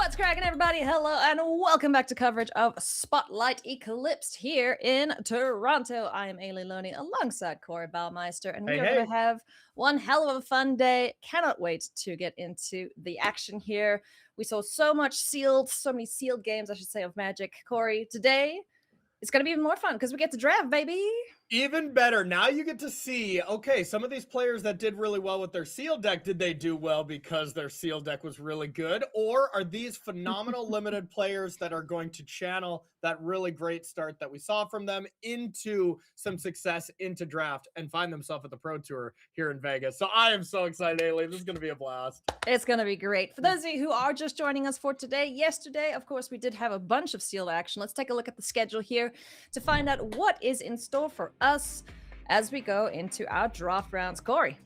What's cracking, everybody? Hello, and welcome back to coverage of Spotlight Eclipsed here in Toronto. I am Ailey Loney alongside Corey Baumeister, and we are going to have one hell of a fun day. Cannot wait to get into the action here. We saw so many sealed games, I should say, of Magic. Corey, today it's going to be even more fun because we get to draft, baby. Even better. Now you get to see, okay, some of these players that did really well with their sealed deck, did they do well because their sealed deck was really good? Or are these phenomenal limited players that are going to channel that really great start that we saw from them into some success into draft and find themselves at the Pro Tour here in Vegas? So I am so excited, Ailey. This is going to be a blast. It's going to be great. For those of you who are just joining us for today, yesterday, of course, we did have a bunch of sealed action. Let's take a look at the schedule here to find out what is in store for us as we go into our draft rounds. Corey.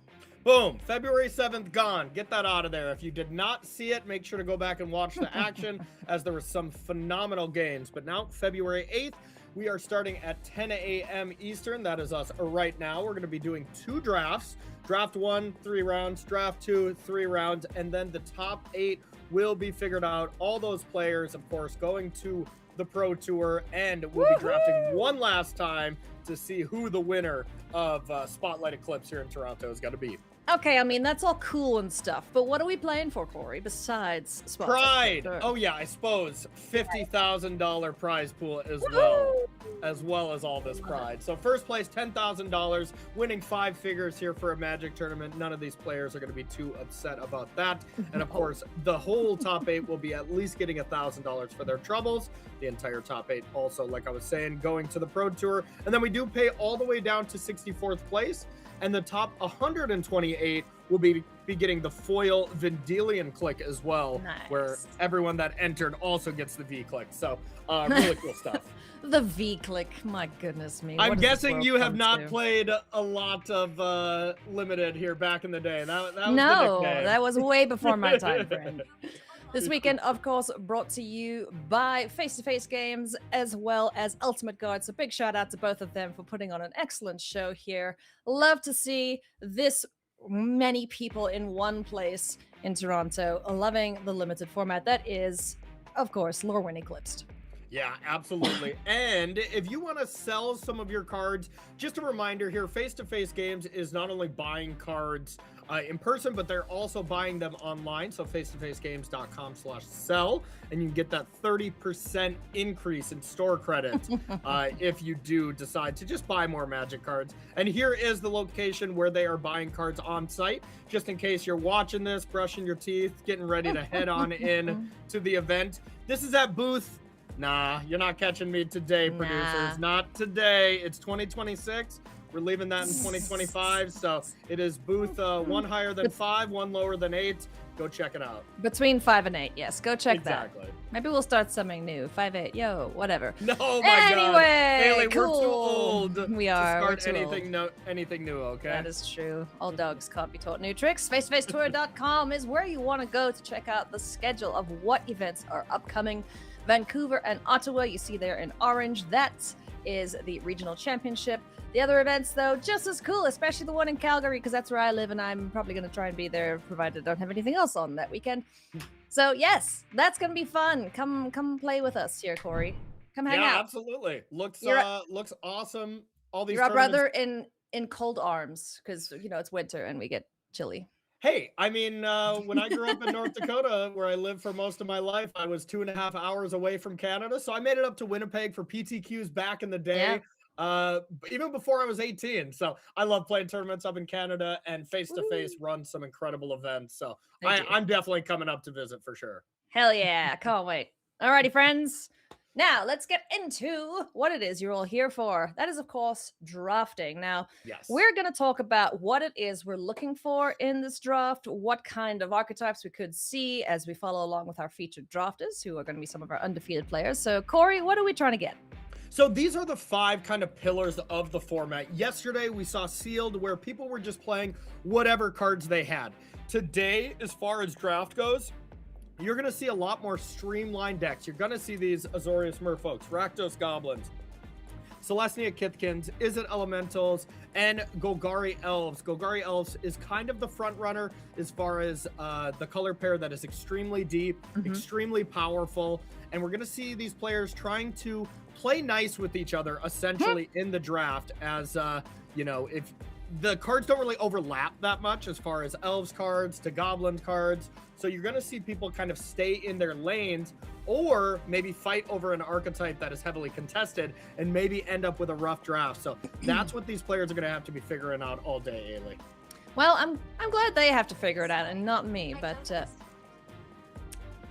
Boom. February 7th gone. Get that out of there. If you did not see it, make sure to go back and watch the action as there were some phenomenal games. But now, February 8th, we are starting at 10 a.m. Eastern. That is us right now. We're going to be doing 2 drafts. Draft 1, 3 rounds. Draft 2, 3 rounds. And then the top 8 will be figured out. All those players, of course, going to the Pro Tour, and we'll be drafting one last time to see who the winner of Spotlight Eclipse here in Toronto is going to be. Okay, I mean, that's all cool and stuff, but what are we playing for, Corey, besides Pride? Oh, yeah, I suppose. $50,000 prize pool as well as all this pride. So first place, $10,000, winning 5 figures here for a Magic tournament. None of these players are going to be too upset about that. And of course, the whole top 8 will be at least getting $1,000 for their troubles. The entire top 8 also, like I was saying, going to the Pro Tour. And then we do pay all the way down to 64th place. And the top 128 will be getting the foil Vendilion click as well, where everyone that entered also gets the V click. So really cool stuff. The V click, my goodness me. I'm guessing you have not played a lot of Limited here back in the day. That was no, that was way before my time, friend. This weekend, of course, brought to you by Face-to-Face Games as well as Ultimate Guard. So big shout out to both of them for putting on an excellent show here. Love to see this many people in one place in Toronto, loving the limited format. That is, of course, Lorwyn Eclipsed. Yeah, absolutely. And if you want to sell some of your cards, just a reminder here, Face-to-Face Games is not only buying cards in person, but they're also buying them online. So facetofacegames.com/sell, and you can get that 30% increase in store credit if you do decide to just buy more Magic cards. And here is the location where they are buying cards on site, just in case you're watching this, brushing your teeth, getting ready to head on in to the event. This is at booth. Nah, you're not catching me today, producers. Not today. It's 2026. We're leaving that in 2025. So it is booth 1 higher than 5, 1 lower than 8. Go check it out. Between 5 and 8, yes. Go check exactly. that. Maybe we'll start something new. 5, 8, yo, whatever. No, my anyway, God. cool. We're too old. We are. To start anything new, okay? That is true. All dogs can't be taught new tricks. FaceToFaceTour.com is where you want to go to check out the schedule of what events are upcoming. Vancouver and Ottawa, you see there in orange. That is the regional championship. The other events, though, just as cool, especially the one in Calgary, because that's where I live, and I'm probably going to try and be there, provided I don't have anything else on that weekend. So, yes, that's going to be fun. Come play with us here, Corey. Come hang out. Yeah, absolutely. Looks awesome. All these You're our brother in cold arms, because, you know, it's winter and we get chilly. Hey, I mean, when I grew up in North Dakota, where I lived for most of my life, I was 2.5 hours away from Canada. So I made it up to Winnipeg for PTQs back in the day, even before I was 18. So I love playing tournaments up in Canada, and Face-to-Face runs some incredible events. So I'm definitely coming up to visit for sure. Hell yeah. Can't wait. Alrighty, friends. Now, let's get into what it is you're all here for. That is, of course, drafting. Now, we're going to talk about what it is we're looking for in this draft, what kind of archetypes we could see as we follow along with our featured drafters, who are going to be some of our undefeated players. So, Corey, what are we trying to get? So these are the 5 kind of pillars of the format. Yesterday, we saw Sealed, where people were just playing whatever cards they had. Today, as far as draft goes, you're going to see a lot more streamlined decks. You're going to see these Azorius Merfolks, Rakdos Goblins, Celestia Kithkins, Izzet Elementals, and Golgari Elves. Golgari Elves is kind of the front runner as far as the color pair that is extremely deep, extremely powerful, and we're going to see these players trying to play nice with each other essentially in the draft as, you know, if the cards don't really overlap that much as far as elves cards to goblin cards. So you're going to see people kind of stay in their lanes or maybe fight over an archetype that is heavily contested and maybe end up with a rough draft. So that's what these players are going to have to be figuring out all day, Ailey. Well, I'm glad they have to figure it out and not me, but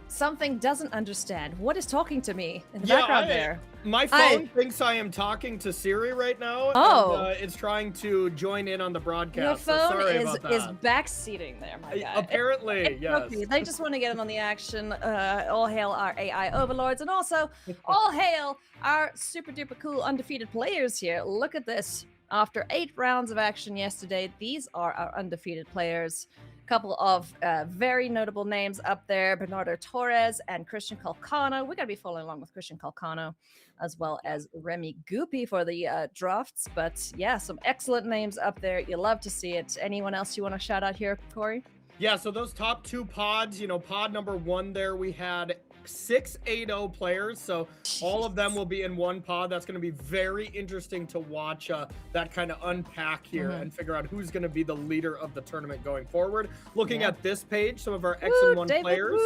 something doesn't understand. What is talking to me in the background there? My phone thinks I am talking to Siri right now. Oh. And, it's trying to join in on the broadcast. Your phone so sorry is about that. is backseating there, my guy. Apparently, yes. They just want to get in on the action. All hail our AI overlords, and also all hail our super duper cool undefeated players here. Look at this. After 8 rounds of action yesterday, these are our undefeated players. Couple of very notable names up there, Bernardo Torres and Christian Kalcano. We're going to be following along with Christian Kalcano as well as Remy Goopy for the drafts. But yeah, some excellent names up there. You love to see it. Anyone else you want to shout out here, Corey? Yeah, so those top 2 pods, you know, pod number 1 there, we had 680 players, so all of them will be in one pod. That's going to be very interesting to watch that kind of unpack here and figure out who's going to be the leader of the tournament going forward. Looking at this page, some of our X and 1 players.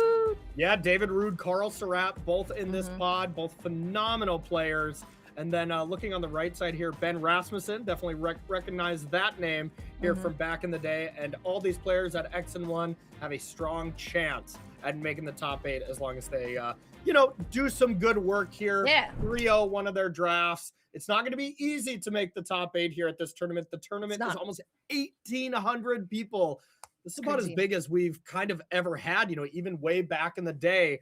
Yeah, David Rude, Carl Surratt, both in this pod, both phenomenal players. And then looking on the right side here, Ben Rasmussen, definitely recognize that name here from back in the day. And all these players at X and 1 have a strong chance at making the top 8 as long as they, you know, do some good work here. Yeah. 3-0 one of their drafts. It's not going to be easy to make the top 8 here at this tournament. The tournament is almost 1,800 people. This is about as big as we've kind of ever had, you know, even way back in the day.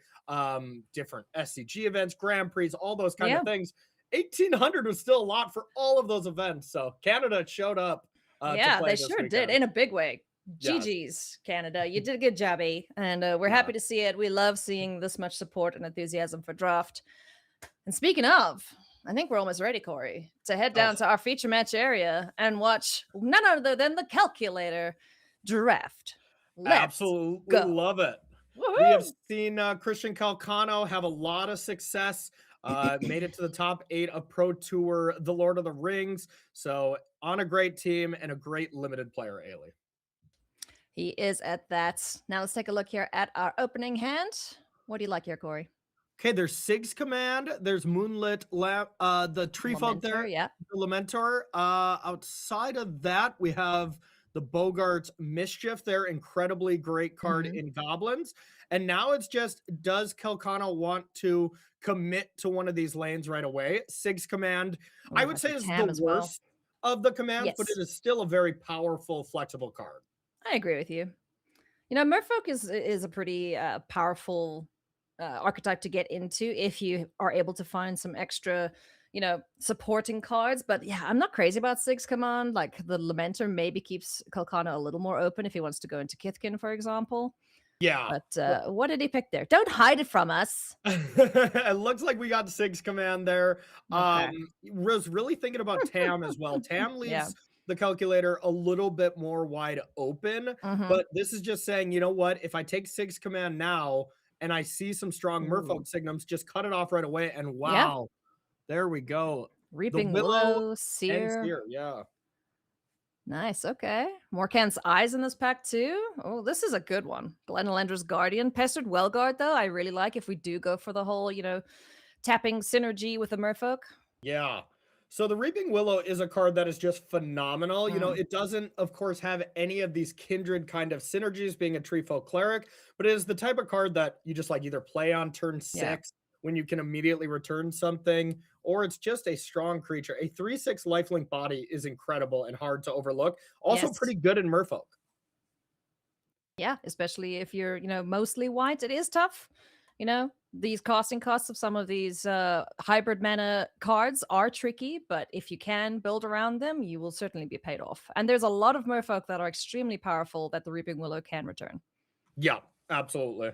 Different SCG events, Grand Prix, all those kind of things. 1,800 was still a lot for all of those events. So Canada showed up. Yeah, they sure did in a big way. GG's, Canada. You did a good job, and we're happy to see it. We love seeing this much support and enthusiasm for draft. And speaking of, I think we're almost ready, Corey, to head down to our feature match area and watch none other than the calculator draft. Absolutely love it. We have seen Christian Kalcano have a lot of success. Made it to the top 8 of Pro Tour, The Lord of the Rings. So on a great team and a great limited player, Ailey. He is at that. Now let's take a look here at our opening hand. What do you like here, Corey? Okay, there's Sig's Command. There's Moonlit, the Tree Folk there. Yeah. The Lamentor. Outside of that, we have the Bogart's Mischief there. Incredibly great card in Goblins. And now it's just, does Kalcano want to commit to one of these lanes right away? Sig's Command, I would say, is the worst of the commands, but it is still a very powerful, flexible card. I agree with you. You know, Merfolk is a pretty powerful archetype to get into if you are able to find some extra, you know, supporting cards. But yeah, I'm not crazy about Sig's Command. Like the Lamenter maybe keeps Kalcano a little more open if he wants to go into Kithkin, for example. Yeah. But what did he pick there? Don't hide it from us. It looks like we got Sig's Command there. Was really thinking about Tam as well. Tam leaves the calculator a little bit more wide open, but this is just saying, you know what? If I take Sig's Command now and I see some strong Merfolk signums, just cut it off right away. And wow, there we go. Reaping Willow, Seer. Yeah. Nice. Okay. Morkan's Eyes in this pack too. Oh, this is a good one. Glenalendra's Guardian. Pestered Wellguard, though, I really like if we do go for the whole, you know, tapping synergy with the Merfolk. Yeah. So the Reaping Willow is a card that is just phenomenal. You know, it doesn't, of course, have any of these kindred kind of synergies being a Tree Folk Cleric, but it is the type of card that you just like either play on turn 6 when you can immediately return something, or it's just a strong creature. A 3/6 lifelink body is incredible and hard to overlook. Also pretty good in Merfolk. Yeah, especially if you're, you know, mostly white. It is tough. You know, these casting costs of some of these hybrid mana cards are tricky, but if you can build around them, you will certainly be paid off. And there's a lot of Merfolk that are extremely powerful that the Reaping Willow can return. Yeah, absolutely.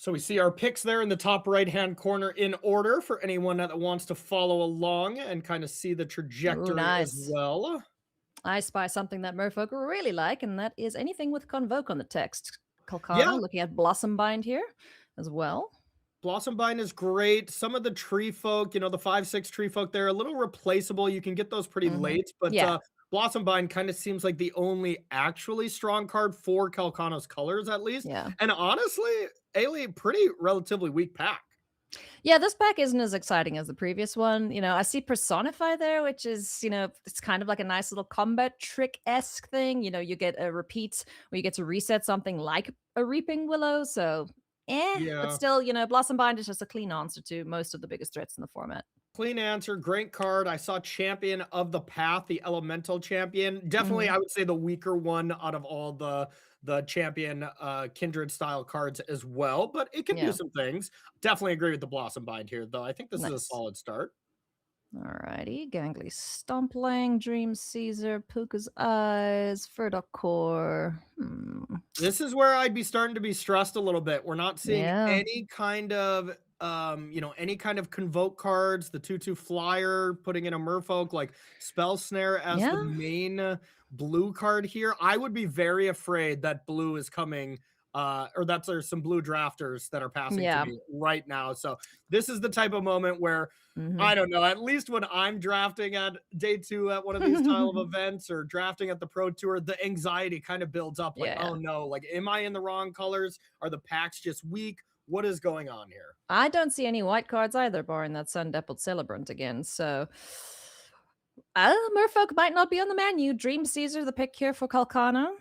So we see our picks there in the top right-hand corner in order for anyone that wants to follow along and kind of see the Ooh, trajectory as nice. well. I spy something that merfolk really like, and that is anything with Convoke on the text. Yeah, Kalcano, looking at Blossom Bind here as well. Blossom Bind is great. Some of the tree folk, the 5/6 tree folk, they're a little replaceable. You can get those pretty Hmm. late, but Yeah, Blossom Bind kind of seems like the only actually strong card for Calcano's colors, at least. yeah. And honestly, Ailey, pretty relatively weak pack. Yeah, this pack isn't as exciting as the previous one. I see Personify there, which is, it's kind of like a nice little combat trick-esque thing. You get a repeat where you get to reset something like a Reaping Willow. So, but Yeah. still, Blossom Bind is just a clean answer to most of the biggest threats in the format. Clean answer, great card. I saw Champion of the Path, the Elemental Champion. Definitely, Hmm. I would say the weaker one out of all the Champion Kindred style cards as well, but it can do Yeah, some things. Definitely agree with the Blossom Bind here, though. I think this is a nice. solid start. Alrighty, Gangly Stompling, Dream Caesar, Puka's Eyes, Furdock Core. This is where I'd be starting to be stressed a little bit. We're not seeing Yeah, any kind of any kind of convoke cards, the 2/2 flyer, putting in a merfolk like Spell Snare as the yeah, main blue card here. I would be very afraid that blue is coming or that there's some blue drafters that are passing to yeah. me right now. So this is the type of moment where Hmm. I don't know. At least when I'm drafting at day 2 at one of these style of events or drafting at the Pro Tour, the anxiety kind of builds up. Like, Yeah. oh no, like, am I in the wrong colors? Are the packs just weak? What is going on here? I don't see any white cards either, barring that Sun Dappled Celebrant again. So, Merfolk might not be on the menu. Dream Caesar, the pick here for Calcano.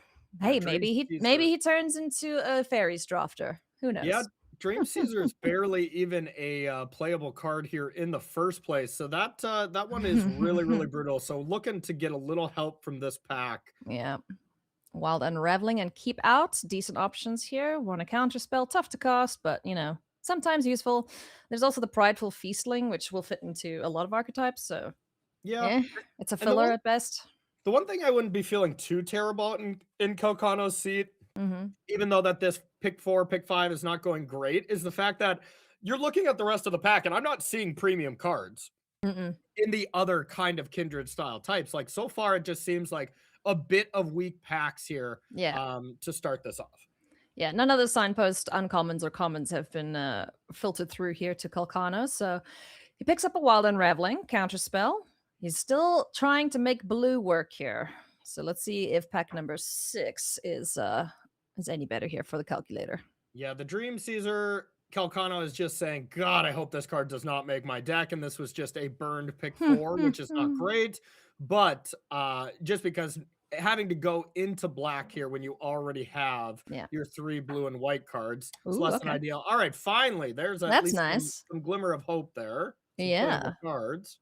Yeah, Hey, Dream maybe Caesar. he turns into a fairies drafter. Who Yeah, knows? Dream Caesar is barely even a playable card here in the first place. So that one is really, really brutal. So looking to get a little help from this pack. Yeah. Wild Unraveling and Keep Out. Decent options here. Want a counter spell, tough to cast, but sometimes useful. There's also the Prideful Feastling, which will fit into a lot of archetypes. So, Yeah. yeah, it's a And the filler one at best. the one thing I wouldn't be feeling too terrible about in Kokano's seat, Hmm. even though that this pick 4, pick 5 is not going great, is the fact that you're looking at the rest of the pack, and I'm not seeing premium cards Mm-mm. in the other kind of kindred style types. Like, so far, it just seems like a bit of weak packs here Yeah. to start this off. Yeah, none of the signpost uncommons or commons have been filtered through here to Kalcano. So he picks up a Wild Unraveling, counterspell. He's still trying to make blue work here. So let's see if pack number 6 is any better here for the calculator. Yeah, the Dream Caesar Calcano is just saying, God, I hope this card does not make my deck. And this was just a burned pick 4, which is not great. But just because having to go into black here when you already have Yeah. your 3 blue and white cards, it's Ooh, less than okay. ideal. All right, finally, there's at That's least some, nice. some glimmer of hope there. Some Yeah. playable cards.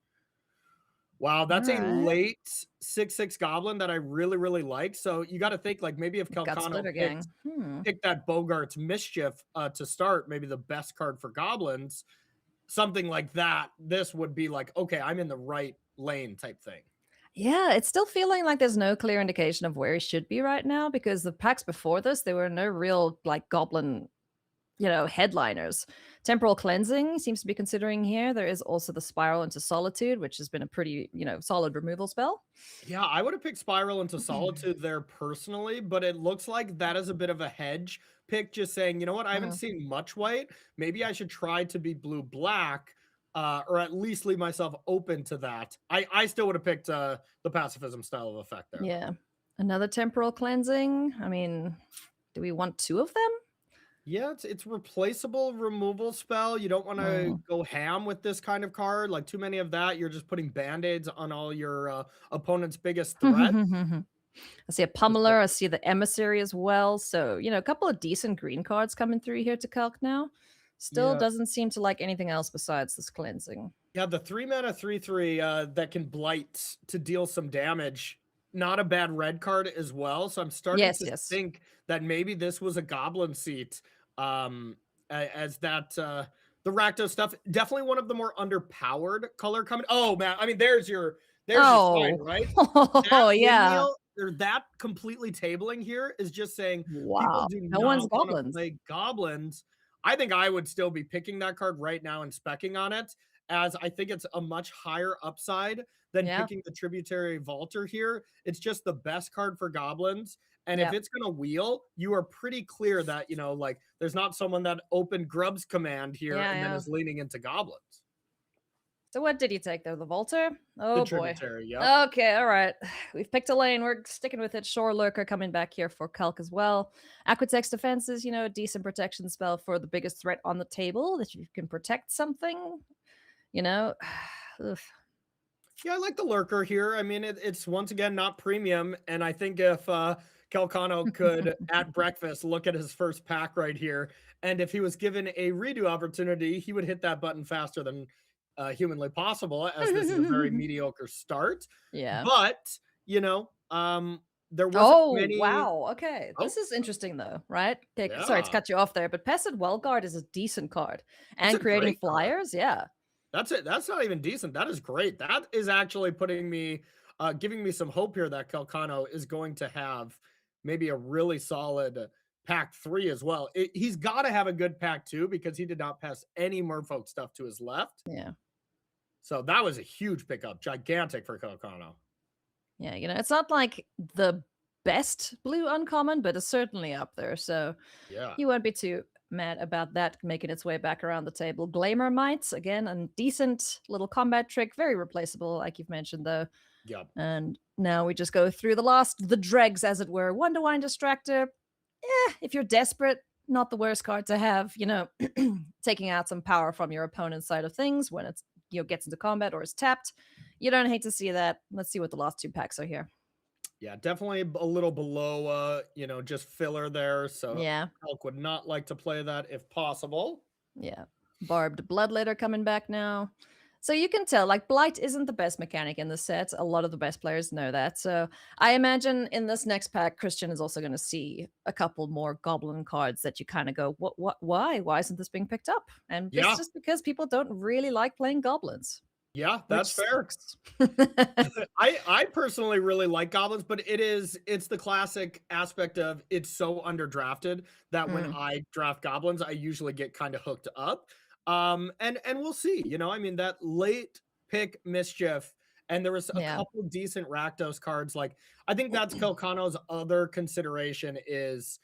Wow, All that's a right. late 6/6 goblin that I really, really like. So you got to think like maybe if Gut Calcano Splitter picked Gang. Hmm. pick that Bogart's Mischief to start, maybe the best card for goblins, something like that, this would be like, okay, I'm in the right lane type thing. Yeah, it's still feeling like there's no clear indication of where he should be right now because the packs before this, there were no real like goblin headliners. Temporal Cleansing seems to be considering here. There is also the Spiral into Solitude, which has been a pretty, solid removal spell. Yeah, I would have picked Spiral into Solitude there personally, but it looks like that is a bit of a hedge pick, just saying, you know what, I haven't Mhm. seen much white. Maybe I should try to be blue-black, or at least leave myself open to that. I still would have picked the pacifism style of effect there, though. Yeah. Another Temporal Cleansing. I mean, do we want two of them? Yeah, it's replaceable removal spell. You don't want to Mm. go ham with this kind of card. Like too many of that, you're just putting band-aids on all your opponent's biggest threats. I see a Pummeler. I see the Emissary as well. So, a couple of decent green cards coming through here to Calc now. Still Yeah. doesn't seem to like anything else besides this cleansing. Yeah, the 3 mana 3/3 that can blight to deal some damage. Not a bad red card as well. So I'm starting Yes, to yes. think that maybe this was a goblin seat. As that the Rakdos stuff, definitely one of the more underpowered color coming. Oh man, I mean, there's your sign, Oh. right? That Oh, yeah. windmill or that completely tabling here is just saying people Wow. do No one's not want to goblins. play goblins I think I would still be picking that card right now and specking on it, as I think it's a much higher upside than Yeah. picking the Tributary Vaulter here. It's just the best card for goblins. And if Yeah. it's going to wheel, you are pretty clear that, like there's not someone that opened Grub's command here Yeah. and then Yeah. is leaning into goblins. So what did you take though? The Volter? The Oh boy. Tributary, yep. Okay, all right. We've picked a lane. We're sticking with it. Shore Lurker coming back here for Kalk as well. Aquatex Defense is, a decent protection spell for the biggest threat on the table that you can protect something. Ugh. Yeah, I like the Lurker here. I mean, it's once again not premium, and I think if Kalcano could at breakfast look at his first pack right here, and if he was given a redo opportunity, he would hit that button faster than humanly possible, as this is a very mediocre start. Yeah. But there wasn't Oh, many. wow. Okay. Oh, This is interesting though, right? Okay, sorry to yeah, cut you off there, but Pessid Wellguard is a decent card. it's And a creating great card. flyers, yeah. That's it. That's not even decent. That is great. That is actually putting me, giving me some hope here that Calcano is going to have maybe a really solid pack 3 as well. He's got to have a good pack 2 because he did not pass any Merfolk stuff to his left. Yeah. So that was a huge pickup, gigantic for Calcano. Yeah, it's not like the best blue uncommon, but it's certainly up there. So Yeah. you won't be too mad about that making its way back around the table. Glamour Mites, again, a decent little combat trick, very replaceable, like you've mentioned, though. Yep. And now we just go through the dregs, as it were. Wonderwine Distractor. If you're desperate, not the worst card to have, taking out some power from your opponent's side of things when it's gets into combat or is tapped. You don't hate to see that. Let's see what the last 2 packs are here. Yeah, definitely a little below, just filler there. So Yeah. Elk would not like to play that if possible. Yeah. Barbed Bloodletter coming back now. So you can tell, like, Blight isn't the best mechanic in the set. A lot of the best players know that. So I imagine in this next pack, Christian is also going to see a couple more Goblin cards that you kind of go, what, why? Why isn't this being picked up? And Yeah. it's just because people don't really like playing Goblins. Yeah, that's fair. Sucks. I personally really like goblins, but it's the classic aspect of it's so underdrafted that when I draft goblins, I usually get kind of hooked up. And we'll see. I mean, that late pick Mischief, and there was a couple decent Rakdos cards. Like, I think that's Kalcano's other consideration is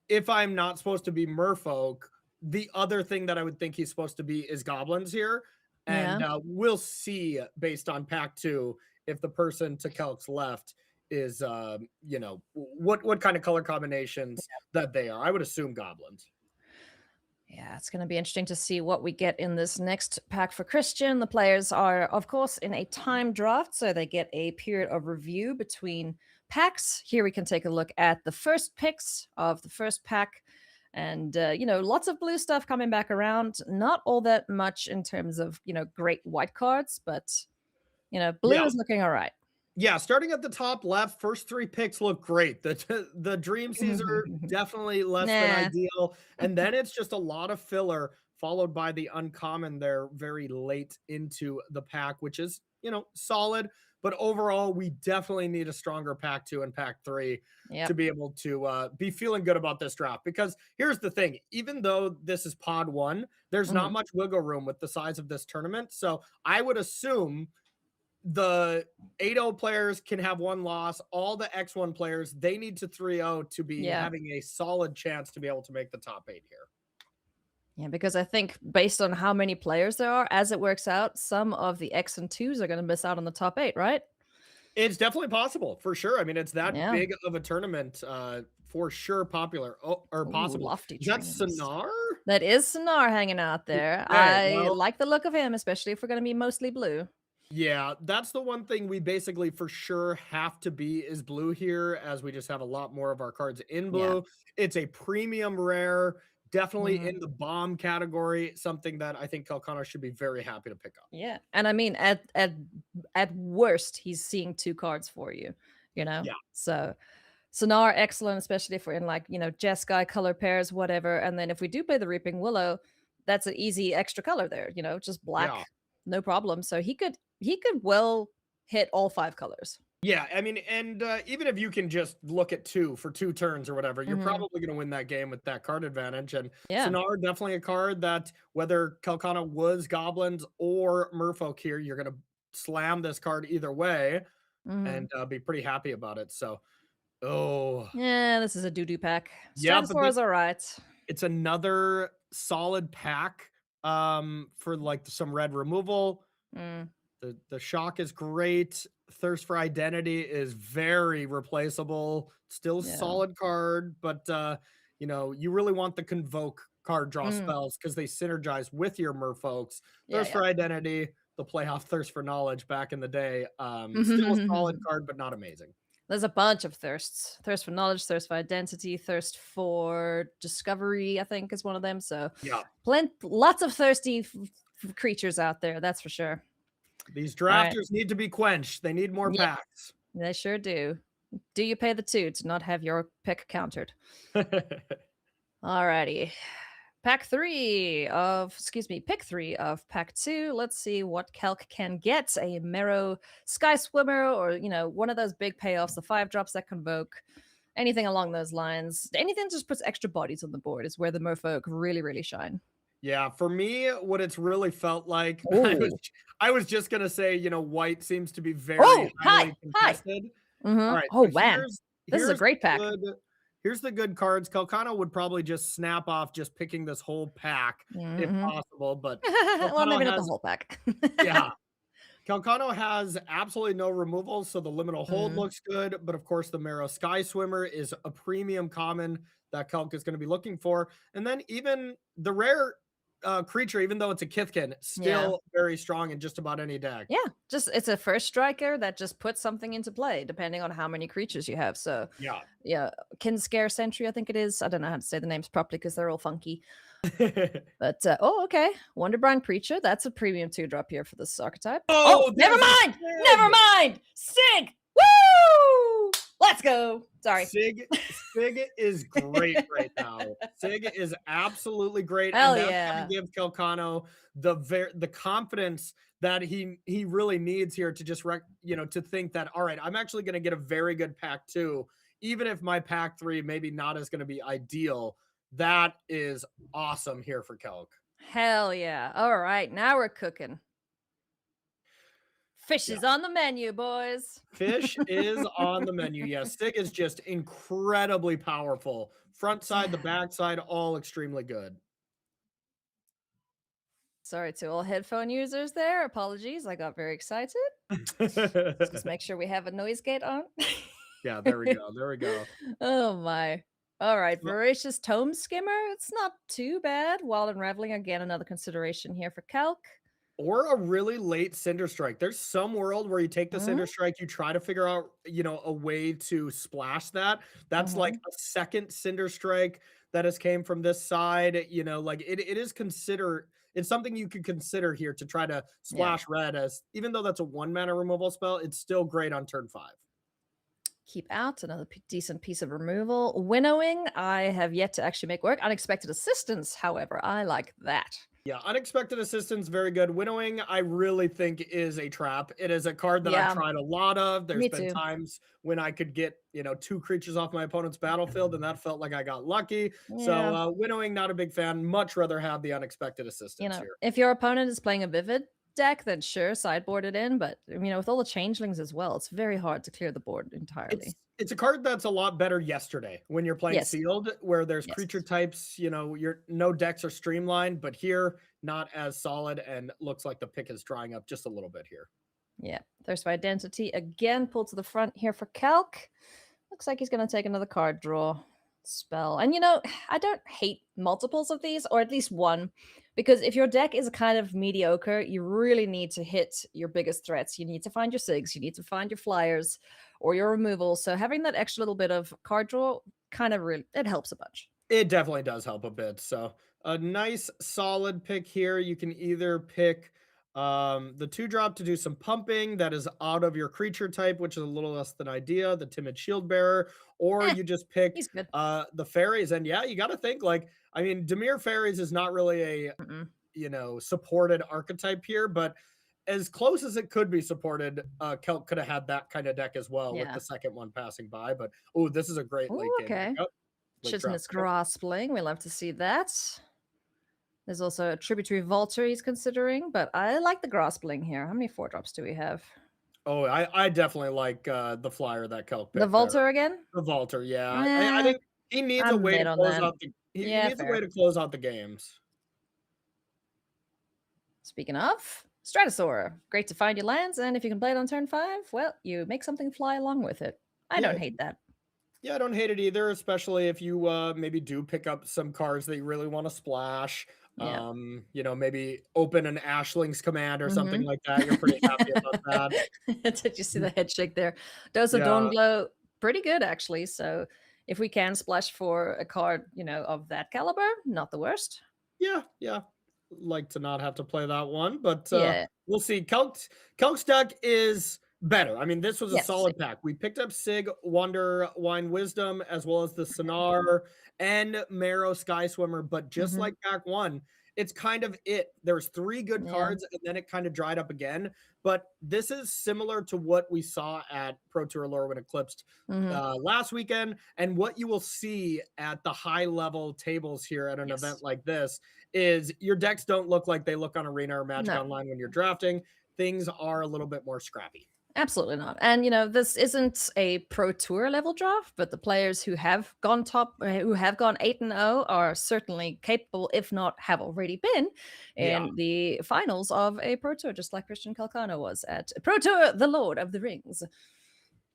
if I'm not supposed to be Merfolk, the other thing that I would think he's supposed to be is goblins here. And we'll see based on pack 2 if the person to Kelk's left is what kind of color combinations that they are. I would assume goblins. Yeah, it's going to be interesting to see what we get in this next pack for Christian. The players are, of course, in a time draft, so they get a period of review between packs. Here we can take a look at the first picks of the first pack. And, lots of blue stuff coming back around. Not all that much in terms of, great white cards, but, blue is looking all right. Yeah, starting at the top left, first 3 picks look great. The Dream Caesar, definitely less than ideal. And then it's just a lot of filler, followed by the uncommon there very late into the pack, which is, solid. But overall, we definitely need a stronger pack 2 and pack 3 to be able to be feeling good about this draft. Because here's the thing, even though this is pod 1, there's not much wiggle room with the size of this tournament. So I would assume the 8-0 players can have 1 loss. All the X1 players, they need to 3-0 to be having a solid chance to be able to make the top 8 here. Yeah, because I think based on how many players there are, as it works out, some of the X and 2s are going to miss out on the top 8, right? It's definitely possible, for sure. I mean, it's that big of a tournament, for sure popular or possible. Lofty Is that Sonar? That is Sonar hanging out there. I like the look of him, especially if we're going to be mostly blue. Yeah, that's the one thing we basically for sure have to be is blue here, as we just have a lot more of our cards in blue. It's a premium rare, definitely in the bomb category, something that I think Kalcano should be very happy to pick up. Yeah, and I mean, at worst, he's seeing 2 cards for you, Yeah. So Sonar, excellent, especially if we're in like, Jeskai color pairs, whatever. And then if we do play the Reaping Willow, that's an easy extra color there, just black, no problem. So he could well hit all 5 colors. Yeah, I mean, and even if you can just look at 2 for 2 turns or whatever, you're Hmm. probably gonna win that game with that card advantage, and Yeah. Sonar, definitely a card that whether Kalcano was goblins or merfolk here, you're gonna slam this card either way Hmm. and, be pretty happy about it, so oh, Yeah, this is a doo-doo pack. yeah, but Stratosaur is all right. it's another solid pack, for, like, some red removal. Mm, The shock is great. Thirst for Identity is very replaceable. Still yeah. solid card, but you know, you really want the convoke card draw Mm, spells because they synergize with your merfolks. yeah, Thirst yeah. for Identity, the playoff Thirst for Knowledge back in the day. Still a solid card, but not amazing. There's a bunch of thirsts. Thirst for knowledge, thirst for identity, thirst for discovery, I think is one of them. So Yeah. lots of thirsty creatures out there, that's for sure. These All right. drafters need to be quenched. They need more Yeah, packs. they sure do. Do you pay the 2 to not have your pick countered? Alrighty. Pick 3 of pack 2. Let's see what Calc can get. A Marrow Sky Swimmer, or, one of those big payoffs, the 5 drops that convoke. Anything along those lines. Anything that just puts extra bodies on the board is where the merfolk really, really shine. Yeah, for me, what it's really felt like, Oh. I was just gonna say, you know, white seems to be very Oh, hi. highly Hi. contested. All Mhm. right, Oh, so man. This is a here's great the pack. good cards. Calcano would probably just snap off just picking this whole pack if Mhm. possible, but Well, Calcano maybe not the has whole pack. yeah, Calcano has absolutely no removals, so the liminal hold Mm, looks good, but of course the Marrow Sky Swimmer is a premium common that Calc is going to be looking for. And then even the rare creature, even though it's a Kithkin, yeah. still very strong in just about any deck. Yeah, just it's a first striker that just puts something into play depending on how many creatures you have. So, Yeah. yeah, Kinscare Sentry, I think it is. I don't know how to say the names properly because they're all funky. But oh, okay, Wonderbrine Preacher. That's a premium 2 drop here for this archetype. Oh, Oh, never there's a mind, never Sig! mind. Sig, woo! Let's go. Sorry. Sig Sig is great right now. Sig is absolutely great, and Hell that's gonna yeah. give Calcano the confidence that he really needs here to just you know, to think that, all right, I'm actually gonna get a very good pack 2, even if my pack 3 maybe not is gonna be ideal. That is awesome here for Calc. Hell yeah. All right, now we're cooking. Fish Yeah. is on the menu, boys. Fish is on the menu. Yes, Sig is just incredibly powerful. Front side, the back side, all extremely good. Sorry to all headphone users there. Apologies. I got very excited. Let's just make sure we have a noise gate on. Yeah, there we go, there we go. Oh my. All right, Well, Voracious Tome Skimmer. It's not too bad. While unraveling, again, another consideration here for Calc. or a really late Cinder Strike. There's some world where you take the Mm-hmm. Cinder Strike, you try to figure out, you know, a way to splash that. That's like Mm-hmm. a second Cinder Strike that has came from this side, you know, like it is it's something you could consider here to try to Yeah. splash red as even though that's a 1 mana removal spell, it's still great on turn 5. Keep out another decent piece of removal. Winnowing, I have yet to actually make work. Unexpected Assistance, however, I like that. Yeah, Unexpected Assistance, very good. Winnowing, I really think is a trap. It is a card that I've Yeah, tried a lot of. There's me been too. times when I could get, you know, 2 creatures off my opponent's battlefield, and that felt like I got lucky. So, Yeah. Winnowing, not a big fan. Much rather have the Unexpected Assistance here. If your opponent is playing a Vivid deck, then sure, sideboard it in. But with all the changelings as well, it's very hard to clear the board entirely. It's a card that's a lot better yesterday when you're playing Yes. sealed, where there's Yes. creature types, you know, your no decks are streamlined, but here not as solid and looks like the pick is drying up just a little bit here. Yeah. Thirst for Identity again, pulled to the front here for Calc. Looks like he's going to take another card draw spell. And I don't hate multiples of these, or at least one, because if your deck is kind of mediocre, you really need to hit your biggest threats. You need to find your SIGs, you need to find your flyers or your removals. So having that extra little bit of card draw kind of really it helps a bunch. It definitely does help a bit. So a nice solid pick here. You can either pick the 2 drop to do some pumping that is out of your creature type, which is a little less than idea, the Timid Shield Bearer, or Eh, you just pick he's good. the fairies. And yeah, you got to think like, I mean, Demir Fairies is not really a, Mm-mm. you know, supported archetype here, but as close as it could be supported, Kelk could have had that kind of deck as well with Yeah. the second one passing by. But oh, this is a great Ooh, late game okay. pickup. Late draft Chisnit's pickup. Graspling. We love to see that. There's also a Tributary Vaulter he's considering, but I like the Graspling here. How many 4-drops do we have? Oh, I definitely like the flyer that Kelk The picked there. Vaulter again? The Vaulter, yeah. I Eh, think he needs a I'm way to mid on close that. out the he Yeah, needs a way fair. to close out the games. Speaking of, Stratosaur. Great to find your lands, and if you can play it on turn 5, well, you make something fly along with it. I Yeah, don't hate that. yeah, I don't hate it either, especially if you maybe do pick up some cards that you really want to splash. Yeah. Maybe open an Ashling's command or something Mm-hmm. like that. You're pretty happy about that. Did you see the head shake there? Dose of Dawn Yeah, Glow, pretty good actually. So if we can splash for a card, of that caliber, not the worst. yeah. Like to not have to play that one, but Yeah. we'll see. Kelk's deck is better. I mean, this was a Yes. solid pack. We picked up Sig, Wonder, Wine Wisdom, as well as the Sonar and Marrow Sky Swimmer. But just Mm-hmm. like pack one, it's kind of it. There's 3 good Yeah. cards, and then it kind of dried up again. But this is similar to what we saw at Pro Tour Lorwyn Eclipsed Mm-hmm. last weekend, and what you will see at the high level tables here at an event Yes. like this is your decks don't look like they look on Arena or Magic No. Online when you're drafting. Things are a little bit more scrappy. Absolutely not. And this isn't a pro tour level draft, but the players who have gone top, who have gone 8-0, are certainly capable, if not have already been Yeah, in the finals of a pro tour, just like Christian Kalcano was at Pro Tour, the Lord of the Rings.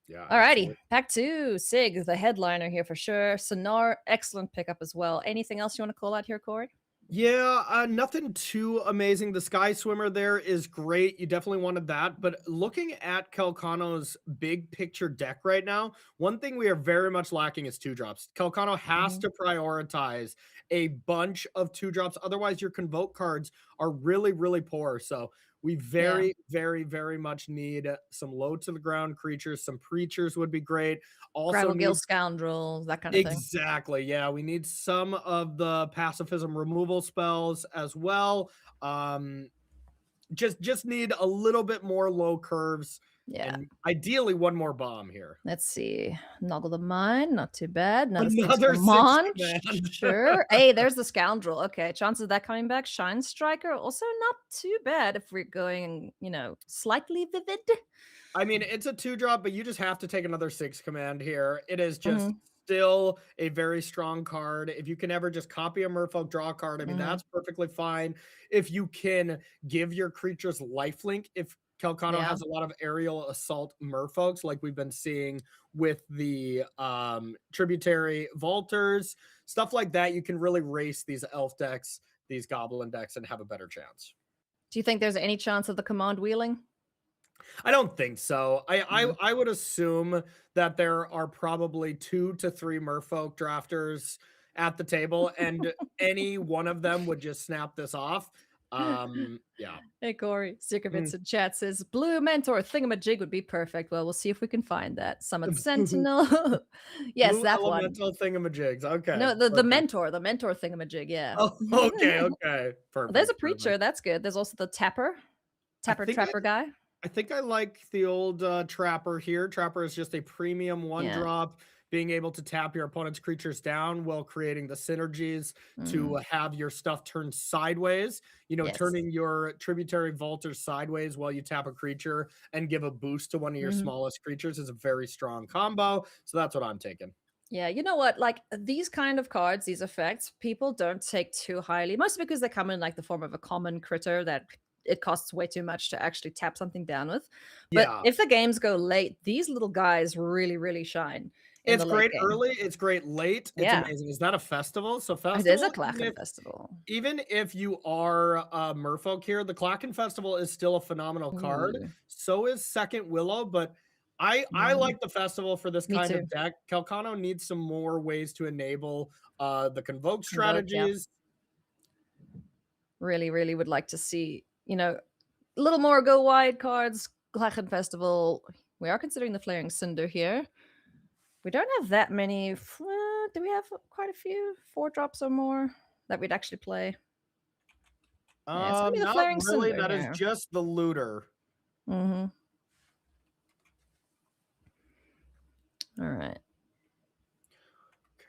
yeah, Alrighty, absolutely. pack 2, Sig, the headliner here for sure. Sonar, excellent pickup as well. Anything else you want to call out here, Corey? Yeah, nothing too amazing. The Sky Swimmer there is great. You definitely wanted that. But looking at Kalcano's big picture deck right now, one thing we are very much lacking is 2-drops. Kalcano has Mhm. to prioritize a bunch of 2-drops. Otherwise, your Convoke cards are really, really poor. So we Yeah. very, very, very much need some low to the ground creatures. Some preachers would be great. Also Gravelgill need Scoundrels, that kind of thing. exactly. Yeah, we need some of the pacifism removal spells as well. Um, just need a little bit more low curves Yeah. and ideally one more bomb here. Let's see. Noggle the Mine, not too bad. Another Six Another 6 Mon, command. sure. Hey, there's the Scoundrel. Okay, chances of that coming back. Shine Striker, also not too bad if we're going, slightly vivid. I mean, it's a 2-drop, but you just have to take another 6 command here. It is just Mhm, still a very strong card. If you can ever just copy a Merfolk, draw a card, I mean, mhm. that's perfectly fine. If you can give your creatures lifelink, if Calcano Yeah. has a lot of aerial assault Merfolks, like we've been seeing with the tributary vaulters, stuff like that, you can really race these elf decks, these goblin decks, and have a better chance. Do you think there's any chance of the command wheeling? I don't think so. I, Mm. I I would assume that there are probably 2 to 3 Merfolk drafters at the table, and any one of them would just snap this off. Yeah. Hey, Corey. Mm. Stickervitz in chat says Blue Mentor Thingamajig would be perfect. Well, we'll see if we can find that. Summon Sentinel. Yes, Blue that one. elemental thingamajigs. Okay, No, the perfect. mentor Thingamajig. Yeah. Oh, okay, okay. Well, there's a Perfect, perfect. preacher. That's good. There's also the I tapper think I trapper guy. I think I like the old Trapper here. Trapper is just a premium one Yeah. drop, being able to tap your opponent's creatures down while creating the synergies to Mm, have your stuff turned sideways. yes. Turning your tributary vaulters sideways while you tap a creature and give a boost to one of your Mhm. smallest creatures is a very strong combo. So that's what I'm taking. Yeah, you know what? Like these kind of cards, these effects, people don't take too highly, mostly because they come in like the form of a common critter that it costs way too much to actually tap something down with. But Yeah. if the games go late, these little guys really, really shine in It's the late great game. early. It's great late. It's Yeah, amazing. Is that a festival? So it is a festival, Klachen festival. even if you are merfolk here, the Klacken Festival is still a phenomenal card. Ooh, So is Second Willow, but I mm, like the festival for this me kind too. of deck. Calcano needs some more ways to enable the convoke Convoke, yeah. strategies. Really, really would like to see, a little more go wide cards. Klachen festival. We are considering the Flaring Cinder here. We don't have that many. Do we have quite a few 4-drops or more that we'd actually play? Yeah, it's gonna be the Not Flaring really. Cinder That is here. just the looter. Mm-hmm. All right.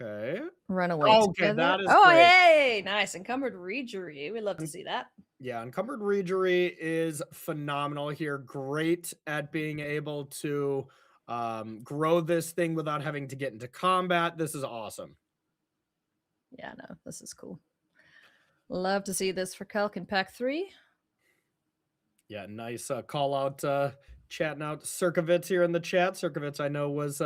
Okay. Runaway Okay, together. that is Oh, great. hey, nice. Encumbered Regery. We love to see that. Yeah, Encumbered Regery is phenomenal here. Great at being able to grow this thing without having to get into combat. This is awesome. Yeah, no, this is cool. Love to see this for Kalk in pack 3. Yeah, nice call out, chatting out Circovitz here in the chat. Circovitz, I know, was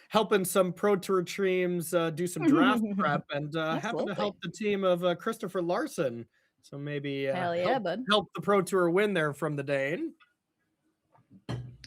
helping some Pro Tour teams do some draft prep and happened to help Absolutely. the team of Christopher Larson. So maybe Hell yeah, bud. help the Pro Tour win there from the Dane.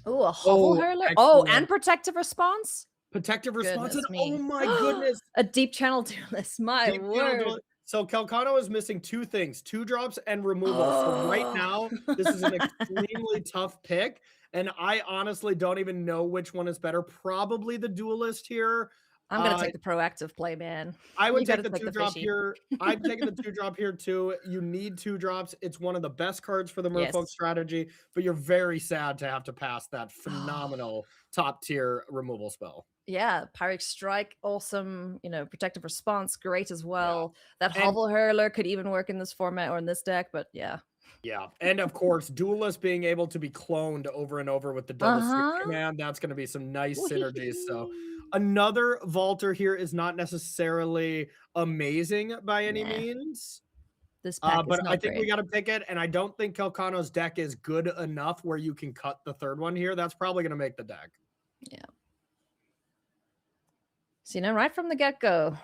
Oh, a Hovel Oh, Hurler. Oh, excellent. and Protective Response. Protective response, and Goodness oh me. my goodness, A Deep Channel Duelist. My deep channel word. duel. So Kalcano is missing 2 things: 2 drops and removal. So right Oh. now, this is an extremely tough pick, and I honestly don't even know which one is better. Probably the duelist here. I'm gonna take the proactive play, man. I would You gotta take the take 2 the drop fishy. here. I'm taking the 2 drop here too. You need 2 drops. It's one of the best cards for the Merfolk Yes. strategy, but you're very sad to have to pass that phenomenal top tier removal spell. Yeah, Pyrex Strike, awesome. Protective Response, great as well. That And Hovel Hurler could even work in this format or in this deck, but yeah. yeah, and of course, Duelist being able to be cloned over and over with the double six Uh-huh. command, that's going to be some nice synergies. So Wee-hee-hee. another Vaulter here is not necessarily amazing by any Nah, means. this pack is But I not think we great. got to pick it, and I don't think Kalcano's deck is good enough where you can cut the third one here. That's probably going to make the deck. Yeah. So, right from the get-go,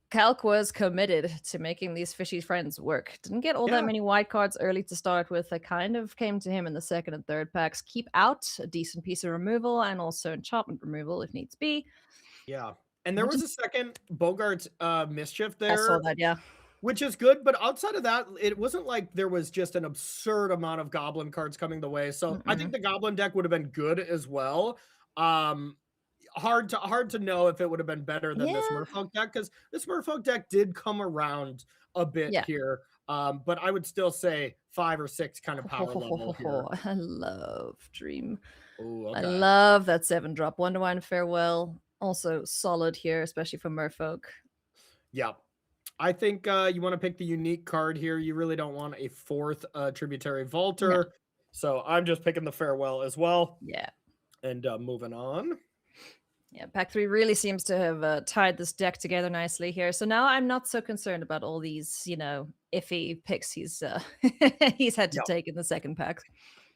Calc was committed to making these fishy friends work. Didn't get all that Yeah, many white cards early to start with. I kind of came to him in the second and third packs. Keep out a decent piece of removal and also enchantment removal if needs be. yeah. And there was a second Bogart mischief I saw there, that, yeah. which is good, but outside of that, it wasn't like there was just an absurd amount of goblin cards coming the way. So I think Mm-mm. the goblin deck would have been good as well. Um, hard to know if it would have been better than this Yeah. Merfolk deck, because this Merfolk deck did come around a bit Yeah. here. But I would still say 5 or 6 kind of power level here. I love Dream. Oh, I okay. love that 7-drop. Wonderwine Farewell. Also solid here, especially for Merfolk. Yeah. I think you want to pick the unique card here. You really don't want a 4th tributary vaulter. No. So I'm just picking the farewell as well. Yeah. And moving on. Yeah, pack 3 really seems to have tied this deck together nicely here. So now I'm not so concerned about all these, iffy picks he's he's had to Yep. take in the second pack.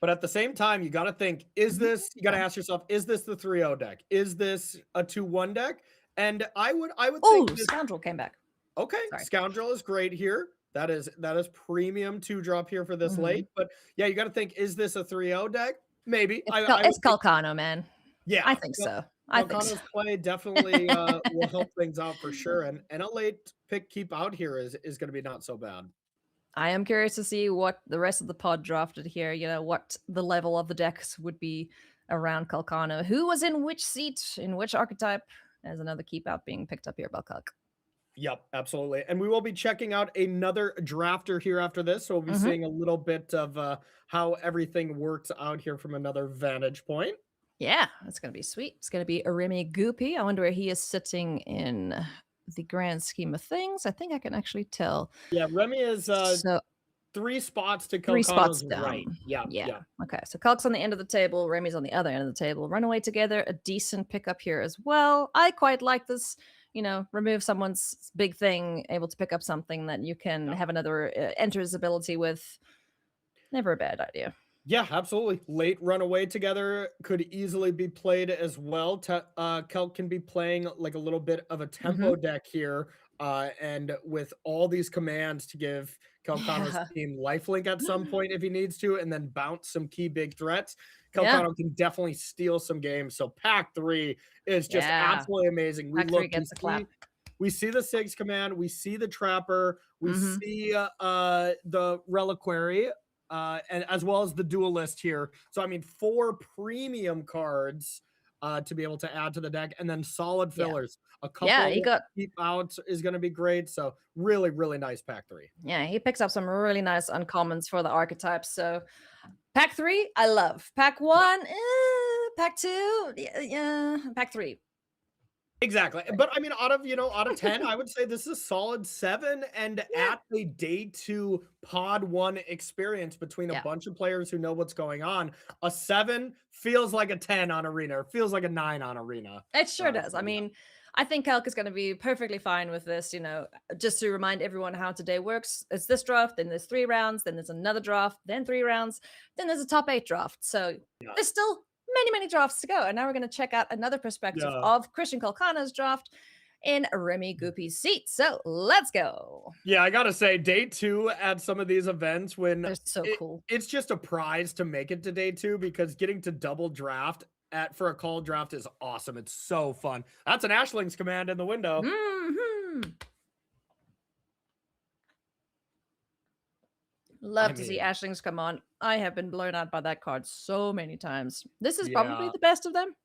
But at the same time, you got to think, is Mhm. this, you got to ask yourself, is this the 3-0 deck? Is this a 2-1 deck? And I would Oh, think this, Scoundrel came back. okay, Sorry. Scoundrel is great here. That is premium 2-drop here for this Mhm. late. But yeah, you got to think, is this a 3-0 deck? Maybe. It's, I it's would think, Kalcano, man. yeah. I think so. I think so. Kalcano's play definitely will help things out for sure. And a late pick keep out here is going to be not so bad. I am curious to see what the rest of the pod drafted here. What the level of the decks would be around Kalcano. Who was in which seat, in which archetype? As another keep out being picked up here by Kalk. Yep, absolutely. And we will be checking out another drafter here after this. So we'll be seeing a little bit of how everything works out here from another vantage point. Yeah, it's going to be sweet. It's going to be a Remy Goopy. I wonder where he is sitting in the grand scheme of things. I think I can actually tell. Yeah, Remy is So 3 spots to 3 spots Kalcano's down. right. Yeah, Yeah. yeah. Okay. So Kalk's on the end of the table. Remy's on the other end of the table. Run away together. A decent pickup here as well. I quite like this. Remove someone's big thing, able to pick up something that you can have another enters ability with. Never a bad idea. Yeah, absolutely. Late runaway together could easily be played as well. Kelk can be playing like a little bit of a tempo deck here. And with all these commands to give Kalcano's team lifelink at some point if he needs to, and then bounce some key big threats, Kalcano can definitely steal some games. So pack 3 is just absolutely amazing. Pack 3 gets the clap. We see the 6 command, we see the Trapper, we see the Reliquary, and as well as the Duelist here. So I mean, 4 premium cards to be able to add to the deck, and then solid Yeah. fillers. A Yeah, couple he got keep out is going to be great. So really, really nice pack 3. yeah, he picks up some really nice uncommons for the archetypes. So pack 3, I love. Pack 1, pack 2, yeah, pack 3. Exactly. But I mean, out of 10, I would say this is a solid 7. And Yeah. at a day 2 pod 1 experience between a Yeah. bunch of players who know what's going on, a 7 feels like a 10 on Arena, or feels like a 9 on Arena. It sure does. So I yeah. mean, I think Calc is going to be perfectly fine with this. Just to remind everyone how today works, it's this draft, then there's 3 rounds, then there's another draft, then 3 rounds, then there's a top 8 draft. So Yeah. there's still many, many drafts to go. And now we're going to check out another perspective of Christian Kalcano's draft in Remy Goopy's seat. So let's go. Yeah, I gotta say, day 2 at some of these events when They're so cool. it's just a prize to make it to day 2, because getting to double draft for a call draft is awesome. It's so fun. That's an Ashling's command in the window. Love to see Ashlings come on. I have been blown out by that card so many times. This is probably Yeah. the best of them.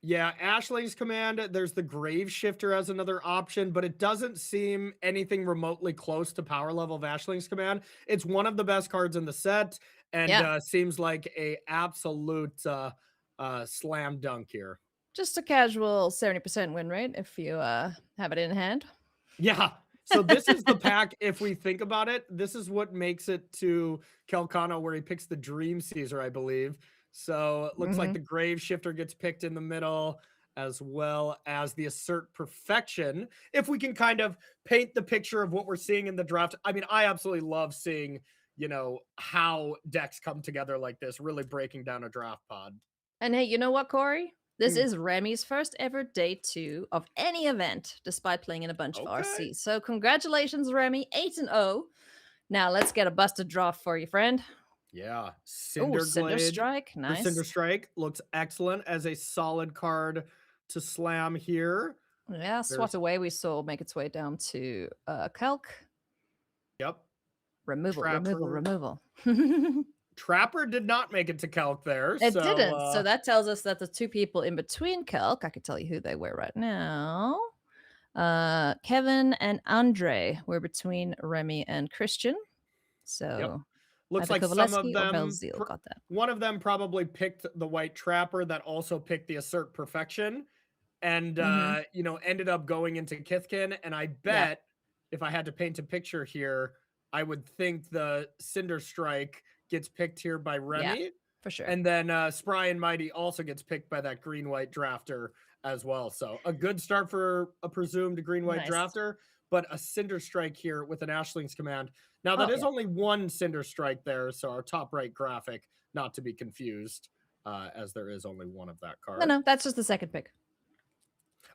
Yeah, Ashling's command, there's the Grave Shifter as another option, but it doesn't seem anything remotely close to power level of Ashling's command. It's one of the best cards in the set, and seems like a absolute slam dunk here. Just a casual 70% win rate if you have it in hand. Yeah. So this is the pack, if we think about it, this is what makes it to Kalcano, where he picks the Dream Caesar, I believe. So it looks like the Grave Shifter gets picked in the middle, as well as the Assert Perfection. If we can kind of paint the picture of what we're seeing in the draft. I mean, I absolutely love seeing, how decks come together like this, really breaking down a draft pod. And hey, you know what, Corey? This is Remy's first ever day 2 of any event, despite playing in a bunch of RCs. So congratulations, Remy, 8-0. Now let's get a busted draft for you, friend. Yeah, Cinder Strike, nice. The Cinder Strike looks excellent as a solid card to slam here. Yeah, Swat Away we saw make its way down to Calc. Yep. Removal. Trapper did not make it to Calc there. It didn't. So that tells us that the 2 people in between Calc, I can tell you who they were right now. Kevin and Andre were between Remy and Christian. So looks like some of them got that. One of them probably picked the White Trapper that also picked the Assert Perfection, and ended up going into Kithkin. And I bet if I had to paint a picture here, I would think the Cinder Strike gets picked here by Remy. Yeah, for sure. And then Spry and Mighty also gets picked by that green-white drafter as well. So a good start for a presumed green-white drafter, but a Cinder Strike here with an Ashling's command. Now, that is only one Cinder Strike there, so our top right graphic, not to be confused, as there is only one of that card. No, that's just the second pick.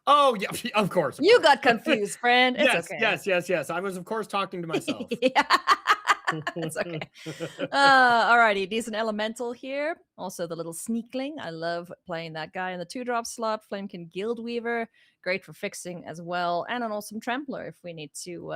Oh, yeah, of course. You got confused, friend. It's okay. Yes. I was, of course, talking to myself. It's okay. Alrighty, decent elemental here. Also the little Sneakling. I love playing that guy in the 2-drop slot. Flamekin Guildweaver, great for fixing as well. And an awesome Trampler if we need to,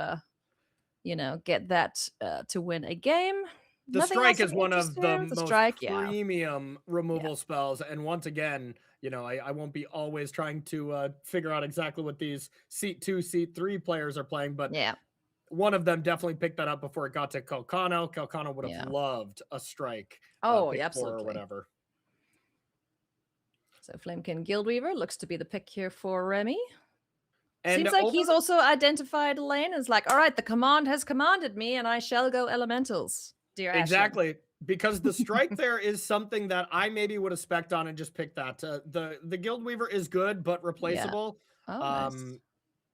get that to win a game. The Strike is one of the most premium removal spells. And once again, I won't be always trying to figure out exactly what these seat 2, seat 3 players are playing, but one of them definitely picked that up before it got to Kalcano. Kalcano would have loved a Strike. Absolutely. Or whatever. So Flamekin Guildweaver looks to be the pick here for Remy. And seems like he's also identified Lane as like, all right, the command has commanded me and I shall go elementals, dear Exactly. Because the Strike there is something that I maybe would have spec'd on and just picked that. The Guildweaver is good, but replaceable. Nice.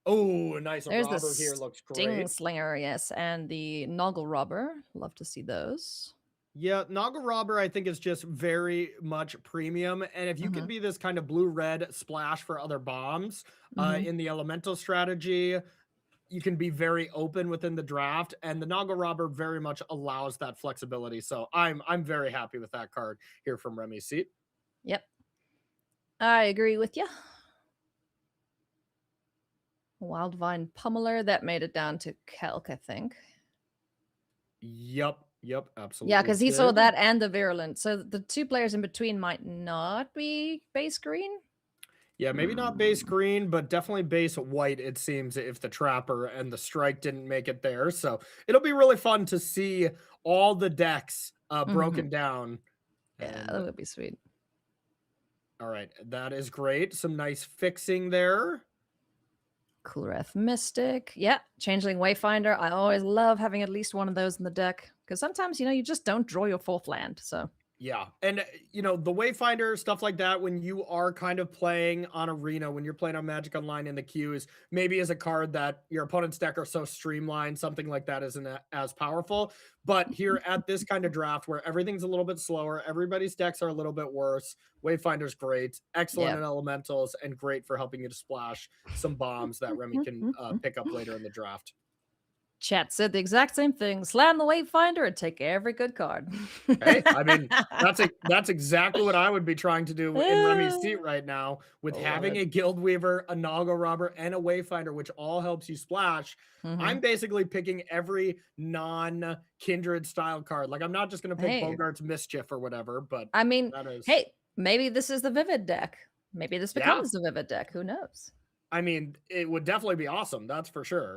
Oh, nice. There's Robber here looks great. Sting Slinger, yes, and the Noggle Robber. Love to see those. Yeah, Noggle Robber, I think, is just very much premium. And if you can be this kind of blue-red splash for other bombs in the elemental strategy, you can be very open within the draft. And the Noggle Robber very much allows that flexibility. So I'm very happy with that card here from Remy's seat. Yep. I agree with you. Wildvine Pummeler, that made it down to Calc, I think. Yep, absolutely. Yeah, because he saw that and the Virulent. So the 2 players in between might not be base green. Yeah, maybe not base green, but definitely base white, it seems, if the Trapper and the Strike didn't make it there. So it'll be really fun to see all the decks Mm-hmm. broken down. Yeah, And that would be sweet. all right, that is great. Some nice fixing there. Coolrath Mystic. Yeah, Changeling Wayfinder. I always love having at least one of those in the deck because sometimes, you just don't draw your fourth land. So, Yeah. And, the Wayfinder, stuff like that, when you are kind of playing on Arena, when you're playing on Magic Online in the queues, maybe as a card that your opponent's deck are so streamlined, something like that isn't as powerful. But here at this kind of draft where everything's a little bit slower, everybody's decks are a little bit worse, Wayfinder's great, excellent yeah. in elementals, and great for helping you to splash some bombs that Remy can pick up later in the draft. Chat said the exact same thing. Slam the Wayfinder and take every good card. Hey, I mean, that's exactly what I would be trying to do in Remy's seat right now with Love having it. a Guild Weaver, a Naga Robber, and a Wayfinder, which all helps you splash. I'm basically picking every non-Kindred style card. Like, I'm not just going to pick Hey, Bogart's Mischief or whatever, but I mean, that is, hey, maybe this is the Vivid deck. Maybe this yeah. becomes the Vivid deck. Who knows? I mean, it would definitely be awesome. That's for sure.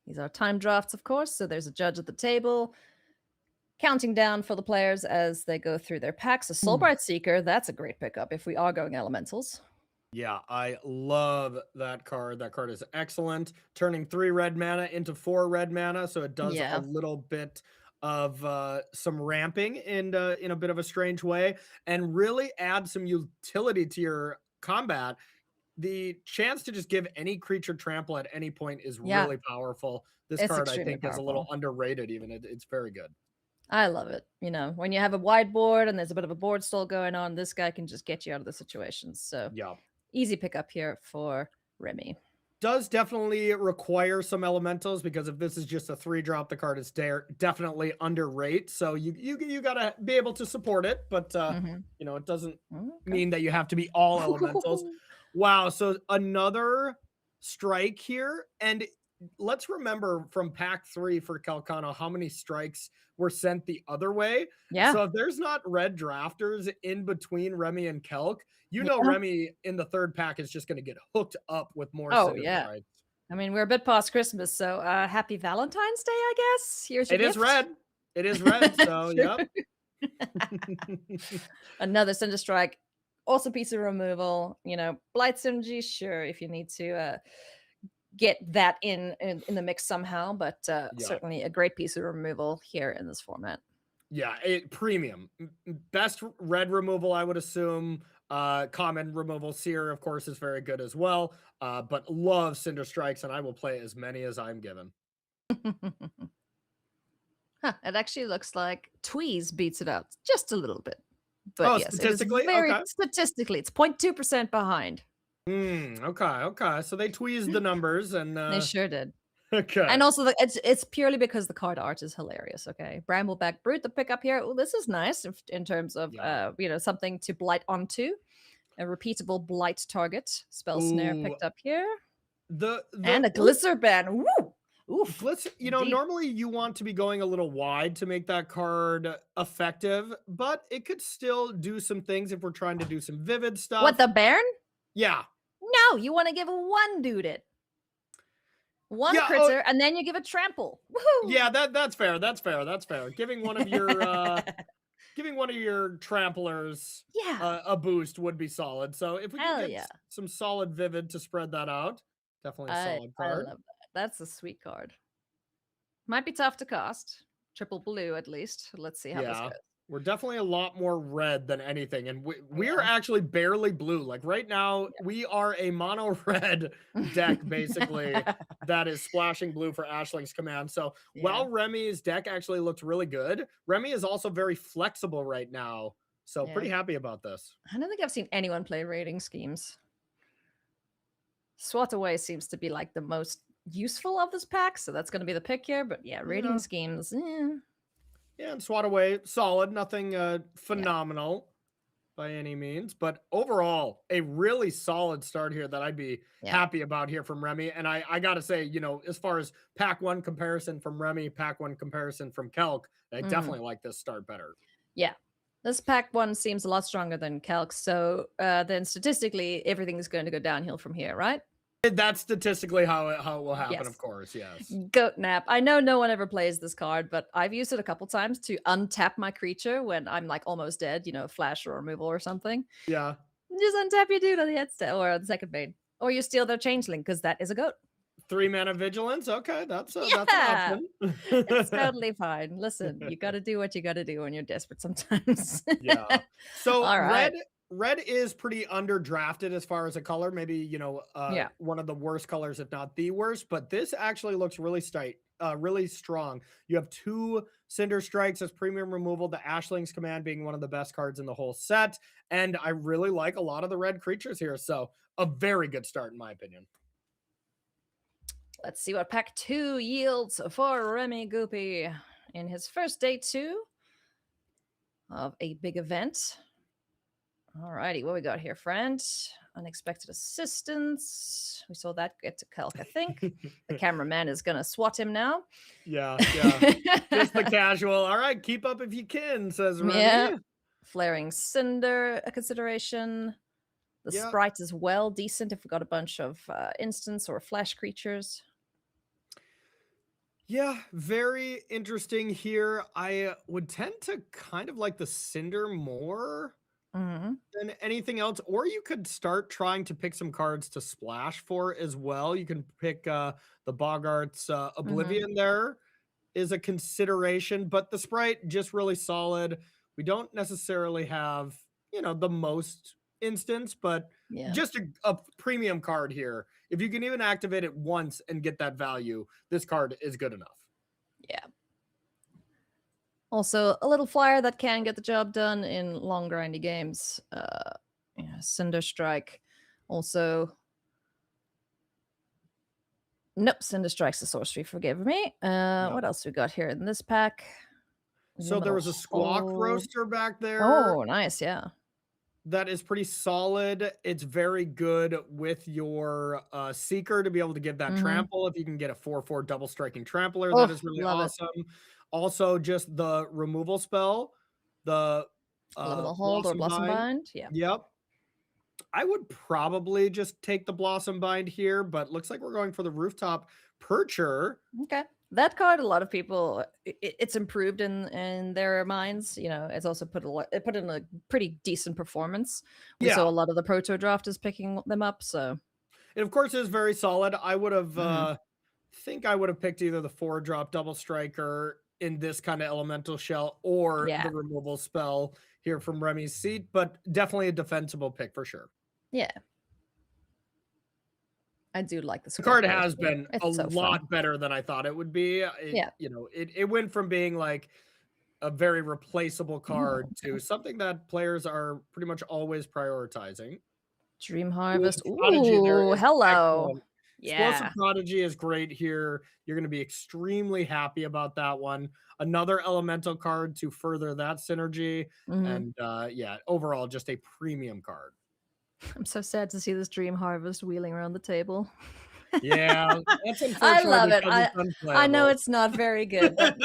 These are time drafts, of course. So there's a judge at the table counting down for the players as they go through their packs. A Soulbright Seeker, that's a great pickup if we are going elementals. Yeah, I love that card. That card is excellent. Turning 3 red mana into 4 red mana, so it does a little bit of some ramping in a bit of a strange way, and really add some utility to your combat. The chance to just give any creature trample at any point is really powerful. This It's card, I extremely think, is a little powerful. underrated even. It's very good. I love it. When you have a wide board and there's a bit of a board stall going on, this guy can just get you out of the situations. So Yeah. easy pickup here for Remy. Does definitely require some elementals because if this is just a 3-drop, the card is definitely underrate. So you gotta be able to support it, but it doesn't mean that you have to be all elementals. Wow, so another strike here, and let's remember from pack 3 for Kalcano how many strikes were sent the other way. Yeah. So if there's not red drafters in between Remy and Kelk, Remy in the 3rd pack is just going to get hooked up with more Cinder Strikes. I mean, we're a bit past Christmas, so happy Valentine's Day, I guess. Here's your gift. It is red. It is red, so yep. Another Cinder Strike. Also piece of removal. Blight Synergy, sure, if you need to get that in the mix somehow, but certainly a great piece of removal here in this format. Yeah, premium. Best red removal, I would assume. Common removal. Seer, of course, is very good as well. But love Cinder Strikes, and I will play as many as I'm given. It actually looks like Tweez beats it out just a little bit. But yes, statistically? Statistically, it's 0.2% behind. Okay. So they tweezed the numbers, and they sure did. Okay. And also, it's purely because the card art is hilarious. Okay, Brambleback Brute, the pickup here. Oh, this is nice in terms of something to blight onto, a repeatable blight target. Spell Snare picked up here, and a Glisser Ban. Woo! Oof. Glisser, normally you want to be going a little wide to make that card effective, but it could still do some things if we're trying to do some vivid stuff. What, the Baron? Yeah. No, you want to give one dude it. One critter, and then you give a trample. Woohoo! Yeah, that's fair. That's fair. Giving one of your tramplers a boost would be solid. So if we can get some solid vivid to spread that out, definitely a solid card. I love that. That's a sweet card. Might be tough to cast. Triple blue at least. Let's see how this goes. We're definitely a lot more red than anything, and we're actually barely blue. Like right now, we are a mono red deck basically that is splashing blue for Ashling's command. So while Remy's deck actually looks really good, Remy is also very flexible right now. So pretty happy about this. I don't think I've seen anyone play raiding schemes. Swat Away seems to be like the most useful of this pack, so that's going to be the pick here. But raiding schemes, Yeah, and Swat Away, solid. Nothing phenomenal by any means. But overall, a really solid start here that I'd be happy about here from Remy. And I got to say, as far as pack 1 comparison from Remy, pack 1 comparison from Kelk, I definitely like this start better. Yeah. This pack one seems a lot stronger than Calc, so then statistically, everything is going to go downhill from here, right? That's statistically how it will happen, Yes. of course, yes. Goat Nap. I know no one ever plays this card, but I've used it a couple times to untap my creature when I'm like almost dead, flash or removal or something. Yeah. Just untap your dude on the head step or on the second main. Or you steal their changeling, because that is a goat. 3-mana vigilance. Okay, that's an Yeah. option. It's totally fine. Listen, you got to do what you got to do when you're desperate sometimes. Yeah. So All right. red is pretty underdrafted as far as a color. Maybe, Yeah. one of the worst colors, if not the worst. But this actually looks really strong. You have 2 Cinder Strikes as premium removal. The Ashling's Command being one of the best cards in the whole set. And I really like a lot of the red creatures here. So a very good start, in my opinion. Let's see what pack 2 yields for Remy Goopy in his first day 2 of a big event. Alrighty, what we got here, friend? Unexpected assistance. We saw that get to Calc, I think. The cameraman is gonna swat him now. Yeah. Just the casual. All right, keep up if you can, says Remy. Yeah. Flaring Cinder, a consideration. The sprite is well decent if we got a bunch of instance or flash creatures. Yeah, very interesting here. I would tend to kind of like the Cinder more than anything else, or you could start trying to pick some cards to splash for as well. You can pick the Boggart's Oblivion there is a consideration, but the sprite just really solid. We don't necessarily have, the most instance, but just a premium card here. If you can even activate it once and get that value, this card is good enough. Yeah. Also, a little flyer that can get the job done in long grindy games. Cinder Strike. Also, nope, Cinder Strike's a sorcery, forgive me. What else we got here in this pack? So there was a Squawk Roaster back there. Oh, nice, yeah. That is pretty solid. It's very good with your Seeker to be able to give that trample. If you can get a 4/4 double striking trampler, that is really awesome. Also, just the removal spell, the Liminal Hold or Blossom Bind. Yeah. Yep. I would probably just take the Blossom Bind here, but looks like we're going for the Rooftop Percher. Okay. That card, a lot of people, it's improved in their minds. It's also put in a pretty decent performance. We saw a lot of the Proto drafters picking them up. So it of course is very solid. I would have think I would have picked either the 4-drop double striker in this kind of elemental shell or the removal spell here from Remy's seat, but definitely a defensible pick for sure. Yeah. I do like this. The card has been a lot better than I thought it would be. It went from being like a very replaceable card to something that players are pretty much always prioritizing. Dream Harvest. Ooh, hello. Excellent. Explosive Prodigy is great here. You're going to be extremely happy about that one. Another elemental card to further that synergy. And overall, just a premium card. I'm so sad to see this Dream Harvest wheeling around the table. Yeah, that's I love it. I know it's not very good. But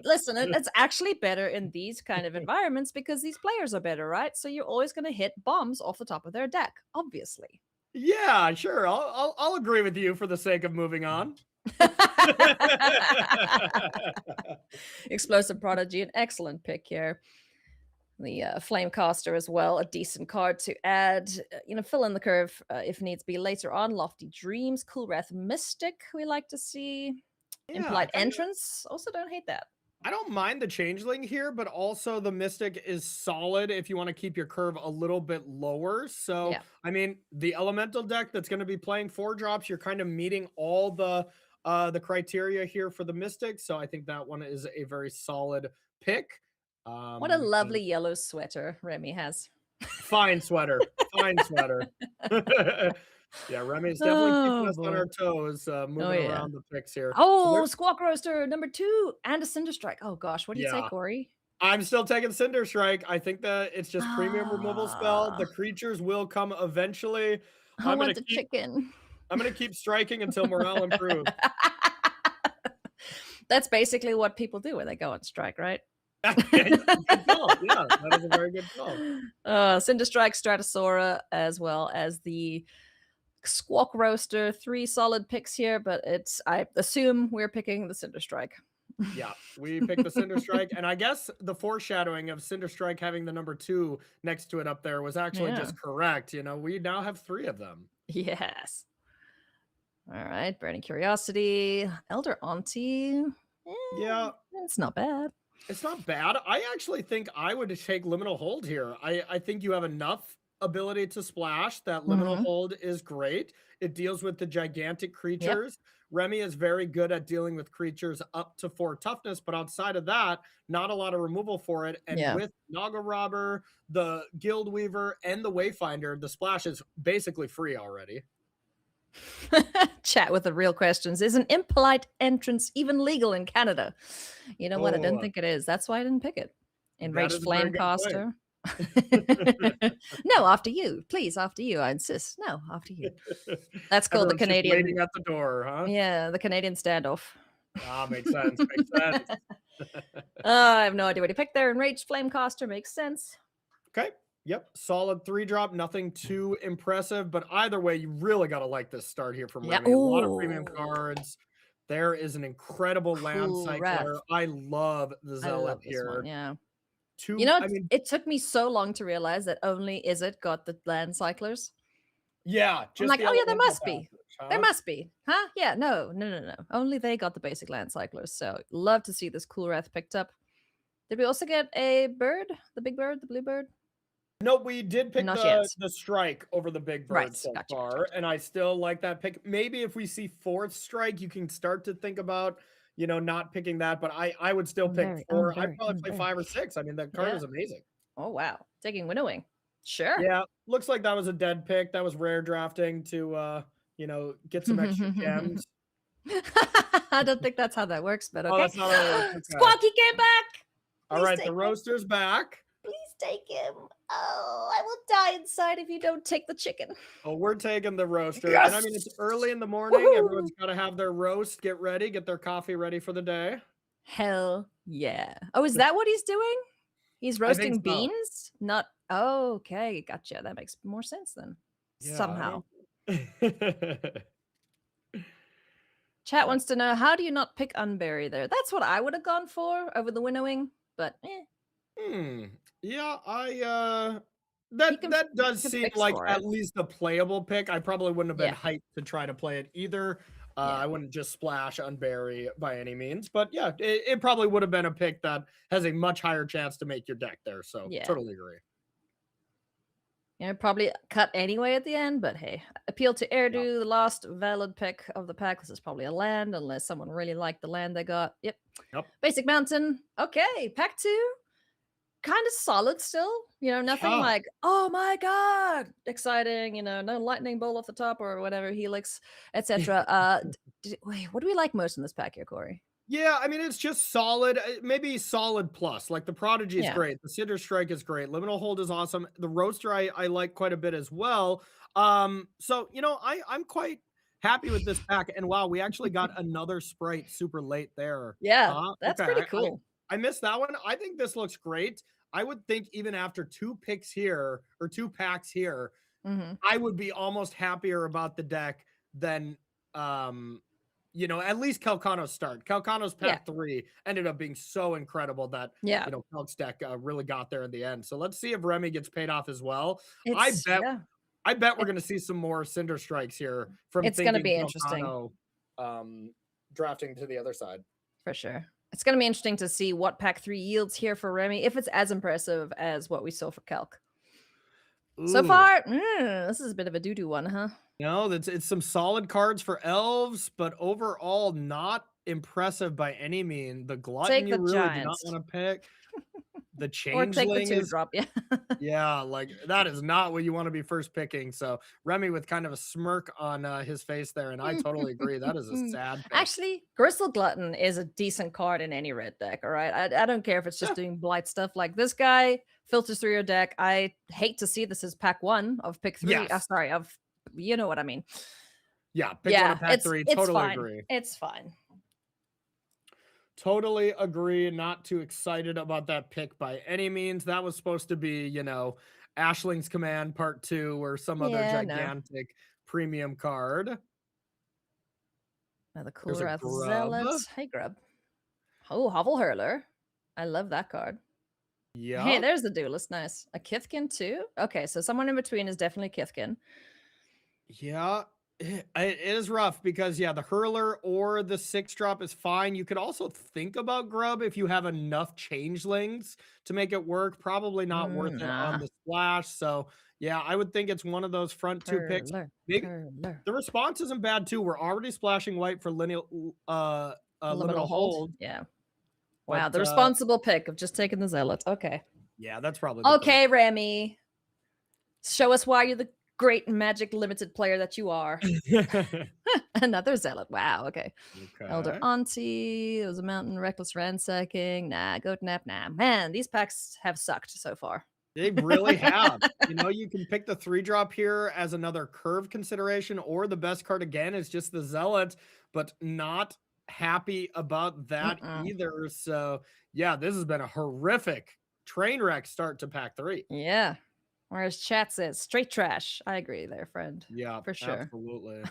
listen, it's actually better in these kind of environments because these players are better, right? So you're always going to hit bombs off the top of their deck, obviously. Yeah, sure. I'll agree with you for the sake of moving on. Explosive Prodigy, an excellent pick here. The Flamecaster as well, a decent card to add. Fill in the curve if needs be later on. Lofty Dreams, Cool Wrath Mystic, we like to see. Implied Entrance, also don't hate that. I don't mind the Changeling here, but also the Mystic is solid if you want to keep your curve a little bit lower. So, I mean, the Elemental deck that's going to be playing 4-drops, you're kind of meeting all the criteria here for the Mystic. So I think that one is a very solid pick. What a lovely yellow sweater Remy has. Fine sweater. Fine sweater. Yeah, Remy's definitely keeping us on our toes, moving around the picks here. Oh, Squawk Roaster number 2 and a Cinder Strike. Oh gosh, what do you say, Corey? I'm still taking Cinder Strike. I think that it's just premium removal spell. The creatures will come eventually. I want the chicken. I'm gonna keep striking until morale improves. That's basically what people do when they go on strike, right? Good call. Yeah, that is a very good call. Cinderstrike, Stratosora, as well as the Squawk Roaster. 3 solid picks here, but I assume we're picking the Cinderstrike. Yeah, we picked the Cinderstrike, and I guess the foreshadowing of Cinderstrike having the number 2 next to it up there was actually Yeah. just correct. You know, we now have 3 of them. Yes. All right, Burning Curiosity, Elder Auntie. Yeah, It's not bad. it's not bad. I actually think I would take Liminal Hold here. I think you have enough ability to splash that Liminal Hold is great. It deals with the gigantic creatures. Remy is very good at dealing with creatures up to 4 toughness, but outside of that, not a lot of removal for it. And with Naga Robber, the Guild Weaver, and the Wayfinder, the splash is basically free already. Chat with the real questions. Is an impolite entrance even legal in Canada? You know what? I didn't think it is. That's why I didn't pick it. Enraged Flamecaster. No, after you. Please, after you. I insist. No, after you. That's called the Canadian. Waiting at the door, huh? Yeah, the Canadian standoff. Makes sense. Makes sense. I have no idea what he picked there. Enraged Flamecaster makes sense. Okay. Yep. Solid 3-drop. Nothing too impressive, but either way, you really got to like this start here from Remy. A lot of premium cards. There is an incredible land cycler. I love the Zealot here. Yeah. You know, it took me so long to realize that only Izzet got the land cyclers. Yeah. I'm like, oh yeah, there must be. There must be. Huh? Yeah, no. Only they got the basic land cyclers. So love to see this cool Wrath picked up. Did we also get a bird? The big bird? The blue bird? No, we did pick the strike over the big bird so far, and I still like that pick. Maybe if we see 4th strike, you can start to think about, you know, not picking that, but I would still pick 4. I'd probably play 5 or 6. I mean, that card is amazing. Oh, wow. Taking Winnowing. Sure. Yeah, looks like that was a dead pick. That was rare drafting to, you know, get some extra gems. I don't think that's how that works, but okay. Oh, that's not how it works. Okay. Squawky came back! All right, the Roaster's back. Please take him. Oh, I will die inside if you don't take the chicken. Oh, we're taking the Roaster. Yes! And I mean, it's early in the morning. Woo-hoo! Everyone's got to have their roast, get ready, get their coffee ready for the day. Hell yeah. Oh, is that what he's doing? He's roasting beans? Not. Oh, okay. Gotcha. That makes more sense then. Yeah, somehow. Chat wants to know, how do you not pick Unbury there? That's what I would have gone for over the Winnowing, but yeah, that does seem like at least a playable pick. I probably wouldn't have been hyped to try to play it either. I wouldn't just splash Unbury by any means, but yeah, it probably would have been a pick that has a much higher chance to make your deck there. So totally agree. Yeah, probably cut anyway at the end, but hey, Appeal to Erdu, the last valid pick of the pack. This is probably a land, unless someone really liked the land they got. Yep. Basic Mountain. Okay, pack 2. Kind of solid still. You know, nothing like, oh my god, exciting. You know, no lightning bolt off the top or whatever, Helix, etc. Wait, what do we like most in this pack here, Corey? Yeah, I mean, it's just solid, maybe solid plus. Like the Prodigy is great. The Cinderstrike is great. Liminal Hold is awesome. The Roaster I like quite a bit as well. So, you know, I'm quite happy with this pack. And wow, we actually got another Sprite super late there. Yeah, that's pretty cool. I missed that one. I think this looks great. I would think even after 2 picks here or 2 packs here, I would be almost happier about the deck than, you know, at least Kalcano's start. Kalcano's pack 3 ended up being so incredible that, you know, Kalk's deck really got there in the end. So let's see if Remy gets paid off as well. I bet we're going to see some more Cinder Strikes here from it's going to be interesting. Drafting to the other side. For sure. It's going to be interesting to see what pack 3 yields here for Remy, if it's as impressive as what we saw for Kalk. So far, this is a bit of a doo-doo one, huh? No, it's some solid cards for elves, but overall not impressive by any means. The Glutton you really do not want to pick. The Changeling or take the 2-drop, yeah, like that is not what you want to be first picking. So Remy with kind of a smirk on his face there, and I totally agree. That is a sad pick. Actually, Gristle Glutton is a decent card in any red deck, all right? I don't care if it's just doing blight stuff. Like this guy filters through your deck. I hate to see this as pack 1 of pick 3. Sorry, of you know what I mean. Yeah, pick 1 of pack 3. Totally agree. It's fine. Totally agree. Not too excited about that pick by any means. That was supposed to be, Ashling's Command Part 2 or some other Yeah, no. gigantic premium card. Another cool There's a Wrath Grub. Zealot. Hey, Grub. Oh, Hovel Hurler. I love that card. Hey, Yep. there's the Duelist. Nice. A Kithkin too? Okay, so someone in between is definitely Kithkin. Yeah. It is rough because, the Hurler or the 6-drop is fine. You could also think about Grub if you have enough changelings to make it work. Probably not worth it on Nah. the splash. So, yeah, I would think it's one of those front 2 picks. Hurler. Maybe Hurler. the response isn't bad, too. We're already splashing white for Liminal liminal hold? hold. Yeah. Wow, But, the responsible pick of just taking the Zealot. Okay. yeah, that's probably the Okay, Remy. Show us why you're the great Magic Limited player that you are. correct. Another Zealot. Wow, okay. Elder Okay. Auntie. It was a Mountain Reckless Ransacking. Nah, Goat Nap. Nah. Man, these packs have sucked so far. They really have. You can pick the 3-drop here as another curve consideration, or the best card again is just the Zealot, but not happy about that either. So, yeah, this has been a horrific train wreck start to pack 3. Yeah. Whereas chat says straight trash. I agree there, friend. Yeah, For sure. absolutely.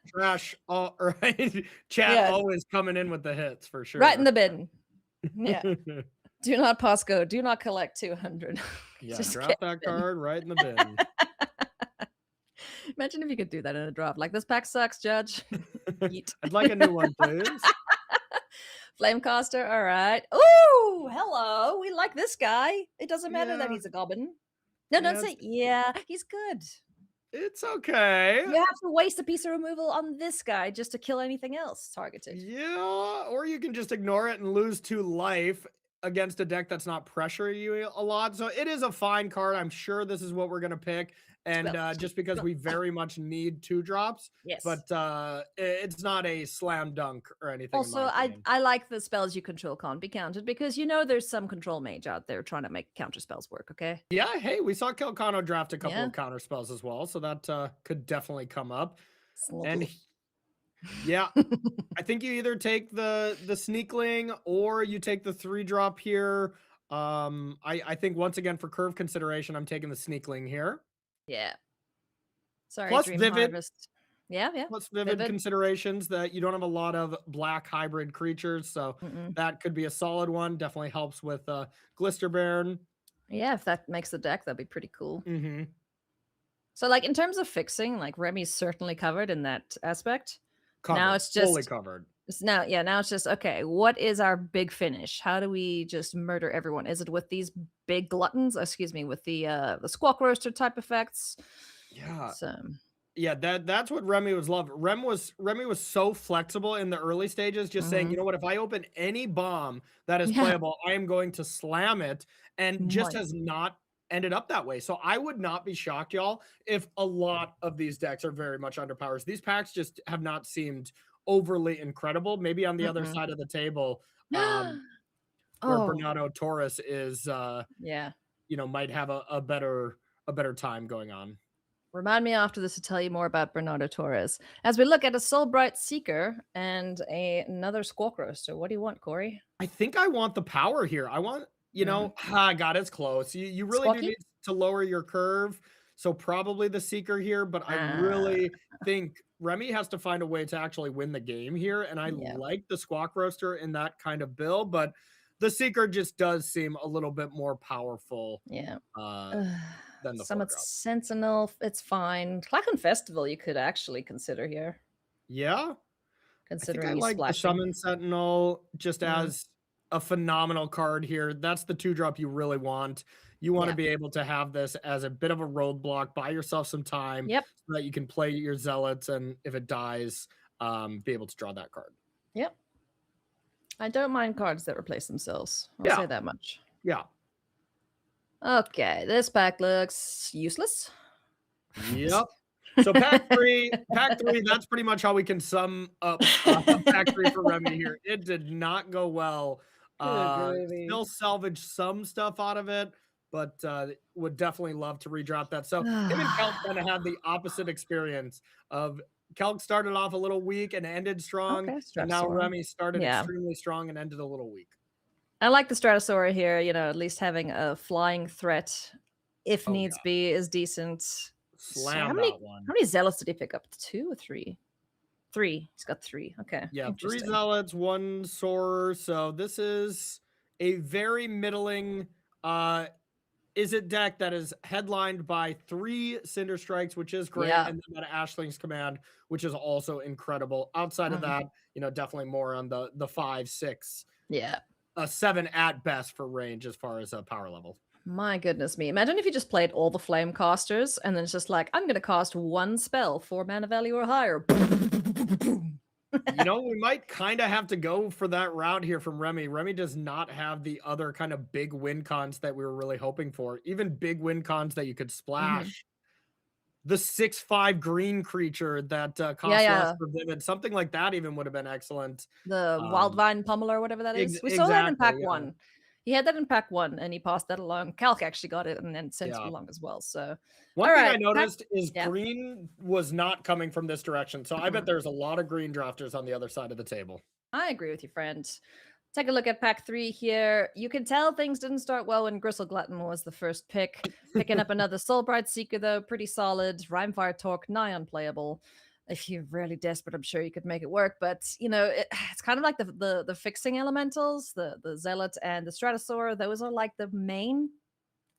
Trash, all right. Chat Yeah. always coming in with the hits for sure. Right in the bin. Yeah. Do not Posco. Do not collect 200. Yeah, Just drop get that in. card right in the bin. Imagine if you could do that in a drop. Like, this pack sucks, Judge. Yeet. I'd like a new one, please. Flamecaster, all right. Ooh, hello. We like this guy. It doesn't matter that Yeah. he's a goblin. No, don't Yeah, say, yeah, he's good. It's okay. You have to waste a piece of removal on this guy just to kill anything else targeted. Yeah, or you can just ignore it and lose 2 life against a deck that's not pressuring you a lot. So it is a fine card. I'm sure this is what we're gonna pick. And just because we very much need 2-drops, Yes. but it's not a slam dunk or anything. Also, I like the spells you control can't be counted because there's some control mage out there trying to make counter spells work, okay? Yeah, hey, we saw Kalcano draft a couple Yeah. of counter spells as well, so that could definitely come up. Snuggle. And yeah, I think you either take the Sneakling or you take the 3-drop here. I think once again for curve consideration, I'm taking the Sneakling here. Yeah. Sorry, Plus Dream Vivid. Harvest. Yeah. Plus Vivid considerations that you don't have a lot of black hybrid creatures, so that could be a solid one. Definitely helps with Glisterbairn. Yeah, if that makes the deck, that'd be pretty cool. Mm-hmm. So, like, in terms of fixing, like, Remy's certainly covered in that aspect. Covered. Now it's just fully covered. now it's just okay. What is our big finish? How do we just murder everyone? Is it with these big gluttons? Excuse me, with the squawk roaster type effects? Yeah. So, yeah, that's what Remy was loved. Remy was so flexible in the early stages, just saying, you know what, if I open any bomb that is playable, I am going to slam it, and just has not ended up that way. So I would not be shocked, y'all, if a lot of these decks are very much underpowers. These packs just have not seemed overly incredible. Maybe on the other side of the table, where Bernardo Torres is might have a better time going on. Remind me after this to tell you more about Bernardo Torres. As we look at a Soulbright Seeker and another Squawk Roaster. What do you want, Corey? I think I want the power here. I want, God, it's close. You really do need to lower your curve. So probably the Seeker here, but I really think Remy has to find a way to actually win the game here. And I like the Squawk Roaster in that kind of build, but the Seeker just does seem a little bit more powerful. Yeah. Than the Summit Sentinel, it's fine. Clackan Festival you could actually consider here. Yeah. Considering I think I like the Summon Sentinel just as a phenomenal card here. That's the 2-drop you really want. You want to be able to have this as a bit of a roadblock, buy yourself some time so that you can play your Zealots, and if it dies, be able to draw that card. Yep. I don't mind cards that replace themselves. I'll say that much. Yeah. Okay, this pack looks useless. Yep. So pack three, that's pretty much how we can sum up pack 3 for Remy here. It did not go well. Still salvage some stuff out of it, but would definitely love to redrop that. So him and Kel kind of had the opposite experience of Kelk started off a little weak and ended strong, Okay, and now Stratosaur. Remy started Yeah. extremely strong and ended a little weak. I like the Stratosaur here, at least having a flying threat, if Oh, needs yeah. be, is decent. So how Slam many that one. how many Zealots did he pick up? 2 or 3? 3. He's got 3. Okay. Yeah, 3 interesting. Zealots, 1 Soarer. So this is a very middling is it deck that is headlined by 3 Cinder Strikes, which is great, Yeah. and then that Ashling's Command, which is also incredible. Outside of that, definitely more on the 5, 6, Yeah. 7 at best for range as far as power level. My goodness me. Imagine if you just played all the flame casters and then it's just like, I'm gonna cast 1 spell, 4 mana value or higher. We might kind of have to go for that route here from Remy. Remy does not have the other kind of big win cons that we were really hoping for. Even big win cons that you could splash. The 6/5 green creature that costs less for Vivid, something like that even would have been excellent. The Wildvine Pummeler, whatever that is. We saw that in Exactly, pack 1. He had that in pack 1 and he passed that along. Calc actually got it and then sent it along as well. So one all thing right, I noticed is yeah. green was not coming from this direction. So I bet there's a lot of green drafters on the other side of the table. I agree with you, friend. Take a look at pack 3 here. You can tell things didn't start well when Gristle Glutton was the first pick. Picking up another Soulbright Seeker, though, pretty solid. Rhymefire Torque, nigh unplayable. If you're really desperate, I'm sure you could make it work. But, it's kind of like the fixing elementals, the Zealot and the Stratosaur. Those are like the main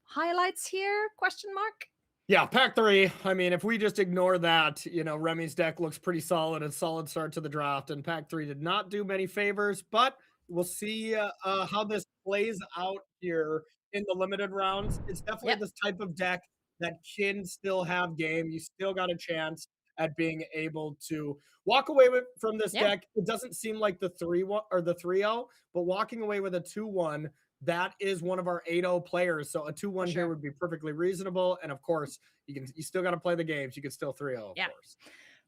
highlights here, question mark? Yeah, pack 3. I mean, if we just ignore that, Remy's deck looks pretty solid. A solid start to the draft, and pack 3 did not do many favors, but we'll see how this plays out here in the limited rounds. It's definitely this type of deck that can still have game. You still got a chance at being able to walk away from this deck. It doesn't seem like the 3-1 or the 3-0, but walking away with a 2-1, that is one of our 8-0 players. So a 2-1 here would be perfectly reasonable. And of course, you still got to play the games. You can still 3-0, of course.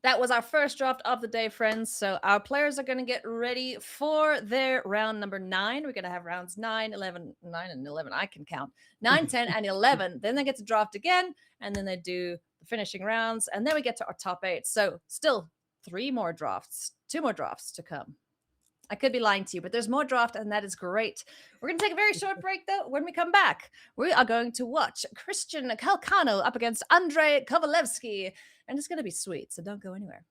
That was our first draft of the day, friends. So our players are going to get ready for their round number 9. We're going to have rounds 9, 11, 9 and 11. I can count 9, 10, and 11. Then they get to draft again, and then they do the finishing rounds, and then we get to our top 8. So still 2 more drafts to come. I could be lying to you, but there's more draft, and that is great. We're going to take a very short break, though. When we come back, we are going to watch Christian Kalcano up against Andrei Kovalevsky, and it's going to be sweet, so don't go anywhere.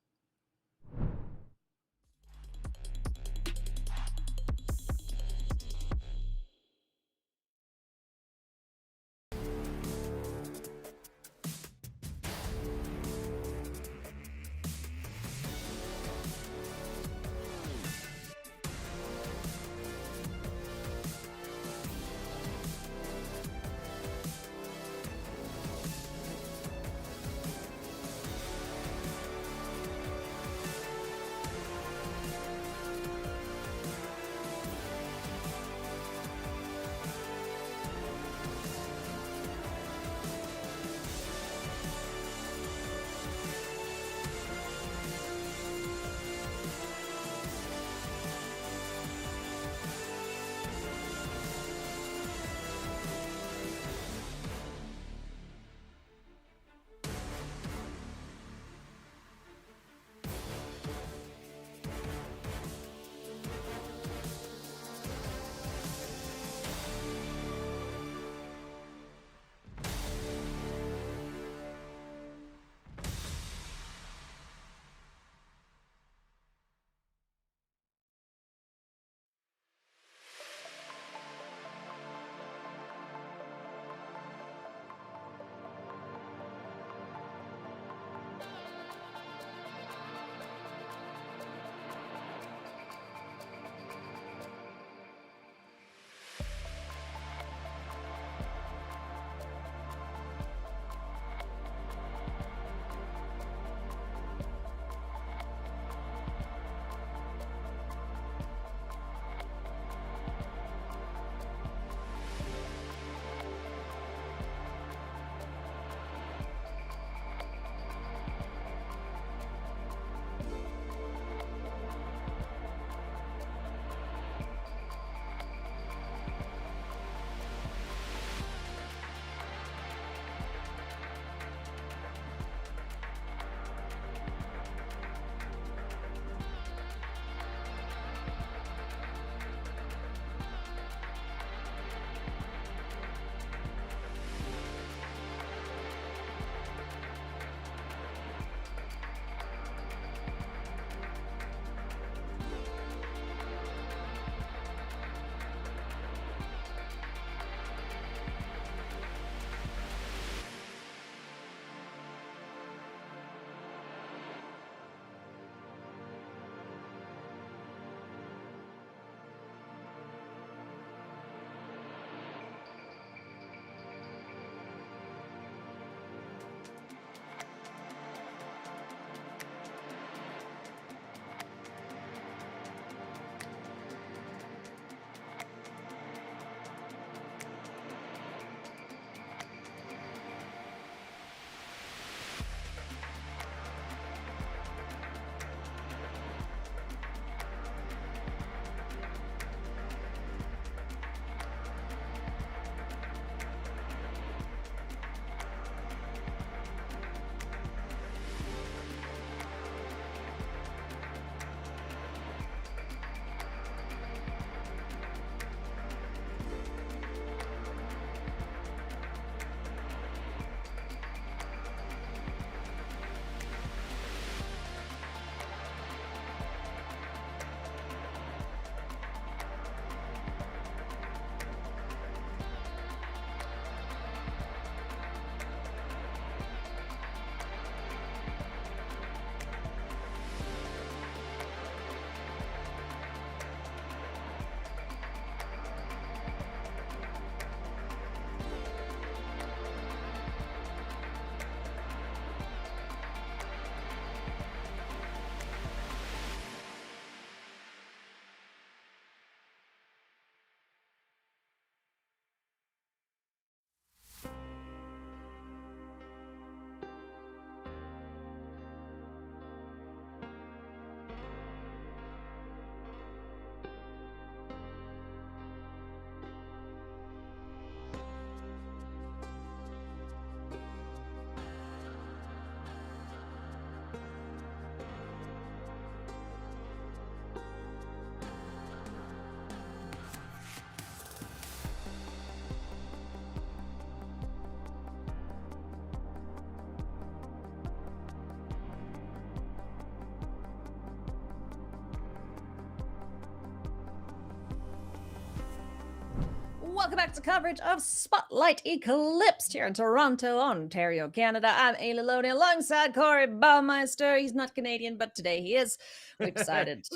welcome back to coverage of Spotlight Eclipsed here in Toronto, Ontario, Canada. I'm Ayla Loney alongside Corey Baumeister. He's not Canadian, but today he is. We've decided.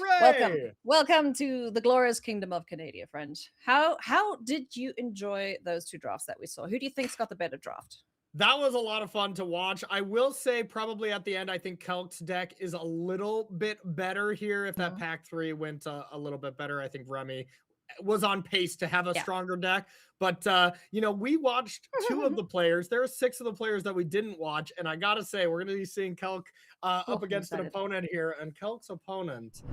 Welcome to the glorious kingdom of Canada, friend. How did you enjoy those two drafts that we saw? Who do you think's got the better draft? That was a lot of fun to watch. I will say probably at the end, I think Kalk's deck is a little bit better here. If that pack 3 went a little bit better, I think Remy was on pace to have a stronger deck. But, we watched 2 of the players. There are 6 of the players that we didn't watch. And I got to say, we're going to be seeing Kalk up against an opponent here. And Kalk's opponent,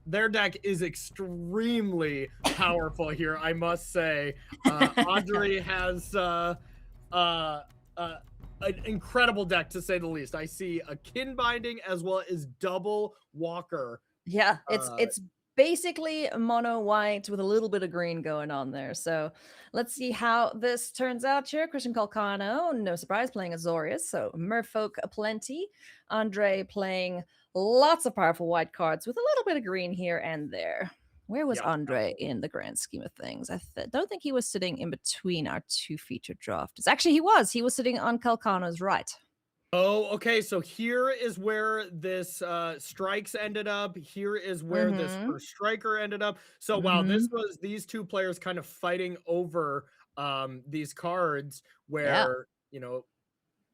their deck is extremely powerful here, I must say. Andre has... an incredible deck, to say the least. I see a kin binding as well as double walker. Yeah, it's basically mono white with a little bit of green going on there. So let's see how this turns out here. Christian Kalcano, no surprise, playing Azorius. So Merfolk aplenty. Andre playing lots of powerful white cards with a little bit of green here and there. Where was Andre in the grand scheme of things? I don't think he was sitting in between our 2 featured drafters. Actually, he was. He was sitting on Kalcano's right. Oh, okay. So here is where this strikes ended up. Here is where this first striker ended up. So wow, this was these 2 players kind of fighting over these cards where,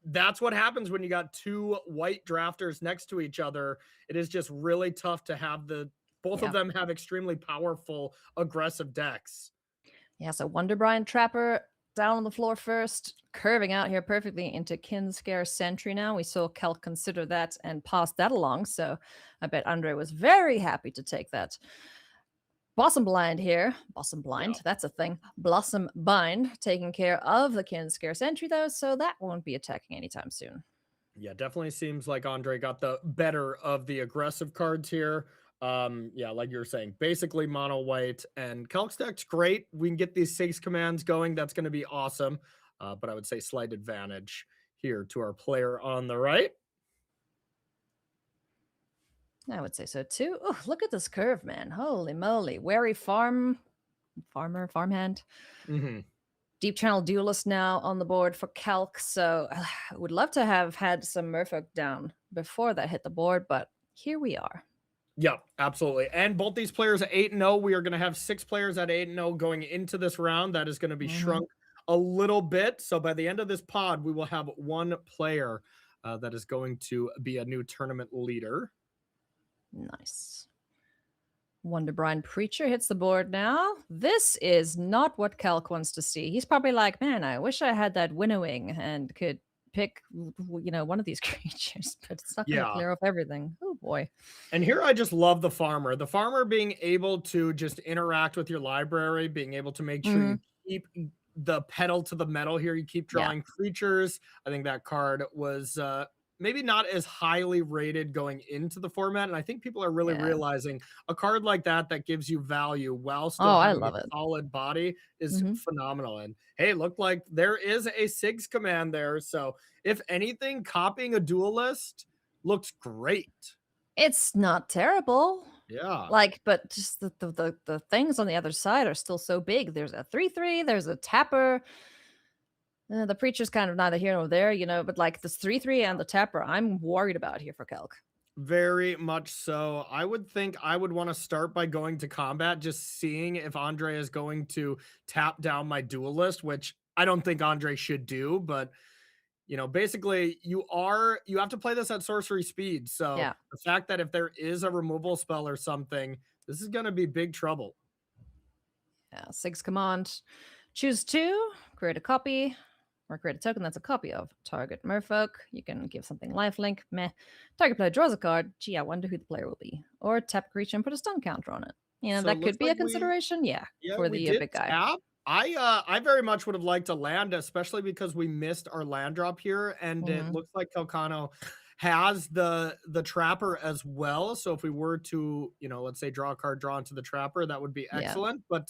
that's what happens when you got 2 white drafters next to each other. It is just really tough to have both of them have extremely powerful, aggressive decks. Yeah, so Wonder Brian Trapper down on the floor first, curving out here perfectly into Kinscare Sentry now. We saw Kalk consider that and pass that along, so I bet Andre was very happy to take that. Blossom Blind here. Blossom Blind, that's a thing. Blossom Bind taking care of the Kinscare Sentry, though, so that won't be attacking anytime soon. Yeah, definitely seems like Andre got the better of the aggressive cards here. Like you were saying, basically mono white, and Kalk's deck's great. We can get these 6 commands going. That's going to be awesome. But I would say slight advantage here to our player on the right. I would say so too. Oh, look at this curve, man. Holy moly. Wary farmhand. Deep Channel Duelist now on the board for Kalk. So I would love to have had some Merfolk down before that hit the board, but here we are. Yeah, absolutely. And both these players at 8-0. We are going to have 6 players at 8-0 going into this round. That is going to be shrunk a little bit. So by the end of this pod, we will have 1 player that is going to be a new tournament leader. Nice. Wonder Brian Preacher hits the board now. This is not what Kalk wants to see. He's probably like, man, I wish I had that winnowing and could pick, one of these creatures, but it's not going to clear off everything. Oh boy. And here I just love the farmer. The farmer being able to just interact with your library, being able to make sure you keep the pedal to the metal here. You keep drawing creatures. I think that card was maybe not as highly rated going into the format. And I think people are really realizing a card like that gives you value while still having a solid body is phenomenal. And hey, looked like there is a 6 command there. So if anything, copying a duelist looks great. It's not terrible. Yeah. But just the things on the other side are still so big. There's a 3/3, there's a tapper. The Preacher's kind of neither here nor there, but like this 3/3 and the tapper, I'm worried about here for Kalk. Very much so. I would think I would want to start by going to combat, just seeing if Andre is going to tap down my duelist, which I don't think Andre should do, but basically you have to play this at sorcery speed. So the fact that if there is a removal spell or something, this is going to be big trouble. Yeah, 6 command. Choose 2, create a copy, or create a token that's a copy of target Merfolk. You can give something lifelink. Meh. Target player draws a card. Gee, I wonder who the player will be. Or tap a creature and put a stun counter on it. So that could be a consideration. For the big guy. Tap. I very much would have liked to land, especially because we missed our land drop here, and it looks like Kalcano has the Trapper as well. So if we were to, let's say draw a card, draw into the Trapper, that would be excellent. But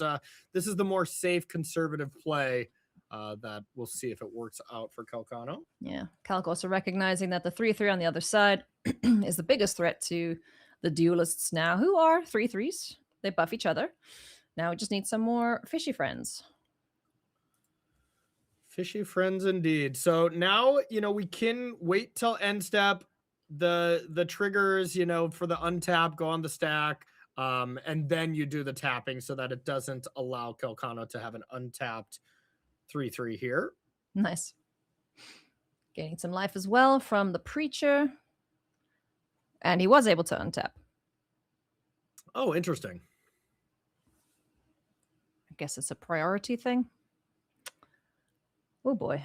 this is the more safe, conservative play that we'll see if it works out for Kalcano. Yeah, Kalk also recognizing that the 3/3 on the other side is the biggest threat to the duelists now, who are 3/3s. They buff each other. Now we just need some more fishy friends. Fishy friends indeed. So now, we can wait till end step. The triggers, for the untap go on the stack. And then you do the tapping so that it doesn't allow Kalcano to have an untapped 3/3 here. Nice. Gaining some life as well from the Preacher. And he was able to untap. Oh, interesting. I guess it's a priority thing. Oh boy.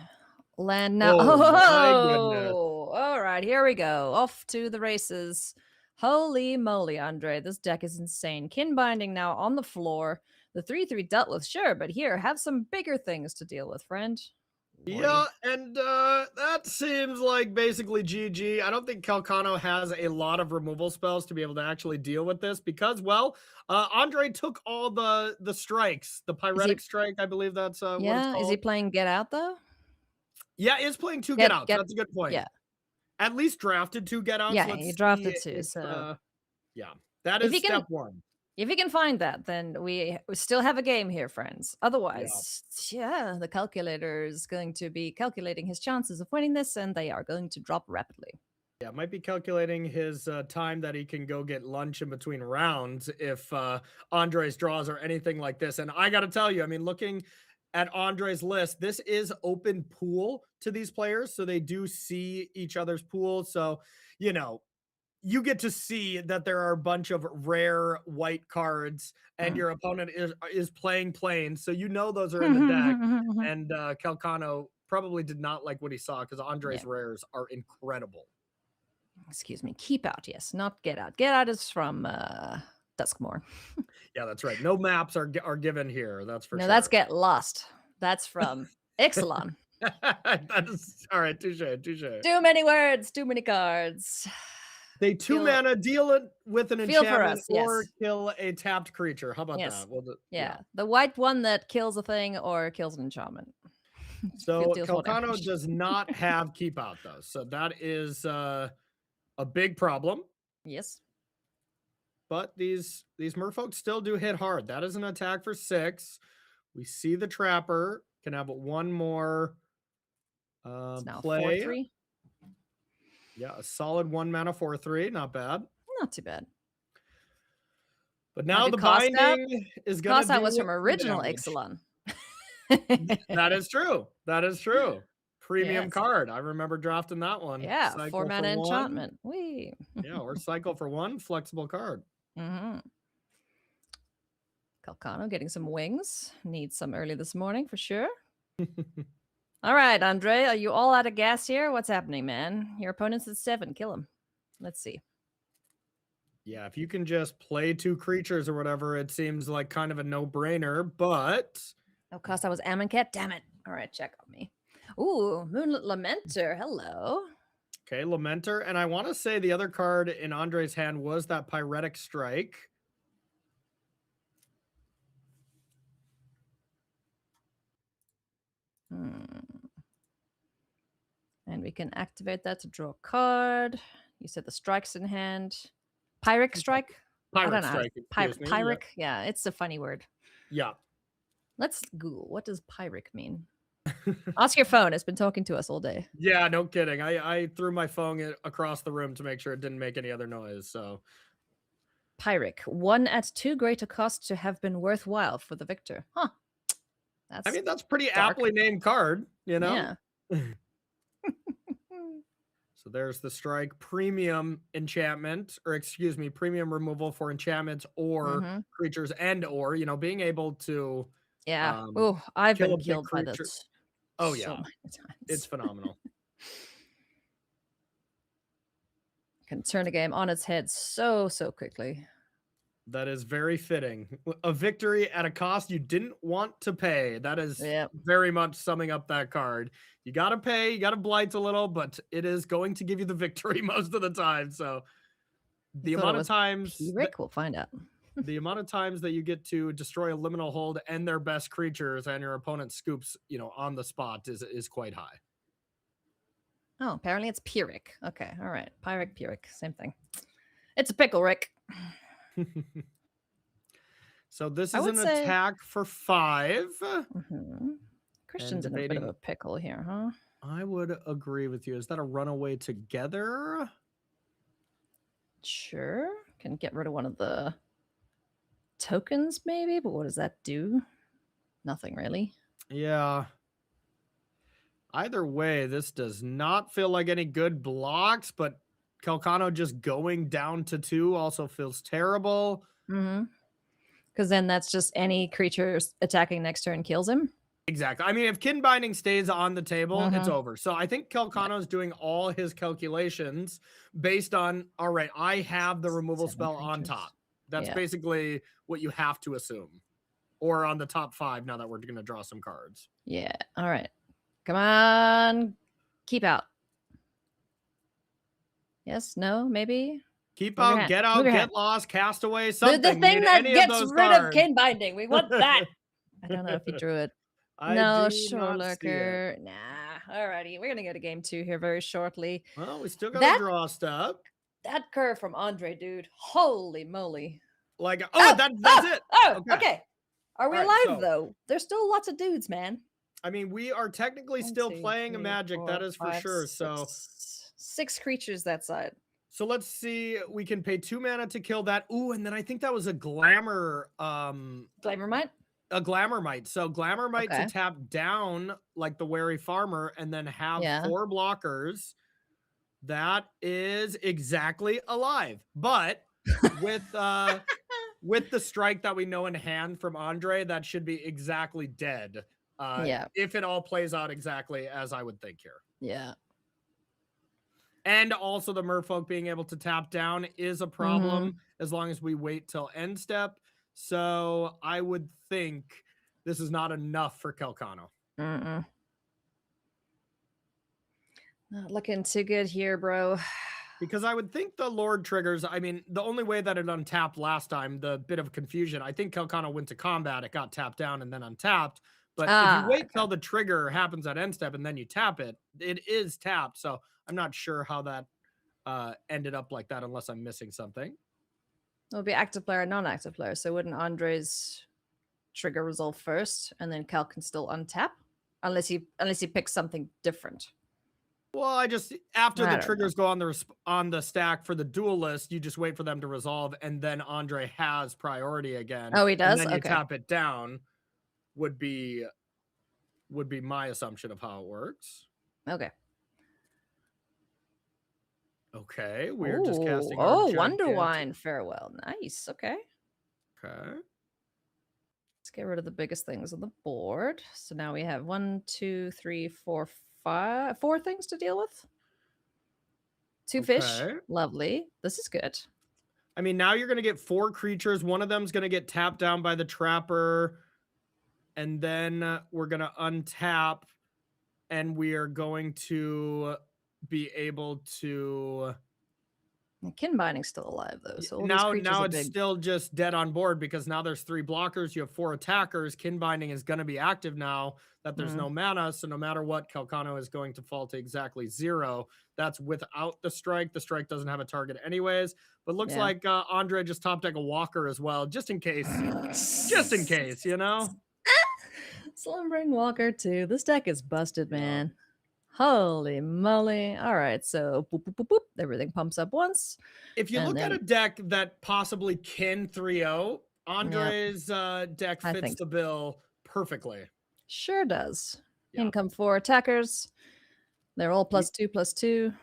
Land now. Oh, my goodness. All right, here we go. Off to the races. Holy moly, Andre. This deck is insane. Kin binding now on the floor. The 3/3 dealt with, sure, but here, have some bigger things to deal with, friend. Lordy. Yeah, and that seems like basically GG. I don't think Kalcano has a lot of removal spells to be able to actually deal with this because, well, Andre took all the strikes, the Pyretic strike, I believe that's what it's called. Is he playing Get Out, though? Yeah, is playing 2 Get Outs. That's a good point. Yeah. At least drafted 2 Get Outs. Yeah, he drafted 2, so... yeah, that is step 1. If he can find that, then we still have a game here, friends. Otherwise, yeah, the calculator is going to be calculating his chances of winning this, and they are going to drop rapidly. Yeah, might be calculating his time that he can go get lunch in between rounds if Andre's draws are anything like this. And I got to tell you, I mean, looking at Andre's list, this is open pool to these players, so they do see each other's pool. So, you get to see that there are a bunch of rare white cards and your opponent is playing plain. So those are in the deck. And Kalcano probably did not like what he saw because Andre's rares are incredible. Excuse me. Keep Out, yes. Not Get Out. Get Out is from Duskmoor. Yeah, that's right. No maps are given here. That's for sure. No, that's Get Lost. That's from Ixalan. That is all right. Touche. Too many words, too many cards. They 2 mana, deal it with an enchantment or kill a tapped creature. How about that? Well, the white one that kills a thing or kills an enchantment. So Kalcano does not have Keep Out though, so that is a big problem. Yes, but these merfolk still do hit hard. That is an attack for 6. We see the Trapper can have 1 more play. 4/3. Yeah, a solid 1 mana 4/3. Not bad. Not too bad. But now the binding is going to Cost Out was from original Ixalan. That is true. That is true. Premium card. I remember drafting that one. Yeah, 4 mana enchantment. Wee. Yeah, or cycle for 1, flexible card. Kalcano getting some wings. Needs some early this morning for sure. All right, Andre, are you all out of gas here? What's happening, man? Your opponent's at 7. Kill him. Let's see. Yeah, if you can just play 2 creatures or whatever, it seems like kind of a no-brainer, but... Oh, Costa was Amonkhet? Damn it. All right, check on me. Ooh, Moonlit Lamenter. Hello. Okay, Lamenter. And I want to say the other card in Andre's hand was that Pyretic Strike. And we can activate that to draw a card. You said the strike's in hand. Pyric Strike? Pyric Strike. Pyric? Yeah, it's a funny word. Yeah. Let's Google. What does Pyric mean? Ask your phone. It's been talking to us all day. Yeah, no kidding. I threw my phone across the room to make sure it didn't make any other noise. So Pyric. 1 at too great a cost to have been worthwhile for the victor. Huh. That's pretty aptly named card, Yeah. So there's the strike premium enchantment, or excuse me, premium removal for enchantments or creatures and or, being able to. Yeah. Oh, I've been killed by this. Oh, yeah. It's phenomenal. Can turn a game on its head so quickly. That is very fitting. A victory at a cost you didn't want to pay. That is very much summing up that card. You got to pay, you got to blight a little, but it is going to give you the victory most of the time. So the amount of times... Rick, we'll find out. The amount of times that you get to destroy a liminal hold and their best creatures and your opponent scoops, on the spot is quite high. Oh, apparently it's Pyric. Okay, all right. Pyric, same thing. It's a pickle, Rick. So this is an attack for 5. Christian's in a bit of a pickle here, huh? I would agree with you. Is that a runaway together? Sure. Can get rid of one of the tokens, maybe, but what does that do? Nothing really. Yeah. Either way, this does not feel like any good blocks, but Kalcano just going down to 2 also feels terrible. Because then that's just any creature attacking next turn kills him. Exactly. I mean, if Kin Binding stays on the table, it's over. So I think Kalcano's doing all his calculations based on, all right, I have the removal spell on top. That's basically what you have to assume. Or on the top 5 now that we're going to draw some cards. Yeah. All right. Come on. Keep out. Yes, no, maybe? Keep out, get out, get lost, cast away, something. The thing that gets rid of Kin Binding. We want that. I don't know if he drew it. No, Shore Lurker. Nah. Alrighty. We're going to go to game 2 here very shortly. Well, we still got to draw stuff. That curve from Andre, dude. Holy moly. Like, that's it. Oh, okay. Are we alive, though? There's still lots of dudes, man. I mean, we are technically still playing a Magic. That is for sure. So 6 creatures that side. So let's see. We can pay 2 mana to kill that. Ooh, and then I think that was a Glamour. Glamour Might? A Glamour Might. So Glamour Might to tap down like the Wary Farmer and then have 4 blockers. That is exactly alive. But with with the strike that we know in hand from Andre, that should be exactly dead. If it all plays out exactly as I would think here. Yeah. And also the Merfolk being able to tap down is a problem as long as we wait till end step. So I would think this is not enough for Kalcano. Not looking too good here, bro. Because I would think the Lord triggers, I mean, the only way that it untapped last time, the bit of confusion, I think Kalcano went to combat, it got tapped down and then untapped. But if you wait till the trigger happens at end step and then you tap it, it is tapped. So I'm not sure how that ended up like that unless I'm missing something. It would be active player and non-active player. So wouldn't Andre's trigger resolve first and then Cal can still untap? Unless he picks something different. Well, after the triggers go on the stack for the duelist, you just wait for them to resolve, and then Andre has priority again. Oh, he does? And then you tap it down. Would be my assumption of how it works. Okay. Okay, we're just casting. Wonderwine Farewell. Nice. Okay. Okay. Let's get rid of the biggest things on the board. So now we have 1, 2, 3, 4, 5, 4 things to deal with. 2 fish. Lovely. This is good. I mean, now you're going to get 4 creatures. One of them's going to get tapped down by the Trapper. And then we're going to untap. And we are going to be able to... Kin Binding's still alive, though. So now it's still just dead on board because now there's 3 blockers. You have 4 attackers. Kin Binding is going to be active now that there's no mana. So no matter what, Kalcano is going to fall to exactly 0. That's without the strike. The strike doesn't have a target anyways. But looks like Andre just top deck a Walker as well, just in case. Just in case, you know? Slumbering Walker, too. This deck is busted, man. Holy moly. All right, so boop, boop, boop, boop. Everything pumps up once. If you look at a deck that possibly can 3-0, Andre's deck fits the bill perfectly. Sure does. Income 4 attackers. They're all +2/+2.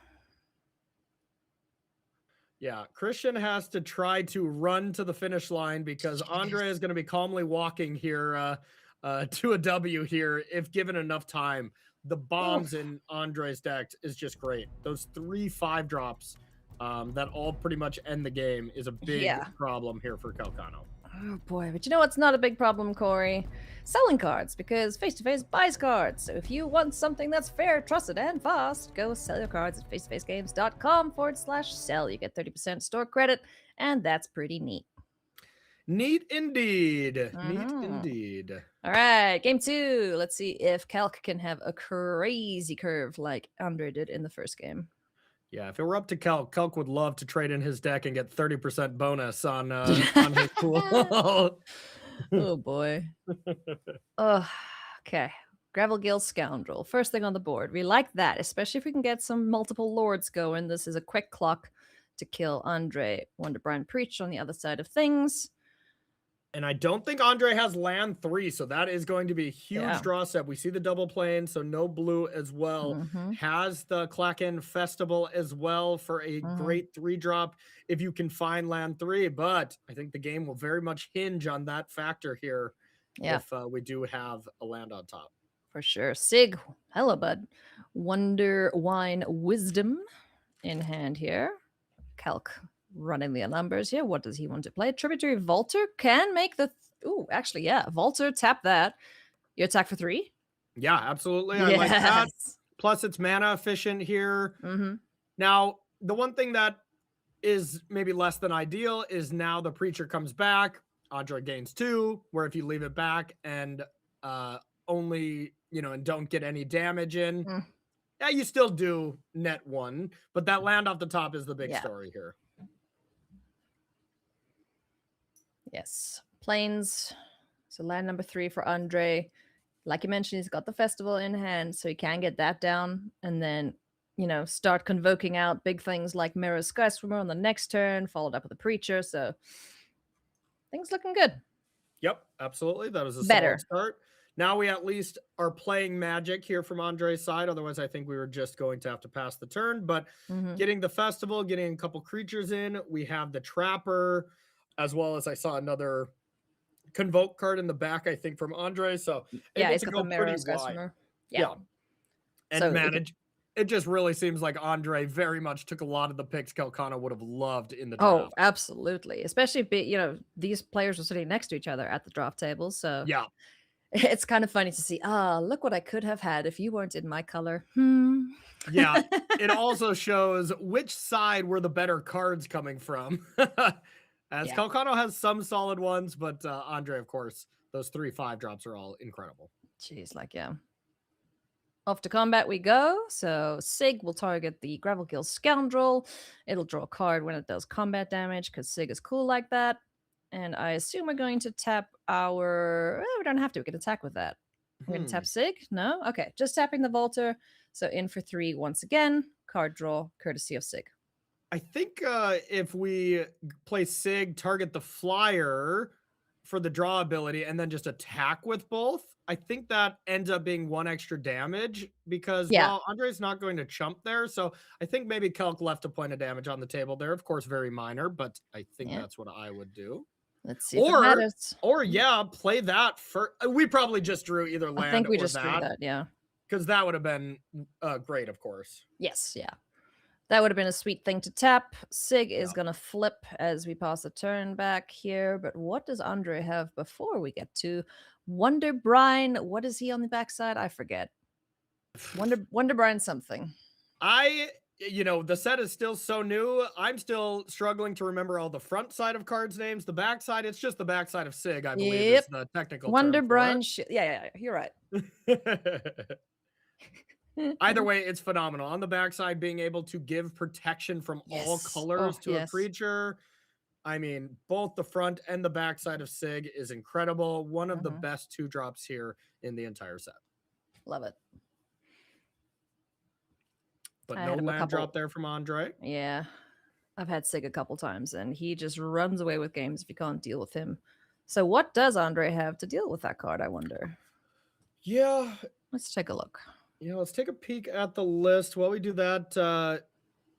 Yeah, Christian has to try to run to the finish line because Andre is going to be calmly walking here to a W here if given enough time. The bombs in Andre's deck is just great. Those 3 5-drops that all pretty much end the game is a big problem here for Kalcano. Oh boy, but you know what's not a big problem, Corey? Selling cards, because face-to-face buys cards. So if you want something that's fair, trusted, and fast, go sell your cards at facetofacegames.com/sell. You get 30% store credit, and that's pretty neat. Neat indeed. Neat indeed. All right, game 2. Let's see if Calc can have a crazy curve like Andre did in the first game. Yeah, if it were up to Calc would love to trade in his deck and get 30% bonus on his pool. Oh boy. Oh, okay. Gravelgill Scoundrel. First thing on the board. We like that, especially if we can get some multiple lords going. This is a quick clock to kill Andre. Wonderbrine Preach on the other side of things. And I don't think Andre has land 3, so that is going to be a huge draw set. We see the double plane, so no blue as well. Has the Klaken Festival as well for a great 3-drop if you can find land 3, but I think the game will very much hinge on that factor here if we do have a land on top. For sure. Sig, hello, bud. Wonder Wine Wisdom in hand here. Calc running the numbers here. What does he want to play? Tributary Vaulter can make the... Ooh, actually, yeah. Vaulter, tap that. You attack for 3? Yeah, absolutely. I like that. Plus, it's mana efficient here. Now, the one thing that is maybe less than ideal is now the Preacher comes back. Andre gains 2, where if you leave it back and only, and don't get any damage in, yeah, you still do net 1, but that land off the top is the big story here. Yes. Plains. So land number 3 for Andre. Like you mentioned, he's got the festival in hand, so he can get that down and then, start convoking out big things like Mirror Sky Swimmer on the next turn, followed up with a Preacher. So things looking good. Yep, absolutely. That was a solid start. Now we at least are playing magic here from Andre's side. Otherwise, I think we were just going to have to pass the turn. But getting the festival, getting a couple creatures in, we have the Trapper, as well as I saw another Convoke card in the back, I think, from Andre. So able to go pretty wide. Yeah. And so manage. It just really seems like Andre very much took a lot of the picks Kalcano would have loved in the draft. Oh, absolutely. Especially, these players were sitting next to each other at the draft table. So yeah, it's kind of funny to see, look what I could have had if you weren't in my color. Yeah, it also shows which side were the better cards coming from. As Kalcano has some solid ones, but Andre, of course, those 3 5-drops are all incredible. Jeez, Off to combat we go. So Sig will target the Gravelgill Scoundrel. It'll draw a card when it does combat damage because Sig is cool like that. And I assume we're going to tap our... Well, we don't have to. We can attack with that. We're going to tap Sig? No? Okay, just tapping the Vaulter. So in for 3 once again. Card draw, courtesy of Sig. I think if we play Sig, target the Flyer for the draw ability, and then just attack with both, I think that ends up being 1 extra damage because, well, Andre's not going to chump there. So I think maybe Kalk left a point of damage on the table there. Of course, very minor, but I think that's what I would do. Let's see if it matters. Or play that for... We probably just drew either land or that. I think we just drew that, yeah. Because that would have been great, of course. Yes, yeah. That would have been a sweet thing to tap. Sig is going to flip as we pass the turn back here. But what does Andre have before we get to Wonderbrine? What is he on the backside? I forget. Wonderbrine something. The set is still so new. I'm still struggling to remember all the front side of cards names. The back side, it's just the backside of Sig, I believe is the technical term. Wonderbrine. Yeah, you're right. Either way, it's phenomenal. On the backside, being able to give protection from all colors to a creature. I mean, both the front and the backside of Sig is incredible. One of the best 2-drops here in the entire set. Love it. But no land drop there from Andre. Yeah. I've had Sig a couple times, and he just runs away with games if you can't deal with him. So what does Andre have to deal with that card, I wonder? Yeah. Let's take a look. Yeah, let's take a peek at the list. While we do that,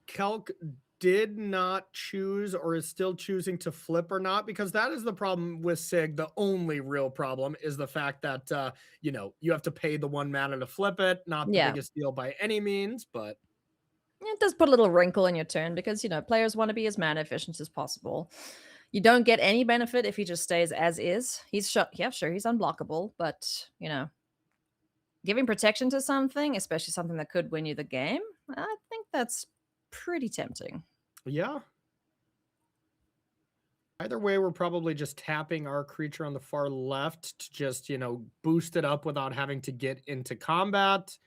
Kalk did not choose or is still choosing to flip or not, because that is the problem with Sig. The only real problem is the fact that, you have to pay the 1 mana to flip it. Not the biggest deal by any means, but... It does put a little wrinkle in your turn because, players want to be as mana efficient as possible. You don't get any benefit if he just stays as is. He's sure he's unblockable, but, giving protection to something, especially something that could win you the game, I think that's pretty tempting. Yeah. Either way, we're probably just tapping our creature on the far left to just, boost it up without having to get into combat.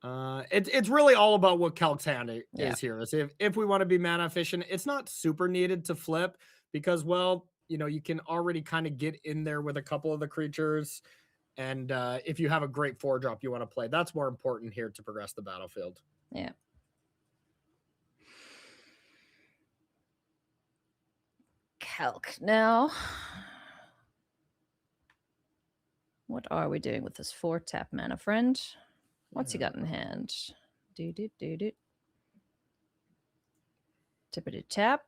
It's really all about what Kalk's hand is here. Is if we want to be mana efficient, it's not super needed to flip because, well, you can already kind of get in there with a couple of the creatures. And if you have a great 4-drop you want to play, that's more important here to progress the battlefield. Yeah. Calc now. What are we doing with this 4-tap mana friend? What's he got in hand? Tippity tap.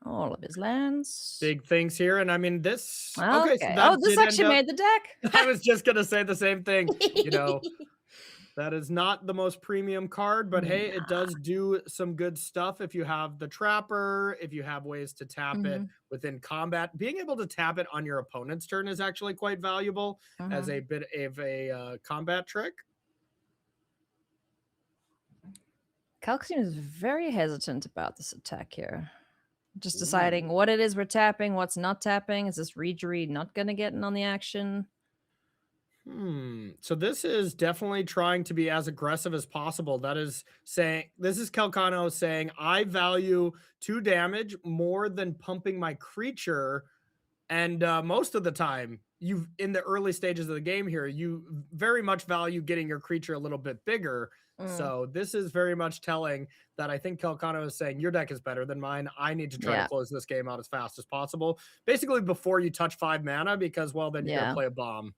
All of his lands. Big things here, and I mean this. Okay. So that this actually made the deck. I was just gonna say the same thing. That is not the most premium card, but hey, it does do some good stuff if you have the Trapper, if you have ways to tap it within combat. Being able to tap it on your opponent's turn is actually quite valuable as a bit of a combat trick. Kalcano is very hesitant about this attack here. Just deciding what it is we're tapping, what's not tapping. Is this Regery not going to get in on the action? So this is definitely trying to be as aggressive as possible. That is saying, this is Kalcano saying, I value 2 damage more than pumping my creature. And most of the time, in the early stages of the game here, you very much value getting your creature a little bit bigger. So this is very much telling that I think Kalcano is saying, your deck is better than mine. I need to try to close this game out as fast as possible. Basically, before you touch 5 mana, because, well, then you're going to play a bomb.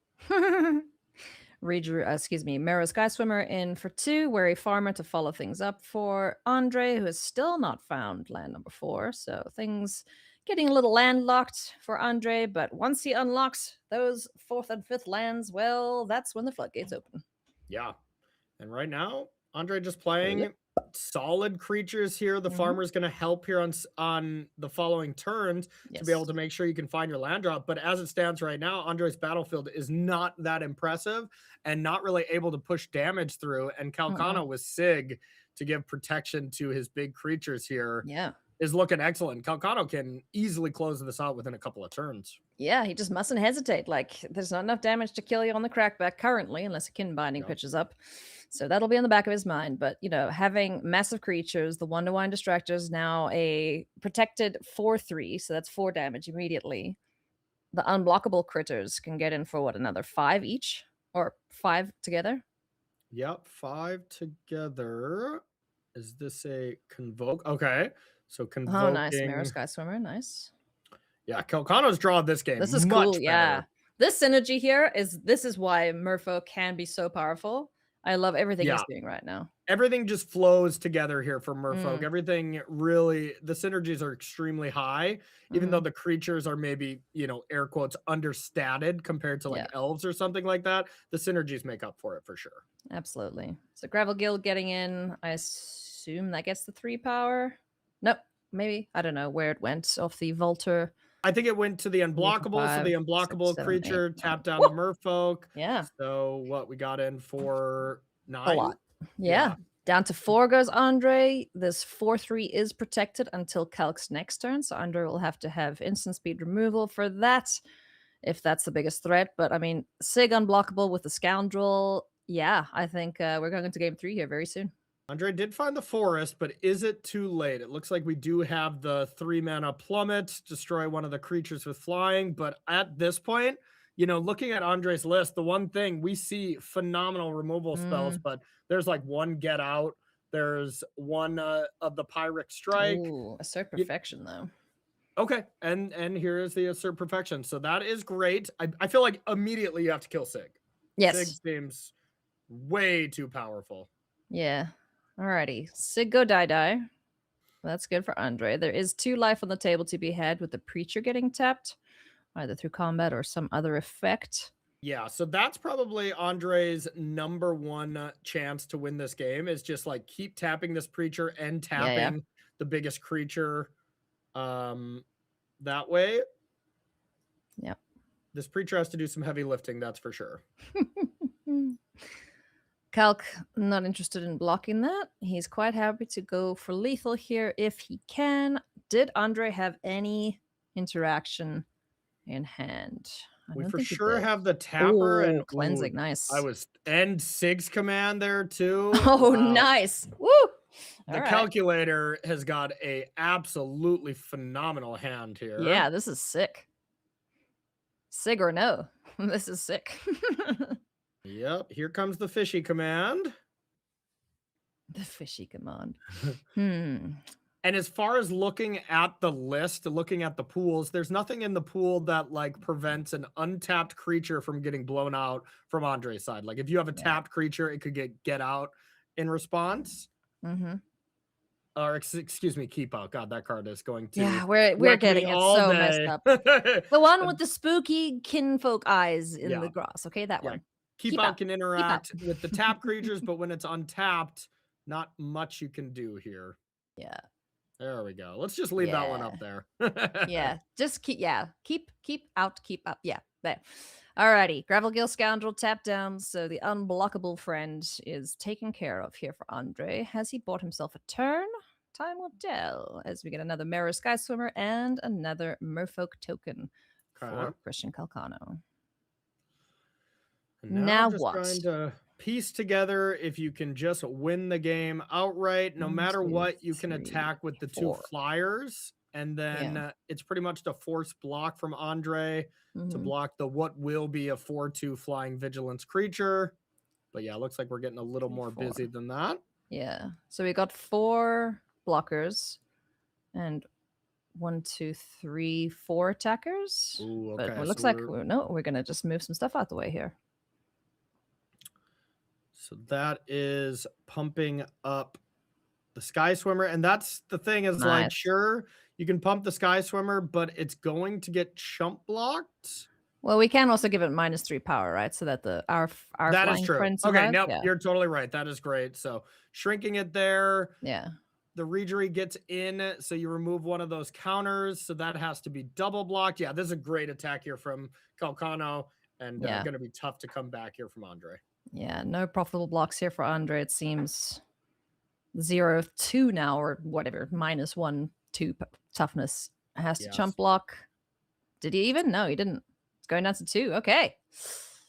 Mirror Sky Swimmer in for 2, Wary Farmer to follow things up for Andre, who has still not found land number 4. So things getting a little landlocked for Andre, but once he unlocks those 4th and 5th lands, well, that's when the floodgates open. Yeah. And right now, Andre just playing solid creatures here. The farmer's going to help here on the following turns to be able to make sure you can find your land drop. But as it stands right now, Andre's battlefield is not that impressive and not really able to push damage through. And Kalcano with Sig to give protection to his big creatures here is looking excellent. Kalcano can easily close this out within a couple of turns. Yeah, he just mustn't hesitate. Like, there's not enough damage to kill you on the crackback currently, unless a kin binding pitches up. So that'll be in the back of his mind. But, you know, having massive creatures, the 1/1 distractors, now a protected 4/3, so that's 4 damage immediately. The unblockable critters can get in for what, another 5 each? Or 5 together? Yep, 5 together. Is this a convoke? Okay. So convoking. Oh, nice. Mirror Sky Swimmer, nice. Yeah, Kalcano's drawn this game. This is cool, yeah. This synergy here is why Merfolk can be so powerful. I love everything he's doing right now. Everything just flows together here for Merfolk. Everything really, the synergies are extremely high, even though the creatures are maybe, you know, air quotes, understated compared to like elves or something like that. The synergies make up for it for sure. Absolutely. So Gravel Guild getting in, I assume that gets the 3 power. Nope, maybe. I don't know where it went off the Volter. I think it went to the unblockable, so the unblockable creature tapped down the Merfolk. Yeah. So what we got in for 9? A lot. Yeah. Down to 4 goes Andre. This 4/3 is protected until Calc's next turn, so Andre will have to have instant speed removal for that, if that's the biggest threat. But I mean, Sig unblockable with the Scoundrel. Yeah, I think we're going into game 3 here very soon. Andre did find the forest, but is it too late? It looks like we do have the 3 mana plummet, destroy one of the creatures with flying. But at this point, you know, looking at Andre's list, the one thing we see phenomenal removal spells, but there's like 1 get out. There's 1 of the Pyrrhic Strike. Ooh, Assert Perfection though. Okay, and here is the Assert Perfection. So that is great. I feel like immediately you have to kill Sig. Yes. Sig seems way too powerful. Yeah. Alrighty, Sig go die. That's good for Andre. There is 2 life on the table to be had with the Preacher getting tapped, either through combat or some other effect. Yeah, so that's probably Andre's number 1 chance to win this game, is just like keep tapping this Preacher and tapping the biggest creature that way. Yep. This Preacher has to do some heavy lifting, that's for sure. Calc, not interested in blocking that. He's quite happy to go for lethal here if he can. Did Andre have any interaction in hand? We for sure have the Tapper and cleansing. Nice. And Sig's command there too. Oh, nice. Woo! The calculator has got a absolutely phenomenal hand here. Yeah, this is sick. Sig or no. This is sick. Yep, here comes the fishy command. The fishy command. Hmm. And as far as looking at the list, looking at the pools, there's nothing in the pool that like prevents an untapped creature from getting blown out from Andre's side. Like if you have a tapped creature, it could get out in response. Mm-hmm. Or excuse me, keep out. God, that card is going to Yeah, we're wreck getting me it all so day. messed up. The one with the spooky kinfolk eyes in Yeah. the grass. Okay, that one. Keep out can interact with the tap creatures, but when it's untapped, not much you can do here. Yeah. There we go. Let's just leave that one up there. Yeah. Just keep out, keep up. Yeah. There. Alrighty. Gravelgill Scoundrel tap down. So the unblockable friend is taken care of here for Andre. Has he bought himself a turn? Time will tell as we get another Mirror Sky Swimmer and another Merfolk token for Christian Kalcano. Now just what? Trying to piece together if you can just win the game outright. No matter what, you can attack with the 2 flyers. And then it's pretty much the force block from Andre to block the what will be a 4/2 flying vigilance creature. But yeah, it looks like we're getting a little more busy than that. Yeah. So we got 4 blockers and 1, 2, 3, 4 attackers. Ooh, okay. But it looks like we're gonna just move some stuff out the way here. So that is pumping up the Sky Swimmer. And that's the thing is like, sure, you can pump the Sky Swimmer, but it's going to get chump blocked. Well, we can also give it -3 power, right? So that our that is true. Friend okay, nope, you're totally right. That is great. So shrinking it there. Yeah. The Regery gets in, so you remove one of those counters. So that has to be double blocked. Yeah, this is a great attack here from Kalcano, and going to be tough to come back here from Andre. Yeah, no profitable blocks here for Andre. It seems 0/2 now, or whatever, -1, 2 toughness. Has to chump block. Did he even? No, he didn't. It's going down to 2. Okay.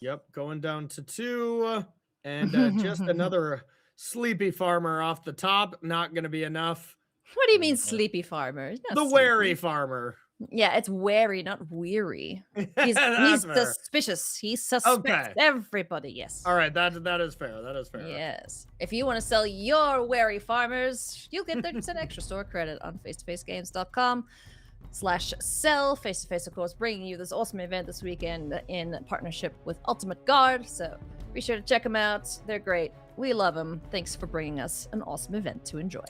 Yep, going down to 2. And just another sleepy farmer off the top. Not going to be enough. What do you mean sleepy farmer? The wary farmer. Yeah, it's wary, not weary. He's suspicious. He suspects everybody. Yes. All right, that is fair. That is fair. Yes. If you want to sell your wary farmers, you'll get 30% extra store credit on facetofacegames.com/sell. Face to Face, of course, bringing you this awesome event this weekend in partnership with Ultimate Guard. So be sure to check them out. They're great. We love them. Thanks for bringing us an awesome event to enjoy.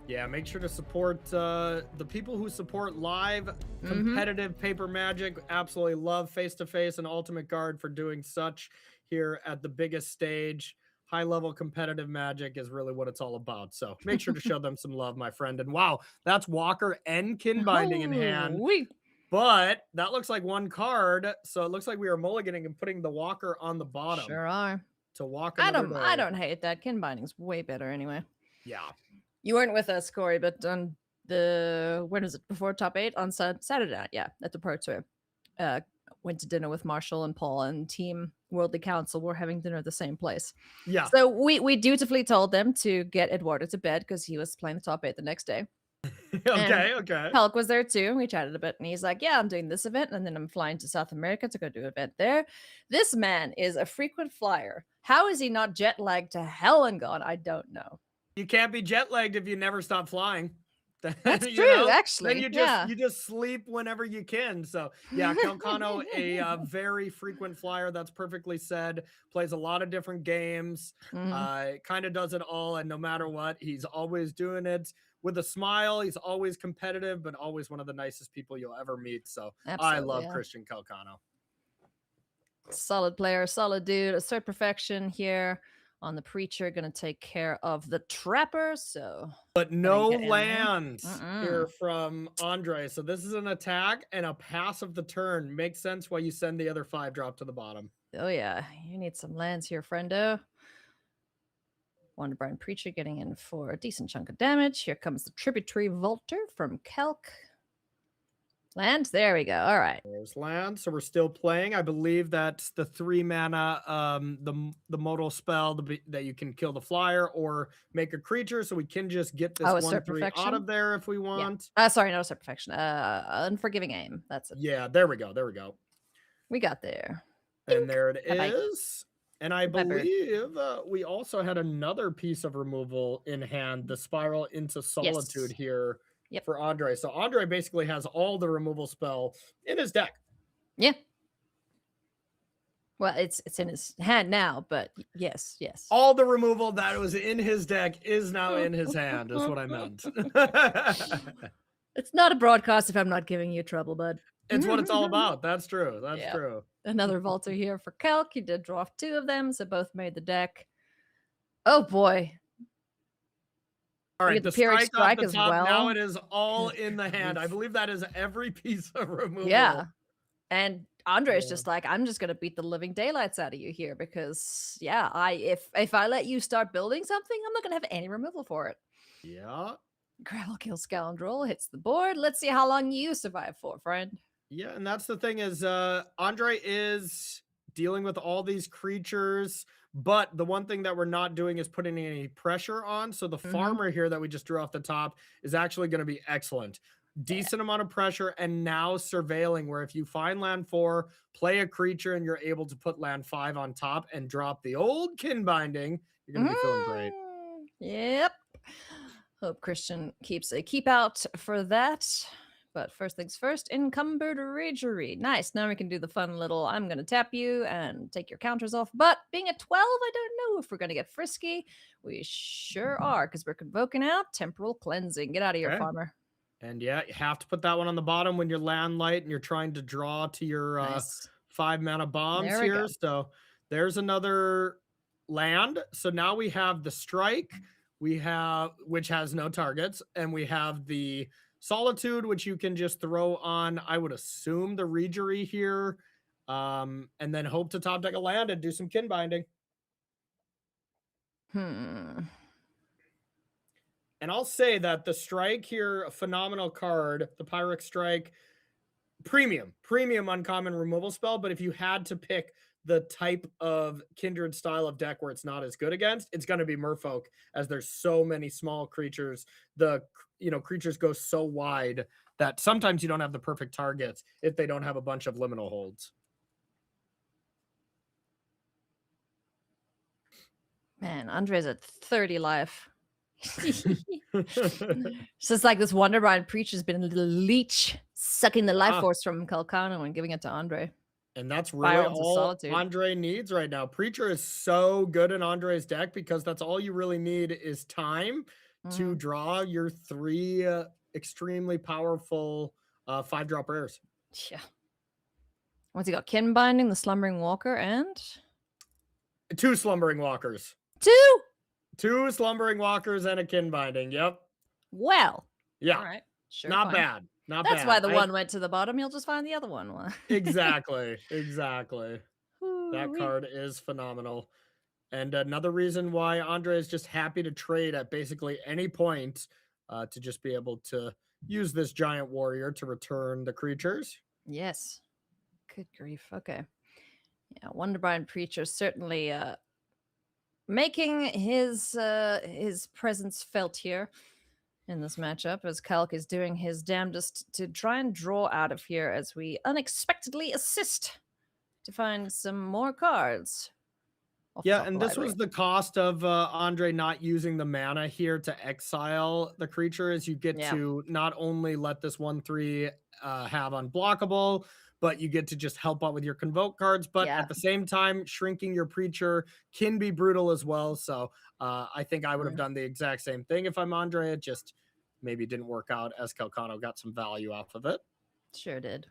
Yeah, make sure to support the people who support live competitive paper Magic. Absolutely love Face to Face and Ultimate Guard for doing such here at the biggest stage. High level competitive Magic is really what it's all about. So make sure to show them some love, my friend. And wow, that's Walker and Kin Binding in hand. But that looks like one card. So it looks like we are mulliganing and putting the Walker on the bottom. Sure are. To walk. I don't hate that. Kin Binding's way better anyway. Yeah. You weren't with us, Corey, but on when was it? Before top 8 on Saturday night, at the Pro Tour. Went to dinner with Marshall and Paul and Team Worldly Council. We're having dinner at the same place. Yeah. So we dutifully told them to get Eduardo to bed because he was playing the top 8 the next day. Okay. Pelk was there too, and we chatted a bit, and he's like, yeah, I'm doing this event, and then I'm flying to South America to go do an event there. This man is a frequent flyer. How is he not jet lagged to hell and gone? I don't know. You can't be jet lagged if you never stop flying. That's true, actually. Then you just sleep whenever you can. So yeah, Kalcano, a very frequent flyer. That's perfectly said. Plays a lot of different games. Kind of does it all, and no matter what, he's always doing it with a smile. He's always competitive, but always one of the nicest people you'll ever meet. So absolutely, I love Christian Kalcano. Solid player, solid dude. Assert perfection here. On the Preacher, gonna take care of the Trapper. So, but no land here from Andre. So this is an attack and a pass of the turn. Makes sense why you send the other 5 drop to the bottom. Oh yeah, you need some lands here, friendo. Wonderbrine Preacher getting in for a decent chunk of damage. Here comes the Tributary Volter from Kalk. Land, there we go. All right. There's land. So we're still playing. I believe that's the 3 mana, the modal spell that you can kill the flyer or make a creature. So we can just get this 1/3 out of there if we want. Yeah. Sorry, no Perfection. Unforgiving Aim. That's it. Yeah, there we go. There we go. We got there. And there it Bye-bye. is. And I Bye, bird. believe we also had another piece of removal in hand, the Spiral into Solitude Yes. here Yep. for Andre. So Andre basically has all the removal spell in his deck. Yeah. Well, it's in his hand now, but yes. All the removal that was in his deck is now in his hand, is what I meant. It's not a broadcast if I'm not giving you trouble, bud. It's what it's all about. That's true. That's Yep. true. Another Volter here for Calc. He did draw 2 of them, so both made the deck. Oh boy. All right, the the Pyrrhic strike off the as top, well. now it is all Good in the hand. I grief. believe that is every piece of removal. Yeah. And Andre's Yeah. just like, I'm just gonna beat the living daylights out of you here because yeah, if I let you start building something, I'm not gonna have any removal for it. Yeah. Gravel Kill Scoundrel hits the board. Let's see how long you survive for, friend. Yeah, and that's the thing is Andre is dealing with all these creatures, but the one thing that we're not doing is putting any pressure on. So the farmer here that we just drew off the top is actually going to be excellent. Decent amount of pressure, and now surveilling, where if you find land 4, play a creature, and you're able to put land 5 on top and drop the old kin binding, you're going to be feeling great. Yep. Hope Christian keeps a keep out for that. But first things first, Encumbered Ragery. Nice. Now we can do the fun little I'm going to tap you and take your counters off. But being at 12, I don't know if we're going to get frisky. We sure are, because we're convoking out Temporal Cleansing. Get out of here, Okay. farmer. And yeah, you have to put that one on the bottom when you're land light and you're trying to draw to your Nice. 5 mana bombs There we here. go. So there's another land. So now we have the strike, we have, which has no targets, and we have the Solitude, which you can just throw on, I would assume, the Regery here, and then hope to top deck a land and do some kin binding. And I'll say that the strike here, a phenomenal card, the Pyrrhic Strike, premium uncommon removal spell. But if you had to pick the type of kindred style of deck where it's not as good against, it's going to be Merfolk, as there's so many small creatures. The creatures go so wide that sometimes you don't have the perfect targets if they don't have a bunch of liminal holds. Man, Andre's at 30 life. So it's like this Wonderbrine Preacher's been a little leech, sucking the life force from Kalcano and giving it to Andre. And that's really all Andre needs right now. Preacher is so good in Andre's deck because that's all you really need is time to draw your 3 extremely powerful 5-drop rares. Yeah. What's he got? Kin Binding, the Slumbering Walker, and 2 Slumbering Walkers. 2 Slumbering Walkers and a Kin Binding. Yep. Well. Yeah. All right. Sure. Not bad. That's why the one went to the bottom. You'll just find the other one. Exactly. That card is phenomenal. And another reason why Andre is just happy to trade at basically any point to just be able to use this giant warrior to return the creatures. Yes. Good grief. Okay. Yeah, Wonderbrine Preacher certainly making his presence felt here in this matchup, as Kalk is doing his damnedest to try and draw out of here as we unexpectedly assist to find some more cards. Yeah, and this was the cost of Andre not using the mana here to exile the creature, is you get to not only let this 1/3 have unblockable, but you get to just help out with your convoke cards. But at the same time, shrinking your preacher can be brutal as well. So I think I would have done the exact same thing if I'm Andre. It just maybe didn't work out, as Kalcano got some value off of it. Sure did.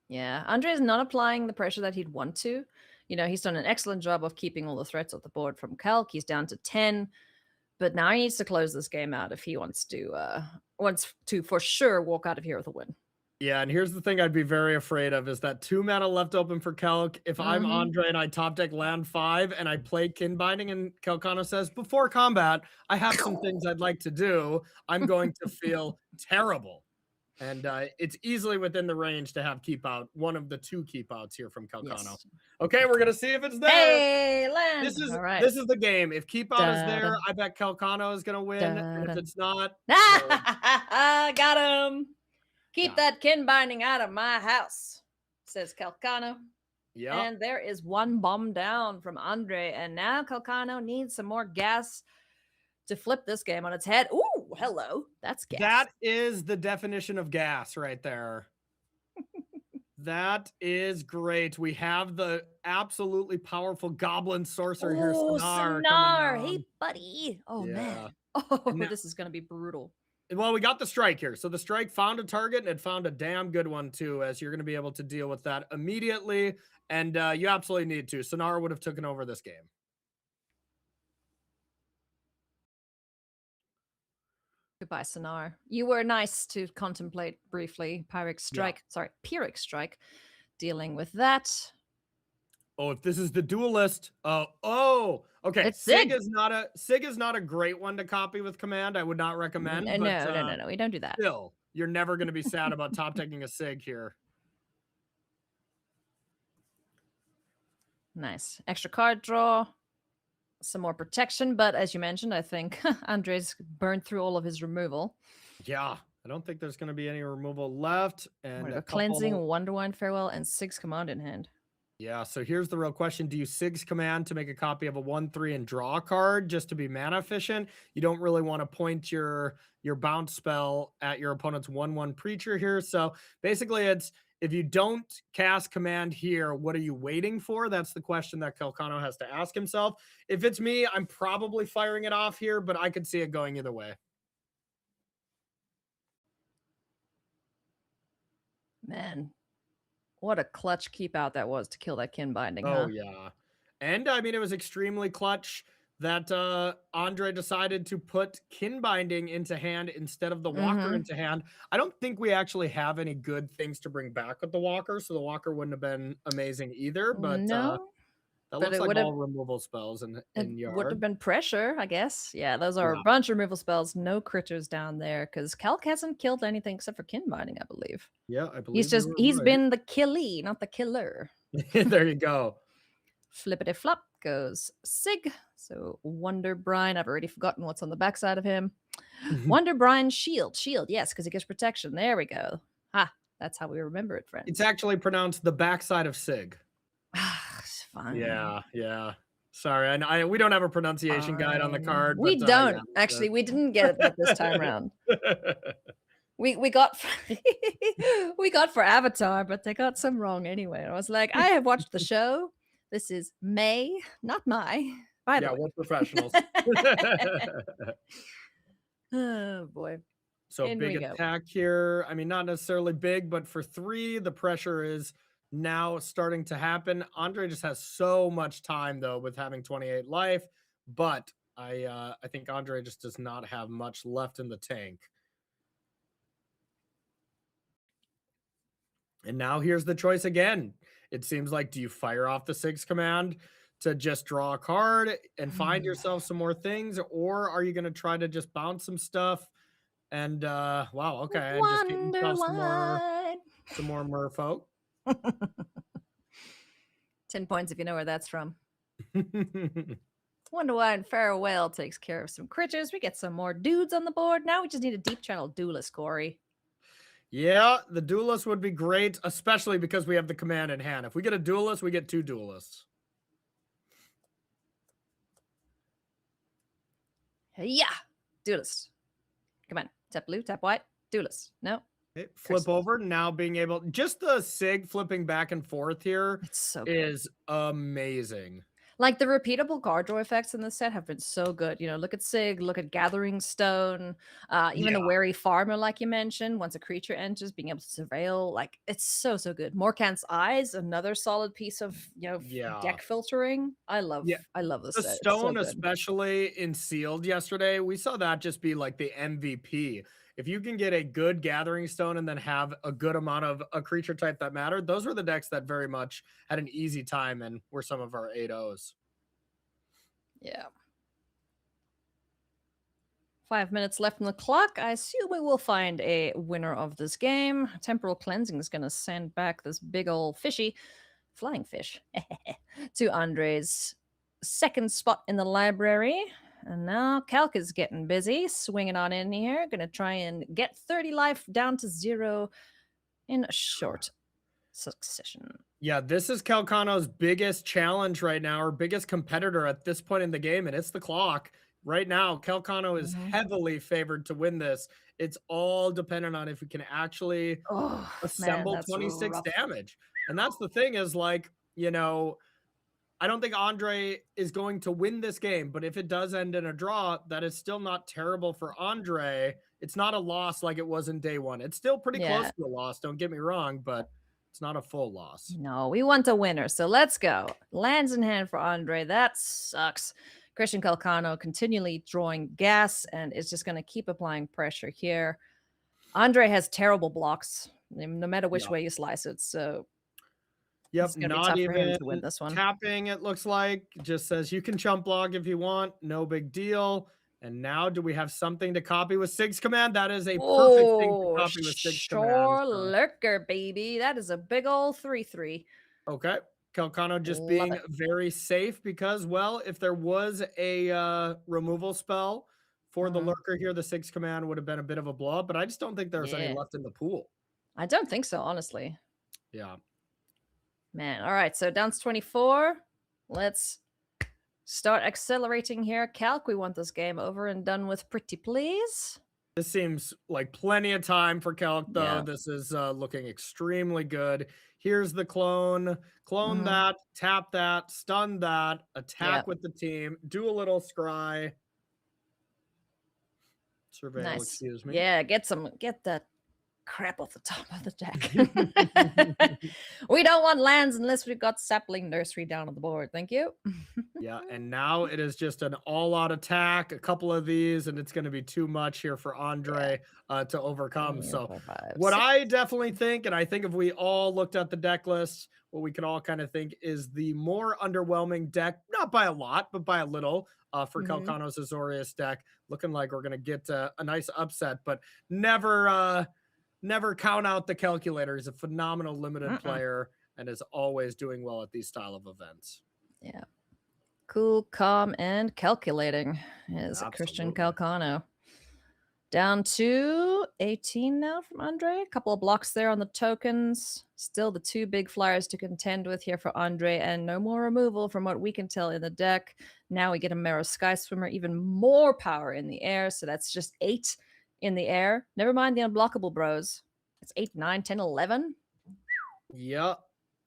Yeah, Andre is not applying the pressure that he'd want to. He's done an excellent job of keeping all the threats off the board from Kalk. He's down to 10. But now he needs to close this game out if he wants to for sure walk out of here with a win. Yeah, and here's the thing I'd be very afraid of is that 2 mana left open for Kalk. If I'm Andre and I top deck land 5 and I play Kin Binding and Kalcano says, before combat, I have some things I'd like to do, I'm going to feel terrible. And it's easily within the range to have keep out, one of the 2 keep outs here from Kalcano. Yes. Okay, we're gonna see if it's there. Hey, land. This is the game. If keep out is there, I bet Kalcano is gonna win. If it's not, got him. Keep that Kin Binding out of my house. says Kalcano. Yeah. And there is one bomb down from Andre. And now Kalcano needs some more gas to flip this game on its head. Ooh, hello. That's gas. That is the definition of gas right there. That is great. We have the absolutely powerful goblin sorcerer here, Sonar, coming down. Hey, buddy. Oh, Yeah. man. Oh, Now- this is going to be brutal. Well, we got the strike here. So the strike found a target, and it found a damn good one, too, as you're going to be able to deal with that immediately. And you absolutely need to. Sonar would have taken over this game. Goodbye, Sonar. You were nice to contemplate briefly. Pyrrhic Strike. Dealing with that. Oh, if this is the duelist. Okay. It's Sig Sig. is not a great one to copy with command. I would not recommend. No. We don't do that. Still, you're never going to be sad about top taking a Sig here. Nice. Extra card draw. Some more protection, but as you mentioned, I think Andre's burned through all of his removal. Yeah, I don't think there's going to be any removal left. And Cleansing, Wonderwine Farewell, and Sig's Command in hand. Yeah, so here's the real question. Do you Sig's Command to make a copy of a 1/3 and draw a card just to be mana efficient? You don't really want to point your bounce spell at your opponent's 1/1 Preacher here. So basically it's, if you don't cast command here, what are you waiting for? That's the question that Kalcano has to ask himself. If it's me, I'm probably firing it off here, but I could see it going either way. Man, what a clutch keep out that was to kill that kin binding. Oh, yeah. And I mean, it was extremely clutch that Andre decided to put kin binding into hand instead of the walker into hand. I don't think we actually have any good things to bring back with the walker, so the walker wouldn't have been amazing either. But no, that looks like all removal spells in Yard. Would have been pressure, I guess. Yeah, those are a bunch of removal spells. No critters down there because Calc hasn't killed anything except for kin binding, I believe. Yeah, I believe he's been the killie, not the killer. There you go. Flippity flop goes Sig. So Wonder Brine, I've already forgotten what's on the backside of him. Wonder Brine shield, yes, because he gives protection. There we go. That's how we remember it, friends. It's actually pronounced the backside of Sig. It's fine. Yeah. Sorry, and we don't have a pronunciation guide on the card. We don't. Actually, we didn't get it this time around. We got we got for Avatar, but they got some wrong anyway. I was like, I have watched the show. This is May, not my. By the way, we're professionals. Oh boy. So big attack here. I mean, not necessarily big, but for 3, the pressure is now starting to happen. Andre just has so much time though with having 28 life, but I think Andre just does not have much left in the tank. And now here's the choice again. It seems like, do you fire off the Sig's Command to just draw a card and find yourself some more things, or are you going to try to just bounce some stuff and wow, okay, and just get yourself some more merfolk? 10 points if you know where that's from. Wonderwine Farewell takes care of some critters. We get some more dudes on the board. Now we just need a deep channel duelist, Corey. Yeah, the duelist would be great, especially because we have the command in hand. If we get a duelist, we get 2 duelists. Yeah, duelist. Come on, tap blue, tap white, duelist. No. Okay, flip over, now being able, just the Sig flipping back and forth here is amazing. Like the repeatable card draw effects in this set have been so good. You know, look at Sig, look at Gathering Stone, even the Wary Farmer, like you mentioned. Once a creature enters, being able to surveil, like it's so good. Morkant's Eyes, another solid piece of deck filtering. I love this the set. Stone, especially in Sealed yesterday, we saw that just be like the MVP. If you can get a good Gathering Stone and then have a good amount of a creature type that mattered, those were the decks that very much had an easy time and were some of our 8-0s. Yeah. 5 minutes left on the clock. I assume we will find a winner of this game. Temporal Cleansing is going to send back this big old flying fish, to Andre's second spot in the library. And now Calc is getting busy, swinging on in here. Going to try and get 30 life down to 0 in a short succession. Yeah, this is Kalcano's biggest challenge right now, or biggest competitor at this point in the game, and it's the clock. Right now, Kalcano is heavily favored to win this. It's all dependent on if he can actually Oh, man, assemble that's 26 rough. damage. And that's the thing is like, you know, I don't think Andre is going to win this game, but if it does end in a draw, that is still not terrible for Andre. It's not a loss like it was in day one. It's still pretty close to a loss, don't get me wrong, but it's not a full loss. No, we want a winner, so let's go. Lands in hand for Andre. That sucks. Christian Kalcano continually drawing gas and is just going to keep applying pressure here. Andre has terrible blocks, no matter which way you slice it, so it's going to be tough for him to win this one. Tapping, it looks like. Just says you can chump block if you want. No big deal. And now do we have something to copy with Sig's command? That is a perfect thing to copy with Sig's command. Sure, lurker, baby. That is a big old 3/3. Okay. Kalcano just being very safe because, well, if there was a removal spell for the lurker here, the Sig's command would have been a bit of a blow up, but I just don't think there's any left in the pool. I don't think so, honestly. Yeah. Man, all right, so down to 24. Let's start accelerating here. Calc, we want this game over and done with pretty please. This seems like plenty of time for Calc, though. Yeah. This is looking extremely good. Here's the clone. Clone that, tap that, stun that, attack with the team, do a little scry. Surveil, excuse me. Yeah, get that crap off the top of the deck. We don't want lands unless we've got Sapling Nursery down on the board. Thank you. Yeah, and now it is just an all-out attack, a couple of these, and it's going to be too much here for Andre to overcome. So what I definitely think, and I think if we all looked at the deck list, what we can all kind of think is the more underwhelming deck, not by a lot, but by a little, for Kalcano's Azorius deck, looking like we're going to get a nice upset, but never count out the calculator. He's a phenomenal limited player and is always doing well at these style of events. Yeah. Cool, calm, and calculating is Christian Kalcano. Down to 18 now from Andre. A couple of blocks there on the tokens. Still the two big flyers to contend with here for Andre, and no more removal from what we can tell in the deck. Now we get a Marrow Sky Swimmer, even more power in the air, so that's just 8 in the air. Never mind the unblockable bros. It's 8, 9, 10, 11. Yeah.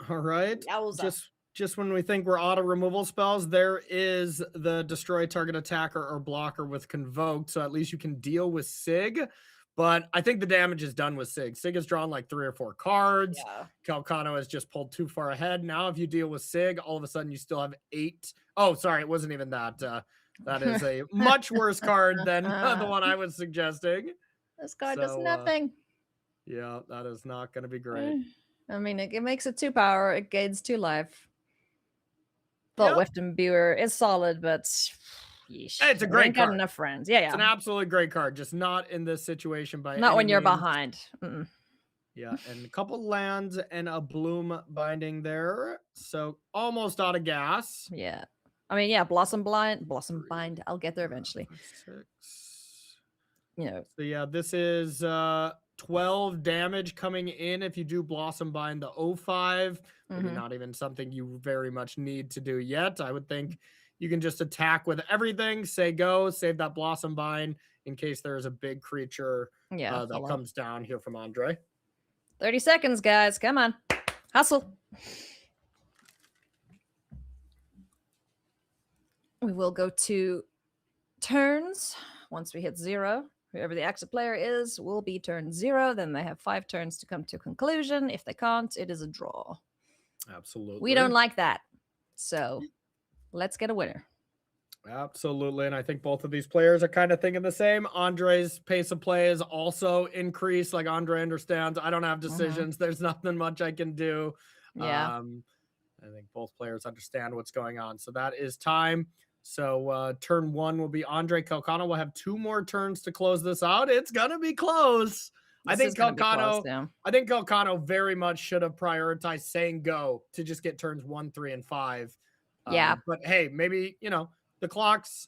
All right. Yowza. Just when we think we're out of removal spells, there is the destroy target attacker or blocker with Convoke, so at least you can deal with Sig. But I think the damage is done with Sig. Sig has drawn like 3 or 4 cards. Yeah. Kalcano has just pulled too far ahead. Now if you deal with Sig, all of a sudden you still have 8. Oh, sorry, it wasn't even that. That is a much worse card than the one I was suggesting. This card does nothing. Yeah, that is not going to be great. I mean, it makes it 2 power. It gains 2 life. But Wiften Buer is solid, but yeesh, it's a great card. Got enough friends. Yeah, It's an absolutely great card, just not in this situation by not any when you're means. Behind. Yeah, and a couple lands and a Bloom binding there, so almost out of gas. Yeah, I mean, Blossom Bind. I'll get there eventually. 6. You know. So yeah, this is 12 damage coming in if you do Blossom Bind the 05. Maybe not even something you very much need to do yet. I would think you can just attack with everything, say go, save that Blossom Bind in case there's a big creature that comes down here from Andre. 30 seconds, guys. Come on. Hustle. We will go to turns once we hit 0. Whoever the active player is will be turn 0. Then they have 5 turns to come to conclusion. If they can't, it is a draw. Absolutely. We don't like that. So let's get a winner. Absolutely. And I think both of these players are kind of thinking the same. Andre's pace of play is also increased. Like Andre understands, I don't have decisions. There's nothing much I can do. Yeah. I think both players understand what's going on. So that is time. So turn 1 will be Andre. Kalcano will have 2 more turns to close this out. It's gonna be close. I think Kalcano very much should have prioritized saying go to just get turns 1, 3, and 5. Yeah. But hey, maybe the clocks,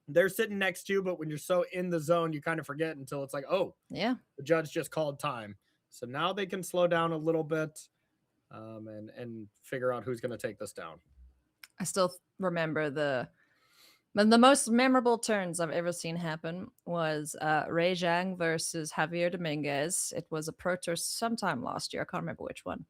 they're sitting next to you, but when you're so in the zone, you kind of forget until it's like, oh, yeah, the judge just called time. So now they can slow down a little bit. and figure out who's going to take this down. I still remember the most memorable turns I've ever seen happen was Ray Zhang versus Javier Dominguez. It was a Pro Tour sometime last year. I can't remember which one.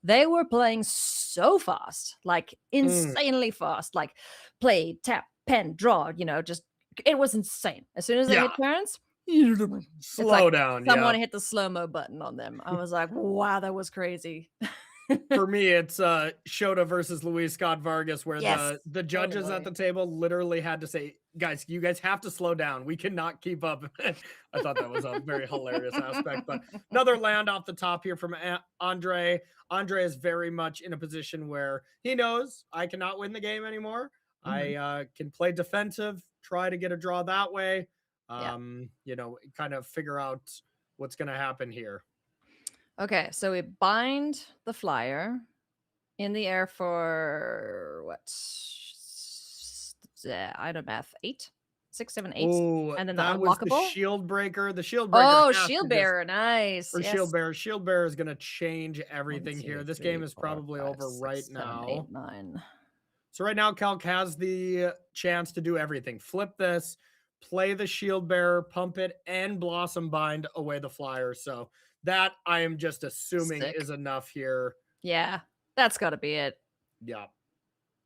They were playing so fast, like insanely fast, like play, tap, pen, draw, just it was insane. As soon as they hit turns, slow down. Someone hit the slow-mo button on them. I was like, wow, that was crazy. For me, it's Shota versus Luis Scott Vargas, where the judges at the table literally had to say, guys, you guys have to slow down. We cannot keep up. I thought that was a very hilarious aspect. But another land off the top here from Andre. Andre is very much in a position where he knows I cannot win the game anymore. I can play defensive, try to get a draw that way. Kind of figure out what's going to happen here. Okay, so we bind the flyer in the air for what? I don't know, 8, 6, 7, 8, and then the unblockable. Was the shield breaker. The shield breaker. Oh, shield bearer, nice. For shield bearer, shield bearer is going to change everything here. This game is probably over right now. 7, 8, 9. So right now, Calc has the chance to do everything. Flip this, play the shield bearer, pump it, and blossom bind away the flyer. So that I am just assuming is enough here. Yeah, that's got to be it. Yeah.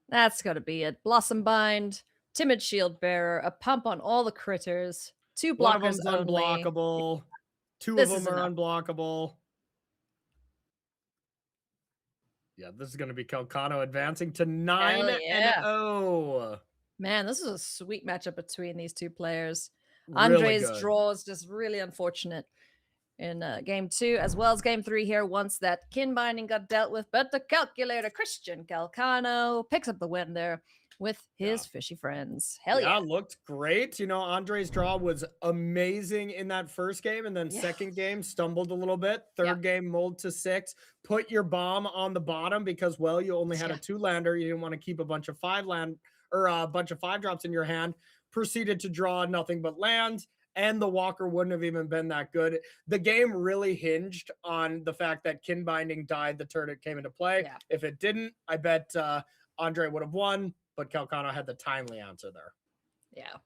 That's got to be it. Blossom bind, timid shield bearer, a pump on all the critters, 2 blockers One of them's only. unblockable. 2 of them are unblockable. Yeah, this is going to be Kalcano advancing to 9-0. Man, this is a sweet matchup between these two players. Really Andre's draw is just really unfortunate in game 2, as well as game 3 here, once that kin binding got dealt with. But the calculator, Christian Kalcano, picks up the win there with his fishy friends. Hell yeah. Looked great. Andre's draw was amazing in that first game, and then second game stumbled a little bit. Third game mulled to 6. Put your bomb on the bottom because, well, you only had a 2-lander. You didn't want to keep a bunch of 5 drops in your hand. Proceeded to draw nothing but lands, and the Walker wouldn't have even been that good. The game really hinged on the fact that kin binding died the turn it came into play. If it didn't, I bet Andre would have won, but Kalcano had the timely answer there. Yeah.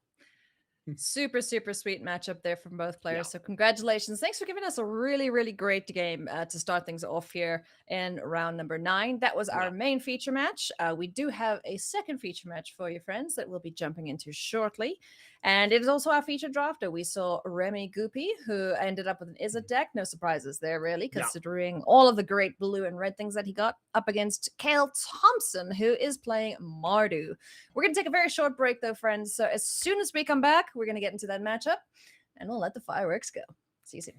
Super, super sweet matchup there from both players. So congratulations. Thanks for giving us a really, really great game to start things off here in round number 9. That was our main feature match. We do have a second feature match for you, friends, that we'll be jumping into shortly. And it is also our feature drafter. We saw Remy Goopy, who ended up with an Izzet deck. No surprises there, really, considering all of the great blue and red things that he got up against Kale Thompson, who is playing Mardu. We're going to take a very short break, though, friends. So as soon as we come back, we're going to get into that matchup, and we'll let the fireworks go. See you soon.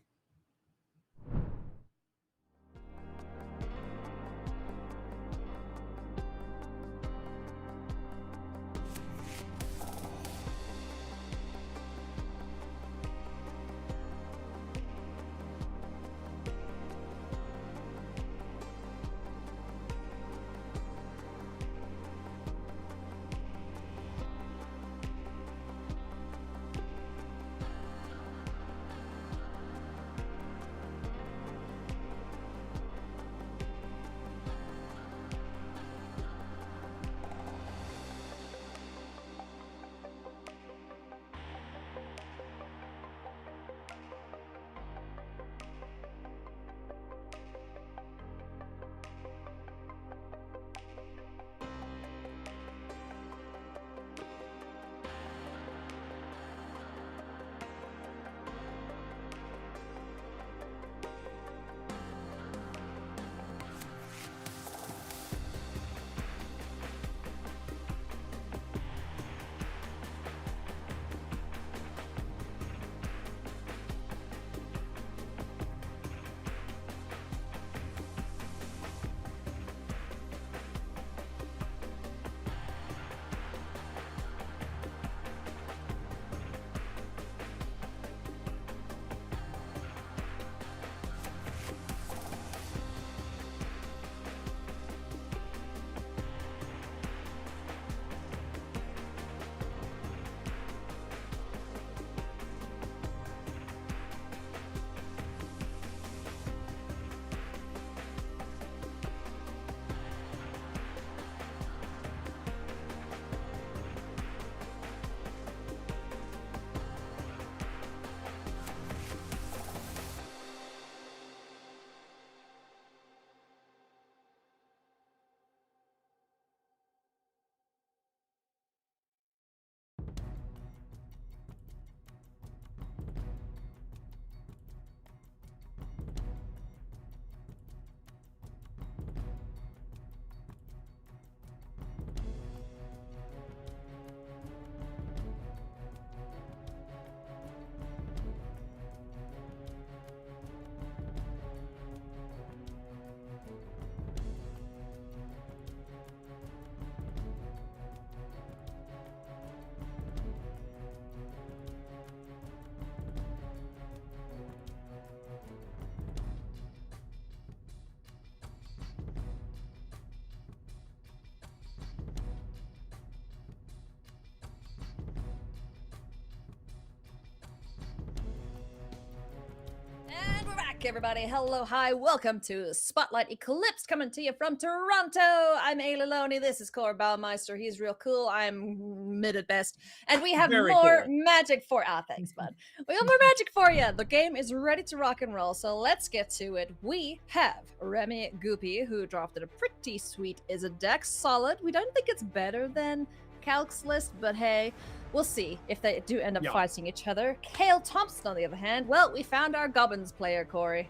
back, everybody. Hello, hi, welcome to Spotlight Eclipsed, coming to you from Toronto. I'm Ayla Loney. This is Core Baumeister. He's real cool. I'm mid at best. And we have Very more cool. magic for thanks, bud. We have more magic for you. The game is ready to rock and roll, so let's get to it. We have Remy Goopy, who drafted a pretty sweet Is a deck. Solid. We don't think it's better than Calc's list, but hey, we'll see if they do end up fighting each other. Kale Thompson, on the other hand, well, we found our Goblins player, Corey.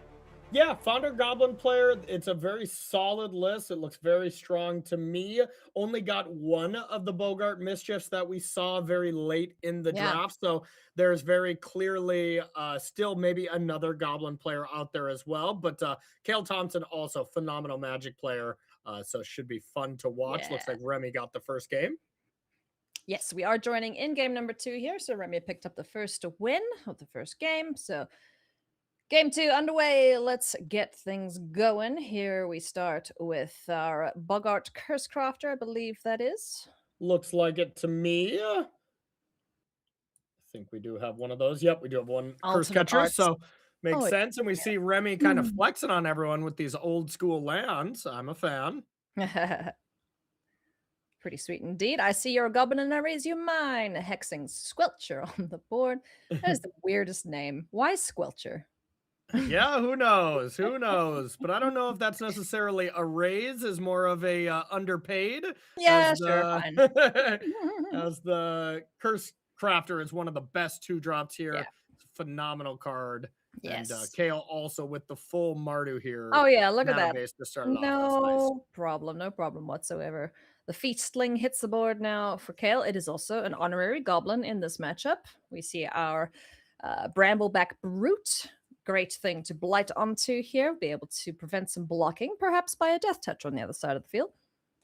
Yeah, found our Goblin player. It's a very solid list. It looks very strong to me. Only got one of the Bogart mischiefs that we saw very late in the draft. So there's very clearly still maybe another Goblin player out there as well. But Kale Thompson, also phenomenal Magic player. So should be fun to watch. Yeah. Looks like Remy got the first game. Yes, we are joining in game number 2 here. So Remy picked up the first win of the first game. So game 2 underway. Let's get things going. Here we start with our Bogart Cursecrafter, I believe that is. Looks like it to me. I think we do have one of those. Yep, we do have one Curse Catcher. So makes sense. And we see Remy kind of flexing on everyone with these old school lands. I'm a fan. Pretty sweet indeed. I see your goblin and I raise you mine. Hexing Squelcher on the board. That is the weirdest name. Why Squelcher? Yeah, who knows? Who knows? But I don't know if that's necessarily a raise, is more of a underpaid. Yeah, sure, fine. As the Curse Crafter is one of the best 2-drops here. Yeah. Phenomenal card. Yes. And Kale also with the full Mardu here. Oh yeah, look at that. To start no problem whatsoever. The Feastling hits the board now for Kale. It is also an honorary goblin in this matchup. We see our Brambleback Brute. Great thing to blight onto here. Be able to prevent some blocking, perhaps by a Death Touch on the other side of the field.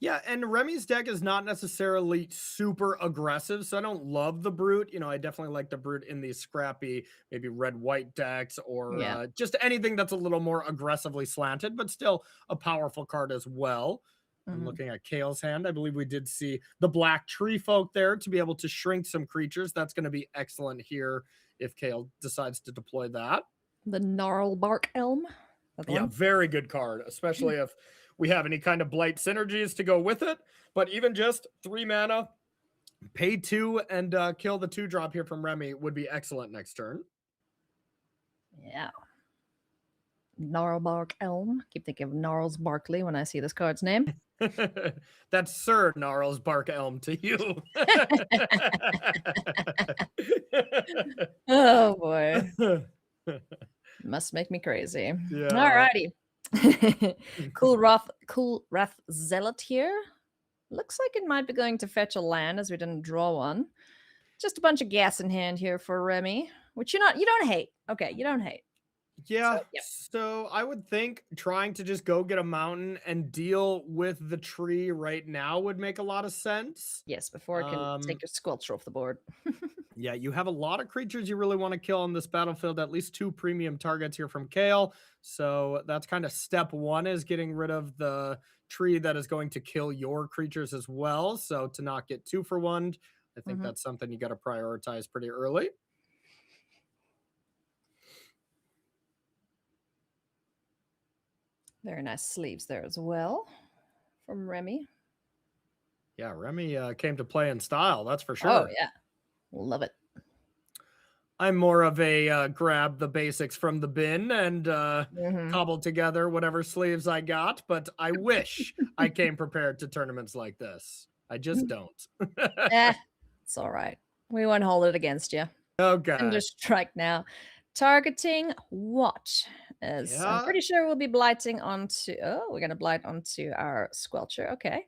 Yeah, and Remy's deck is not necessarily super aggressive, so I don't love the Brute. You know, I definitely like the Brute in these scrappy, maybe red-white decks, or just anything that's a little more aggressively slanted, but still a powerful card as well. I'm looking at Kale's hand. I believe we did see the Black Tree Folk there to be able to shrink some creatures. That's going to be excellent here if Kale decides to deploy that. The Gnarlbark Elm. Yeah, very good card, especially if we have any kind of blight synergies to go with it. But even just 3 mana, pay 2, and kill the 2-drop here from Remy would be excellent next turn. Yeah. Gnarlbark Elm. Keep thinking of Gnarls Barkley when I see this card's name. That's Sir Gnarls Bark Elm to you. Oh boy. Must make me crazy. Yeah. Alrighty. Cool Wrath Zealot here. Looks like it might be going to fetch a land as we didn't draw one. Just a bunch of gas in hand here for Remy, which you don't hate. Okay, you don't hate. Yeah, so I would think trying to just go get a mountain and deal with the tree right now would make a lot of sense. Yes, before it can take your Squelcher off the board. Yeah, you have a lot of creatures you really want to kill on this battlefield, at least 2 premium targets here from Kale. So that's kind of step 1, is getting rid of the tree that is going to kill your creatures as well. So to not get 2 for 1, I think that's something you got to prioritize pretty early. Very nice sleeves there as well from Remy. Yeah, Remy came to play in style, that's for sure. Oh, yeah. Love it. I'm more of a grab the basics from the bin and cobble together whatever sleeves I got, but I wish I came prepared to tournaments like this. I just don't. It's all right. We won't hold it against you. Okay. Under strike now. Targeting what? As I'm pretty sure we'll be blighting onto... Oh, we're going to blight onto our Squelcher. Okay.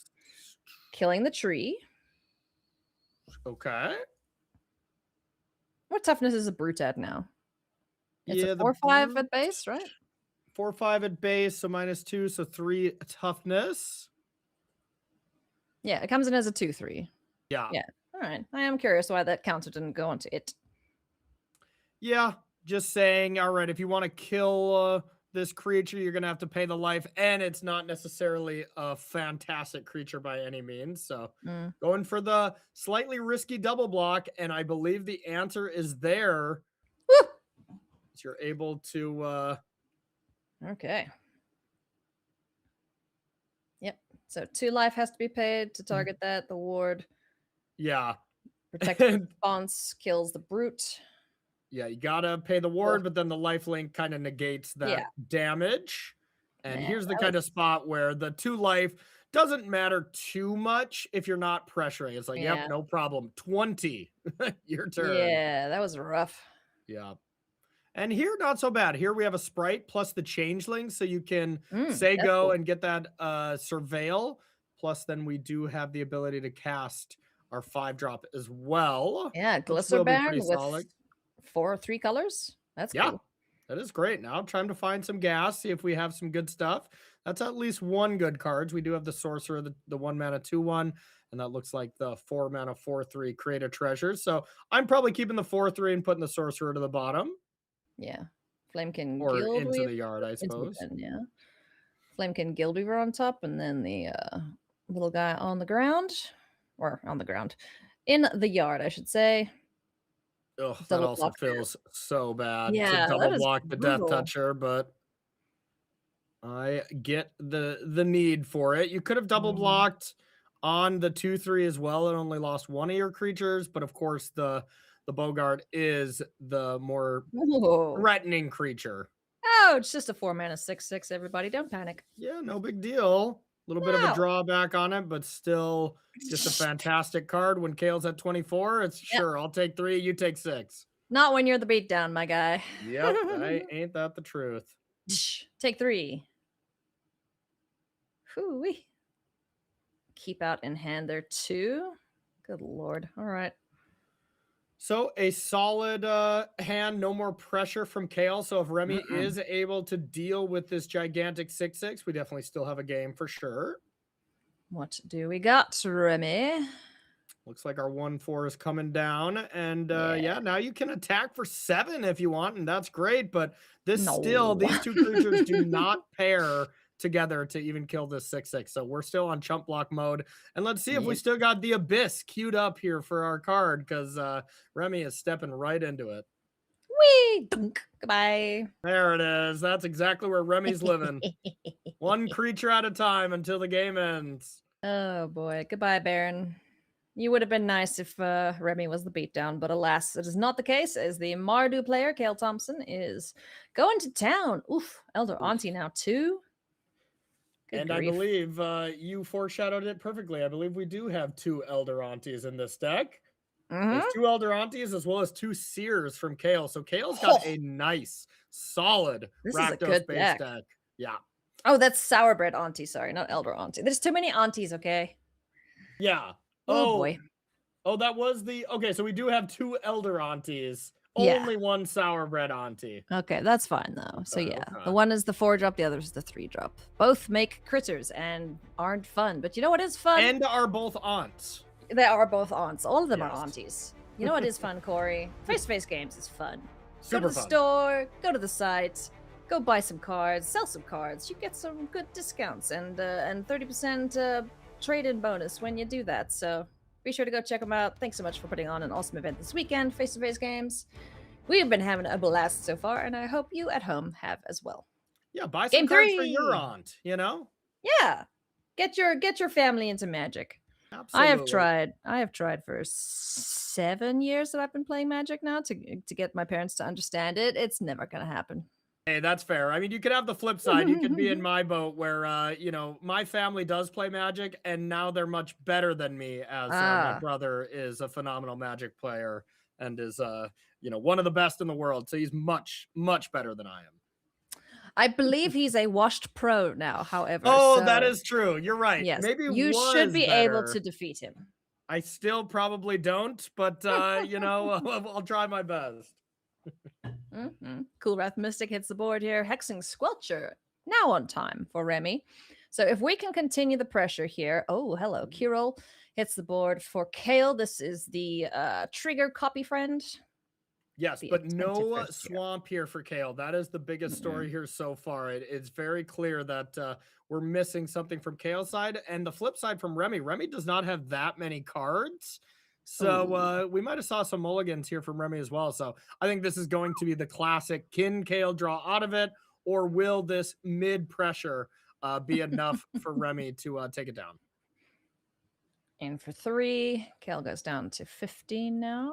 Killing the tree. Okay. What toughness is a Brute at now? It's a 4/5 at base, right? 4/5 at base, so -2, so 3 toughness. Yeah, it comes in as a 2/3. Yeah. Yeah. All right. I am curious why that counter didn't go onto it. Yeah, just saying, all right, if you want to kill this creature, you're going to have to pay the life, and it's not necessarily a fantastic creature by any means. So going for the slightly risky double block, and I believe the answer is there. Woo! You're able to Okay. Yep. So 2 life has to be paid to target that. The ward Yeah. protects the response, kills the brute. Yeah, you gotta pay the ward, but then the lifelink kind of negates that damage. And Man, here's the that kind of was spot where the 2 life doesn't matter too much if you're not pressuring. It's like, yeah. yep, no problem. 20. Your turn. Yeah, that was rough. Yeah. And here, not so bad. Here we have a sprite plus the changeling, so you can say That's go cool. and get that surveil. Plus, then we do have the ability to cast our 5-drop as well, Yeah, which will be Glycerbairn pretty with solid. 3 colors. That's Yeah, cool. that is great. Now I'm trying to find some gas, see if we have some good stuff. That's at least one good cards. We do have the sorcerer, the 1 mana 2/1, and that looks like the 4 mana 4/3 create a treasure. So I'm probably keeping the 4/3 and putting the sorcerer to the bottom Yeah. Flamekin or into Guildweaver. the yard, I Into the suppose. pen, yeah. Flamekin Guildweaver on top, and then the little guy on the ground. Or on the ground. In the yard, I should say. Ugh, that Double also block there. feels so bad to Yeah, double that is block the Death brutal. Toucher, but I get the need for it. You could have double blocked on the 2/3 as well and only lost one of your creatures, but of course the Bogart is the more Whoa. threatening creature. Oh, it's just a 4 mana 6/6, everybody. Don't panic. Yeah, no big deal. A little bit of a Wow. drawback on it, but still just a fantastic card. When Kale's at 24, it's sure, I'll take 3, you take 6. Not when you're the beatdown, my guy. Yep, ain't that the truth. Take 3. Hoo-wee. Keep out in hand there too. Good lord. All right. So a solid hand, no more pressure from Kale. So if Remy is able to deal with this gigantic 6/6, we definitely still have a game for sure. What do we got, Remy? Looks like our 1/4 is coming down. And yeah, now you can attack for 7 if you want, and that's great. But this still, these 2 creatures do not pair together to even kill this 6/6. So we're still on chump block mode. And let's see if we still got the Abyss queued up here for our card, because Remy is stepping right into it. Whee! Dunk. Goodbye. There it is. That's exactly where Remy's living. 1 creature at a time until the game ends. Oh boy. Goodbye, Baron. You would have been nice if Remy was the beatdown, but alas, it is not the case, as the Mardu player, Kale Thompson, is going to town. Oof. Elder Auntie now too. Good and grief. I believe you foreshadowed it perfectly. I believe we do have 2 Elder Aunties in this deck. There's 2 Elder Aunties as well as 2 Seers from Kale. So Kale's got a nice, solid Rakdos base deck. Yeah. Oh, that's Sourbread Auntie. Sorry, not Elder Auntie. There's too many aunties, okay? Yeah. Oh boy. Oh, that was the... Okay, so we do have 2 Elder Aunties. Yeah. Only 1 Sourbread Auntie. Okay, that's fine though. So yeah, the one is the 4-drop, the other is the 3-drop. Both make critters and aren't fun, but you know what is fun? And are both aunts. They are both aunts. All of them are aunties. You know what is fun, Corey? Face-to-face games is fun. Super go to the fun. store, go to the site, go buy some cards, sell some cards. You get some good discounts and 30% trade-in bonus when you do that. So be sure to go check them out. Thanks so much for putting on an awesome event this weekend, face-to-face games. We've been having a blast so far, and I hope you at home have as well. Yeah, buy some cards for your aunt, you know? Yeah. Get your family into Magic. Absolutely. I have tried for 7 years that I've been playing Magic now to get my parents to understand it. It's never gonna happen. Hey, that's fair. I mean, you could have the flip side. You could be in my boat where, you know, my family does play Magic, and now they're much better than me, as my brother is a phenomenal Magic player and is, you know, one of the best in the world. So he's much, much better than I am. I believe he's a washed pro now, however. Oh, that is true. You're right. Yes, maybe you should be able to defeat him. I still probably don't, but, you know, I'll try my best. Cool Wrath Mystic hits the board here. Hexing Squelcher now on time for Remy. So if we can continue the pressure here. Oh, hello. Kirill hits the board for Kale. This is the trigger copy friend. Yes, but no swamp here for Kale. That is the biggest story here so far. It's very clear that we're missing something from Kale's side. And the flip side from Remy. Remy does not have that many cards. So we might have saw some mulligans here from Remy as well. So I think this is going to be the classic. Can Kale draw out of it? or will this mid pressure be enough for Remy to take it down? In for 3. Kale goes down to 15 now.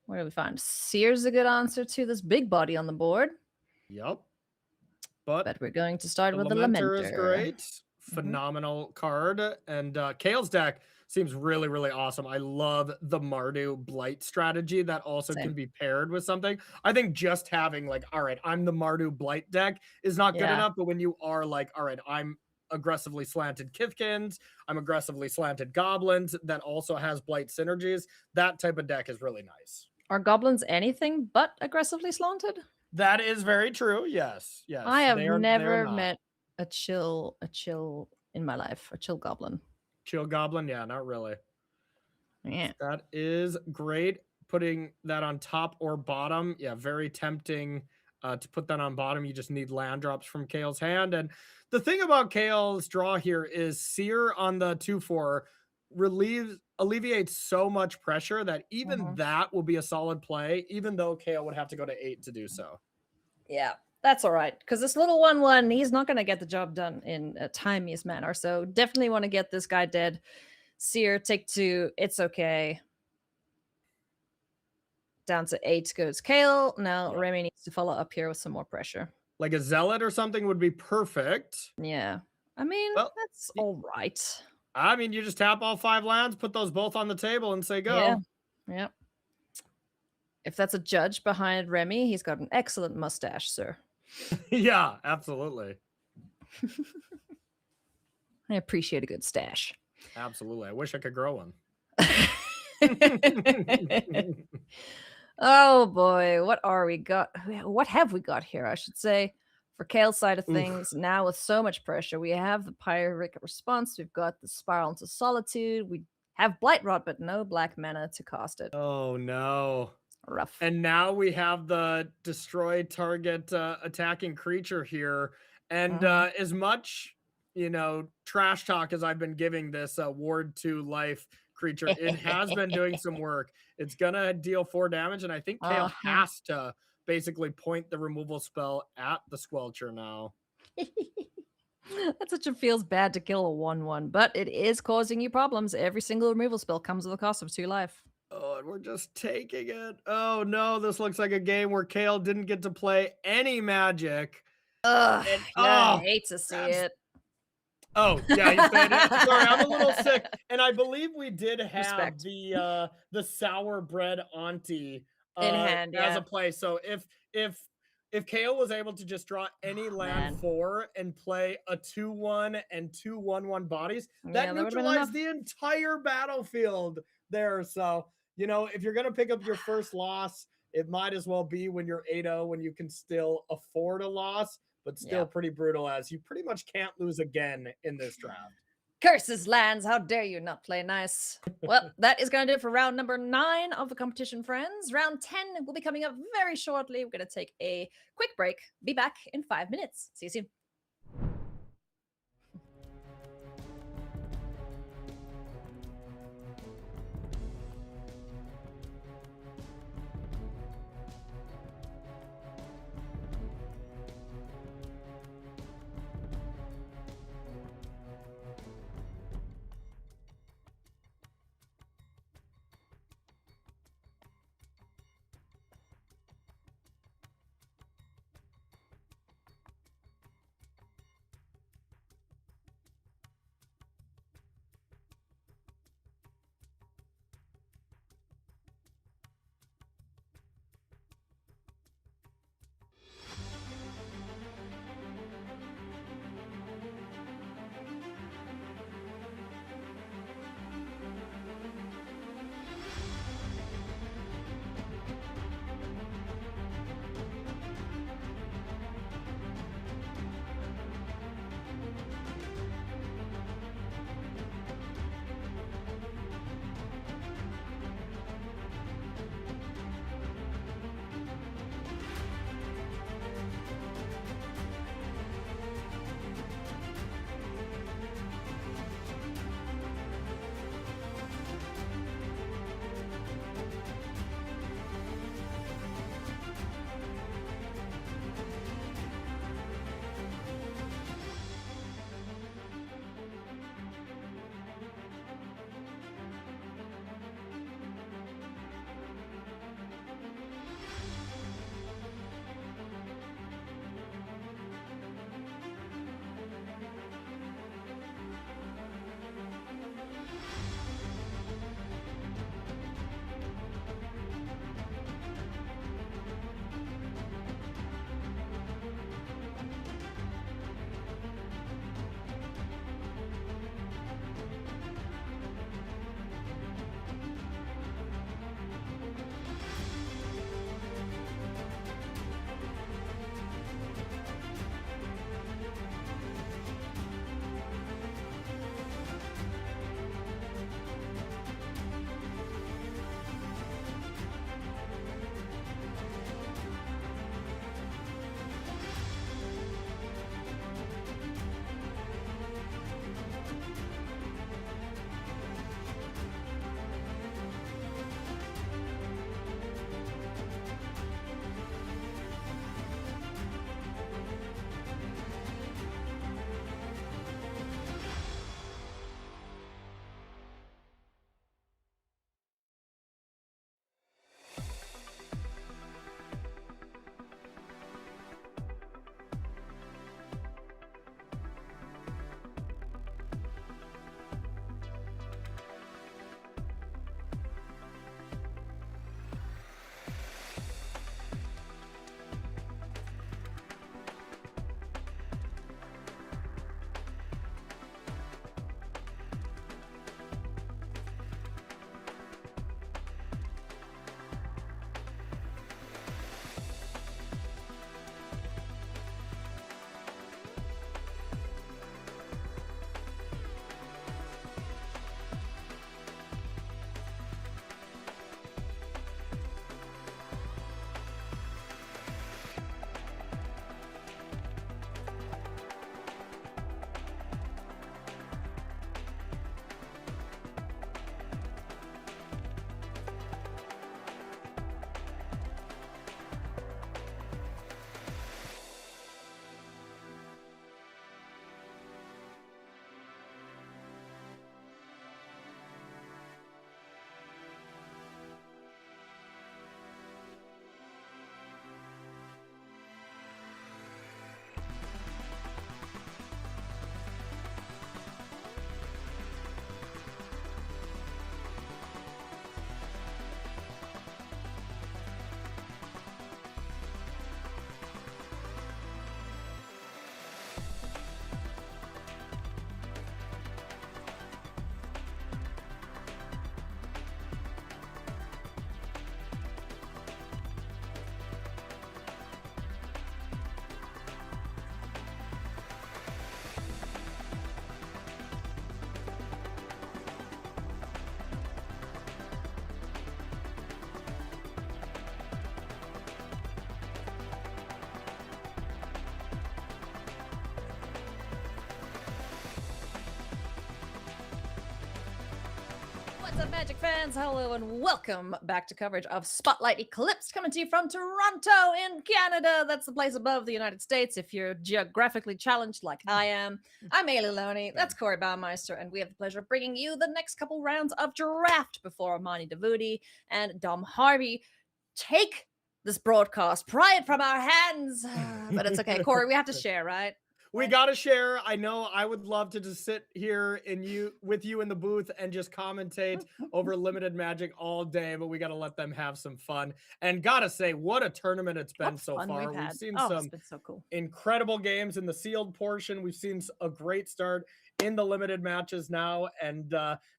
Where do we find? Sear's a good answer to this big body on the board. Yep. But we're going to start the with the Lamenter Lamenter. is great. Phenomenal card. And Kale's deck seems really, really awesome. I love the Mardu Blight strategy that also Same. can be paired with something. I think just having like, all right, I'm the Mardu Blight deck is not good Yeah. enough. But when you are like, all right, I'm aggressively slanted Kithkins, I'm aggressively slanted Goblins that also has Blight synergies, that type of deck is really nice. Are goblins anything but aggressively slanted? That is very true. Yes. Yes. I have they are never not. met a chill in my life, a chill goblin. Chill Goblin? Yeah, not really. Yeah. That is great. Putting that on top or bottom. Yeah, very tempting to put that on bottom. You just need land drops from Kale's hand. And the thing about Kale's draw here is Seer on the 2/4 alleviates so much pressure that even that will be a solid play, even though Kale would have to go to 8 to do so. Yeah, that's all right. Because this little 1/1, he's not going to get the job done in a timiest manner. So definitely want to get this guy dead. Seer, take 2. It's okay. Down to 8 goes Kale. Now Remy needs to follow up here with some more pressure. Like a Zealot or something would be perfect. Yeah. I mean, that's all right. I mean, you just tap all 5 lands, put those both on the table and say go. Yeah. If that's a judge behind Remy, he's got an excellent mustache, sir. Yeah, absolutely. I appreciate a good stash. Absolutely. I wish I could grow one. Oh boy, what have we got here, I should say, for Kale's side of things. Now with so much pressure, we have the Pyrrhic Response, we've got the Spiral into Solitude, we have Blight Rod, but no black mana to cast it. Oh no. Rough. And now we have the destroy target attacking creature here. And as much, trash talk as I've been giving this Ward 2 life creature, it has been doing some work. It's gonna deal 4 damage, and I think Kale has to basically point the removal spell at the Squelcher now. That such a feels bad to kill a 1/1, but it is causing you problems. Every single removal spell comes with a cost of 2 life. Oh, and we're just taking it. Oh no, this looks like a game where Kale didn't get to play any Magic. Ugh, I hate to see it. Oh, yeah, he's playing it. Sorry, I'm a little sick. And I believe we did have the sour bread auntie in hand as a play. So if Kale was able to just draw any land 4 and play a 2/1 and 2 1/1 bodies, that neutralized the entire battlefield there. So, if you're gonna pick up your first loss, it might as well be when you're 8-0, when you can still afford a loss, but still pretty brutal, as you pretty much can't lose again in this draft. Curses lands, how dare you not play nice. Well, that is going to do it for round number 9 of the competition, friends. Round 10 will be coming up very shortly. We're going to take a quick break. Be back in 5 minutes. See you soon. What's up, Magic fans? Hello and welcome back to coverage of Spotlight Eclipsed, coming to you from Toronto in Canada. That's the place above the United States if you're geographically challenged like I am. I'm Ailey Loney, that's Corey Baumeister, and we have the pleasure of bringing you the next couple rounds of draft before Mani Davudi and Dom Harvey take this broadcast, pry it from our hands. But it's okay, Corey, we have to share, right? We gotta share. I know I would love to just sit here with you in the booth and just commentate over limited Magic all day, but we gotta let them have some fun. And gotta say, what a tournament it's been so far. We've seen some it's been so cool. Incredible games in the sealed portion. We've seen a great start in the limited matches now. And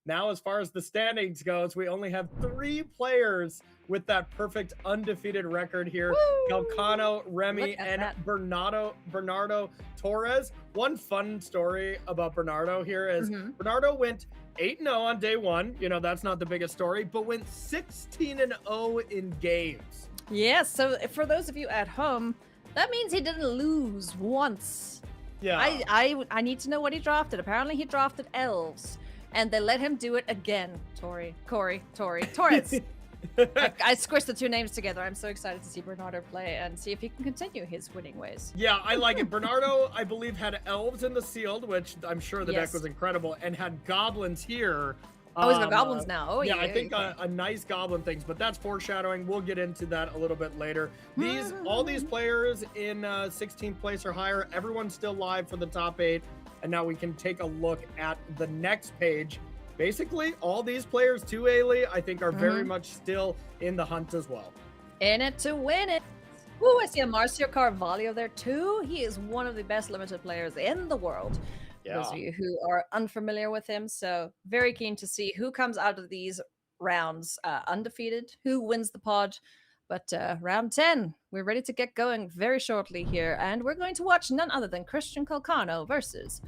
now, as far as the standings goes, we only have 3 players with that perfect undefeated record here. Kalcano, Remy, and Bernardo Torres. One fun story about Bernardo here is Bernardo went 8-0 on day 1. You know, that's not the biggest story, but went 16-0 in games. Yes, so for those of you at home, that means he didn't lose once. Yeah. I need to know what he drafted. Apparently he drafted elves, and they let him do it again. Torres. I squished the 2 names together. I'm so excited to see Bernardo play and see if he can continue his winning ways. Yeah, I like it. Bernardo, I believe, had elves in the sealed, which I'm sure the deck was incredible, and had goblins here. Oh, he's got goblins now. Oh, yeah. I think a nice goblin things, but that's foreshadowing. We'll get into that a little bit later. All these players in 16th place or higher, everyone's still live for the top 8, and now we can take a look at the next page. Basically, all these players too, Ailey, I think are very much still in the hunt as well. In it to win it. Ooh, I see a Marcio Carvalho there too. He is one of the best limited players in the world. Yeah. Those of you who are unfamiliar with him. So very keen to see who comes out of these rounds undefeated, who wins the pod. But round 10, we're ready to get going very shortly here. And we're going to watch none other than Christian Kalcano versus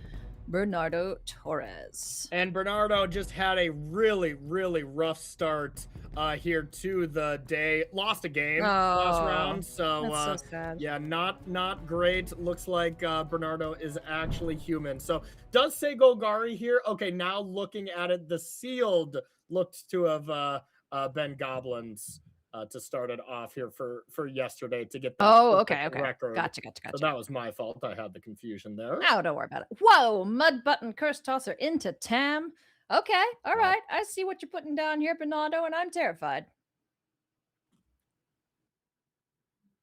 Bernardo Torres. And Bernardo just had a really, really rough start here to the day. Lost a game last round. So, that's so sad. Yeah, not great. Looks like Bernardo is actually human. So does say Golgari here. Okay, now looking at it, the sealed looked to have been goblins. To start it off here for yesterday to get that record. Gotcha. So that was my fault. I had the confusion there. Oh, don't worry about it. Whoa, Mud Button Curse Tosser into Tam. Okay, all right. I see what you're putting down here, Bernardo, and I'm terrified.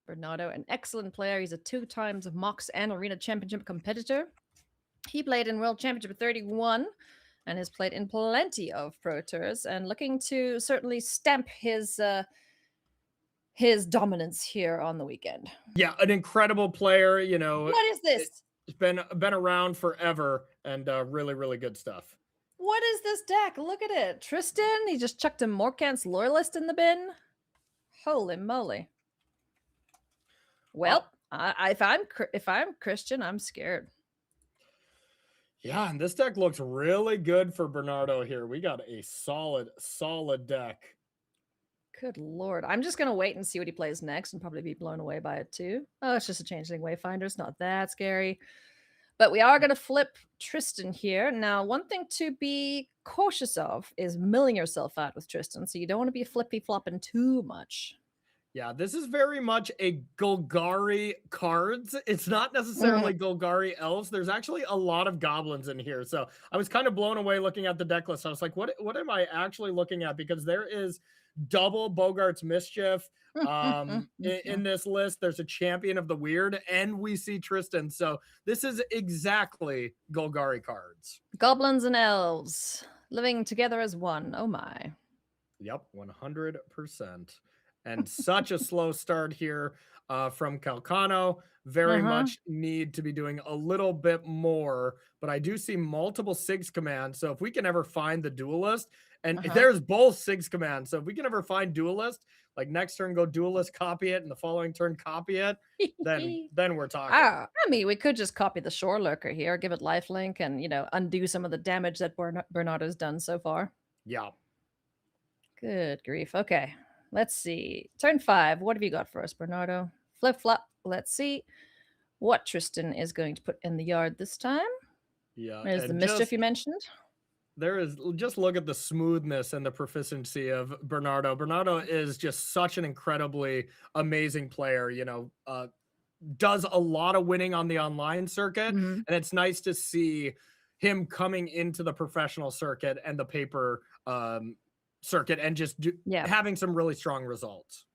Bernardo, an excellent player. He's a 2 times Mox and Arena Championship competitor. He played in World Championship 31 and has played in plenty of Pro Tours and looking to certainly stamp his dominance here on the weekend. Yeah, an incredible player, you know. What is this? It's been around forever and really, really good stuff. What is this deck? Look at it. Tristan, he just chucked a Morkant's Loyalist in the bin. Holy moly. Well, if I'm Christian, I'm scared. Yeah, and this deck looks really good for Bernardo here. We got a solid deck. Good lord. I'm just going to wait and see what he plays next and probably be blown away by it too. Oh, it's just a Changeling Wayfinder. It's not that scary. But we are going to flip Tristan here. Now, one thing to be cautious of is milling yourself out with Tristan. So you don't want to be flippy-flopping too much. Yeah, this is very much a Golgari cards. It's not necessarily Golgari elves. There's actually a lot of goblins in here. So I was kind of blown away looking at the deck list. I was like, what am I actually looking at? Because there is double Bogart's Mischief in this list. There's a Champion of the Weird, and we see Tristan. So this is exactly Golgari cards. Goblins and elves living together as one. Oh my. Yep, 100%. And such a slow start here from Kalcano. Very much need to be doing a little bit more, but I do see multiple SIGs commands. So if we can ever find the Duelist, and there's both SIGs commands. So if we can ever find Duelist, like next turn go Duelist, copy it, and the following turn copy it, then we're talking. I mean, we could just copy the Shore Lurker here, give it lifelink, and, you know, undo some of the damage that Bernardo's done so far. Yeah. Good grief. Okay. Let's see. Turn 5. What have you got for us, Bernardo? Flip-flop. Let's see what Tristan is going to put in the yard this time. Yeah. There's the Mischief you mentioned. There is just look at the smoothness and the proficiency of Bernardo. Bernardo is just such an incredibly amazing player, does a lot of winning on the online circuit, Mhm. and it's nice to see him coming into the professional circuit and the paper circuit and just Yeah. having some really strong results.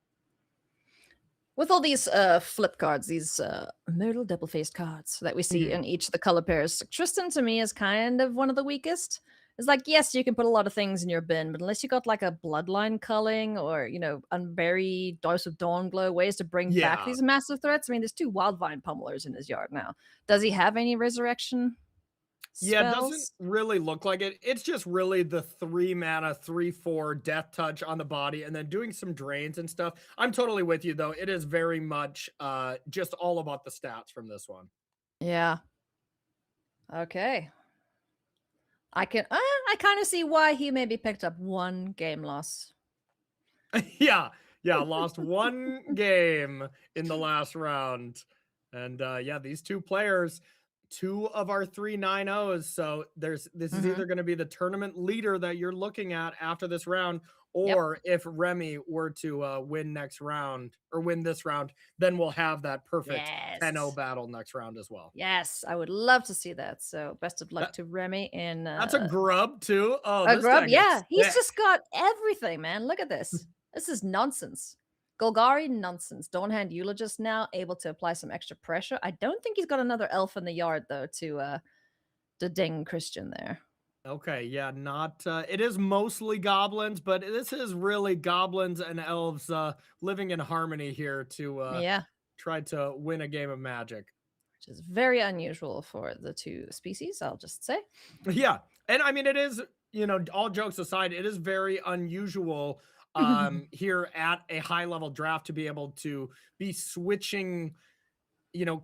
With all these flip cards, these modal double-faced cards that we see Mhm. in each of the color pairs, Tristan to me is kind of one of the weakest. It's like, yes, you can put a lot of things in your bin, but unless you got like a bloodline culling or, unburied Dose of Dawn Glow, ways to bring back Yeah. these massive threats. I mean, there's 2 Wildvine Pummelers in his yard now. Does he have any resurrection Yeah, it doesn't spells? really look like it. It's just really the 3 mana, 3/4 death touch on the body and then doing some drains and stuff. I'm totally with you though. It is very much just all about the stats from this one. Yeah. Okay. I kind of see why he maybe picked up 1 game loss. Yeah. Yeah, lost 1 game in the last round. And yeah, these 2 players, 2 of our 3 9-0s. So this is Mhm. either going to be the tournament leader that you're looking at after this round, Yep. or if Remy were to win next round or win this round, then we'll have that perfect 10-0 Yes. battle next round as well. Yes, I would love to see that. So best of luck That, to Remy in that's a grub too. Oh, a this grub. deck Yeah, is he's thick. just got everything, man. Look at this. This is nonsense. Golgari nonsense. Dawnhand Eulogist now able to apply some extra pressure. I don't think he's got another elf in the yard though to ding Christian there. Okay, yeah, not it is mostly goblins, but this is really goblins and elves living in harmony here to Yeah, try to win a game of Magic. which is very unusual for the 2 species, I'll just say. Yeah. And I mean it is, all jokes aside, it is very unusual here at a high level draft to be able to be switching,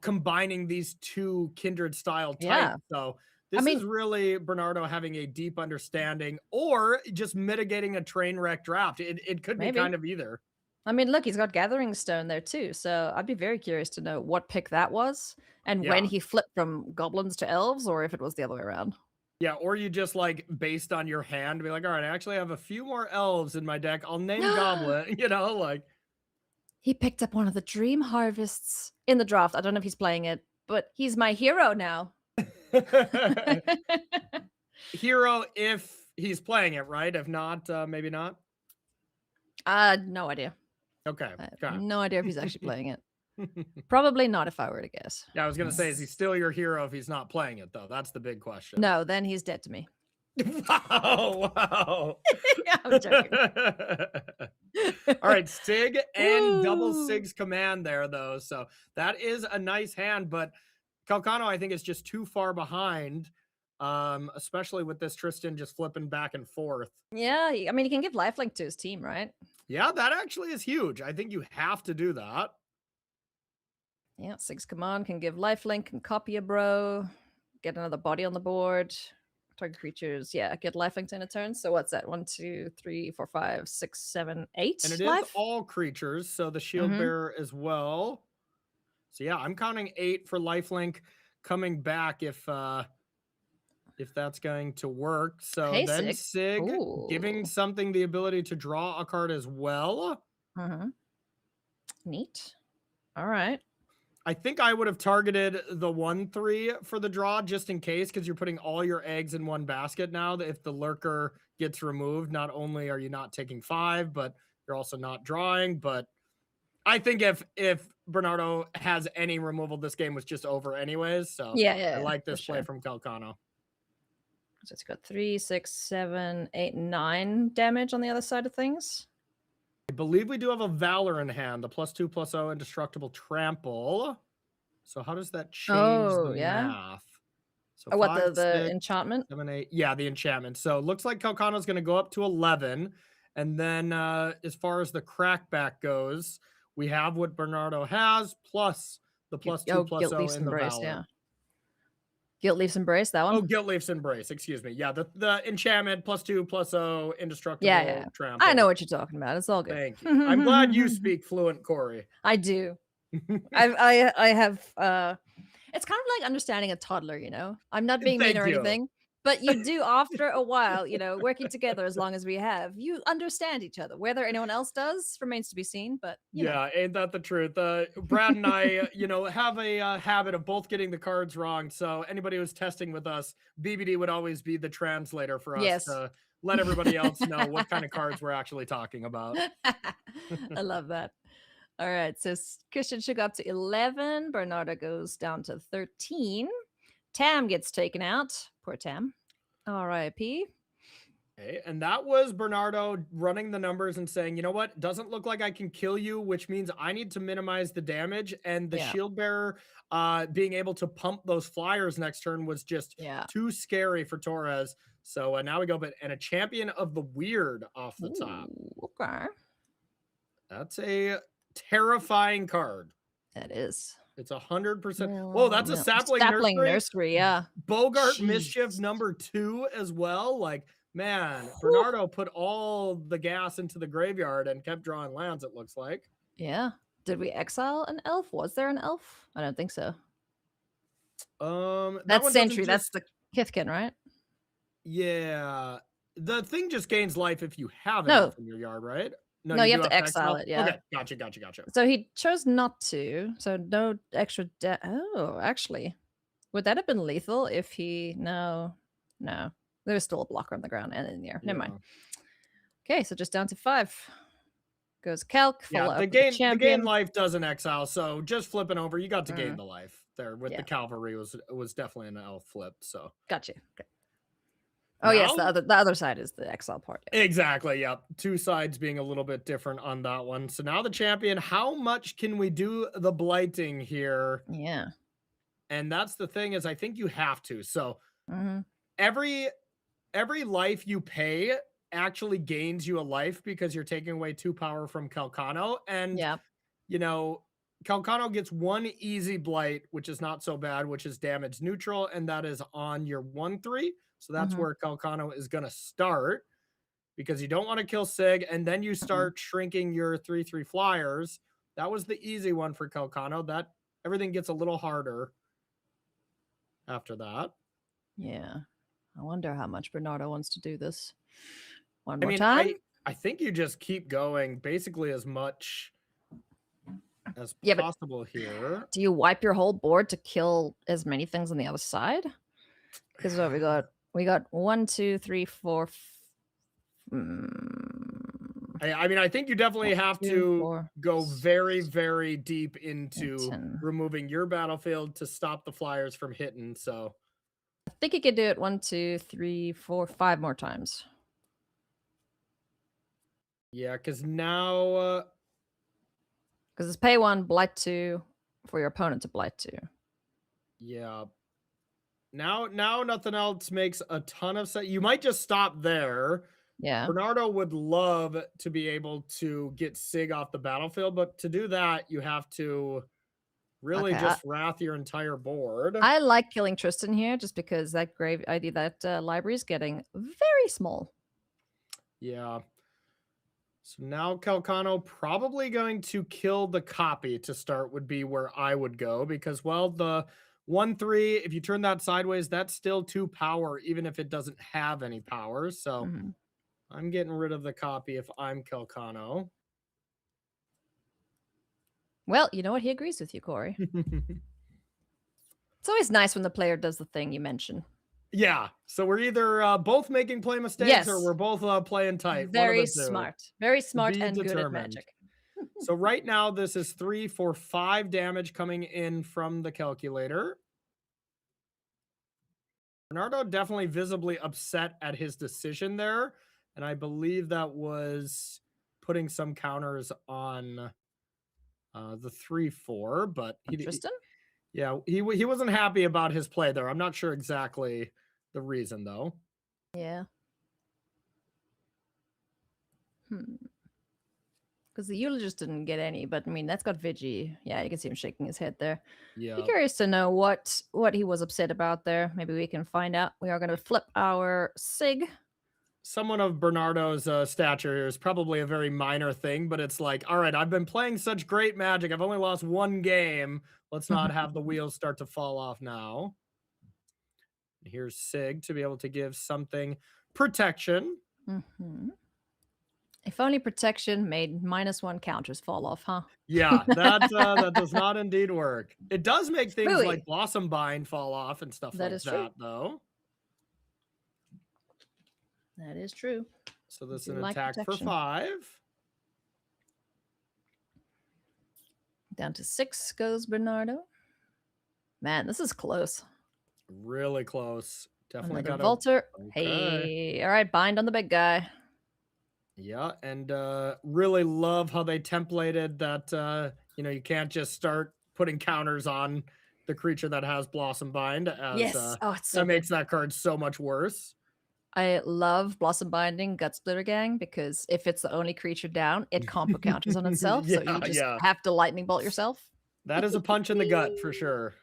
combining these 2 kindred style types. Yeah. So I this is mean, really Bernardo having a deep understanding or just mitigating a train wreck draft. It could be maybe. kind of either. I mean, look, he's got Gathering Stone there too, so I'd be very curious to know what pick that was and when Yeah. he flipped from goblins to elves or if it was the other way around. Yeah. Or you just like based on your hand, be like, all right, I actually have a few more elves in my deck. I'll name Goblet, like. He picked up one of the Dream Harvests in the draft. I don't know if he's playing it, but he's my hero now. Hero if he's playing it, right? If not, maybe not. No idea. Okay. I have Okay. no idea if he's actually playing it. Probably not if I were to guess. Yeah, I was gonna say, is he still your hero if he's not playing it though? That's the big question. No, then he's dead to me. Wow, wow. I'm joking. All right, Sig and double Woo! Sig's command there though. So that is a nice hand, but Kalcano, I think, is just too far behind. Especially with this Tristan just flipping back and forth. Yeah, I mean, he can give lifelink to his team, right? Yeah, that actually is huge. I think you have to do that. Yeah, Sig's command can give lifelink, can copy a bro, get another body on the board. Target creatures, yeah, get lifelink in a turn. So what's that? 1, 2, 3, 4, 5, 6, 7, 8 And it is life? all creatures, so the shield Mm-hmm. bearer as well. So yeah, I'm counting 8 for lifelink coming back if that's going to work. So Hey, then Sig. Sig Ooh. giving something the ability to draw a card as well. Mm-hmm. Neat. All right. I think I would have targeted the 1/3 for the draw just in case, because you're putting all your eggs in one basket now. That if the lurker gets removed, not only are you not taking 5, but you're also not drawing. But I think if Bernardo has any removal, this game was just over anyways. So Yeah, I like for this play sure. from Kalcano. So it's got 3, 6, 7, 8, 9 damage on the other side of things. I believe we do have a Valor in hand, the +2/+0 indestructible trample. So how does that change the Yeah. math? So What 5, the 6, enchantment? 7, 8. Yeah, the enchantment. So it looks like Kalcano's going to go up to 11. And then as far as the crackback goes, we have what Bernardo has plus the +2/+0 Guilt Leaf's in the Embrace, Valor. yeah. Guilt Leaf's Embrace, that one? Oh, Guilt Leaf's Embrace. Excuse me. Yeah, the enchantment +2/+0 indestructible Yeah. trample. I know what you're talking about. It's all good. Thank you. I'm glad you speak fluent, Corey. I do. I have it's kind of like understanding a toddler, I'm not being mean Thank or you. anything, But you do, after a while, working together as long as we have, you understand each other. Whether anyone else does remains to be seen, but Yeah, ain't that the truth? Brad and I, have a habit of both getting the cards wrong. So anybody who's testing with us, BBD would always be the translator for us yes. to let everybody else know what kind of cards we're actually talking about. I love that. All right, so Christian should go up to 11. Bernardo goes down to 13. Tam gets taken out. Poor Tam. R.I.P. Okay, and that was Bernardo running the numbers and saying, you know what, doesn't look like I can kill you, which means I need to minimize the damage. And the Yeah. shield bearer being able to pump those flyers next turn was just too scary for Torres. So now we go, and a champion of the weird off the top. Okay. That's a terrifying card. That is. It's 100%. Whoa, that's a sapling nursery. Yeah. Bogart Mischief #2 as well. Like, man, Bernardo put all the gas into the graveyard and kept drawing lands, it looks like. Yeah. Did we exile an elf? Was there an elf? I don't think so. That's Sentry. That's the Kithkin, right? Yeah. The thing just gains life if you have an elf in your yard, right? No, you have to exile it. Yeah. Okay, gotcha. So he chose not to. So no extra. Oh, actually, would that have been lethal if he? No. There's still a blocker on the ground and in the air. Never mind. Okay, so just down to 5. Goes Calc. Yeah, the gain life doesn't exile. So just flipping over, you got to gain the life there with the cavalry was definitely an elf flip. So gotcha. Okay. Oh, yes, the other side is the exile part. Yeah. Exactly, yep. 2 sides being a little bit different on that one. So now the champion, how much can we do the blighting here? Yeah. And that's the thing is I think you have to. So every life you pay actually gains you a life because you're taking away 2 power from Kalcano. And, Kalcano gets 1 easy blight, which is not so bad, which is damage neutral. And that is on your 1/3. So that's where Kalcano is going to start because you don't want to kill Sig. And then you start shrinking your 3/3 flyers. That was the easy one for Kalcano. That everything gets a little harder after that. Yeah. I wonder how much Bernardo wants to do this. One more time. I think you just keep going basically as much as possible here. Do you wipe your whole board to kill as many things on the other side? Because what we got 1, 2, 3, 4. I think you definitely have to go very, very deep into removing your battlefield to stop the flyers from hitting. So I think you could do it 1, 2, 3, 4, 5 more times. Yeah, because now because it's pay 1, blight 2 for your opponent to blight 2. Yeah. Now nothing else makes a ton of sense. You might just stop there. Yeah. Bernardo would love to be able to get Sig off the battlefield, but to do that, you have to really just wrath your entire board. I like killing Tristan here just because that library is getting very small. Yeah. So now Kalcano probably going to kill the copy to start would be where I would go because, well, the 1/3, if you turn that sideways, that's still 2 power, even if it doesn't have any power. So I'm getting rid of the copy if I'm Kalcano. Well, you know what? He agrees with you, Corey. It's always nice when the player does the thing you mentioned. Yeah. So we're either both making play mistakes or we're both playing tight. Very smart. Very smart and good at Magic. So right now, this is 3 for 5 damage coming in from the calculator. Bernardo definitely visibly upset at his decision there. And I believe that was putting some counters on the 3/4, but Tristan? He wasn't happy about his play there. I'm not sure exactly the reason though. Yeah. Because the eulogist didn't get any, but I mean that's got Vigi. Yeah, you can see him shaking his head there. Yeah. Be curious to know what he was upset about there. Maybe we can find out. We are going to flip our Sig. Someone of Bernardo's stature is probably a very minor thing, but it's like, all right, I've been playing such great Magic. I've only lost 1 game. Let's not have the wheels start to fall off now. here's Sig to be able to give something protection. If only protection made -1 counters fall off, huh? Yeah, that does not indeed work. It does make things Really? like Blossom Bind fall off and stuff That like is true. that, though. That is true. So this is Do an like attack for protection. 5. Down to 6 goes Bernardo. Man, this is close. Really close. Definitely Another got Volter. Okay. Hey, all right, bind on the big guy. Yeah, and really love how they templated that. You can't just start putting counters on the creature that has Blossom Bind, as Yes. Oh, it's so that good. makes that card so much worse. I love Blossom Binding Gut Splitter Gang because if it's the only creature down, it combo counters on itself. So you just have to lightning bolt yourself. That is a punch in the gut for sure.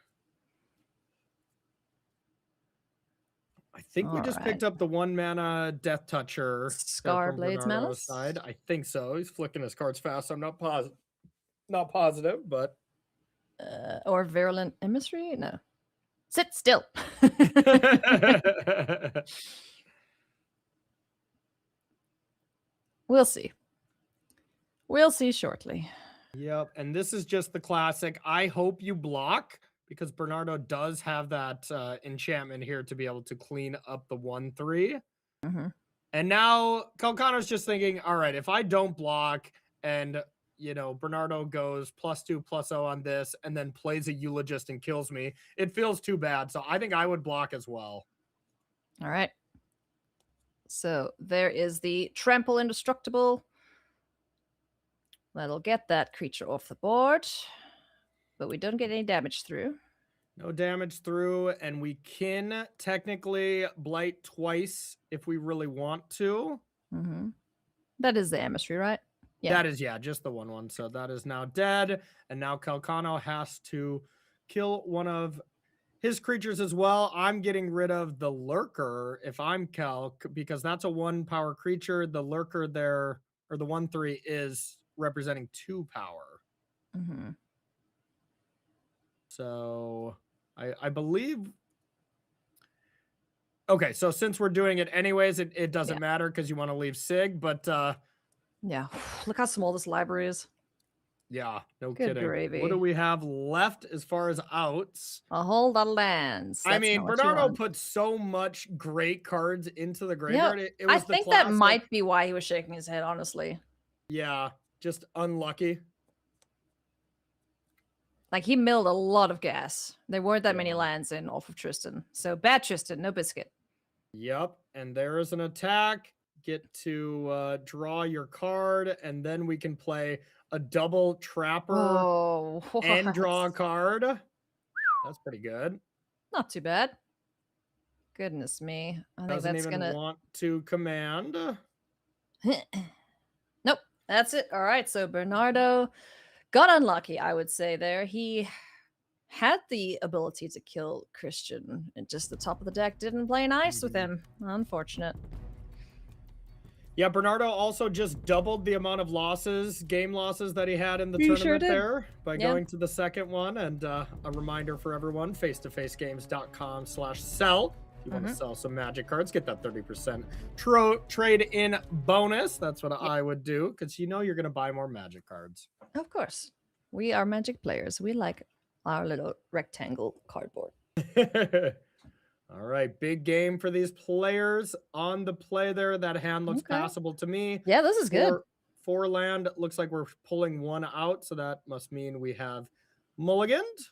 I think we just picked up the 1-mana Death Toucher. Scarblade's Malice side. I think so. He's flicking his cards fast. I'm not positive, but or Virulent Emissary? No. Sit still. We'll see. We'll see shortly. Yep, and this is just the classic. I hope you block, because Bernardo does have that enchantment here to be able to clean up the 1/3. And now Kalcano's just thinking, all right, if I don't block and Bernardo goes +2/+0 on this and then plays a Eulogist and kills me, it feels too bad. So I think I would block as well. All right. So there is the Trample Indestructible. That'll get that creature off the board. But we don't get any damage through. No damage through, and we can technically blight twice if we really want to. That is the emissary, right? Yeah. That is, just the 1/1. So that is now dead. And now Kalcano has to kill one of his creatures as well. I'm getting rid of the Lurker if I'm Calc, because that's a 1-power creature. The Lurker there, or the 1/3, is representing 2 power. So I believe. Okay, so since we're doing it anyways, it doesn't matter because you want to leave Sig, but yeah, look how small this library is. Yeah, no Good kidding. gravy. What do we have left as far as outs? A whole lot of lands. I mean, Bernardo put so much great cards into the graveyard. Yeah, it was I think that might be why he was shaking his head, honestly. Yeah, just unlucky. Like, he milled a lot of gas. There weren't that many lands in off of Tristan. So bad Tristan, no biscuit. Yep, and there is an attack. Get to draw your card, and then we can play a double Trapper and draw a card. That's pretty good. Not too bad. Goodness me. I think Doesn't that's even gonna want to command. Nope, that's it. All right, so Bernardo got unlucky, I would say there. He had the ability to kill Christian, and just the top of the deck didn't play nice with him. Unfortunate. Yeah, Bernardo also just doubled the amount of game losses that he had in the tournament there by going to the second one. And a reminder for everyone, face2facegames.com/sell. If you want to sell some Magic cards, get that 30% trade-in bonus. That's what I would do, because you're going to buy more Magic cards. Of course. We are Magic players. We like our little rectangle cardboard. All right, big game for these players on the play there. That hand looks passable to me. Yeah, this is good. 4 land. Looks like we're pulling 1 out, so that must mean we have mulliganed.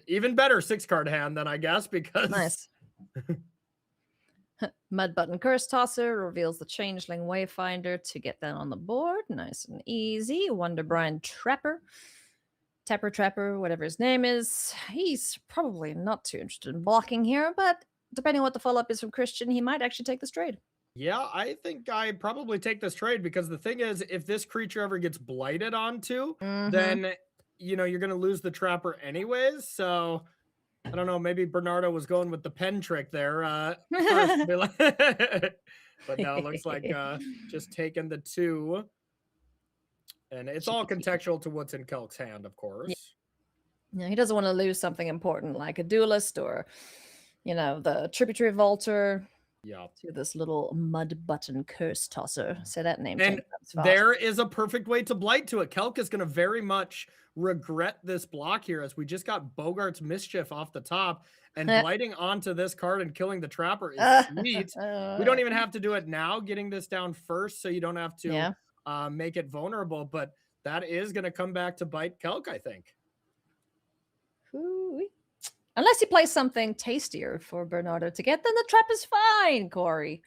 Even better 6-card hand then, I guess, because... Nice. Mud Button Curse Tosser reveals the Changeling Wayfinder to get that on the board. Nice and easy. Wonderbrine Trapper. Trapper, whatever his name is. He's probably not too interested in blocking here, but depending on what the follow-up is from Christian, he might actually take this trade. Yeah, I think I probably take this trade, because the thing is, if this creature ever gets blighted onto, then, you're going to lose the Trapper anyways. So, I don't know, maybe Bernardo was going with the pen trick there. But no, it looks like just taking the 2. And it's all contextual to what's in Kelk's hand, of course. You know, he doesn't want to lose something important like a duelist or, you know, the tributary vaulter Yeah. to this little mud button curse tosser. Say that name 10 And times fast. there is a perfect way to blight to it. Kelk is going to very much regret this block here, as we just got Bogart's Mischief off the top, and blighting onto this card and killing the Trapper is sweet. We don't even have to do it now, getting this down first, so you don't have to make it vulnerable, but that is going to come back to bite Kelk, I think. Ooh-wee. Unless you play something tastier for Bernardo to get, then the trap is fine, Corey.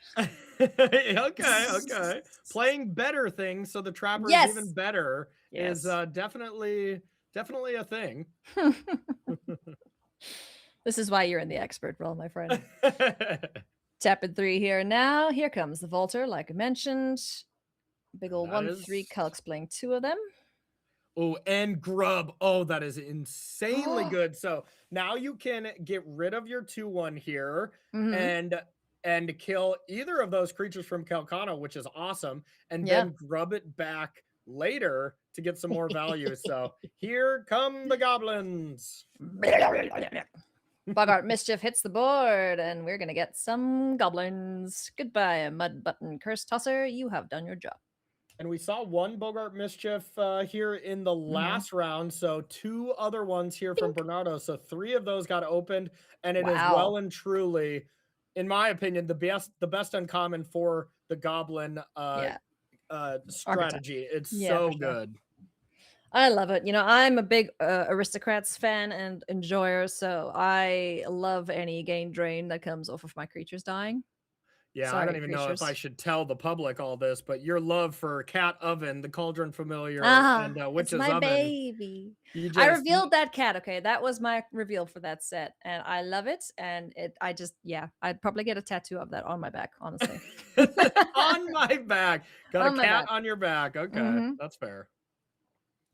Okay. Playing better things so the Trapper is even better is definitely a thing. This is why you're in the expert role, my friend. Tapping 3 here now. Here comes the Vaulter, like I mentioned. Big old 1/3 Kelk's playing 2 of them. Oh, and Grub. Oh, that is insanely good. So now you can get rid of your 2/1 here and kill either of those creatures from Kalcano, which is awesome, and then grub it back later to get some more value. So here come the goblins. Bogart Mischief hits the board, and we're gonna get some goblins. Goodbye, Mud Button Curse Tosser. You have done your job. And we saw one Bogart Mischief here in the last round, so 2 other ones here from Bernardo. So 3 of those got opened, and it is well and truly, in my opinion, the best uncommon for the Goblin strategy. It's so good. I love it. You know, I'm a big Aristocrats fan and enjoyer, so I love any gain drain that comes off of my creatures dying. Yeah, I don't even know if I should tell the public all this, but your love for Cat Oven, the Cauldron Familiar, and Witch's my Oven. Baby. I revealed that cat. Okay, that was my reveal for that set, and I love it. And I'd probably get a tattoo of that on my back, honestly. On my back. Got a cat on your back. Okay, that's fair.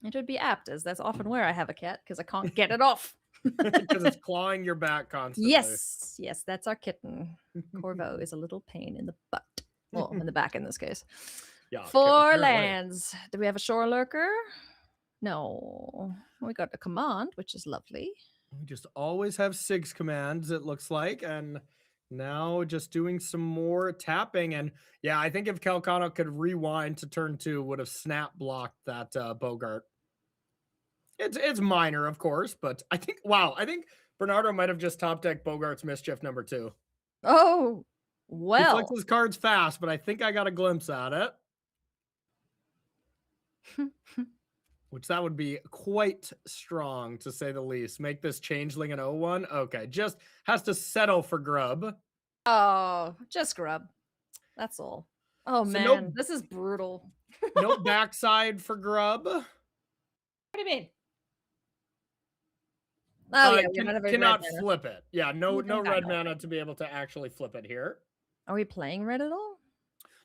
It would be apt, as that's often where I have a cat, because I can't get it off. Because it's clawing your back constantly. Yes, that's our kitten. Corvo is a little pain in the butt. Well, in the back in this case. Yeah. 4 lands. Do we have a Shore Lurker? No. We got a command, which is lovely. We just always have 6 commands, it looks like, and now just doing some more tapping. And yeah, I think if Kalcano could rewind to turn 2, would have snap blocked that Bogart. It's minor, of course, but I think Bernardo might have just top decked Bogart's Mischief number 2. Oh, well. He flicks his cards fast, but I think I got a glimpse at it. Which that would be quite strong, to say the least. Make this Changeling an 0/1. Okay, just has to settle for Grub. Oh, just Grub. That's all. Oh, so man, this is brutal. No backside for Grub. What do you mean? Oh, cannot flip it. Yeah, no red mana to be able to actually flip it here. Are we playing red at all?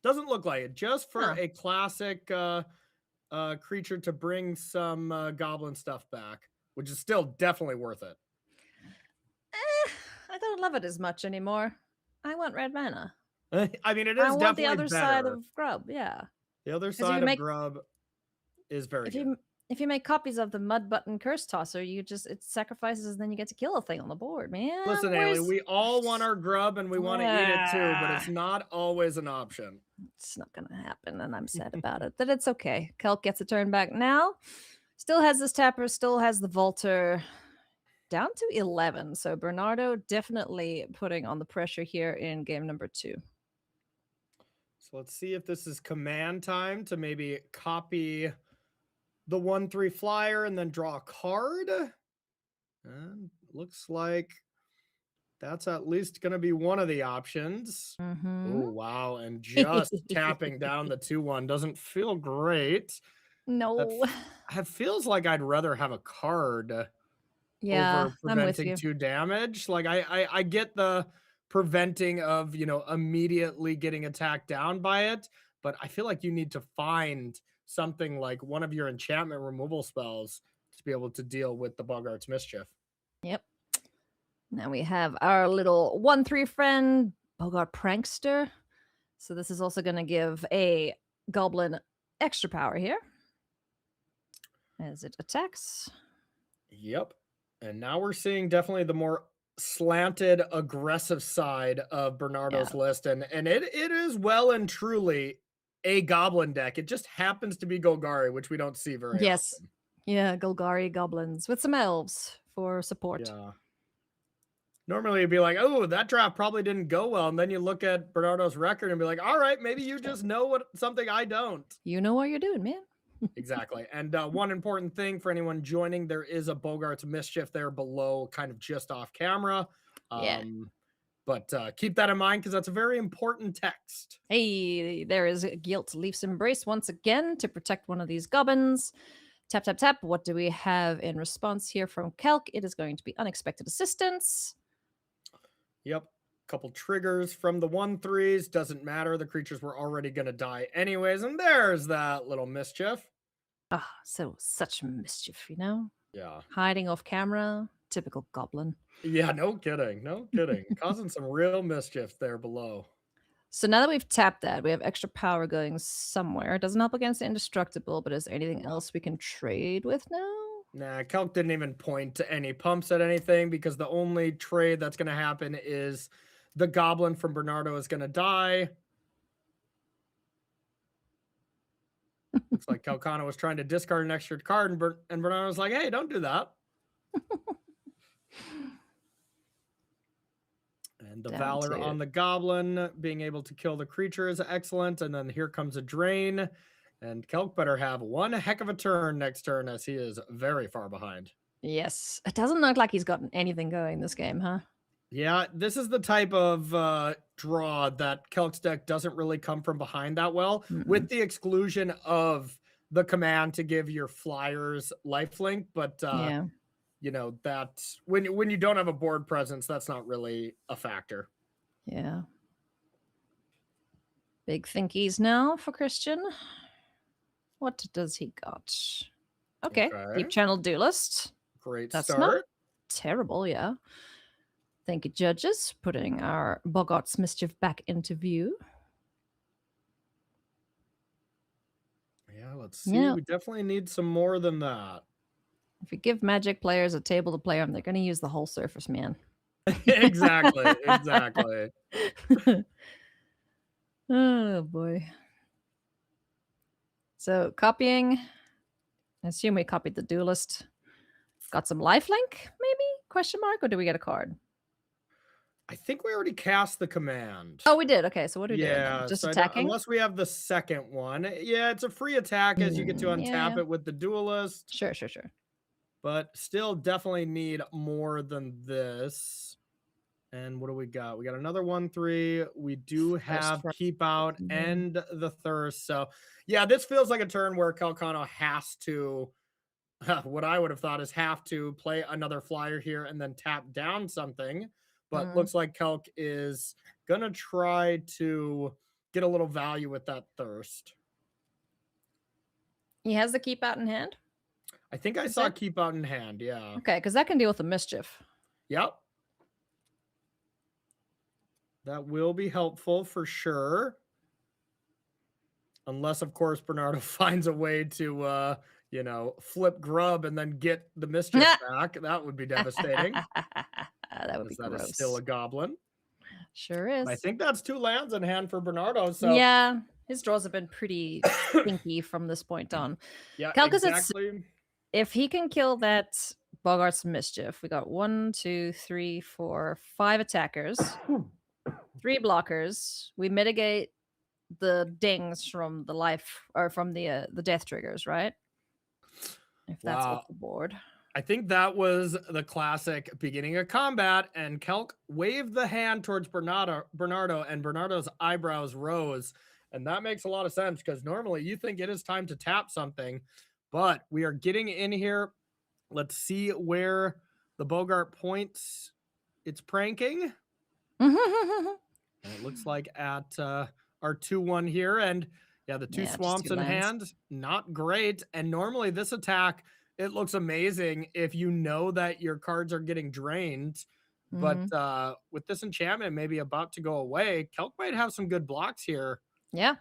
Doesn't look like it. Just for a classic creature to bring some goblin stuff back, which is still definitely worth it. I don't love it as much anymore. I want red mana. I mean, it is definitely the other better. Side of Grub, yeah. The other side of Grub is very good. If you make copies of the Mud Button Curse Tosser, it sacrifices, and then you get to kill a thing on the board, man. Listen, Haley, we all want our Grub, and we want to eat it too, but it's not always an option. It's not going to happen, and I'm sad about it. But it's okay. Kelk gets a turn back now. Still has this tapper, still has the Vaulter. Down to 11. So Bernardo definitely putting on the pressure here in game number 2. So let's see if this is command time to maybe copy the 1/3 flyer and then draw a card. And looks like that's at least going to be one of the options. Oh, wow. And just tapping down the 2/1 doesn't feel great. No. It feels like I'd rather have a card over preventing 2 damage. Like I get the preventing of, immediately getting attacked down by it, but I feel like you need to find something like one of your enchantment removal spells to be able to deal with the Bogart's Mischief. Yep. Now we have our little 1/3 friend, Bogart Prankster. So this is also going to give a goblin extra power here as it attacks. Yep. And now we're seeing definitely the more slanted, aggressive side of Bernardo's list. And it is well and truly a goblin deck. It just happens to be Golgari, which we don't see very Yes. often. Yeah, Golgari goblins with some elves for support. Yeah. Normally it'd be like, oh, that draft probably didn't go well. And then you look at Bernardo's record and be like, all right, maybe you just know something I don't. You know what you're doing, man. Exactly. And one important thing for anyone joining, there is a Bogart's Mischief there below, kind of just off camera. Yeah. But keep that in mind because that's a very important text. Hey, there is Guilt Leaf's Embrace once again to protect one of these goblins. Tap, tap, tap. What do we have in response here from Kalk? It is going to be Unexpected Assistance. Yep. Couple triggers from the 1/3s. Doesn't matter. The creatures were already going to die anyways. And there's that little Mischief. Ah, so such mischief, you know? Yeah. Hiding off camera. Typical goblin. Yeah, no kidding. No kidding. Causing some real mischief there below. So now that we've tapped that, we have extra power going somewhere. It doesn't help against the Indestructible, but is there anything else we can trade with now? Nah, Kelk didn't even point to any pumps at anything because the only trade that's going to happen is the goblin from Bernardo is going to die. Looks like Kalcano was trying to discard an extra card, and Bernardo was like, hey, don't do that. And the Valor on the Goblin, being able to kill the creature is excellent. And then here comes a Drain. And Kelk better have one heck of a turn next turn as he is very far behind. Yes. It doesn't look like he's gotten anything going this game, huh? Yeah, this is the type of draw that Kelk's deck doesn't really come from behind that well, with the exclusion of the command to give your flyers lifelink. But yeah, you know, that when you don't have a board presence, that's not really a factor. Yeah. Big thinkies now for Christian. What does he got? Okay. Deep Channel Duelist. Great That's start. Not terrible, yeah. Thank you, judges, putting our Boggart's Mischief back into view. Yeah, let's see. Yeah. We definitely need some more than that. If you give Magic players a table to play on, they're going to use the whole surface, man. Exactly. Exactly. Oh, boy. So, copying. I assume we copied the Duelist. Got some lifelink, maybe? Question mark? Or do we get a card? I think we already cast the command. Oh, we did. Okay, so what are we doing? Just so attacking? Unless we have the second one. Yeah, it's a free attack as you get to untap it with the Duelist. Sure. But still definitely need more than this. And what do we got? We got another 1/3. We do have Keep Out and the Thirst. So, yeah, this feels like a turn where Kalcano has to, what I would have thought is have to play another flyer here and then tap down something. But looks like Kelk is going to try to get a little value with that Thirst. He has the Keep Out in hand? I think I saw Keep Out in hand, yeah. Okay, because that can deal with the Mischief. Yep. That will be helpful for sure. Unless, of course, Bernardo finds a way to, you know, flip Grub and then get the Mischief back. That would be devastating. That would be gross. That is still a goblin. Sure is. But I think that's 2 lands in hand for Bernardo. So yeah, his draws have been pretty stinky from this point on. Yeah, Kalkus, exactly. If he can kill that Boggart's Mischief, we got 1, 2, 3, 4, 5 attackers, 3 blockers. We mitigate the dings from the life or from the death triggers, right? If that's off the board. I think that was the classic beginning of combat, and Kelk waved the hand towards Bernardo, and Bernardo's eyebrows rose. And that makes a lot of sense because normally you think it is time to tap something, but we are getting in here. Let's see where the Bogart points it's pranking. And it looks like at our 2/1 here. And yeah, the 2 swamps in hand, not great. And normally this attack, it looks amazing if you know that your cards are getting drained. But with this enchantment maybe about to go away, Kelk might have some good blocks here. Yeah.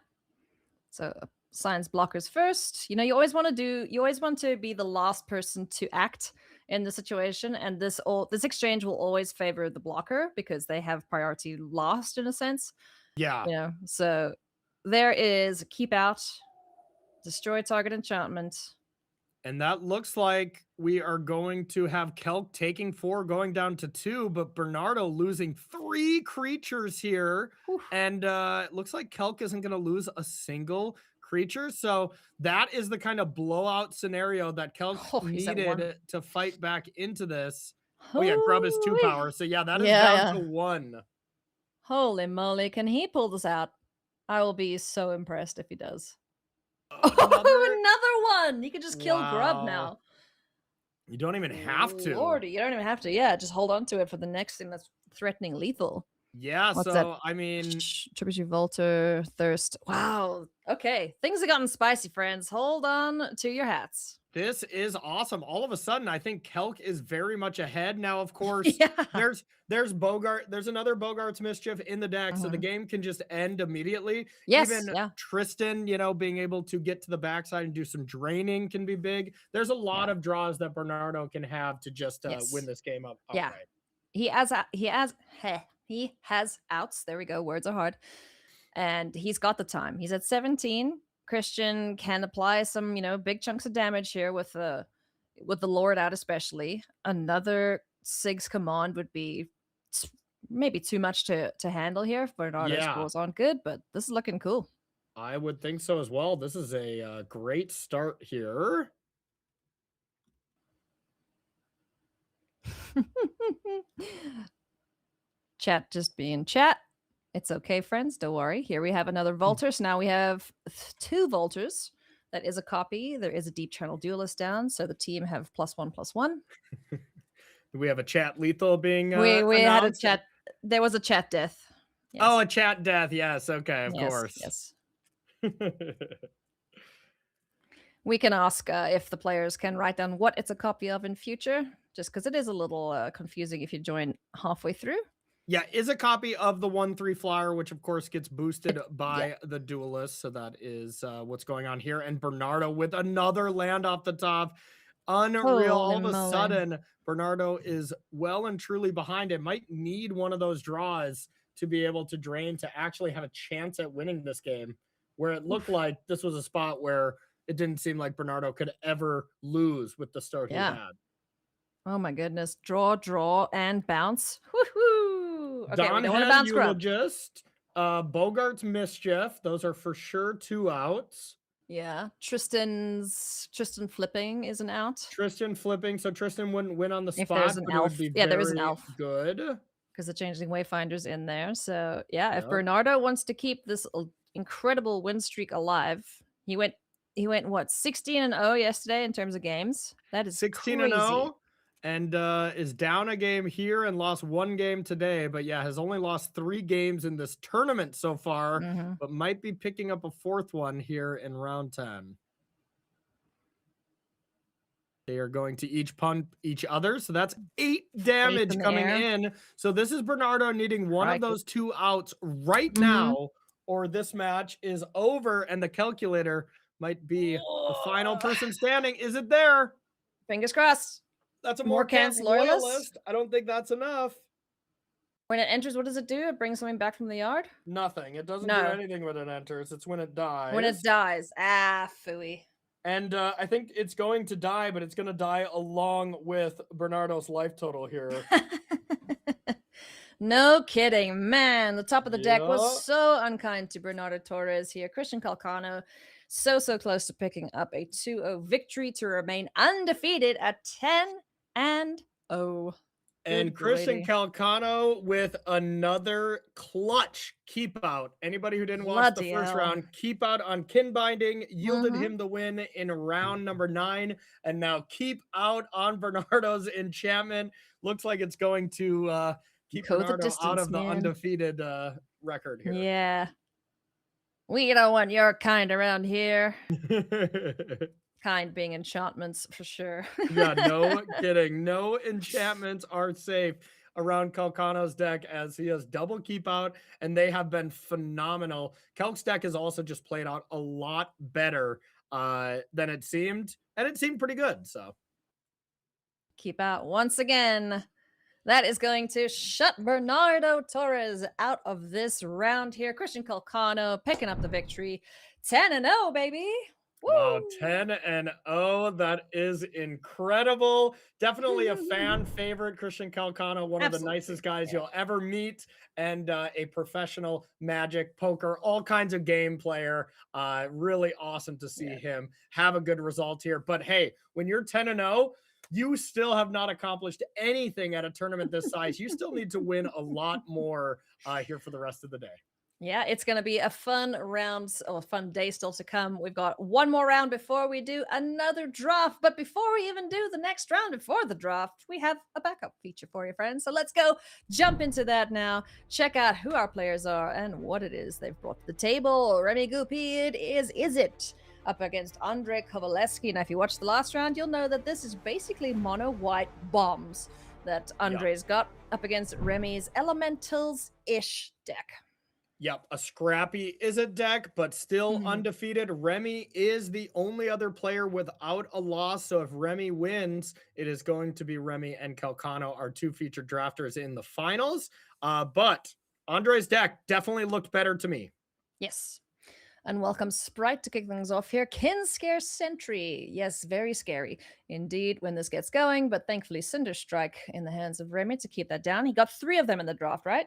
So assigns blockers first. You know, you always want to be the last person to act in the situation, and this exchange will always favor the blocker because they have priority lost in a sense. Yeah. So there is keep out, destroy target enchantment. And that looks like we are going to have Kelk taking 4, going down to 2, but Bernardo losing 3 creatures here. Whew. And it looks like Kelk isn't going to lose a single creature. So that is the kind of blowout scenario that Kelk He's at 1. needed to fight back into this. Oh yeah, Grub is 2 power. So yeah, that is down to 1. Holy moly, can he pull this out? I will be so impressed if he does. Another one! You can just kill Grub now. You don't even have to. Lordy, you don't even have to. Yeah, just hold on to it for the next thing that's threatening lethal. Yeah, What's so that? I mean, Tributary Volter, Thirst. Wow. Okay, things have gotten spicy, friends. Hold on to your hats. This is awesome. All of a sudden, I think Kelk is very much ahead. Now, of course, there's Bogart. There's another Bogart's Mischief in the deck, so the game can just end immediately. Yes, Even yeah. Tristan, being able to get to the backside and do some draining can be big. There's a lot of draws that Bernardo can have to just win this game up outright. He has outs. There we go. Words are hard. And he's got the time. He's at 17. Christian can apply some, big chunks of damage here with the Lord out, especially. Another Sig's command would be maybe too much to handle here if Bernardo's scores aren't good, but this is looking cool. I would think so as well. This is a great start here. Chat just being chat. It's okay, friends. Don't worry. Here we have another Volter. So now we have 2 Volters. That is a copy. There is a Deep Channel Duelist down. So the team have +1/+1. We have a chat lethal being we had a chat. There was a chat death. Yes. Oh, a chat death. Yes. Okay. Of course. Yes. We can ask if the players can write down what it's a copy of in future, just because it is a little confusing if you join halfway through. Yeah, is a copy of the 1/3 flyer, which of course gets boosted by the duelist. So that is what's going on here. And Bernardo with another land off the top. Unreal. All of a sudden, Bernardo is well and truly behind it. Might need one of those draws to be able to drain to actually have a chance at winning this game, where it looked like this was a spot where it didn't seem like Bernardo could ever lose with the start he had. Oh my goodness. Draw, and bounce. Woohoo! Okay, we don't want to bounce Grub. Just Bogart's Mischief. Those are for sure 2 outs. Yeah. Tristan flipping is an out. Tristan flipping. So Tristan wouldn't win on the spot. There's an elf. There is an elf. Good. Because the Changeling Wayfinder's in there. So yeah, if Bernardo wants to keep this incredible win streak alive, he went what, 16-0 yesterday in terms of games. That is 16-0. And is down a game here and lost 1 game today. But yeah, has only lost 3 games in this tournament so far, but might be picking up a 4th one here in round 10. They are going to each pump each other. So that's 8 damage coming in. So this is Bernardo needing one of those 2 outs right now, or this match is over and the calculator might be the final person standing. Is it there? Fingers crossed. That's a more loyalist. I don't think that's enough. When it enters, what does it do? It brings something back from the yard? Nothing. It doesn't do anything when it enters. It's when it dies. When it dies. Ah, phooey. And I think it's going to die, but it's going to die along with Bernardo's life total here. No kidding. Man, the top of the deck was so unkind to Bernardo Torres here. Christian Kalcano, so close to picking up a 2-0 victory to remain undefeated at 10-0. And Christian Kalcano with another clutch keep out. Anybody who didn't watch the first round, keep out on kin binding yielded him the win in round number 9. And now keep out on Bernardo's enchantment. Looks like it's going to keep Bernardo out of the undefeated record here. Yeah. We don't want your kind around here. Kind being enchantments for sure. Yeah, no kidding. No enchantments are safe around Kalcano's deck, as he has double keep out, and they have been phenomenal. Kelk's deck has also just played out a lot better than it seemed, and it seemed pretty good. So keep out once again. That is going to shut Bernardo Torres out of this round here. Christian Kalcano picking up the victory. 10-0, baby. Wow, Woo! 10-0. That is incredible. Definitely a fan favorite, Christian Calcano, one of the Absolutely. nicest guys you'll ever meet, and a professional Magic, poker, all kinds of game player. Really awesome to see him have a good result here. But hey, when you're 10-0, you still have not accomplished anything at a tournament this size. You still need to win a lot more here for the rest of the day. Yeah, it's going to be a fun round, or a fun day still to come. We've got one more round before we do another draft. But before we even do the next round before the draft, we have a backup feature for you, friends. So let's go jump into that now. Check out who our players are and what it is they've brought to the table. Remy Goupy, it is it? Up against Andre Kovaleski. Now, if you watched the last round, you'll know that this is basically mono white bombs that Andre's got up against Remy's Elementals-ish deck. Yep, a scrappy is a deck, but still undefeated. Remy is the only other player without a loss. So if Remy wins, it is going to be Remy and Kalcano, our two featured drafters in the finals. But Andre's deck definitely looked better to me. Yes. And welcome Sprite to kick things off here. Kinscare Sentry. Yes, very scary indeed when this gets going, but thankfully Cinder Strike in the hands of Remy to keep that down. He got 3 of them in the draft, right?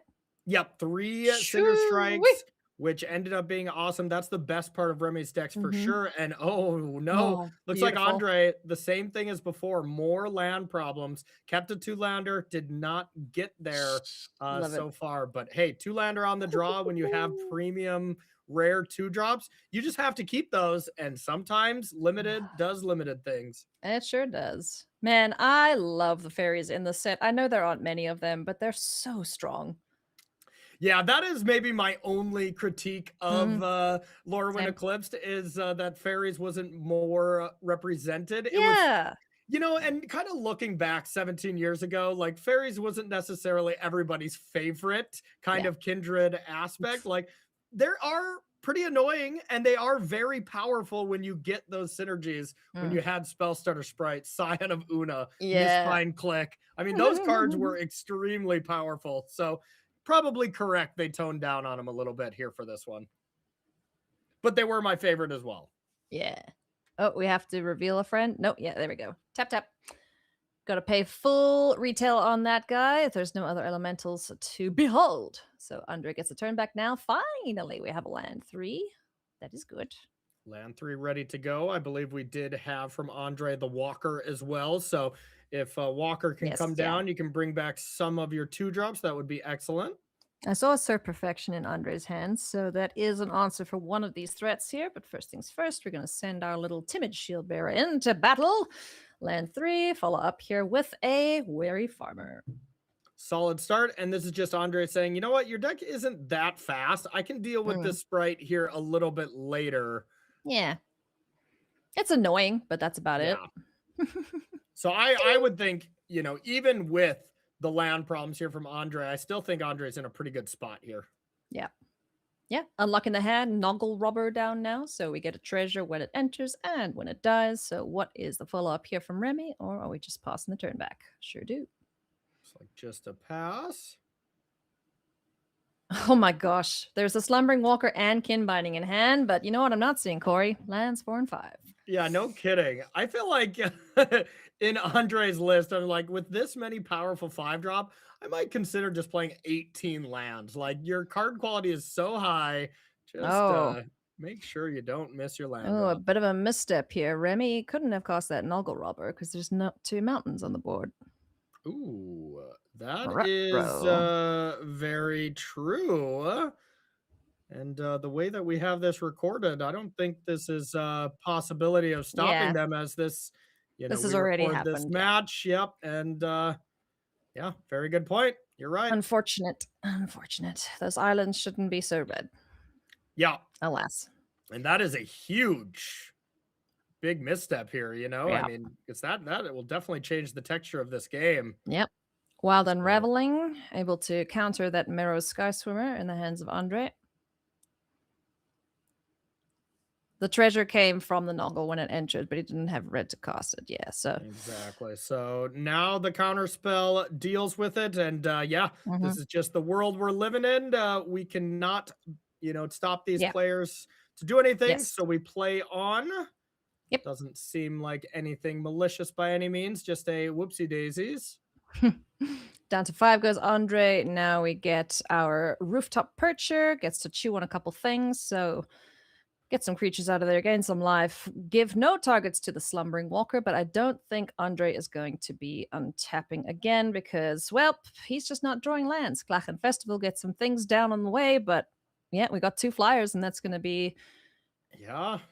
Yep, 3 Cinder Strikes, which ended up being awesome. That's the best part of Remy's decks for sure. And oh no, looks like Andre, the same thing as before, more land problems. Kept a 2-lander, did not get there so far. But hey, 2-lander on the draw when you have premium rare 2-drops, you just have to keep those. And sometimes limited does limited things. It sure does. Man, I love the fairies in the set. I know there aren't many of them, but they're so strong. Yeah, that is maybe my only critique of Lorwyn Eclipsed is that fairies wasn't more represented. It was, you know, and kind of looking back 17 years ago, like fairies wasn't necessarily everybody's favorite kind of kindred aspect. Like there are pretty annoying and they are very powerful when you get those synergies when you had Spellstarter Sprite, Scion of Una, Mistbind Click. I mean, those cards were extremely powerful. So probably correct. They toned down on them a little bit here for this one. But they were my favorite as well. Yeah. Oh, we have to reveal a friend? Nope. Yeah, there we go. Tap, tap. Got to pay full retail on that guy if there's no other elementals to behold. So Andre gets a turn back now. Finally, we have a land 3. That is good. Land 3 ready to go. I believe we did have from Andre the Walker as well. So if Walker can come down, you can bring back some of your 2-drops. That would be excellent. I saw a Sir Perfection in Andre's hands, so that is an answer for one of these threats here. But first things first, we're going to send our little timid shield bearer into battle. Land 3, follow up here with a Wary Farmer. Solid start. And this is just Andre saying, you know what? Your deck isn't that fast. I can deal with this Sprite here a little bit later. Yeah. It's annoying, but that's about it. So I would think, you know, even with the land problems here from Andre, I still think Andre's in a pretty good spot here. Yeah. Yeah. Unlock in the hand, Noggle Robber down now. So we get a treasure when it enters and when it dies. So what is the follow-up here from Remy? Or are we just passing the turn back? Sure do. Looks like just a pass. Oh my gosh. There's a Slumbering Walker and Kin Binding in hand, but you know what I'm not seeing, Corey? Lands 4 and 5. Yeah, no kidding. I feel like in Andre's list, I'm like, with this many powerful 5-drop, I might consider just playing 18 lands. Like your card quality is so high. Just make sure you don't miss your land. Oh, a bit of a misstep here. Remy couldn't have cost that Noggle Robber because there's no 2 mountains on the board. Ooh, that is very true. And the way that we have this recorded, I don't think this is a possibility of stopping them as this, you know, this has already happened. This match. Yep. And yeah, very good point. You're right. Unfortunate. Those islands shouldn't be so red. Yeah. Alas. And that is a huge, big misstep here, you know? I mean, it's that it will definitely change the texture of this game. Yep. Wild Unraveling, able to counter that Mirror Sky Swimmer in the hands of Andre. The treasure came from the Noggle when it entered, but he didn't have red to cast it. Yeah, so Exactly. So now the counter spell deals with it, and yeah, this is just the world we're living in. We cannot, stop these yeah, players to do anything. yes, So we play on. yep. Doesn't seem like anything malicious by any means. Just a whoopsie daisies. Down to 5 goes Andre. Now we get our rooftop percher, gets to chew on a couple things, so get some creatures out of there, gain some life. Give no targets to the slumbering walker, but I don't think Andre is going to be untapping again because, well, he's just not drawing lands. Clachan Festival gets some things down on the way, but yeah, we got 2 flyers, and that's going to be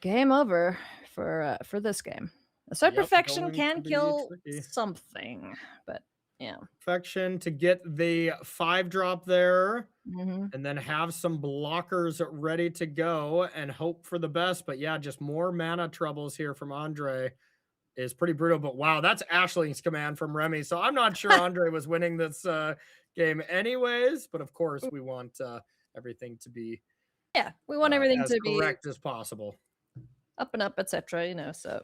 game over for this game. So Perfection going can to be kill tricky. something, but yeah. Perfection to get the 5-drop there. Mm-hmm. And then have some blockers ready to go and hope for the best. But yeah, just more mana troubles here from Andre is pretty brutal. But wow, that's Ashling's command from Remy. So I'm not sure Andre was winning this game anyways. But of course, we want everything to be we want everything as to be correct as possible. up and up, etc. So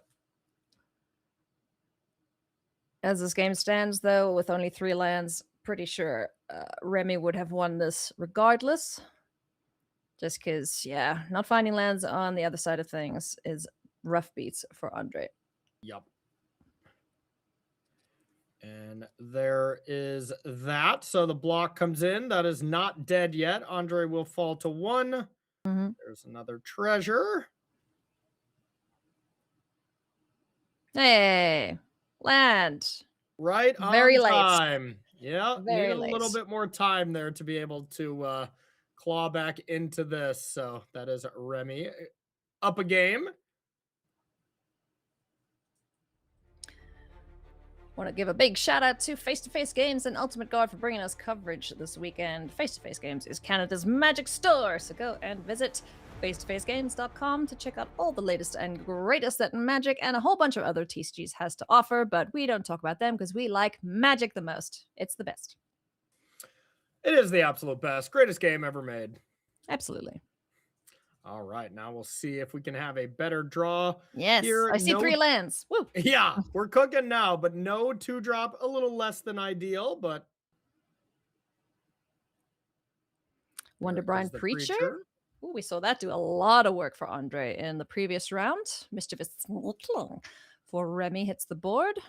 as this game stands, though, with only 3 lands, pretty sure Remy would have won this regardless. Just because, yeah, not finding lands on the other side of things is rough beats for Andre. Yep. And there is that. So the block comes in. That is not dead yet. Andre will fall to 1. Mm-hmm. There's another treasure. Hey, land. Right on Very late. time. Yeah, Very need a little late. bit more time there to be able to claw back into this. So that is Remy up a game. Want to give a big shout out to Face to Face Games and Ultimate Guard for bringing us coverage this weekend. Face to Face Games is Canada's magic store, so go and visit face2facegames.com to check out all the latest and greatest that Magic and a whole bunch of other TCGs has to offer, but we don't talk about them because we like Magic the most. It's the best. It is the absolute best. Greatest game ever made. Absolutely. All right, now we'll see if we can have a better draw. Yes, here. I see 3 lands. Woo! Yeah, we're cooking now, but no 2-drop. A little less than ideal, but Wonderbrine Preacher. Ooh, we saw that do a lot of work for Andre in the previous round. Mischievous for Remy hits the board.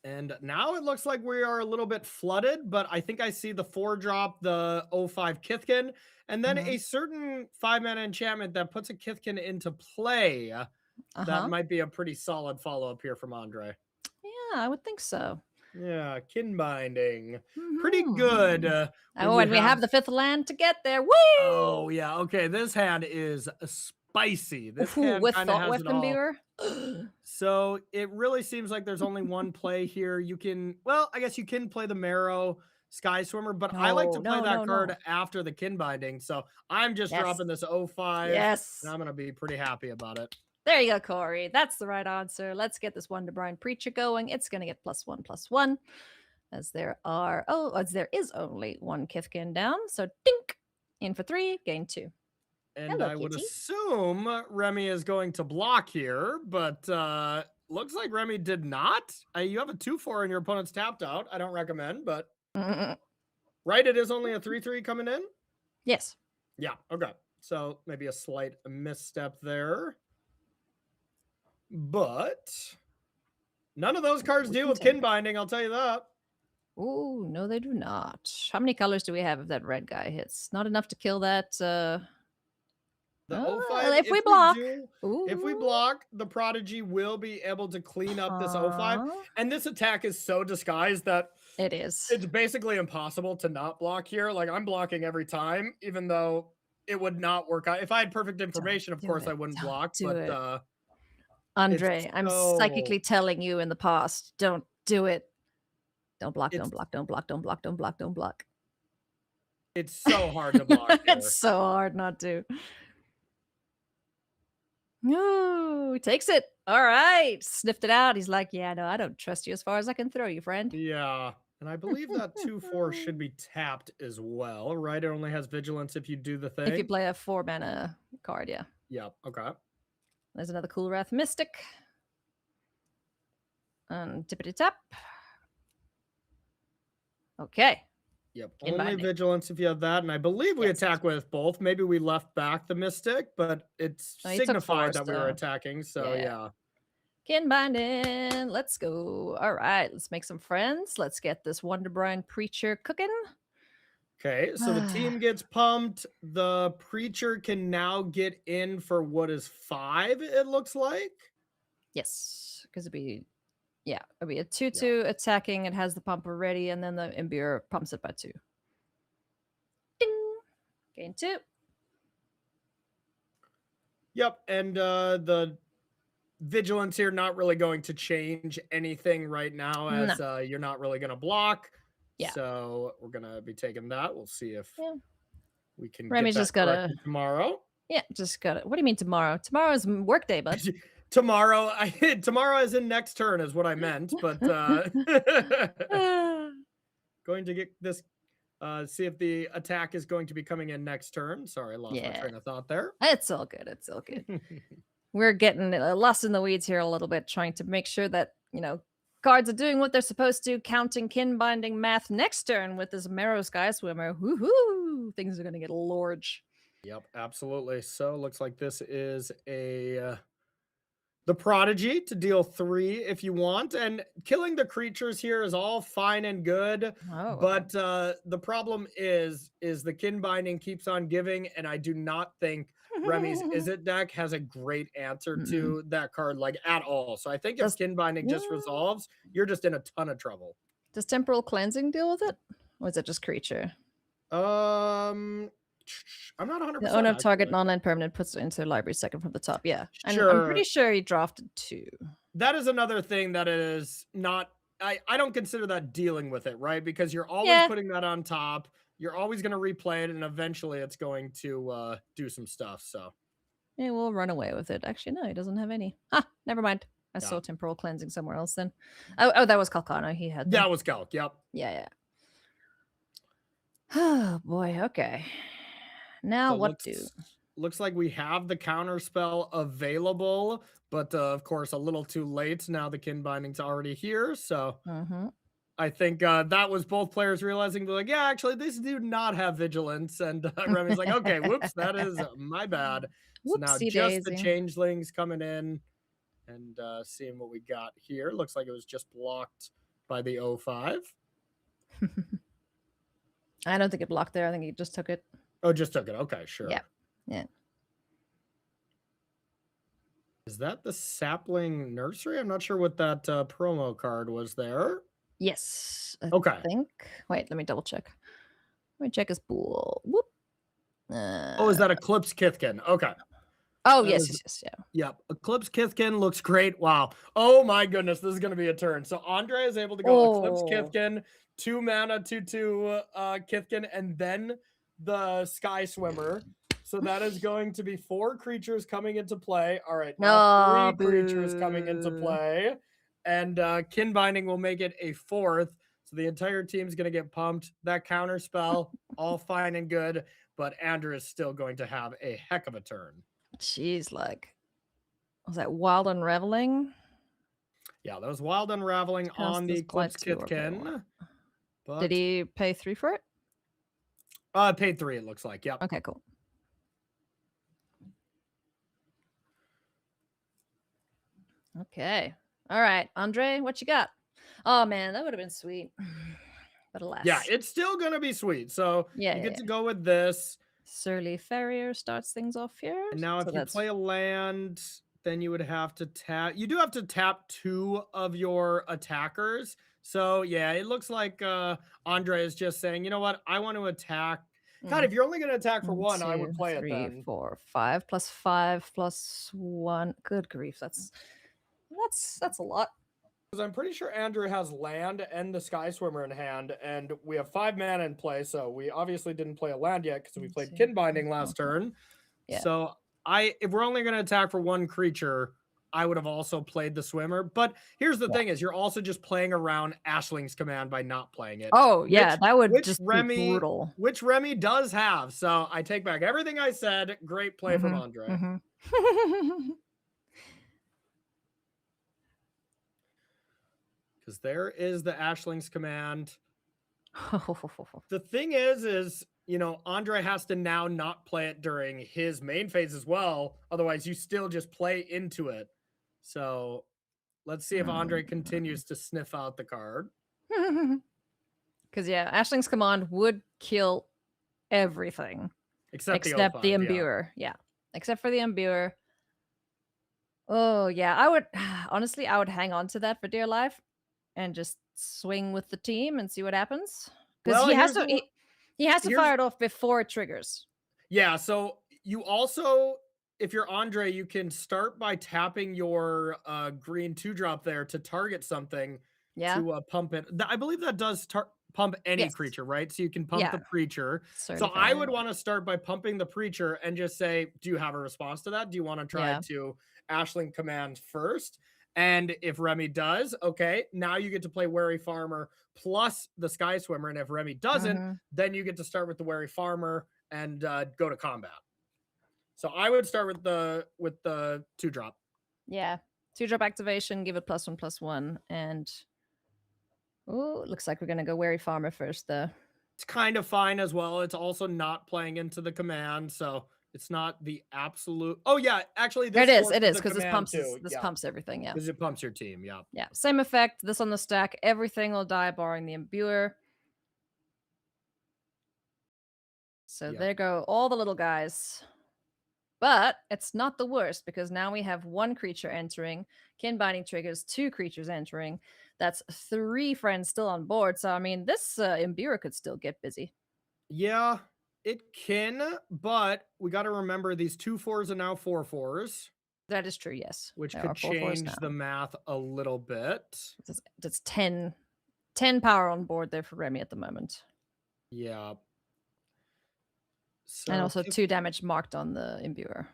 And now it looks like we are a little bit flooded, but I think I see the 4-drop, the 05 Kithkin, and then a certain 5-mana enchantment that puts a Kithkin into play. That might be a pretty solid follow-up here from Andre. Yeah, I would think so. Yeah, kin binding. Pretty good. And we have the 5th land to get there. Woo! Oh, yeah. Okay, this hand is spicy. This hand with kind of Thought has it Weapon all. Beaver. So it really seems like there's only one play here. You can, well, I guess you can play the Marrow Sky Swimmer, but I like to play that card after the kin binding. So I'm just dropping this 05. Yes. And I'm going to be pretty happy about it. There you go, Corey. That's the right answer. Let's get this Wonderbrine Preacher going. It's going to get +1/+1 as there is only 1 Kithkin down. So dink, in for 3, gain 2. And Hello, I would kitty. assume Remy is going to block here, but looks like Remy did not. You have a 2/4 and your opponent's tapped out. I don't recommend, but right, it is only a 3/3 coming in? Yes. Yeah, okay. So maybe a slight misstep there. But none of those cards deal with kin binding, I'll tell you that. Ooh, no, they do not. How many colors do we have if that red guy hits? Not enough to kill that. The 05, if we block. If we block, the Prodigy will be able to clean up this 05. And this attack is so disguised that it is. It's basically impossible to not block here. Like, I'm blocking every time, even though it would not work out. If I had perfect information, of course, I wouldn't block. But Andre, I'm psychically telling you in the past, don't do it. Don't block, don't block, don't block, don't block, don't block, don't block. It's so hard to block. It's so hard not to. No, takes it. All right. Sniffed it out. He's like, yeah, no, I don't trust you as far as I can throw you, friend. Yeah. And I believe that 2/4 should be tapped as well, right? It only has vigilance if you do the thing. If you play a 4-mana card, yeah. Yeah, okay. There's another Cool Wrath Mystic. And tippity tap. Okay. Yep. Kin Only binding. vigilance if you have that. And I believe we Yes. attack with both. Maybe we left back the mystic, but it's Oh, you took signified four that we were still. attacking. So Yeah. yeah. Kin binding. Let's go. All right. Let's make some friends. Let's get this Wonderbrine Preacher cooking. Okay, so the team gets pumped. The preacher can now get in for what is 5, it looks like. Yes, because it'd be a 2/2 attacking. It has the pump already, and then the imbuer pumps it by 2. Ding! Gain 2. Yep, and the vigilance here not really going to change anything right now, as you're not really going to block. Yeah. So we're going to be taking that. We'll see if we can Remy's get that just gotta corrected tomorrow. Yeah, just gotta. What do you mean tomorrow? Tomorrow's work day, bud. Tomorrow, tomorrow as in next turn is what I meant, but going to get this. See if the attack is going to be coming in next turn. Sorry, I lost my train of thought there. It's all good. It's all good. We're getting lost in the weeds here a little bit, trying to make sure that, cards are doing what they're supposed to, counting kin binding math next turn with this Marrow Sky Swimmer. Woohoo! Things are going to get large. Yep, absolutely. So looks like this is the Prodigy to deal 3 if you want, and killing the creatures here is all fine and good. But the problem is the kin binding keeps on giving, and I do not think Remy's Is It deck has a great answer to that card, like, at all. So I think if kin binding just resolves, you're just in a ton of trouble. Does Temporal Cleansing deal with it, or is it just creature? I'm not 100%. The owner of target non-land permanent puts it into the library second from the top. Yeah. And Sure. I'm pretty sure he drafted 2. That is another thing that is not, I don't consider that dealing with it, right? Because you're always putting that on top. You're always going to replay it, and eventually it's going to do some stuff. So yeah, we'll run away with it. Actually, no, he doesn't have any. Never mind. I saw Temporal Cleansing somewhere else then. Oh, that was Kalcano. He had them. That was Kalk. Yep. Yeah. Oh boy. Okay. Now what do? Looks like we have the counter spell available, but of course a little too late. Now the kin binding's already here, so I think that was both players realizing they're like, yeah, actually these do not have vigilance, and Remy's like, okay, whoops, that is my bad. So now just the changelings coming in and seeing what we got here. Looks like it was just blocked by the 05. I don't think it blocked there. I think he just took it. Oh, just took it. Okay, sure. Yeah. Is that the Sapling Nursery? I'm not sure what that promo card was there. Yes. I think. Wait, let me double check. Let me check his pool. Whoop. Is that Eclipsed Kithkin? Okay. Oh, yes, yeah. Yep. Eclipsed Kithkin looks great. Wow. Oh my goodness, this is going to be a turn. So Andre is able to go Eclipsed Kithkin, 2 mana, 2/2 Kithkin, and then the Sky Swimmer. So that is going to be 4 creatures coming into play. All right, now 3 creatures coming into play, and kin binding will make it a 4th. So the entire team's going to get pumped. That counter spell, all fine and good, but Andrew is still going to have a heck of a turn. Jeez, was that Wild Unraveling? Yeah, that was Wild Unraveling on the Eclipsed Kithkin. Did he pay 3 for it? Paid 3, it looks like. Yep. Okay, cool. Okay. All right, Andre, what you got? Oh man, that would have been sweet. But alas. Yeah, it's still gonna be sweet. So you get to go with this. Surly Farrier starts things off here. And now if you play a land, then you would have to tap. You do have to tap 2 of your attackers. So yeah, it looks like Andre is just saying, you know what, I want to attack. God, if you're only going to attack for 1, I would play 3, it then. 4, 5 plus 5 plus 1. Good grief, that's a lot. Because I'm pretty sure Andrew has land and the Sky Swimmer in hand, and we have 5 mana in play, so we obviously didn't play a land yet because we played kin binding last turn. Yeah. So if we're only going to attack for 1 creature, I would have also played the Swimmer. But here's the thing: is you're also just playing around Ashling's Command by not playing it. Oh yeah, that would just be brutal. Which Remy does have. So I take back everything I said. Great play from Andre. because there is the Ashling's Command. The thing is, you know, Andre has to now not play it during his main phase as well. Otherwise, you still just play into it. So let's see if Andre continues to sniff out the card. Because, yeah, Ashling's Command would kill everything. Except the Imbuer. Yeah. Except for the Imbuer. Oh, yeah. I would, honestly, I would hang on to that for dear life and just swing with the team and see what happens. Because Well, he has to fire it off before it triggers. Yeah, so you also, if you're Andre, you can start by tapping your green 2-drop there to target something to pump it. I believe that does pump any creature, right? So you can pump the Preacher. So I would want to start by pumping the Preacher and just say, do you have a response to that? Do you want to try to Ashling Command first? And if Remy does, okay, now you get to play Wary Farmer plus the Sky Swimmer. And if Remy doesn't, then you get to start with the Wary Farmer and go to combat. So I would start with the 2-drop. Yeah, 2-drop activation, give it +1/+1, and looks like we're gonna go Wary Farmer first, though. It's kind of fine as well. It's also not playing into the command, so it's not the absolute. Oh yeah, actually, this it is because this pumps everything. Yeah, because it pumps your team. Yeah, yeah, same effect. This on the stack, everything will die, barring the Imbuer. So there go all the little guys. But it's not the worst because now we have 1 creature entering. Kin Binding triggers 2 creatures entering. That's 3 friends still on board. So, I mean, this Imbuer could still get busy. Yeah, it can, but we got to remember these 2/4s are now 4/4s. That is true, yes. Which could change the math a little bit. That's 10 power on board there for Remy at the moment. Yeah. So and also 2 damage marked on the Imbuer.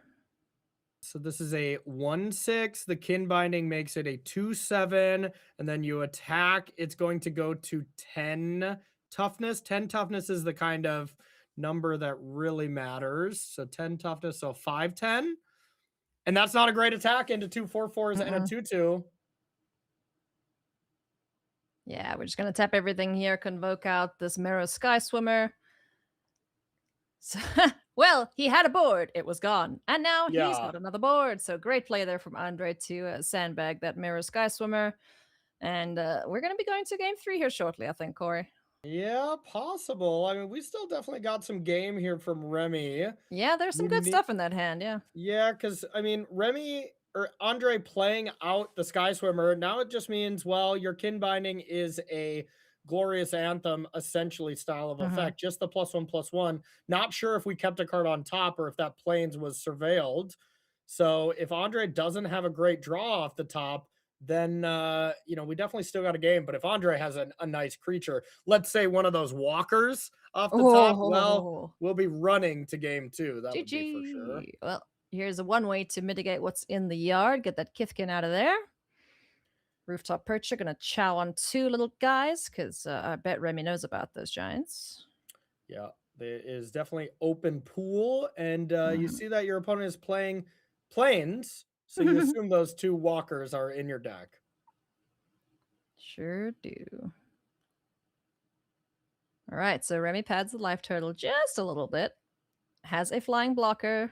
So this is a 1/6. The Kin Binding makes it a 2/7. And then you attack. It's going to go to 10 toughness. 10 toughness is the kind of number that really matters. So 10 toughness, so 5/10. And that's not a great attack into 2 4/4s and a 2/2. Yeah, we're just going to tap everything here, convoke out this Mirror Sky Swimmer. So, well, he had a board. It was gone. And now he's got another board. So great play there from Andre to sandbag that Mirror Sky Swimmer. And we're going to be going to game 3 here shortly, I think, Corey. Yeah, possible. I mean, we still definitely got some game here from Remy. Yeah, there's some good stuff in that hand, yeah. Yeah, because, I mean, Remy or Andre playing out the Sky Swimmer, now it just means, well, your Kin Binding is a Glorious Anthem, essentially, style of effect. Just the +1/+1. Not sure if we kept a card on top or if that plains was surveilled. So if Andre doesn't have a great draw off the top, then, you know, we definitely still got a game. But if Andre has a nice creature, let's say one of those walkers off the top, well, we'll be running to game 2. That would be for sure. Well, here's one way to mitigate what's in the yard. Get that Kithkin out of there. Rooftop Percher gonna chow on 2 little guys because I bet Remy knows about those giants. Yeah, there is definitely open pool, and you see that your opponent is playing plains, so you assume those 2 walkers are in your deck. Sure do. All right, so Remy pads the life turtle just a little bit. Has a flying blocker.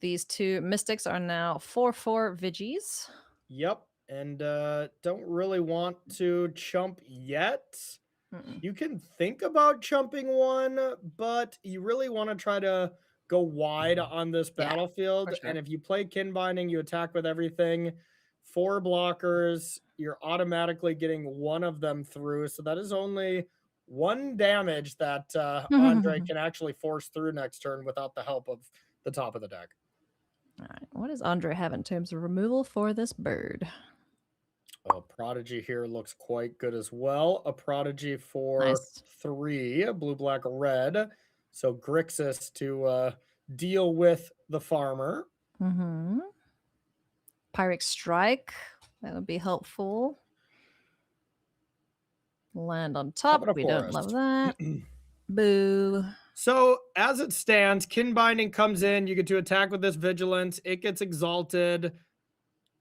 These 2 mystics are now 4/4 Vigis. Yep. And don't really want to chump yet. You can think about chumping 1, but you really want to try to go wide on this battlefield. Sure. And if you play Kin Binding, you attack with everything. 4 blockers, you're automatically getting 1 of them through. So that is only 1 damage that Andre can actually force through next turn without the help of the top of the deck. All right, what does Andre have in terms of removal for this bird? Oh, Prodigy here looks quite good as well. A Prodigy for 3, blue, black, red. So Grixis to deal with the farmer. Pyrrhic Strike. That would be helpful. Land on top. We don't love that. Boo. So as it stands, Kin Binding comes in. You get to attack with this Vigilance. It gets exalted.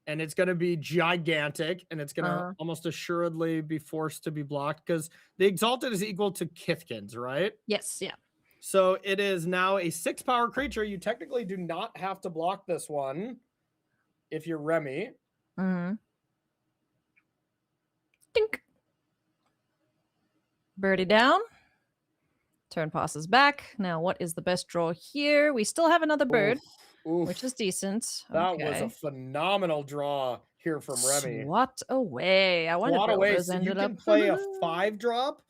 and it's going to be gigantic, and it's going to Uh-huh. almost assuredly be forced to be blocked because the Exalted is equal to Kithkins, right? Yes, yeah. So it is now a 6-power creature. You technically do not have to block this one if you're Remy. Mm-hmm. Dink. Birdie down. Turn passes back. Now, what is the best draw here? We still have another bird, which is decent. That was a Okay. phenomenal draw here from Remy. Swat away. I wonder Swat where all away. those So you ended up. can play a 5-drop.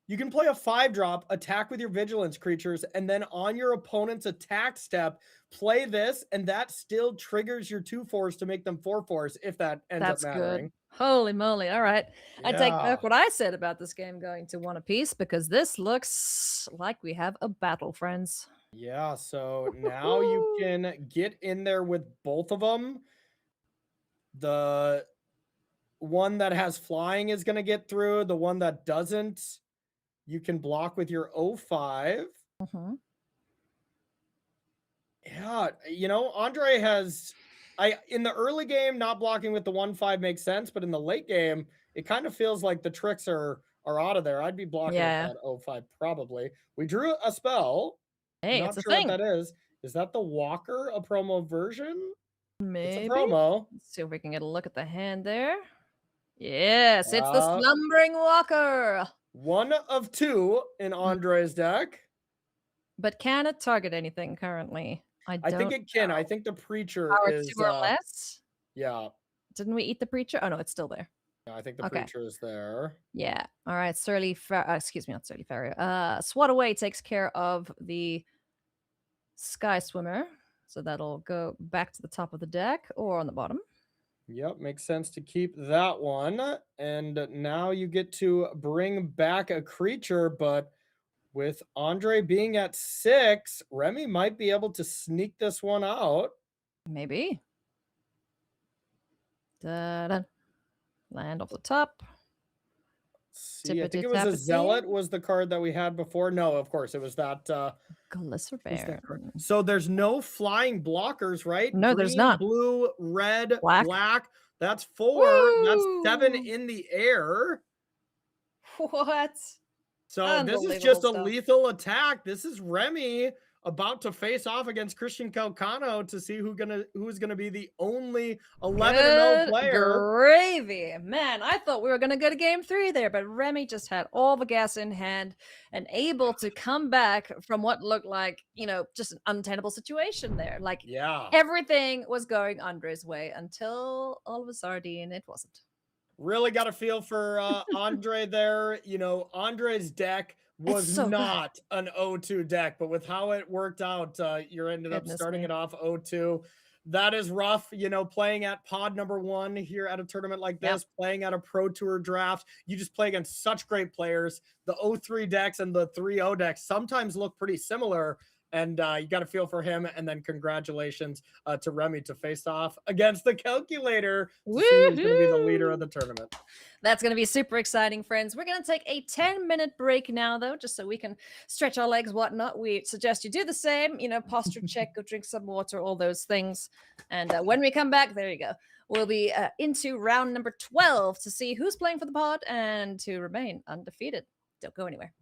You can play a 5-drop, attack with your vigilance creatures, and then on your opponent's attack step, play this, and that still triggers your 2/4s to make them 4/4s if that ends up That's mattering. good. Holy moly. All right. I take Yeah. back what I said about this game going to one apiece because this looks like we have a battle, friends. Yeah, so now you can get in there with both of them. The one that has flying is going to get through. The one that doesn't, you can block with your 05. Mm-hmm. Yeah, Andre has in the early game, not blocking with the 1/5 makes sense, but in the late game, it kind of feels like the tricks are out of there. I'd be blocking with Yeah. that 05 probably. We drew a spell. Hey, Not it's a sure what thing. that is. Is that the Walker, a promo version? It's a Maybe. promo. Let's see if we can get a look at the hand there. Yes, it's the Slumbering Walker. 1 of 2 in Andre's deck. But can it target anything currently? I think it can. know. I think the Preacher Power is 2 or less? yeah. Didn't we eat the Preacher? Oh no, it's still there. I think the Okay. Preacher is there. Yeah. All right. Excuse me, not Surly Farrier. Swat Away takes care of the Sky Swimmer. So that'll go back to the top of the deck or on the bottom. Yep, makes sense to keep that one. And now you get to bring back a creature, but with Andre being at 6, Remy might be able to sneak this one out. Maybe. Da-da. Land off the top. See, I think it was a Zealot Tippity-tappity. was the card that we had before. No, of course, it was that Glycerine. So there's no flying blockers, right? No, there's not. Blue, red, Black. black. That's 4. That's 7 Woo! in the air. What? So this is just a lethal attack. This is Remy about to face off against Christian Kalcano to see who's gonna be the only 11-0 player. Gravy. Man, I thought we were gonna go to game 3 there, but Remy just had all the gas in hand and able to come back from what looked like, just an untenable situation there. Like, yeah, everything was going Andre's way until all of a sardine it wasn't. Really got a feel for Andre there. Andre's deck was not an 0-2 deck, but with how it worked out, you ended up starting it off 0-2. That is rough, playing at pod number 1 here at a tournament like this, playing at a Pro Tour draft. You just play against such great players. The 0-3 decks and the 3-0 decks sometimes look pretty similar. And you got to feel for him. And then congratulations to Remy to face off against the Calculator to see who's going to be the leader of the tournament. That's going to be super exciting, friends. We're going to take a 10-minute break now, though, just so we can stretch our legs, whatnot. We suggest you do the same, posture check, go drink some water, all those things. And when we come back, there you go. We'll be into round number 12 to see who's playing for the pod and to remain undefeated. Don't go anywhere.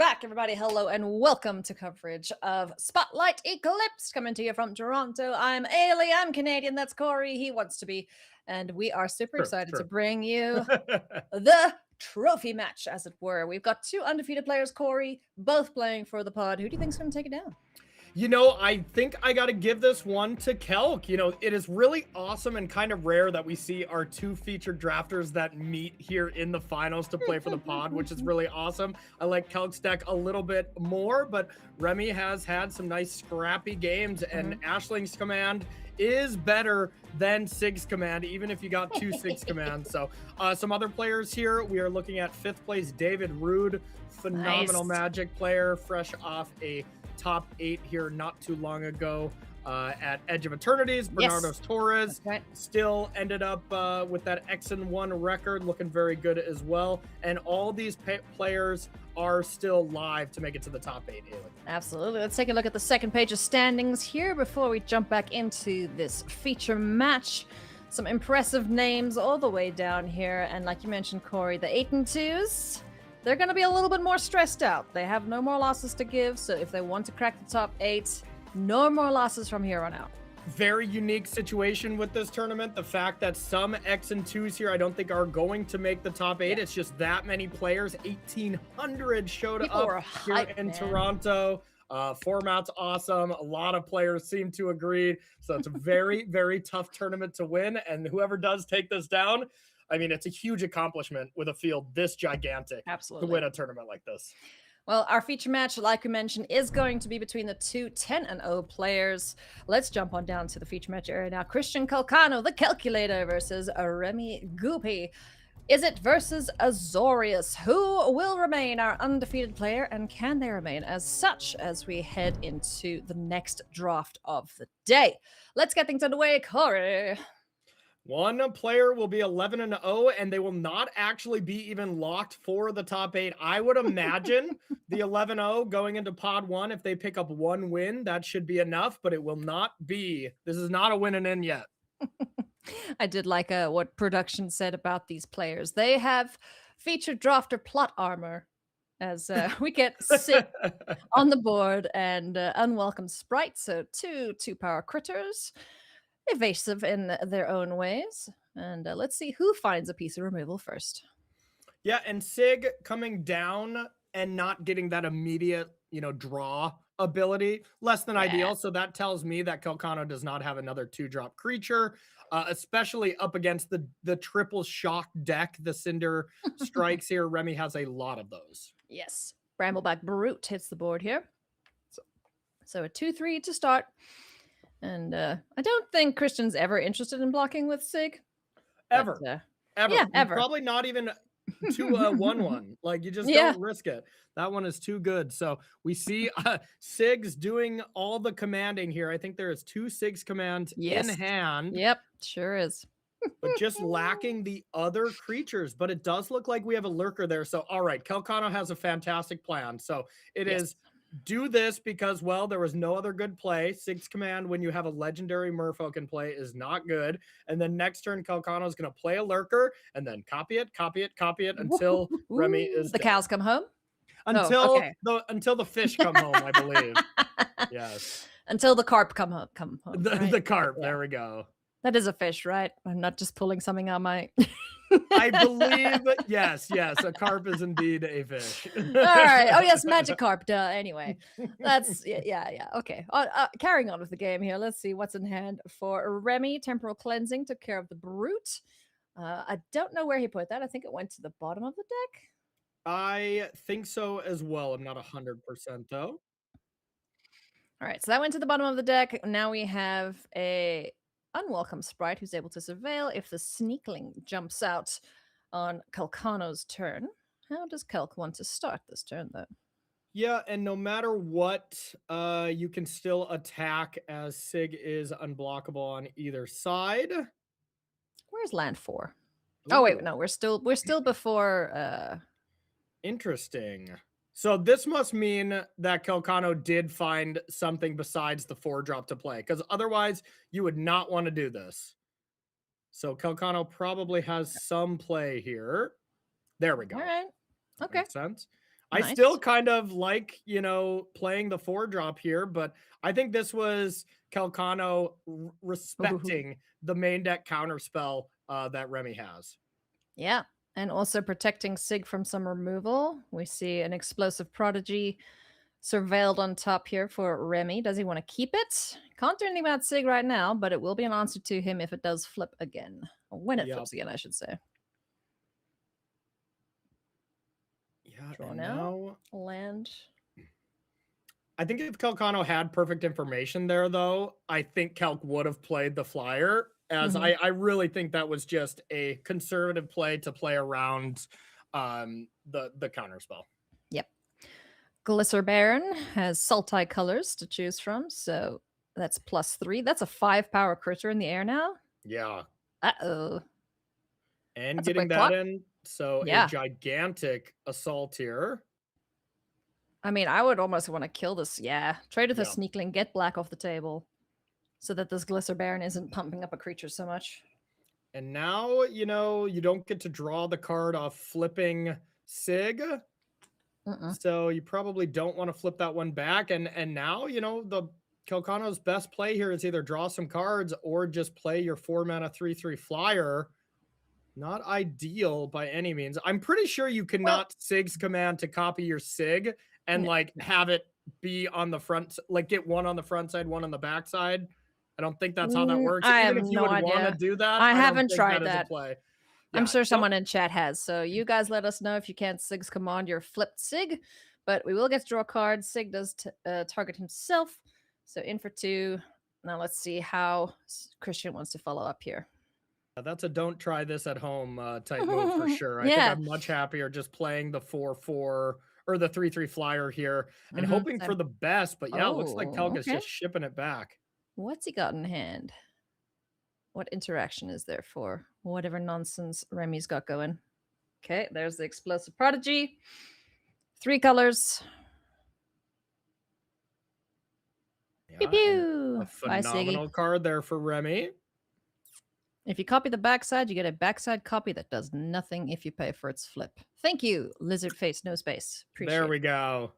back, everybody. Hello and welcome to coverage of Spotlight Eclipsed, coming to you from Toronto. I'm Ailey. I'm Canadian. That's Corey. He wants to be. And we are super excited to bring you the trophy match, as it were. We've got two undefeated players, Corey, both playing for the pod. Who do you think's going to take it down? You know, I think I got to give this one to Kelk. You know, it is really awesome and kind of rare that we see our two featured drafters that meet here in the finals to play for the pod, which is really awesome. I like Kelk's deck a little bit more, but Remy has had some nice scrappy games, and Ashling's command is better than Sig's command, even if you got two Sig's commands. So some other players here, we are looking at 5th place David Rude, phenomenal Magic player, fresh off a top 8 here not too long ago at Edge of Eternities. Bernardo Torres still ended up with that X&1 record, looking very good as well. And all these players are still live to make it to the top 8. Absolutely. Let's take a look at the second page of standings here before we jump back into this feature match. Some impressive names all the way down here. And like you mentioned, Corey, the 8 and 2s, they're going to be a little bit more stressed out. They have no more losses to give, so if they want to crack the top 8, no more losses from here on out. Very unique situation with this tournament. The fact that some X and 2s here I don't think are going to make the top 8. It's just that many players. 1,800 showed up here in Toronto. Format's awesome. A lot of players seem to agree. So it's a very, very tough tournament to win. And whoever does take this down, I mean, it's a huge accomplishment with a field this gigantic to win a tournament like this. Well, our feature match, like we mentioned, is going to be between the two 10-0 players. Let's jump on down to the feature match area now. Christian Kalcano, the Calculator, versus Remy Goopy. Is it versus Azorius? Who will remain our undefeated player, and can they remain as such as we head into the next draft of the day? Let's get things underway, Corey. One player will be 11-0, and they will not actually be even locked for the top 8. I would imagine the 11-0 going into pod 1, if they pick up one win, that should be enough, but it will not be. This is not a win and in yet. I did like what production said about these players. They have featured drafter plot armor, as we get Sig on the board and unwelcome sprites, so two power critters. Evasive in their own ways. And let's see who finds a piece of removal first. Yeah, and Sig coming down and not getting that immediate, draw ability, less than ideal. So that tells me that Kalcano does not have another 2-drop creature, especially up against the triple shock deck, the Cinder Strikes here. Remy has a lot of those. Yes. Brambleback Brute hits the board here. So a 2/3 to start. And I don't think Christian's ever interested in blocking with Sig. Ever. Ever. Yeah, ever. Probably not even 2-1-1. Like, you just don't risk it. That one is too good. So we see Sig's doing all the commanding here. I think there is 2 Sig's commands in hand. Yep, sure is. But just lacking the other creatures. But it does look like we have a lurker there. So, all right, Kalcano has a fantastic plan. So it is do this because, well, there was no other good play. Sig's command when you have a legendary merfolk in play is not good. And then next turn, Kalcano is going to play a lurker and then copy it until Remy is the dead. Cows come home? Until the fish come home, I believe. Yes. Until the carp come home. The carp, there we go. That is a fish, right? I'm not just pulling something out my... I believe, yes, a carp is indeed a fish. All right. Oh, yes, magic carp. Duh. Anyway, that's, yeah. Okay. Carrying on with the game here. Let's see what's in hand for Remy. Temporal Cleansing took care of the Brute. I don't know where he put that. I think it went to the bottom of the deck. I think so as well. I'm not 100% though. All right. So that went to the bottom of the deck. Now we have a unwelcome sprite who's able to surveil if the Sneakling jumps out on Kalcano's turn. How does Kalk want to start this turn, though? Yeah, and no matter what, you can still attack as Sig is unblockable on either side. Where's land 4? Oh wait, no, we're still before. Interesting. So this must mean that Kalcano did find something besides the 4-drop to play, because otherwise you would not want to do this. So Kalcano probably has some play here. There we go. All right. Okay. Makes sense. I Nice. still kind of like, playing the 4-drop here, but I think this was Kalcano respecting the main deck counterspell that Remy has. Yeah. And also protecting Sig from some removal. We see an explosive prodigy surveilled on top here for Remy. Does he want to keep it? Can't do anything about Sig right now, but it will be an answer to him if it does flip again. Or when it flips again, I should say. Yeah, Draw and now. Land. I think if Kalcano had perfect information there, though, I think Kalk would have played the flyer, as I really think that was just a conservative play to play around the counterspell. Yep. Glisser Baron has Sultai colors to choose from, so that's +3. That's a 5-power critter in the air now. Yeah. Uh-oh. And That's getting that in, so a gigantic assault here. I mean, I would almost want to kill this. Yeah. Trade with a Sneakling, get black off the table so that this Glisser Baron isn't pumping up a creature so much. And now, you don't get to draw the card off flipping Sig. So you probably don't want to flip that one back. And now, the Kalcano's best play here is either draw some cards or just play your 4-mana 3/3 flyer. Not ideal by any means. I'm pretty sure you cannot Sig's command to copy your Sig and have it be on the front, get one on the front side, one on the back side. I don't think that's how that works. Even if you would want to do that, I don't haven't think tried that. Is a that. play. I'm sure someone in chat has. So you guys let us know if you can't Sig's command your flipped Sig. But we will get to draw cards. Sig does target himself. So in for 2. Now let's see how Christian wants to follow up here. That's a don't try this at home type move for sure. I think I'm much happier just playing the 4/4 or the 3/3 flyer here and hoping for the best. But yeah, it looks like Kalk is just shipping it back. What's he got in hand? What interaction is there for whatever nonsense Remy's got going? Okay, there's the explosive prodigy. 3 colors. Yeah, pew pew. A phenomenal card there for Remy. If you copy the backside, you get a backside copy that does nothing if you pay for its flip. Thank you, Lizard Face No Space. Appreciate there we go.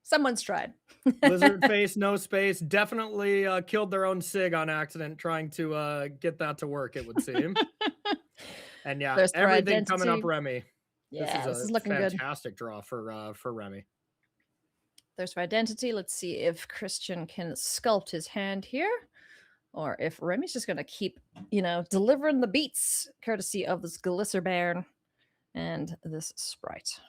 Someone's tried. Lizard Face No Space definitely killed their own Sig on accident trying to get that to work, it would seem. And yeah, everything coming up Remy. Yeah, this is looking fantastic draw for Remy. There's for identity. Let's see if Christian can sculpt his hand here, or if Remy's just going to keep, delivering the beats courtesy of this Glisser Baron and this Sprite.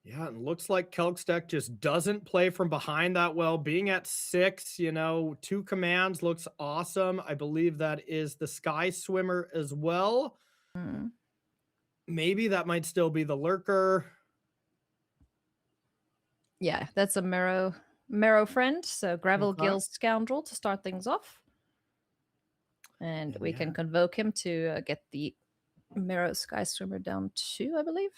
Yeah, it looks like Kalk's deck just doesn't play from behind that well. Being at 6, 2 commands looks awesome. I believe that is the Sky Swimmer as well. Maybe that might still be the Lurker. Yeah, that's a Marrow friend. So Gravel Gill's Scoundrel to start things off. And we can convoke him to get the Marrow Sky Swimmer down 2, I believe.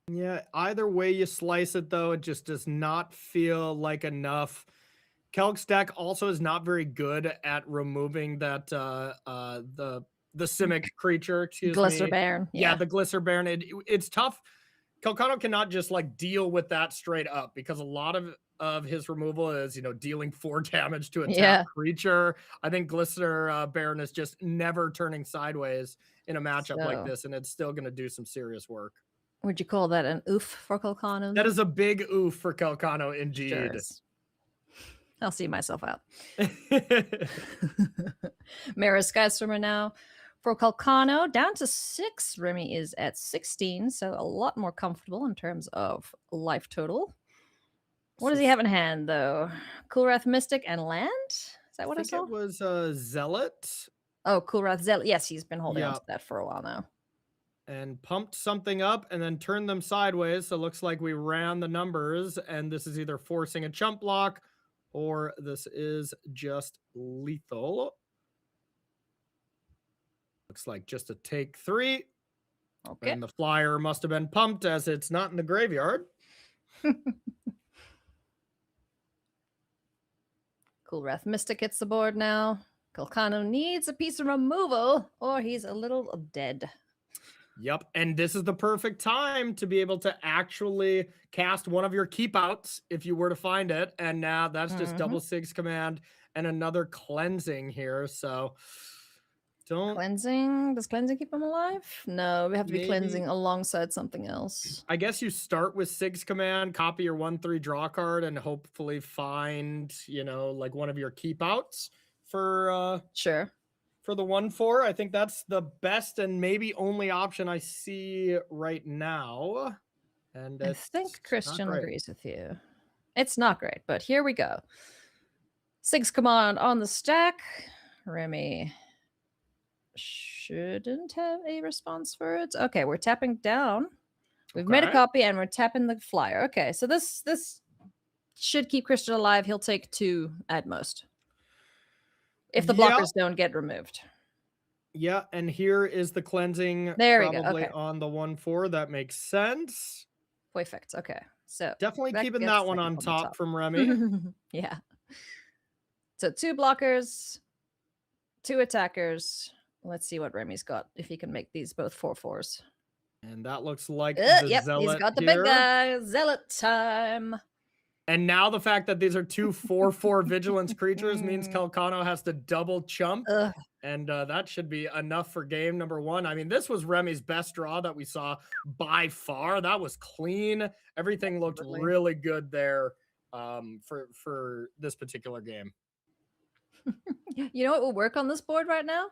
Yeah, either way you slice it, though, it just does not feel like enough. Kalk's deck also is not very good at removing that the Simic creature. Glisser Baron. Yeah, the Glisser Baron. It's tough. Kalcano cannot just deal with that straight up because a lot of his removal is dealing 4 damage to a tap creature. I think Glisser Baron is just never turning sideways in a matchup like this, and it's still going to do some serious work. Would you call that an oof for Kalcano? That is a big oof for Kalcano, indeed. Sure is. I'll see myself out. Mara Sky Swimmer now. For Kalcano, down to 6. Remy is at 16, so a lot more comfortable in terms of life total. What does he have in hand, though? Coolwrath Mystic and land? Is that what I saw? It was Zealot. Oh, Coolwrath Zealot. Yes, he's been holding on to that for a while now. And pumped something up and then turned them sideways. So it looks like we ran the numbers, and this is either forcing a chump block or this is just lethal. Looks like just a take 3. Okay. And the flyer must have been pumped as it's not in the graveyard. Coolwrath Mystic hits the board now. Kalcano needs a piece of removal or he's a little dead. Yep, and this is the perfect time to be able to actually cast one of your keep outs if you were to find it. And now that's just double Sig's command and another cleansing here. So don't Cleansing? Does cleansing keep them alive? No, we have to be maybe cleansing alongside something else. I guess you start with Sig's command, copy your 1/3 draw card, and hopefully find, you know, like one of your keep outs for Sure. for the 1/4. I think that's the best and maybe only option I see right now. And I it's think not Christian great. agrees with you. It's not great, but here we go. Sig's command on the stack. Remy shouldn't have a response for it. Okay, we're tapping down. We've made a Okay. copy and we're tapping the flyer. Okay, so this should keep Christian alive. He'll take 2 at most. If the Yeah. blockers don't get removed. Yeah, and here is the cleansing There we go. probably Okay. on the 1/4. That makes sense. Perfect. Okay. So Definitely keeping gets that one second on from the top from Remy. Yeah. So 2 blockers, 2 attackers. Let's see what Remy's got if he can make these both 4/4s. And that looks like the Yep, Zealot he's got the here. big guy. Zealot time. And now the fact that these are 2 4/4 vigilance creatures means Kalcano has to double chump. Ugh. And that should be enough for game number 1. I mean, this was Remy's best draw that we saw by far. That was clean. Everything looked really good there for this particular game. You know what will work on this board right now?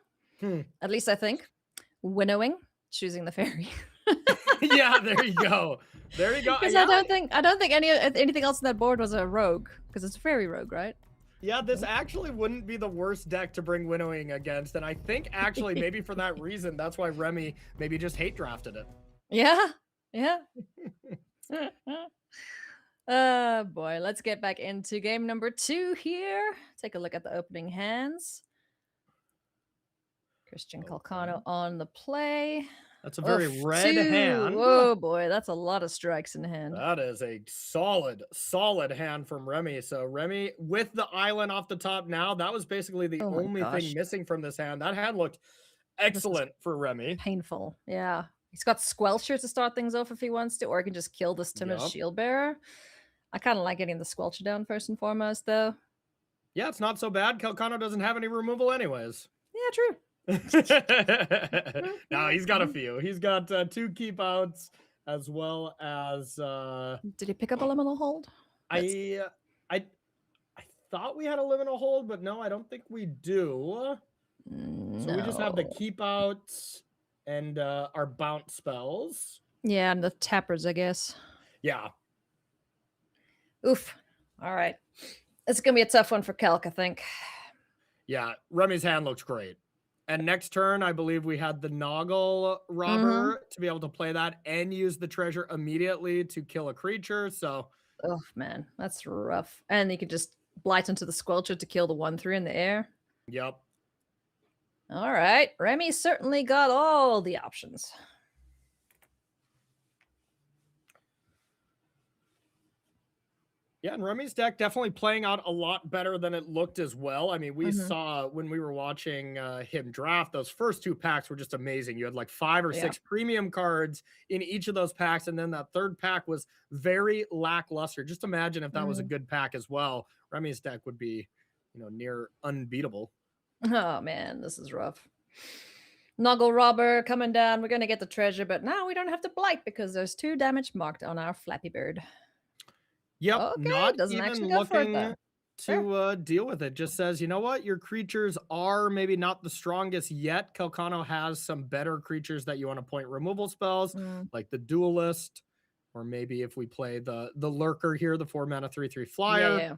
At least I think. Winnowing, choosing the fairy. Yeah, there you go. There you go. Because Yeah. I don't think anything else on that board was a rogue, because it's fairy rogue, right? Yeah, this actually wouldn't be the worst deck to bring Winnowing against, and I think actually maybe for that reason, that's why Remy maybe just hate drafted it. Yeah, yeah. Oh boy, let's get back into game number 2 here. Take a look at the opening hands. Christian Kalcano on the play. That's a very red 2. hand. Oh boy, that's a lot of strikes in hand. That is a solid hand from Remy. So Remy with the island off the top now, that was basically the only thing missing from this hand. That hand looked excellent for Remy. Painful, yeah. He's got Squelcher to start things off if he wants to, or he can just kill this timid shield bearer. I kind of like getting the Squelcher down first and foremost, though. Yeah, it's not so bad. Kalcano doesn't have any removal anyways. Yeah, true. No, he's got a few. He's got 2 keep outs as well as Did he pick up a liminal hold? I thought we had a liminal hold, but no, I don't think we do. So we just have the keep outs and our bounce spells. Yeah, and the tappers, I guess. Yeah. Oof. All right. It's gonna be a tough one for Kalk, I think. Yeah, Remy's hand looks great. And next turn, I believe we had the Noggle Robber to be able to play that and use the treasure immediately to kill a creature. So, oh man, that's rough. And you could just blight into the Squelcher to kill the 1/3 in the air. Yep. All right, Remy certainly got all the options. Yeah, and Remy's deck definitely playing out a lot better than it looked as well. I mean, we saw when we were watching him draft, those first 2 packs were just amazing. You had like 5 or 6 premium cards in each of those packs, and then that 3rd pack was very lackluster. Just imagine if that was a good pack as well. Remy's deck would be, you know, near unbeatable. Oh man, this is rough. Noggle Robber coming down. We're gonna get the treasure, but now we don't have to blight because there's 2 damage marked on our Flappy Bird. Yep, Okay, not doesn't even actually go for it, looking to deal with it. Just says, you know what, your creatures are maybe not the strongest yet. Kalcano has some better creatures that you want to point removal spells, like the Duelist, or maybe if we play the Lurker here, the 4 mana 3/3 flyer. Yeah.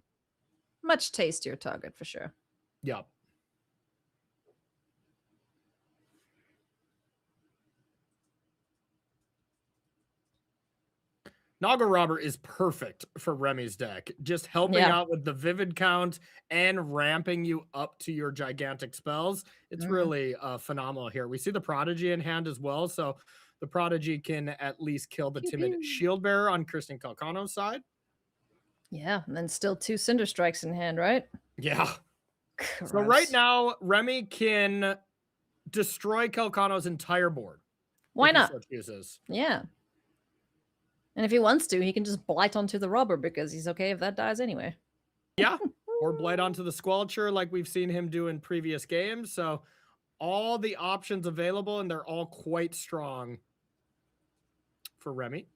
Much tastier target for sure. Yep. Naga Robber is perfect for Remy's deck. Just helping out with the Vivid count and ramping you up to your gigantic spells. It's really phenomenal here. We see the Prodigy in hand as well. So the Prodigy can at least kill the timid shield bearer on Christian Kalcano's side. Yeah, and then still 2 Cinder Strikes in hand, right? Yeah. So right now, Remy can destroy Kalcano's entire board. Why if he not? so chooses. Yeah. And if he wants to, he can just blight onto the robber because he's okay if that dies anyway. Yeah, or blight onto the Squelcher like we've seen him do in previous games. So all the options available, and they're all quite strong for Remy.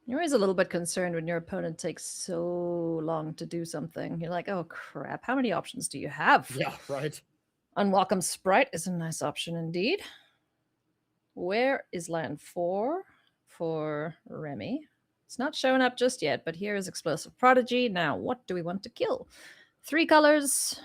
You're always a little bit concerned when your opponent takes so long to do something. You're like, oh crap, how many options do you have? Yeah, right. Unwelcome Sprite is a nice option indeed. Where is land 4 for Remy? It's not showing up just yet, but here is Explosive Prodigy. Now, what do we want to kill? 3 colors.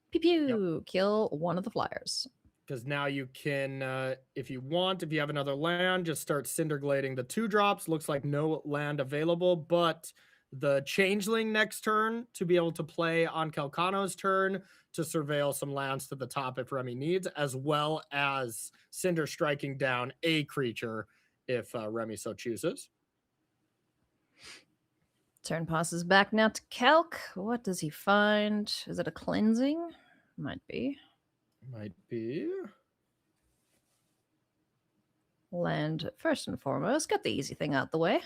Pew pew. Yep. Kill one of the flyers. Because now you can, if you want, if you have another land, just start Cinderglading the 2-drops. Looks like no land available, but the Changeling next turn to be able to play on Kalcano's turn to surveil some lands to the top if Remy needs, as well as Cinder striking down a creature if Remy so chooses. Turn passes back now to Calc. What does he find? Is it a cleansing? Might be. Might be. Land first and foremost. Get the easy thing out the way.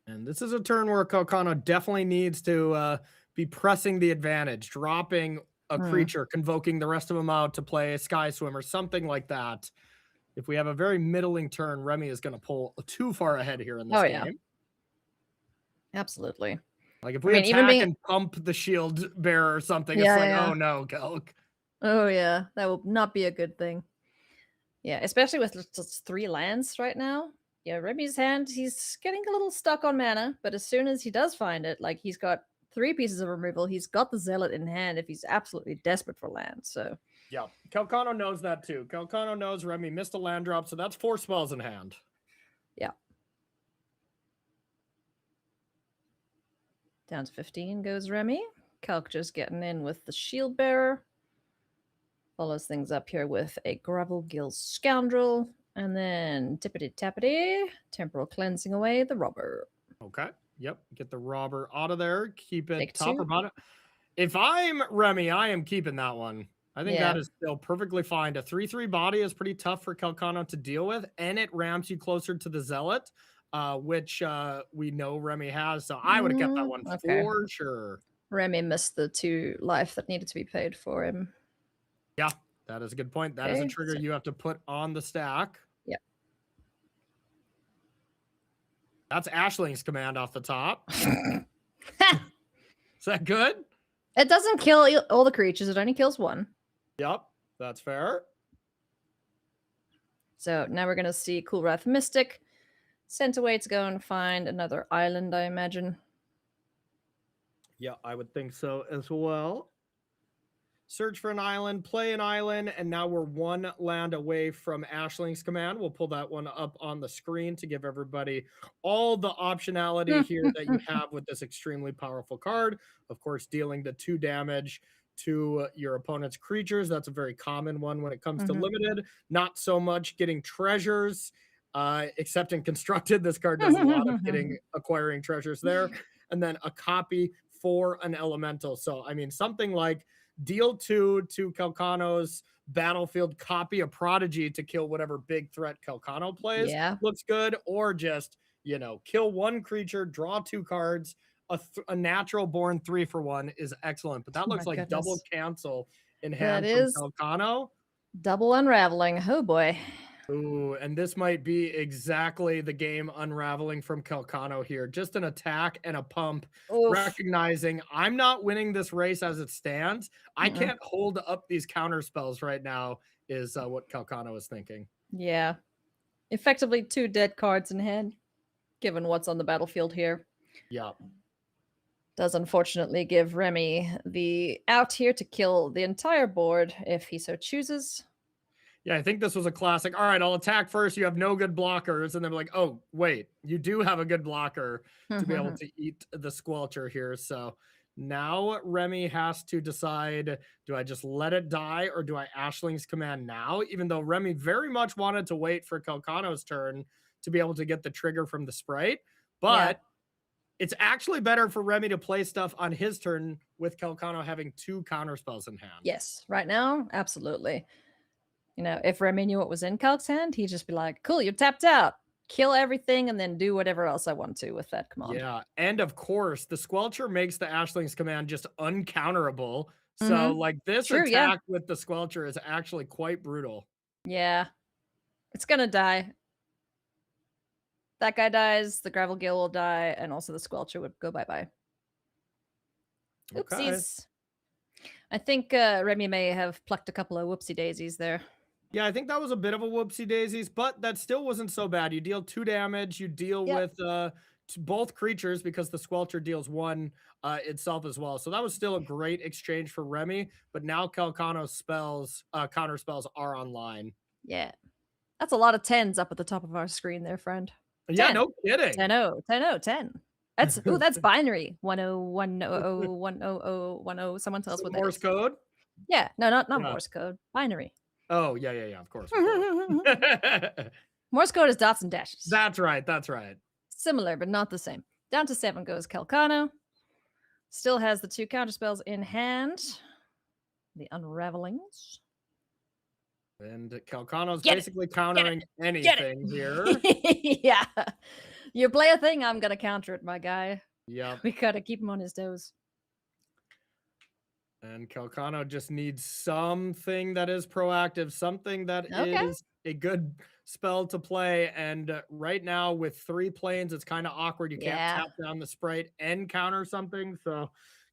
And this is a turn where Kalcano definitely needs to be pressing the advantage, dropping a creature, convoking the rest of them out to play a Sky Swim or something like that. If we have a very middling turn, Remy is going to pull too far ahead here in this game. Yeah. Absolutely. Like if we attack and pump the shield bearer or something, it's like, oh no, Kelk. Oh yeah, that will not be a good thing. Yeah, especially with just 3 lands right now. Yeah, Remy's hand, he's getting a little stuck on mana, but as soon as he does find it, like he's got 3 pieces of removal, he's got the Zealot in hand if he's absolutely desperate for land. So yeah, Kalcano knows that too. Kalcano knows Remy missed a land drop, so that's 4 spells in hand. Yeah. Down to 15 goes Remy. Calc just getting in with the shield bearer. Follows things up here with a Gravel Gill Scoundrel. And then tippity tappity, temporal cleansing away the robber. Okay. Yep. Get the robber out of there. Keep it Take top 2. Or bottom. If I'm Remy, I am keeping that one. I think that is still perfectly fine. A 3/3 body is pretty tough for Kalcano to deal with, and it ramps you closer to the Zealot, which we know Remy has. So I would have kept that one for sure. Remy missed the 2 life that needed to be paid for him. Yeah, that is a good point. That is a trigger you have to put on the stack. Yeah. That's Ashling's command off the top. Is that good? It doesn't kill all the creatures. It only kills 1. Yep, that's fair. So now we're going to see Cool Wrath Mystic sent away to go and find another island, I imagine. Yeah, I would think so as well. Search for an island, play an island, and now we're 1 land away from Ashling's command. We'll pull that one up on the screen to give everybody all the optionality here that you have with this extremely powerful card. Of course, dealing the 2 damage to your opponent's creatures. That's a very common one when it comes to limited. Not so much getting treasures, except in constructed. This card does a lot of acquiring treasures there. And then a copy for an elemental. So, I mean, something like deal 2 to Kalcano's battlefield, copy a Prodigy to kill whatever big threat Kalcano plays. Yeah. Looks good. Or just, you know, kill 1 creature, draw 2 cards. A natural born 3 for 1 is excellent. But that looks like double cancel in hand from Kalcano. Double unraveling. Oh boy. Ooh, and this might be exactly the game unraveling from Kalcano here. Just an attack and a pump, recognizing I'm not winning this race as it stands. I can't hold up these counter spells right now is what Kalcano is thinking. Yeah. Effectively 2 dead cards in hand, given what's on the battlefield here. Yeah. Does unfortunately give Remy the out here to kill the entire board if he so chooses. Yeah, I think this was a classic. All right, I'll attack first. You have no good blockers. And then like, oh, wait, you do have a good blocker to be able to eat the Squelcher here. So now Remy has to decide, do I just let it die or do I Ashling's command now? Even though Remy very much wanted to wait for Kalcano's turn to be able to get the trigger from the Sprite. But It's actually better for Remy to play stuff on his turn with Kalcano having 2 counter spells in hand. Yes, right now, absolutely. You know, if Remy knew what was in Kalk's hand, he'd just be like, cool, you're tapped out. Kill everything and then do whatever else I want to with that command. Yeah, and of course, the Squelcher makes the Ashling's command just uncounterable. So, like, this True, attack with the Squelcher is actually quite brutal. Yeah. It's gonna die. That guy dies, the Gravel Gill will die, and also the Squelcher would go bye-bye. Okay. Oopsies. I think Remy may have plucked a couple of whoopsie daisies there. Yeah, I think that was a bit of a whoopsie daisies, but that still wasn't so bad. You deal 2 damage, you deal with both creatures because the Squelcher deals 1 itself as well. So that was still a great exchange for Remy, but now Kalcano's spells, counter spells are online. Yeah. That's a lot of 10s up at the top of our screen there, friend. Yeah, 10. no kidding. 10-0, 10-0, 10. That's binary. 10100010. Someone tell us what that Morse is. code? Yeah, no, not Morse code. Binary. Oh, yeah, of course. Morse code is dots and dashes. That's right. Similar, but not the same. Down to 7 goes Kalcano. Still has the 2 counterspells in hand. The Unravelings. And Kalcano's basically countering anything here. Yeah. You play a thing, I'm gonna counter it, my guy. Yeah. We gotta keep him on his toes. And Kalcano just needs something that is proactive, something that is a good spell to play. And right now, with 3 planes, it's kind of awkward. You can't tap down the Sprite and counter something. So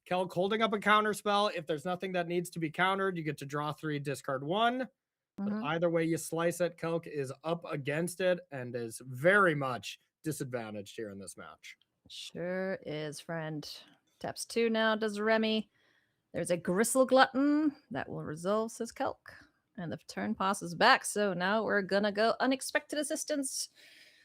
Kelk holding up a counter spell. If there's nothing that needs to be countered, you get to draw 3, discard 1. But either way you slice it, Kelk is up against it and is very much disadvantaged here in this match. Sure is, friend. Taps 2 now, does Remy. There's a Gristle Glutton that will resolve, says Kelk. And the turn passes back, so now we're gonna go Unexpected Assistance.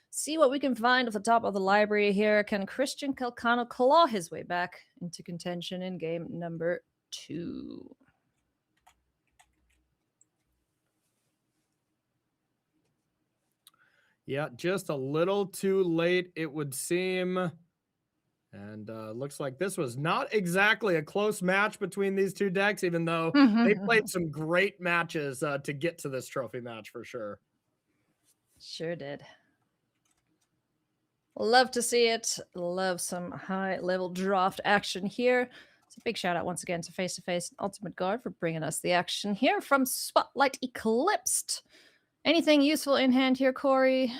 See what we can find at the top of the library here. Can Christian Kalcano claw his way back into contention in game number 2? Yeah, just a little too late, it would seem. And looks like this was not exactly a close match between these 2 decks, even though they played some great matches to get to this trophy match for sure. Sure did. Love to see it. Love some high-level draft action here. So big shout out once again to Face and Ultimate Guard for bringing us the action here from Spotlight Eclipsed. Anything useful in hand here, Corey?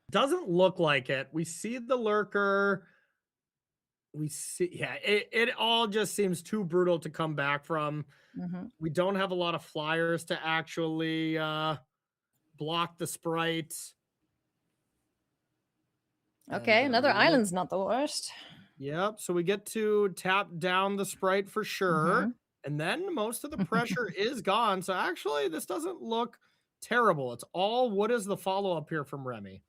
Doesn't look like it. We see the lurker. We see, it all just seems too brutal to come back from. We don't have a lot of flyers to actually block the Sprite. Okay, another island's not the worst. Yep, so we get to tap down the Sprite for sure. And then most of the pressure is gone. So actually, this doesn't look terrible. It's all, what is the follow-up here from Remy?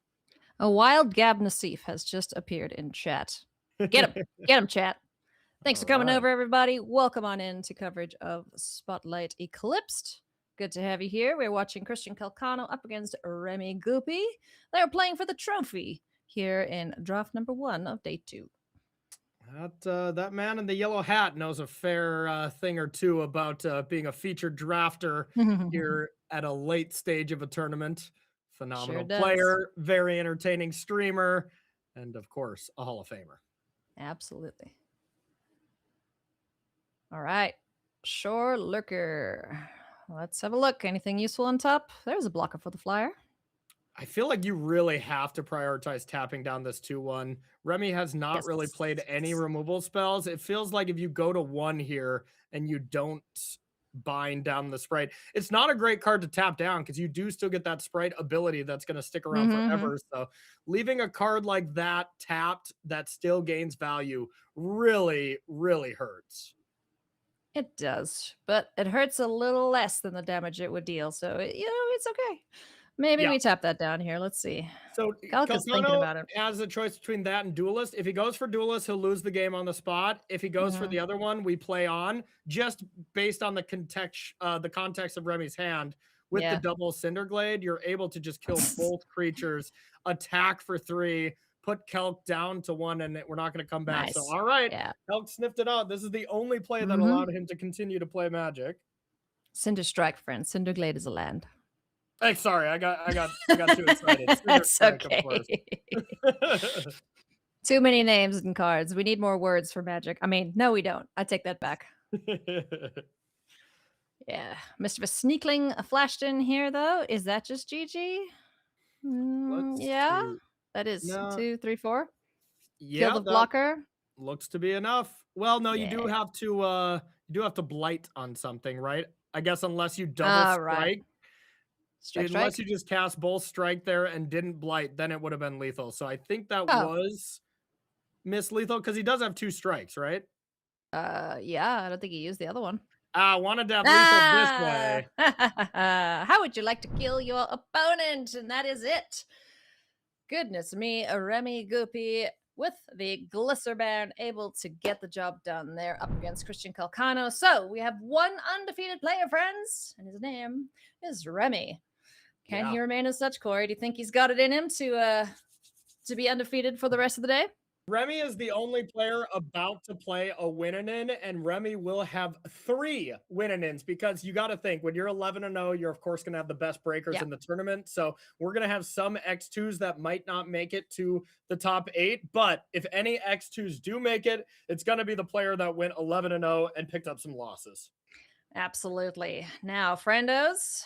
A Wild Gab Nassif has just appeared in chat. Get him, chat. Thanks for coming over, everybody. Welcome on in to coverage of Spotlight Eclipsed. Good to have you here. We're watching Christian Kalcano up against Remy Goopy. They're playing for the trophy here in draft number 1 of day 2. That man in the yellow hat knows a fair thing or two about being a featured drafter here at a late stage of a tournament. Phenomenal player, very entertaining streamer, and of course, a Hall of Famer. Absolutely. All right. Shore Lurker. Let's have a look. Anything useful on top? There's a blocker for the flyer. I feel like you really have to prioritize tapping down this 2/1. Remy has not really played any removal spells. It feels like if you go to 1 here and you don't bind down the Sprite, it's not a great card to tap down because you do still get that Sprite ability that's going to stick around forever. So leaving a card like that tapped that still gains value really, really hurts. It does, but it hurts a little less than the damage it would deal. So, it's okay. Maybe we tap that down here. Let's see. So Kalcano has a choice between that and Duelist. If he goes for Duelist, he'll lose the game on the spot. If he goes for the other one, we play on just based on the context of Remy's hand. With the double Cinderglade, you're able to just kill both creatures, attack for 3, put Kelk down to 1, and we're not going to come back. Nice. So, all right. Yeah. Kelk sniffed it out. This is the only play that allowed him to continue to play Magic. Cinder Strike, friend. Cinderglade is a land. Hey, sorry, I got too excited. It's okay. Too many names and cards. We need more words for Magic. I mean, no, we don't. I take that back. Yeah. Mischievous Sneakling flashed in here, though. Is that just GG? Yeah. See. That is No. 2, 3, 4. Yeah, Kill the blocker. Looks to be enough. Well, no, you do have to blight on something, right? I guess unless you double strike. Right. Unless you just cast both strike there and didn't blight, then it would have been lethal. So I think that was miss lethal because he does have 2 strikes, right? Yeah, I don't think he used the other one. I wanted to have lethal this way. How would you like to kill your opponent? And that is it. Goodness me, Remy Goopy with the Glisser Band able to get the job done there up against Christian Kalcano. So we have one undefeated player, friends, and his name is Remy. Can he remain as such, Corey? Do you think he's got it in him to be undefeated for the rest of the day? Remy is the only player about to play a win-in, and Remy will have 3 win-ins because you got to think when you're 11-0, you're of course going to have the best breakers in the tournament. So we're going to have some X2s that might not make it to the top 8. But if any X2s do make it, it's going to be the player that went 11-0 and picked up some losses. Absolutely. Now, friendos,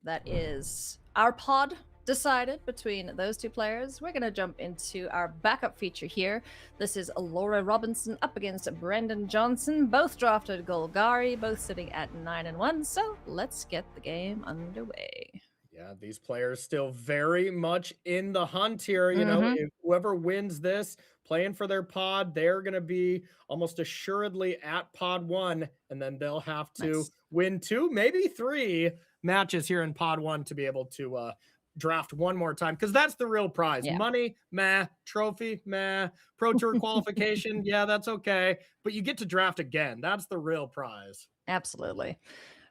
that is our pod decided between those 2 players. We're going to jump into our backup feature here. This is Laura Robinson up against Brendan Johnson, both drafted Golgari, both sitting at 9-1. So let's get the game underway. Yeah, these players still very much in the hunt here. You know, if whoever wins this, playing for their pod, they're going to be almost assuredly at pod 1, and then they'll have to win 2, maybe 3 matches here in pod 1 to be able to draft one more time, because that's the real prize. Money, meh. Trophy, meh. Pro Tour qualification, yeah, that's okay, but you get to draft again. That's the real prize. Absolutely.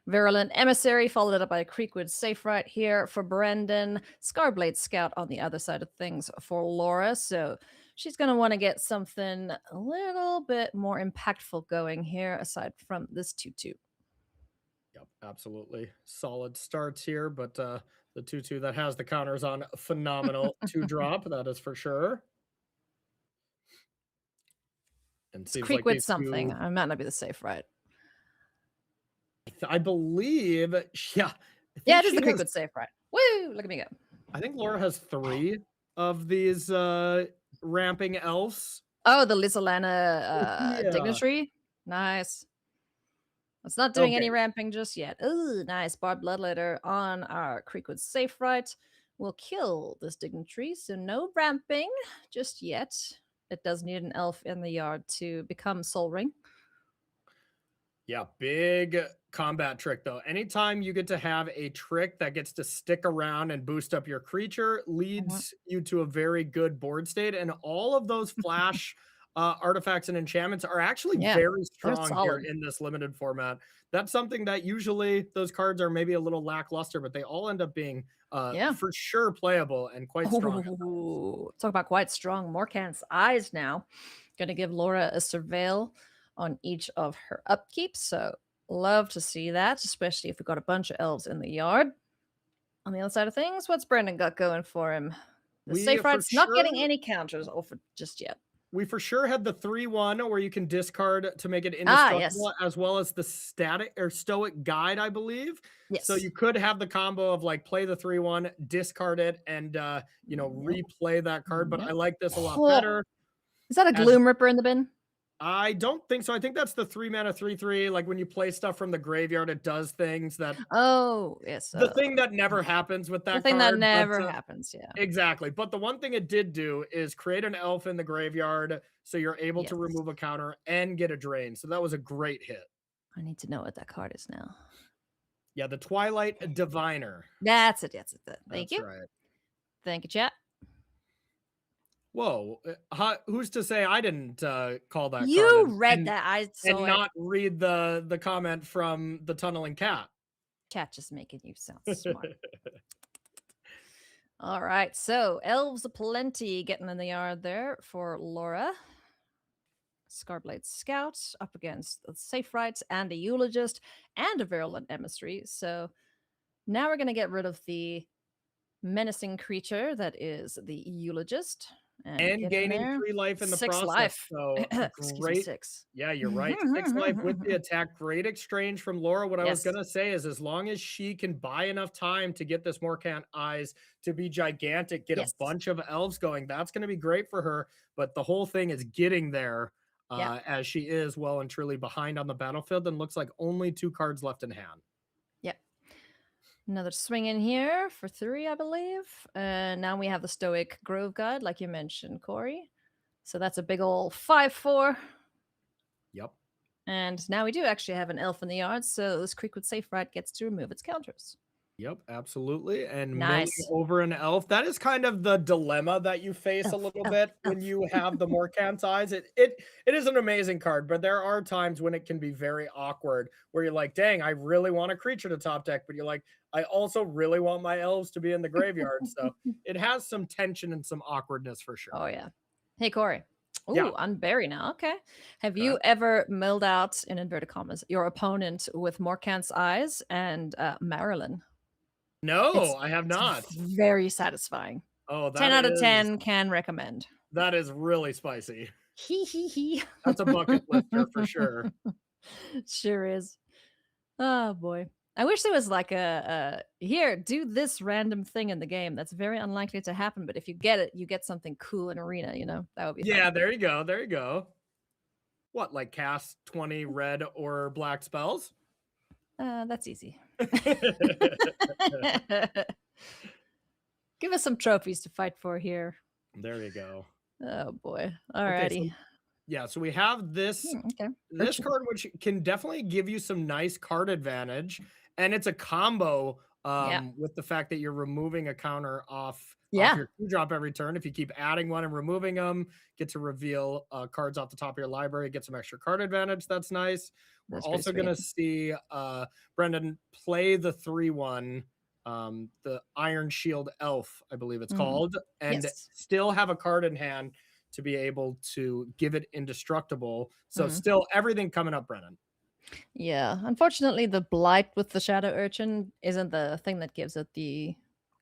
Virulent Emissary followed it up by a Creekwood Safe right here for Brendan. Scarblade Scout on the other side of things for Laura, so she's going to want to get something a little bit more impactful going here aside from this 2-2. Yep, absolutely. Solid starts here, but the 2-2 that has the counters on phenomenal 2-drop, that is for sure. And it's Creek with something. I might not be the safe right. I believe, yeah. Yeah, it is the Creek with safe right. Woo! Look at me go. I think Laura has 3 of these ramping elves. Oh, the Lizalana dignitary. Nice. It's not doing any ramping just yet. Ooh, nice. Barbed Bloodletter on our Creekwood Safe right will kill this dignitary, so no ramping just yet. It does need an elf in the yard to become Soul Ring. Yeah, big combat trick, though. Anytime you get to have a trick that gets to stick around and boost up your creature leads you to a very good board state, and all of those flash artifacts and enchantments are actually very strong here in this limited format. That's something that usually those cards are maybe a little lackluster, but they all end up being for sure playable and quite strong. Talk about quite strong. Morkant's Eyes now. Going to give Laura a surveil on each of her upkeeps. So love to see that, especially if we've got a bunch of elves in the yard. On the other side of things, what's Brendan got going for him? The safe right's not getting any counters offered just yet. We for sure had the 3-1 where you can discard to make it indestructible, as well as the static or stoic guide, I believe. Yes. So you could have the combo of like play the 3-1, discard it, and replay that card. But I like this a lot better. Is that a Gloom Ripper in the bin? I don't think so. I think that's the 3-mana 3/3. Like when you play stuff from the graveyard, it does things that. Oh, yes. The thing that never happens with that card. The thing that never happens, yeah. Exactly. But the one thing it did do is create an elf in the graveyard, so you're able to remove a counter and get a drain. So that was a great hit. I need to know what that card is now. Yeah, the Twilight Diviner. That's it. That's it. Thank you. Right. Thank you, chat. Whoa, who's to say I didn't call that? You read that. I saw and not read the comment from the Tunneling Cat. Cat just making you sound smart. All right, so elves aplenty getting in the yard there for Laura. Scarblade Scout up against the Safe Rights and a Eulogist and a Virulent Emissary. So now we're going to get rid of the menacing creature that is the Eulogist. And get in gaining there. 3 life in the 6 process. life. So Excuse me, great. 6. Yeah, you're right. 6 life with the attack. Great exchange from Laura. What I was Yes. going to say is as long as she can buy enough time to get this Morcant Eyes to be gigantic, get a Yes. bunch of elves going, that's going to be great for her. But the whole thing is getting there Yeah. as she is well and truly behind on the battlefield and looks like only 2 cards left in hand. Yep. Another swing in here for 3, I believe. And now we have the Stoic Grove Guide, like you mentioned, Corey. So that's a big old 5/4. Yep. And now we do actually have an elf in the yard, so this Creekwood Safe Right gets to remove its counters. Yep, absolutely. And Nice. milling over an elf, that is kind of the dilemma that you face a little bit when you have the Morcant's Eyes. It is an amazing card, but there are times when it can be very awkward where you're like, dang, I really want a creature to top deck, but you're like, I also really want my elves to be in the graveyard. So it has some tension and some awkwardness for sure. Oh, yeah. Hey, Corey. Ooh, Yeah. unbury now. Okay. Have you ever milled out, in inverted commas, your opponent with Morcant's Eyes and Marilyn? No, I have not. It's very satisfying. Oh, 10 out of 10 can recommend. That is really spicy. Hee hee hee. That's a bucket lifter for sure. Sure is. Oh boy. I wish there was like a here, do this random thing in the game. That's very unlikely to happen, but if you get it, you get something cool in arena, you know? That would be Yeah, fun. there you go. There you go. What, like cast 20 red or black spells? That's easy. Give us some trophies to fight for here. There you go. Oh boy. Okay, Alrighty. so we have this Okay. this card, which can definitely give you some nice card advantage, and it's a combo with the fact that you're removing a counter off your 2-drop every turn. If you keep adding one and removing them, get to reveal cards off the top of your library, get some extra card advantage. That's nice. That's We're also going to see Brendan play the 3/1, the Iron Shield Elf, I believe it's called, and still have a card in hand to be able to give it indestructible. So still everything coming up, Brennan. Yeah. Unfortunately, the blight with the Shadow Urchin isn't the thing that gives it the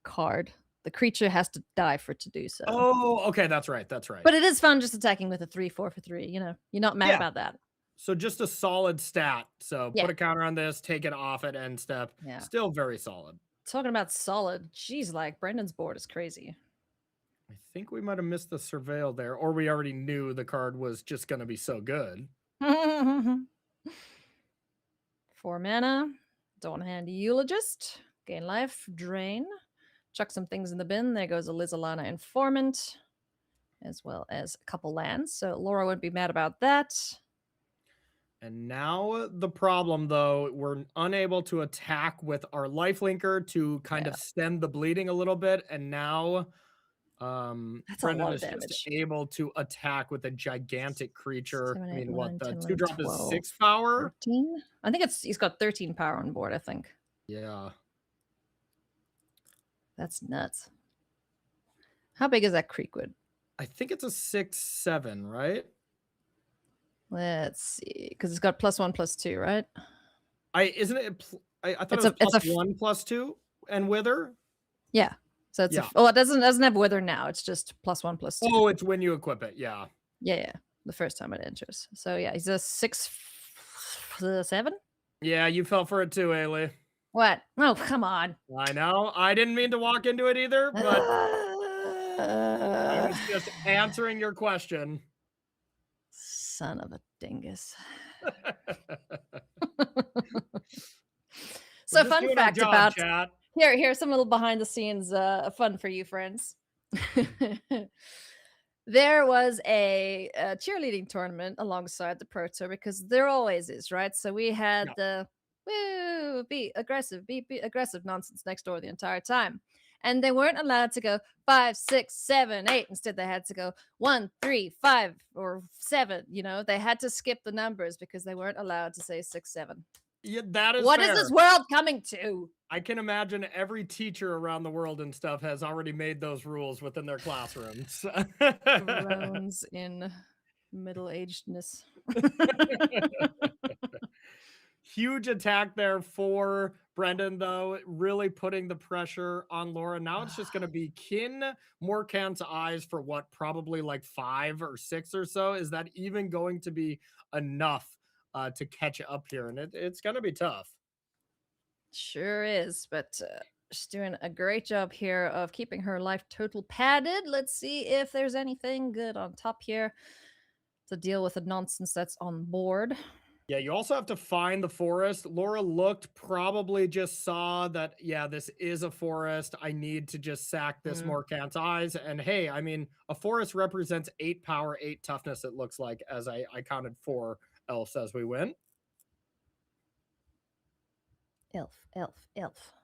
card. The creature has to die for it to do so. Oh, okay. That's right. That's right. But it is fun just attacking with a 3/4 for 3. You know, you're not mad about that. So just a solid stat. So put a counter on this, take it off at end step. Yeah. Still very solid. Talking about solid, geez, like Brendan's board is crazy. I think we might have missed the surveil there, or we already knew the card was just going to be so good. 4 mana, Dawn Hand Eulogist, gain life, drain, chuck some things in the bin. There goes a Lizalana Informant, as well as a couple lands. So Laura wouldn't be mad about that. And now the problem, though, we're unable to attack with our lifelinker to kind of stem the bleeding a little bit. And now That's Brendan a lot is of damage. just able to attack with a gigantic creature. 7, 8, I mean, 9, what, the 10, 2-drop 12, is 6 power? 13? I think he's got 13 power on board, I think. Yeah. That's nuts. How big is that Creekwood? I think it's a 6/7, right? Let's see, because it's got +1/+2, right? Isn't it? I thought it was +1/+2 and wither. Yeah. So it's it doesn't have wither now. It's just +1/+2. Oh, it's when you equip it. Yeah. Yeah. The first time it enters. So yeah, he's a 6/7. Yeah, you fell for it too, Ailey. What? Oh, come on. I know. I didn't mean to walk into it either, but I was just answering your question. Son of a dingus. So fun fact about chat. Here's some little behind the scenes fun for you friends. There was a cheerleading tournament alongside the Pro Tour because there always is, right? So we had the woo, be aggressive nonsense next door the entire time. And they weren't allowed to go 5, 6, 7, 8. Instead, they had to go 1, 3, 5, or 7. You know, they had to skip the numbers because they weren't allowed to say 6, 7. Yeah, that is What fair. is this world coming to? I can imagine every teacher around the world and stuff has already made those rules within their classrooms. Groans in middle-agedness. Huge attack there for Brendan, though, really putting the pressure on Laura. Now it's just going to be Kin Morcant's eyes for what, probably like 5 or 6 or so. Is that even going to be enough to catch up here? And it's going to be tough. Sure is, but she's doing a great job here of keeping her life total padded. Let's see if there's anything good on top here to deal with the nonsense that's on board. Yeah, you also have to find the forest. Laura looked, probably just saw that, yeah, this is a forest. I need to just sack this Morcant's eyes. And hey, I mean, a forest represents 8 power, 8 toughness, it looks like, as I counted 4 elves as we went. Elf.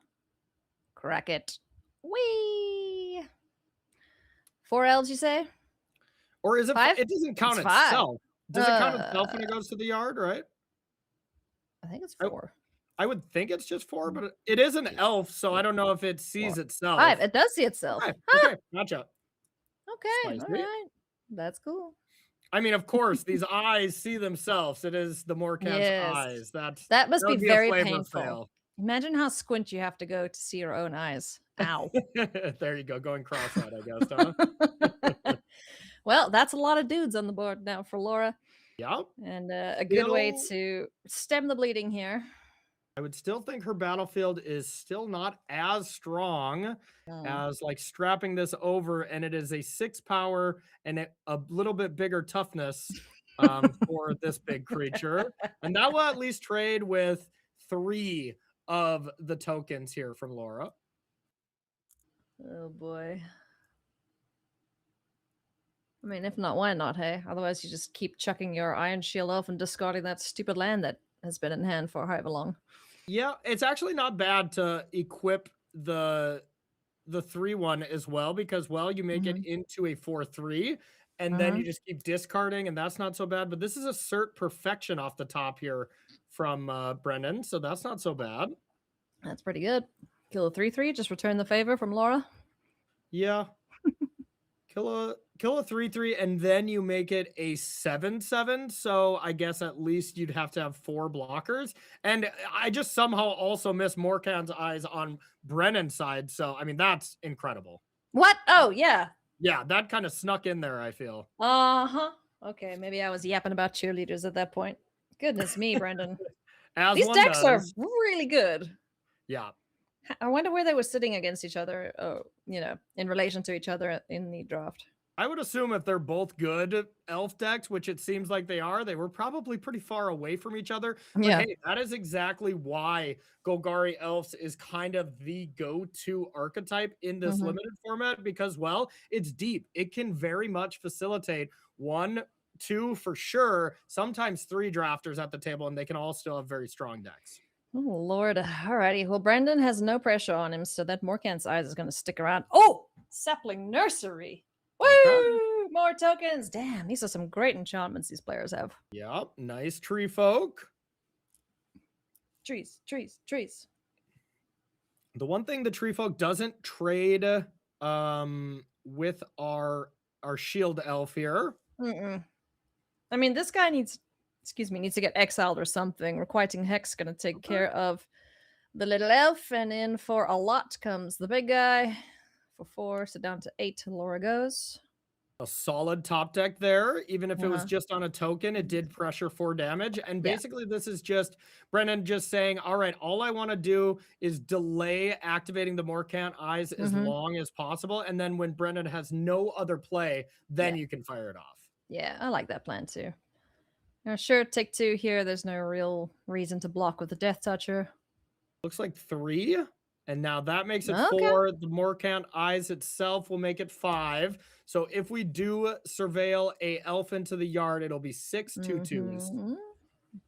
Crack it. Whee! 4 elves, you say? Or is it 5? It doesn't count It's 5. itself. Does it count itself when it goes to the yard, right? I think it's 4. I would think it's just 4, but it is an elf, so I don't know if it sees 4. itself. 5. It does see itself. 5. Okay, gotcha. Okay, all right. That's cool. I mean, of course, these eyes see themselves. It is the Morcant's eyes. That must be very a painful. fail. Imagine how squint you have to go to see your own eyes. Ow. There you go, going cross-eyed, I guess, huh? Well, that's a lot of dudes on the board now for Laura. Yeah. And a good way to stem the bleeding here. I would still think her battlefield is still not as strong as like strapping this over, and it is a 6 power and a little bit bigger toughness for this big creature. And that will at least trade with 3 of the tokens here from Laura. Oh boy. I mean, if not, why not, hey? Otherwise, you just keep chucking your Iron Shield off and discarding that stupid land that has been in hand for however long. Yeah, it's actually not bad to equip the 3/1 as well, because, well, you make it into a 4/3, and then you just keep discarding, and that's not so bad. But this is Assert Perfection off the top here from Brendan, so that's not so bad. That's pretty good. Kill a 3/3, just return the favor from Laura. Yeah. Kill a 3/3, and then you make it a 7/7. So I guess at least you'd have to have 4 blockers. And I just somehow also missed Morcant's eyes on Brennan's side. So I mean, that's incredible. What? Oh yeah. Yeah, that kind of snuck in there, I feel. Okay, maybe I was yapping about cheerleaders at that point. Goodness me, Brendan. These As decks are does. really good. Yeah. I wonder where they were sitting against each other, in relation to each other in the draft. I would assume if they're both good elf decks, which it seems like they are, they were probably pretty far away from each other. But hey, that is exactly why Golgari Elves is kind of the go-to archetype in this limited format, because, well, it's deep. It can very much facilitate 1, 2 for sure, sometimes 3 drafters at the table, and they can all still have very strong decks. Oh, Lord. Alrighty. Well, Brendan has no pressure on him, so that Morcant's eyes is going to stick around. Oh! Sapling Nursery! Woo! Okay. More tokens! Damn, these are some great enchantments these players have. Yep, nice tree folk. Trees. The one thing the tree folk doesn't trade with our shield elf here. I mean, this guy needs to get exiled or something. Requiting Hex going to take care of the little elf, and in for a lot comes the big guy for 4, so down to 8 Laura goes. A solid top deck there. Even if it was just on a token, it did pressure 4 damage. And basically this is just Brennan just saying, all right, all I want to do is delay activating the Morcant eyes as long as possible. And then when Brennan has no other play, then you can fire it off. Yeah, I like that plan too. Now, sure, take 2 here. There's no real reason to block with the Death Toucher. Looks like 3. And now that makes it 4. The Morcant eyes itself will make it 5. So if we do surveil a elf into the yard, it'll be 6 2/2s.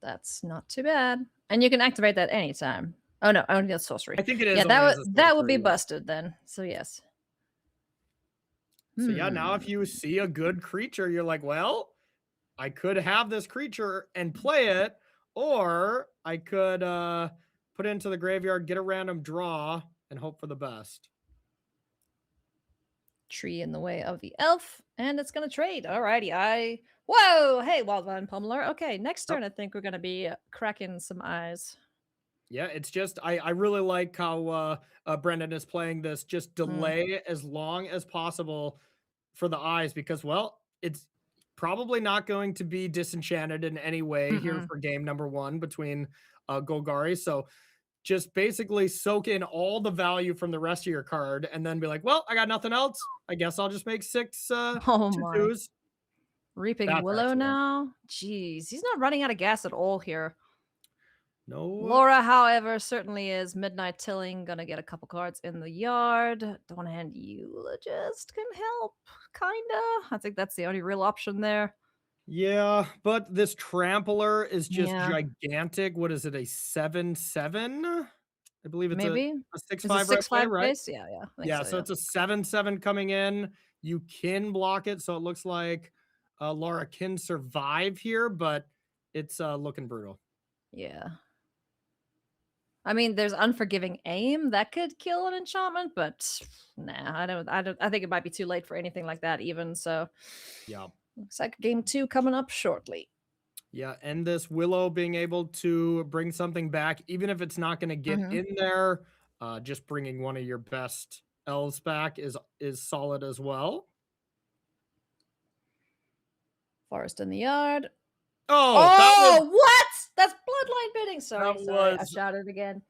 That's not too bad. And you can activate that anytime. Oh no, only a sorcery. I think it is. Yeah, that would be busted then. So yes. So yeah, now if you see a good creature, you're like, well, I could have this creature and play it, Or I could put it into the graveyard, get a random draw, and hope for the best. Tree in the way of the elf, and it's gonna trade. Alrighty, Whoa! Hey, Wildland Pummeler. Okay, next turn I think we're gonna be cracking some eyes. Yeah, it's just I really like how Brendan is playing this. Just delay as long as possible for the eyes because, well, it's probably not going to be disenchanted in any way here for game number 1 between Golgari. So just basically soak in all the value from the rest of your card and then be like, well, I got nothing else. I guess I'll just make 6 Oh my. 2/2s. Reaping That's Willow excellent. now? Jeez, he's not running out of gas at all here. No. Laura, however, certainly is. Midnight Tilling, gonna get a couple cards in the yard. Dawn Hand Eulogist can help, kinda. I think that's the only real option there. Yeah, but this Trampler is just Yeah. gigantic. What is it, a 7/7? I believe it's Maybe? a Is it 6/5 red play, 6/5 right? base? Yeah, I think Yeah, so, so yeah. it's a 7/7 coming in. You can block it, so it looks like Laura can survive here, but it's looking brutal. Yeah. I mean, there's Unforgiving Aim that could kill an enchantment, but nah, I think it might be too late for anything like that even, so Yeah. looks like game 2 coming up shortly. Yeah, and this Willow being able to bring something back, even if it's not going to get in there, just bringing one of your best elves back is solid as well. Forest in the yard. Oh, What? That's bloodline bidding. Sorry, I was shouted again.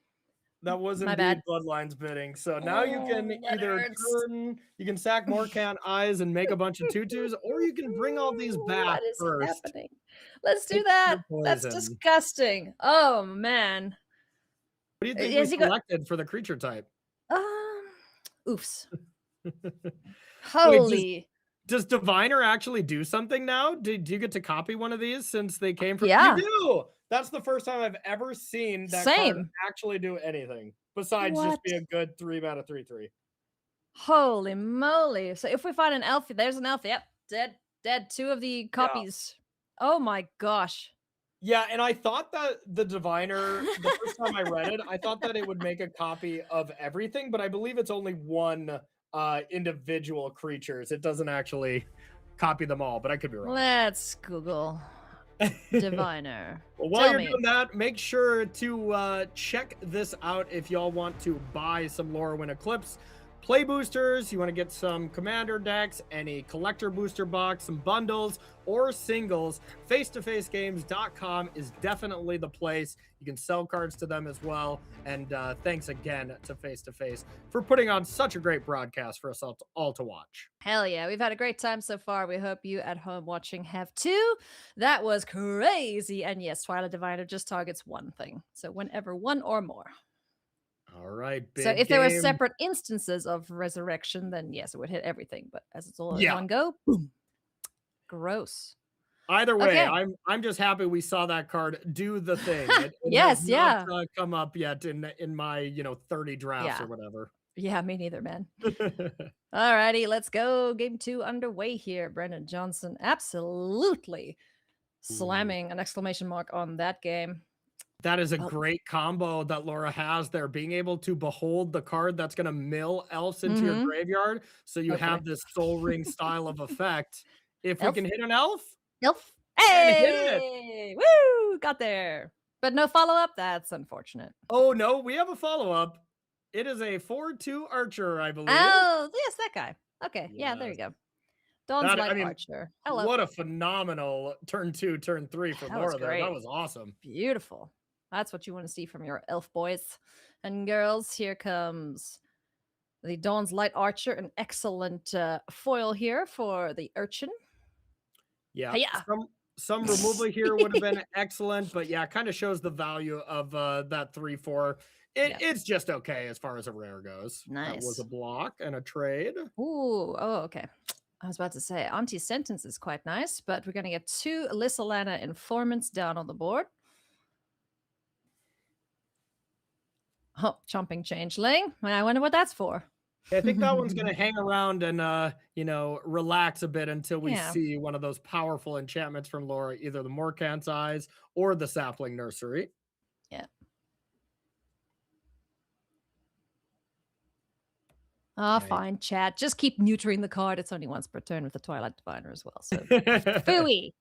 that was My indeed bad. Bloodlines bidding. So now you can that either hurts. you can sack more can eyes and make a bunch of 2/2s, or you can bring all these back What is first. happening? Let's do Take that. your That's poison. disgusting. Oh man. What do you think Is we he selected for the creature type? Oofs. Wait, Holy. does Diviner actually do something now? Do you get to copy one of these since they came from? Yeah. You do. That's the first time I've ever seen that card Same. actually do anything besides What? just be a good 3-mana 3/3. Holy moly. So if we find an elf, there's an elf. Yep. Dead. 2 of the copies. Oh my gosh. Yeah, and I thought that the Diviner, the first time I read it, I thought that it would make a copy of everything, but I believe it's only one individual creatures. It doesn't actually copy them all, but I could be wrong. Let's Google Diviner. Well, while Tell you're me. doing that, make sure to check this out if y'all want to buy some Lorwyn Eclipse play boosters. You want to get some commander decks, any collector booster box, some bundles or singles. Face2facegames.com is definitely the place. You can sell cards to them as well. And thanks again to Face to Face for putting on such a great broadcast for us all to watch. Hell yeah, we've had a great time so far. We hope you at home watching have too. That was crazy. And yes, Twilight Diviner just targets one thing. So whenever one or more. All right, big So if there were game. separate instances of resurrection, then yes, it would hit everything. But as it's all in Yeah. one go, boom. Gross. Either way, Okay. I'm just happy we saw that card do the thing. It Yes, has yeah. not come up yet in my 30 drafts or whatever. Yeah, me neither, man. Alrighty, let's go. Game 2 underway here. Brendan Johnson absolutely slamming an exclamation mark on that game. That is a great combo that Laura has there, being able to behold the card that's going to mill elves into your graveyard. So you have this Soul Ring style of effect. If we can hit an elf. Hey! Woo! Got there. But no follow-up? That's unfortunate. Oh, no, we have a follow-up. It is a 4/2 Archer, I believe. Oh, yes, that guy. Okay, yeah, there you go. Dawn's Light Archer. Hello. What a phenomenal turn 2, turn 3 for Laura there. That was awesome. Beautiful. That's what you want to see from your elf boys and girls. Here comes the Dawn's Light Archer, an excellent foil here for the urchin. Yeah. Hi-ya. Some removal here would have been excellent, but yeah, kind of shows the value of that 3/4. It's just okay as far as a rare goes. Nice. That was a block and a trade. Ooh, okay. I was about to say, Auntie's Sentence is quite nice, but we're going to get 2 Lyssalana Informants down on the board. Oh, Chomping Changeling. I wonder what that's for. I think that one's gonna hang around and relax a bit until we Yeah. see one of those powerful enchantments from Laura, either the Morkant's Eyes or the Sapling Nursery. Yeah. Ah, Right. fine, chat. Just keep neutering the card. It's only once per turn with the Twilight Diviner as well. So, phooey.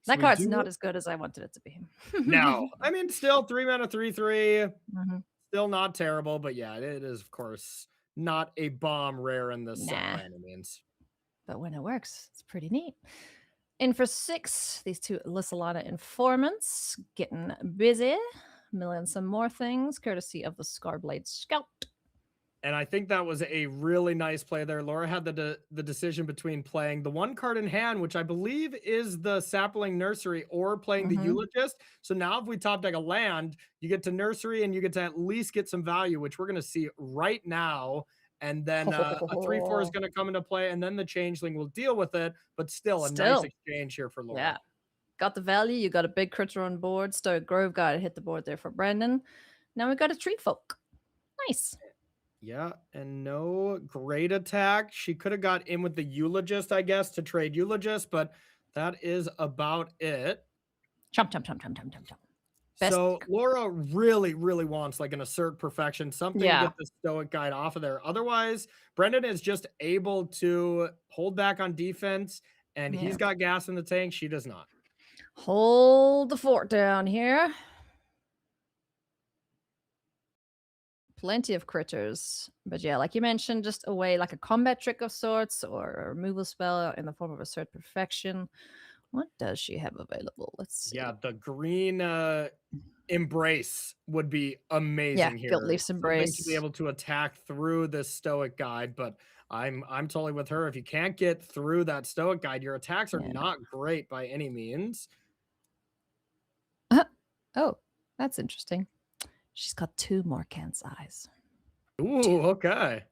So That we card's do not as good as I wanted it to be. now. I mean, still 3 mana, 3/3. Mhm. Still not terrible, but yeah, it is, of course, not a bomb rare in this set Nah. by any means. But when it works, it's pretty neat. In for 6, these two Lissalana informants getting busy, milling some more things, courtesy of the Scarblade Scout. And I think that was a really nice play there. Laura had the decision between playing the one card in hand, which I believe is the Sapling Nursery, or playing the Eulogist. So now if we top deck a land, you get to Nursery and you get to at least get some value, which we're going to see right now. And then a 3/4 is going to come into play, and then the Changeling will deal with it. But still, a nice exchange here for Laura. Yeah. Got the value. You got a big critter on board. Stoic Grove got to hit the board there for Brendan. Now we got a Tree Folk. Nice. Yeah, and no great attack. She could have got in with the Eulogist, I guess, to trade Eulogist, but that is about it. Chomp, chomp, chomp, chomp, chomp, chomp, chomp. So Laura really, really wants like an Assert Perfection, something to get the Stoic Guide off of there. Otherwise, Brendan is just able to hold back on defense, and he's got gas in the tank. She does not. Hold the fort down here. Plenty of critters. But yeah, like you mentioned, just a way like a combat trick of sorts or a removal spell in the form of Assert Perfection. What does she have available? Let's see. Yeah, the green Embrace would be amazing here. Guilt-Leaf's Embrace. Something to be able to attack through this Stoic Guide, but I'm totally with her. If you can't get through that Stoic Guide, your attacks are not great by any means. Oh, that's interesting. She's got 2 Morkant's Eyes. Ooh, okay.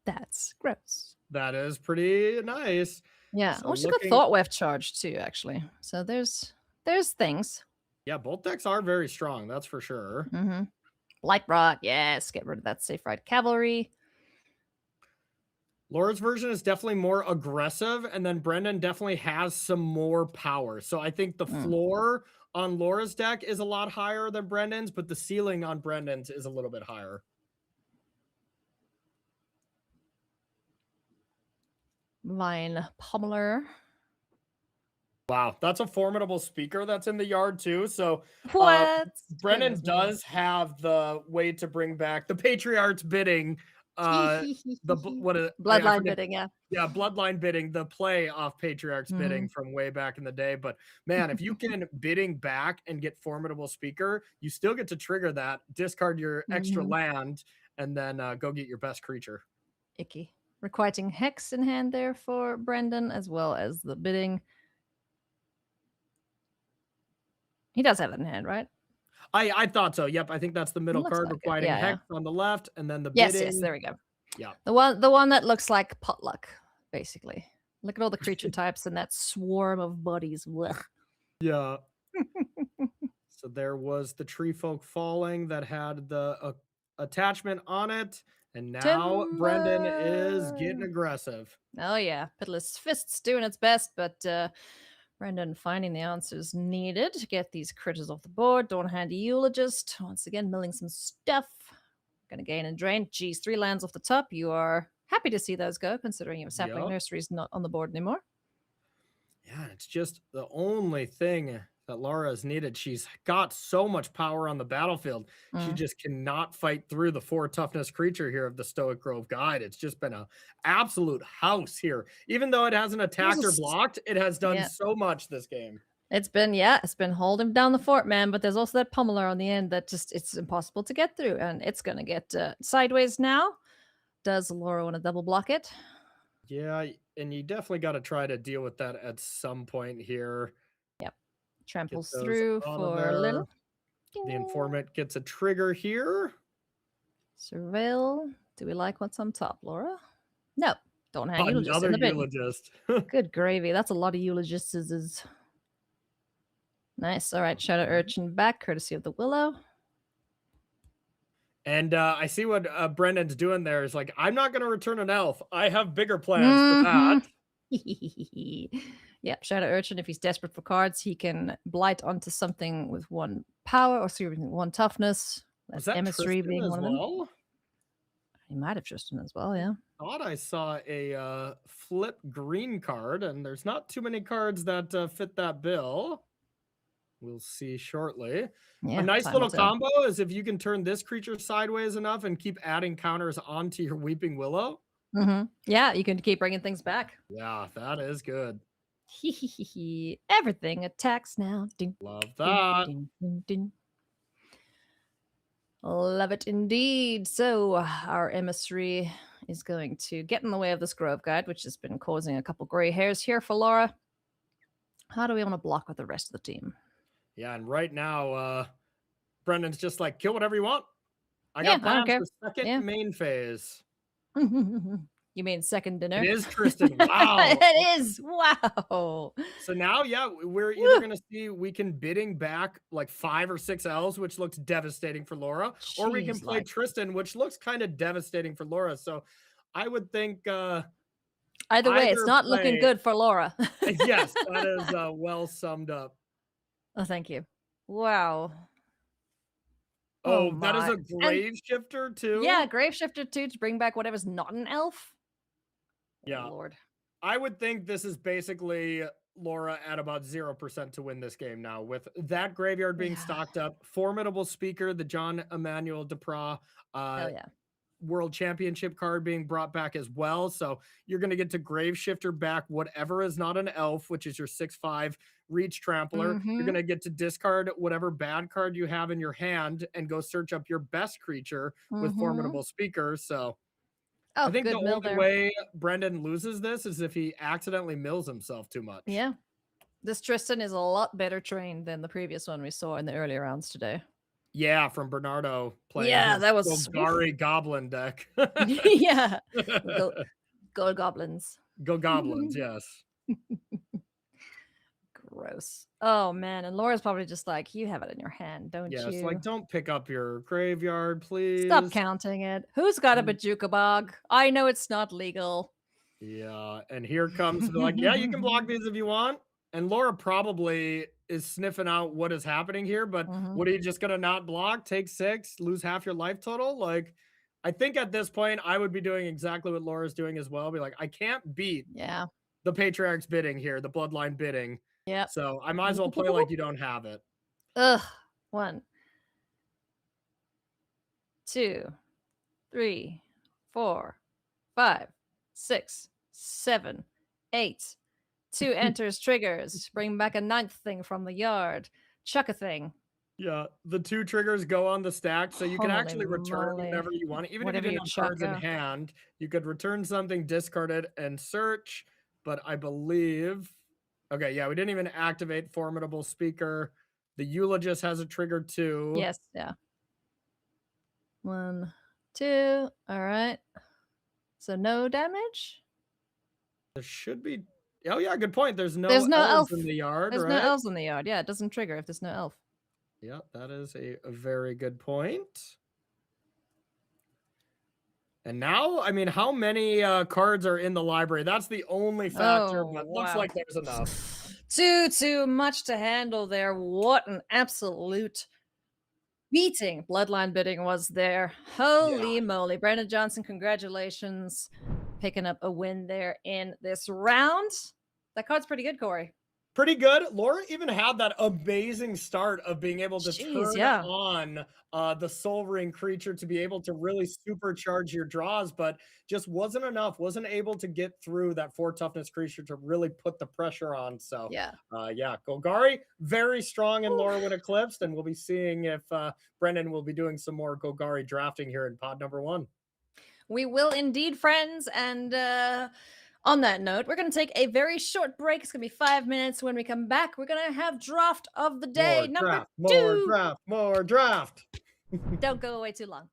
That's gross. That is pretty nice. Yeah. So she got Thought Weft charged too, actually. So there's things. Yeah, both decks are very strong, that's for sure. Light Rot, yes. Get rid of that Safe Ride Cavalry. Laura's version is definitely more aggressive, and then Brendan definitely has some more power. So I think the floor on Laura's deck is a lot higher than Brendan's, but the ceiling on Brendan's is a little bit higher. Vine Pummeler. Wow, that's a formidable speaker that's in the yard too. So Brendan does have the way to bring back the Patriarch's Bidding. Bloodline Bidding, yeah. Yeah, Bloodline Bidding, the play off Patriarch's Bidding from way back in the day. But man, if you can bidding back and get formidable speaker, you still get to trigger that, discard your extra land, and then go get your best creature. Icky. Requiting Hex in hand there for Brendan, as well as the bidding. He does have it in hand, right? I thought so. Yep, I think that's the middle card, like requiting Hex on the left, and then the bidding. Yes, there we go. Yeah. The one that looks like potluck, basically. Look at all the creature types and that swarm of bodies. Blech. Yeah. So there was the Tree Folk Falling that had the attachment on it, and now Brendan is getting aggressive. Oh yeah, Pitiless Fists doing its best, but Brendan finding the answers needed to get these critters off the board. Dawn Handy Eulogist, once again milling some stuff. Gonna gain and drain. Geez, 3 lands off the top. You are happy to see those go, considering your Sapling Nursery is not on the board anymore. Yeah, it's just the only thing that Laura has needed. She's got so much power on the battlefield. She just cannot fight through the 4 toughness creature here of the Stoic Grove Guide. It's just been an absolute house here. Even though it hasn't attacked or blocked, it has done so much this game. It's been holding down the fort, man, but there's also that pummeler on the end that just, it's impossible to get through, and it's going to get sideways now. Does Laura want to double block it? Yeah, and you definitely got to try to deal with that at some point here. Yep. Tramples through for a little. The informant gets a trigger here. Surveil. Do we like what's on top, Laura? No. Don't have Eulogist in the bin. Eulogist. Good gravy. That's a lot of Eulogists. Nice. All right. Shadow Urchin back, courtesy of the Willow. And I see what Brendan's doing there is like, I'm not going to return an elf. I have bigger plans for that. Yep, Shadow Urchin, if he's desperate for cards, he can blight onto something with 1 power or 1 toughness. Was that Emissary Tristan being as one of them. well? He might have Tristan as well, yeah. Thought I saw a flip green card, and there's not too many cards that fit that bill. We'll see shortly. Yeah, a nice time little will tell. combo is if you can turn this creature sideways enough and keep adding counters onto your Weeping Willow. Yeah, you can keep bringing things back. Yeah, that is good. Everything attacks now. Ding, Love that. ding, ding, ding. Love it indeed. So our emissary is going to get in the way of this Grove Guide, which has been causing a couple gray hairs here for Laura. How do we want to block with the rest of the team? Yeah, and right now, Brendan's just like, kill whatever you want. I got plans for second main phase. You mean second dinner? It is Tristan. Wow. It is. Wow. So now, yeah, we're either going to see we can bidding back like 5 or 6 elves, which looks devastating for Laura, or we can play Tristan, which looks kind of devastating for Laura. So I would think either way, it's not looking good for Laura. Yes, that is well summed up. Oh, thank you. Wow. Oh, that is a grave shifter too? Yeah, grave shifter too to bring back whatever's not an elf. Yeah. Oh, Lord. I would think this is basically Laura at about 0% to win this game now, with that graveyard being stocked up. Formidable Speaker, the John Emmanuel Duprat World Championship card being brought back as well. So you're going to get to grave shifter back whatever is not an elf, which is your 6/5 reach trampler. You're going to get to discard whatever bad card you have in your hand and go search up your best creature with Formidable Speaker. So I think the only way Brendan loses this is if he accidentally mills himself too much. Yeah. This Tristan is a lot better trained than the previous one we saw in the earlier rounds today. Yeah, from Bernardo playing that was Golgari Goblin deck. Yeah. Go Goblins. Go Goblins, yes. Gross. Oh, man. And Laura's probably just like, you have it in your hand, don't you? Yes, like, don't pick up your graveyard, please. Stop counting it. Who's got a Bajuka Bog? I know it's not legal. Yeah, and here comes, like, yeah, you can block these if you want. And Laura probably is sniffing out what is happening here, but what are you just going to not block? Take 6, lose half your life total? Like, I think at this point, I would be doing exactly what Laura's doing as well. Be like, I can't beat the Patriarch's bidding here, the Bloodline bidding. Yeah. So I might as well play like you don't have it. Ugh. 1, 2, 3, 4, 5, 6, 7, 8. 2 enters, triggers. Bring back a 9th thing from the yard. Chuck a thing. Yeah, the 2 triggers go on the stack, so you can actually return whatever you want. Even if you didn't have cards in hand, you could return something, discard it, and search. But I believe... Okay, yeah, we didn't even activate Formidable Speaker. The Eulogist has a trigger too. Yes, yeah. 1, 2. All right. So no damage? There should be... Oh, yeah, good point. There's no elf in the yard, There's right? no elves in the yard. Yeah, it doesn't trigger if there's no elf. Yeah, that is a very good point. And now, I mean, how many cards are in the library? That's the only factor, but looks like there's enough. Too much to handle there. What an absolute beating Bloodline bidding was there. Holy moly. Brandon Johnson, congratulations. Picking up a win there in this round. That card's pretty good, Corey. Pretty good. Laura even had that amazing start of being able to turn on the Soul Ring creature to be able to really supercharge your draws, but just wasn't enough. Wasn't able to get through that 4 toughness creature to really put the pressure on. So yeah, Golgari, very strong in Lorwyn Eclipsed, and we'll be seeing if Brendan will be doing some more Golgari drafting here in pod number 1. We will indeed, friends, and on that note, we're going to take a very short break. It's going to be 5 minutes. When we come back, we're going to have draft of the day. More draft. Don't go away too long.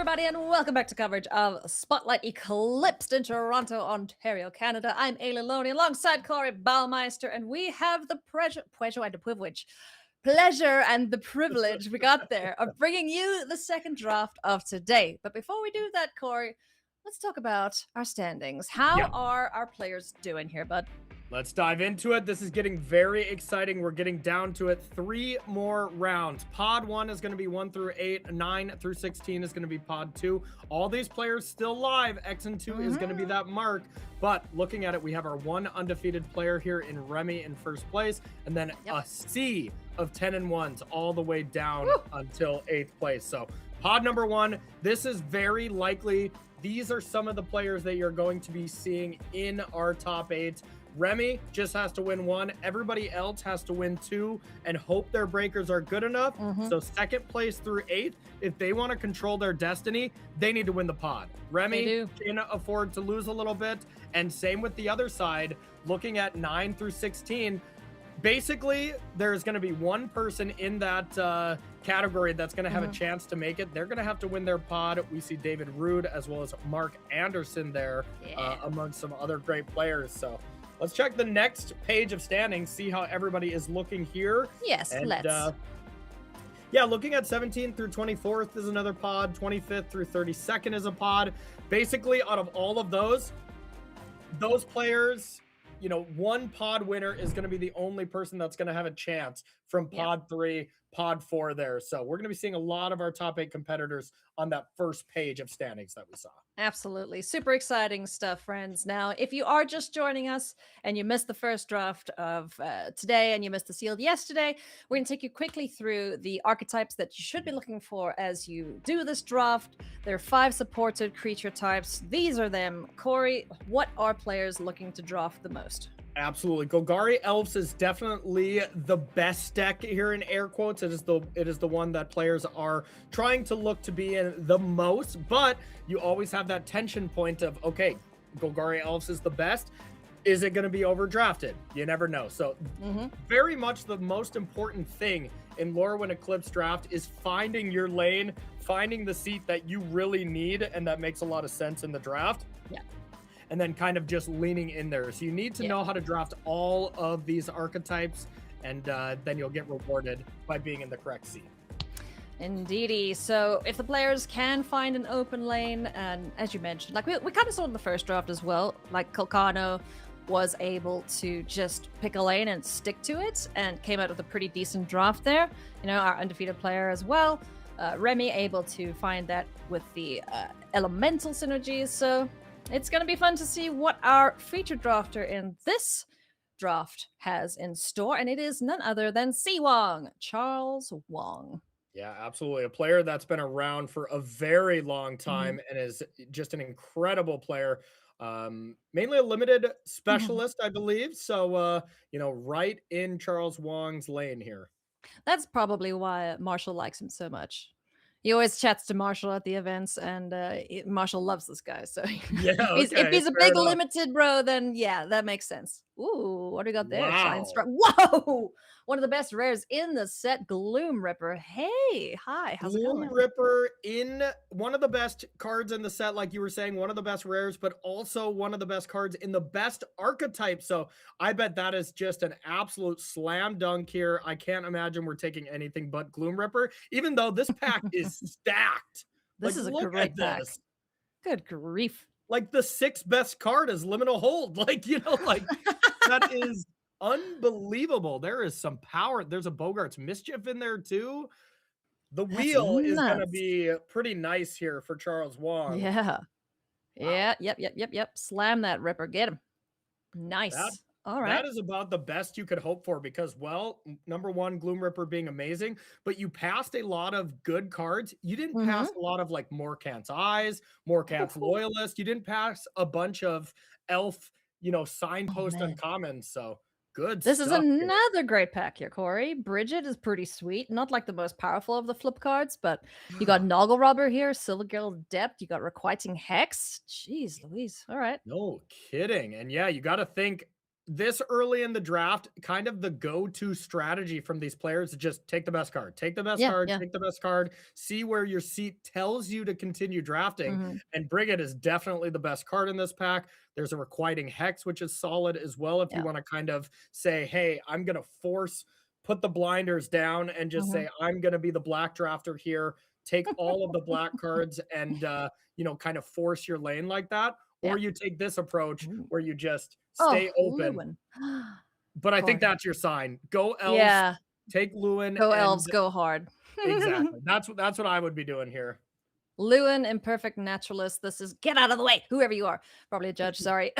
everybody, and welcome back to coverage of Spotlight Eclipsed in Toronto, Ontario, Canada. I'm Ayla Loney alongside Corey Baumeister, and we have the pleasure and the privilege we got there of bringing you the second draft of today. But before we do that, Corey, let's talk about our standings. How are our players doing here, bud? Let's dive into it. This is getting very exciting. We're getting down to it. 3 more rounds. Pod 1 is going to be 1 through 8. 9 through 16 is going to be Pod 2. All these players still live. X and 2 is going to be that mark. But looking at it, we have our 1 undefeated player here in Remy in first place. And then a sea of 10 and 1s all the way down until 8th place. So Pod number 1, this is very likely. These are some of the players that you're going to be seeing in our top 8. Remy just has to win 1. Everybody else has to win 2 and hope their breakers are good enough. So second place through 8, if they want to control their destiny, they need to win the pod. Remy can afford to lose a little bit. And same with the other side, looking at 9 through 16. Basically, there's going to be one person in that category that's going to have a chance to make it. They're going to have to win their pod. We see David Rude as well as Mark Anderson there among some other great players. So let's check the next page of standings, see how everybody is looking here. Yes, and, let's. Looking at 17th through 24th is another pod. 25th through 32nd is a pod. Basically, out of all of those players, you know, one pod winner is going to be the only person that's going to have a chance from pod 3, pod 4 there. So we're going to be seeing a lot of our top 8 competitors on that first page of standings that we saw. Absolutely. Super exciting stuff, friends. Now, if you are just joining us and you missed the first draft of today and you missed the sealed yesterday, we're going to take you quickly through the archetypes that you should be looking for as you do this draft. There are 5 supported creature types. These are them. Corey, what are players looking to draft the most? Absolutely. Golgari Elves is definitely the best deck here in air quotes. It is the one that players are trying to look to be in the most, but you always have that tension point of, okay, Golgari Elves is the best. Is it going to be overdrafted? You never know. So very much the most important thing in Lorwyn Eclipsed draft is finding your lane, finding the seat that you really need and that makes a lot of sense in the draft. Yeah. And then kind of just leaning in there. So you need to know how to draft all of these archetypes, and then you'll get rewarded by being in the correct seat. Indeedy. So if the players can find an open lane, and as you mentioned, like we kind of saw in the first draft as well, like Kalcano was able to just pick a lane and stick to it and came out with a pretty decent draft there. You know, our undefeated player as well. Remy able to find that with the elemental synergies. So it's going to be fun to see what our featured drafter in this draft has in store, and it is none other than Wong, Charles Wong. Yeah, absolutely. A player that's been around for a very long time and is just an incredible player. Mainly a limited specialist, I believe. So, you know, right in Charles Wong's lane here. That's probably why Marshall likes him so much. He always chats to Marshall at the events, and Marshall loves this guy. So if he's a big limited bro, then yeah, that makes sense. Ooh, what do we got there? Wow. Whoa! One of the best rares in the set, Gloom Ripper. Hey, hi, how's it going? Gloom Ripper in one of the best cards in the set, like you were saying, one of the best rares, but also one of the best cards in the best archetype. So I bet that is just an absolute slam dunk here. I can't imagine we're taking anything but Gloom Ripper, even though this pack is stacked. This is a great pack. Good grief. Like the 6th best card is Liminal Hold. Like, you know, like that is unbelievable. There is some power. There's a Bogart's Mischief in there too. The wheel is going to be pretty nice here for Charles Wong. Yeah. Wow. Yeah. Yep. Slam that Ripper. Get him. Nice. All right. That is about the best you could hope for because, well, number one, Gloom Ripper being amazing, but you passed a lot of good cards. You didn't pass a lot of like Morkant's Eyes, Morkant's Loyalist. You didn't pass a bunch of Elf, you know, signpost uncommons. So good. This is another great pack here, Corey. Bridget is pretty sweet. Not like the most powerful of the flip cards, but you got Noggle Robber here, Silver Guild Depth. You got Requiting Hex. Jeez Louise. All right. No kidding. And yeah, you got to think this early in the draft, kind of the go-to strategy from these players is just take the best card, take the best Yeah, card, yeah. take the best card, see where your seat tells you to continue drafting. Mhm. And Brigade is definitely the best card in this pack. There's a Requiting Hex, which is solid as well. If you Yeah. want to kind of say, hey, I'm going to put the blinders down and just Mhm. say, I'm going to be the black drafter here, take all of the black cards and, kind of force your lane like that. Yeah. Or you take this approach Ooh. where you just Oh, stay open. Lewin. But I think Corey. that's your sign. Go elves, Yeah. take Lewin, Go and elves, go hard. exactly. That's what I would be doing here. Lewin, imperfect naturalist. This is get out of the way, whoever you are. Probably a judge, sorry.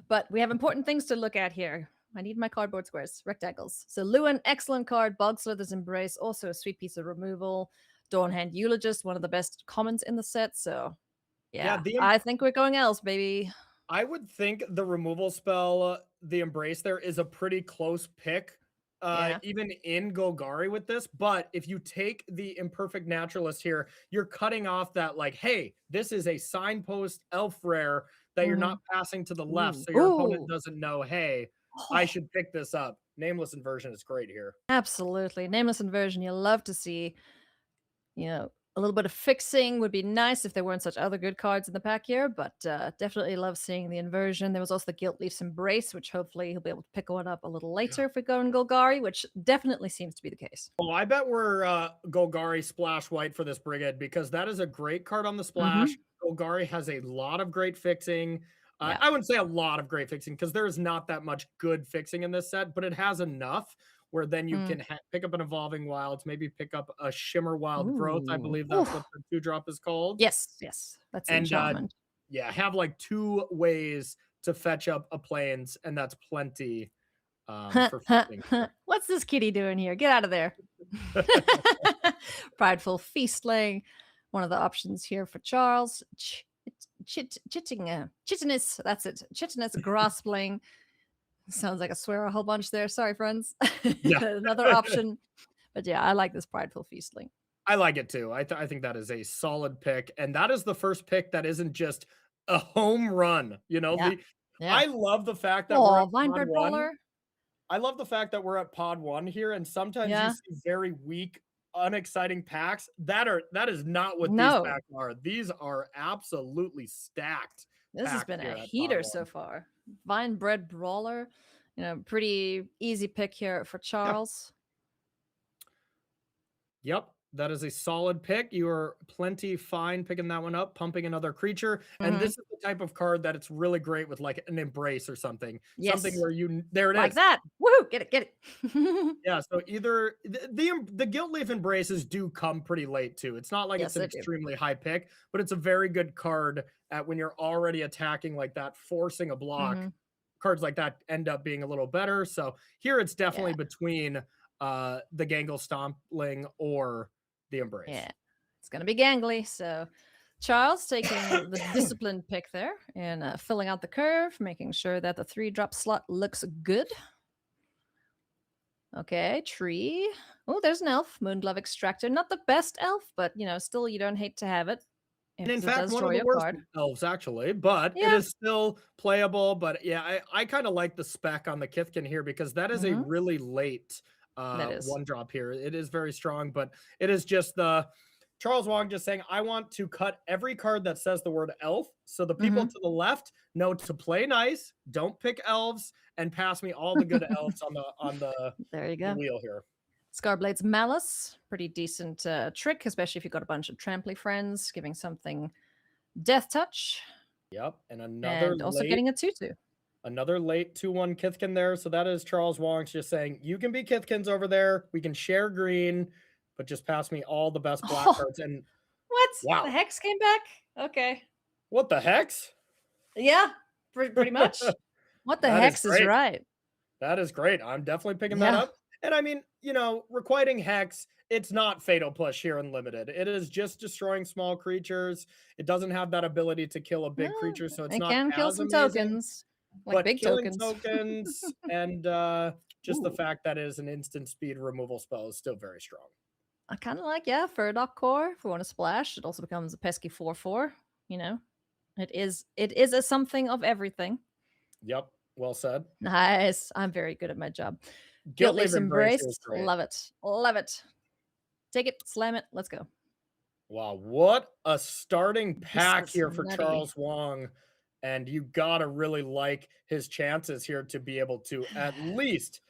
But we have important things to look at here. I need my cardboard squares, rectangles. So Lewin, excellent card. Bogslither's Embrace, also a sweet piece of removal. Dawnhand Eulogist, one of the best commons in the set. So Yeah, yeah, I think we're going elves, baby. I would think the removal spell, the Embrace there is a pretty close pick, Yeah. even in Golgari with this. But if you take the Imperfect Naturalist here, you're cutting off that, like, hey, this is a signpost elf rare that you're not passing to the left. Ooh. So your opponent Ooh. doesn't know, hey, I Oh, should pick this up. Nameless Inversion is great here. absolutely. Nameless Inversion, you love to see. A little bit of fixing would be nice if there weren't such other good cards in the pack here, but definitely love seeing the inversion. There was also the Guilt Leaf's Embrace, which hopefully he'll be able to pick one up a little later if we go in Golgari, which definitely seems to be the case. Oh, I bet we're Golgari Splash White for this Brigade because that is a great card on the splash. Golgari has a lot of great fixing. Yeah. I wouldn't say a lot of great fixing because there is not that much good fixing in this set, but it has enough where then you can pick up an Evolving Wilds, maybe pick up a Shimmer Wild Growth. I Ooh. believe that's Oof. what the 2-drop is called. Yes, that's And enchantment. yeah, have like 2 ways to fetch up a Plains, and that's plenty for fixing. What's this kitty doing here? Get out of there. Prideful Feastling, one of the options here for Charles. Chittiness, that's it. Chittiness Graspling. Sounds like I swear a whole bunch there. Sorry, friends. Yeah. Another option. But yeah, I like this Prideful Feastling. I like it too. I think that is a solid pick, and that is the first pick that isn't just a home run. Yeah. Yeah. I love the fact that we're Oh, at pod Vinebird 1. Brawler. I love the fact that we're at pod 1 here, and sometimes you Yeah. see very weak, unexciting packs that is not what these No. packs are. These are absolutely stacked. This has packs been here a at pod heater 1. so far. Vinebred Brawler. Pretty easy pick here for Charles. Yep, that is a solid pick. You are plenty fine picking that one up, pumping another creature. And this is the type of card that it's really great with, like an Embrace or something. Something Yes. where there it Like is. that. Woohoo! Get it. Yeah, so either the Guilt Leaf Embraces do come pretty late too. It's not like Yes, it's an they do. extremely high pick, but it's a very good card at when you're already attacking like that, forcing a block. Cards like that end up being a little better. So here it's definitely between the Gangle Stompling or the Embrace. Yeah. It's going to be gangly. So Charles taking the disciplined pick there and filling out the curve, making sure that the 3-drop slot looks good. Okay, tree. Oh, there's an elf. Moonglove Extractor. Not the best elf, but, still you don't hate to have it. And in fact, one of the worst elves, actually, but it is still playable. But yeah, I kind of like the spec on the Kithkin here because that is a really late 1-drop here. It is very strong, but it is just the Charles Wong just saying, I want to cut every card that says the word elf. So the people to the left know to play nice, don't pick elves, and pass me all the good elves on the there you go. wheel here. Scarblade's Malice, pretty decent trick, especially if you've got a bunch of tramply friends, giving something Death Touch. Yep, and also getting a 2/2. Another late 2/1 Kithkin there. So that is Charles Wong's just saying, you can be Kithkins over there. We can share green, but just pass me all the best black cards. And what? Wow. The Hex came back? Okay. What the Hex? Yeah, pretty much. What the Hex is right. That is great. I'm definitely picking that up. And I mean, Requiting Hex, it's not Fatal Push here in Limited. It is just destroying small creatures. It doesn't have that ability to kill a big creature, so it's not can kill some tokens, like big killing tokens. and just the fact that it is an instant speed removal spell is still very strong. I kind of like, Furdock Core. If we want to splash, it also becomes a pesky 4/4. It is a something of everything. Yep. Well said. Nice. I'm very good at my job. Guilt Guilt Leaf Leafs Embrace is Embraced. great. Love it. Love it. Take it, slam it. Let's go. Wow, what a starting This pack is here for nutty. Charles Wong. And you gotta really like his chances here to be able to at least.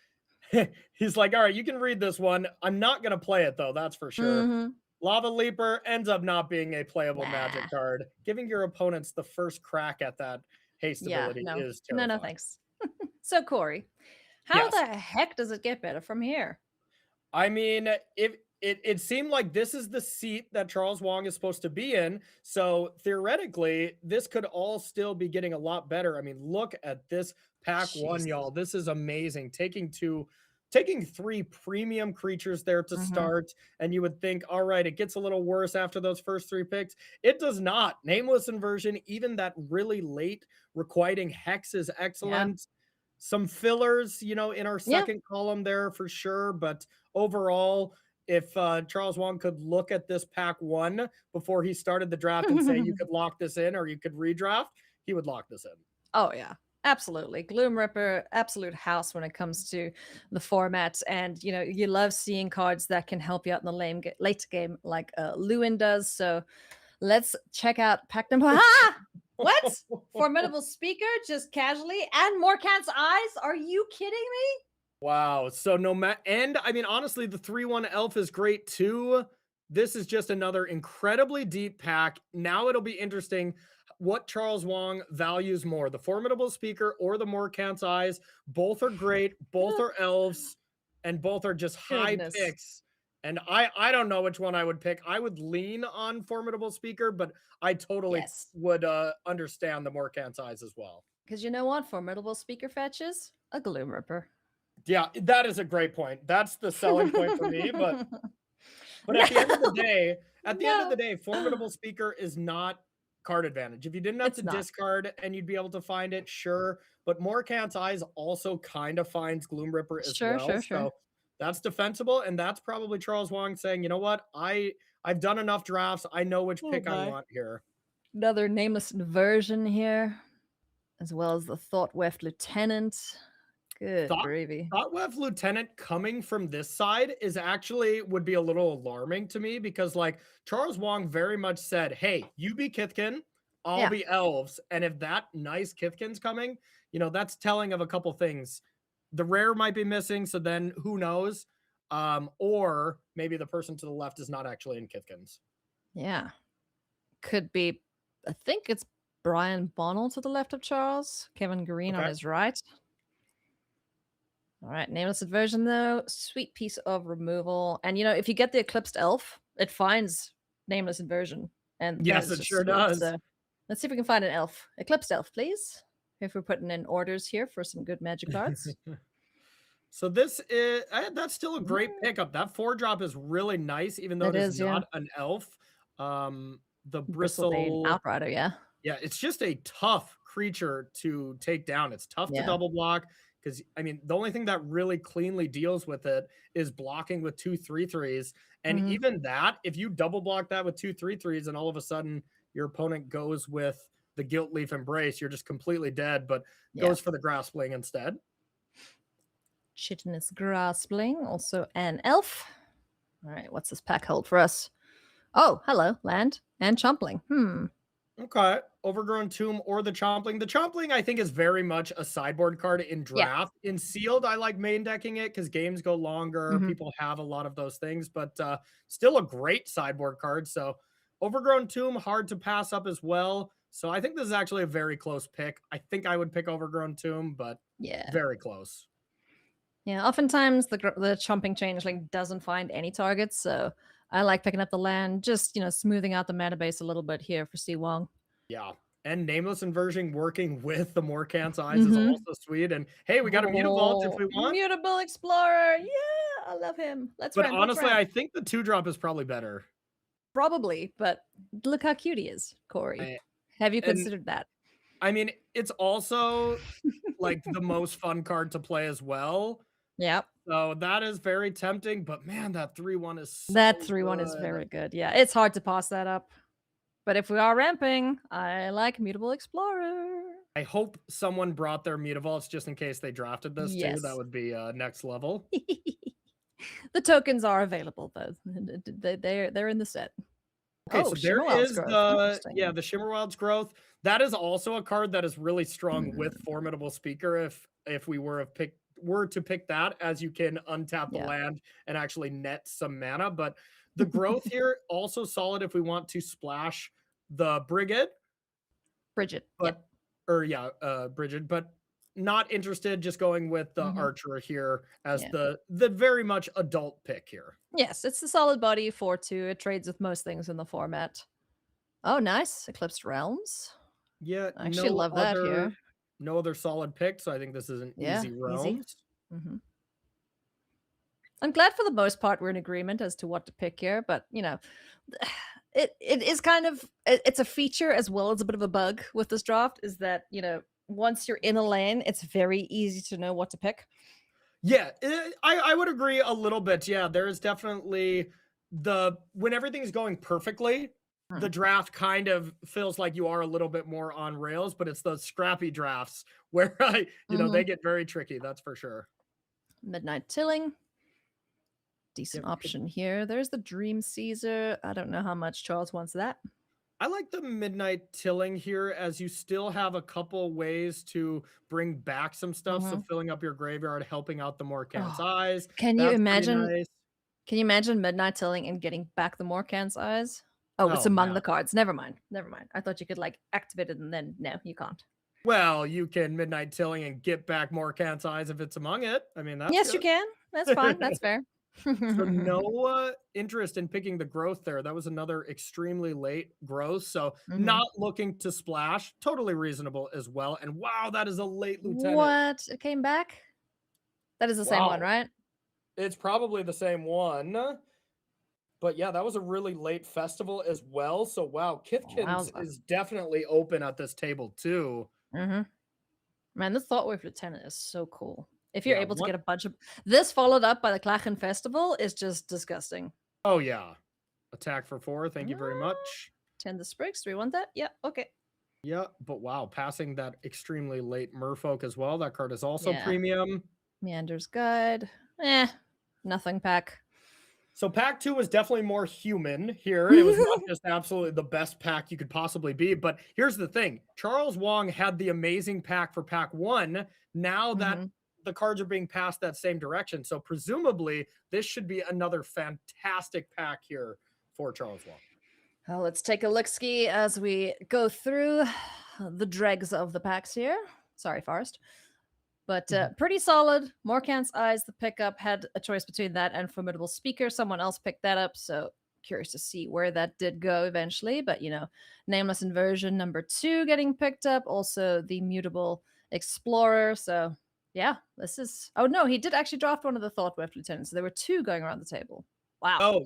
He's like, all right, you can read this one. I'm not gonna play it though, that's for sure. Mm-hmm. Lava Leaper ends up not being a playable Nah. magic card. Giving your opponents the first crack at that haste Yeah, ability no. is No, terrifying. thanks. So, Corey, how Yes. the heck does it get better from here? I mean, if it seemed like this is the seat that Charles Wong is supposed to be in. So theoretically, this could all still be getting a lot better. I mean, look at this pack one, Jeez. y'all. This is amazing. Taking three premium creatures there to Mm-hmm. start, and you would think, all right, it gets a little worse after those first three picks. It does not. Nameless Inversion, even that really late requiting Hex is Yeah. excellent. Some fillers, in our Yeah. second column there for sure, but overall, if Charles Wong could look at this pack one before he started the draft and say you could lock this in or you could redraft, he would lock this in. Oh, yeah. Absolutely. Gloom Ripper, absolute house when it comes to the formats. And, you love seeing cards that can help you out in the late game like Lewin does. So let's check out pack number. What? Formidable Speaker, just casually, and Morkant's Eyes? Are you kidding me? Wow. So and I mean, honestly, the 3/1 elf is great too. This is just another incredibly deep pack. Now it'll be interesting what Charles Wong values more, the Formidable Speaker or the Morkant's Eyes. Both are great. Both are elves, and both are just high Goodness. picks. And I don't know which one I would pick. I would lean on Formidable Speaker, but I totally Yes. would understand the Morkant's Eyes as well. Because you know what? Formidable Speaker fetches a Gloom Ripper. Yeah, that is a great point. That's the selling point for me, but at the end of the day, Formidable Speaker is not card advantage. If you didn't have It's to not. discard and you'd be able to find it, sure. But Morkant's Eyes also kind of finds Gloom Ripper as well. Sure. So that's defensible, and that's probably Charles Wong saying, you know what, I've done enough drafts. I know which pick I want here. Another Nameless Inversion here, as well as the Thought Weft Lieutenant. Good gravy. Thought Lieutenant coming from this side would be a little alarming to me because Charles Wong very much said, hey, you be Kithkin, I'll be elves. And if that nice Kithkin's coming, that's telling of a couple things. The rare might be missing, so then who knows? Or maybe the person to the left is not actually in Kithkin's. Yeah. Could be, I think it's Brian Bonnell to the left of Charles, Kevin Green on his right. All right, Nameless Inversion, though, sweet piece of removal. And, if you get the Eclipsed Elf, it finds Nameless Inversion. And yes, it sure does. So let's see if we can find an elf. Eclipsed Elf, please. If we're putting in orders here for some good magic cards. So this is that's still a great pickup. That 4-drop is really nice, even though it is not an elf. The Bristlebane Outrider, yeah. Yeah, it's just a tough creature to take down. It's tough to double block because I mean the only thing that really cleanly deals with it is blocking with 2 3/3s. And even that, if you double block that with 2 3/3s and all of a sudden your opponent goes with the Guilt Leaf Embrace, you're just completely dead, but goes for the Graspling instead. Chitinous Graspling, also an elf. All right, what's this pack hold for us? Oh, hello, land and Chompling. Okay, Overgrown Tomb or the Chompling. The Chompling, I think, is very much a sideboard card in draft. In Sealed, I like main decking it because games go longer. People have a lot of those things, but still a great sideboard card. So Overgrown Tomb, hard to pass up as well. So I think this is actually a very close pick. I think I would pick Overgrown Tomb, but very close. Yeah, oftentimes the Chomping Changeling doesn't find any targets, so I like picking up the land, just, smoothing out the mana base a little bit here for C. Wong. Yeah, and Nameless Inversion working with the Morkant's Eyes is also sweet. And hey, we got a Mutavault if we want. Mutable Explorer, yeah, I love him. But honestly, I think the 2-drop is probably better. Probably, but look how cute he is, Corey. Have you considered that? I mean, it's also like the most fun card to play as well. Yep. So that is very tempting, but man, that 3/1 is so that 3/1 is very good. Yeah, it's hard to pass that up. But if we are ramping, I like Mutable Explorer. I hope someone brought their Mutavaults just in case they drafted this too. That Yes. would be next level. The tokens are available though. They're in the set. Okay, Oh, so there Shimmerwild's is growth. the Interesting. Shimmerwild's growth. That is also a card that is really strong with Mm, Formidable Speaker. If we were to pick that, as you can untap the yeah. land and actually net some mana. But the growth here also solid if we want to splash the Brigade, Bridget. but Bridget, but not interested. Just going with the Hmm. Archer here as Yeah. the very much adult pick here. Yes, it's the solid body 4/2. It trades with most things in the format. Oh, nice. Eclipsed Realms. Yeah, I actually love that here. no other solid pick, so I think this is an Yeah, easy easy. realms. Hmm. I'm glad for the most part we're in agreement as to what to pick here, but it is kind of it's a feature as well as a bit of a bug with this draft is that once you're in a lane, it's very easy to know what to pick. Yeah, I would agree a little bit. Yeah, there is definitely when everything's going perfectly, the Hmm. draft kind of feels like you are a little bit more on rails, but it's those scrappy drafts where they get very tricky. That's for sure. Midnight Tilling, decent Yep. option here. There's the Dream Caesar. I don't know how much Charles wants that. I like the Midnight Tilling here as you still have a couple ways to bring back some stuff. So Mhm. filling up your graveyard, helping out the Morcant's Oh, Eyes. can you That's pretty imagine? nice. Can you imagine Midnight Tilling and getting back the Morcant's Eyes? Oh, it's Oh, among man. the cards. Never mind. Never mind. I thought you could like activate it and then no, you can't. Well, you can Midnight Tilling and get back Morcant's Eyes if it's among it. I mean, that's Yes, you good. can. That's fine. That's fair. So no interest in picking the growth there. That was another extremely late growth. So Mhm. not looking to splash. Totally reasonable as well. And wow, that is a late lieutenant. What? It came back? That is the same one, Wow. right? It's probably the same one. But yeah, that was a really late festival as well. So wow, Kithkins Wowza. is definitely open at this table too. Mhm. Man, this Thought Wave Lieutenant is so cool. If you're Yeah, able to what? get a bunch of this followed up by the Clachan Festival is just disgusting. Oh yeah. Attack for 4. Thank you very Ah, much. 10 the Sprigs. Do we want that? Yeah, okay. Yeah, but wow, passing that extremely late Merfolk as well. That card is also Yeah. premium. Meander's Guide. Eh, nothing pack. So pack 2 was definitely more human here. It was not just absolutely the best pack you could possibly be. But here's the thing. Charles Wong had the amazing pack for pack 1. Now that Mhm. the cards are being passed that same direction. So presumably this should be another fantastic pack here for Charles Wong. Well, let's take a look-ski as we go through the dregs of the packs here. Sorry, Forrest. But pretty solid. Morcant's Eyes, the pickup, had a choice between that and Formidable Speaker. Someone else picked that up, so curious to see where that did go eventually. But, Nameless Inversion number 2 getting picked up. Also, the Mutable Explorer. So, yeah, this is... Oh, no, he did actually draft one of the Thought Weft Lieutenants. So there were 2 going around the table. Wow. Oh,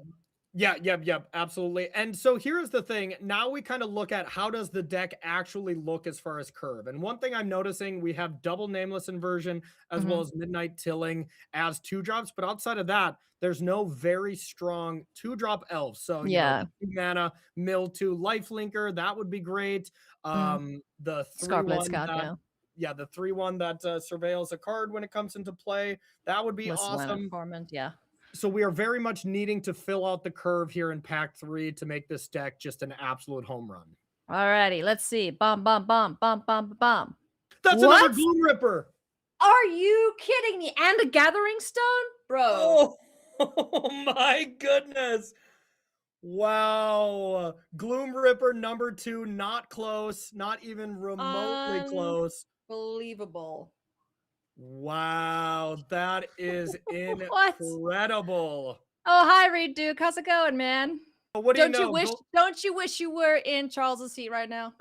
yeah, yep, absolutely. And so here's the thing. Now we kind of look at how does the deck actually look as far as curve. And one thing I'm noticing, we have double Nameless Inversion as well as Midnight Tilling as 2-drops. But outside of that, there's no very strong 2-drop elves. So, Yeah. 2 mana, mill 2 lifelinker, that would be great. The 3/1 Scarblade Scout, the 3/1 that surveils a card when it comes into play, that would be Listen, Land awesome. Informant, yeah. So we are very much needing to fill out the curve here in pack 3 to make this deck just an absolute home run. Alrighty, let's see. Bomb. That's That's another Gloom Ripper. Are you kidding me? And a Gathering Stone? Bro. Oh my goodness. Wow. Gloom Ripper number 2, not close, not even remotely close. Unbelievable. Wow, that is incredible. Oh, hi, Reed Duke. How's it going, man? What do you know? Don't you wish you were in Charles's seat right now?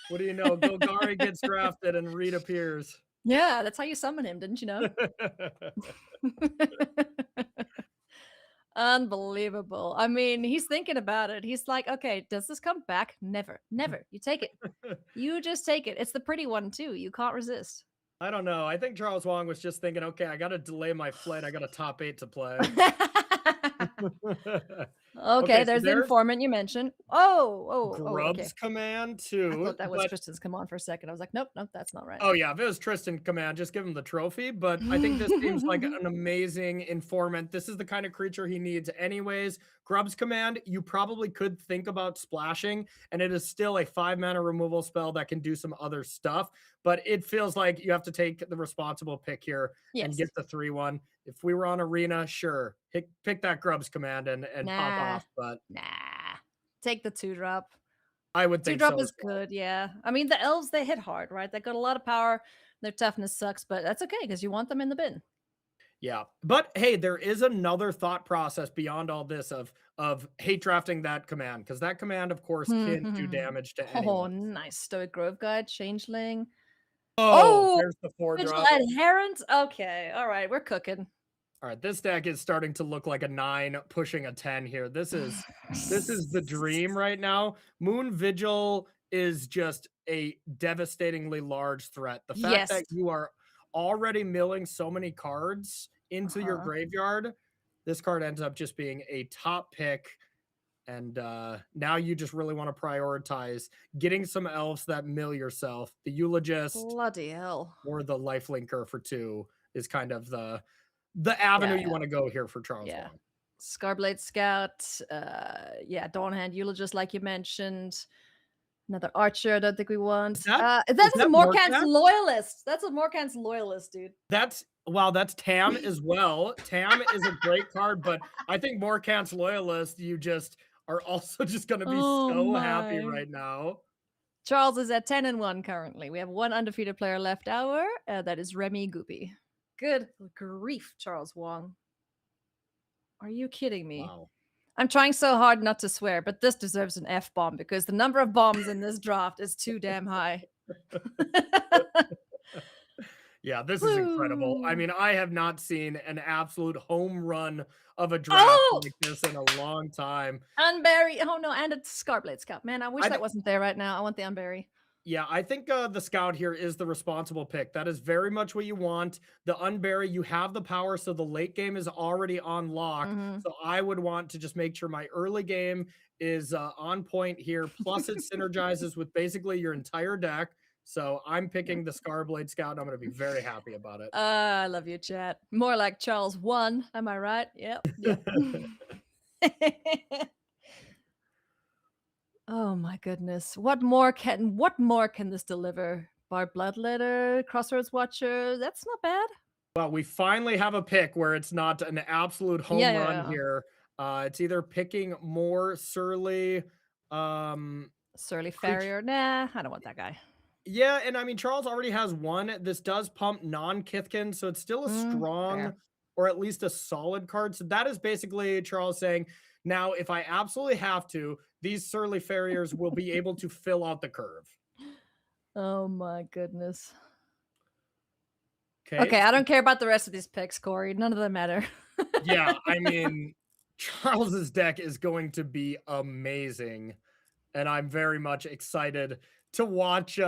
What do you know? Golgari gets drafted and Reed appears. Yeah, that's how you summon him, didn't you know? Unbelievable. I mean, he's thinking about it. He's like, okay, does this come back? Never. You take it. You just take it. It's the pretty one, too. You can't resist. I don't know. I think Charles Wong was just thinking, okay, I got to delay my flight. I got a top 8 to play. Okay, So there's the there's informant you mentioned. Oh, okay. Grub's Command I too, thought that was but Tristan's command for a second. I was like, nope, nope, that's not right. oh yeah, if it was Tristan Command, just give him the trophy. But I think this seems like an amazing informant. This is the kind of creature he needs anyways. Grub's Command, you probably could think about splashing, and it is still a 5-mana removal spell that can do some other stuff. But it feels like you have to take the responsible pick here and Yes. get the 3/1. If we were on Arena, sure, pick that Grub's Command and pop Nah, off. But nah. Take the 2-drop. I would think 2-drop so is as well. good, yeah. I mean, the elves, they hit hard, right? They got a lot of power. Their toughness sucks, but that's okay because you want them in the bin. Yeah. But hey, there is another thought process beyond all this of hate drafting that command, because that command, of course, can do damage to Oh, anyone. nice. Stoic Grove Guide, Changeling. Oh, Oh, there's the 4 Original drop. Adherent? Okay, all right, we're cooking. All right, this deck is starting to look like a 9 pushing a 10 here. This is the dream right now. Moon Vigil is just a devastatingly large threat. The fact Yes. that you are already milling so many cards into your graveyard, this card ends up just being a top pick. And now you just really want to prioritize getting some elves that mill yourself. The Eulogist Bloody hell. or the Lifelinker for 2 is kind of the avenue you Yeah. want to go here for Charles Yeah. Wong. Scarblade Scout, yeah, Dawnhand Eulogist, like you mentioned. Another Archer, I don't think we want. Is that That's a Morkant's Morkant? Loyalist. That's a Morkant's Loyalist, dude. That's wow, that's Tam as well. Tam is a great card, but I think Morkant's Loyalist, you just are also just gonna be Oh so happy my. right now. Charles is at 10-1 currently. We have one undefeated player left. That is Remy Goopy. Good grief, Charles Wong. Are you kidding me? Wow. I'm trying so hard not to swear, but this deserves an F bomb because the number of bombs in this draft is too damn high. Yeah, this is incredible. I mean, I have not seen an absolute home run of a draft Oh! like this in a long time. Unbury. Oh no, and it's Scarblade Scout. Man, I wish I that thi wasn't there right now. I want the Unbury. Yeah, I think the Scout here is the responsible pick. That is very much what you want. The Unbury, you have the power, so the late game is already on lock. So I would want to just make sure my early game is on point here. Plus, it synergizes with basically your entire deck. So I'm picking the Scarblade Scout, and I'm going to be very happy about it. I love you, chat. More like Charles 1. Am I right? Yep. Oh my goodness. What more can this deliver? Bar Bloodletter, Crossroads Watcher. That's not bad. Well, we finally have a pick where it's not an absolute home run here. It's either picking more Surly Surly Farrier. Nah, I don't want that guy. Yeah, and I mean, Charles already has one. This does pump non-Kithkin, so it's still a strong or at least a solid card. So that is basically Charles saying, now, if I absolutely have to, these Surly Farriers will be able to fill out the curve. Oh my goodness. Okay, Okay, I don't care about the rest of these picks, Corey. None of them matter. Yeah, I mean, Charles's deck is going to be amazing, and I'm very much excited to watch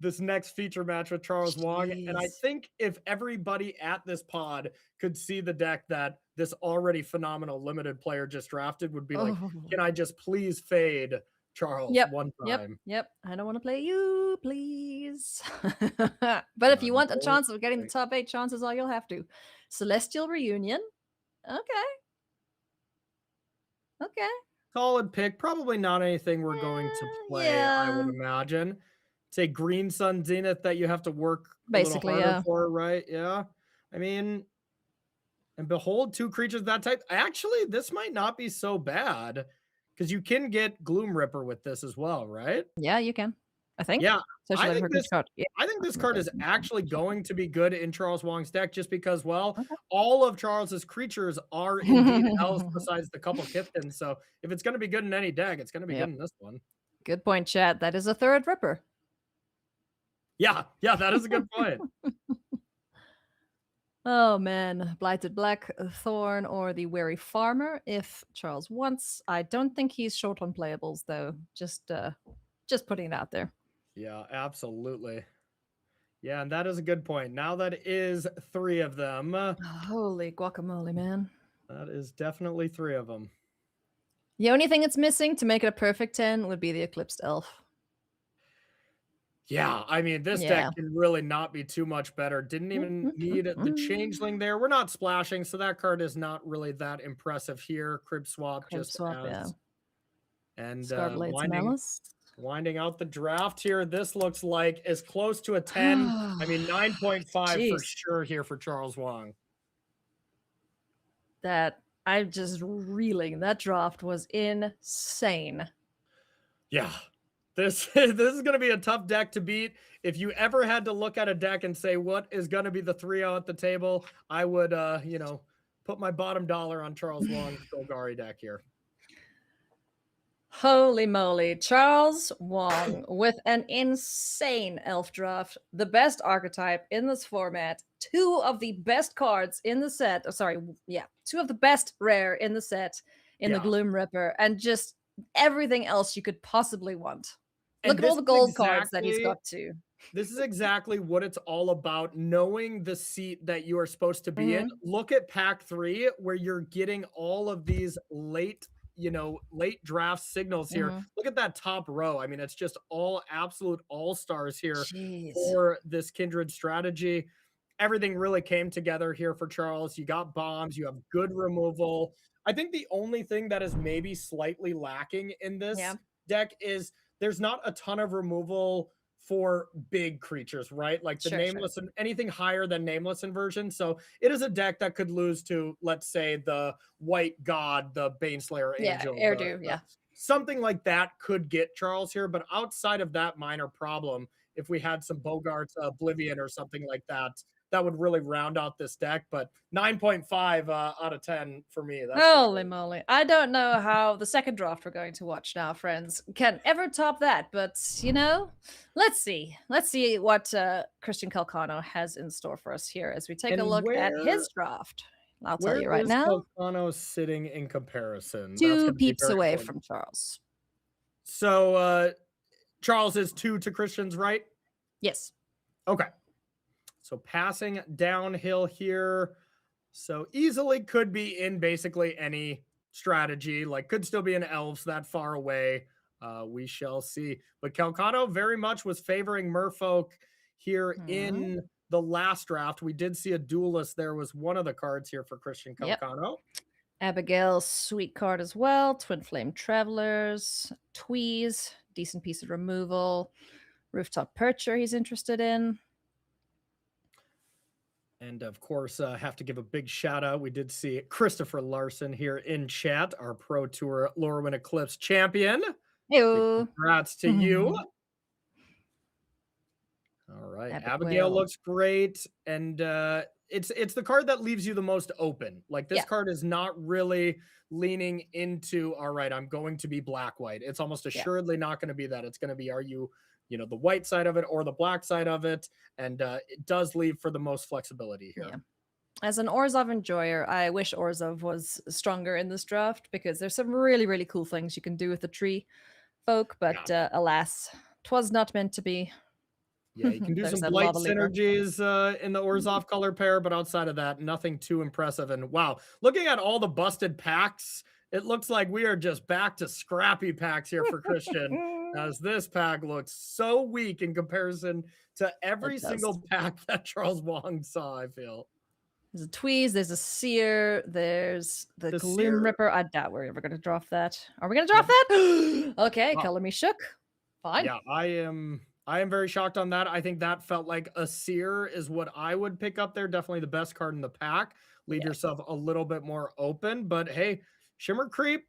this next feature match with Charles Wong. And I think if everybody at this pod could see the deck that this already phenomenal limited player just drafted, would be like, can I just please fade Charles one time? Yep. I don't want to play you, please. But if you want a chance of getting the top 8 chances, all you'll have to. Celestial Reunion. Okay. Solid pick. Probably not anything we're going to play, I would imagine. Say Green Sun Zenith that you have to work basically, a little harder for, right? Yeah. I mean, and Behold, 2 creatures that type. Actually, this might not be so bad because you can get Gloom Ripper with this as well, right? Yeah, you can. I think. Yeah. I think this card is actually going to be good in Charles Wong's deck just because, well, all of Charles's creatures are indeed elves besides the couple Kithkins. So if it's going to be good in any deck, it's going to be good in this one. Good point, chat. That is a 3rd Ripper. Yeah, that is a good point. Oh man, Blighted Black Thorn or the Wary Farmer if Charles wants. I don't think he's short on playables though. Just putting it out there. Yeah, absolutely. Yeah, and that is a good point. Now that is 3 of them. Holy guacamole, man. That is definitely 3 of them. The only thing it's missing to make it a perfect 10 would be the Eclipsed Elf. Yeah, I mean, this deck Yeah. can really not be too much better. Didn't even need the Changeling there. We're not splashing, so that card is not really that impressive here. Crib Swap Crib just swap, yeah. as and Scarblades Malice. winding out the draft here. This looks like as close to a 10. I mean, 9.5 for Jeez. sure here for Charles Wang. That I'm just reeling. That draft was insane. Yeah. This is going to be a tough deck to beat. If you ever had to look at a deck and say what is going to be the 3-0 at the table, I would put my bottom dollar on Charles Wang's Golgari deck here. Holy moly. Charles Wang with an insane elf draft. The best archetype in this format. 2 of the best cards in the set. Oh, sorry. Yeah. 2 of the best rare in the set in the Gloom Ripper. And just everything else you could possibly want. Look at all the gold cards that he's got too. This is exactly what it's all about, knowing the seat that you are supposed to be in. Look at pack 3 where you're getting all of these late draft signals here. Look at that top row. I mean, it's just all absolute all-stars here for this Kindred strategy. Everything really came together here for Charles. You got bombs, you have good removal. I think the only thing that is maybe slightly lacking in this deck is there's not a ton of removal for big creatures, right? Like the Nameless and anything higher than Nameless inversion. So it is a deck that could lose to, let's say, the White God, the Baneslayer Angel. Erdu, something like that could get Charles here. But outside of that minor problem, if we had some Bogart's Oblivion or something like that, that would really round out this deck. But 9.5 out of 10 for me. That's Holy moly. I don't know how the second draft we're going to watch now, friends, can ever top that. But, let's see. Let's see what Christian Kalcano has in store for us here as we take a look at his draft. I'll tell you right now. Where is Kalcano sitting in comparison? 2 peeps away from Charles. So Charles is 2 to Christian's right? Yes. Okay. So passing downhill here. So easily could be in basically any strategy, like could still be an elves that far away. We shall see. But Kalcano very much was favoring merfolk here in the last draft. We did see a duelist. There was one of the cards here for Christian Kalcano. Abigail's sweet card as well. Twin Flame Travelers, Tweeze, decent piece of removal. Rooftop Percher he's interested in. And of course, have to give a big shout out. We did see Christopher Larson here in chat, our Pro Tour Lorwyn Eclipsed champion. Congrats to you. All right. Abigail looks great. And it's the card that leaves you the most open. Like this card is not really leaning into, all right, I'm going to be black-white. It's almost assuredly not going to be that. It's going to be, are you the white side of it or the black side of it. And it does leave for the most flexibility here. Yeah. As an Orzhov enjoyer, I wish Orzhov was stronger in this draft because there's some really, really cool things you can do with the tree folk, but alas, 'twas not meant to be. Yeah, you can do some blight synergies in the Orzhov color pair, but outside of that, nothing too impressive. And wow, looking at all the busted packs, it looks like we are just back to scrappy packs here for Christian, as this pack looks so weak in comparison to every single pack that Charles Wang saw, I feel. There's a Tweeze, there's a Seer, there's the Gloom Ripper. I doubt we're ever going to draft that. Are we going to draft that? Okay, color me shook. Fine. Yeah, I am very shocked on that. I think that felt like a Seer is what I would pick up there. Definitely the best card in the pack. Leave yourself a little bit more open, but hey, Shimmer Creep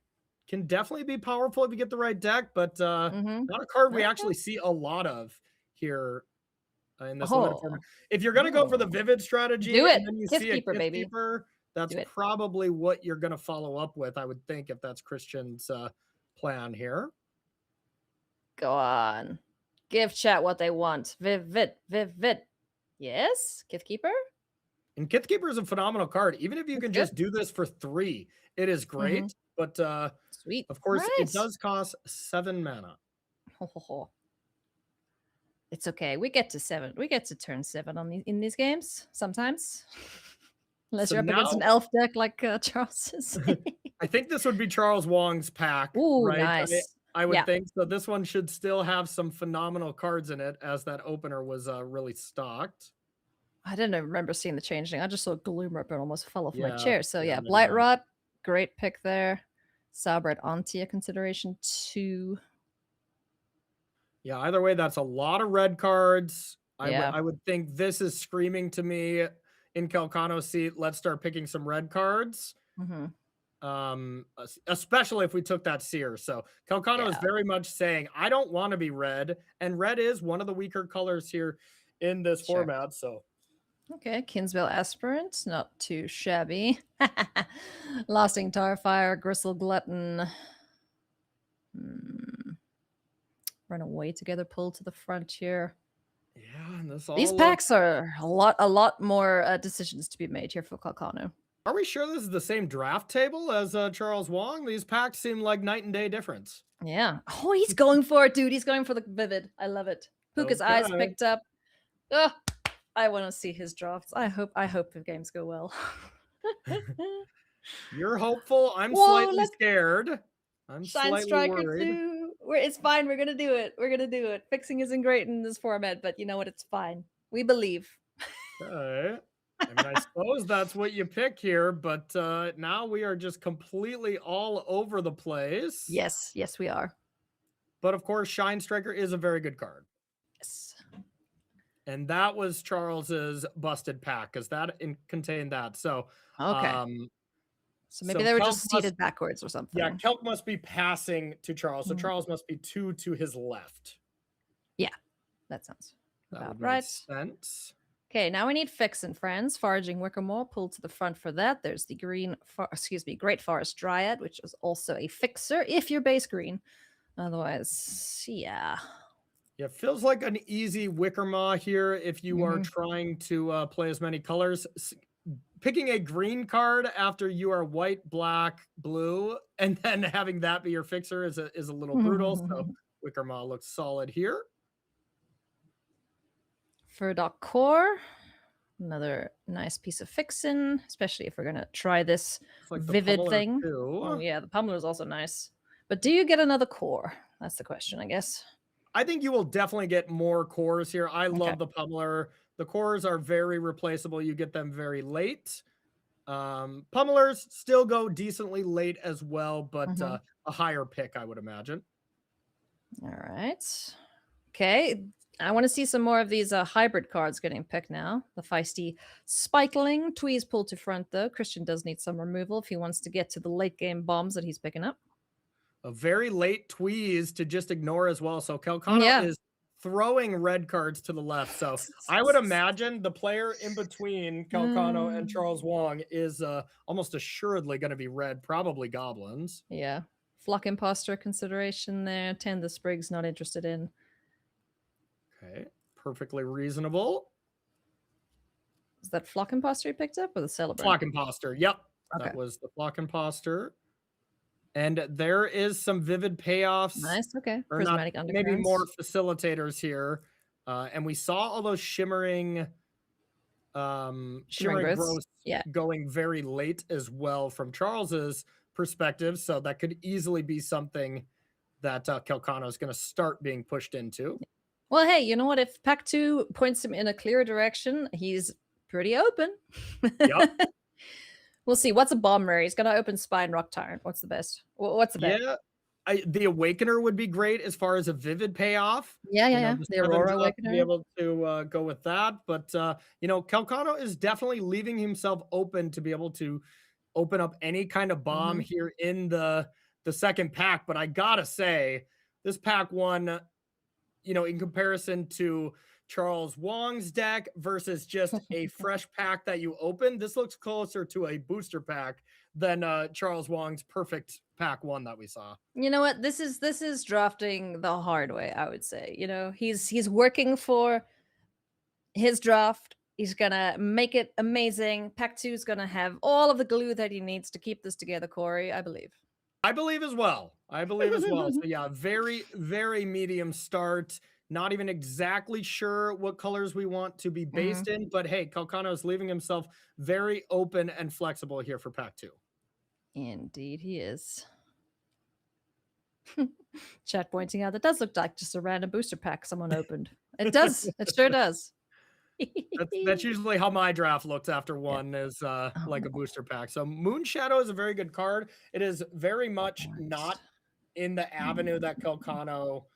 can definitely be powerful if you get the right deck, but not a card we actually see a lot of here in this limited format. If you're going to go for the Vivid strategy and then you see a Giftkeeper, that's probably what you're going to follow up with, I would think, if that's Christian's plan here. Go on. Give chat what they want. Vivid. Yes? Giftkeeper? And Giftkeeper is a phenomenal card. Even if you can just do this for 3, it is great. But sweet. Of course, it does cost 7 mana. It's okay. We get to 7. We get to turn 7 in these games sometimes. Unless So you're up against an now elf deck like Charles is saying. I think this would be Charles Wong's pack, Ooh, right? nice. I would Yeah. think so. This one should still have some phenomenal cards in it, as that opener was really stocked. I didn't even remember seeing the changing. I just saw Gloomrip and almost fell off my Yeah, chair. So yeah, yeah, no, no, Blight no. Rot, great pick there. Sabret Antia consideration 2. Yeah, either way, that's a lot of red cards. Yeah. I would think this is screaming to me in Kalcano's seat. Let's start picking some red cards. hmm Especially if we took that seer. So Kalcano is Yeah. very much saying, I don't want to be red, and red is one of the weaker colors here in this Sure. format. So Okay, Kinsville Aspirant, not too shabby. Lasting Tarfire, Gristle Glutton. Run away together, pull to the front here. yeah, and this These all packs are a lot more decisions to be made here for Kalcano. Are we sure this is the same draft table as Charles Wong? These packs seem like night and day difference. Yeah. Oh, he's going for it, dude. He's going for the vivid. I love it. Puka's eyes Okay. picked up. Oh, I want to see his drafts. I hope the games go well. You're hopeful. I'm Whoa, slightly scared. I'm Shine slightly Striker worried. 2. It's fine. We're gonna do it. We're gonna do it. Fixing isn't great in this format, but you know what? It's fine. We believe. Okay. I mean, I suppose that's what you pick here, but now we are just completely all over the place. Yes, we are. But of course, Shine Striker is a very good card. Yes. And that was Charles's busted pack, because that contained that. So Okay. So maybe they were just seated backwards or something. Yeah, Kelk must be passing to Charles. So Charles must be 2 to his left. Yeah, that sounds That would right. make sense. Okay, now we need Fix and Friends. Foraging Wickermore, pull to the front for that. There's the Great Forest Dryad, which is also a fixer if you're base green. Otherwise, yeah. Yeah, feels like an easy Wickermaw here if you are trying to play as many colors. Picking a green card after you are white, black, blue, and then having that be your fixer is a little brutal. So Wickermaw looks solid here. Furdock Core, another nice piece of fixin', especially if we're gonna try this Like vivid thing. Too. Oh yeah, the Pummeler is also nice. But do you get another core? That's the question, I guess. I think you will definitely get more cores here. I love the Pummeler. The cores are very replaceable. You get them very late. Pummelers still go decently late as well, but a higher pick, I would imagine. All right. Okay. I want to see some more of these hybrid cards getting picked now. The feisty Spikeling. Tweez pulled to front, though. Christian does need some removal if he wants to get to the late game bombs that he's picking up. A very late Tweez to just ignore as well. So Kalcano is throwing red cards to the left. So I would imagine the player in between Kalcano and Charles Wong is almost assuredly going to be red, probably goblins. Yeah. Flock Imposter consideration there. Tend the Sprigs not interested in. Okay. Perfectly reasonable. Is that Flock Imposter you picked up or the Celebrant? Flock Imposter. Yep. Okay. That was the Flock Imposter. And there is some vivid payoffs. Nice. Okay. Or not, maybe more facilitators here. And we saw all those shimmering growths going very late as well from Charles's perspective. So that could easily be something that Kalcano is going to start being pushed into. Well, hey, you know what? If Pack 2 points him in a clear direction, he's pretty open. Yep. We'll see. What's a bomb rare? He's gonna open Spine Rock Tyrant. What's the best? What's the best? Yeah, the Awakener would be great as far as a vivid payoff. Yeah. The Aurora Awakener. Be able to go with that, but Kalcano is definitely leaving himself open to be able to open up any kind of bomb here in the second pack. But I gotta say, this pack one, in comparison to Charles Wong's deck versus just a fresh pack that you open, this looks closer to a booster pack than Charles Wong's perfect pack one that we saw. You know what? This is drafting the hard way, I would say. He's working for his draft. He's gonna make it amazing. Pack 2 is gonna have all of the glue that he needs to keep this together, Corey. I believe. I believe as well. So yeah, very, very medium start. Not even exactly sure what colors we want to be based in, but hey, Kalcano is leaving himself very open and flexible here for pack 2. Indeed, he is. Chat pointing out that does look like just a random booster pack someone opened. It does. It sure does. That's usually how my draft looks after Yeah. one is like a Oh. booster pack. So Moon Shadow is a very good card. It is very much What? not in the avenue that Kalcano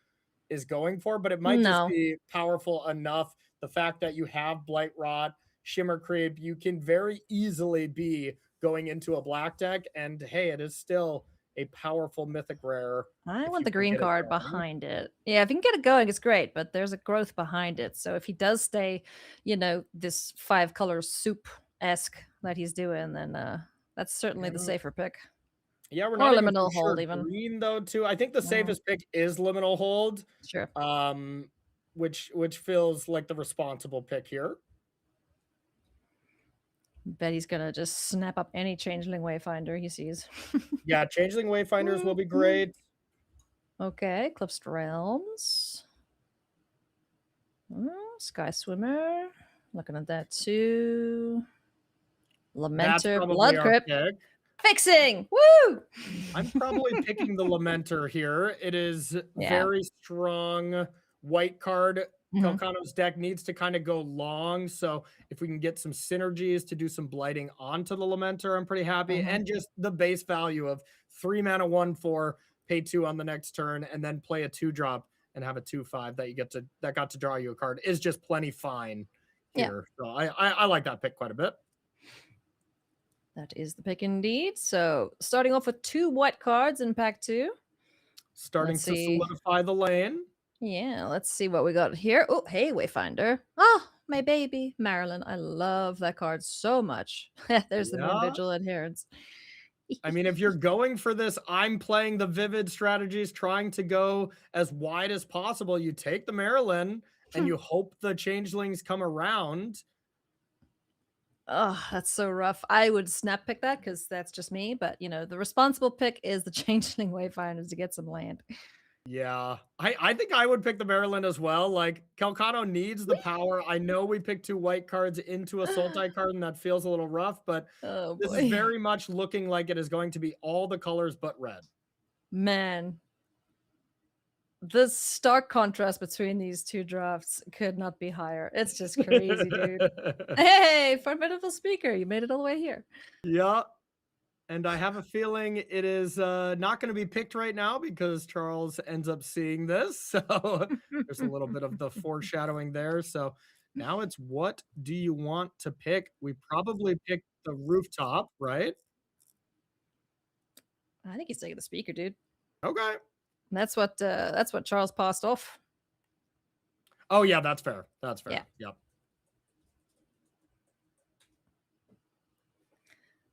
is going for, but it might just No. be powerful enough. The fact that you have Blight Rot, Shimmer Creep, you can very easily be going into a black deck, and hey, it is still a powerful mythic rare. I if want you the can green get it card going. behind it. Yeah, if you can get it going, it's great, but there's a growth behind it. So if he does stay, this 5-color soup-esque that he's doing, then that's certainly the safer pick. Yeah, we're Or not even too liminal hold sure even. green though too. I think the No. safest pick is liminal hold, Sure. which feels like the responsible pick here. Bet he's gonna just snap up any Changeling Wayfinder he sees. Yeah, Changeling Wayfinders will be great. Okay, Eclipsed Realms. Sky Swimmer. Looking at that too. That's Lamenter, probably Blood our Crypt. pick. Fixing! Woo! I'm probably picking the Lamenter here. It is Yeah. very strong white card. Mhm. Kalcano's deck needs to kind of go long. So if we can get some synergies to do some blighting onto the Lamenter, I'm pretty happy. Mhm. And just the base value of 3 mana, 1/4, pay 2 on the next turn, and then play a 2-drop and have a 2/5 that got to draw you a card is just plenty fine here. So I like that pick quite a bit. That is the pick indeed. So starting off with 2 white cards in pack 2. Starting Let's to see. solidify the lane. Yeah, let's see what we got here. Oh, hey, Wayfinder. Oh, my baby, Marilyn. I love that card so much. There's the Moon Yeah. Vigil Adherence. I mean, if you're going for this, I'm playing the vivid strategies, trying to go as wide as possible. You take the Marilyn and you hope the changelings come around. Oh, that's so rough. I would snap pick that because that's just me. But the responsible pick is the Changeling Wayfinders to get some land. Yeah, I think I would pick the Maryland as well. Like, Kalcano needs the power. I know we picked 2 white cards into a Sultai card, and that feels a little rough, but Oh this is boy, very much looking like it is going to be all the colors but red. man. The stark contrast between these 2 drafts could not be higher. It's just crazy, dude. Hey, formidable speaker, you made it all the way here. Yeah. And I have a feeling it is not going to be picked right now because Charles ends up seeing this. So there's a little bit of the foreshadowing there. So now it's, what do you want to pick? We probably picked the rooftop, right? I think he's taking the speaker, dude. Okay. That's what Charles passed off. Oh, yeah, that's fair. That's fair. Yeah. Yep.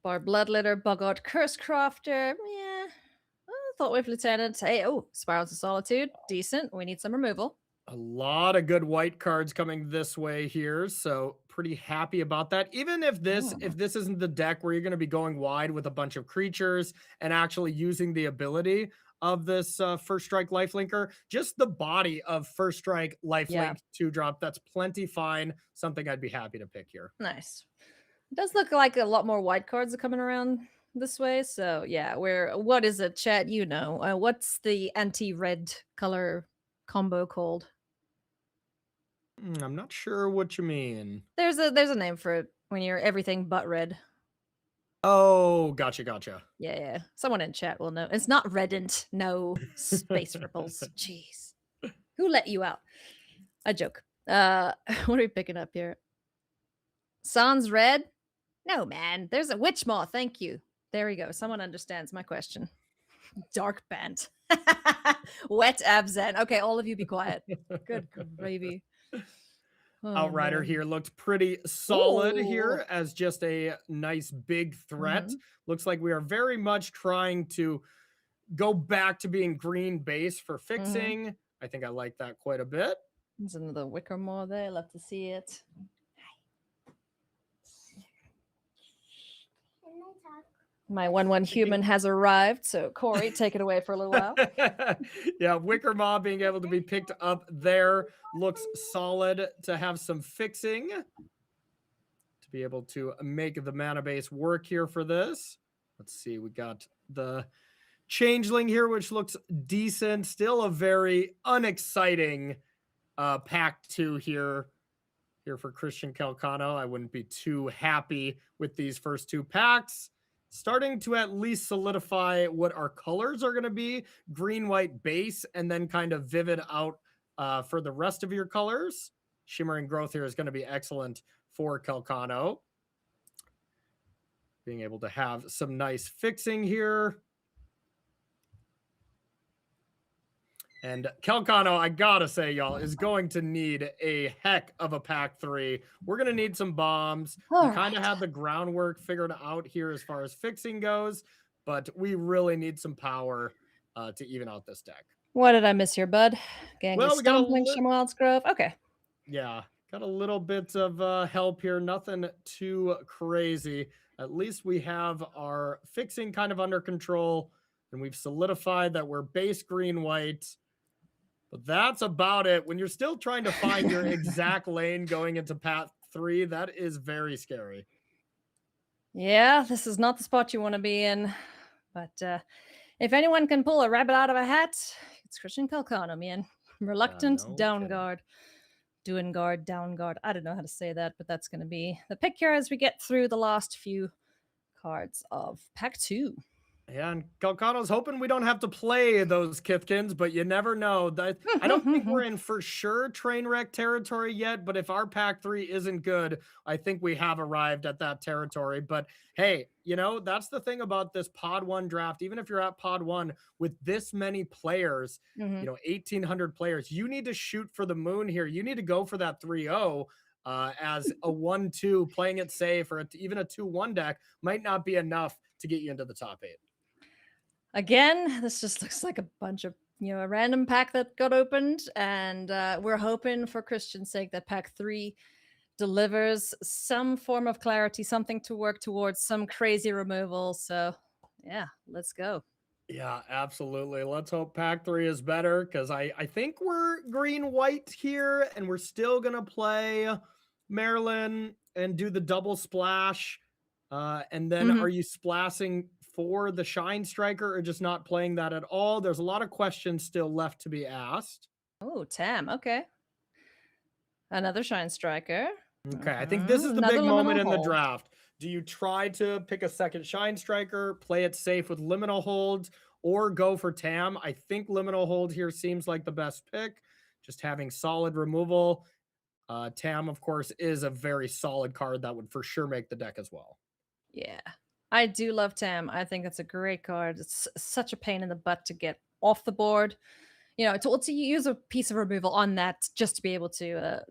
Bar Bloodletter, Boggart, Curse Crafter. Yeah. Thoughtwave Lieutenant. Hey, Spirals of Solitude. Decent. We need some removal. A lot of good white cards coming this way here, so pretty happy about that. Even if this isn't the deck where you're going to be going wide with a bunch of creatures and actually using the ability of this First Strike Lifelinker, just the body of First Strike Lifelink 2-drop, that's plenty fine. Something I'd be happy to pick here. Nice. It does look like a lot more white cards are coming around this way. So yeah, what is it, chat? What's the anti-red color combo called? I'm not sure what you mean. There's a name for it when you're everything but red. Oh, gotcha. Yeah. Someone in chat will know. It's not redent. No. Space ripples. Jeez. Who let you out? A joke. What are we picking up here? Sans red? No, man. There's a witch maw. Thank you. There we go. Someone understands my question. Dark band. Wet Abzan. Okay, all of you be quiet. Good gravy. Oh, Outrider man. here looked pretty solid Ooh. here as just a nice big threat. Looks like we are very much trying to go back to being green base for fixing. I think I like that quite a bit. There's another wicker maw there. Love to see it. Can I talk? My 1/1 human has arrived, so Corey, take it away for a little while. Yeah, Wicker Maw being able to be picked up there looks solid to have some fixing to be able to make the mana base work here for this. Let's see, we got the Changeling here, which looks decent. Still a very unexciting pack 2 here for Christian Kalcano. I wouldn't be too happy with these first 2 packs. Starting to at least solidify what our colors are going to be. Green, white base, and then kind of vivid out for the rest of your colors. Shimmering Growth here is going to be excellent for Kalcano. Being able to have some nice fixing here. And Kalcano, I gotta say, y'all, is going to need a heck of a pack 3. We're going to need some bombs. All we kind of right. had the groundwork figured out here as far as fixing goes, but we really need some power to even out this deck. What did I miss here, bud? Gangly Well, we got a Stompling, Shimwild's Grove. Okay. Yeah, got a little bit of help here. Nothing too crazy. At least we have our fixing kind of under control, and we've solidified that we're base green white. But that's about it. When you're still trying to find your exact lane going into path 3, that is very scary. Yeah, this is not the spot you want to be in. But if anyone can pull a rabbit out of a hat, it's Christian Kalcano, man. Reluctant no down kidding. guard. Doing guard, down guard. I don't know how to say that, but that's going to be the pick here as we get through the last few cards of pack 2. Yeah, and Kalcano's hoping we don't have to play those Kithkins, but you never know. I don't think we're in for sure train wreck territory yet, but if our pack 3 isn't good, I think we have arrived at that territory. But hey, you know, that's the thing about this pod 1 draft. Even if you're at pod 1 with this many players, you know, 1,800 players, you need to shoot for the moon here. You need to go for that 3-0. As a 1-2, playing it safe, or even a 2-1 deck might not be enough to get you into the top 8. Again, this just looks like a bunch of, a random pack that got opened, and we're hoping for Christian's sake that pack 3 delivers some form of clarity, something to work towards, some crazy removal. So yeah, let's go. Yeah, absolutely. Let's hope pack 3 is better, because I think we're green-white here, and we're still going to play Maryland and do the double splash. And then are you splashing for the Shine Striker or just not playing that at all? There's a lot of questions still left to be asked. Oh, Tam. Okay. Another Shine Striker. Okay, I think this is the Another big moment Liminal in the Hold. draft. Do you try to pick a second Shine Striker, play it safe with Liminal Hold, or go for Tam? I think Liminal Hold here seems like the best pick, just having solid removal. Tam, of course, is a very solid card that would for sure make the deck as well. Yeah, I do love Tam. I think it's a great card. It's such a pain in the butt to get off the board. To use a piece of removal on that just to be able to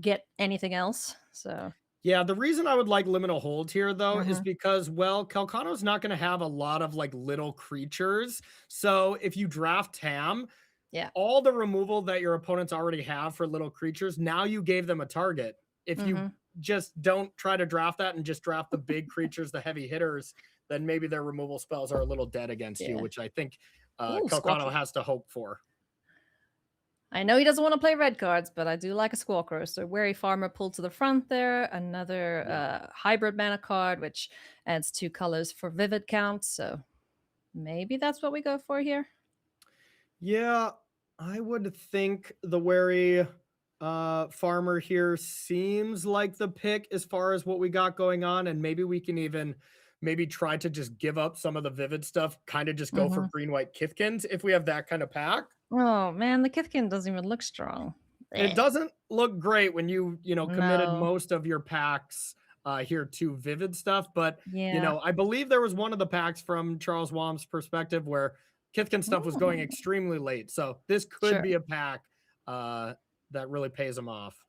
get anything else. So yeah, the reason I would like Liminal Hold here, though, is because, well, Kalcano's not going to have a lot of like little creatures. So if you draft Tam, all the removal that your opponents already have for little creatures, now you gave them a target. If you just don't try to draft that and just draft the big creatures, the heavy hitters, then maybe their removal spells are a little dead against you, which I think Kalcano has to hope for. I know he doesn't want to play red cards, but I do like a Squawker. So Wary Farmer pulled to the front there. Another hybrid mana card, which adds 2 colors for vivid count. So maybe that's what we go for here. Yeah, I would think the Wary Farmer here seems like the pick as far as what we got going on. And maybe we can even try to just give up some of the vivid stuff, kind of just go for green-white Kithkins if we have that kind of pack. Oh man, the Kithkin doesn't even look strong. It doesn't look great when you committed most of your packs here to vivid stuff, but I believe there was one of the packs from Charles Wam's perspective where Kithkin stuff was going extremely late. So this could be a pack that really pays him off.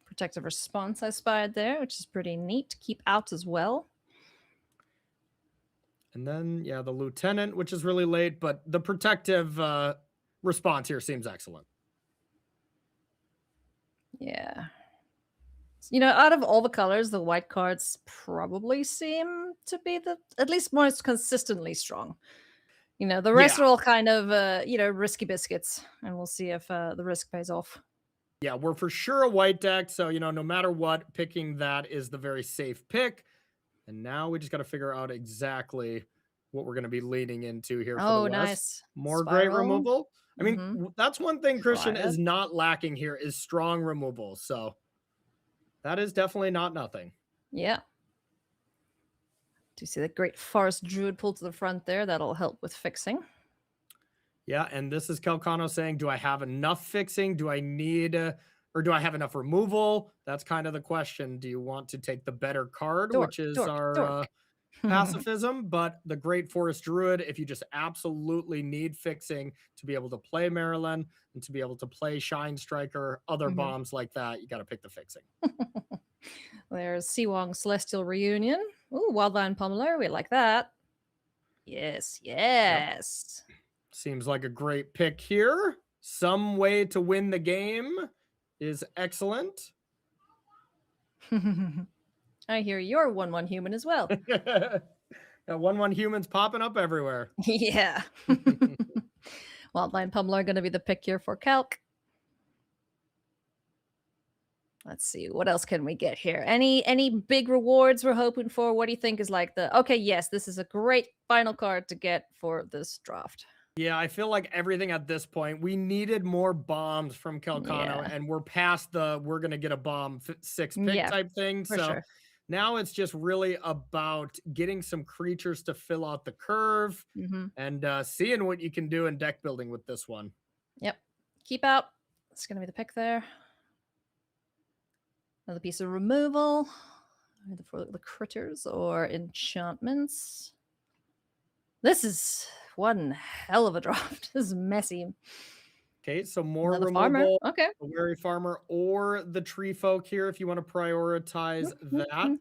Protective Response I spied there, which is pretty neat to keep out as well. And then, the Lieutenant, which is really late, but the Protective Response here seems excellent. Yeah. You know, out of all the colors, the white cards probably seem to be the at least most consistently strong. You know, the rest Yeah. are all kind of risky biscuits, and we'll see if the risk pays off. Yeah, we're for sure a white deck, so no matter what, picking that is the very safe pick. And now we just got to figure out exactly what we're going to be leaning into here for the Oh, West. nice. More great Spiral. removal. I mean, Mhm. that's one thing Christian Try it. is not lacking here is strong removal. So that is definitely not nothing. Yeah. Do you see the great forest druid pull to the front there? That'll help with fixing. Yeah, and this is Kalcano saying, do I have enough fixing? Do I need or do I have enough removal? That's kind of the question. Do you want to take the better card, Dork, which is dork, our dork. pacifism, but the Great Forest Druid, if you just absolutely need fixing to be able to play Maryland and to be able to play Shine Striker, other Mhm. bombs like that, you got to pick the fixing. There's Seawong Celestial Reunion. Ooh, Wildland Pummeler. We like that. Yes, yes. Seems like a great pick here. Some way to win the game is excellent. I hear you're 1/1 human as well. Now, 1/1 humans popping up everywhere. Yeah. Wildline Pummeler going to be the pick here for Calc. Let's see, what else can we get here? Any big rewards we're hoping for? What do you think is like the okay, yes, this is a great final card to get for this draft. Yeah, I feel like everything at this point, we needed more bombs from Kalcano, Yeah. and we're past the we're going to get a bomb 6 pick Yeah, type thing. for So sure. now it's just really about getting some creatures to fill out the curve Mhm. and seeing what you can do in deck building with this one. Yep. Keep out. It's going to be the pick there. Another piece of removal either for the critters or enchantments. This is one hell of a draft. This is messy. Okay, so more Another farmer. removal, Okay. the Wary Farmer, or the Tree Folk here if you want to prioritize that. How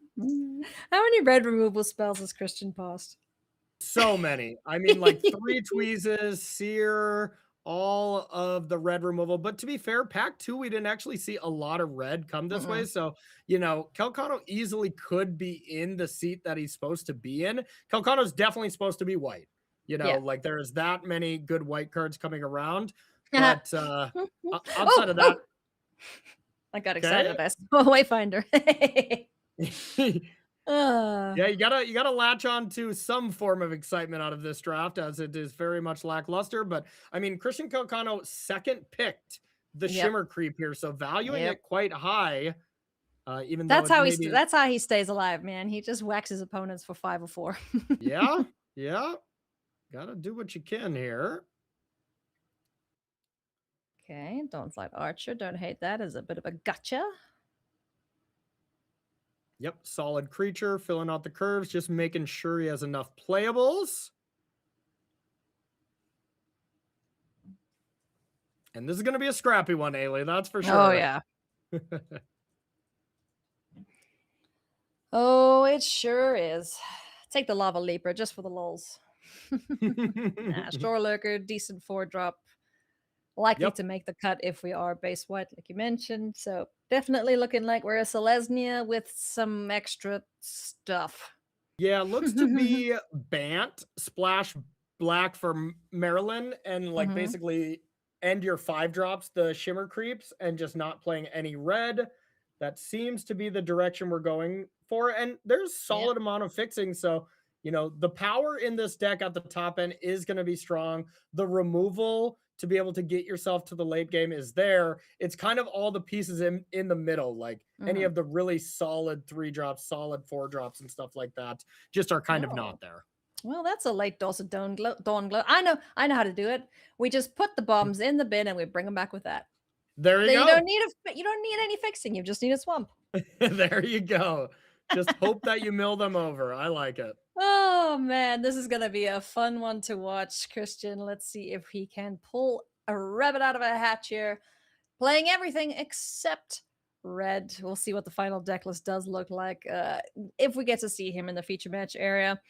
many red removal spells has Christian passed? So many. I mean, like 3 Tweezes, Seer, all of the red removal. But to be fair, pack 2, we didn't actually see a lot of red come this way. So, Kalcano easily could be in the seat that he's supposed to be in. Kalcano's definitely supposed to be white. Yeah. Like there's that many good white cards coming around. But outside Oh, of that, I got excited. I saw Wayfinder. yeah, you gotta latch on to some form of excitement out of this draft, as it is very much lackluster. But I mean, Christian Kalcano second picked the Shimmer Creep here, so valuing it quite high. Even that's though how maybe... that's how he stays alive, man. He just whacks his opponents for 5 or 4. yeah, gotta do what you can here. Okay, Dawnflight Archer. Don't hate that as a bit of a gotcha. Yep, solid creature, filling out the curves, just making sure he has enough playables. And this is going to be a scrappy one, Ailey, that's for sure. Oh, yeah. Oh, it sure is. Take the Lava Leaper just for the lulz. Shore Lurker, decent 4-drop. Likely to make the cut if we are base white, like you mentioned. So definitely looking like we're a Selesnya with some extra stuff. Yeah, looks to be Bant, splash black for Maryland, and like basically end your 5 drops, the Shimmer Creeps, and just not playing any red. That seems to be the direction we're going for. And there's solid amount of fixing. So, the power in this deck at the top end is going to be strong. The removal to be able to get yourself to the late game is there. It's kind of all the pieces in the middle, like any of the really solid 3 drops, solid 4 drops and stuff like that just are kind of not there. Well, that's a late dose of Dawn Glow. I know how to do it. We just put the bombs in the bin and we bring them back with that. There you go. You don't need any fixing. You just need a swamp. There you go. Just hope that you mill them over. I like it. Oh man, this is gonna be a fun one to watch, Christian. Let's see if he can pull a rabbit out of a hat here, playing everything except red. We'll see what the final deck list does look like if we get to see him in the feature match area.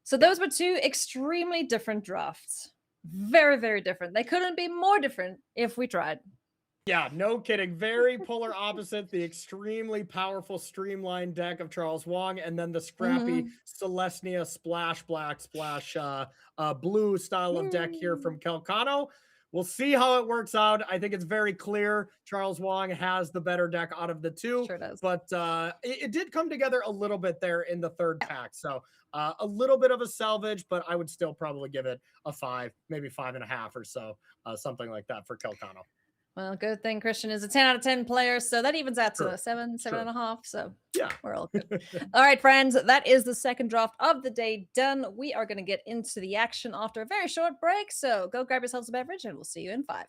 So those were 2 extremely different drafts. Very, very different. They couldn't be more different if we tried. Yeah, no kidding. Very polar opposite. The extremely powerful streamlined deck of Charles Wong, and then the scrappy Celestia splash black splash blue style of deck here from Kalcano. We'll see how it works out. I think it's very clear Charles Wong has the better deck out of the two. Sure does. But it did come together a little bit there in the third pack. So a little bit of a salvage, but I would still probably give it a 5, maybe 5.5 or so, something like that for Kalcano. Well, good thing Christian is a 10 out of 10 player, so that evens out to True. a 7, 7.5. So yeah, we're all good. All right, friends, that is the second draft of the day done. We are going to get into the action after a very short break. So go grab yourselves a beverage, and we'll see you in 5.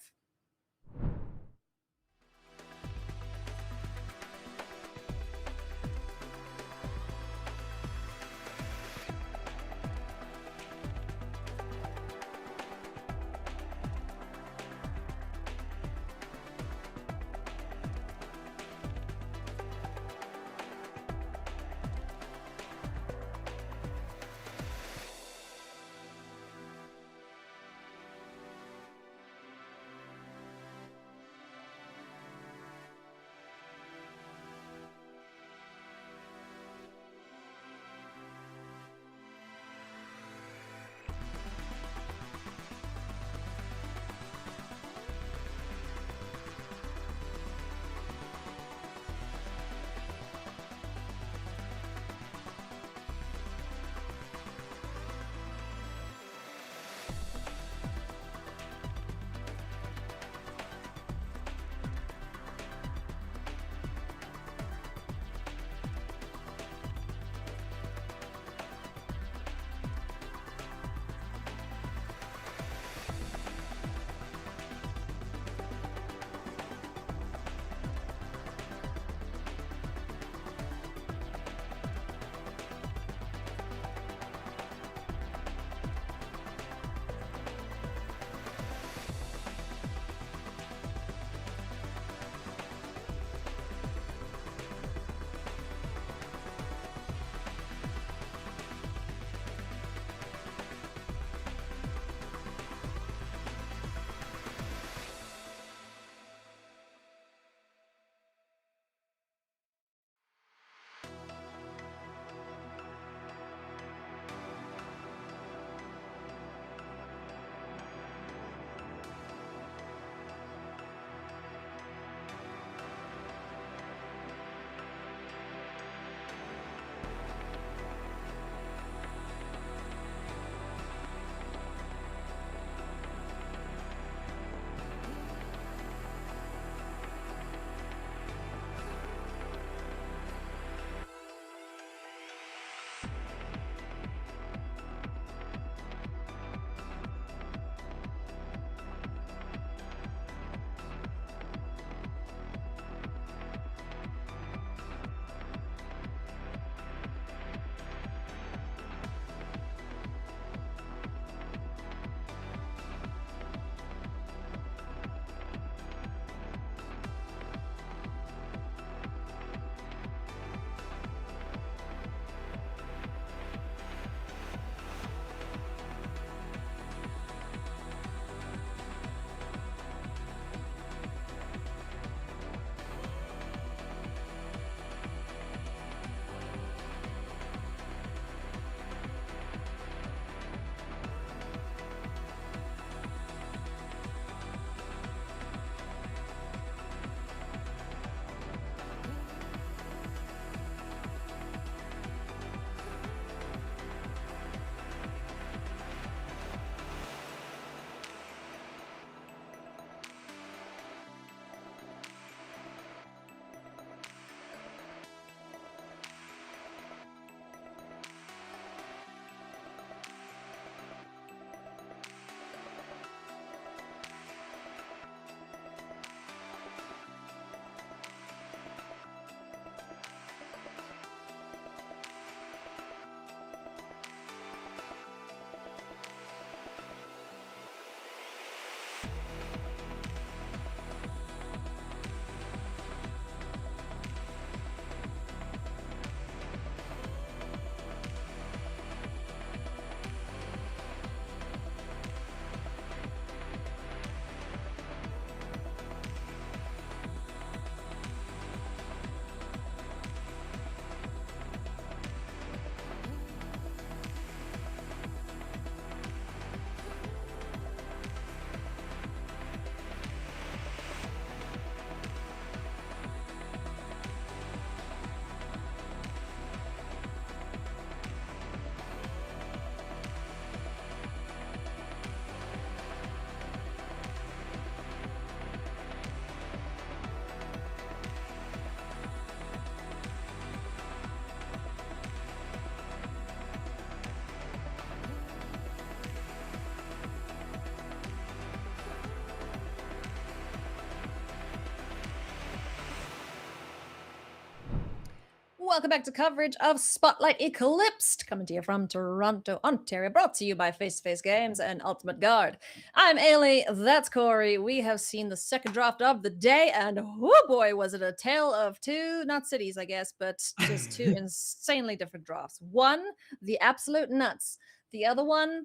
Welcome back to coverage of Spotlight Eclipsed, coming to you from Toronto, Ontario, brought to you by Face to Face Games and Ultimate Guard. I'm Ailey, that's Corey. We have seen the second draft of the day, and oh boy, was it a tale of two, not cities, I guess, but just two insanely different drafts. One, the absolute nuts. The other one,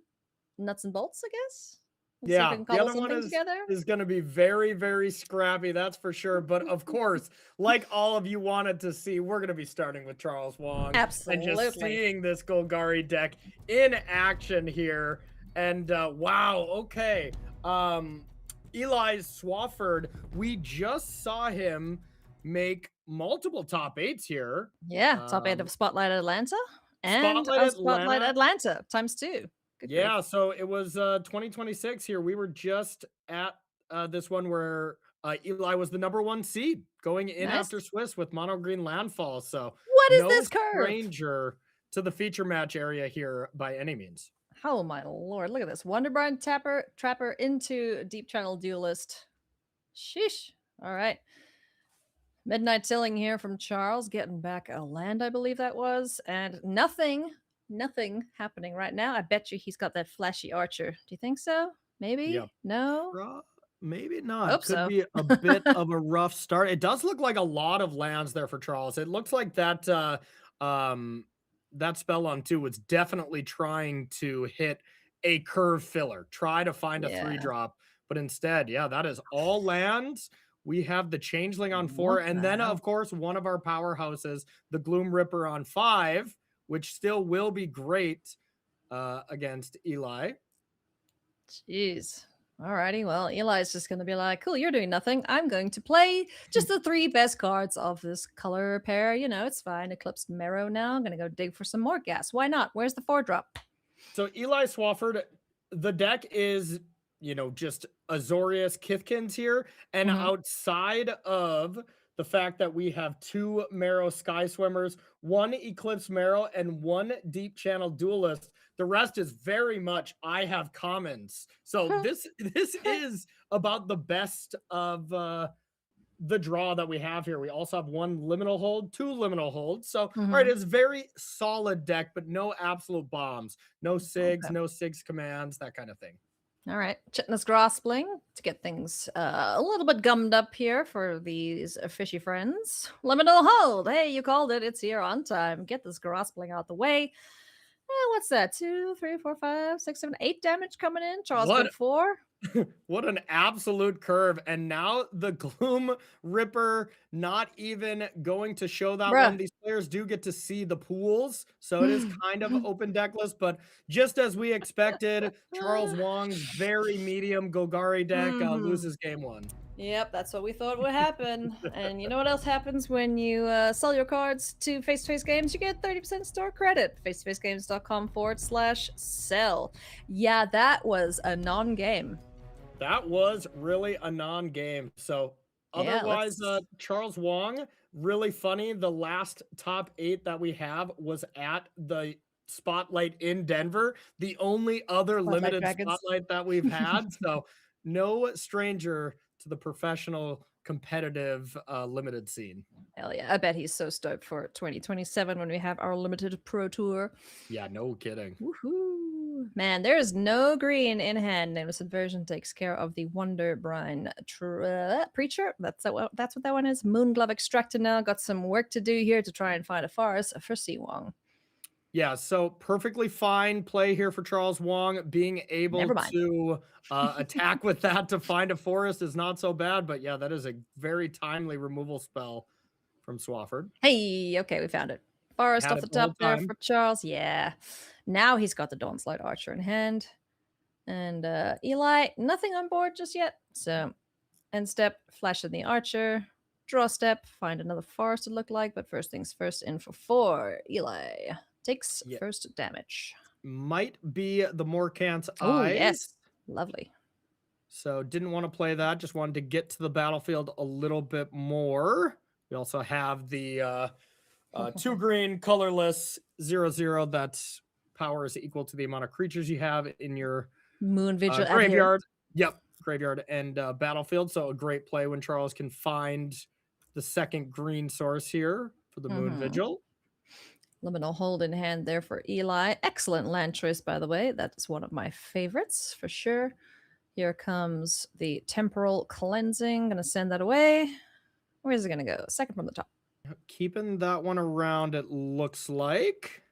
nuts and bolts, I guess. Let's see if we can The cobble other one something together. is going to be very, very scrappy, that's for sure. But of course, like all of you wanted to see, we're going to be starting with Charles Wong. Absolutely. And just seeing this Golgari deck in action here. And wow, okay. Eli Swafford, we just saw him make multiple top 8s here. Yeah, top 8 of Spotlight Atlanta and Spotlight Atlanta ×2. Good yeah, grief. so it was 2026 here. We were just at this one where Eli was the #1 seed going in after Swiss with mono green landfall. So what is no this curve? Stranger to the feature match area here by any means. Oh my lord, look at this. Wonderbrine Trapper into Deep Channel Duelist. Sheesh. All right. Midnight Tilling here from Charles, getting back a land, I believe that was. And nothing happening right now. I bet you he's got that flashy archer. Do you think so? Maybe? Yep. No? Maybe not. Hope Could so. be a bit of a rough start. It does look like a lot of lands there for Charles. It looks like that that spell on 2 was definitely trying to hit a curve filler, try to find a 3-drop, but instead, yeah, that is all lands. We have the Changeling on 4, and then, of course, one of our powerhouses, the Gloom Ripper on 5, which still will be great against Eli. Jeez. Alrighty, well, Eli's just going to be like, cool, you're doing nothing. I'm going to play just the 3 best cards of this color pair. You know, it's fine. Eclipsed Marrow now. I'm going to go dig for some more gas. Why not? Where's the 4-drop? So Eli Swafford, the deck is, you know, just Azorius Kithkins here. And outside of the fact that we have 2 Marrow Sky Swimmers, 1 Eclipse Marrow, and 1 Deep Channel Duelist, the rest is very much I have commons. So this is about the best of the draw that we have here. We also have 1 liminal hold, 2 liminal holds. So, all right, it's very solid deck, but no absolute bombs, no SIGs, no SIGs commands, that kind of thing. All right, Chitinous Grospling to get things a little bit gummed up here for these fishy friends. Liminal hold. Hey, you called it. It's here on time. Get this Grospling out the way. What's that? 2, 3, 4, 5, 6, 7, 8 damage coming in. Charles good 4. What an absolute curve. And now the Gloom Ripper not even going to show that one. These players do get to see the pools, so it is kind of open deck list, but just as we expected, Charles Wong's very medium Golgari deck loses game 1. Yep, that's what we thought would happen. And you know what else happens when you sell your cards to face-to-face games? You get 30% store credit. facetofacegames.com/sell. Yeah, that was a non-game. That was really a non-game. So otherwise, Charles Wong, really funny. The last top 8 that we have was at the Spotlight in Denver, the only other limited Spotlight that we've had. So no stranger to the professional competitive limited scene. Hell yeah. I bet he's so stoked for 2027 when we have our limited pro tour. Yeah, no kidding. Woohoo. Man, there is no green in hand. Nameless Inversion takes care of the Wonderbrine Preacher. That's what that one is. Moonglove Extractor now. Got some work to do here to try and find a forest for Siwong. Yeah, so perfectly fine play here for Charles Wong. Being able to attack with that to find a forest is not so bad, but yeah, that is a very timely removal spell from Swafford. Hey, okay, we found it. Forest off the top there for Charles. Yeah. Now he's got the Dawnslide Archer in hand. And Eli, nothing on board just yet. So end step, flash in the Archer. Draw step, find another forest to look like. But first things first, in for 4. Eli takes first damage. Might be the Morkant's Eyes. Oh, yes. Lovely. So didn't want to play that. Just wanted to get to the battlefield a little bit more. We also have the 2 green colorless 0/0 that's power is equal to the amount of creatures you have in your Moon Vigil graveyard. Yep, graveyard and battlefield. So a great play when Charles can find the second green source here for the Moon Vigil. Liminal hold in hand there for Eli. Excellent land choice, by the way. That is one of my favorites for sure. Here comes the temporal cleansing. Gonna send that away. Where's it gonna go? Second from the top. Keeping that one around, it looks like.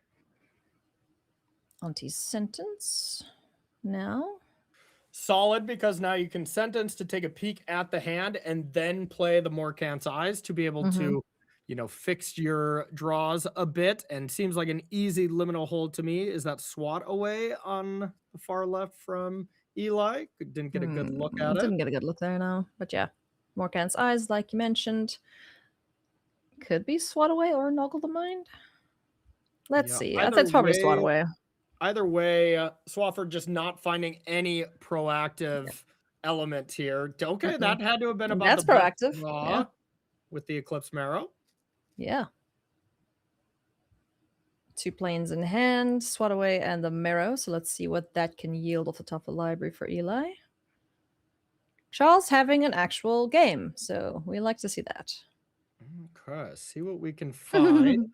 Anti-sentence. Now. Solid, because now you can sentence to take a peek at the hand and then play the Morkant's Eyes to be able to, you know, fix your draws a bit. And seems like an easy liminal hold to me. Is that swat away on the far left from Eli? Didn't get a good look at it. Didn't get a good look there, no. But yeah, Morkant's Eyes, like you mentioned. Could be swat away or Noggle the Mind. Let's see. That's probably swat away. Either way, Swafford just not finding any proactive element here. Okay, that had to have been about That's the proactive. Yeah. With the Eclipse Marrow. Yeah. 2 planes in hand, swat away, and the Marrow. So let's see what that can yield off the top of the library for Eli. Charles having an actual game, so we like to see that. Okay, see what we can find.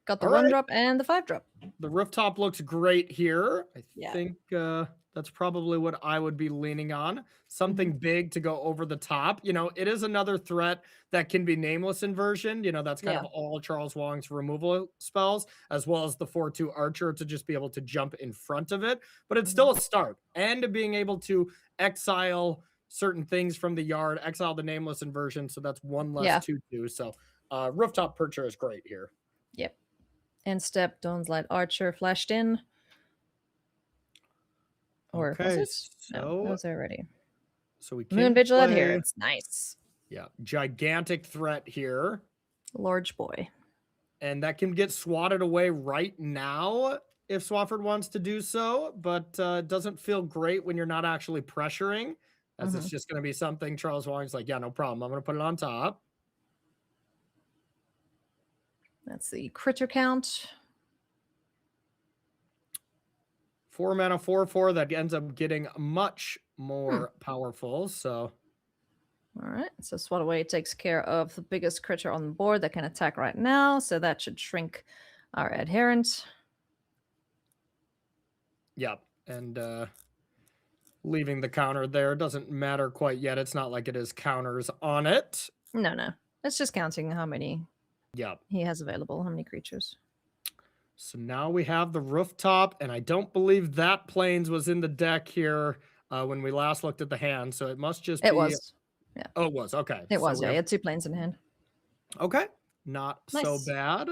Got the run drop and the 5 drop. The rooftop looks great here. I think that's probably what I would be leaning on. Something big to go over the top. You know, it is another threat that can be nameless inversion. You know, that's kind of all Charles Wong's removal spells, as well as the 4/2 Archer to just be able to jump in front of it. But it's still a start. And being able to exile certain things from the yard, exile the nameless inversion. So that's one less 2/2. So rooftop percher is great here. Yep. End step, Dawn's Light Archer flashed in. Or was it? No, that was already. So we can Moon Vigil Adherence. Nice. Yeah, gigantic threat here. Large boy. And that can get swatted away right now if Swafford wants to do so, but it doesn't feel great when you're not actually pressuring, as it's just going to be something Charles Wong's like, yeah, no problem. I'm going to put it on top. That's the critter count. 4 mana, 4/4 that ends up getting much more powerful. So, all right. So swat away takes care of the biggest creature on the board that can attack right now. So that should shrink our adherent. Yep. And leaving the counter there doesn't matter quite yet. It's not like it is counters on it. No. It's just counting how many he has available, how many creatures. So now we have the rooftop, and I don't believe that planes was in the deck here when we last looked at the hand, so it must just be... It was. Yeah. Oh, it was. Okay. It was, yeah. He had 2 planes in hand. Okay. Not so bad.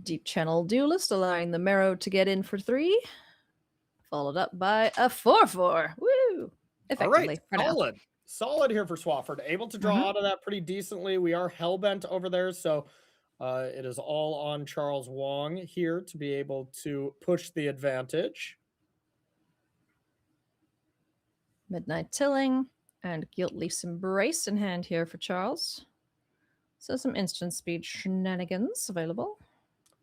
Deep Channel Duelist, allowing the Marrow to get in for 3. Followed up by a 4/4. Woo! Effectively. All right. Solid here for Swafford. Able to draw out of that pretty decently. We are hellbent over there, so it is all on Charles Wong here to be able to push the advantage. Midnight Tilling and Guiltleaf's Embrace in hand here for Charles. So some instant speed shenanigans available.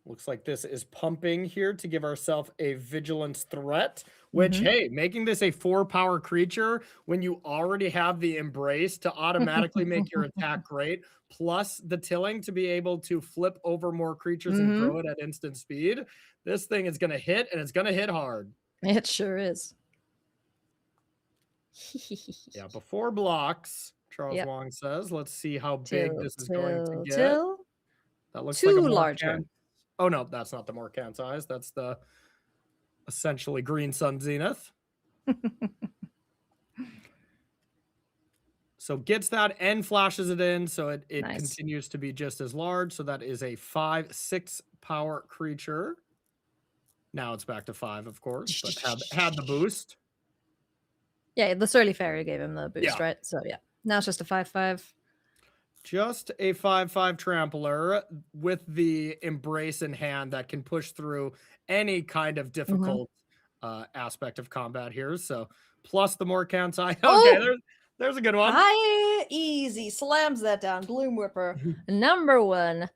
Looks like this is pumping here to give ourselves a vigilance threat, which, hey, making this a 4-power creature when you already have the Embrace to automatically make your attack great, plus the Tilling to be able to flip over more creatures and throw it at instant speed. This thing is going to hit, and it's going to hit hard. It sure is. Yeah, before blocks, Charles Wong says. Let's see how big this is going to get. That looks like a larger. Oh, no, that's not the Morkant's Eyes. That's the essentially Green Sun Zenith. So gets that and flashes it in, so it continues to be just as large. So that is a 5/6 power creature. Now it's back to 5, of course, but had the boost. Yeah, the Surly Fairy gave him the boost, right? So yeah, now it's just a 5/5. Just a 5/5 trampler with the Embrace in hand that can push through any kind of difficult aspect of combat here. So plus the Morkant's Eye. Okay, there's a good one. Easy. Slams that down. Gloom Whipper. Number 1.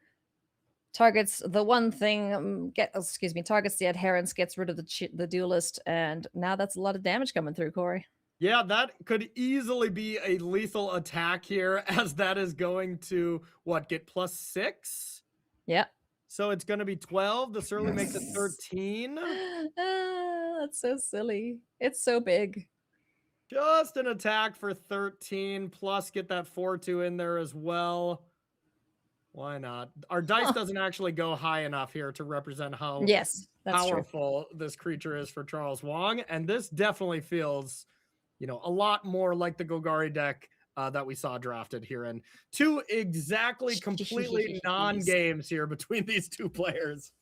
Targets the one thing, targets the adherents, gets rid of the duelist, and now that's a lot of damage coming through, Corey. Yeah, that could easily be a lethal attack here, as that is going to, get +6? Yeah. So it's going to be 12. The Surly makes it 13. That's so silly. It's so big. Just an attack for 13, plus get that 4-2 in there as well. Why not? Our dice doesn't actually go high enough here to represent how powerful this creature is for Charles Wong. And this definitely feels, you know, a lot more like the Golgari deck that we saw drafted here. And two exactly completely non-games here between these two players.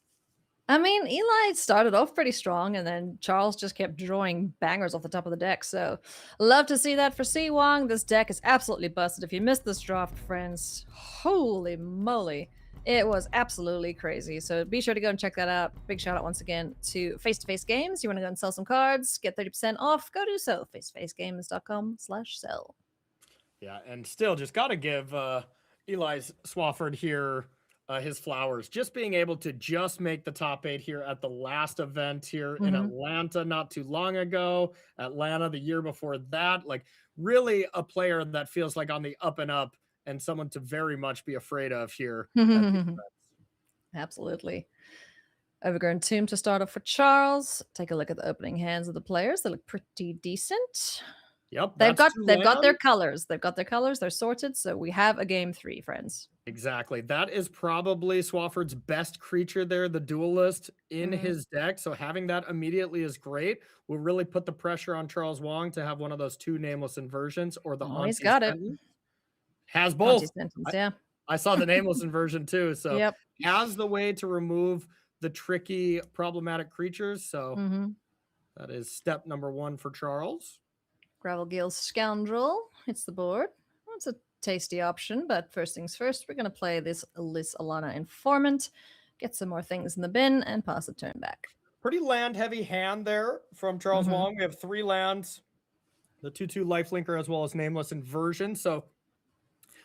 I mean, Eli started off pretty strong, and then Charles just kept drawing bangers off the top of the deck. So, love to see that for C Wong. This deck is absolutely busted. If you missed this draft, friends, holy moly, it was absolutely crazy. So, be sure to go and check that out. Big shout out once again to Face to Face Games. You want to go and sell some cards, get 30% off, go do so. facetofacegames.com/sell. Yeah, and still just got to give Eli Swafford here his flowers. Just being able to just make the top 8 here at the last event here in Atlanta not too long ago. Atlanta the year before that. Like, really a player that feels like on the up and up and someone to very much be afraid of here. Absolutely. Overgrown Tomb to start off for Charles. Take a look at the opening hands of the players. They look pretty decent. Yep, they've got their colors. They've got their colors. They're sorted. So we have a game 3, friends. Exactly. That is probably Swafford's best creature there, the Duelist, in his deck. So having that immediately is great. Will really put the pressure on Charles Wong to have one of those 2 nameless inversions or the he's got it. Has both. Yeah. I saw the nameless inversion too. So has the way to remove the tricky, problematic creatures. So that is step number 1 for Charles. Gravelgill's Scoundrel hits the board. That's a tasty option, but first things first, we're going to play this Liz Alana Informant, get some more things in the bin, and pass the turn back. Pretty land-heavy hand there from Charles Wong. We have 3 lands, the 2/2 lifelinker as well as nameless inversion. So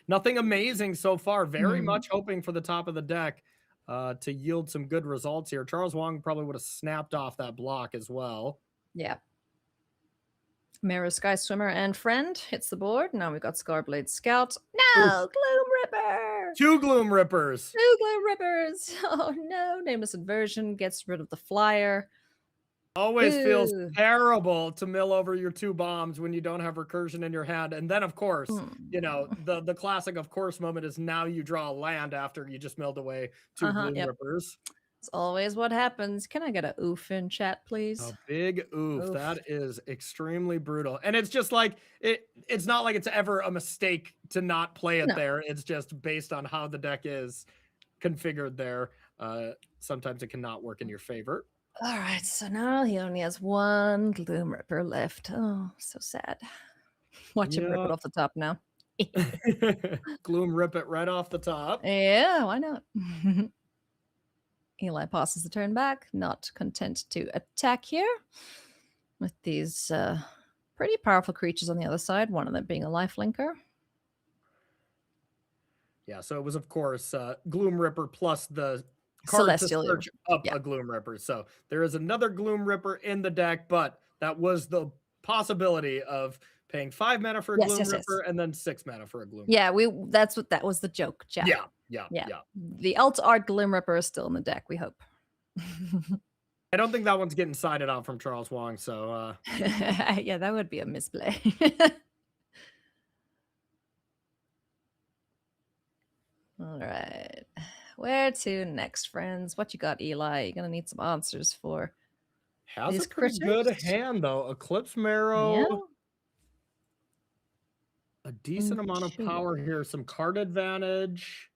nothing amazing so far. Very much hoping for the top of the deck to yield some good results here. Charles Wong probably would have snapped off that block as well. Yeah. Mirror Sky Swimmer and Friend hits the board. Now we've got Scarblade Scout. No! Gloom Ripper! 2 Gloom Rippers! 2 Gloom Rippers! Oh no! Nameless Inversion gets rid of the flyer. Always feels terrible to mill over your 2 bombs when you don't have recursion in your hand. And then, of course, you know, the classic of course moment is now you draw a land after you just milled away 2 Gloom Rippers. It's always what happens. Can I get a oof in chat, please? A big oof. That is extremely brutal. And it's just like, it's not like it's ever a mistake to not play it there. It's just based on how the deck is configured there. Sometimes it cannot work in your favor. All right, so now he only has 1 Gloom Ripper left. Oh, so sad. Watch him rip it off the top now. Gloom rip it right off the top. Yeah, why not? Eli passes the turn back, not content to attack here with these pretty powerful creatures on the other side, one of them being a lifelinker. Yeah, so it was, of course, Gloom Ripper plus the card Celestial to search up a Gloom Ripper. So there is another Gloom Ripper in the deck, but that was the possibility of paying 5 mana for a Gloom Ripper and then 6 mana for a Gloom Ripper. Yeah, that was the joke, chat. Yeah. The alt art Gloom Ripper is still in the deck, we hope. I don't think that one's getting sided out from Charles Wong, so yeah, that would be a misplay. All right. Where to next, friends? What you got, Eli? You're gonna need some answers for has a pretty good hand though. Eclipse Marrow. A decent amount of power here, some card advantage.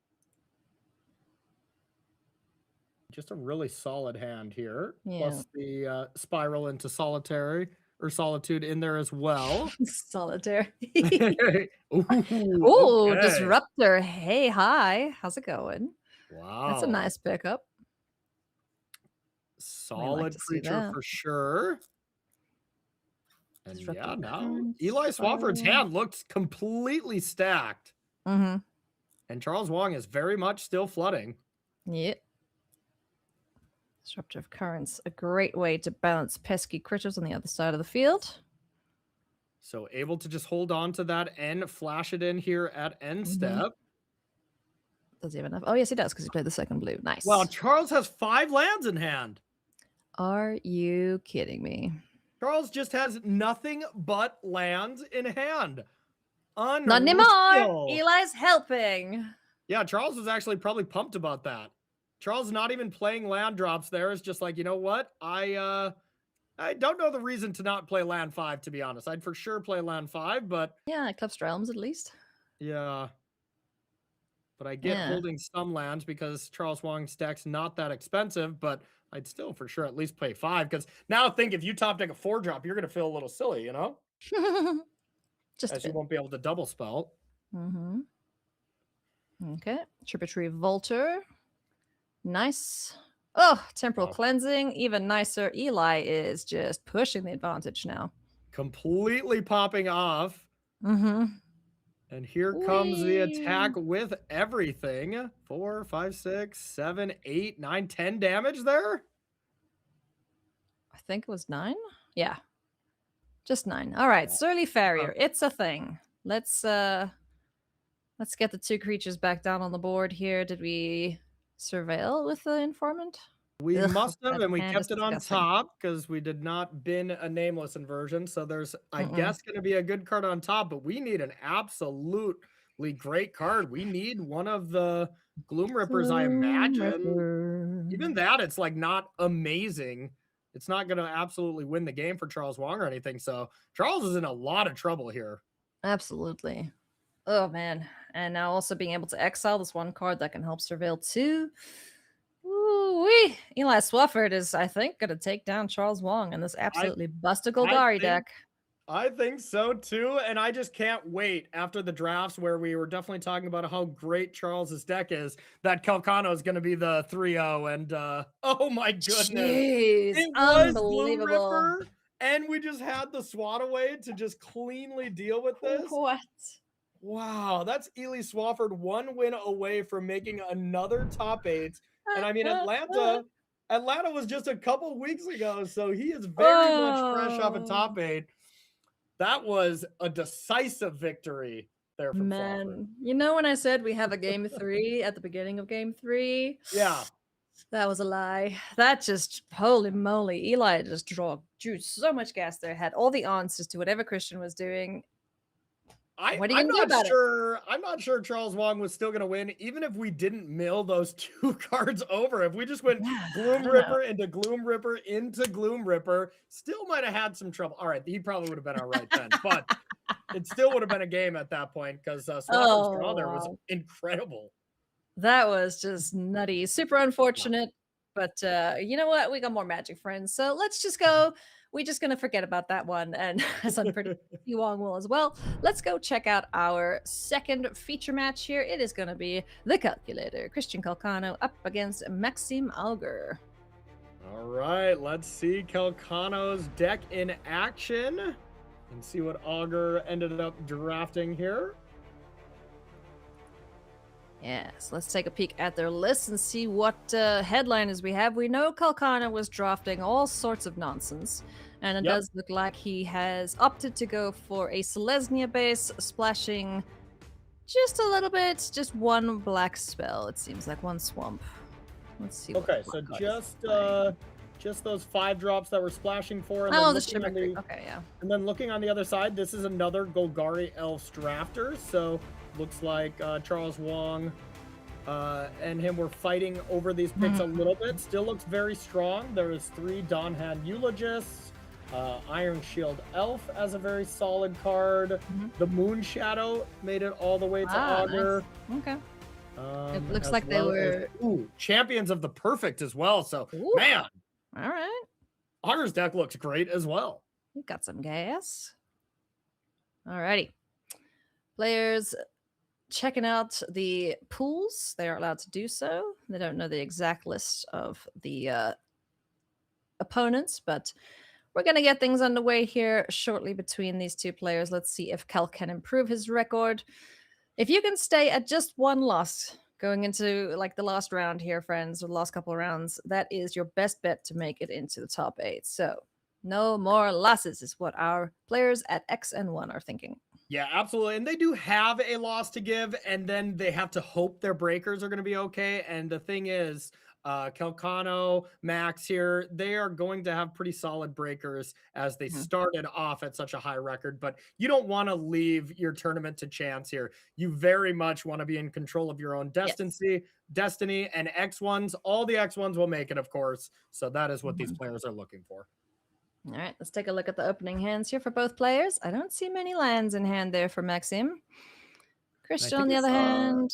Just a really solid hand here. Plus the spiral into solitary or solitude in there as well. Solitaire. Ooh, Disruptor. Hey, hi. How's it going? Wow. That's a nice pickup. Solid creature for sure. And now Eli Swafford's hand looks completely stacked. And Charles Wong is very much still flooding. Yep. Disruptive Currents, a great way to balance pesky critters on the other side of the field. So able to just hold on to that and flash it in here at end step. Does he have enough? Oh, yes, he does, because he played the second blue. Nice. Wow, Charles has 5 lands in hand. Are you kidding me? Charles just has nothing but lands in hand. Not anymore. Unreal. Eli's helping. Yeah, Charles was actually probably pumped about that. Charles not even playing land drops there. Is just like, you know what? I don't know the reason to not play land 5, to be honest. I'd for sure play land 5, but Yeah, Eclipsed Realms at least. yeah. But I get holding some lands because Charles Wong's deck's not that expensive, but I'd still for sure at least play 5, because now think if you top deck a 4-drop, you're going to feel a little silly, you know? Just as you won't be able to double spell. Mm-hmm. Okay. Tributary Volter. Nice. Oh, Temporal Cleansing. Even nicer. Eli is just pushing the advantage now. Completely popping off. Mm-hmm. And here comes the attack with everything. 4, 5, 6, 7, 8, 9, 10 damage there? I think it was 9. Yeah. Just 9. All right. Surly Farrier. It's a thing. Let's get the 2 creatures back down on the board here. Did we surveil with the informant? We must have, and we kept it on top because we did not bin a nameless inversion. So there's, I guess, going to be a good card on top, but we need an absolutely great card. We need one of the Gloom Rippers, I imagine. Even that, it's like not amazing. It's not going to absolutely win the game for Charles Wong or anything. So Charles is in a lot of trouble here. Absolutely. Oh, man. And now also being able to exile this one card that can help surveil too. Ooh-wee. Eli Swafford is, I think, going to take down Charles Wong in this absolutely busted Golgari deck. I think so too, and I just can't wait after the drafts where we were definitely talking about how great Charles's deck is, that Kalcano is going to be the 3-0, and oh my goodness. Jeez, it was Gloom Ripper, and we just had the swat away to just cleanly deal with this. What? Wow, that's Eli Swafford 1 win away from making another top 8. And I mean, Atlanta was just a couple weeks ago, so he is very much fresh off a top 8. That was a decisive victory there from Swafford. You know when I said we have a game 3 at the beginning of game 3? Yeah. That was a lie. That just, holy moly, Eli just drew so much gas there, had all the answers to whatever Christian was doing. What are you going to do about it? I'm not sure Charles Wong was still going to win, even if we didn't mill those 2 cards over. If we just went Gloom Ripper into Gloom Ripper into Gloom Ripper, still might have had some trouble. All right, he probably would have been all right then, but it still would have been a game at that point because Swafford's draw there was incredible. That was just nutty. Super unfortunate, but you know what? We got more Magic friends, so let's just go. We're just going to forget about that one, and as I'm pretty sure Wong will as well. Let's go check out our second feature match here. It is going to be the Calculator, Christian Kalcano up against Maxime Auger. All right, let's see Kalcano's deck in action and see what Auger ended up drafting here. Yes, let's take a peek at their list and see what headliners we have. We know Kalcano was drafting all sorts of nonsense, and it does look like he has opted to go for a Selesnya base, splashing just a little bit, just 1 black spell. It seems like 1 swamp. Let's see. Okay, so just those 5 drops that we're splashing for. And the Shimmer. Okay, yeah. And then looking on the other side, this is another Golgari Elves drafter. So looks like Charles Wong and him were fighting over these picks a little bit. Still looks very strong. There is 3 Dawnhand Eulogists. Iron Shield Elf as a very solid card. The Moon Shadow made it all the way to Auger. Nice. Okay. It looks like they were Champions of the Perfect as well. So man. All right. Auger's deck looks great as well. You've got some gas. Alrighty. Players checking out the pools. They are allowed to do so. They don't know the exact list of the opponents, but we're going to get things underway here shortly between these 2 players. Let's see if Cal can improve his record. If you can stay at just 1 loss going into like the last round here, friends, or the last couple of rounds, that is your best bet to make it into the top 8. So no more losses is what our players at X and 1 are thinking. Yeah, absolutely. And they do have a loss to give, and then they have to hope their breakers are going to be okay. And the thing is, Kalcano, Max here, they are going to have pretty solid breakers as they Mhm. started off at such a high record. But you don't want to leave your tournament to chance here. You very much want to be in control of your own Yes. destiny, and X1s. All the X1s will make it, of course. So that is what these Mhm. players are looking for. All right, let's take a look at the opening hands here for both players. I don't see many lands in hand there for Maxim. And I Christian, on think the it's other hand,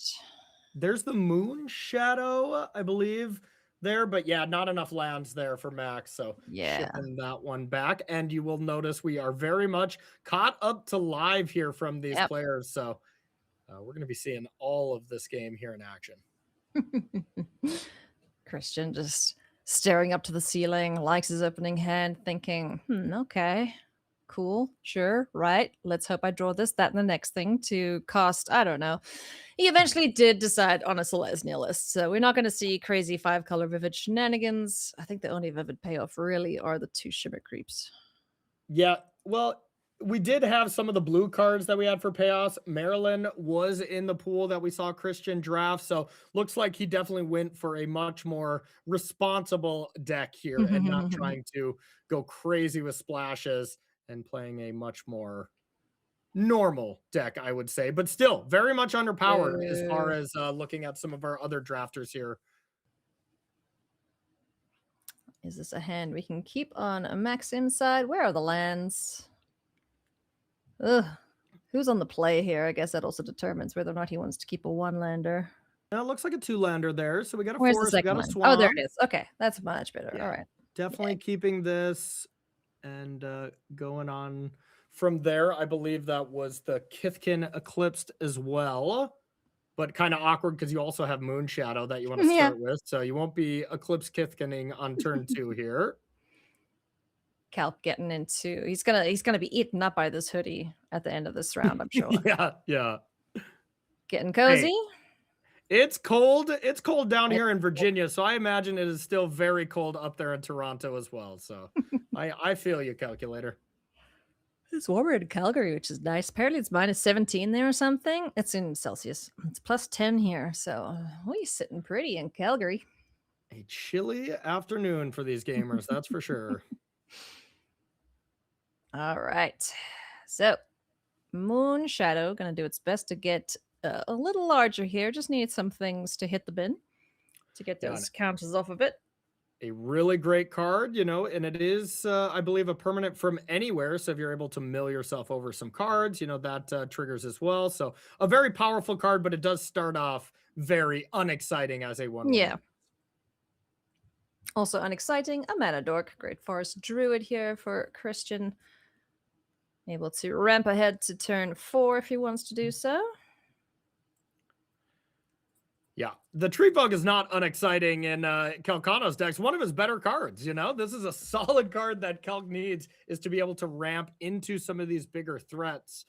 there's the moon shadow, I believe, there, but yeah, not enough lands there for Max. So yeah. shipping that one back. And you will notice we are very much caught up to live here from these Yep. players. So we're going to be seeing all of this game here in action. Christian just staring up to the ceiling, likes his opening hand, thinking, okay, cool, sure, right. Let's hope I draw this, that, and the next thing to cost, I don't know. He eventually did decide on a Selesnya list, so we're not going to see crazy 5-color vivid shenanigans. I think the only vivid payoff really are the 2 shimmer creeps. Yeah, well, we did have some of the blue cards that we had for payoffs. Maryland was in the pool that we saw Christian draft, so looks like he definitely went for a much more responsible deck here and not trying to go crazy with splashes and playing a much more normal deck, I would say, but still very much underpowered as far Boo. as looking at some of our other drafters here. Is this a hand we can keep on a Max inside? Where are the lands? Ugh. Who's on the play here? I guess that also determines whether or not he wants to keep a 1-lander. Now it looks like a 2-lander there, so we got a Where's the forest, we second got a one? Oh, there swamp. it is. Okay, that's much better. Yeah, All right. definitely keeping this and going on from there. I believe that was the Kithkin Eclipsed as well, but kind of awkward because you also have Moon Shadow that you want to Yeah. start with, so you won't be Eclipse Kithkining on turn 2 here. Calc getting into he's gonna be eaten up by this hoodie at the end of this round, I'm sure. Yeah. Getting cozy. Hey, it's cold. It's cold down It's here in Virginia, so I imagine it is still very cold up there in Toronto as well. So I feel you, calculator. It's warmer in Calgary, which is nice. Apparently it's minus 17 there or something. It's in Celsius. It's plus 10 here, so we sitting pretty in Calgary. A chilly afternoon for these gamers, that's for sure. All right. So, Moon Shadow going to do its best to get a little larger here. Just need some things to hit the bin to get those counters off of it. A really great card, you know, and it is, I believe, a permanent from anywhere. So if you're able to mill yourself over some cards, you know, that triggers as well. So a very powerful card, but it does start off very unexciting as a 1/1. Yeah. Also unexciting, a Mana Dork, Great Forest Druid here for Christian. Able to ramp ahead to turn 4 if he wants to do so. Yeah, the Tree Bug is not unexciting in Kalcano's decks. One of his better cards, you know? This is a solid card that Kalk needs, is to be able to ramp into some of these bigger threats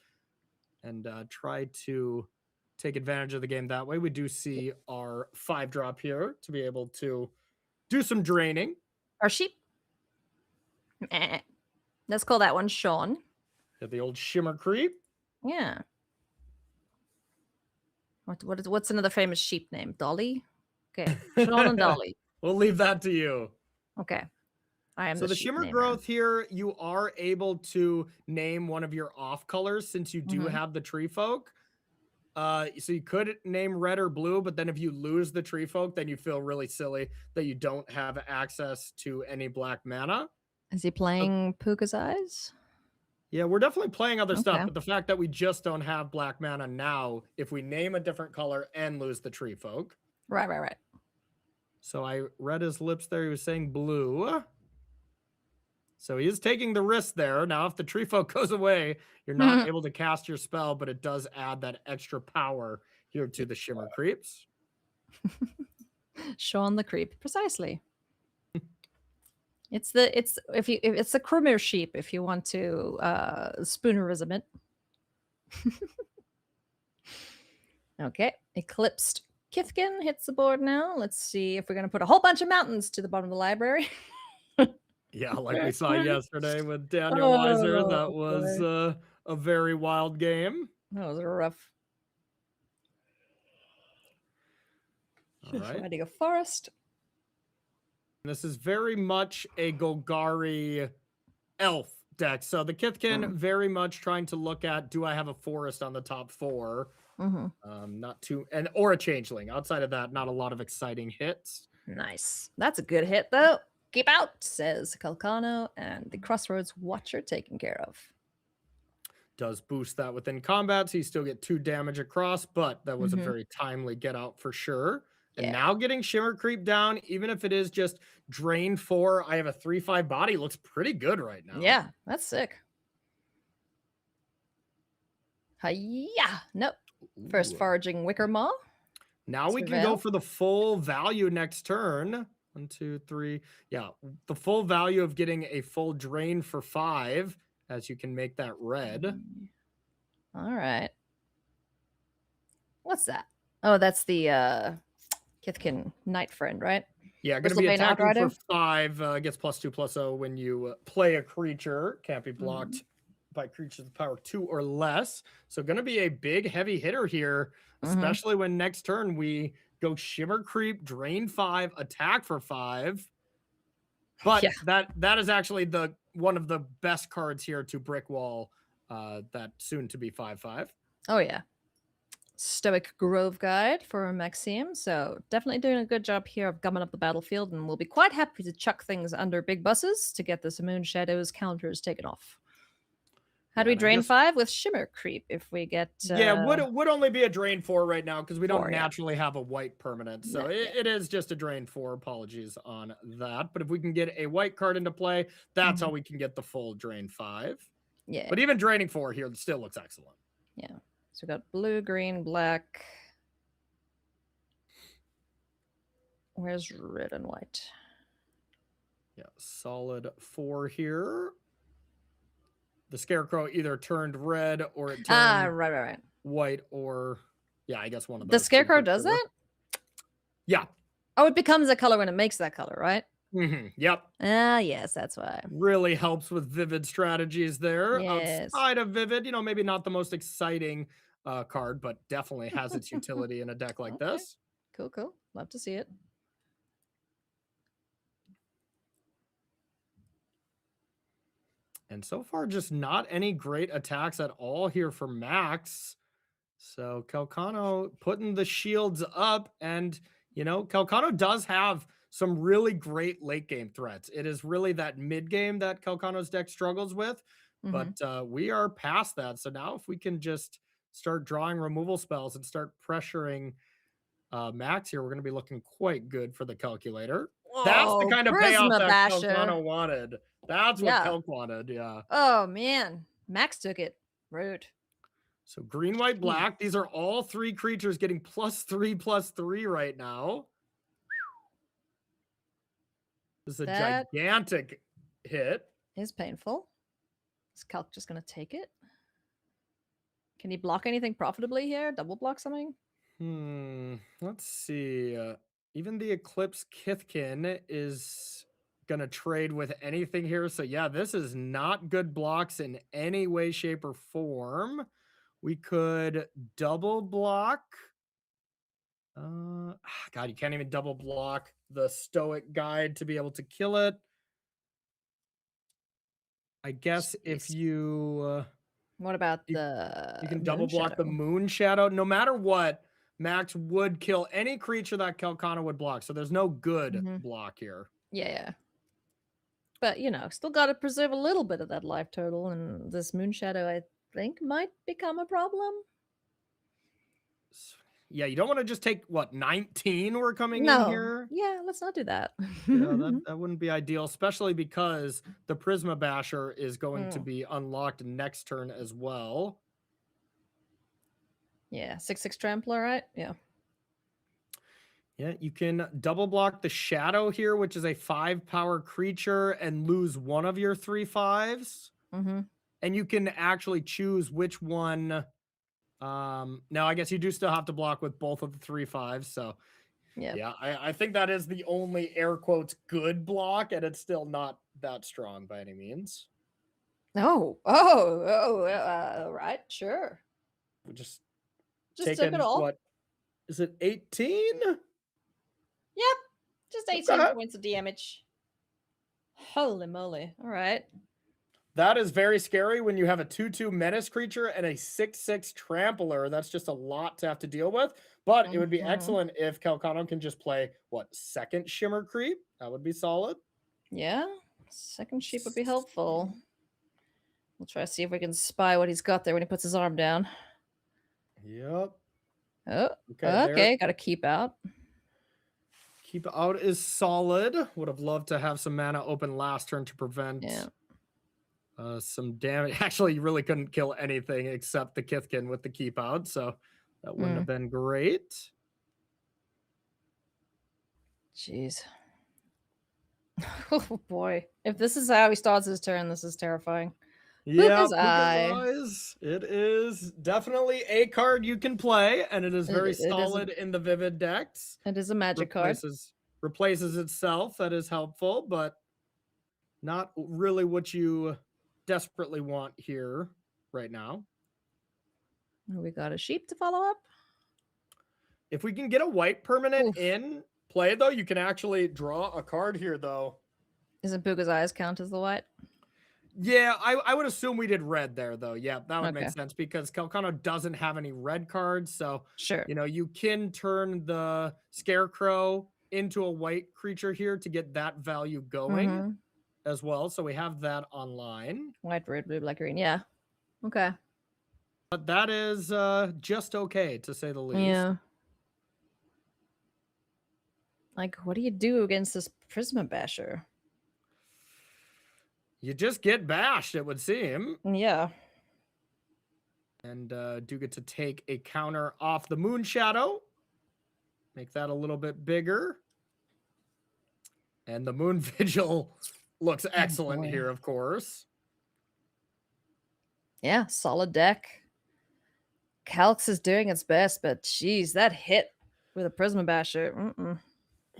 and try to take advantage of the game that way. We do see our 5-drop here to be able to do some draining. Our sheep. Let's call that one Sean. Get the old Shimmer Creep. Yeah. What's another famous sheep name? Dolly? Okay. Sean and Dolly. We'll leave that to you. Okay. I am so the sheep Shimmer namer. Growth here, you are able to name one of your off colors since you do have the Tree Folk. So you could name red or blue, but then if you lose the Tree Folk, then you feel really silly that you don't have access to any black mana. Is he playing Puka's Eyes? Yeah, we're definitely playing other stuff, but the fact that we just don't have black mana now, if we name a different color and lose the Tree Folk. Right. So I read his lips there. He was saying blue. So he is taking the risk there. Now, if the Tree Folk goes away, you're not able to cast your spell, but it does add that extra power here to the Shimmer Creeps. Sean the Creep, precisely. It's the Krumir sheep if you want to spoonerism it. Okay, Eclipsed Kithkin hits the board now. Let's see if we're going to put a whole bunch of mountains to the bottom of the library. Yeah, like we saw yesterday with Daniel Weiser. That was a very wild game. That was rough. All right. Finding a forest. This is very much a Golgari elf deck. So the Kithkin very much trying to look at, do I have a forest on the top 4? Not too, or a changeling. Outside of that, not a lot of exciting hits. Nice. That's a good hit, though. Keep out, says Kalcano, and the Crossroads Watcher taken care of. Does boost that within combat, so you still get 2 damage across, but that was a very timely get out for sure. And now getting Shimmer Creep down, even if it is just drain 4, I have a 3/5 body, looks pretty good right now. Yeah, that's sick. Hiya! Nope. First foraging Wicker Maw. Now we can go for the full value next turn. 1, 2, 3. Yeah, the full value of getting a full drain for 5, as you can make that red. All right. What's that? Oh, that's the Kithkin Knight Friend, right? Yeah, going to be attacking for 5. Gets +2/+0 when you play a creature. Can't be blocked by creatures with power 2 or less. So going to be a big heavy hitter here, especially when next turn we go Shimmer Creep, drain 5, attack for 5. But that is actually one of the best cards here to brick wall that soon to be 5/5. Oh yeah. Stoic Grove Guide for Maxime. So definitely doing a good job here of gumming up the battlefield, and we'll be quite happy to chuck things under big buses to get this Moon Shadows counters taken off. How do we drain 5 with Shimmer Creep if we get... Yeah, would only be a drain 4 right now because we don't naturally have a white permanent. So it is just a drain 4. Apologies on that. But if we can get a white card into play, that's how we can get the full drain 5. Yeah. But even draining 4 here still looks excellent. Yeah. So we got blue, green, black. Where's red and white? Yeah, solid 4 here. The Scarecrow either turned red or it turned right. white, or I guess one of those. The Scarecrow does that? Yeah. Oh, it becomes a color when it makes that color, right? Yep. Yes, that's why. Really helps with Vivid strategies there. Yes. Outside of Vivid, maybe not the most exciting card, but definitely has its utility in a deck like this. Cool. Love to see it. And so far, just not any great attacks at all here for Max. So Kalcano putting the shields up, and Kalcano does have some really great late game threats. It is really that mid game that Kalcano's deck struggles with, but we are past that. So now if we can just start drawing removal spells and start pressuring Max here, we're going to be looking quite good for the calculator. Whoa, that's the kind of payoff that Basher. Kalcano wanted. That's what Kalk wanted, yeah. Oh, man. Max took it. Rude. So green, white, black. These are all 3 creatures getting +3/+3 right now. This is a gigantic hit. Is painful. Is Kalk just going to take it? Can he block anything profitably here? Double block something? Let's see. Even the Eclipse Kithkin is going to trade with anything here. So yeah, this is not good blocks in any way, shape, or form. We could double block. God, you can't even double block the Stoic Guide to be able to kill it. I guess if you... what about the... You can double block the Moon Shadow. No matter what, Max would kill any creature that Kalcano would block. So there's no good block here. Yeah. But, still got to preserve a little bit of that life total. And this Moon Shadow, I think, might become a problem. Yeah, you don't want to just take, 19 we're coming in here? Yeah, let's not do that. That wouldn't be ideal, especially because the Prisma Basher is going to be unlocked next turn as well. Yeah, 6/6 Trampler, right? Yeah. Yeah, you can double block the Shadow here, which is a 5-power creature, and lose one of your 3/5s. And you can actually choose which one. Now, I guess you do still have to block with both of the 3/5s. So, yeah, I think that is the only air quotes good block, and it's still not that strong by any means. Right, sure. We just Just took it taken, all. what, is it 18? Yep, just 18 Okay. points of damage. Holy moly. All right. That is very scary when you have a 2/2 menace creature and a 6/6 trampler. That's just a lot to have to deal with. But it would be Mhm. excellent if Kalcano can just play, what, second Shimmer Creep? That would be solid. Yeah, second sheep would be helpful. We'll try to see if we can spy what he's got there when he puts his arm down. Yep. Oh, Okay, there. okay, gotta keep out. Keep out is solid. Would have loved to have some mana open last turn to prevent Yeah. some damage. Actually, you really couldn't kill anything except the Kithkin with the keep out, so that wouldn't have been great. Jeez. Oh boy. If this is how he starts his turn, this is terrifying. Yeah, Puka's Puka's Eye. Eyes. It is definitely a card you can play, and it is very It is solid in the Vivid decks. a magic card. Replaces itself. That is helpful, but not really what you desperately want here right now. We got a sheep to follow up. If we can get a white permanent Oof. in play, though, you can actually draw a card here, though. Isn't Puka's Eyes count as the white? Yeah, I would assume we did red there, though. Yeah, that would make Okay. sense because Kalcano doesn't have any red cards. So, Sure. you know, you can turn the Scarecrow into a white creature here to get that value going as well. So we have that online. White, red, blue, black, green. Yeah. Okay. But that is just okay, to say the least. Yeah. Like, what do you do against this Prisma Basher? You just get bashed, it would seem. Yeah. And do get to take a counter off the Moon Shadow. Make that a little bit bigger. And the Moon Vigil looks excellent here, of course. Yeah, solid deck. Calx is doing its best, but geez, that hit with a Prisma Basher.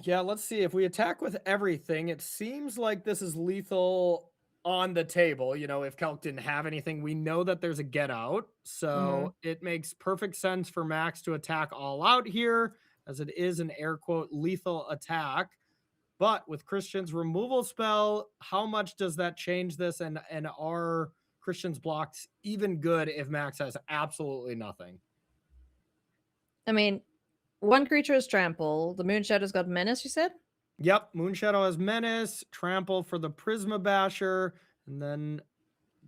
Yeah, let's see. If we attack with everything, it seems like this is lethal on the table. You know, if Calc didn't have anything, we know that there's a get out. So it makes perfect sense for Max to attack all out here, as it is an air quote lethal attack. But with Christian's removal spell, how much does that change this? And are Christian's blocks even good if Max has absolutely nothing? I mean, one creature is trample. The Moon Shadow's got menace, you said? Yep, Moonshadow has menace, trample for the Prisma Basher, and then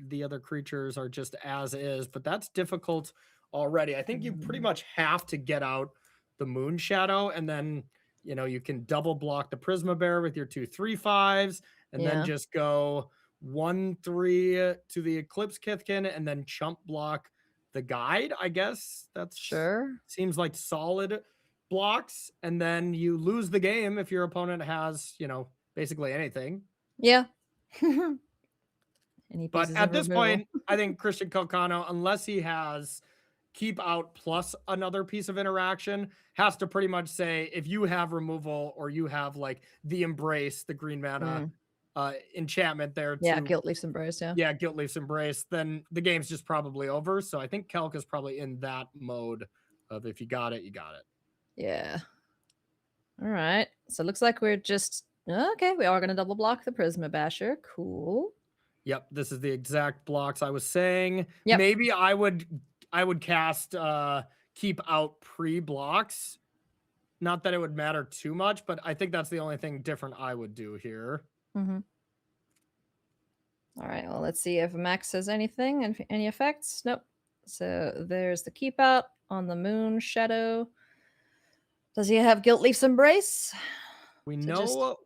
the other creatures are just as is, but that's difficult already. I think you pretty much have to get out the Moon Shadow, and then you know you can double block the Prisma Bear with your 2/3/5s, and then just go 1/3 to the Eclipse Kithkin, and then chump block the Guide. I guess that's Sure. seems like solid blocks, and then you lose the game if your opponent has, you know, basically anything. Yeah. But at this point, I think Christian Kalcano, unless he has keep out plus another piece of interaction, has to pretty much say if you have removal or you have like the Embrace, the green mana enchantment there. Yeah, Guilt Leaf's Embrace. Yeah, Guilt Leaf's Embrace. Then the game's just probably over. So I think Kelk is probably in that mode of if you got it, you got it. Yeah. All right. So it looks like we're just okay. We are going to double block the Prisma Basher. Cool. Yep, this is the exact blocks I was saying. Yep. Maybe I would cast keep out pre-blocks. Not that it would matter too much, but I think that's the only thing different I would do here. All right. Well, let's see if Max has anything and any effects. Nope. So there's the keep out on the Moon Shadow. Does he have Guilt Leaf's Embrace? We know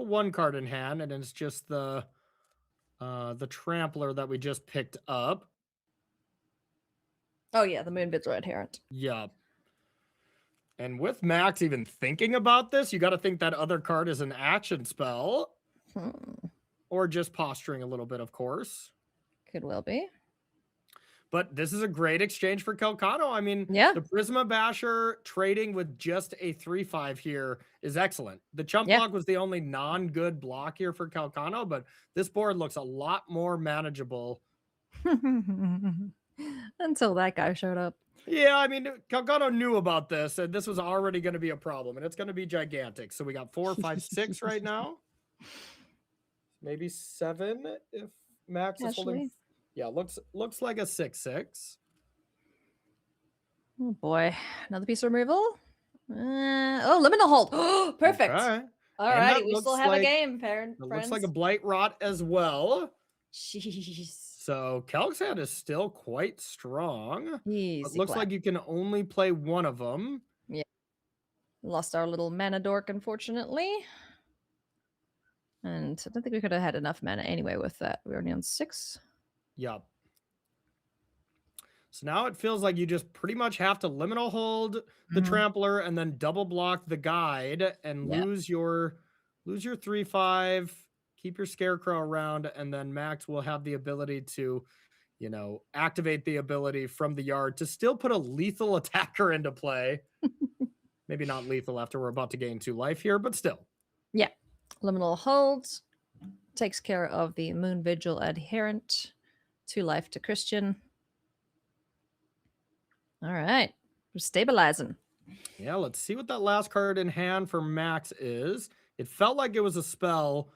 one card in hand, and it's just the Trampler that we just picked up. Oh yeah, the Moon Vigil Adherent. Yep. And with Max even thinking about this, you got to think that other card is an action spell. Or just posturing a little bit, of course. Could well be. But this is a great exchange for Kalcano. I mean, Yeah. the Prisma Basher trading with just a 3/5 here is excellent. The chump Yeah. block was the only non-good block here for Kalcano, but this board looks a lot more manageable. Until that guy showed up. Yeah, I mean, Kalcano knew about this, and this was already going to be a problem, and it's going to be gigantic. So we got 4, 5, 6 right now. Maybe 7 if Max is holding. Actually. Yeah, looks like a 6/6. Oh boy, another piece of removal. Oh, liminal hold. Perfect. Okay. All righty, we still have a game, It friends. looks like a Blight Rot as well. Jeez. So Calc's hand is still quite strong. Easy It looks clap. like you can only play one of them. Yeah. Lost our little mana dork, unfortunately. And I don't think we could have had enough mana anyway with that. We're only on 6. Yup. So now it feels like you just pretty much have to liminal hold the trampler and then double block the guide and lose your 3/5, keep your scarecrow around, and then Max will have the ability to, you know, activate the ability from the yard to still put a lethal attacker into play. Maybe not lethal after we're about to gain 2 life here, but still. Yeah. Liminal holds. Takes care of the Moon Vigil adherent. 2 life to Christian. All right. We're stabilizing. Yeah, let's see what that last card in hand for Max is. It felt like it was a spell,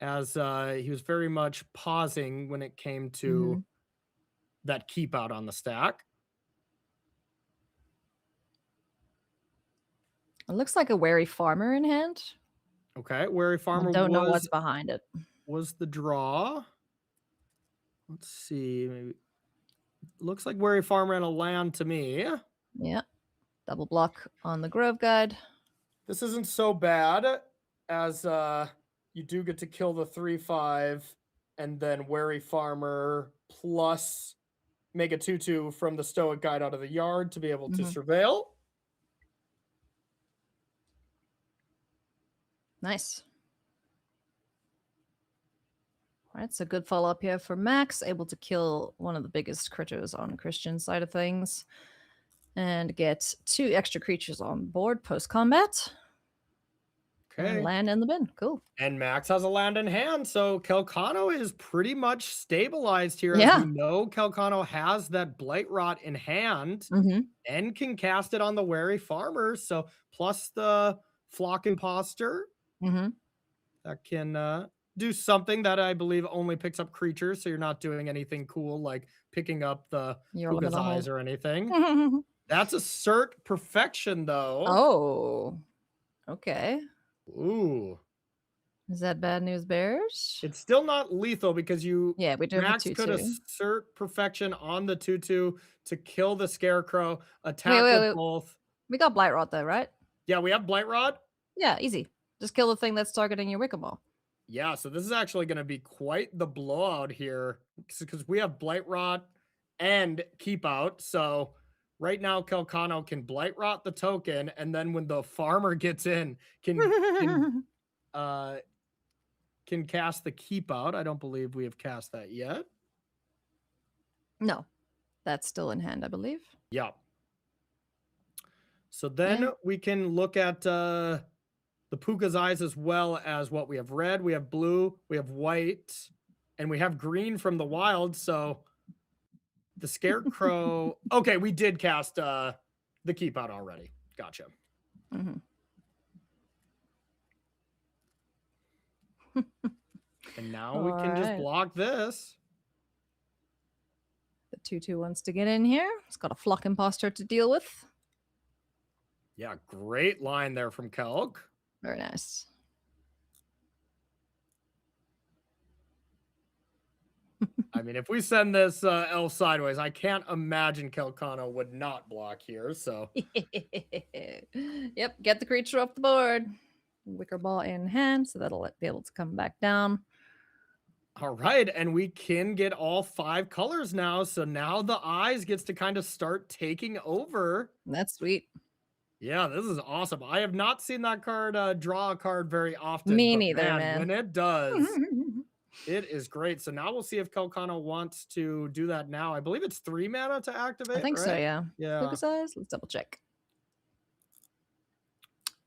as he was very much pausing when it came to that keep out on the stack. It looks like a Wary Farmer in hand. Okay, Wary Farmer. I don't know what's behind it. Was the draw? Let's see. Maybe looks like Wary Farmer and a land to me. Yeah. Double block on the Grove Guide. This isn't so bad, as you do get to kill the 3/5 and then Wary Farmer plus make a 2/2 from the Stoic Guide out of the yard to be able to surveil. Nice. All right, so good follow-up here for Max, able to kill one of the biggest critters on Christian's side of things and get 2 extra creatures on board post-combat. Okay. And land in the bin. Cool. And Max has a land in hand, so Kalcano is pretty much stabilized here. Yeah. As we know, Kalcano has that Blight Rot in hand and can cast it on the Wary Farmer. So plus the Flock Imposter that can do something that I believe only picks up creatures. So you're not doing anything cool like picking up the Puka's Eyes or anything. That's Assert Perfection, though. Oh, okay. Ooh. Is that bad news, Bears? It's still not lethal because you we do Max have could 2/2. assert Perfection on the 2/2 to kill the Scarecrow, attack with both. We got Blight Rot though, right? Yeah, we have Blight Rod. Yeah, easy. Just kill the thing that's targeting your Wicca Ball. Yeah, so this is actually going to be quite the blowout here because we have Blight Rot and Keep Out. So right now, Kalcano can Blight Rot the token, and then when the farmer gets in, can cast the Keep Out. I don't believe we have cast that yet. No, that's still in hand, I believe. Yeah. So then we can look at the Puka's Eyes as well as what we have red, we have blue, we have white, and we have green from the wild. So the Scarecrow. Okay, we did cast the Keep Out already. Gotcha. And now we can just block this. The 2/2 wants to get in here. It's got a Flock Imposter to deal with. Yeah, great line there from Kalk. Very nice. I mean, if we send this elf sideways, I can't imagine Kalcano would not block here. So, yep, get the creature off the board. Wicker Ball in hand, so that'll be able to come back down. All right, and we can get all 5 colors now. So now the Eyes gets to kind of start taking over. That's sweet. Yeah, this is awesome. I have not seen that card draw a card very often. Me neither, man. When it does, It is great. So now we'll see if Kalcano wants to do that now. I believe it's 3 mana to activate, I think right? so, yeah. Yeah. Puka size? Let's double check.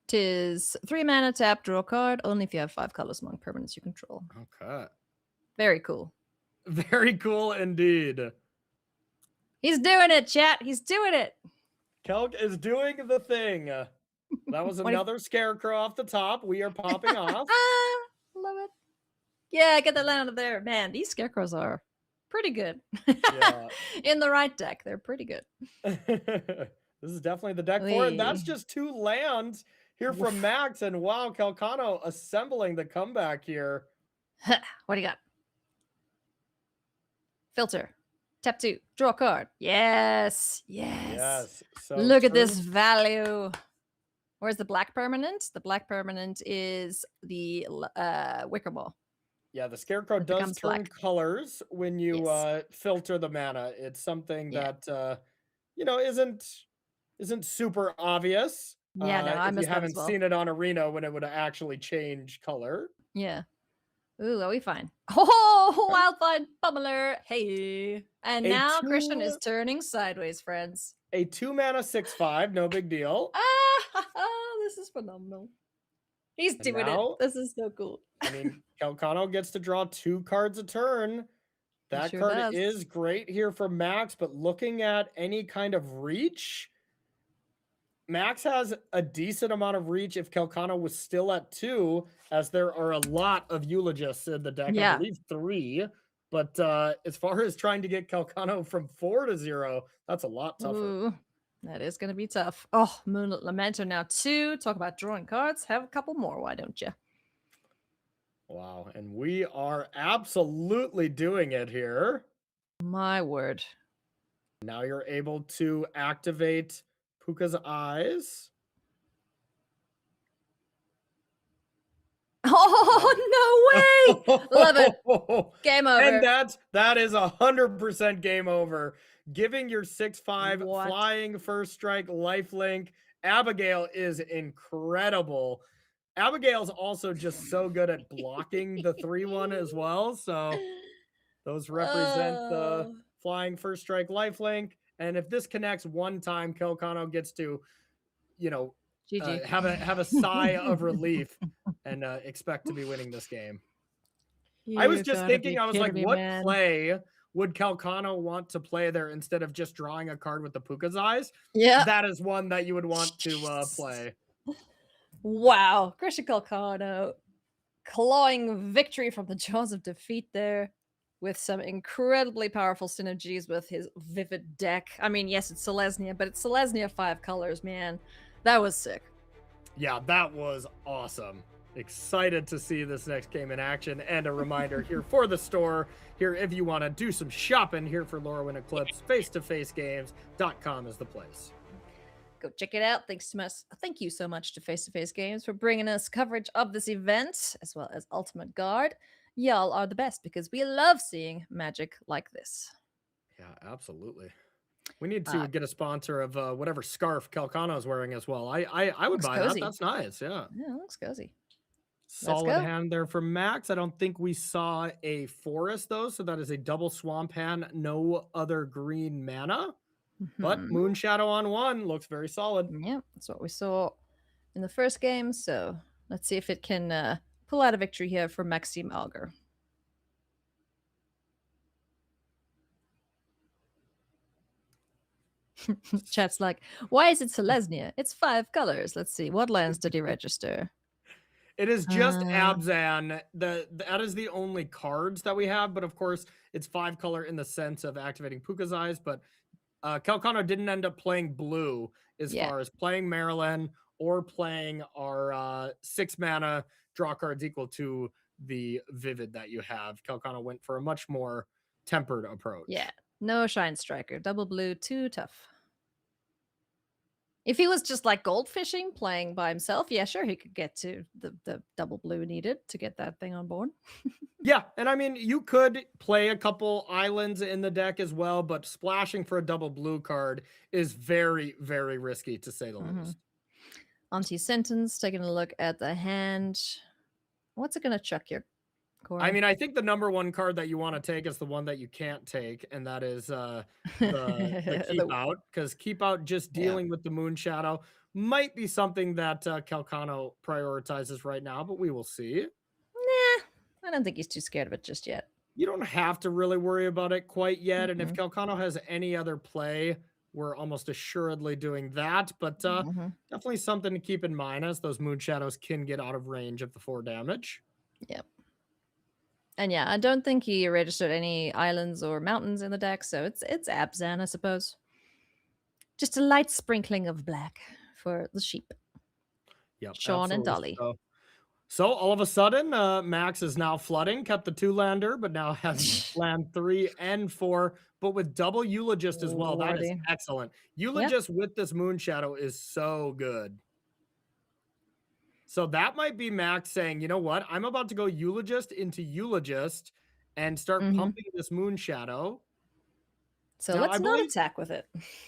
Tis 3 mana, tap, draw a card, only if you have 5 colors among permanents you control. Okay. Very cool. Very cool indeed. He's doing it, chat. He's doing it. Kelk is doing the thing. That was another scarecrow off the top. We are popping off. Love it. Yeah, get that land out of there. Man, these scarecrows are pretty good. Yeah. In the right deck, they're pretty good. This is definitely the deck for it. And that's just 2 lands here from Max. And wow, Kalcano assembling the comeback here. What do you got? Filter. Tap 2. Draw a card. Yes. Yes. So look at this value. Where's the black permanent? The black permanent is the Wickermall. Yeah, the scarecrow does turn colors when you filter the mana. It's something that you know isn't super obvious. Yeah, no, I if you missed that haven't as well. seen it on Arena when it would actually change color. Yeah. Ooh, are we fine? Oh, Wildfire Pummeler. Hey. And now Christian is turning sideways, friends. A 2 mana 6/5, no big deal. This is phenomenal. He's doing it. This is so cool. I mean, Kalcano gets to draw 2 cards a turn. That card is great here for Max, but looking at any kind of reach, Max has a decent amount of reach if Kalcano was still at 2, as there are a lot of eulogists in the deck. Yeah. I believe 3. But as far as trying to get Kalcano from 4 to 0, that's a lot tougher. Ooh, that is going to be tough. Oh, Moonlit Lamenter now 2. Talk about drawing cards. Have a couple more, why don't you? Wow, and we are absolutely doing it here. My word. Now you're able to activate Puka's Eyes. Oh, no way! Love it. Game over. And that is 100% game over. Giving your 6/5 flying first strike lifelink. Abigail is incredible. Abigail's also just so good at blocking the 3/1 as well. So those represent the flying first strike lifelink. And if this connects one time, Kalcano gets to, you know, have a sigh of relief and expect to be winning this game. I was just thinking, I was like, what play would Kalcano want to play there instead of just drawing a card with the Puka's Eyes? Yeah. That is one that you would want to play. Wow. Christian Kalcano clawing victory from the jaws of defeat there with some incredibly powerful synergies with his vivid deck. I mean, yes, it's Selesnya, but it's Selesnya 5 colors, man. That was sick. Yeah, that was awesome. Excited to see this next game in action. And a reminder here for the store, here if you want to do some shopping here for Lorwyn Eclipse, face-to-face-games.com is the place. Go check it out. Thank you so much to Face-to-Face Games for bringing us coverage of this event, as well as Ultimate Guard. Y'all are the best because we love seeing magic like this. Yeah, absolutely. We need to get a sponsor of whatever scarf Kalcano's wearing as well. I would buy that. That's nice. Yeah. Yeah, it looks cozy. Solid hand there from Max. I don't think we saw a forest though, so that is a double swamp hand. No other green mana, but Moon Shadow on 1 looks very solid. Yeah, that's what we saw in the first game. So let's see if it can pull out a victory here for Maxime Auger. Chat's like, why is it Selesnya? It's 5 colors. Let's see. What lands did he register? It is just Abzan. That is the only cards that we have, but of course, it's 5 color in the sense of activating Puka's Eyes, but Kalcano didn't end up playing blue as far as playing Maryland or playing our 6 mana draw cards equal to the Vivid that you have. Kalcano went for a much more tempered approach. Yeah, no Shine Striker. Double blue, too tough. If he was just like goldfishing, playing by himself, yeah, sure, he could get to the double blue needed to get that thing on board. Yeah, and I mean, you could play a couple islands in the deck as well, but splashing for a double blue card is very, very risky, to say the least. Anti-sentence, taking a look at the hand. What's it going to chuck here? Corey? I mean, I think the number one card that you want to take is the one that you can't take, and that is the keep out, because keep out just dealing with the moon shadow might be something that Kalcano prioritizes right now, but we will see. Nah, I don't think he's too scared of it just yet. You don't have to really worry about it quite yet, and if Kalcano has any other play, we're almost assuredly doing that, but definitely something to keep in mind, as those moon shadows can get out of range of the 4 damage. Yep. And yeah, I don't think he registered any islands or mountains in the deck, so it's Abzan, I suppose. Just a light sprinkling of black for the sheep. Yep, Sean and absolutely. Dolly. So all of a sudden, Max is now flooding, kept the 2-lander, but now has land 3 and 4, but with double Eulogist as well. That is Lordy. excellent. Eulogist with this Moon Shadow is so good. So that might be Max saying, you know what? I'm about to go Eulogist into Eulogist and start pumping this Moon Shadow. So Now, let's not attack with it.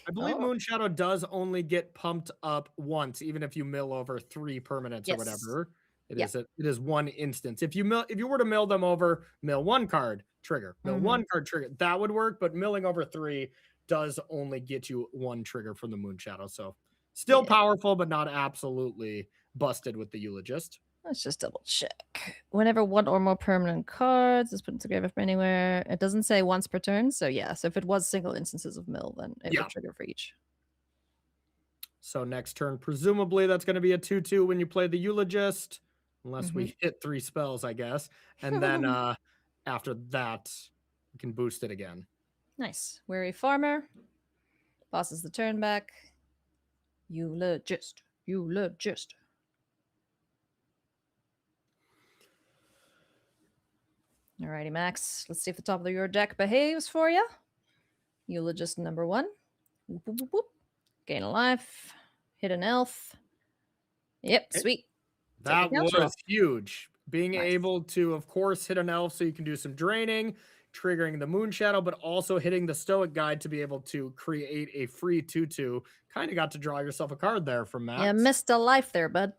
I believe Moon Shadow does only get pumped up once, even if you mill over 3 permanents or whatever. It is one instance. If you were to mill them over, mill 1 card, trigger. Mill 1 card, trigger. That would work, but milling over 3 does only get you 1 trigger from the Moon Shadow. So still powerful, but not absolutely busted with the Eulogist. Let's just double check. Whenever 1 or more permanent cards is put into graveyard from anywhere, it doesn't say once per turn. So yeah, so if it was single instances of mill, then it would trigger for each. So next turn, presumably that's going to be a 2/2 when you play the Eulogist, unless we hit 3 spells, I guess. And then after that, we can boost it again. Nice. Weary Farmer. Bosses the turn back. Eulogist. Alrighty, Max. Let's see if the top of your deck behaves for you. Eulogist number 1. Whoop, whoop, whoop, whoop. Gain a life. Hit an elf. Yep, sweet. That was huge. Being able to, of course, hit an elf so you can do some draining, triggering the Moon Shadow, but also hitting the Stoic Guide to be able to create a free 2/2. Kind of got to draw yourself a card there from Max. Yeah, missed a life there, bud.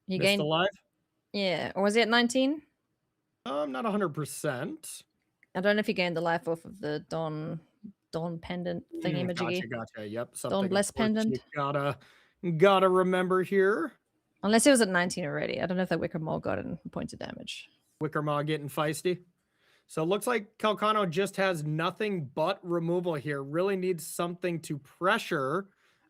You gained a life? Yeah, or was he at 19? Not 100%. I don't know if he gained the life off of the Dawn pendant thingy-majiggy. Gotcha. Yep. Dawn Bless pendant. You gotta remember here. Unless he was at 19 already. I don't know if that Wicker Maw got in points of damage. Wicker Maw getting feisty. So it looks like Kalcano just has nothing but removal here. Really needs something to pressure,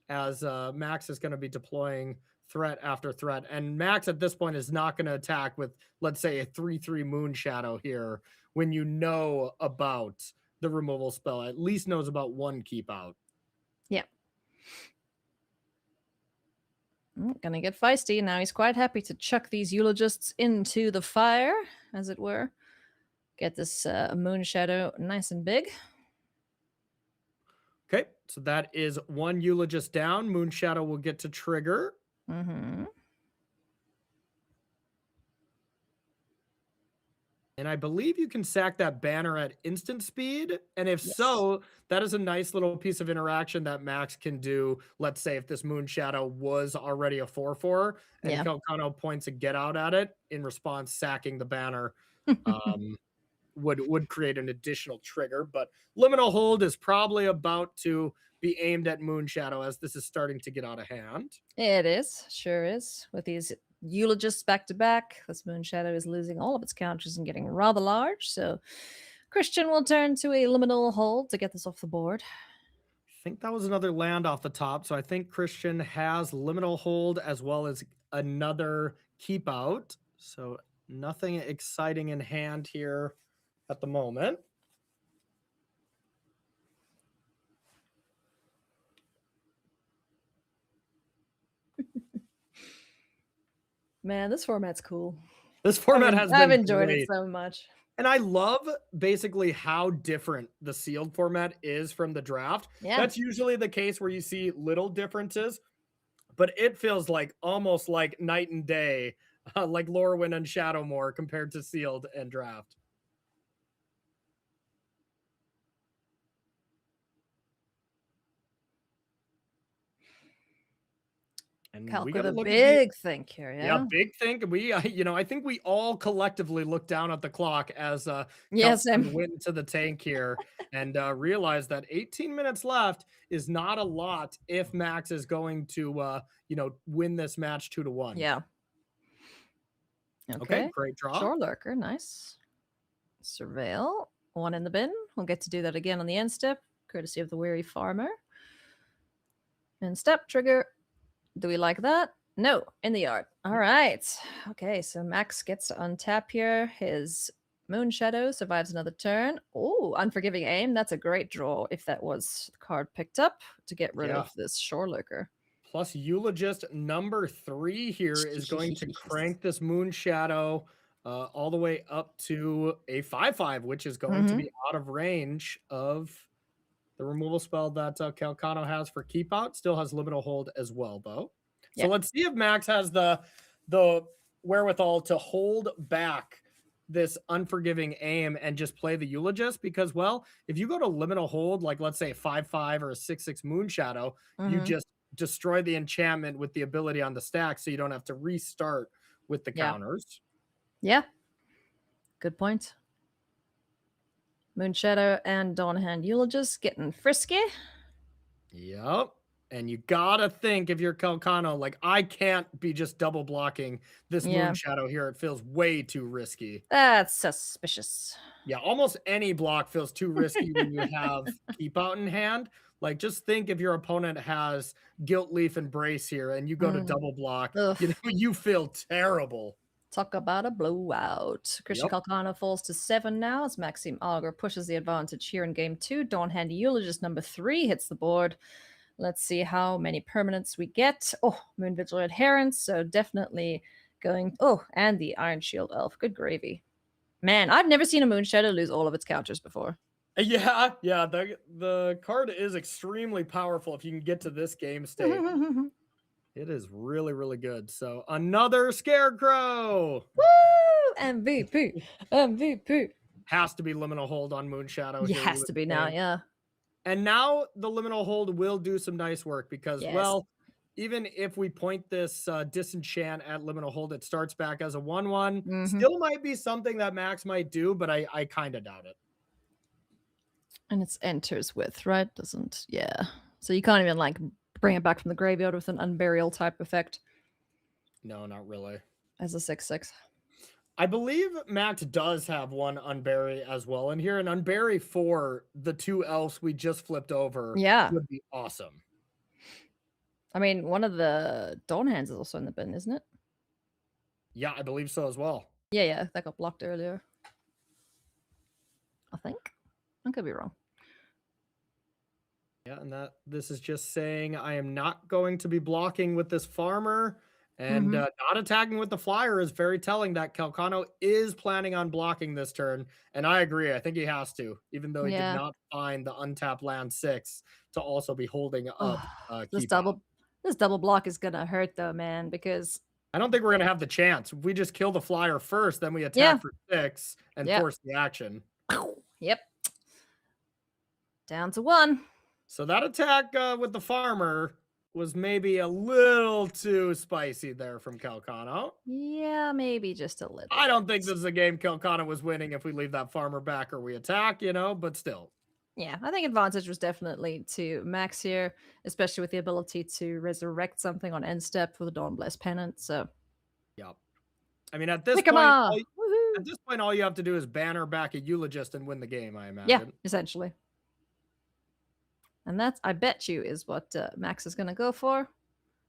as Max is going to be deploying threat after threat. And Max at this point is not going to attack with, let's say, a 3/3 Moon Shadow here when you know about the removal spell. At least knows about 1 keep out. Yeah. Gonna get feisty. Now he's quite happy to chuck these Eulogists into the fire, as it were. Get this Moon Shadow nice and big. Okay, so that is 1 Eulogist down. Moon Shadow will get to trigger. And I believe you can sack that banner at instant speed. And if so, that is a nice little piece of interaction that Max can do. Let's say if this Moon Shadow was already a 4/4 and Kalcano points a get out at it, in response, sacking the banner would create an additional trigger. But Liminal Hold is probably about to be aimed at Moon Shadow, as this is starting to get out of hand. It is. Sure is. With these Eulogists back to back, this Moon Shadow is losing all of its counters and getting rather large. So Christian will turn to a Liminal Hold to get this off the board. I think that was another land off the top. So I think Christian has Liminal Hold as well as another keep out. So nothing exciting in hand here at the moment. Man, this format's cool. This format I've enjoyed it so much. And I love basically how different the sealed format is from the draft. Yeah. That's usually the case where you see little differences, but it feels like almost like night and day, like Lorwyn and Shadowmoor compared to sealed and draft. And Calc we with got to a look at the big think here, yeah, yeah? big think. We, I think we all collectively look down at the clock as Yeah, Kelp same. went into the tank here and realize that 18 minutes left is not a lot if Max is going to, win this match 2-1. Yeah. Okay, Okay. great draw. Shore Lurker, nice. Surveil, one in the bin. We'll get to do that again on the end step, courtesy of the Weary Farmer. End step, trigger. Do we like that? No, in the yard. All right. Okay, so Max gets to untap here. His Moon Shadow survives another turn. Oh, Unforgiving Aim. That's a great draw if that was the card picked up to get rid Yeah. of this Shore Lurker. Plus, Eulogist number 3 here is going to crank this Moon Shadow all the way up to a 5/5, which is going to be out of range of the removal spell that Kalcano has for Keep Out. Still has Liminal Hold as well, though. So let's see if Max has the wherewithal to hold back this Unforgiving Aim and just play the Eulogist, because, well, if you go to Liminal Hold, like let's say a 5/5 or a 6/6 Moon Shadow, you just destroy the enchantment with the ability on the stack, so you don't have to restart with the counters. Yeah. Good point. Moon Shadow and Dawnhand Eulogist getting frisky. Yep. And you gotta think, if you're Kalcano, like, I can't be just double blocking this Moon Shadow here. It feels way too risky. That's suspicious. Yeah, almost any block feels too risky when you have Keep Out in hand. Like, just think if your opponent has Guilt Leaf Embrace here and you go to double block, you feel terrible. Talk about a blowout. Christian Kalcano falls to 7 now as Maxime Auger pushes the advantage here in game 2. Dawnhand Eulogist number 3 hits the board. Let's see how many permanents we get. Oh, Moon Vigil Adherence, so definitely going... Oh, and the Iron Shield Elf. Good gravy. Man, I've never seen a Moon Shadow lose all of its counters before. Yeah, the card is extremely powerful if you can get to this game state. It is really, really good. So another Scarecrow. Woo! MVP. MVP. Has to be Liminal Hold on Moon Shadow. It has to be now, yeah. And now the Liminal Hold will do some nice work because, well, even if we point this Disenchant at Liminal Hold, it starts back as a 1/1. Still might be something that Max might do, but I kind of doubt it. And it's enters with, right? Doesn't, So you can't even, like, bring it back from the graveyard with an Unburial type effect. No, not really. As a 6/6. I believe Max does have one Unbury as well. And here an Unbury for the 2 elves we just flipped over would be awesome. I mean, one of the Dawnhands is also in the bin, isn't it? Yeah, I believe so as well. Yeah, that got blocked earlier. I think. I could be wrong. Yeah, and this is just saying I am not going to be blocking with this farmer, and not attacking with the flyer is very telling that Kalcano is planning on blocking this turn. And I agree. I think he has to, even though he did not find the untapped land 6 to also be holding up. This double block is gonna hurt though, man, because I don't think we're gonna have the chance. If we just kill the flyer first, then we attack for 6 and force the action. Yep. Down to 1. So that attack with the farmer was maybe a little too spicy there from Kalcano. Yeah, maybe just a little. I don't think this is a game Kalcano was winning if we leave that farmer back or we attack, but still. Yeah, I think advantage was definitely to Max here, especially with the ability to resurrect something on end step with a Dawnblessed Pennant, so. Yep. I mean, at this point, all you have to do is banner back a Eulogist and win the game, I imagine. Yeah, essentially. And that's, I bet you, is what Max is going to go for.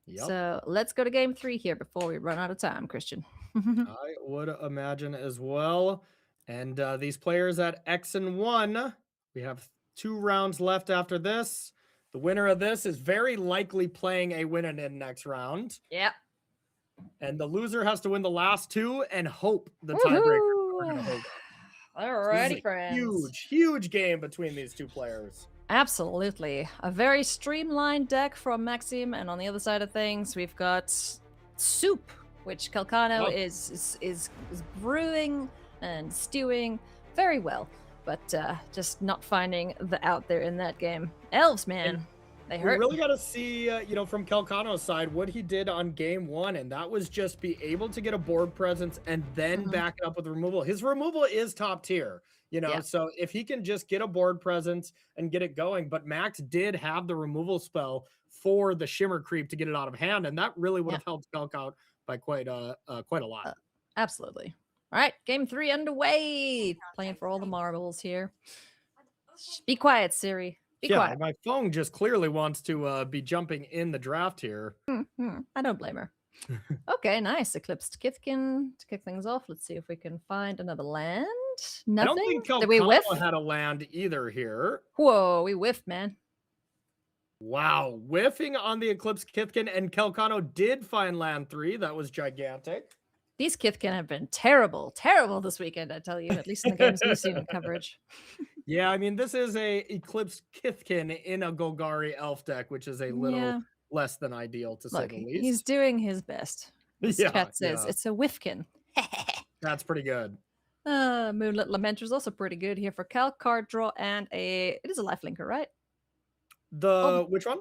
Yep. So let's go to game 3 here before we run out of time, Christian. I would imagine as well. And these players at X and 1, we have 2 rounds left after this. The winner of this is very likely playing a win in next round. Yep. And the loser has to win the last 2 and hope the tiebreaker. Alrighty, friends. Huge game between these 2 players. Absolutely. A very streamlined deck from Maxime, and on the other side of things, we've got Soup, which Kalcano is brewing and stewing very well, but just not finding the out there in that game. Elves, man. They We hurt. really got to see, from Kalcano's side, what he did on game 1, and that was just be able to get a board presence and then back it up with removal. His removal is top tier, so if he can just get a board presence and get it going, but Max did have the removal spell for the Shimmer Creep to get it out of hand, and that really would have helped Kalk out by quite a lot. Absolutely. All right, game 3 underway. Playing for all the marbles here. Be quiet, Siri. Be quiet. My phone just clearly wants to be jumping in the draft here. I don't blame her. Okay, nice. Eclipsed Kithkin to kick things off. Let's see if we can find another land. Nothing? I don't think Did we whiff? Kalcano had a land either here. Whoa, we whiffed, man. Wow, whiffing on the Eclipsed Kithkin, and Kalcano did find land 3. That was gigantic. These Kithkin have been terrible this weekend, I tell you, at least in the games we've seen in coverage. Yeah, I mean, this is a Eclipsed Kithkin in a Golgari elf deck, which is a little less than ideal, to say the least. He's doing his best. This chat says it's a whiffkin. That's pretty good. Moonlit Lamenter is also pretty good here for Cal, card draw, and it is a lifelinker, right? Which one?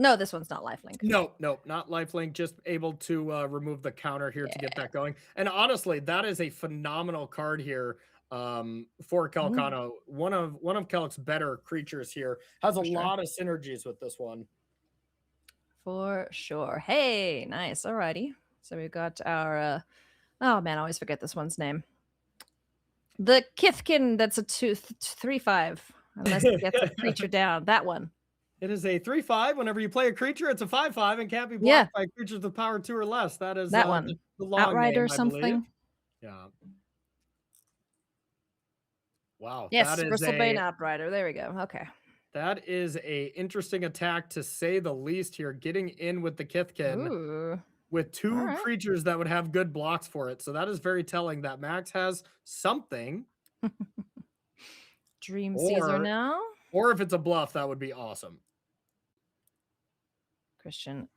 No, this one's not lifelink. No, not lifelink. Just able to remove the counter here to get that going. And honestly, that is a phenomenal card here for Kalcano. One of Kalk's better creatures here. Has a lot of synergies with this one. For sure. Hey, nice. Alrighty. So we've got our oh man, I always forget this one's name. The Kithkin that's a 3/5. Unless it gets a creature down. That one. It is a 3/5. Whenever you play a creature, it's a 5/5 and can't be blocked by creatures with power 2 or less. That is that one. The long Outrider name, or something. Yeah. Wow. Yes, Bristlebane Outrider. There we go. Okay. That is a interesting attack, to say the least here. Getting in with the Kithkin with 2 creatures that would have good blocks for it. So that is very telling that Max has something. Dream Caesar now. Or if it's a bluff, that would be awesome. Christian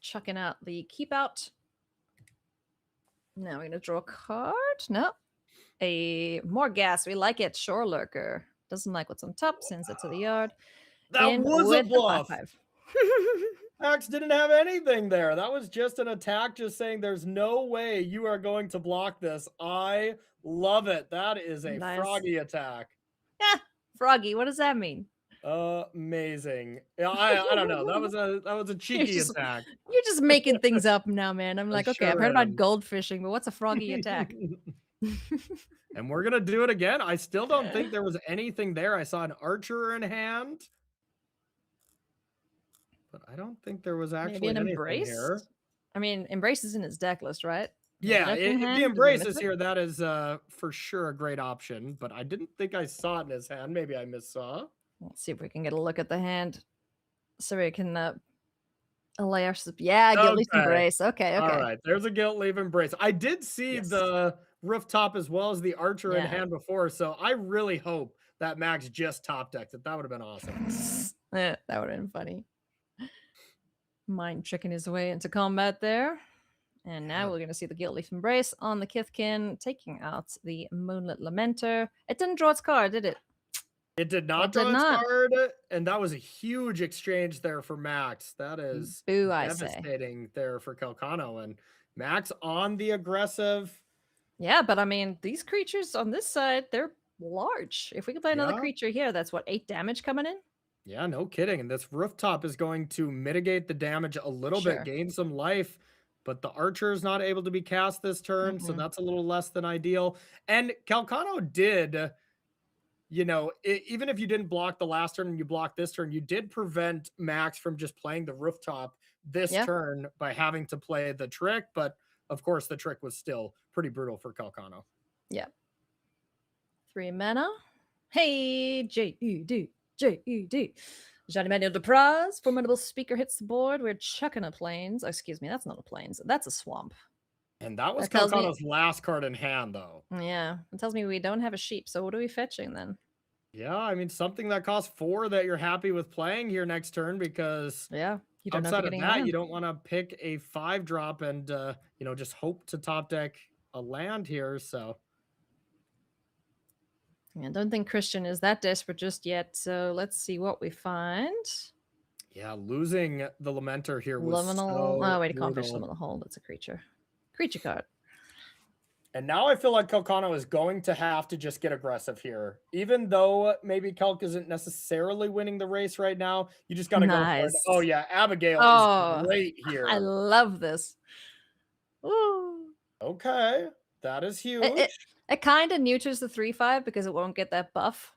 chucking out the keep out. Now we're going to draw a card. No. A more gas. We like it. Shore Lurker. Doesn't like what's on top. Sends it to the yard. That was a bluff. Max didn't have anything there. That was just an attack, just saying there's no way you are going to block this. I love it. That is a froggy attack. Yeah, froggy. What does that mean? Amazing. Yeah, I don't know. That was a cheeky attack. You're just making things up now, man. I'm like, okay, I've heard about goldfishing, but what's a froggy attack? And we're gonna do it again. I still don't think there was anything there. I saw an archer in hand, but I don't think there was actually anything here. I mean, Embrace is in his deck list, right? Yeah, if the Embrace is here, that is for sure a great option, but I didn't think I saw it in his hand. Maybe I missaw. Let's see if we can get a look at the hand so we can allay our... Yeah, Guilt Leaf Embrace. Okay. All right, there's a Guilt Leaf Embrace. I did see the rooftop as well as the archer in hand before, so I really hope that Max just top decked it. That would have been awesome. That would have been funny. Mind tricking his way into combat there. And now we're going to see the Guilt Leaf Embrace on the Kithkin, taking out the Moonlit Lamenter. It didn't draw its card, did it? It did not draw its card, and that was a huge exchange there for Max. That is devastating there for Kalcano, and Max on the aggressive. Yeah, but I mean, these creatures on this side, they're large. If we could play another creature here, that's what, 8 damage coming in? Yeah, no kidding. And this rooftop is going to mitigate the damage a little bit, gain some life, but the archer is not able to be cast this turn, so that's a little less than ideal. And Kalcano did... even if you didn't block the last turn and you blocked this turn, you did prevent Max from just playing the rooftop this turn by having to play the trick. But of course, the trick was still pretty brutal for Kalcano. Yeah. 3 mana. Hey, J-E-D, J-E-D. Jean-Emmanuel Depraz, formidable speaker hits the board. We're chucking a plains. Oh, excuse me, that's not a plains. That's a swamp. And that was Kalcano's last card in hand, though. Yeah, it tells me we don't have a sheep. So what are we fetching then? Yeah, I mean, something that costs 4 that you're happy with playing here next turn, because you don't outside of that, you don't want to pick a 5-drop and, just hope to top deck a land here. So I don't think Christian is that desperate just yet. So let's see what we find. Yeah, losing the Lamenter here was Liminal. so Oh, wait, I can't finish brutal. Liminal Hold. It's a creature. Creature card. And now I feel like Kalcano is going to have to just get aggressive here. Even though maybe Kalk isn't necessarily winning the race right now, you just got to go for it. Nice. Oh, yeah, Abigail is Oh, great I here. love this. Ooh. Okay, that is huge. It kind of neuters the 3/5 because it won't get that buff,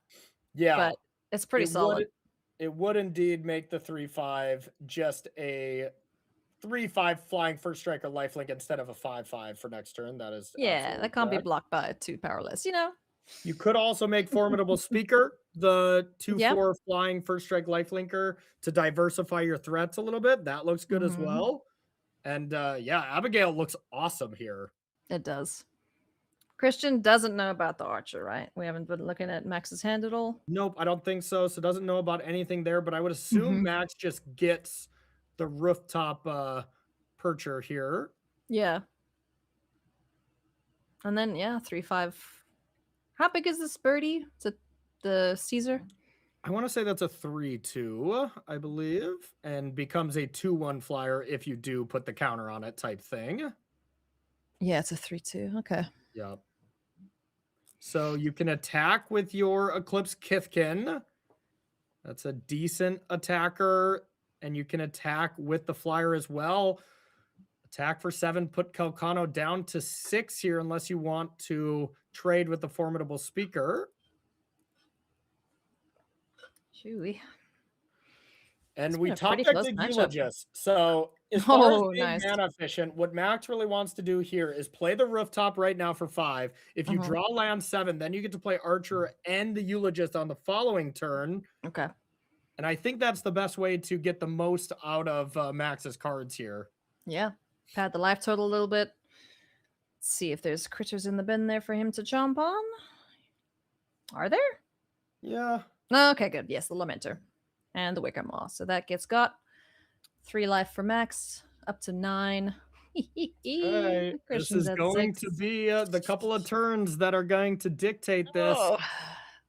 Yeah, but it's pretty solid. it would indeed make the 3/5 just a 3/5 flying first strike or lifelink instead of a 5/5 for next turn. That is Yeah, absolutely that can't be correct. blocked by 2 powerless, you know? You could also make Formidable Speaker the 2/4 flying first strike lifelinker to diversify your threats a little bit. That looks good as well. And yeah, Abigail looks awesome here. It does. Christian doesn't know about the archer, right? We haven't been looking at Max's hand at all. Nope, I don't think so. So doesn't know about anything there, but I would assume Max just gets the rooftop percher here. Yeah. And then, yeah, 3/5. How big is this birdie? Is it the Caesar? I want to say that's a 3/2, I believe, and becomes a 2/1 flyer if you do put the counter on it type thing. Yeah, it's a 3/2. Okay. Yep. So you can attack with your Eclipse Kithkin. That's a decent attacker. And you can attack with the flyer as well. Attack for 7, put Kalcano down to 6 here unless you want to trade with the Formidable Speaker. Chewy. And It's we been a top pretty decked close the matchup. Eulogist. So as far as Oh, being nice. mana efficient, what Max really wants to do here is play the rooftop right now for 5. If you draw land 7, then you get to play Archer and the Eulogist on the following turn. Okay. And I think that's the best way to get the most out of Max's cards here. Yeah. Pad the life total a little bit. Let's see if there's critters in the bin there for him to jump on. Are there? Yeah. Okay, good. Yes, the Lamenter. And the Wicker Maw. So that gets got 3 life for Max, up to 9. Right. This is going to be the couple of turns that are going to dictate this. Oh,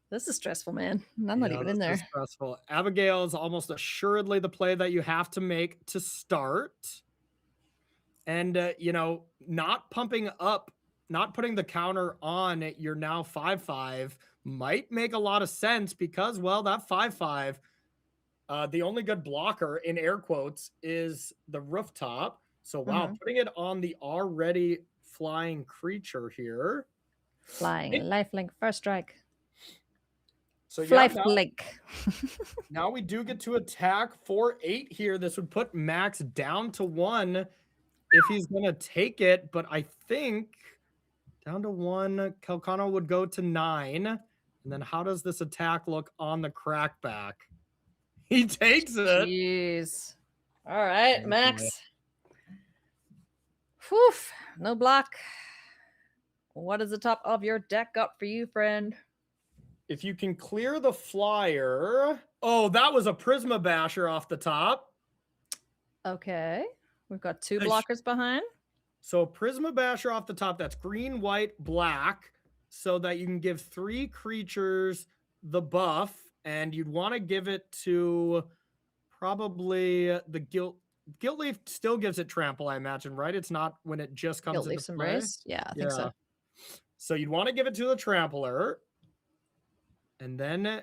this is stressful, man. I'm not even in there. Stressful. Abigail is almost assuredly the play that you have to make to start. And, you know, not pumping up, not putting the counter on your now 5/5 might make a lot of sense because, well, that 5/5, the only good blocker in air quotes is the rooftop. So, wow, putting it on the already flying creature here. Flying, lifelink, first strike. So, yeah, lifelink. now we do get to attack for 8 here. This would put Max down to 1 if he's going to take it. But I think down to 1, Kalcano would go to 9. And then how does this attack look on the crackback? He takes it. Jeez. All right, Max. Whew, no block. What does the top of your deck got for you, friend? If you can clear the flyer. Oh, that was a Prisma Basher off the top. Okay. We've got 2 blockers behind. So Prisma Basher off the top, that's green, white, black, so that you can give 3 creatures the buff, and you'd want to give it to probably the Guilt Leaf still gives it trample, I imagine, right? It's not when it just comes Guilt into Leaf's play. Embrace? Yeah, I think so. So you'd want to give it to the Trampler, and then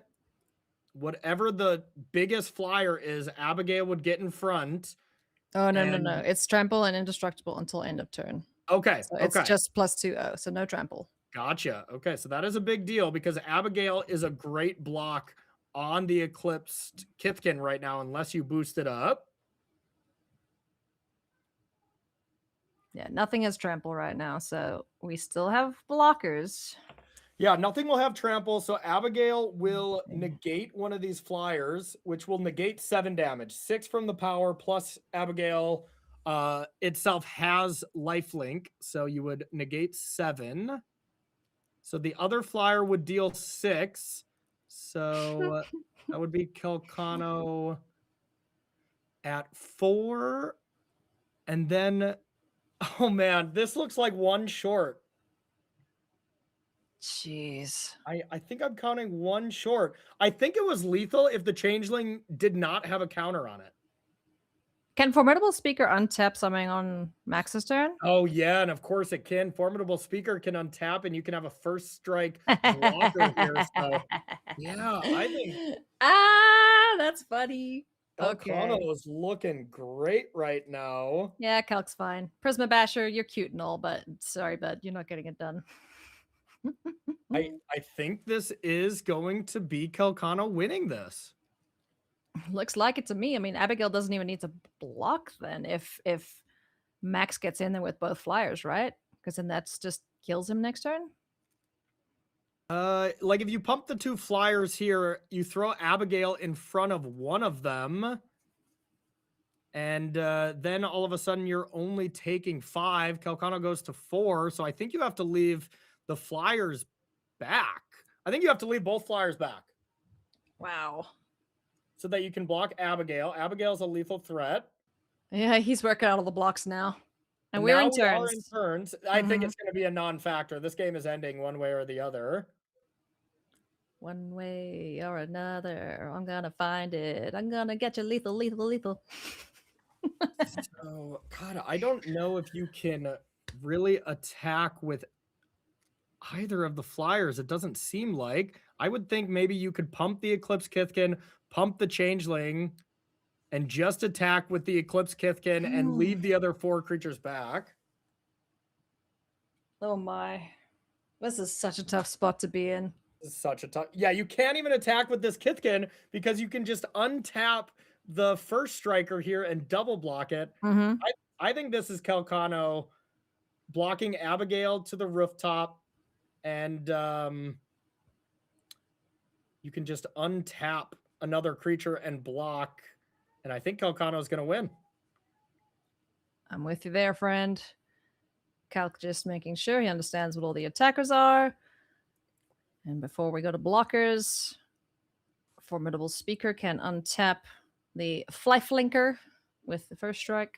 whatever the biggest flyer is, Abigail would get in front. Oh, no. It's trample and indestructible until end of turn. Okay. So it's just +2/0, so no trample. Gotcha. Okay, so that is a big deal because Abigail is a great block on the Eclipsed Kithkin right now, unless you boost it up. Yeah, nothing has trample right now, so we still have blockers. Yeah, nothing will have trample, so Abigail will negate one of these flyers, which will negate 7 damage. 6 from the power, plus Abigail itself has lifelink, so you would negate 7. So the other flyer would deal 6. So that would be Kalcano at 4. And then, oh man, this looks like 1 short. Jeez. I think I'm counting one short. I think it was lethal if the changeling did not have a counter on it. Can Formidable Speaker untap something on Max's turn? Oh yeah, and of course it can. Formidable Speaker can untap, and you can have a first strike blocker here. So yeah, I think That's funny. Kalcano Okay. is looking great right now. Yeah, Calc's fine. Prisma Basher, you're cute and all, but sorry, bud, you're not getting it done. I think this is going to be Kalcano winning this. Looks like it to me. I mean, Abigail doesn't even need to block then if Max gets in there with both flyers, right? Because then that's just kills him next turn. Like if you pump the 2 flyers here, you throw Abigail in front of one of them, and then all of a sudden you're only taking 5. Kalcano goes to 4, so I think you have to leave the flyers back. I think you have to leave both flyers back. Wow. So that you can block Abigail. Abigail's a lethal threat. Yeah, he's working out all the blocks now. And Now we're in we are turns. in turns. I think it's going to be a non-factor. This game is ending one way or the other. One way or another. I'm going to find it. I'm going to get you lethal, lethal, lethal. So, God, I don't know if you can really attack with either of the flyers. It doesn't seem like. I would think maybe you could pump the Eclipse Kithkin, pump the Changeling, and just attack with the Eclipse Kithkin and leave the other 4 creatures back. Oh my. This is such a tough spot to be in. This is such a tough. Yeah, you can't even attack with this Kithkin because you can just untap the first striker here and double block it. I think this is Kalcano blocking Abigail to the rooftop, and you can just untap another creature and block, and I think Kalcano is going to win. I'm with you there, friend. Calc just making sure he understands what all the attackers are. And before we go to blockers, Formidable Speaker can untap the Flyflinker with the first strike.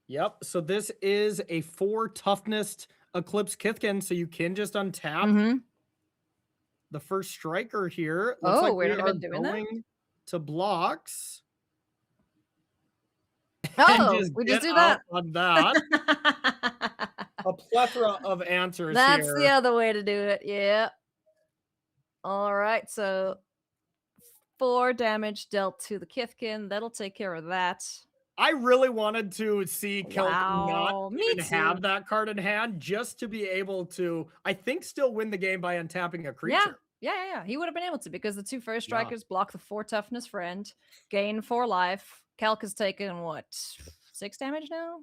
Yep. So this is a 4 toughness Eclipse Kithkin, so you can just untap the first striker here. Looks like we're we not are even doing that? going to blocks. Oh, we just do that on that. A plethora of answers. That's here. the other way to do it. Yeah. All right. So 4 damage dealt to the Kithkin. That'll take care of that. I really wanted to see Kelk not even too. have that card in hand just to be able to, I think, still win the game by untapping a creature. Yeah. He would have been able to because the 2 first strikers block the 4 toughness friend, gain 4 life. Kelk has taken what, 6 damage now?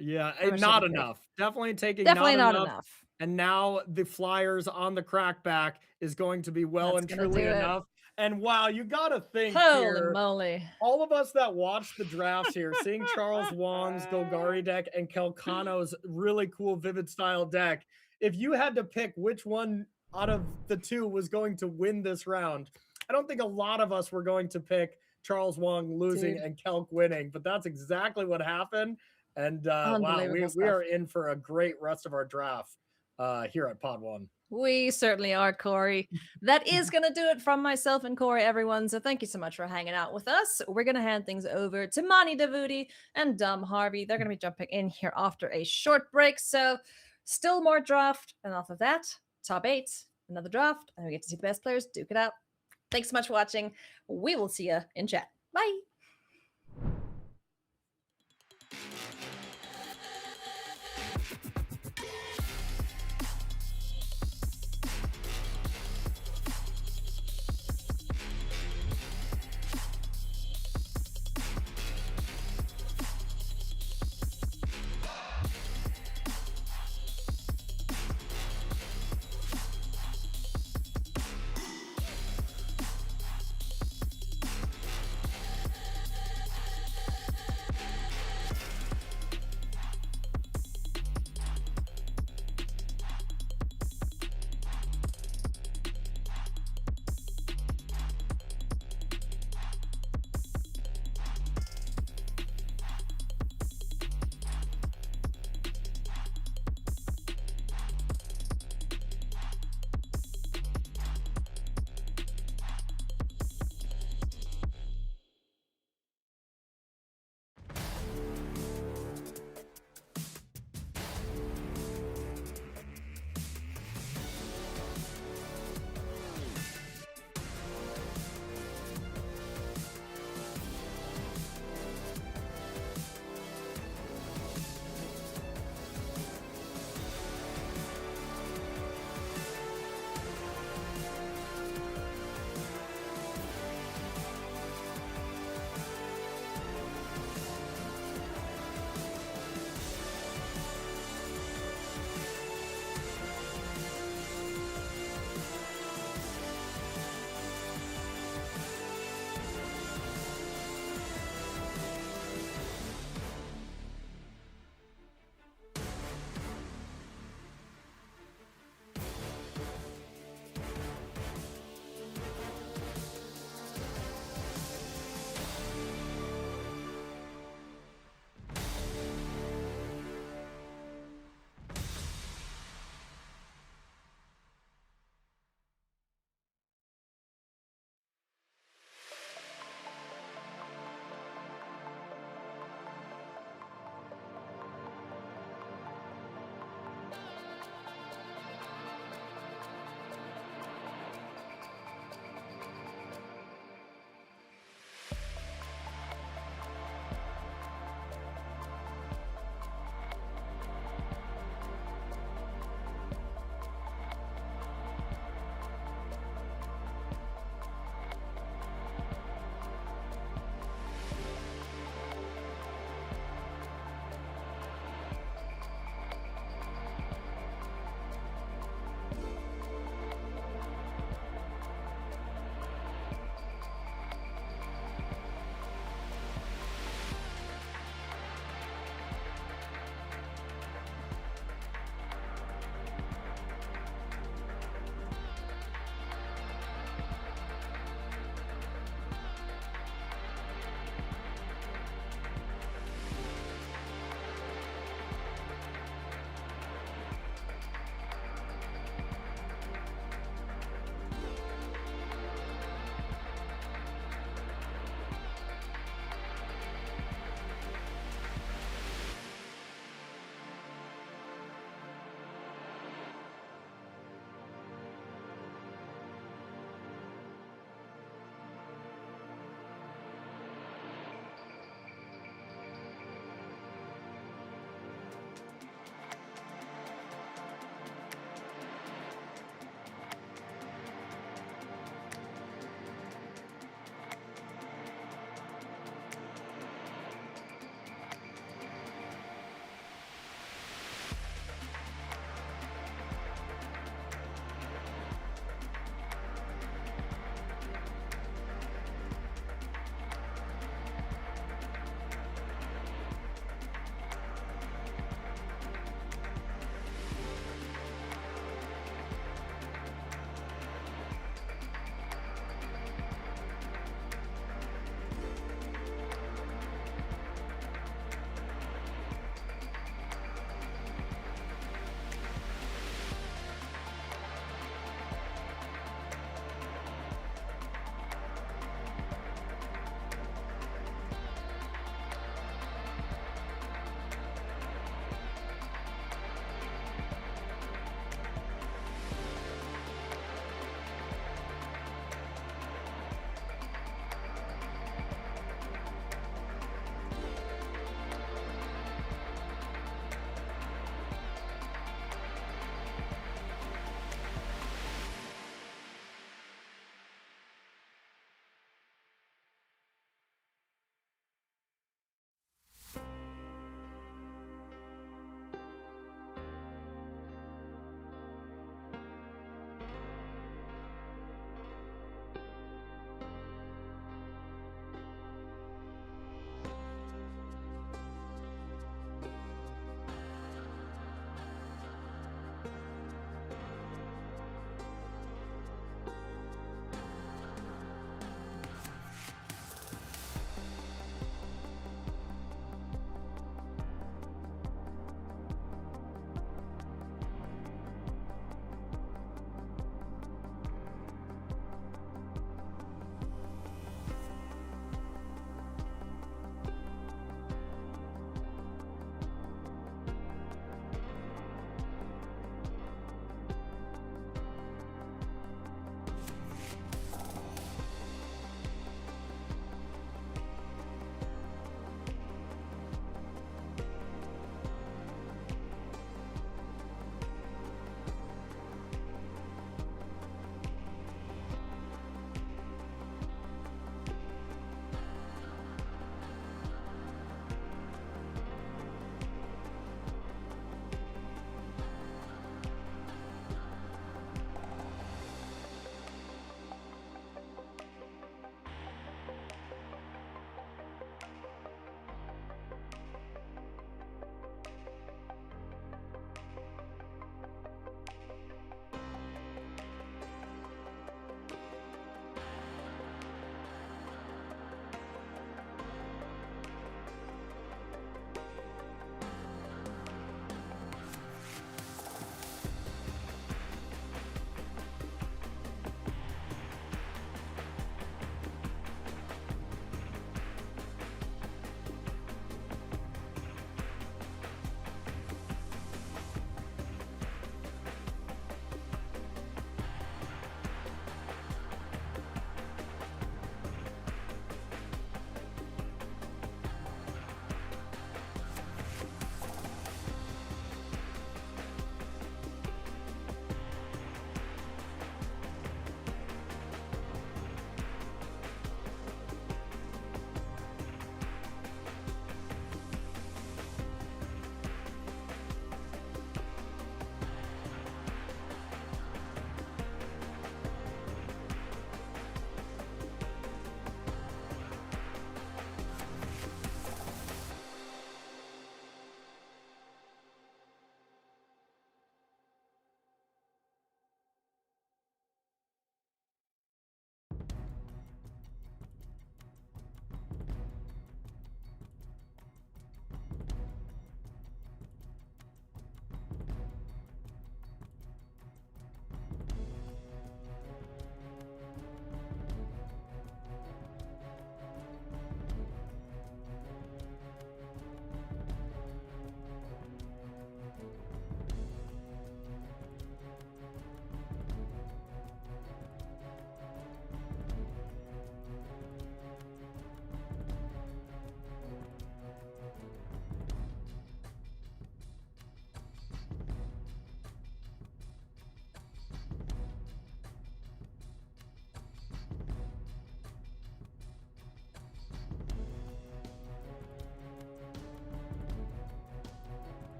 Yeah, not enough. Definitely taking not enough. enough. And now the flyers on the crackback is going to be well and truly enough. And wow, you gotta think Holy moly. All of us that watched the drafts here, seeing Charles Wong's Golgari deck and Kalcano's really cool Vivid Style deck, if you had to pick which one out of the 2 was going to win this round, I don't think a lot of us were going to pick Charles Wong losing and Kelk winning, but that's exactly what happened. And wow, we are in for a great rest of our draft here at Pod 1. We certainly are, Corey. That is going to do it from myself and Corey, everyone. So thank you so much for hanging out with us. We're going to hand things over to Mani Davuti and Dom Harvey. They're going to be jumping in here after a short break. So still more draft. And off of that, top 8, another draft. And we get to see the best players duke it out. Thanks so much for watching. We will see you in chat. Bye.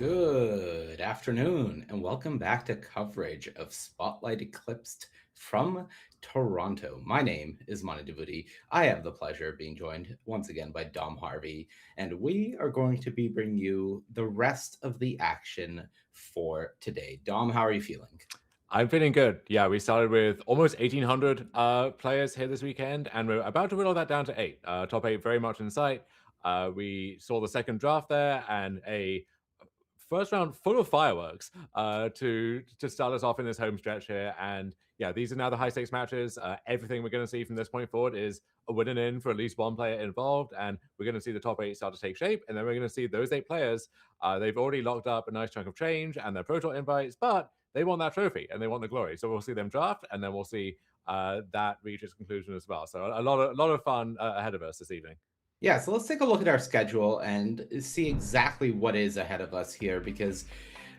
Good afternoon, and welcome back to coverage of Spotlight Eclipsed from Toronto. My name is Mana Devuti. I have the pleasure of being joined once again by Dom Harvey, and we are going to be bringing you the rest of the action for today. Dom, how are you feeling? I'm feeling good. Yeah, we started with almost 1,800 players here this weekend, and we're about to whittle that down to 8. Top 8 very much in sight. We saw the second draft there, and a first round full of fireworks to start us off in this home stretch here. And yeah, these are now the high stakes matches. Everything we're going to see from this point forward is a win and in for at least one player involved, and we're going to see the top 8 start to take shape, and then we're going to see those 8 players. They've already locked up a nice chunk of change and their Pro Tour invites, but they want that trophy and they want the glory. So we'll see them draft, and then we'll see that reach its conclusion as well. So a lot of fun ahead of us this evening. Yeah, so let's take a look at our schedule and see exactly what is ahead of us here, because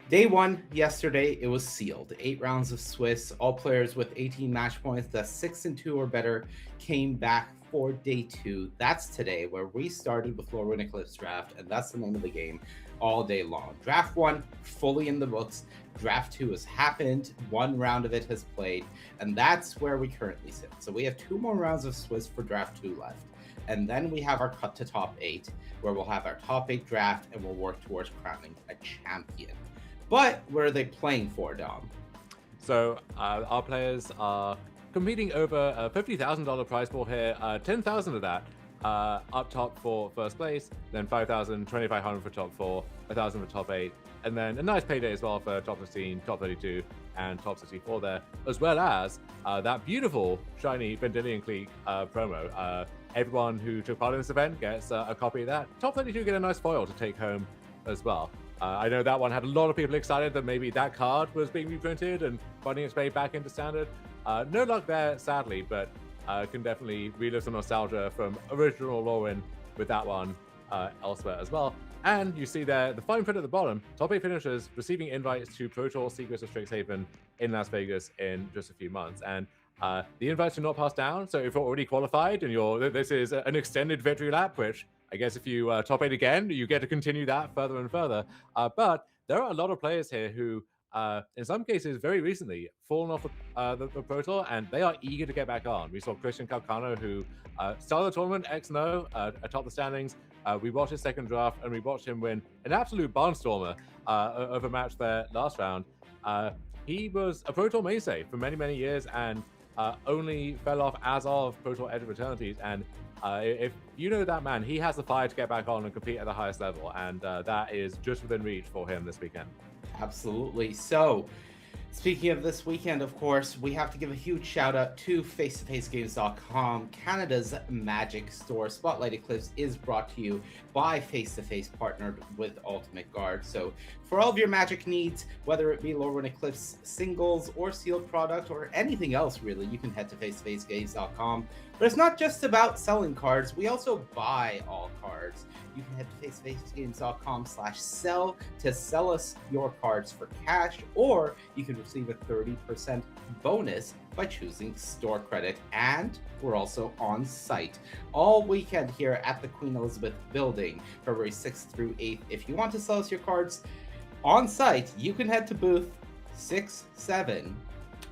day one yesterday, it was sealed. 8 rounds of Swiss, all players with 18 match points, that's 6-2 or better, came back for day 2. That's today, where we started with Lorwyn Eclipsed Draft, and that's the name of the game all day long. Draft 1, fully in the books. Draft 2 has happened. 1 round of it has played, and that's where we currently sit. So we have 2 more rounds of Swiss for Draft 2 left. And then we have our cut to top 8, where we'll have our top 8 draft and we'll work towards crowning a champion. But what are they playing for, Dom? So our players are competing over a $50,000 prize pool here. 10,000 of that up top for first place, then 5,000, 2,500 for top 4, 1,000 for top 8, and then a nice payday as well for top 15, top 32, and top 64 there, as well as that beautiful shiny Vendilion Clique promo. Everyone who took part in this event gets a copy of that. Top 32 get a nice foil to take home as well. I know that one had a lot of people excited that maybe that card was being reprinted and finding its way back into standard. No luck there, sadly, but can definitely relive some nostalgia from original Lorwyn with that one elsewhere as well. And you see there the fine print at the bottom, top 8 finishers receiving invites to Pro Tour Secrets of Strixhaven in Las Vegas in just a few months. And the invites are not passed down, so if you're already qualified and this is an extended victory lap, which I guess if you top 8 again, you get to continue that further and further. But there are a lot of players here who, in some cases, very recently fallen off the Pro Tour, and they are eager to get back on. We saw Christian Kalcano, who started the tournament X-No atop the standings. We watched his second draft, and we watched him win an absolute barnstormer of a match there last round. He was a Pro Tour mainstay for many, many years, and only fell off as of Pro Tour Edge of Eternities. And if you know that man, he has the fire to get back on and compete at the highest level, and that is just within reach for him this weekend. Absolutely. So, speaking of this weekend, of course, we have to give a huge shout out to face2facegames.com, Canada's Magic store. Spotlight Eclipse is brought to you by Face2Face, partnered with Ultimate Guard. So for all of your Magic needs, whether it be Lorwyn Eclipse singles or sealed product or anything else really, you can head to face2facegames.com. But it's not just about selling cards, we also buy all cards. You can head to face2facegames.com/sell to sell us your cards for cash, or you can receive a 30% bonus by choosing store credit. And we're also on site all weekend here at the Queen Elizabeth building, February 6th through 8th. If you want to sell us your cards on site, you can head to booth 67.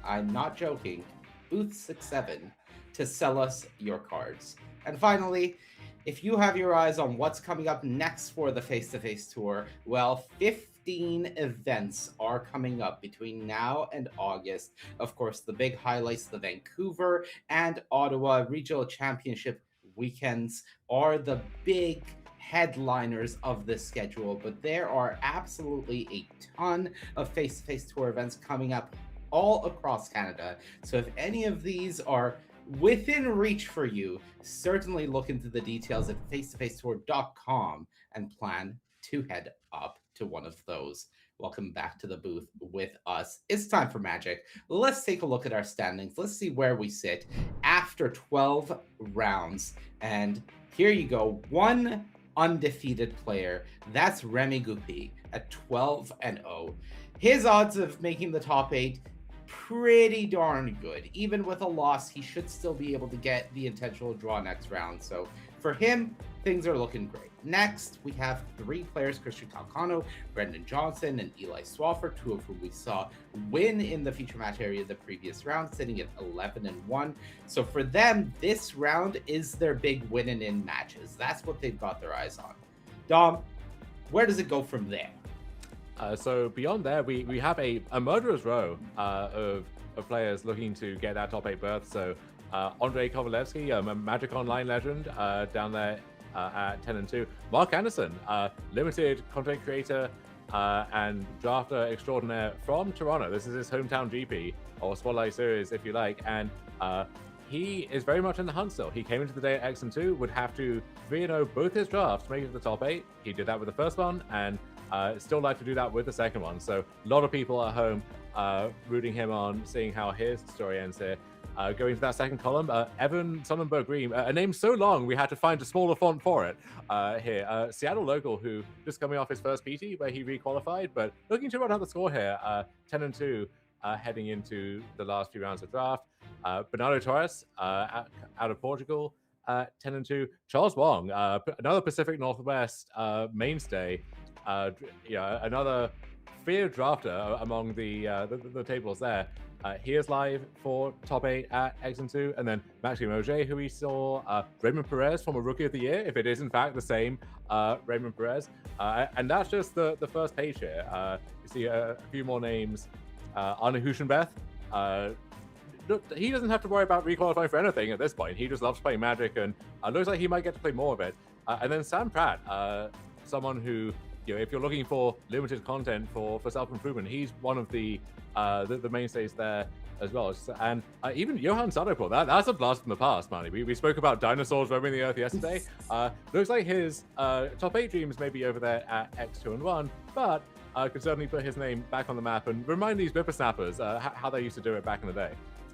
I'm not joking, booth 67, to sell us your cards. And finally, if you have your eyes on what's coming up next for the Face2Face Tour, well, 15 events are coming up between now and August. Of course, the big highlights, the Vancouver and Ottawa Regional Championship weekends are the big headliners of this schedule, but there are absolutely a ton of Face2Face Tour events coming up all across Canada. So if any of these are within reach for you, certainly look into the details at face2facetour.com and plan to head up to one of those. Welcome back to the booth with us. It's time for Magic. Let's take a look at our standings. Let's see where we sit after 12 rounds. And here you go, one undefeated player. That's Remy at 12-0. His odds of making the top 8, pretty darn good. Even with a loss, he should still be able to get the intentional draw next round. So for him, things are looking great. Next, we have 3 players, Christian Kalcano, Brendan Johnson, and Eli Swafford, 2 of whom we saw win in the feature match area the previous round, sitting at 11-1. So for them, this round is their big win and in matches. That's what they've got their eyes on. Dom, where does it go from there? So beyond there, we have a murderer's row of players looking to get that top 8 berth. So Andrei Kovalevsky, a Magic Online legend, down there at 10-2. Mark Anderson, limited content creator and drafter extraordinaire from Toronto. This is his hometown GP, or Spotlight Series, if you like. And he is very much in the hunt still. He came into the day at X&2, would have to 3-0 both his drafts to make it to the top 8. He did that with the first one, and still like to do that with the second one. So a lot of people at home rooting him on, seeing how his story ends here. Going to that second column, Evan Sonnenberg Green, a name so long we had to find a smaller font for it here. Seattle local who just coming off his first PT where he requalified, but looking to run out the score here, 10-2 heading into the last few rounds of draft. Bernardo Torres out of Portugal, 10-2. Charles Wong, another Pacific Northwest mainstay, another feared drafter among the tables there. He is live for top 8 at X&2, and then Maxime Auger, who we saw, Raymond Perez, former Rookie of the Year, if it is in fact the same Raymond Perez. And that's just the first page here. You see a few more names. Arne Huschenbeth. Look, he doesn't have to worry about requalifying for anything at this point. He just loves playing Magic, and looks like he might get to play more of it. And then Sam Pratt, someone who, if you're looking for limited content for self-improvement, he's one of the mainstays there as well. And even Johan Sadoko, that's a blast from the past, man. We spoke about dinosaurs roaming the earth yesterday. Looks like his top 8 dreams may be over there at X2-1, but could certainly put his name back on the map and remind these whippersnappers how they used to do it back in the day.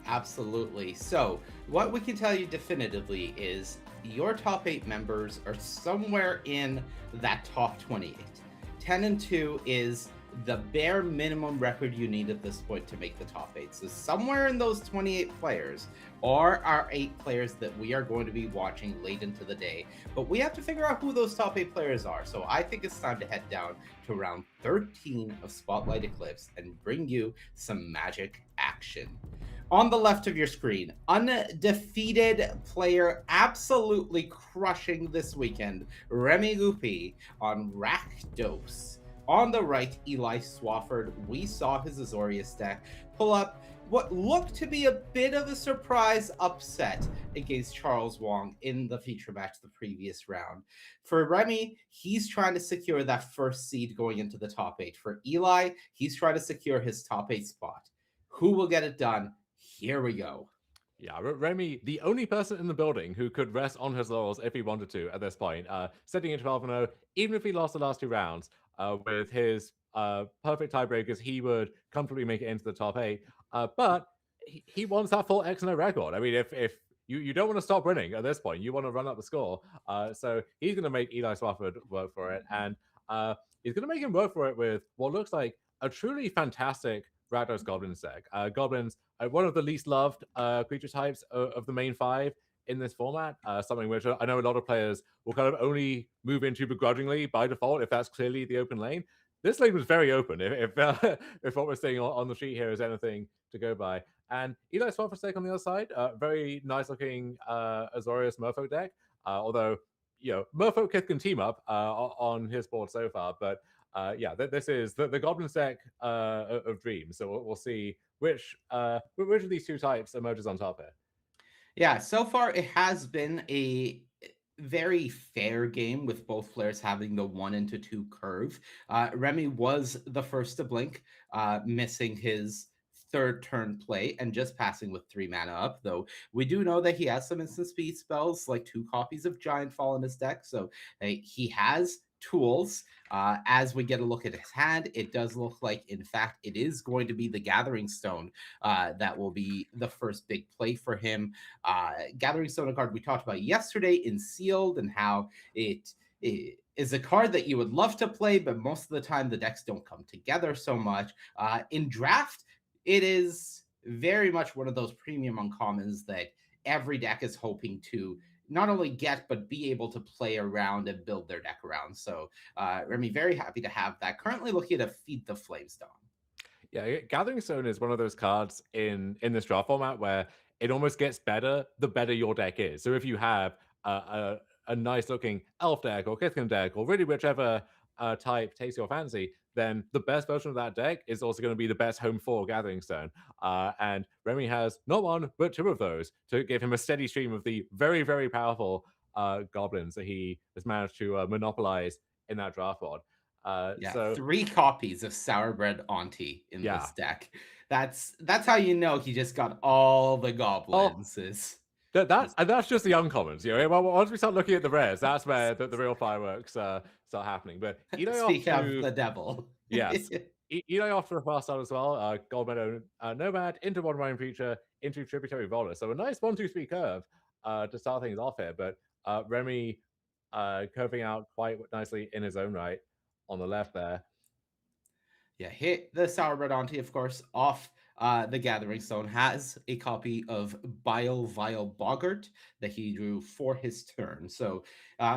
Absolutely. So what we can tell you definitively is your top 8 members are somewhere in that top 28. 10-2 is the bare minimum record you need at this point to make the top 8. So somewhere in those 28 players are our 8 players that we are going to be watching late into the day. But we have to figure out who those top 8 players are. So I think it's time to head down to round 13 of Spotlight Eclipse and bring you some Magic action. On the left of your screen, undefeated player absolutely crushing this weekend, Remy Guppy on Rakdos. On the right, Eli Swafford. We saw his Azorius deck pull up what looked to be a bit of a surprise upset against Charles Wong in the feature match the previous round. For Remy, he's trying to secure that first seed going into the top 8. For Eli, he's trying to secure his top 8 spot. Who will get it done? Here we go. Yeah, Remy, the only person in the building who could rest on his laurels if he wanted to at this point, sitting at 12-0, even if he lost the last 2 rounds, with his perfect tiebreakers, he would comfortably make it into the top 8. But he wants that full X0 record. I mean, if you don't want to stop winning at this point, you want to run up the score. So he's going to make Eli Swafford work for it, and he's going to make him work for it with what looks like a truly fantastic Rakdos Goblins deck. Goblins, one of the least loved creature types of the main 5 in this format, something which I know a lot of players will kind of only move into begrudgingly by default if that's clearly the open lane. This lane was very open, if what we're seeing on the sheet here is anything to go by. And Eli Swafford's deck on the other side, very nice looking Azorius Merfolk deck, although Merfolk Kith can team up on his board so far, but this is the Goblins deck of dreams. So we'll see which of these 2 types emerges on top here. Yeah, so far it has been a very fair game with both players having the 1-2 curve. Remy was the first to blink, missing his 3rd turn play and just passing with 3 mana up, though we do know that he has some instant speed spells, like 2 copies of Giant Fall in his deck, so he has tools. As we get a look at his hand, it does look like, in fact, it is going to be the Gathering Stone that will be the first big play for him. Gathering Stone, a card we talked about yesterday in Sealed, and how it is a card that you would love to play, but most of the time the decks don't come together so much. In Draft, it is very much one of those premium uncommons that every deck is hoping to not only get but be able to play around and build their deck around. So Remy, very happy to have that. Currently looking to feed the Flames Dom. Yeah, Gathering Stone is one of those cards in this draft format where it almost gets better the better your deck is. So if you have a nice looking elf deck or Kithkin deck or really whichever type takes your fancy, then the best version of that deck is also going to be the best home for Gathering Stone. And Remy has not one but two of those to give him a steady stream of the very very powerful goblins that he has managed to monopolize in that draft board. Yeah, So 3 copies of Sourbread Auntie in yeah, this deck. That's how you know he just got all the oh, goblins. Is and that's just the uncommons. You know, once we start looking at the rares, that's where the real fireworks start happening. But Eli off speak of to the devil. yes, Eli off to a fast start as well. Gold Meadow Nomad into one Rhine Preacher into Tributary Voller. So a nice 1-2-3 curve to start things off here. But Remy curving out quite nicely in his own right on the left there. Yeah, hit the Sourbread Auntie, of course, off the Gathering Stone, has a copy of Bile Vile Boggart that he drew for his turn. So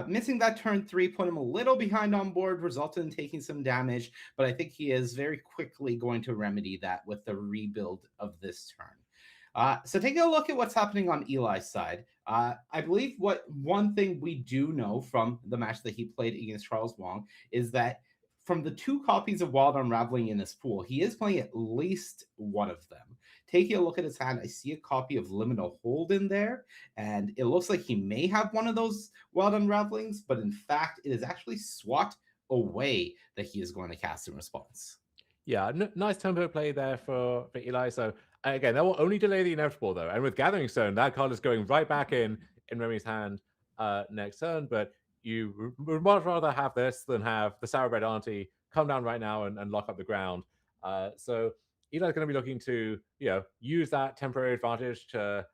missing that turn 3 put him a little behind on board, resulted in taking some damage, but I think he is very quickly going to remedy that with the rebuild of this turn. So taking a look at what's happening on Eli's side, I believe one thing we do know from the match that he played against Charles Wong is that from the 2 copies of Wild Unraveling in his pool, he is playing at least one of them. Taking a look at his hand, I see a copy of Liminal Hold in there, and it looks like he may have one of those Wild Unravelings, but in fact, it is actually Swat away that he is going to cast in response. Yeah, nice tempo play there for Eli. So again, that will only delay the inevitable though. And with Gathering Stone, that card is going right back in Remy's hand next turn. But you would much rather have this than have the Sourbread Auntie come down right now and lock up the ground. So Eli's going to be looking to use that temporary advantage to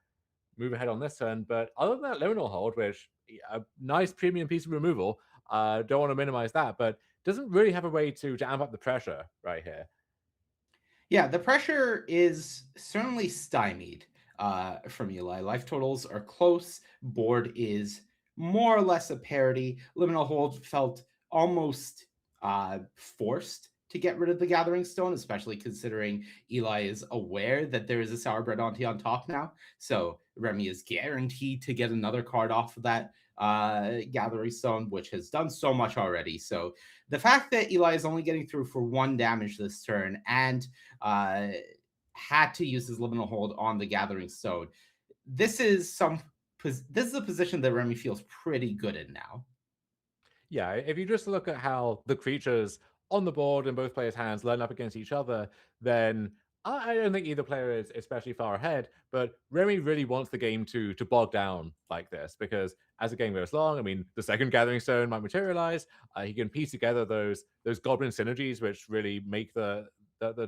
move ahead on this turn. But other than that Liminal Hold, which a nice premium piece of removal, don't want to minimize that, but doesn't really have a way to amp up the pressure right here. Yeah, the pressure is certainly stymied from Eli. Life totals are close. Board is more or less a parity. Liminal Hold felt almost forced to get rid of the Gathering Stone, especially considering Eli is aware that there is a Sourbread Auntie on top now. So Remy is guaranteed to get another card off of that Gathering Stone, which has done so much already. So the fact that Eli is only getting through for 1 damage this turn and had to use his Liminal Hold on the Gathering Stone, this is a position that Remy feels pretty good in now. Yeah, if you just look at how the creatures on the board in both players' hands line up against each other, then I don't think either player is especially far ahead. But Remy really wants the game to bog down like this because as the game goes along, I mean, the second Gathering Stone might materialize. He can piece together those goblin synergies, which really make the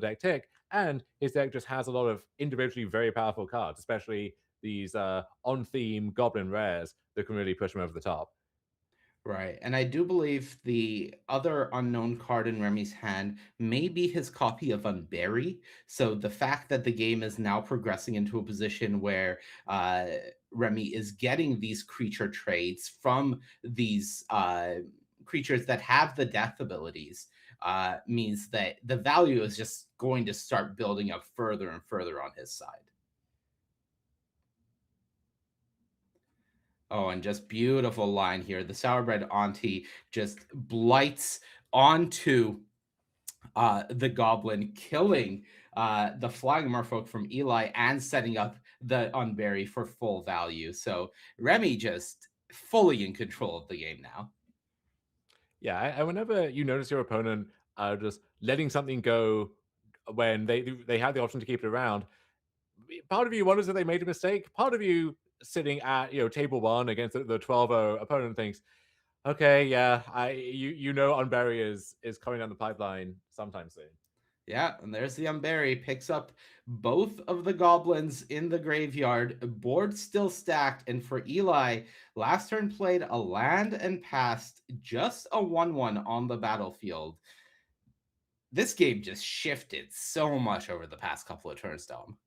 deck tick. And his deck just has a lot of individually very powerful cards, especially these on-theme goblin rares that can really push him over the top. Right. And I do believe the other unknown card in Remy's hand may be his copy of Unbury. So the fact that the game is now progressing into a position where Remy is getting these creature trades from these creatures that have the death abilities means that the value is just going to start building up further and further on his side. Oh, and just beautiful line here. The Sourbread Auntie just blights onto the goblin, killing the flying merfolk from Eli and setting up the Unbury for full value. So Remy just fully in control of the game now. Yeah, and whenever you notice your opponent just letting something go when they had the option to keep it around, part of you wonders if they made a mistake. Part of you sitting at table 1 against the 12-0 opponent thinks, okay, yeah, Unbury is coming down the pipeline sometime soon. Yeah, and there's the Unbury, picks up both of the goblins in the graveyard. Board still stacked, and for Eli, last turn played a land and passed just a 1/1 on the battlefield. This game just shifted so much over the past couple of turns, Dom.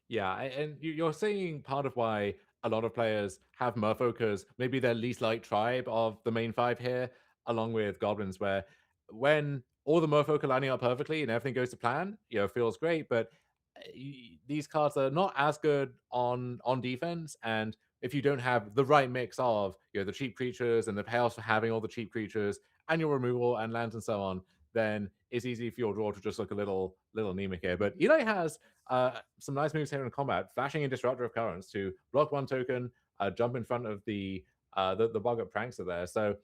Yeah, and you're seeing part of why a lot of players have Merfolkers, maybe their least liked tribe of the main 5 here, along with Goblins, where when all the Merfolk are lining up perfectly and everything goes to plan, it feels great, but these cards are not as good on defense, and if you don't have the right mix of the cheap creatures and the payoffs for having all the cheap creatures and your removal and lands and so on, then it's easy for your draw to just look a little anemic here. But Eli has some nice moves here in combat, flashing in Disruptor of Currents to block 1 token, jump in front of the bug up Prankster there. So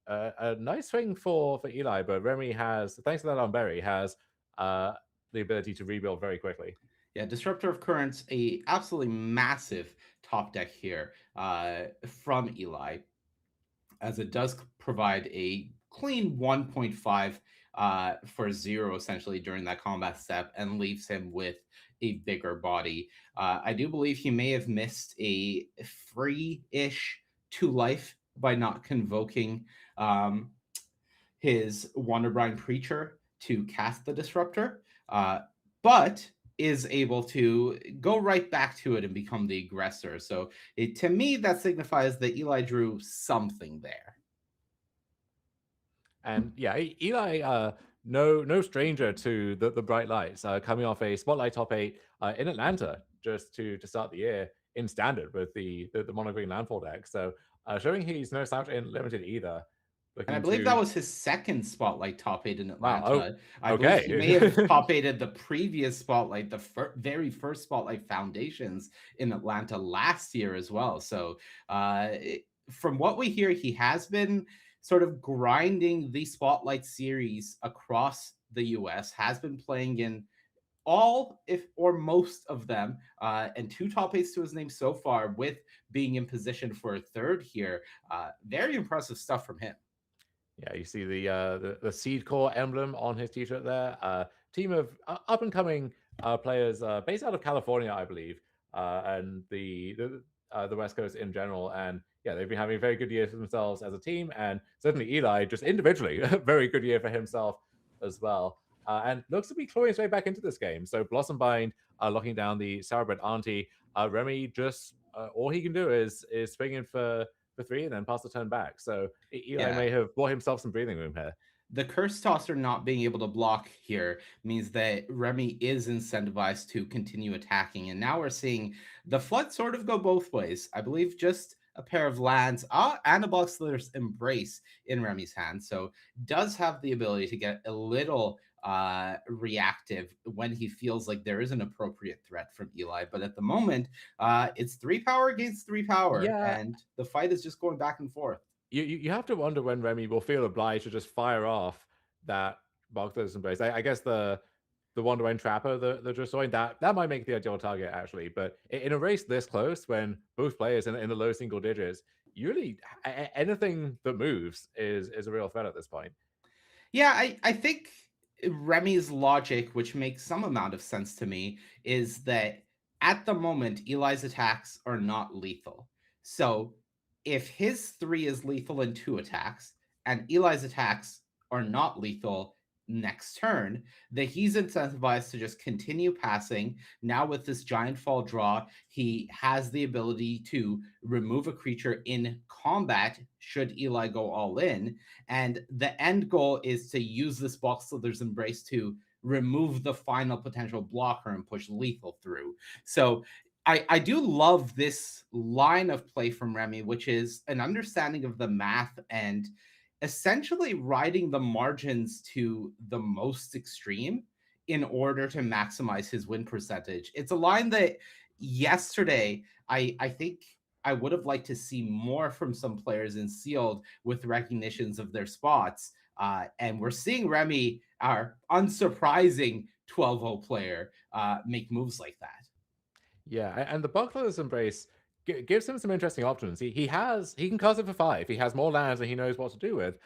a nice swing for Eli, but Remy has, thanks to that on Berry, has the ability to rebuild very quickly. Yeah, Disruptor of Currents, a absolutely massive top deck here from Eli, as it does provide a clean 1.5 for 0 essentially during that combat step and leaves him with a bigger body. I do believe he may have missed a free-ish 2 life by not convoking his Wonderbrine Preacher to cast the Disruptor, but is able to go right back to it and become the aggressor. So to me, that signifies that Eli drew something there. And yeah, Eli, no stranger to the bright lights, coming off a Spotlight top 8 in Atlanta just to start the year in Standard with the Mono Green Landfall deck. So showing he's no slouch in Limited either. And I believe that was his second Spotlight top 8 in Atlanta. Wow. I believe he may have top 8'd the previous Spotlight, the very first Spotlight Foundations in Atlanta last year as well. So from what we hear, he has been sort of grinding the Spotlight series across the US, has been playing in all, if or most of them, and 2 top 8s to his name so far, with being in position for a 3rd here. Very impressive stuff from him. Yeah, you see the Seed Core emblem on his t-shirt there. Team of up and coming players based out of California, I believe, and the West Coast in general. And yeah, they've been having a very good year for themselves as a team, and certainly Eli just individually a very good year for himself as well. And looks to be clawing his way back into this game. So Blossom Bind locking down the Sourbrand Auntie. Remy just all he can do is swing in for 3 and then pass the turn back. So Eli may have bought himself some breathing room here. The Curse Tosser not being able to block here means that Remy is incentivized to continue attacking. And now we're seeing the Flood sort of go both ways. I believe just a pair of lands and a Boxler's Embrace in Remy's hand. So does have the ability to get a little reactive when he feels like there is an appropriate threat from Eli. But at the moment, it's 3 power against 3 power. Yeah. And the fight is just going back and forth. You have to wonder when Remy will feel obliged to just fire off that Boxler's Embrace. I guess the Wonderwine Trapper, the Dressoin, that might make the ideal target, actually. But in a race this close, when both players in the low single digits, usually anything that moves is a real threat at this point. Yeah, I think Remy's logic, which makes some amount of sense to me, is that at the moment, Eli's attacks are not lethal. So if his 3 is lethal in 2 attacks, and Eli's attacks are not lethal next turn, that he's incentivized to just continue passing. Now with this Giant Fall draw, he has the ability to remove a creature in combat should Eli go all in. And the end goal is to use this Boxler's Embrace to remove the final potential blocker and push lethal through. So I do love this line of play from Remy, which is an understanding of the math and essentially riding the margins to the most extreme in order to maximize his win percentage. It's a line that yesterday I think I would have liked to see more from some players in Sealed with recognitions of their spots. And we're seeing Remy, our unsurprising 12-0 player, make moves like that. Yeah, and the Boxler's Embrace gives him some interesting options. He can cast it for 5. He has more lands and he knows what to do with.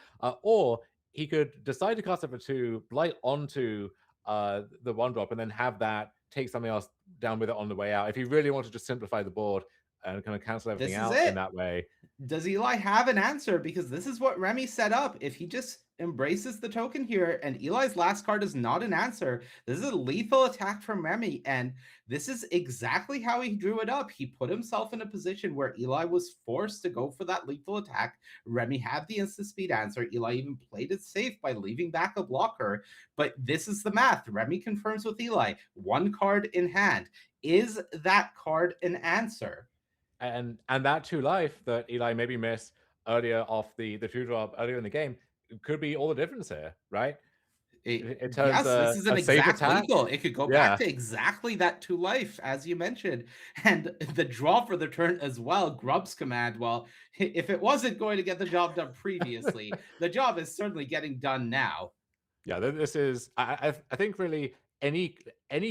Or he could decide to cast it for 2, blight onto the 1-drop, and then have that take something else down with it on the way out. If he really wanted to just simplify the board and kind of cancel everything out in that way. Does Eli have an answer? Because this is what Remy set up. If he just embraces the token here, and Eli's last card is not an answer. This is a lethal attack from Remy, and this is exactly how he drew it up. He put himself in a position where Eli was forced to go for that lethal attack. Remy had the instant speed answer. Eli even played it safe by leaving back a blocker, but this is the math. Remy confirms with Eli, one card in hand. Is that card an answer? And that 2 life that Eli maybe missed earlier off the 2 drop earlier in the game could be all the difference here, right? It turns Yes, this is an a safe exact attack. lethal. It could go back Yeah. to exactly that 2 life, as you mentioned. And the draw for the turn as well, Grub's command. Well, if it wasn't going to get the job done previously, the job is certainly getting done now. Yeah, this is. I think really any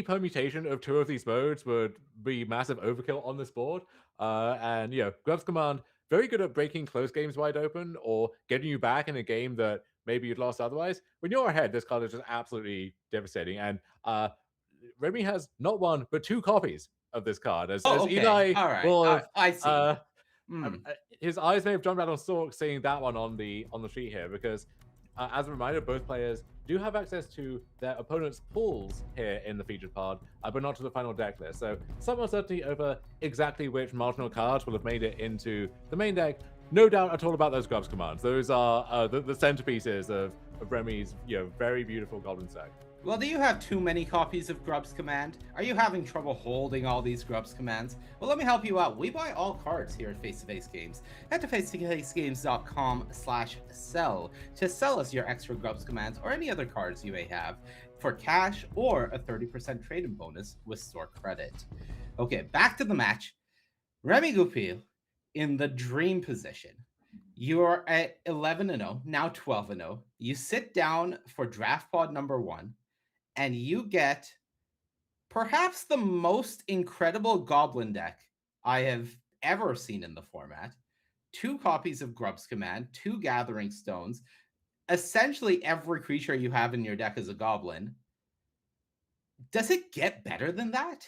permutation of 2 of these modes would be massive overkill on this board. And Grub's command very good at breaking close games wide open or getting you back in a game that maybe you'd lost otherwise. When you're ahead, this card is just absolutely devastating. And Remy has not 1 but 2 copies of this card. As Okay. Eli All right. will have, I see. his eyes may have jumped out on stalk seeing that one on the sheet here because. As a reminder, both players do have access to their opponent's pools here in the featured pod, but not to the final deck list. So some uncertainty over exactly which marginal cards will have made it into the main deck. No doubt at all about those Grubs commands. Those are the centerpieces of Remy's very beautiful Goblin deck. Well, do you have too many copies of Grub's Command? Are you having trouble holding all these Grub's Commands? Well, let me help you out. We buy all cards here at Face-to-Face Games. Head to face2facegames.com/sell to sell us your extra Grub's Commands or any other cards you may have for cash or a 30% trade-in bonus with store credit. Okay, back to the match. Remy Goupil in the dream position. You're at 11-0, now 12-0. You sit down for draft pod number 1. And you get perhaps the most incredible Goblin deck I have ever seen in the format. 2 copies of Grub's Command, 2 Gathering Stones. Essentially, every creature you have in your deck is a Goblin. Does it get better than that?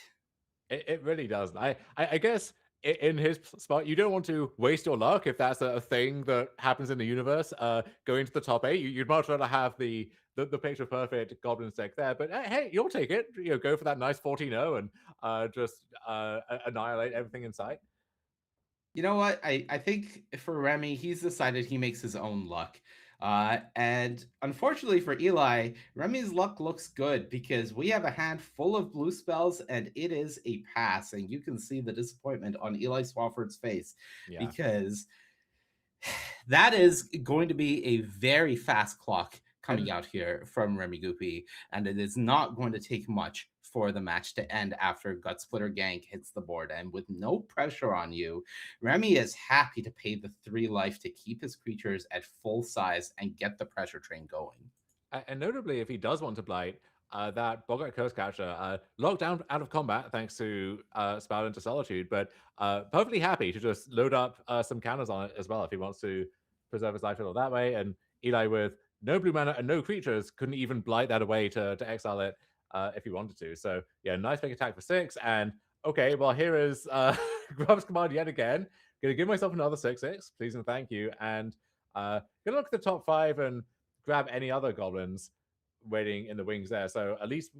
It really does. I guess in his spot, you don't want to waste your luck if that's a thing that happens in the universe. Going to the top 8, you'd much rather have the picture perfect Goblin deck there. But hey, you'll take it. Go for that nice 14-0 and just annihilate everything in sight. You know what? I think for Remy, he's decided he makes his own luck. And unfortunately for Eli, Remy's luck looks good because we have a hand full of blue spells and it is a pass. And you can see the disappointment on Eli Swafford's face because that is going to be a very fast clock coming out here from Remy Goupil, and it is not going to take much for the match to end after Gut Splitter Gang hits the board. And with no pressure on you, Remy is happy to pay the 3 life to keep his creatures at full size and get the pressure train going. And notably, if he does want to blight, that Boggart Curse Catcher locked down out of combat thanks to Spout into Solitude, but perfectly happy to just load up some counters on it as well if he wants to preserve his life total that way. And Eli with no blue mana and no creatures couldn't even blight that away to exile it if he wanted to. So yeah, nice big attack for 6. And okay, well here is Grub's command yet again. Gonna give myself another 6/6, please and thank you. And gonna look at the top 5 and grab any other goblins waiting in the wings there. So at least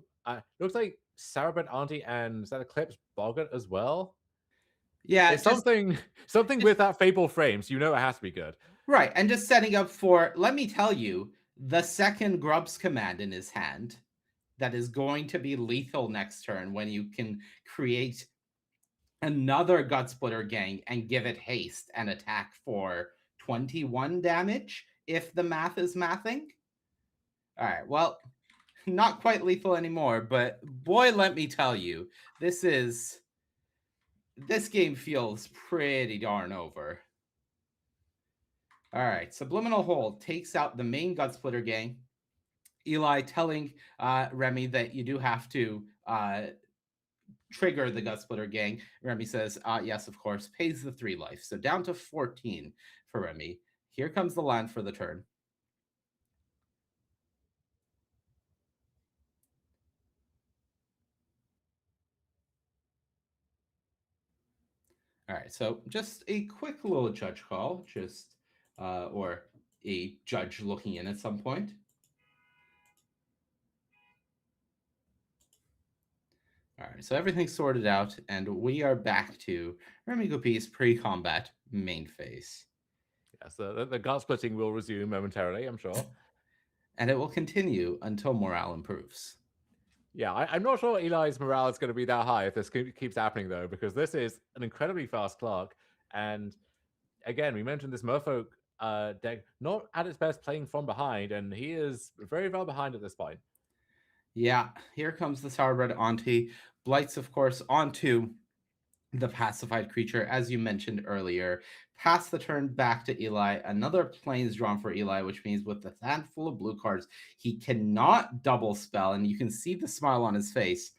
looks like Sarabet Auntie and Zed Eclipse Boggart as well. Yeah, it's something with that Fable frames. It has to be good. Right, and just setting up for, let me tell you, the second Grub's command in his hand that is going to be lethal next turn when you can create another Gut Splitter Gang and give it haste and attack for 21 damage if the math is mathing. All right, well, not quite lethal anymore, but boy, let me tell you, this game feels pretty darn over. All right, Subliminal Hold takes out the main Gut Splitter Gang. Eli telling Remy that you do have to trigger the Gut Splitter Gang. Remy says, yes, of course, pays the 3 life. So down to 14 for Remy. Here comes the land for the turn. All right, so just a quick little judge call, or a judge looking in at some point. All right, so everything's sorted out, and we are back to Remy Goupil's pre-combat main phase. Yes, the gut splitting will resume momentarily, I'm sure. And it will continue until morale improves. Yeah, I'm not sure Eli's morale is going to be that high if this keeps happening, though, because this is an incredibly fast clock. And again, we mentioned this Merfolk deck not at its best playing from behind, and he is very far behind at this point. Yeah, here comes the Sourblade Auntie. Blights, of course, onto the pacified creature, as you mentioned earlier. Pass the turn back to Eli. Another planes drawn for Eli, which means with the hand full of blue cards, he cannot double spell, and you can see the smile on his face.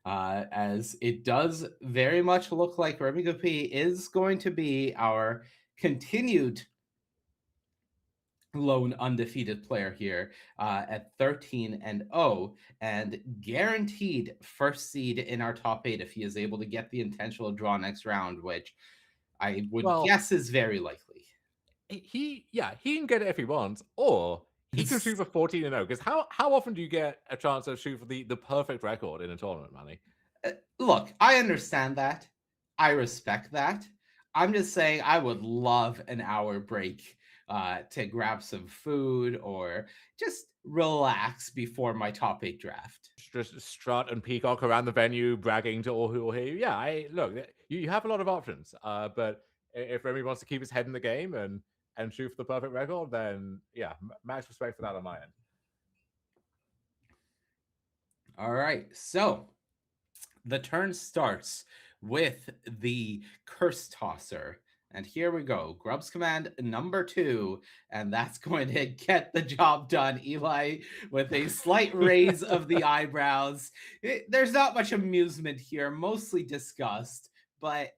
As it does very much look like Remy Goupil is going to be our continued lone undefeated player here at 13-0 and guaranteed first seed in our top 8 if he is able to get the intentional draw next round, which I would guess is very likely. He can get it if he wants, or he can shoot for 14-0. Because how often do you get a chance to shoot for the perfect record in a tournament, Manny? Look, I understand that. I respect that. I'm just saying I would love an hour break to grab some food or just relax before my top 8 draft. Just strut and peacock around the venue, bragging to all who will hear you. Yeah, look, you have a lot of options. But if Remy wants to keep his head in the game and shoot for the perfect record, then yeah, max respect for that on my end. All right, so the turn starts with the Curse Tosser. And here we go. Grub's command number 2. And that's going to get the job done. Eli with a slight raise of the eyebrows. There's not much amusement here, mostly disgust. But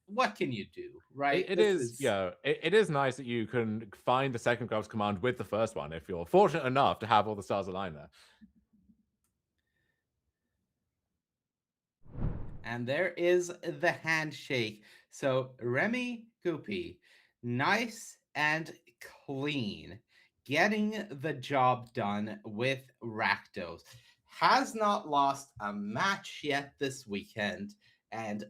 what can you do, right? It is nice that you can find the second Grub's command with the first one if you're fortunate enough to have all the stars align there. And there is the handshake. So Remy Goupil, nice and clean, getting the job done with Rakdos. Has not lost a match yet this weekend, and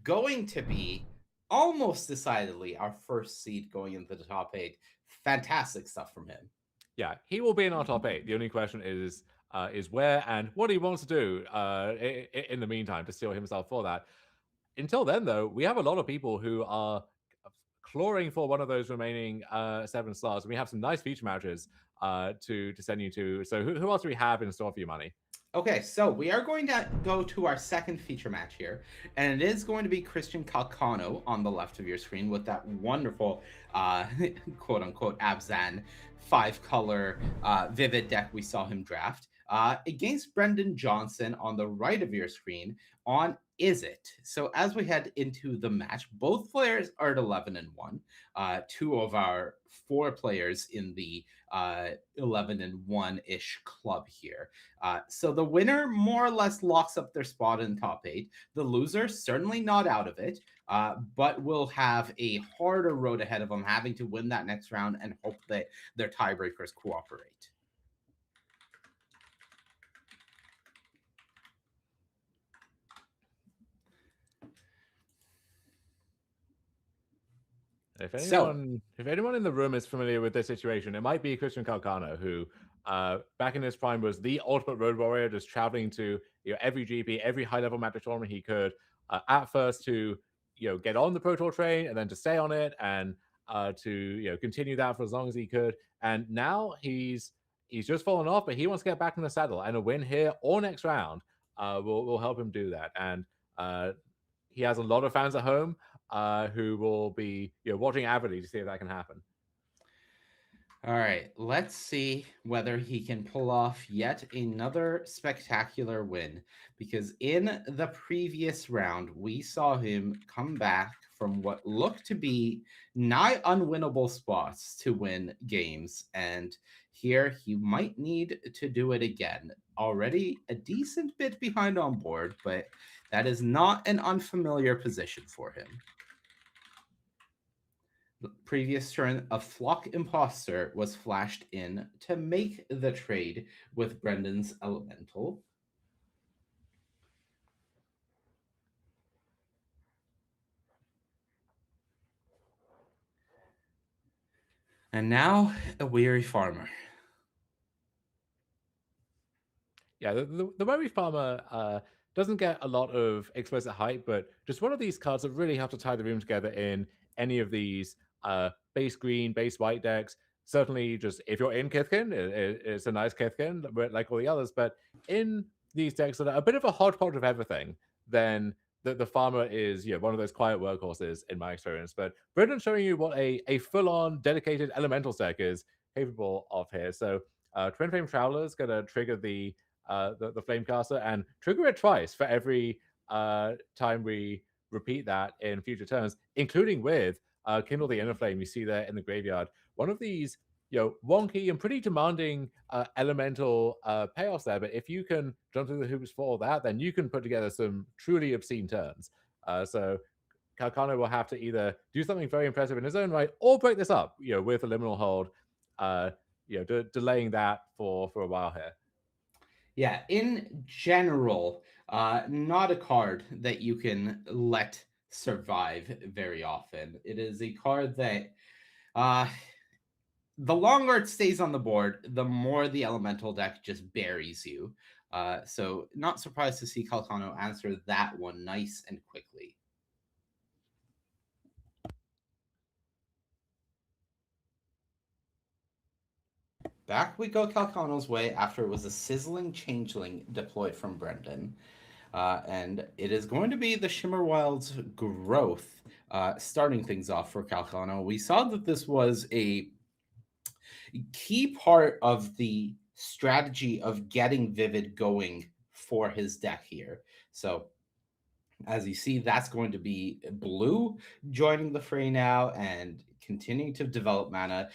going to be almost decidedly our first seed going into the top 8. Fantastic stuff from him. Yeah, he will be in our top 8. The only question is where and what he wants to do in the meantime to steel himself for that. Until then, though, we have a lot of people who are clawing for one of those remaining 7 stars. And we have some nice feature matches to send you to. So who else do we have in store for you, Money? Okay, so we are going to go to our second feature match here, and it is going to be Christian Kalcano on the left of your screen with that wonderful, quote-unquote, Abzan 5-color Vivid deck we saw him draft, against Brendan Johnson on the right of your screen on Is It. So as we head into the match, both players are at 11-1. 2 of our 4 players in the 11-1-ish club here. So the winner more or less locks up their spot in top 8. The loser certainly not out of it, but will have a harder road ahead of them, having to win that next round and hope that their tiebreakers cooperate. If anyone in the room is familiar with this situation, it might be Christian Kalcano, who back in his prime was the ultimate road warrior, just traveling to every GP, every high-level Magic tournament he could, at first to get on the Pro Tour train and then to stay on it and to continue that for as long as he could. And now he's just fallen off, but he wants to get back in the saddle, and a win here or next round will help him do that. And he has a lot of fans at home who will be watching avidly to see if that can happen. All right, let's see whether he can pull off yet another spectacular win, because in the previous round, we saw him come back from what looked to be nigh unwinnable spots to win games, and here he might need to do it again. Already a decent bit behind on board, but that is not an unfamiliar position for him. Previous turn, a Flock Imposter was flashed in to make the trade with Brendan's Elemental. And now a Weary Farmer. Yeah, the Remy Farmer doesn't get a lot of explicit hype, but just one of these cards that really have to tie the room together in any of these base green, base white decks. Certainly, just if you're in Kithkin, it's a nice Kithkin, like all the others. But in these decks that are a bit of a hodgepodge of everything, then the Farmer is one of those quiet workhorses in my experience. But Brendan's showing you what a full-on dedicated elemental deck is capable of here. So Twin Flame Traveler is going to trigger the Flamecaster and trigger it twice for every time we repeat that in future turns, including with Kindle the Inner Flame you see there in the graveyard. One of these, wonky and pretty demanding elemental payoffs there, but if you can jump through the hoops for all that, then you can put together some truly obscene turns. So Kalcano will have to either do something very impressive in his own right or break this up, with a Liminal Hold, delaying that for a while here. Yeah, in general, not a card that you can let survive very often. It is a card that the longer it stays on the board, the more the elemental deck just buries you. So not surprised to see Kalcano answer that one nice and quickly. Back we go Kalcano's way after it was a sizzling changeling deployed from Brendan. And it is going to be the Shimmerwild's growth starting things off for Kalcano. We saw that this was a key part of the strategy of getting Vivid going for his deck here. So as you see, that's going to be blue joining the fray now and continuing to develop mana.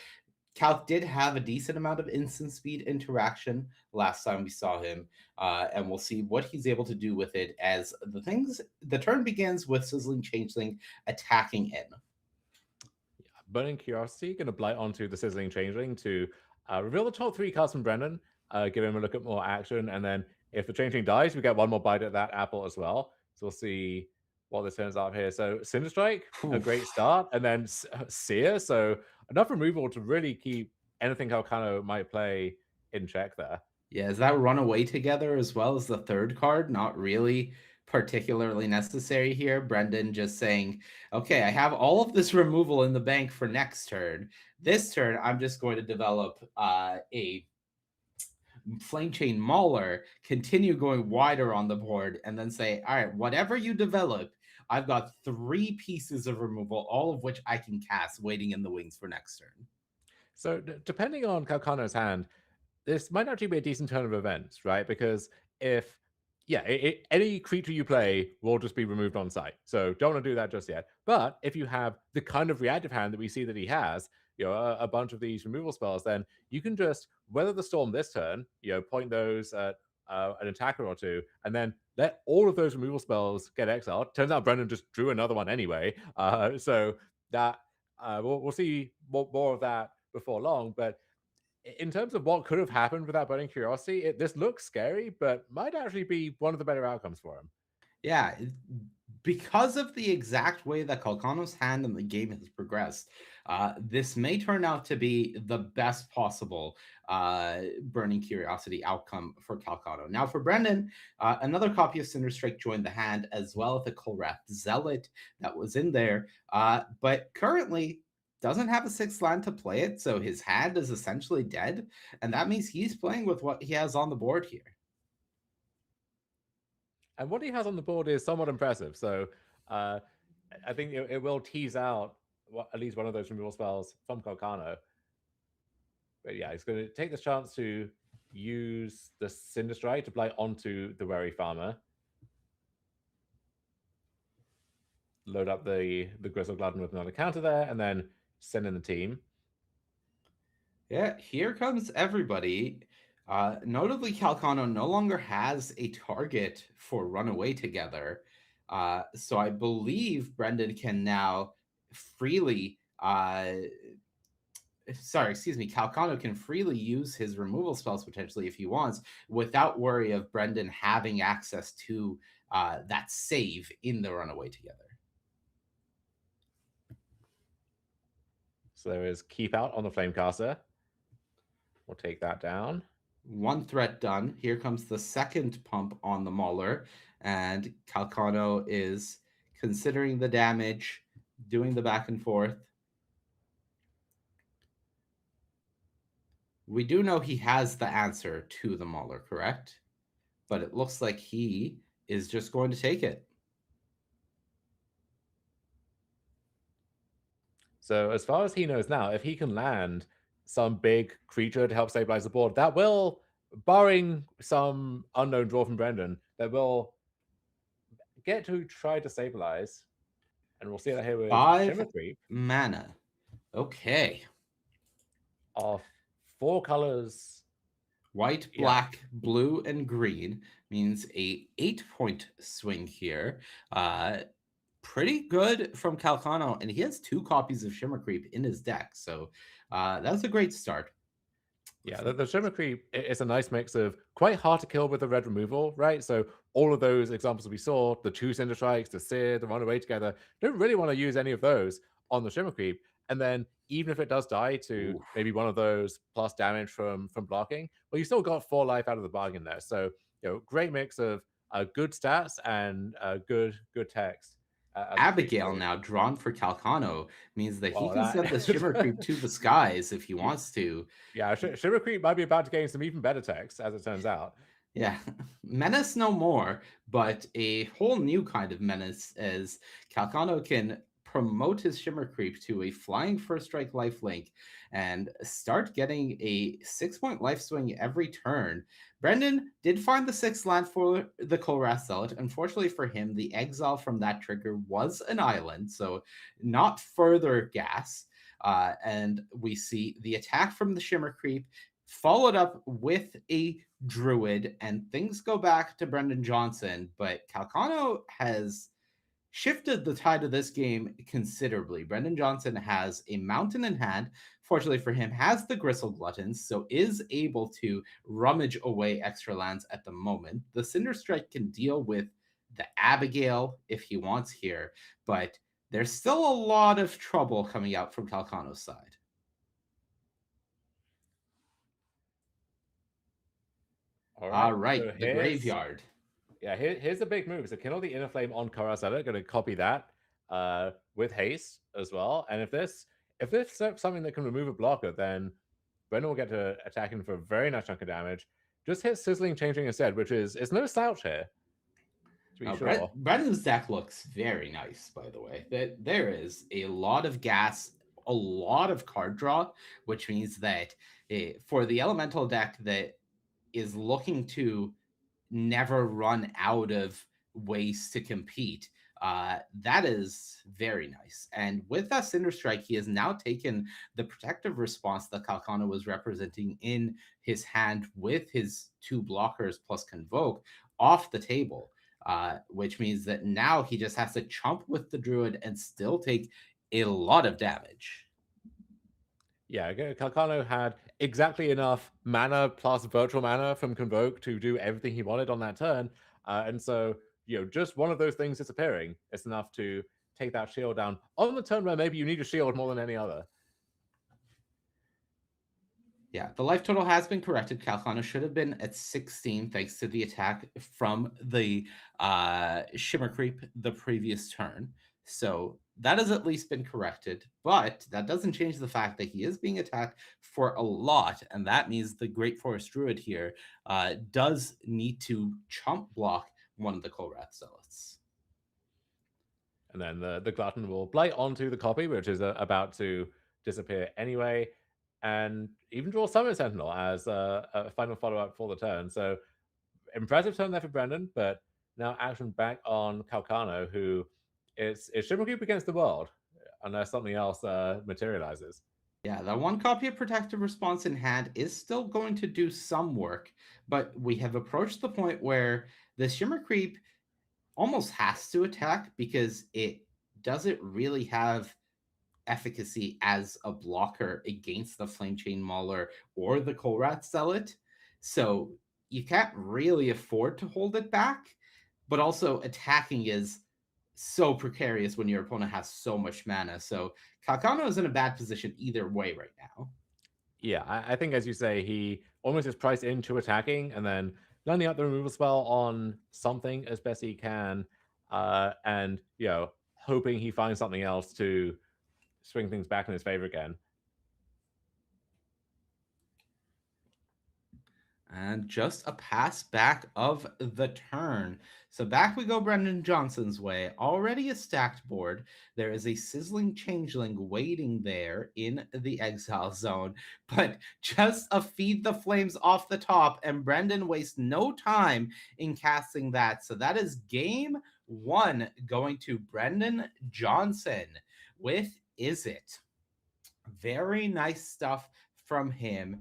Calc did have a decent amount of instant speed interaction last time we saw him, and we'll see what he's able to do with it as the turn begins with Sizzling Changeling attacking in. Burning Curiosity going to blight onto the Sizzling Changeling to reveal the top 3 cards from Brendan, give him a look at more action, and then if the Changeling dies, we get one more bite at that apple as well. So we'll see what this turns out here. So Cinder Strike, a great start, and then Seer, so enough removal to really keep anything Kalcano might play in check there. Yeah, is that Runaway Together as well as the third card? Not really particularly necessary here. Brendan just saying, okay, I have all of this removal in the bank for next turn. This turn, I'm just going to develop a Flame Chain Mauler, continue going wider on the board, and then say, all right, whatever you develop, I've got 3 pieces of removal, all of which I can cast waiting in the wings for next turn. So depending on Kalcano's hand, this might actually be a decent turn of events, right? Because if, any creature you play will just be removed on site. So don't want to do that just yet. But if you have the kind of reactive hand that we see that he has, a bunch of these removal spells, then you can just weather the storm this turn, point those at an attacker or two, and then let all of those removal spells get exiled. Turns out Brendan just drew another one anyway. So that we'll see more of that before long. But in terms of what could have happened with that Burning Curiosity, this looks scary, but might actually be one of the better outcomes for him. Yeah, because of the exact way that Kalcano's hand in the game has progressed, this may turn out to be the best possible Burning Curiosity outcome for Kalcano. Now for Brendan, another copy of Cinder Strike joined the hand, as well as the Kolrath Zealot that was in there, but currently doesn't have a 6th land to play it, so his hand is essentially dead, and that means he's playing with what he has on the board here. And what he has on the board is somewhat impressive. So I think it will tease out at least one of those removal spells from Kalcano. But yeah, he's going to take this chance to use the Cinder Strike to blight onto the Weary Farmer. Load up the Grizzle Glutton with another counter there, and then send in the team. Yeah, here comes everybody. Notably, Kalcano no longer has a target for Runaway Together. So I believe Brendan can now freely sorry, excuse me, Kalcano can freely use his removal spells potentially if he wants, without worry of Brendan having access to that save in the runaway together. So there is keep out on the Flamecaster. We'll take that down. One threat done. Here comes the second pump on the Mauler, and Kalcano is considering the damage, doing the back and forth. We do know he has the answer to the Mauler, correct? But it looks like he is just going to take it. So as far as he knows now, if he can land some big creature to help stabilize the board, that will, barring some unknown draw from Brendan, that will get to try to stabilize. And we'll see that here with 5 Shimmer Creep. mana. Okay. Of 4 colors. White, black, blue, and green means a 8-point swing here. Pretty good from Kalcano, and he has 2 copies of Shimmer Creep in his deck, so that's a great start. Yeah, the Shimmer Creep is a nice mix of quite hard to kill with the red removal, right? So all of those examples we saw, the 2 Cinder Strikes, the Sear, the Runaway together, don't really want to use any of those on the Shimmer Creep. And then even if it does die to maybe one of those plus damage from blocking, well, you still got 4 life out of the bargain there. So, great mix of good stats and good text. Abigail now drawn for Kalcano means that he can send the Shimmer Creep to the skies if he wants to. Yeah, Shimmer Creep might be about to gain some even better text, as it turns out. Yeah, menace no more, but a whole new kind of menace as Kalcano can promote his Shimmer Creep to a flying first strike lifelink and start getting a 6-point life swing every turn. Brendan did find the 6th land for the Kolrath Zealot. Unfortunately for him, the exile from that trigger was an island, so not further gas. And we see the attack from the Shimmer Creep followed up with a Druid, and things go back to Brendan Johnson, but Kalcano has shifted the tide of this game considerably. Brendan Johnson has a mountain in hand. Fortunately for him, has the Gristle Gluttons, so is able to rummage away extra lands at the moment. The Cinder Strike can deal with the Abigail if he wants here, but there's still a lot of trouble coming out from Kalcano's side. All right, so the graveyard. Yeah, here's a big move. So Kindle the Inner Flame on Kolrath Zealot. Going to copy that with haste as well. And if this is something that can remove a blocker, then Brendan will get to attack him for a very nice chunk of damage. Just hit Sizzling Changing instead, which is no slouch here. To be sure. Brendan's deck looks very nice, by the way. There is a lot of gas, a lot of card draw, which means that for the elemental deck that is looking to never run out of ways to compete, that is very nice. And with that Cinder Strike, he has now taken the protective response that Kalcano was representing in his hand with his 2 blockers plus Convoke off the table, which means that now he just has to chump with the Druid and still take a lot of damage. Yeah, Kalcano had exactly enough mana plus virtual mana from Convoke to do everything he wanted on that turn. And so, just one of those things disappearing is enough to take that shield down on the turn where maybe you need a shield more than any other. Yeah, the life total has been corrected. Kalcano should have been at 16 thanks to the attack from the Shimmer Creep the previous turn. So that has at least been corrected, but that doesn't change the fact that he is being attacked for a lot, and that means the Great Forest Druid here does need to chump block one of the Kolrath Zealots. And then the Glutton will blight onto the copy, which is about to disappear anyway, and even draw Summon Sentinel as a final follow-up for the turn. So impressive turn there for Brendan, but now action back on Kalcano, who is Shimmer Creep against the world, unless something else materializes. Yeah, that 1 copy of Protective Response in hand is still going to do some work, but we have approached the point where the Shimmer Creep almost has to attack because it doesn't really have efficacy as a blocker against the Flame Chain Mauler or the Kolrat Zealot. So you can't really afford to hold it back, but also attacking is so precarious when your opponent has so much mana. So Kalcano is in a bad position either way right now. Yeah, I think as you say, he almost is priced into attacking and then lining up the removal spell on something as best he can, and hoping he finds something else to swing things back in his favor again. And just a pass back of the turn. So back we go Brendan Johnson's way. Already a stacked board. There is a Sizzling Changeling waiting there in the exile zone. But just a Feed the Flames off the top, and Brendan wastes no time in casting that. So that is game 1 going to Brendan Johnson with Is It. Very nice stuff from him.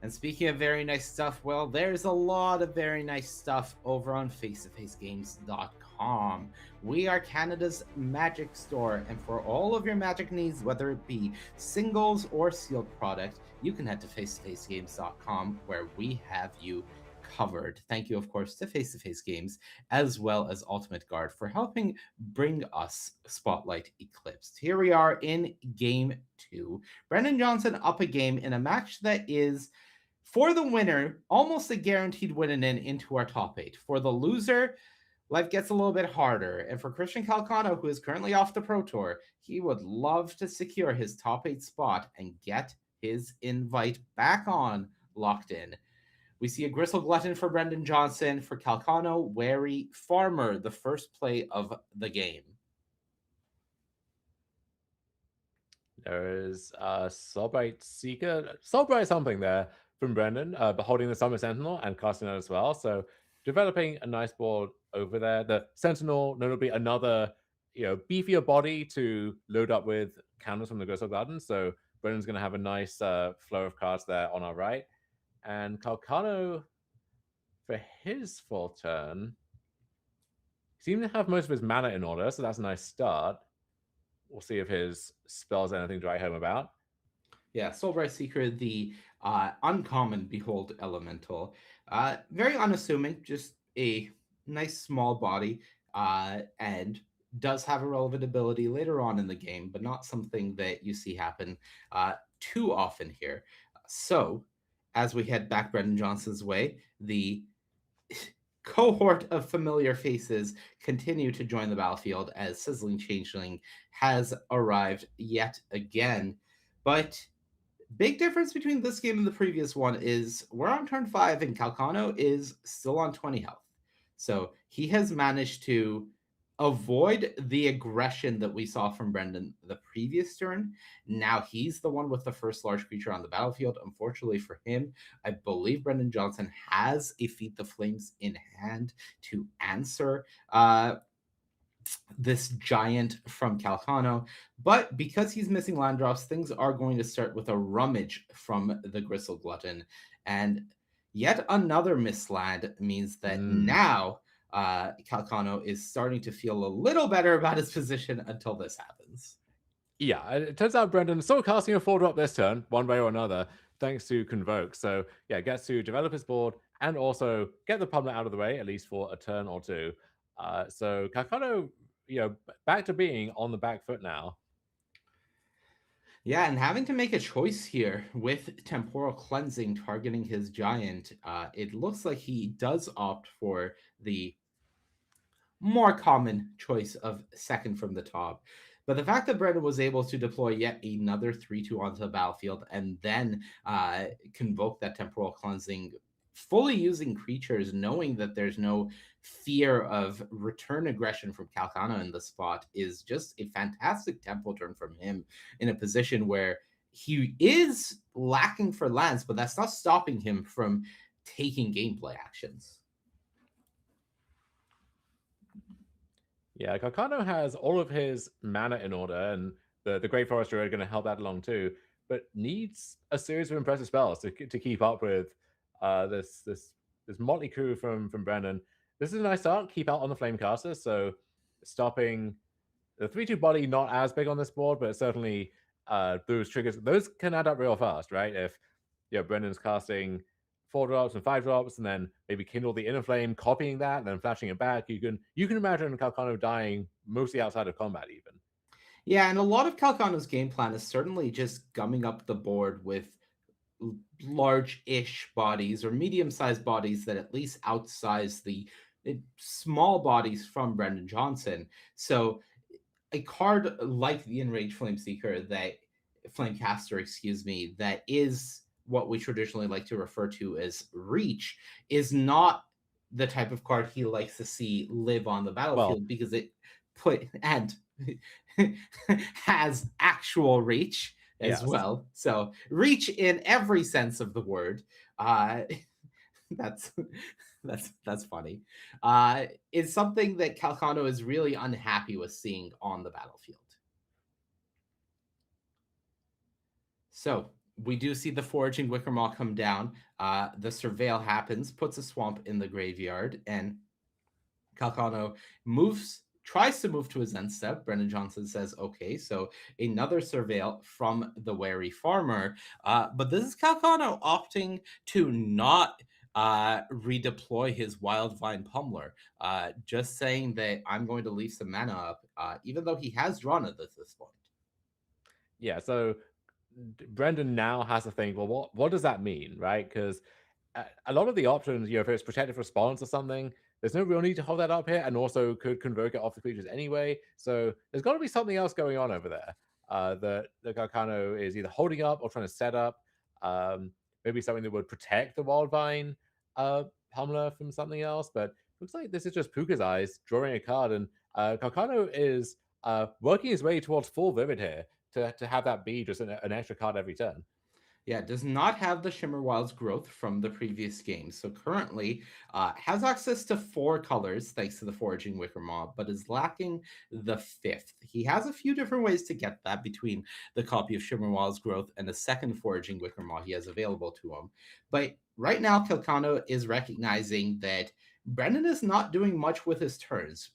And speaking of very nice stuff, well, there's a lot of very nice stuff over on face2facegames.com. We are Canada's Magic store, and for all of your Magic needs, whether it be singles or sealed product, you can head to face2facegames.com, where we have you covered. Thank you, of course, to Face2Face Games, as well as Ultimate Guard for helping bring us Spotlight Eclipsed. Here we are in Game 2. Brendan Johnson up a game in a match that is, for the winner, almost a guaranteed win and in into our top 8. For the loser, life gets a little bit harder. And for Christian Kalcano, who is currently off the Pro Tour, he would love to secure his top 8 spot and get his invite back on locked in. We see a Gristle Glutton for Brendan Johnson. For Kalcano, Wary Farmer, the first play of the game. There is Soulbright Seeker, Soulbright something there from Brendan, beholding the Summer Sentinel and casting that as well. So developing a nice board over there. The Sentinel, notably another beefier body to load up with counters from the Gristle Glutton. So Brendan's going to have a nice flow of cards there on our right. And Kalcano, for his full turn, seems to have most of his mana in order, so that's a nice start. We'll see if his spells anything to write home about. Yeah, Soulbright Seeker, the uncommon Behold Elemental. Very unassuming, just a nice small body, and does have a relevant ability later on in the game, but not something that you see happen too often here. So, as we head back Brendan Johnson's way, the cohort of familiar faces continue to join the battlefield as Sizzling Changeling has arrived yet again. But big difference between this game and the previous one is we're on turn 5 and Kalcano is still on 20 health. So he has managed to avoid the aggression that we saw from Brendan the previous turn. Now he's the one with the first large creature on the battlefield. Unfortunately for him, I believe Brendan Johnson has a Feed the Flames in hand to answer this giant from Kalcano. But because he's missing land drops, things are going to start with a rummage from the Gristle Glutton. And yet another missed land means that now Kalcano is starting to feel a little better about his position until this happens. Yeah, it turns out Brendan is still casting a 4-drop this turn, one way or another, thanks to Convoke. So yeah, gets to develop his board and also get the pummeler out of the way, at least for a turn or two. So Kalcano, back to being on the back foot now. Yeah, and having to make a choice here with Temporal Cleansing targeting his giant, it looks like he does opt for the more common choice of second from the top. But the fact that Brendan was able to deploy yet another 3-2 onto the battlefield and then convoke that Temporal Cleansing, fully using creatures, knowing that there's no fear of return aggression from Kalcano in the spot, is just a fantastic tempo turn from him in a position where he is lacking for lands, but that's not stopping him from taking gameplay actions. Yeah, Kalcano has all of his mana in order, and the Great Forest Druid are going to help that along too, but needs a series of impressive spells to keep up with this motley crew from Brendan. This is a nice start. Keep out on the Flamecaster, so stopping the 3-2 body not as big on this board, but certainly those triggers, those can add up real fast, right? If Brendan's casting 4 drops and 5 drops, and then maybe kindle the inner flame, copying that, and then flashing it back, you can imagine Kalcano dying mostly outside of combat, even. Yeah, and a lot of Calcano's game plan is certainly just gumming up the board with large-ish bodies or medium-sized bodies that at least outsize the small bodies from Brendan Johnson. So a card like the Enraged Flameseeker, that Flamecaster, excuse me, that is what we traditionally like to refer to as Reach, is not the type of card he likes to see live on the battlefield, because it has actual reach as well. So reach in every sense of the word. That's funny. It's something that Kalcano is really unhappy with seeing on the battlefield. So we do see the Foraging Wickermaw come down. The Surveil happens, puts a Swamp in the graveyard, and Kalcano tries to move to his end step. Brendan Johnson says, okay, so another Surveil from the Wary Farmer. But this is Kalcano opting to not redeploy his Wildvine Pummeler, just saying that I'm going to leave some mana up, even though he has drawn it at this point. Yeah, so Brendan now has to think, well, what does that mean, right? Because a lot of the options, if it's protective response or something, there's no real need to hold that up here, and also could convoke it off the creatures anyway. So there's got to be something else going on over there that the Kalcano is either holding up or trying to set up. Maybe something that would protect the Wildvine Pummeler from something else. But looks like this is just Puka's Eyes drawing a card, and Kalcano is working his way towards full Vivid here to have that be just an extra card every turn. Yeah, it does not have the Shimmer Wild's growth from the previous game. So currently has access to 4 colors thanks to the Foraging Wickermaw, but is lacking the 5th. He has a few different ways to get that between the copy of Shimmer Wild's growth and the second Foraging Wickermaw he has available to him. But right now, Kalcano is recognizing that Brendan is not doing much with his turns.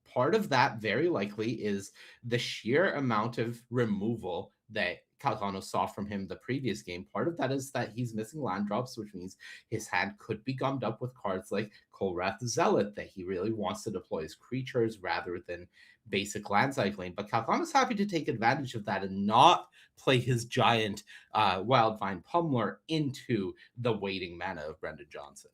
Part of that very likely is the sheer amount of removal that Kalcano saw from him the previous game. Part of that is that he's missing land drops, which means his hand could be gummed up with cards like Kolrath Zealot, that he really wants to deploy his creatures rather than basic land cycling. But Kalcano's happy to take advantage of that and not play his giant Wildvine Pummeler into the waiting mana of Brendan Johnson.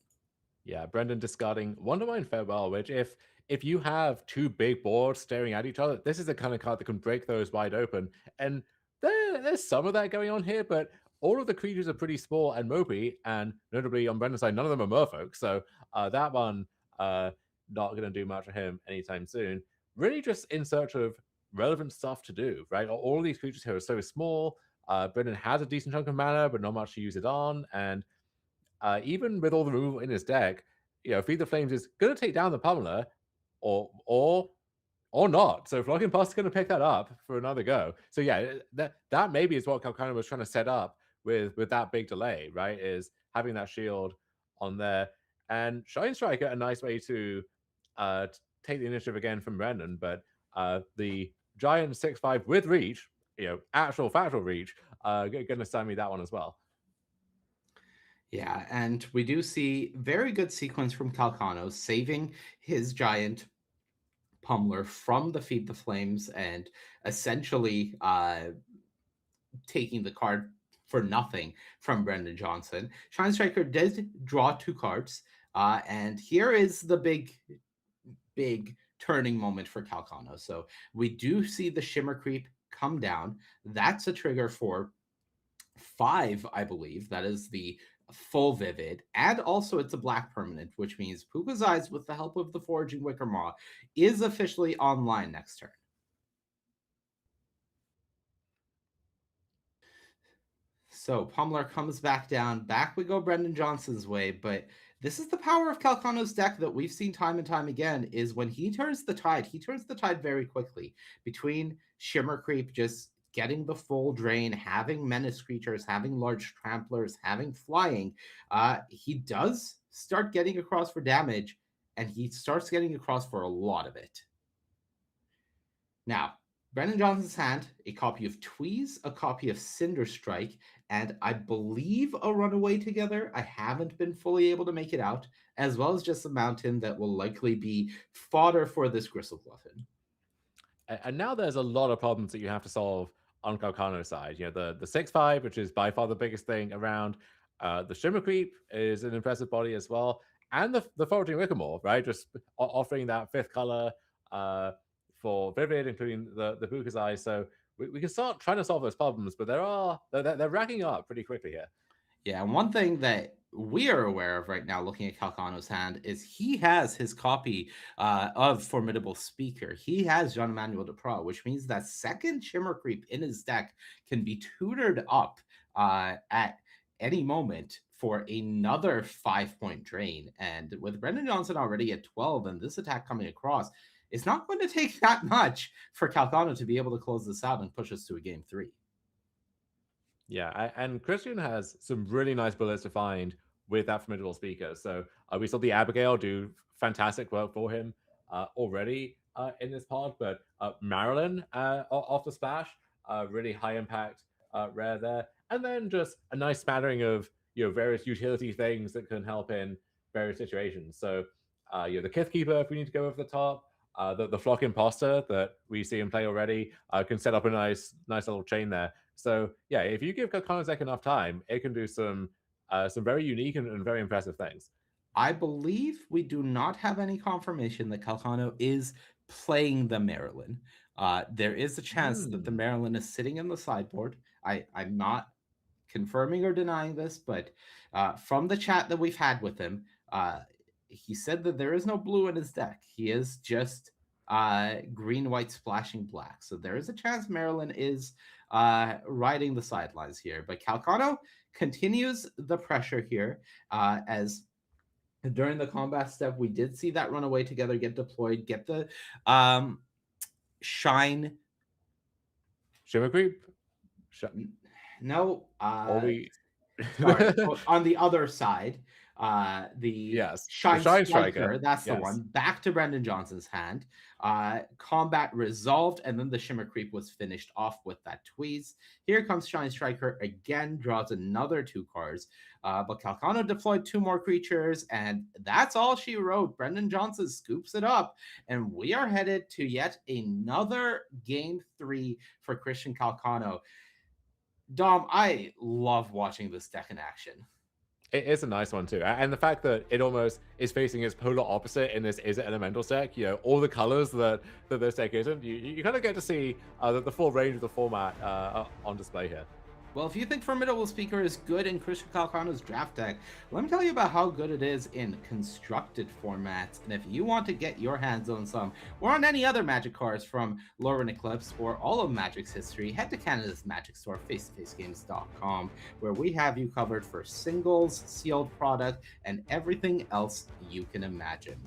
Yeah, Brendan discarding Wondermine Farewell, which if you have 2 big boards staring at each other, this is the kind of card that can break those wide open. And there's some of that going on here, but all of the creatures are pretty small and mopey, and notably on Brendan's side, none of them are merfolk. So that one not going to do much for him anytime soon. Really just in search of relevant stuff to do, right? All of these creatures here are so small. Brendan has a decent chunk of mana, but not much to use it on. And even with all the removal in his deck, Feed the Flames is going to take down the Pummeler, or not. So Flocking Pulse is going to pick that up for another go. So yeah, that maybe is what Kalcano was trying to set up with that big delay, right? Is having that shield on there. And Shine Striker, a nice way to take the initiative again from Brendan, but the giant 6/5 with reach, actual factual reach, going to send me that one as well. Yeah, and we do see very good sequence from Kalcano, saving his giant Pummeler from the Feed the Flames and essentially taking the card for nothing from Brendan Johnson. Shine Striker did draw 2 cards, and here is the big turning moment for Kalcano. So we do see the Shimmer Creep come down. That's a trigger for 5, I believe. That is the full Vivid, and also it's a black permanent, which means Puka's Eyes, with the help of the Foraging Wickermaw, is officially online next turn. So Pummeler comes back down. Back we go Brendan Johnson's way, but this is the power of Kalcano's deck that we've seen time and time again, is when he turns the tide very quickly. Between Shimmer Creep just getting the full drain, having menace creatures, having large tramplers, having flying, he does start getting across for damage, and he starts getting across for a lot of it. Now, Brendan Johnson's hand, a copy of Tweeze, a copy of Cinder Strike, and I believe a Runaway Together. I haven't been fully able to make it out, as well as just a mountain that will likely be fodder for this Gristle Glutton. And now there's a lot of problems that you have to solve on Kalcano's side. You know, the 6/5, which is by far the biggest thing around. The Shimmer Creep is an impressive body as well, and the Foraging Wickamore, right? Just offering that fifth color for Vivid, including the Bukazai. So we can start trying to solve those problems, but they're racking up pretty quickly here. Yeah, and one thing that we are aware of right now, looking at Kalcano's hand, is he has his copy of Formidable Speaker. He has Jean Emmanuel Duprat, which means that second Shimmer Creep in his deck can be tutored up at any moment for another 5-point drain. And with Brendan Johnson already at 12 and this attack coming across, it's not going to take that much for Kalcano to be able to close this out and push us to a game 3. Yeah, and Christian has some really nice bullets to find with that Formidable Speaker. So we saw the Abigail do fantastic work for him already in this pod, but Marilyn off the splash, really high impact rare there, and then just a nice smattering of various utility things that can help in various situations. So the Kith Keeper if we need to go over the top. The Flock Imposter that we see him play already can set up a nice little chain there. So yeah, if you give Kalcano's deck enough time, it can do some very unique and very impressive things. I believe we do not have any confirmation that Kalcano is playing the Marilyn. There is a chance that the Marilyn is sitting in the sideboard. I'm not confirming or denying this, but from the chat that we've had with him, he said that there is no blue in his deck. He is just green, white, splashing black. So there is a chance Marilyn is riding the sidelines here. But Kalcano continues the pressure here as during the combat step, we did see that Runaway Together get deployed, get the Shine. Shimmer Creep? No. Sorry, on the other side, the Shine Striker, that's the one. Back to Brendan Johnson's hand. Combat resolved, and then the Shimmer Creep was finished off with that Tweeze. Here comes Shine Striker again, draws another 2 cards. But Kalcano deployed 2 more creatures, and that's all she wrote. Brendan Johnson scoops it up, and we are headed to yet another game 3 for Christian Kalcano. Dom, I love watching this deck in action. It is a nice one too, and the fact that it almost is facing its polar opposite in this Is It Elemental deck. All the colors that this deck isn't. You kind of get to see the full range of the format on display here. Well, if you think Formidable Speaker is good in Christian Kalcano's draft deck, let me tell you about how good it is in constructed formats. And if you want to get your hands on some, or on any other Magic cards from Lorwyn Eclipsed or all of Magic's history, head to Canada's Magic Store, face-to-facegames.com, where we have you covered for singles, sealed product, and everything else you can imagine.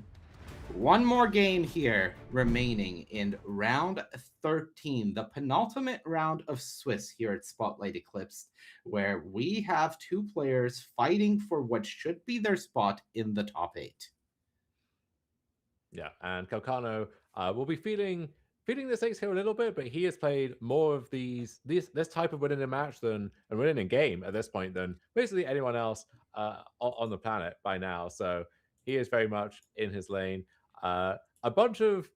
One more game here remaining in round 13, the penultimate round of Swiss here at Spotlight Eclipsed, where we have 2 players fighting for what should be their spot in the top 8. Yeah, and Kalcano will be feeling the stakes here a little bit, but he has played more of this type of winning a match and winning a game at this point than basically anyone else on the planet by now. So he is very much in his lane. A bunch of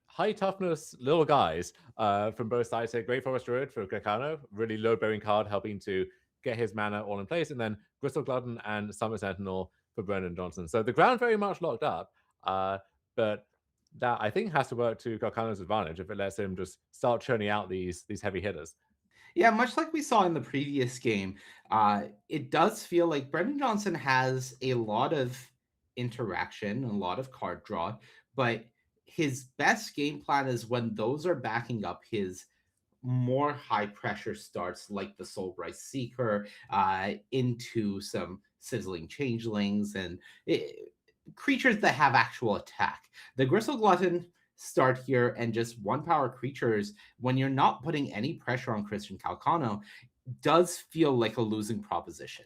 high toughness little guys from both sides here. Great Forest Druid for Kalcano, really load bearing card, helping to get his mana all in place, and then Gristle Glutton and Summer Sentinel for Brendan Johnson. So the ground very much locked up, but that I think has to work to Kalcano's advantage if it lets him just start churning out these heavy hitters. Yeah, much like we saw in the previous game, it does feel like Brendan Johnson has a lot of interaction, a lot of card draw, but his best game plan is when those are backing up his more high pressure starts, like the Soulbright Seeker into some Sizzling Changelings and creatures that have actual attack. The Gristle Glutton start here and just 1-power creatures when you're not putting any pressure on Christian Kalcano does feel like a losing proposition.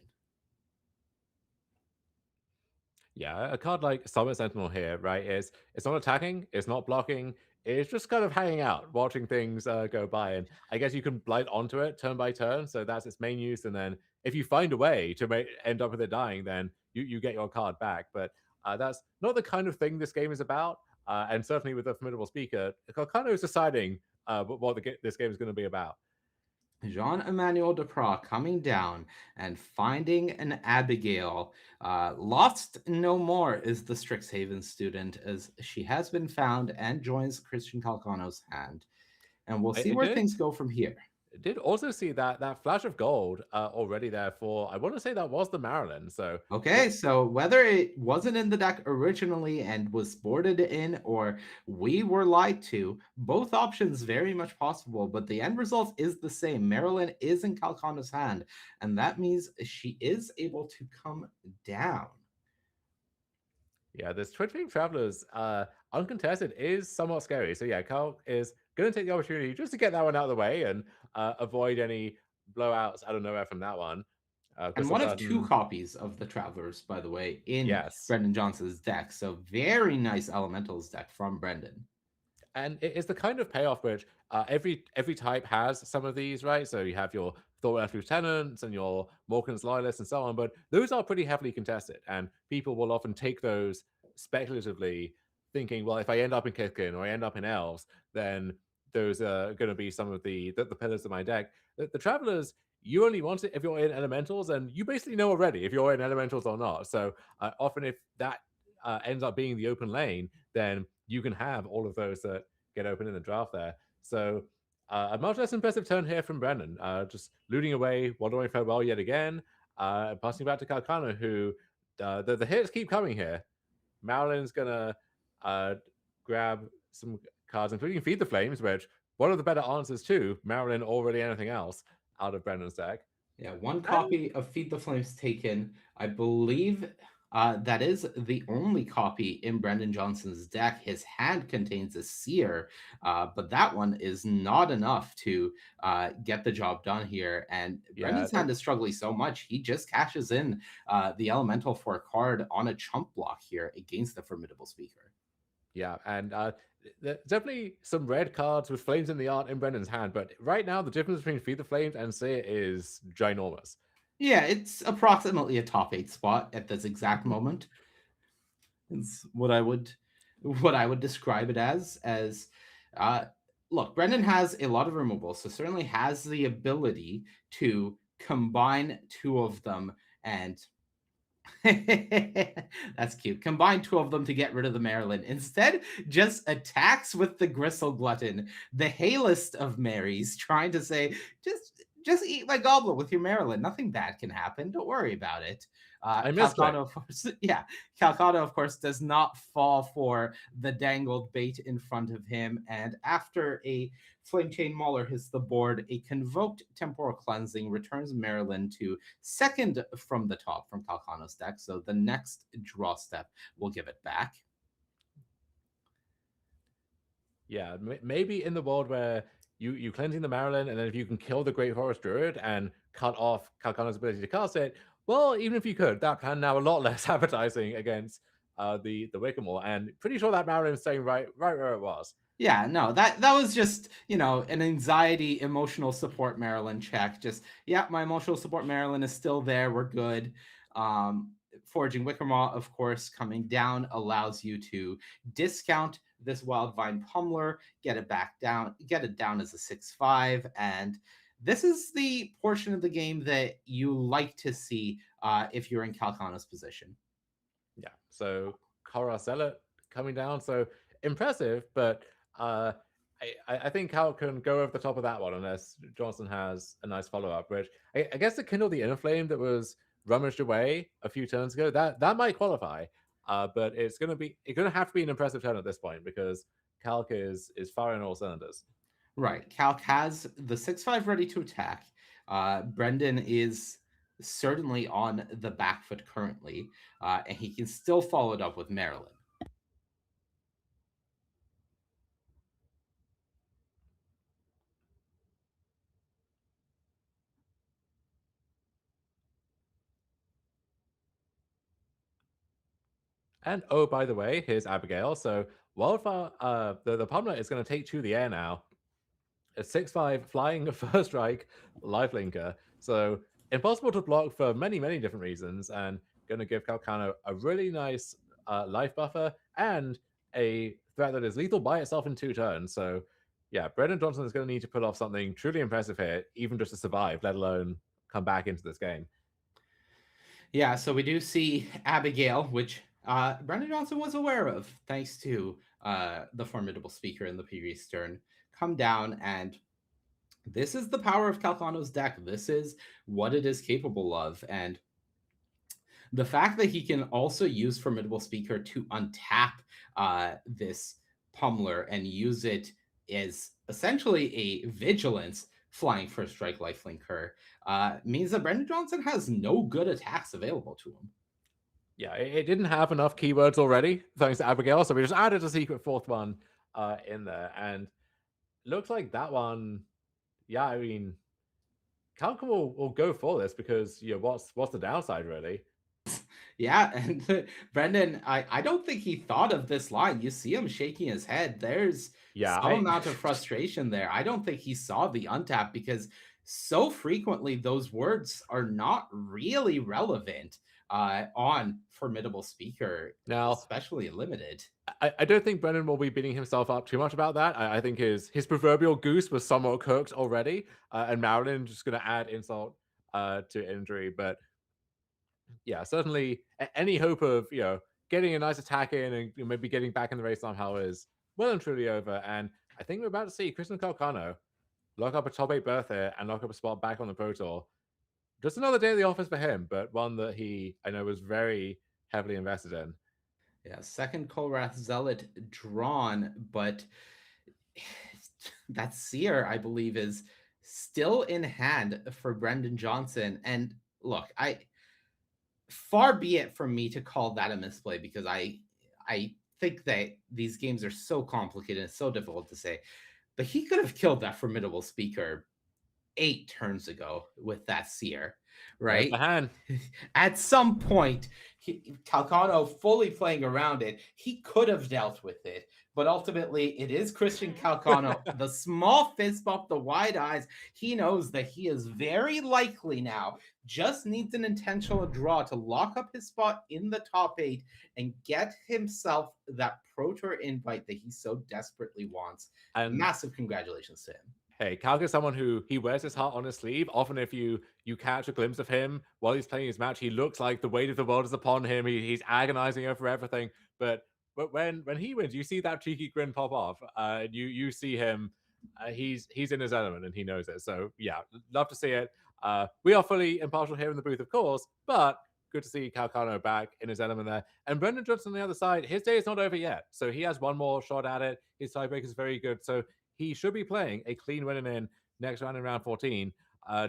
Yeah, a card like Summit Sentinel here, right, it's not attacking, it's not blocking, is just kind of hanging out, watching things go by. And I guess you can blight onto it turn by turn. So that's its main use. And then if you find a way to end up with it dying, then you get your card back. But that's not the kind of thing this game is about. And certainly with the Formidable Speaker, Kalcano is deciding this game is going to be about. Jean-Emmanuel Duprat coming down and finding an Abigail. Lost no more is the Strixhaven student, as she has been found and joins Christian Calcano's hand. And we'll see It where did. things go from here. Did also see that flash of gold already there for, I want to say that was the Marilyn. So Okay, so whether it wasn't in the deck originally and was boarded in, or we were lied to, both options very much possible, but the end result is the same. Marilyn is in Calcano's hand, and that means she is able to come down. yeah, this Twitch Beam Travelers uncontested is somewhat scary. So yeah, Carl is going to take the opportunity just to get that one out of the way and avoid any blowouts out of nowhere from that one. And one of two copies of the Travelers, by the way, in yes. Brendan Johnson's deck. So very nice Elementals deck from Brendan. And it is the kind of payoff which every type has some of these, right? So you have your Thor Lieutenants and your Morkan's Loyalists and so on, but those are pretty heavily contested, and people will often take those speculatively, thinking, well, if I end up in Kithkin or I end up in Elves, then those are going to be some of the pillars of my deck. The Travelers, you only want it if you're in Elementals, and you basically know already if you're in Elementals or not. So often if that ends up being the open lane, then you can have all of those that get open in the draft there. So a much less impressive turn here from Brendan, just looting away, wandering farewell yet again, passing back to Kalcano, who the hits keep coming here. Marilyn's gonna grab some cards, including Feed the Flames, which one of the better answers to Marilyn or really anything else out of Brendan's deck. Yeah, one copy of Feed the Flames taken. I believe that is the only copy in Brendan Johnson's deck. His hand contains a Seer, but that one is not enough to get the job done here. And Brendan's hand is struggling so much, he just cashes in the Elemental for a card on a chump block here against the Formidable Speaker. Yeah, and there's definitely some red cards with Flames in the art in Brendan's hand, but right now the difference between Feed the Flames and Seer is ginormous. Yeah, it's approximately a top 8 spot at this exact moment. It's what I would describe it as. Look, Brendan has a lot of removals, so certainly has the ability to combine two of them and that's cute. Combine two of them to get rid of the Marilyn. Instead, just attacks with the Gristle Glutton, the halest of Marys, trying to say, just eat my goblet with your Marilyn. Nothing bad can happen. Don't worry about it. Kalcano, of course, yeah. Kalcano, of course, does not fall for the dangled bait in front of him. And after a Flame Chain Mauler hits the board, a Convoked Temporal Cleansing returns Marilyn to second from the top from Kalcano's deck. So the next draw step will give it back. Yeah, maybe in the world where you cleansing the Marilyn, and then if you can kill the Great Forest Druid and cut off Kalcano's ability to cast it, well, even if you could, that plan now a lot less appetizing against the Wickamore, and pretty sure that Marilyn is staying right where it was. Yeah, no, that was just, an anxiety, emotional support Marilyn check. Just, yeah, my emotional support Marilyn is still there. We're good. Foraging Wickermaw, of course, coming down allows you to discount this Wildvine Pummeler, get it down as a 6/5, and this is the portion of the game that you like to see if you're in Kalcano's position. Yeah, so Korra Zealot coming down, so impressive, but I think Cal can go over the top of that one unless Johnson has a nice follow-up, which I guess to kindle the inner flame that was rummaged away a few turns ago, that might qualify. But it's gonna have to be an impressive turn at this point because Calc is firing all cylinders. Right. Calc has the 6/5 ready to attack. Brendan is certainly on the back foot currently, and he can still follow it up with Marilyn. And oh, by the way, here's Abigail. So Wildfire, the Pummeler is going to take to the air now. A 6/5 flying first strike lifelinker. So impossible to block for many, many different reasons, and going to give Kalcano a really nice life buffer and a threat that is lethal by itself in 2 turns. So yeah, Brendan Johnson is going to need to pull off something truly impressive here, even just to survive, let alone come back into this game. Yeah, so we do see Abigail, which Brendan Johnson was aware of, thanks to the formidable speaker in the previous turn, come down, and this is the power of Kalcano's deck. This is what it is capable of, and the fact that he can also use Formidable Speaker to untap this Pummeler and use it as essentially a vigilance flying first strike lifelinker means that Brendan Johnson has no good attacks available to him. Yeah, it didn't have enough keywords already, thanks to Abigail, so we just added a secret 4th one in there, and looks like that one, yeah, I mean, Kalcano will go for this because, you know, what's the downside, really? Yeah, and Brendan, I don't think he thought of this line. You see him shaking his head. There's some amount of frustration there. I don't think he saw the untap because so frequently those words are not really relevant on Formidable Speaker, now, especially limited. I don't think Brendan will be beating himself up too much about that. I think his proverbial goose was somewhat cooked already, and Marilyn just going to add insult to injury. But yeah, certainly any hope of, you know, getting a nice attack in and maybe getting back in the race somehow is well and truly over. And I think we're about to see Christian Kalcano lock up a top 8 berth here and lock up a spot back on the Pro Tour. Just another day at the office for him, but one that I know was very heavily invested in. Yeah, second Kolrath Zealot drawn, but that Seer, I believe, is still in hand for Brendan Johnson. And look, far be it from me to call that a misplay, because I think that these games are so complicated and so difficult to say. But he could have killed that Formidable Speaker 8 turns ago with that Seer, right? At some point, Kalcano fully playing around it, he could have dealt with it. But ultimately, it is Christian Kalcano, the small fist bump, the wide eyes. He knows that he is very likely now, just needs an intentional draw to lock up his spot in the top 8 and get himself that Pro Tour invite that he so desperately wants. And massive congratulations to him. Hey, Kalk is someone who he wears his heart on his sleeve. Often if you catch a glimpse of him while he's playing his match, he looks like the weight of the world is upon him. He's agonizing over everything. But when he wins, you see that cheeky grin pop off. You see him. He's in his element and he knows it. So yeah, love to see it. We are fully impartial here in the booth, of course, but good to see Kalcano back in his element there. And Brendan Johnson on the other side, his day is not over yet. So he has one more shot at it. His tiebreaker is very good. So he should be playing a clean winning in next round in round 14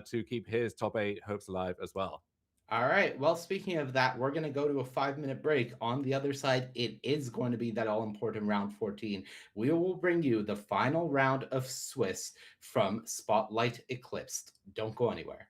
to keep his top 8 hopes alive as well. All right. Well, speaking of that, we're going to go to a 5-minute break. On the other side, it is going to be that all-important round 14. We will bring you the final round of Swiss from Spotlight Eclipsed. Don't go anywhere.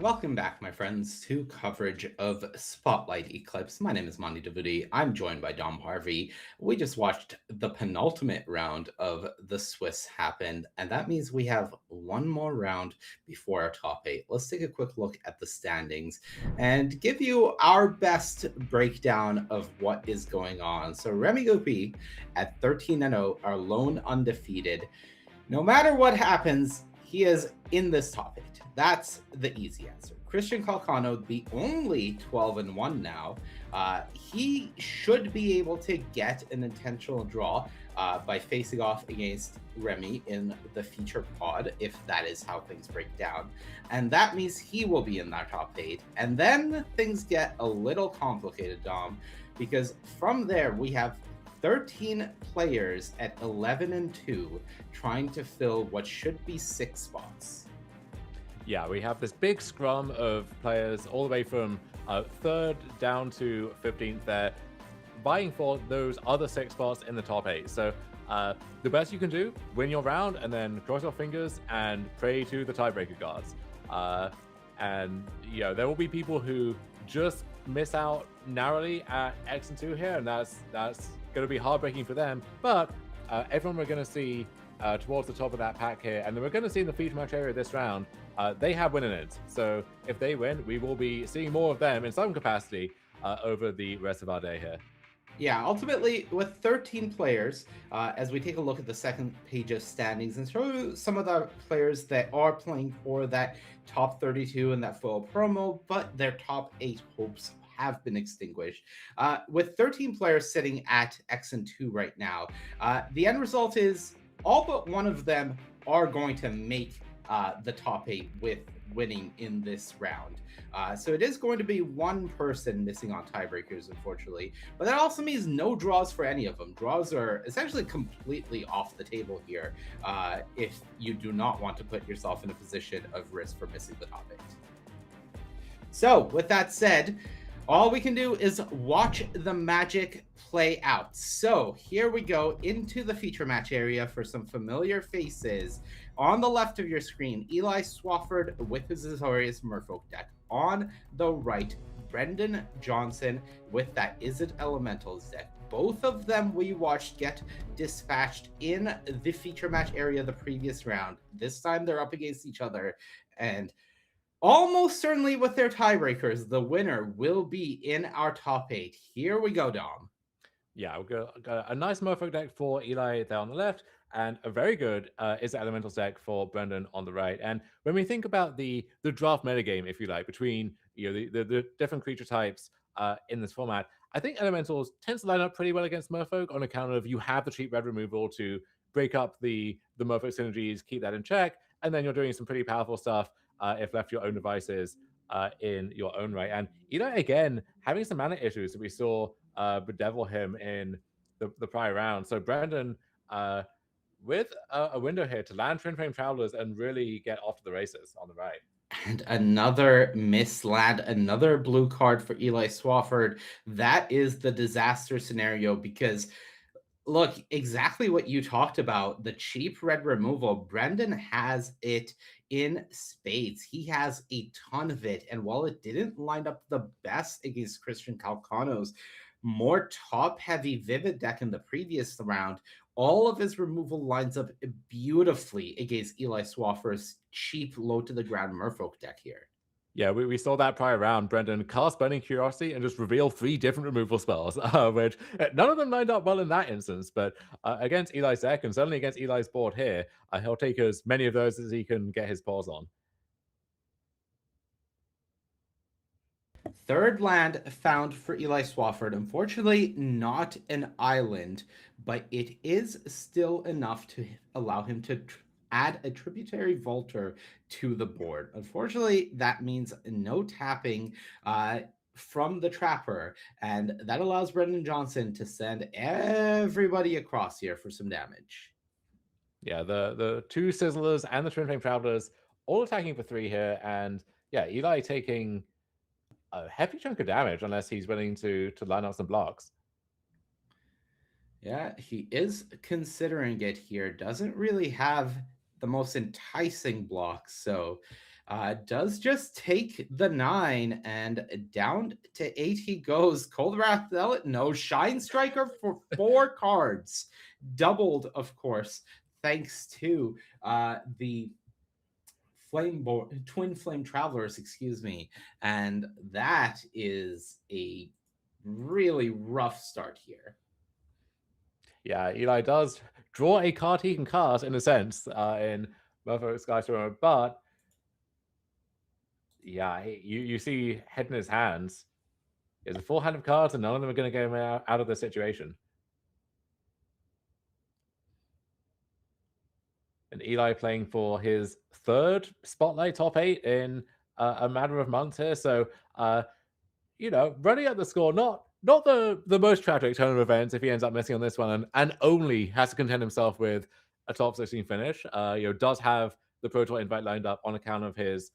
Welcome back, my friends, to coverage of Spotlight Eclipse. My name is Monty Davuti. I'm joined by Dom Harvey. We just watched the penultimate round of the Swiss happen, and that means we have one more round before our top eight. Let's take a quick look at the standings and give you our best breakdown of what is going on. So Remy Goupy at 13-0, our lone undefeated. No matter what happens, he is in this top eight. That's the easy answer. Christian Kalcano, the only 12-1 now, he should be able to get an intentional draw by facing off against Remy in the feature pod, if that is how things break down. And that means he will be in that top eight. And then things get a little complicated, Dom, because from there we have 13 players at 11-2 trying to fill what should be 6 spots. Yeah, we have this big scrum of players all the way from 3rd down to 15th there, vying for those other 6 spots in the top 8. So the best you can do, win your round, and then cross your fingers and pray to the tiebreaker gods. And there will be people who just miss out narrowly at X and 2 here, and that's going to be heartbreaking for them. But everyone we're going to see towards the top of that pack here, and then we're going to see in the feature match area this round, they have winning it. So if they win, we will be seeing more of them in some capacity over the rest of our day here. Yeah, ultimately, with 13 players, as we take a look at the second page of standings and show some of the players that are playing for that top 32 and that full promo, but their top 8 hopes have been extinguished. With 13 players sitting at X and 2 right now, the end result is all but one of them are going to make the top 8 with winning in this round. So it is going to be one person missing on tiebreakers, unfortunately. But that also means no draws for any of them. Draws are essentially completely off the table here if you do not want to put yourself in a position of risk for missing the top 8. So with that said, all we can do is watch the magic play out. So here we go into the feature match area for some familiar faces. On the left of your screen, Eli Swafford with his Azorius Merfolk deck. On the right, Brendan Johnson with that Is It Elementals deck. Both of them we watched get dispatched in the feature match area the previous round. This time they're up against each other, and almost certainly with their tiebreakers, the winner will be in our top 8. Here we go, Dom. Yeah, we've got a nice Merfolk deck for Eli there on the left, and a very good Is It Elementals deck for Brendan on the right. And when we think about the draft metagame, if you like, between the different creature types in this format, I think Elementals tends to line up pretty well against Merfolk on account of you have the cheap red removal to break up the Merfolk synergies, keep that in check, and then you're doing some pretty powerful stuff if left to your own devices in your own right. And Eli, again, having some mana issues that we saw bedevil him in the prior round. So Brandon, with a window here to land Twin Flame Travelers and really get off to the races on the right. And another misland, another blue card for Eli Swafford. That is the disaster scenario because look, exactly what you talked about, the cheap red removal. Brendan has it in spades. He has a ton of it. And while it didn't line up the best against Christian Calcano's more top-heavy Vivid deck in the previous round, all of his removal lines up beautifully against Eli Swafford's cheap low-to-the-ground Merfolk deck here. Yeah, we saw that prior round. Brendan cast Burning Curiosity and just revealed 3 different removal spells, which none of them lined up well in that instance. But against Eli's deck, and certainly against Eli's board here, he'll take as many of those as he can get his paws on. Third land found for Eli Swafford. Unfortunately, not an island, but it is still enough to allow him to add a Tributary Vaulter to the board. Unfortunately, that means no tapping from the Trapper, and that allows Brendan Johnson to send everybody across here for some damage. Yeah, the 2 Sizzlers and the Twin Flame Travelers all attacking for 3 here, and yeah, Eli taking a hefty chunk of damage unless he's willing to line up some blocks. Yeah, he is considering it here. Doesn't really have the most enticing blocks. So Does just take the 9, and down to 8 he goes. Cold Wrath Zealot, no. Shine Striker for 4 cards. Doubled, of course, thanks to the Twin Flame Travelers, excuse me. And that is a really rough start here. Yeah, Eli does draw a card he can cast in a sense in Mother Skystormer, but yeah, you see head in his hands. He has a full hand of cards, and none of them are going to get him out of the situation. And Eli playing for his 3rd Spotlight top 8 in a matter of months here. So, running up the score, not the most tragic turn of events if he ends up missing on this one, and only has to contend himself with a top 16 finish. Does have the Pro Tour invite lined up on account of his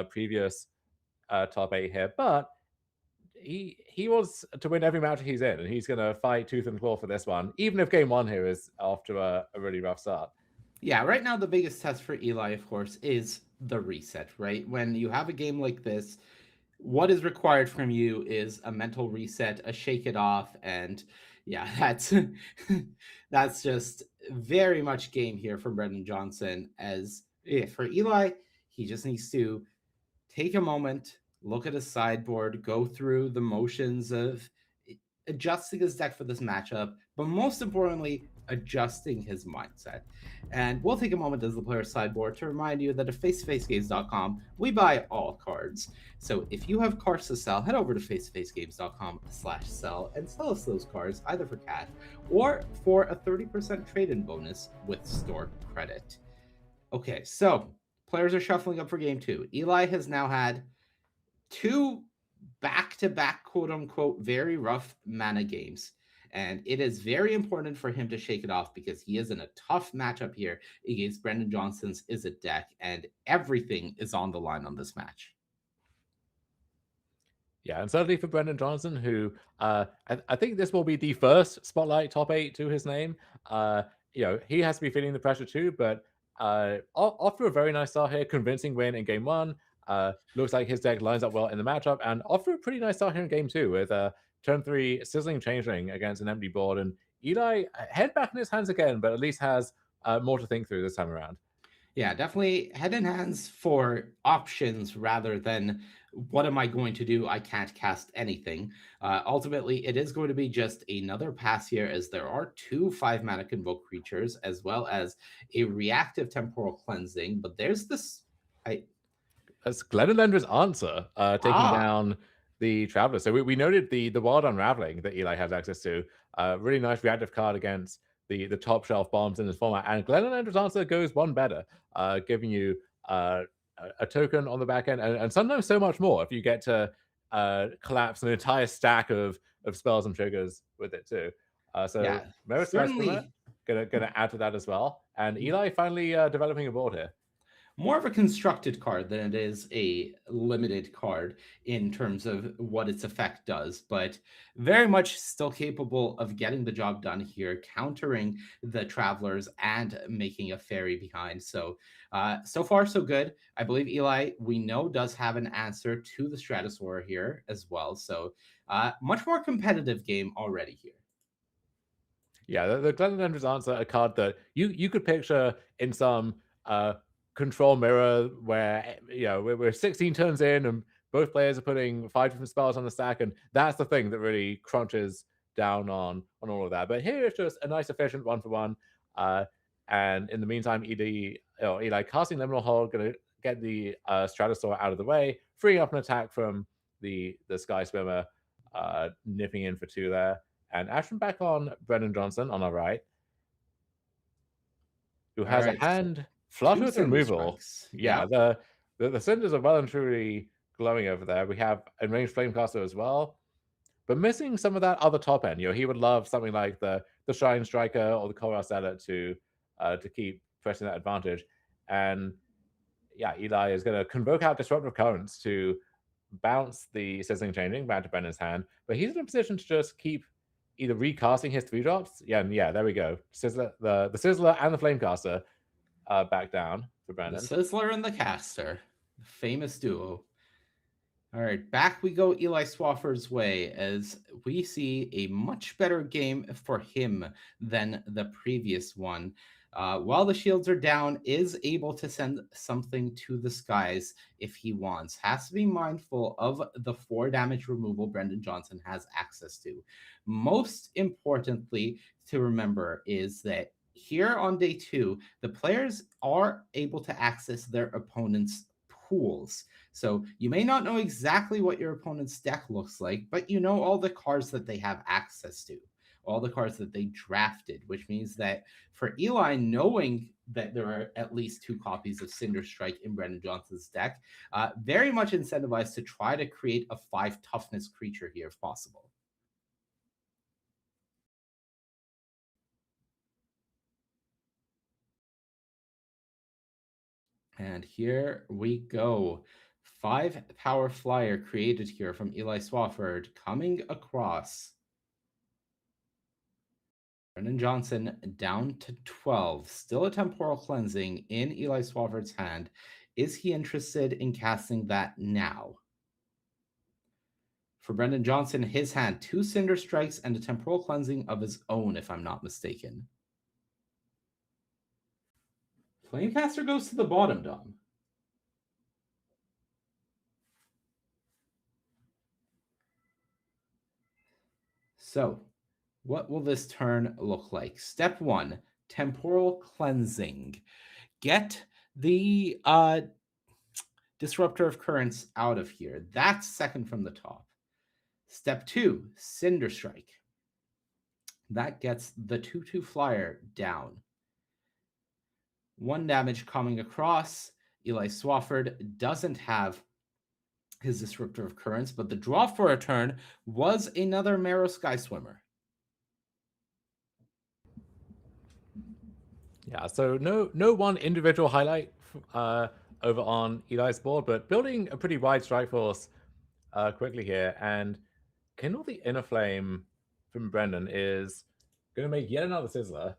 previous top 8 here, but he wants to win every match he's in, and he's going to fight tooth and claw for this one, even if game 1 here is off to a really rough start. Yeah, right now the biggest test for Eli, of course, is the reset, right? When you have a game like this, what is required from you is a mental reset, a shake it off, and yeah, that's just very much game here from Brendan Johnson. As for Eli, he just needs to take a moment, look at his sideboard, go through the motions of adjusting his deck for this matchup, but most importantly, adjusting his mindset. And we'll take a moment as the player's sideboard to remind you that at facetofacegames.com, we buy all cards. So if you have cards to sell, head over to facetofacegames.com/sell and sell us those cards either for cash or for a 30% trade-in bonus with store credit. Okay, so players are shuffling up for game 2. Eli has now had 2 back-to-back quote-unquote very rough mana games, and it is very important for him to shake it off because he is in a tough matchup here against Brendan Johnson's Izzet deck, and everything is on the line on this match. Yeah, and certainly for Brendan Johnson, who I think this will be the first Spotlight top 8 to his name. He has to be feeling the pressure too, but off to a very nice start here, convincing win in game 1. Looks like his deck lines up well in the matchup, and off to a pretty nice start here in game 2 with turn 3 Sizzling Changeling against an empty board. And Eli, head back in his hands again, but at least has more to think through this time around. Yeah, definitely head in hands for options rather than what am I going to do? I can't cast anything. Ultimately, it is going to be just another pass here, as there are 2 5-mana Convoke creatures as well as a reactive Temporal Cleansing. But there's this. That's Glenenlendra's answer, taking down the Traveler. So we noted the Wild Unraveling that Eli has access to. Really nice reactive card against the top shelf bombs in this format. And Glenenlendra's answer goes one better, giving you a token on the back end, and sometimes so much more if you get to collapse an entire stack of spells and triggers with it too. So certainly gonna add to that as well. And Eli finally developing a board here. More of a constructed card than it is a limited card in terms of what its effect does, but very much still capable of getting the job done here, countering the Travelers and making a fairy behind. So, so far so good. I believe Eli, we know, does have an answer to the Stratosaur here as well. So, much more competitive game already here. Yeah, the Glenenlendra's answer, a card that you could picture in some control mirror where we're 16 turns in and both players are putting 5 different spells on the stack, and that's the thing that really crunches down on all of that. But here it's just a nice efficient 1-for-1, and in the meantime Eli casting Liminal Hold, gonna get the Stratosaur out of the way, freeing up an attack from the Sky Swimmer, nipping in for 2 there, and action back on Brendan Johnson on our right, who has a hand flush with removal. Yeah, the cinders are well and truly glowing over there. We have Enraged Flamecaster as well, but missing some of that other top end. He would love something like the Shine Striker or the Korra Zealot to keep pressing that advantage. And yeah, Eli is going to convoke out Disruptive Currents to bounce the Sizzling Changing back to Brendan's hand, but he's in a position to just keep either recasting his 3-drops. Yeah, there we go. Sizzler, the Sizzler and the Flamecaster back down for Brandon. The Sizzler and the Caster. famous duo. All right, back we go Eli Swafford's way as we see a much better game for him than the previous one. While the shields are down, is able to send something to the skies if he wants. Has to be mindful of the 4 damage removal Brendan Johnson has access to. Most importantly to remember is that here on day 2, the players are able to access their opponent's pools. So you may not know exactly what your opponent's deck looks like, but you know all the cards that they have access to, all the cards that they drafted, which means that for Eli, knowing that there are at least 2 copies of Cinder Strike in Brendan Johnson's deck, very much incentivized to try to create a 5 toughness creature here if possible. And here we go. 5 power flyer created here from Eli Swafford coming across. Brendan Johnson down to 12. Still a temporal cleansing in Eli Swafford's hand. Is he interested in casting that now? For Brendan Johnson, his hand, 2 Cinder Strikes and a temporal cleansing of his own, if I'm not mistaken. Flamecaster goes to the bottom, Dom. So, what will this turn look like? Step 1, temporal cleansing. Get the Disruptor of Currents out of here. That's second from the top. Step 2, Cinder Strike. That gets the 2/2 flyer down. 1 damage coming across. Eli Swafford doesn't have his Disruptor of Currents, but the draw for a turn was another Marrow Sky Swimmer. Yeah, so no one individual highlight over on Eli's board, but building a pretty wide strike force quickly here, and Kindle the Inner Flame from Brendan is going to make yet another Sizzler.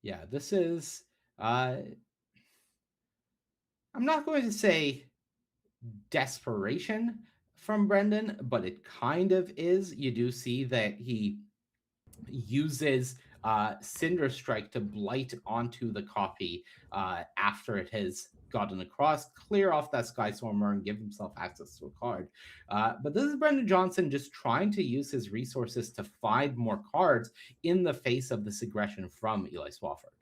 Yeah, this is... I'm not going to say desperation from Brendan, but it kind of is. You do see that he uses Cinder Strike to blight onto the copy after it has gotten across, clear off that Sky Swarmer and give himself access to a card. But this is Brendan Johnson just trying to use his resources to find more cards in the face of this aggression from Eli Swafford.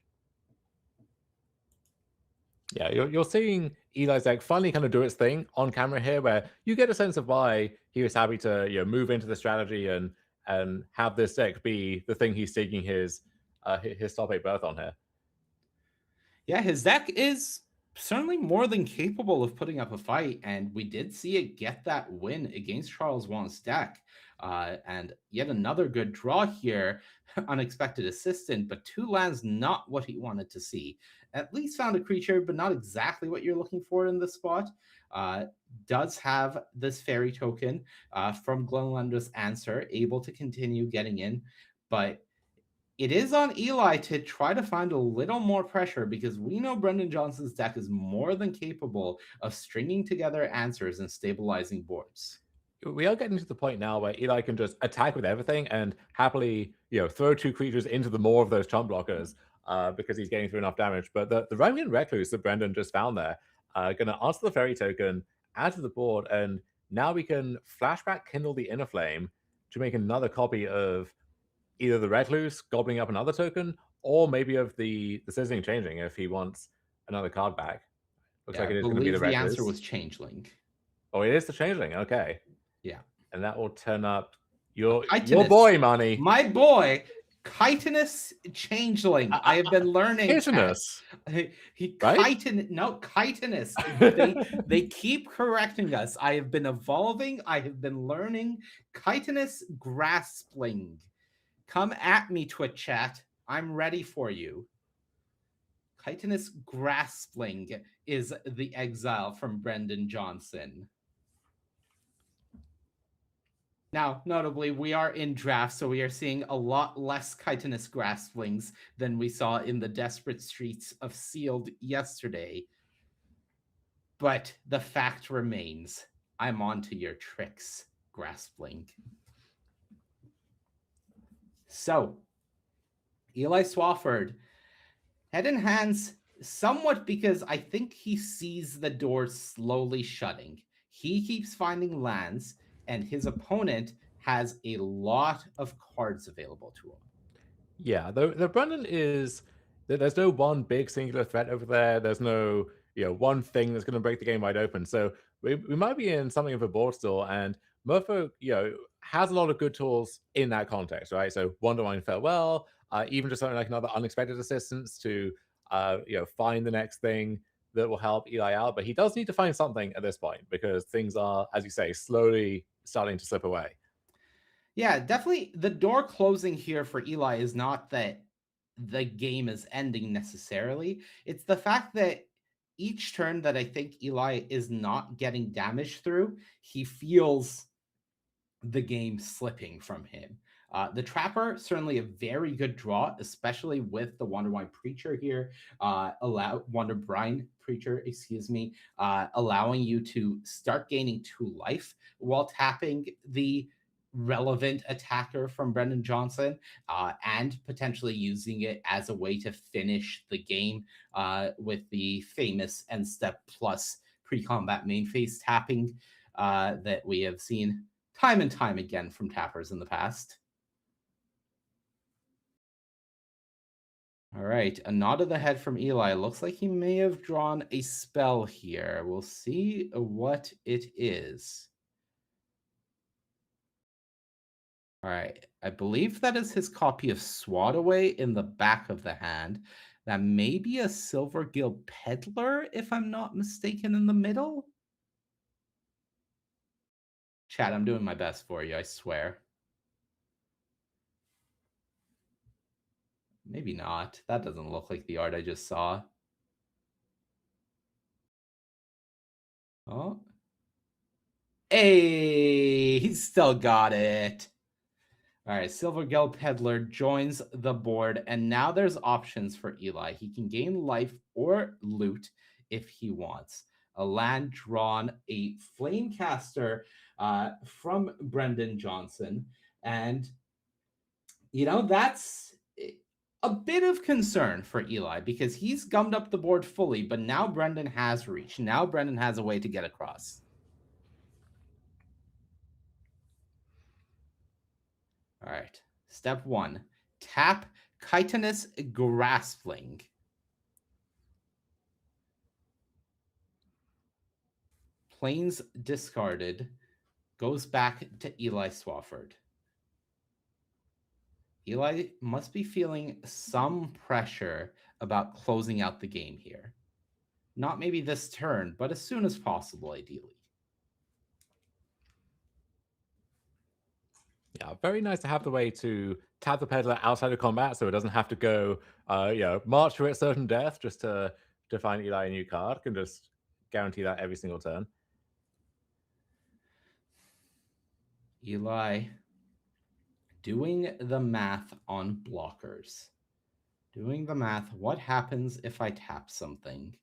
Yeah, you're seeing Eli's deck finally kind of do its thing on camera here, where you get a sense of why he was happy to move into the strategy and have this deck be the thing he's taking his top 8 berth on here. Yeah, his deck is certainly more than capable of putting up a fight, and we did see it get that win against Charles Wong's deck. And yet another good draw here. Unexpected assistant, but 2 lands, not what he wanted to see. At least found a creature, but not exactly what you're looking for in this spot. Does have this fairy token from Glenlander's Answer, able to continue getting in, but it is on Eli to try to find a little more pressure, because we know Brendan Johnson's deck is more than capable of stringing together answers and stabilizing boards. We are getting to the point now where Eli can just attack with everything and happily, throw 2 creatures into the more of those chump blockers because he's getting through enough damage. But the Remy and Recluse that Brendan just found there are going to answer the fairy token, add to the board, and now we can flashback Kindle the Inner Flame to make another copy of either the Recluse gobbling up another token, or maybe of the Sizzling Changing if he wants another card back. Looks like it is going to be the Recluse. The answer was Changeling. Oh, it is the Changeling. Okay. Yeah. And that will turn up your boy, Manny. My boy, Chitinous Changeling. I have been learning. Chitinous. Chitinous. They keep correcting us. I have been evolving. I have been learning. Chitinous Graspling. Come at me, Twitch chat. I'm ready for you. Chitinous Graspling is the exile from Brendan Johnson. Now, notably, we are in draft, so we are seeing a lot less chitinous grasplings than we saw in the desperate streets of Sealed yesterday. But the fact remains, I'm onto your tricks, Graspling. So, Eli Swafford, head in hands, somewhat because I think he sees the door slowly shutting. He keeps finding lands, and his opponent has a lot of cards available to him. Yeah, the Brendan is there's no one big singular threat over there. There's no one thing that's going to break the game wide open. So we might be in something of a board still, and Murphy has a lot of good tools in that context, right? So Wonderwine Farewell, even just something like another unexpected assistance to find the next thing that will help Eli out. But he does need to find something at this point because things are, as you say, slowly starting to slip away. Yeah, definitely the door closing here for Eli is not that the game is ending necessarily. It's the fact that each turn that I think Eli is not getting damage through, he feels the game slipping from him. The Trapper, certainly a very good draw, especially with the Wonderwine Preacher here. Wonder Brine Preacher, excuse me, allowing you to start gaining 2 life while tapping the relevant attacker from Brendan Johnson, and potentially using it as a way to finish the game with the famous end step plus pre-combat main phase tapping that we have seen time and time again from tappers in the past. All right, a nod of the head from Eli. Looks like he may have drawn a spell here. We'll see what it is. All right, I believe that is his copy of Swat Away in the back of the hand. That may be a Silver Guild Peddler, if I'm not mistaken, in the middle. Chat, I'm doing my best for you, I swear. Maybe not. That doesn't look like the art I just saw. Oh. Hey, he's still got it. All right, Silver Guild Peddler joins the board, and now there's options for Eli. He can gain life or loot if he wants. A land drawn, a Flamecaster from Brendan Johnson, and that's a bit of concern for Eli because he's gummed up the board fully, but now Brendan has reach. Now Brendan has a way to get across. All right. Step 1. Tap Chitinous Graspling. Planes discarded. Goes back to Eli Swafford. Eli must be feeling some pressure about closing out the game here. Not maybe this turn, but as soon as possible, ideally. Yeah, very nice to have the way to tap the peddler outside of combat, so it doesn't have to go, march to its certain death just to find Eli a new card. Can just guarantee that every single turn. Eli doing the math on blockers. Doing the math. What happens if I tap something?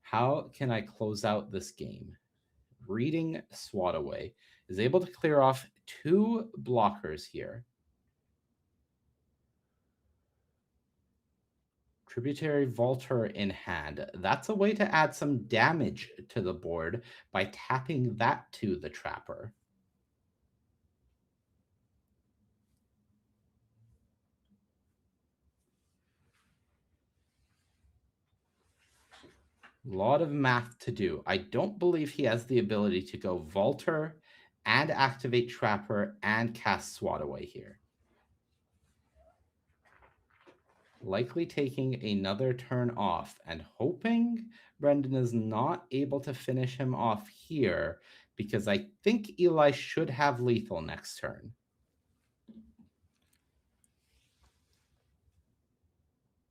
How can I close out this game? Reading Swat Away is able to clear off 2 blockers here. Tributary Vaulter in hand. That's a way to add some damage to the board by tapping that to the Trapper. A lot of math to do. I don't believe he has the ability to go Vaulter and activate Trapper and cast Swat Away here. Likely taking another turn off and hoping Brendan is not able to finish him off here because I think Eli should have lethal next turn.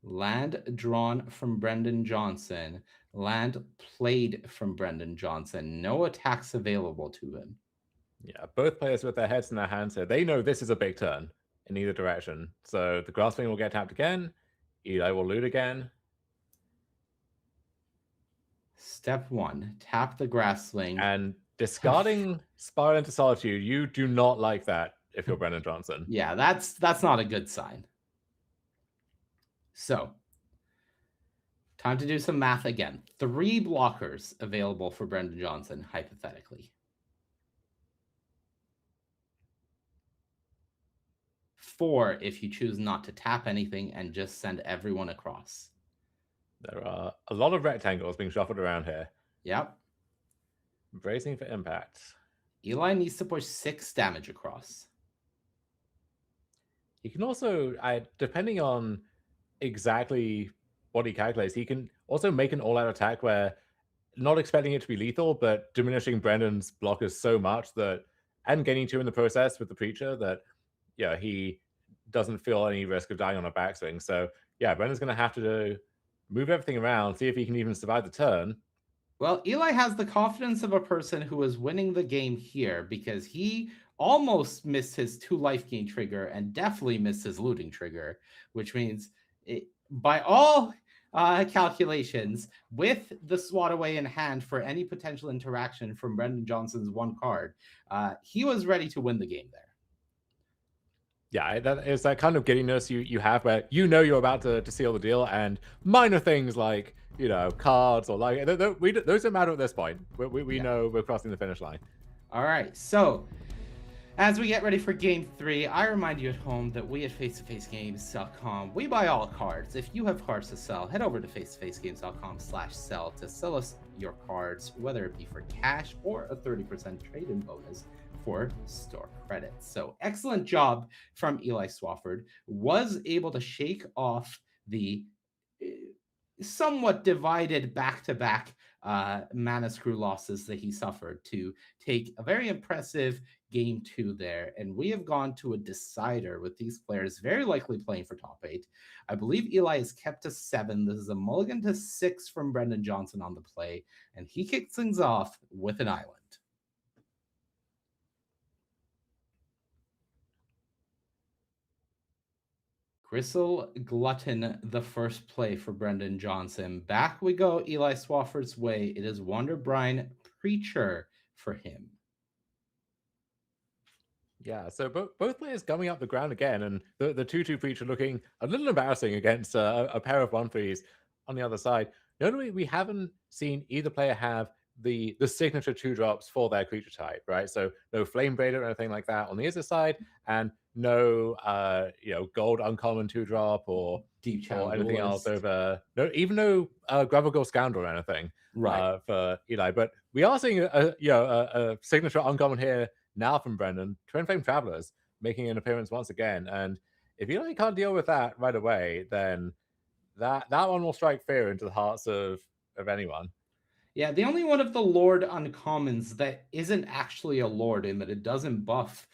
Land drawn from Brendan Johnson. Land played from Brendan Johnson. No attacks available to him. Yeah, both players with their heads in their hands here. They know this is a big turn in either direction. So the grasping will get tapped again. Eli will loot again. Step 1, tap the grassling. And discarding Spiral into Solitude, you do not like that if you're Brendan Johnson. Yeah, that's not a good sign. So, time to do some math again. 3 blockers available for Brendan Johnson, hypothetically. 4 if you choose not to tap anything and just send everyone across. There are a lot of rectangles being shuffled around here. Yep. Bracing for impact. Eli needs to push 6 damage across. He can also, depending on exactly what he calculates, he can also make an all-out attack where not expecting it to be lethal, but diminishing Brendan's blockers so much that, and gaining 2 in the process with the Preacher, that yeah, he doesn't feel any risk of dying on a backswing. So yeah, Brendan's going to have to move everything around, see if he can even survive the turn. Well, Eli has the confidence of a person who is winning the game here because he almost missed his 2 life gain trigger and definitely missed his looting trigger, which means by all calculations, with the swat away in hand for any potential interaction from Brendan Johnson's 1 card, he was ready to win the game there. Yeah, that is that kind of giddiness you have where you're about to seal the deal, and minor things like cards or like those don't matter at this point. We know we're crossing the finish line. All right, so as we get ready for Game 3, I remind you at home that we at face-to-facegames.com, we buy all cards. If you have cards to sell, head over to face-to-facegames.com/sell to sell us your cards, whether it be for cash or a 30% trade-in bonus for store credits. So excellent job from Eli Swafford. Was able to shake off the somewhat divided back-to-back mana screw losses that he suffered to take a very impressive Game 2 there. And we have gone to a decider with these players very likely playing for top 8. I believe Eli is kept to 7. This is a mulligan to 6 from Brendan Johnson on the play. And he kicks things off with an island. Gristle Glutton, the first play for Brendan Johnson. Back we go Eli Swafford's way. It is Wonder Brine Preacher for him. Yeah, so both players coming up the ground again, and the 2/2 Preacher looking a little embarrassing against a pair of 1/3s on the other side. Notably, we haven't seen either player have the signature 2-drops for their creature type, right? So no Flame Braider or anything like that on the other side, and no gold uncommon 2-drop or Deep Channel or anything Duelist. else over no Gravel Scoundrel or anything Right. for Eli. But we are seeing a signature uncommon here now from Brendan. Twin Flame Travelers making an appearance once again, and if Eli can't deal with that right away, then that one will strike fear into the hearts of anyone. Yeah, the only one of the Lord uncommons that isn't actually a Lord in that it doesn't buff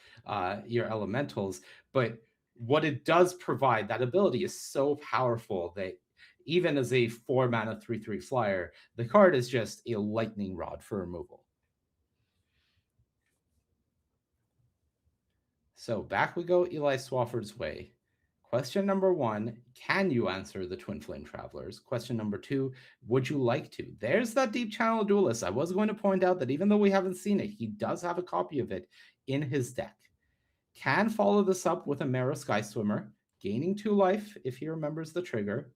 your elementals, but what it does provide, that ability is so powerful that even as a 4-mana 3/3 flyer, the card is just a lightning rod for removal. So back we go Eli Swafford's way. Question number 1, can you answer the Twin Flame Travelers? Question number 2, would you like to? There's that Deep Channel Duelist. I was going to point out that even though we haven't seen it, he does have a copy of it in his deck. Can follow this up with a Marrow Sky Swimmer, gaining 2 life if he remembers the trigger.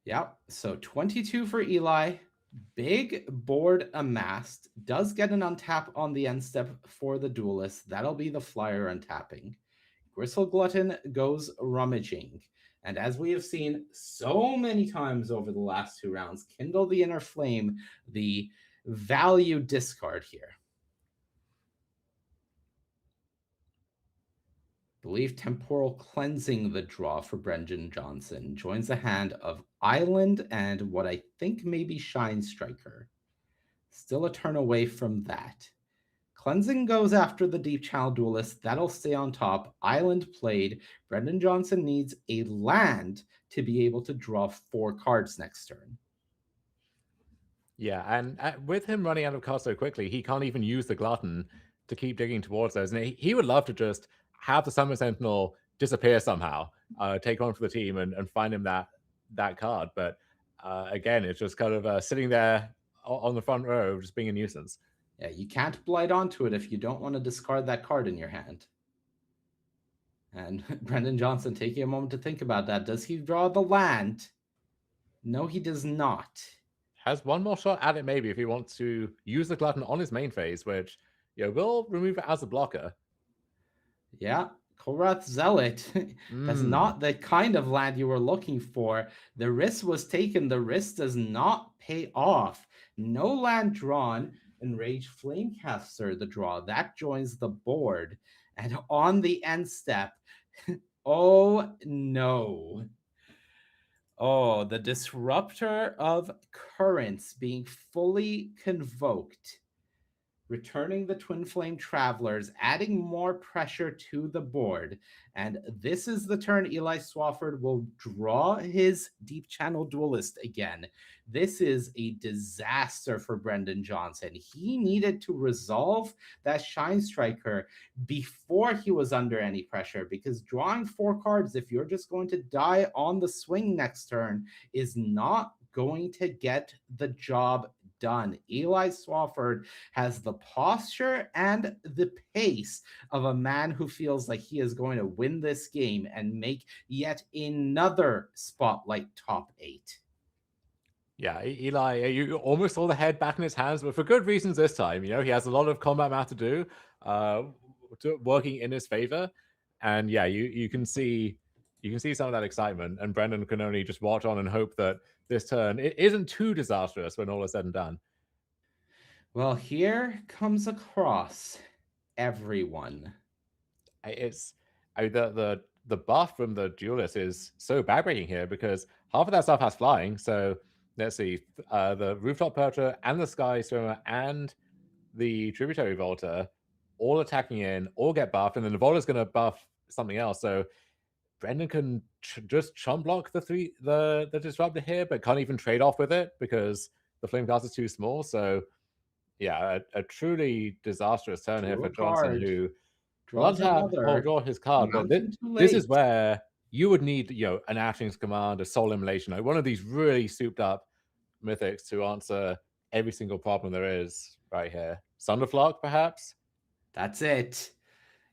Yep, so 22 for Eli. Big board amassed. Does get an untap on the end step for the Duelist. That'll be the flyer untapping. Gristle Glutton goes rummaging. And as we have seen so many times over the last 2 rounds, Kindle the Inner Flame, the value discard here. Believe Temporal Cleansing the draw for Brendan Johnson. Joins the hand of Island and what I think may be Shine Striker. Still a turn away from that. Cleansing goes after the Deep Channel Duelist. That'll stay on top. Island played. Brendan Johnson needs a land to be able to draw 4 cards next turn. Yeah, and with him running out of cards so quickly, he can't even use the Glutton to keep digging towards those. And he would love to just have the Summer Sentinel disappear somehow, take one for the team, and find him that card. But again, it's just kind of sitting there on the front row, just being a nuisance. Yeah, you can't blight onto it if you don't want to discard that card in your hand. And Brendan Johnson taking a moment to think about that. Does he draw the land? No, he does not. Has one more shot at it, maybe, if he wants to use the Glutton on his main phase, which will remove it as a blocker. Yeah, Korath Zealot. That's not the kind of land you were looking for. The risk was taken. The risk does not pay off. No land drawn. Enraged Flamecaster, the draw. That joins the board. And on the end step, oh no. Oh, the Disruptor of Currents being fully convoked. Returning the Twin Flame Travelers, adding more pressure to the board. And this is the turn Eli Swafford will draw his Deep Channel Duelist again. This is a disaster for Brendan Johnson. He needed to resolve that Shine Striker before he was under any pressure, because drawing 4 cards, if you're just going to die on the swing next turn, is not going to get the job done. Eli Swafford has the posture and the pace of a man who feels like he is going to win this game and make yet another spotlight top 8. Yeah, Eli, you almost saw the head back in his hands, but for good reasons this time. He has a lot of combat math to do, working in his favor, and yeah, you can see some of that excitement, and Brendan can only just watch on and hope that this turn it isn't too disastrous when all is said and done. Well, here comes across everyone. The buff from the duelist is so backbreaking here because half of that stuff has flying. So let's see, the Rooftop Percher and the Sky Swimmer and the Tributary Volta all attacking in, all get buffed, and then the Volta's going to buff something else. So Brendan can just chump block the Disruptor here, but can't even trade off with it because the Flamecast is too small. So yeah, a truly disastrous turn here for Johnson, who draws another, draw his card, but this is where you would need an Action's Command, a Soul Immolation, like one of these really souped up mythics to answer every single problem there is right here. Sunderflock, perhaps? That's it.